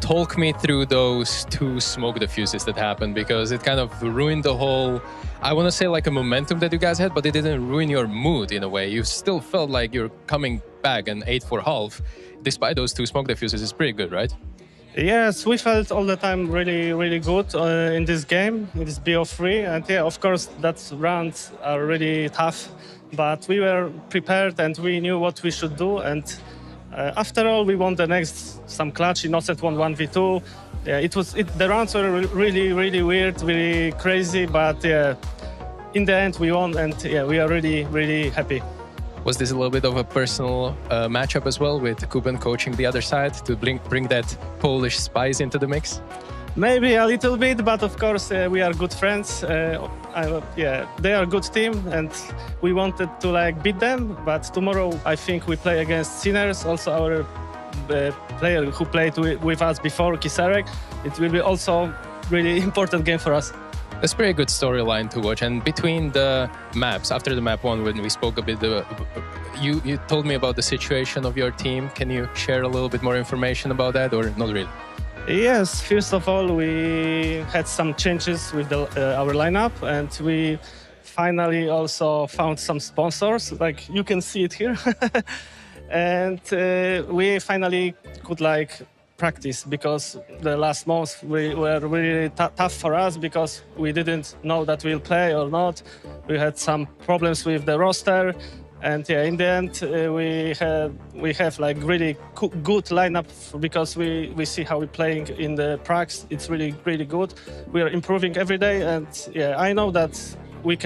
talk me through those 2 smoke diffuses that happened, because it kind of ruined the whole, I want to say like a momentum that you guys had, but it didn't ruin your mood in a way. You still felt like you're coming back, and 8 for half, despite those 2 smoke diffuses, is pretty good, right? Yes, we felt all the time really, really good in this game, in this BO3. And yeah, of course, that rounds are really tough, but we were prepared and we knew what we should do. And after all, we won the next some clutch. Innocent won 1v2. Yeah, the rounds were really, really weird, really crazy, but yeah, in the end we won, and yeah, we are really, really happy. Was this a little bit of a personal matchup as well, with Kuben coaching the other side to bring that Polish spice into the mix? Maybe a little bit, but of course we are good friends. Yeah, they are a good team, and we wanted to beat them. But tomorrow I think we play against Sinners, also our player who played with us before, Kiserek. It will be also really important game for us. It's a pretty good storyline to watch. And between the maps, after the map 1, when we spoke a bit, you told me about the situation of your team. Can you share a little bit more information about that, or not really? Yes, first of all, we had some changes with our lineup, and we finally also found some sponsors, like you can see it here. And we finally could practice, because the last months were really tough for us, because we didn't know that we'll play or not. We had some problems with the roster, and yeah, in the end we have really good lineup, because we see how we're playing in the pracs. It's really, really good. We are improving every day, and yeah, I know that we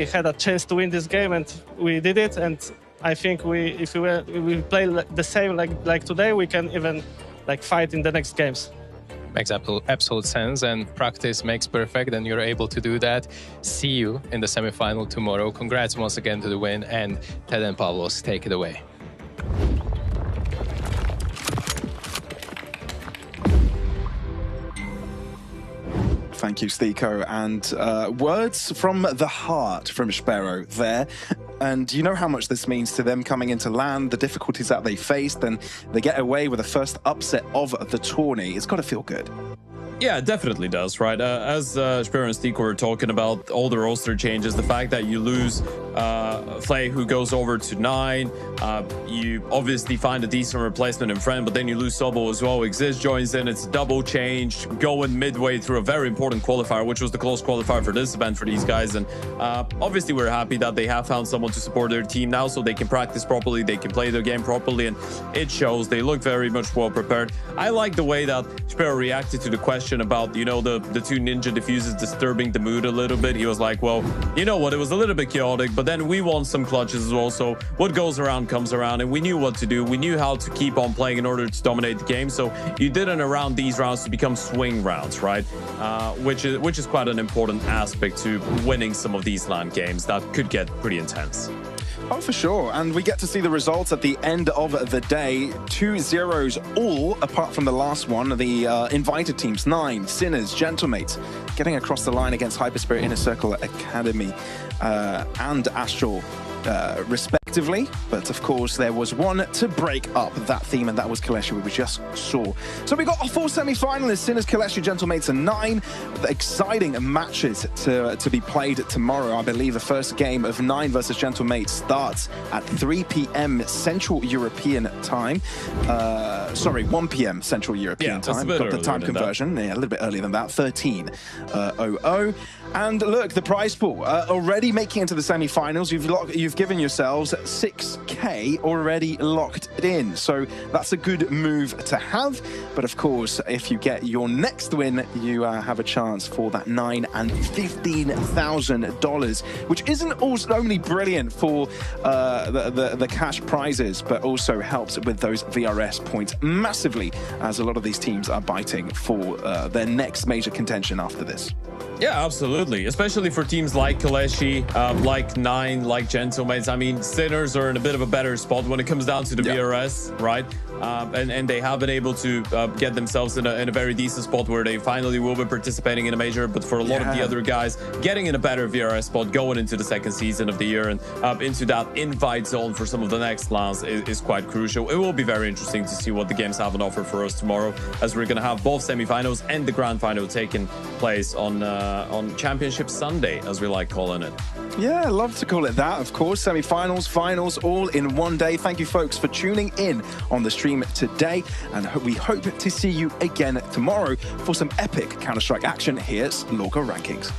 had a chance to win this game, and we did it. And I think if we play the same like today, we can even fight in the next games. Makes absolute sense, and practice makes perfect, and you're able to do that. See you in the semi-final tomorrow. Congrats once again to the win, and Ted and Pavlos, take it away. Thank you, Stiko. And words from the heart from Spero there. And you know how much this means to them coming into LAN, the difficulties that they faced, and they get away with the first upset of the tourney. It's got to feel good. Yeah, it definitely does, right? As Spero and Stiko were talking about all the roster changes, the fact that you lose Flay, who goes over to 9, you obviously find a decent replacement in Friend, but then you lose Sobo as well. Exist joins in, it's a double change, going midway through a very important qualifier, which was the close qualifier for this event for these guys. And obviously we're happy that they have found someone to support their team now, so they can practice properly, they can play their game properly, and it shows. They look very much well prepared. I like the way that Spero reacted to the question about, the 2 ninja diffuses disturbing the mood a little bit. He was like, well, you know what, it was a little bit chaotic, but then we won some clutches as well, so what goes around comes around, and we knew what to do. We knew how to keep on playing in order to dominate the game, so you didn't allow these rounds to become swing rounds, right? Which is quite an important aspect to winning some of these LAN games that could get pretty intense. Oh, for sure. And we get to see the results at the end of the day. 2-0s all, apart from the last one. The invited teams, 9, Sinners, Gentlemates, getting across the line against HYPERSPIRIT, Inner Circle Academy, and Astral, respectively. But of course, there was one to break up that theme, and that was KOLESIE, we just saw. So we got our 4 semi-finalists, Sinners, KOLESIE, Gentlemates, and 9. Exciting matches to be played tomorrow. I believe the first game of 9 versus Gentlemates starts at 3 p.m. Central European time. Sorry, 1 p.m. Central European time. Got the time conversion. Yeah, a little bit earlier than that. 13:00. And look, the prize pool already making into the semi-finals. You've given yourselves 6K already locked in. So that's a good move to have. But of course, if you get your next win, you have a chance for that $9,000 and $15,000, which isn't also only brilliant for the cash prizes, but also helps with those VRS points massively, as a lot of these teams are biting for their next major contention after this. Yeah, absolutely. Especially for teams like KOLESIE, like 9, like Gentlemates. I mean, Sinners are in a bit of a better spot when it comes down to the VRS, right? And they have been able to get themselves in a very decent spot where they finally will be participating in a major. But for a lot of the other guys, getting in a better VRS spot going into the second season of the year and into that invite zone for some of the next LANs is quite crucial. It will be very interesting to see what the games have on offer for us tomorrow, as we're going to have both semifinals and the grand final taking place on Championship Sunday, as we like calling it. Yeah, I love to call it that, of course. Semi-finals, finals, all in one day. Thank you, folks, for tuning in on the stream today. And we hope to see you again tomorrow for some epic Counter-Strike action. Here's LORGAR Rankings.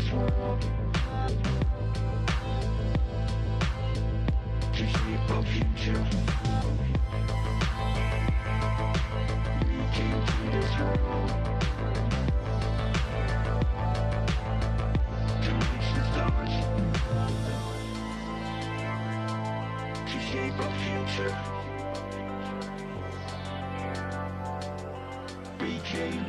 this world. To shape our future. We came to this world to reach the stars. To shape our future. We came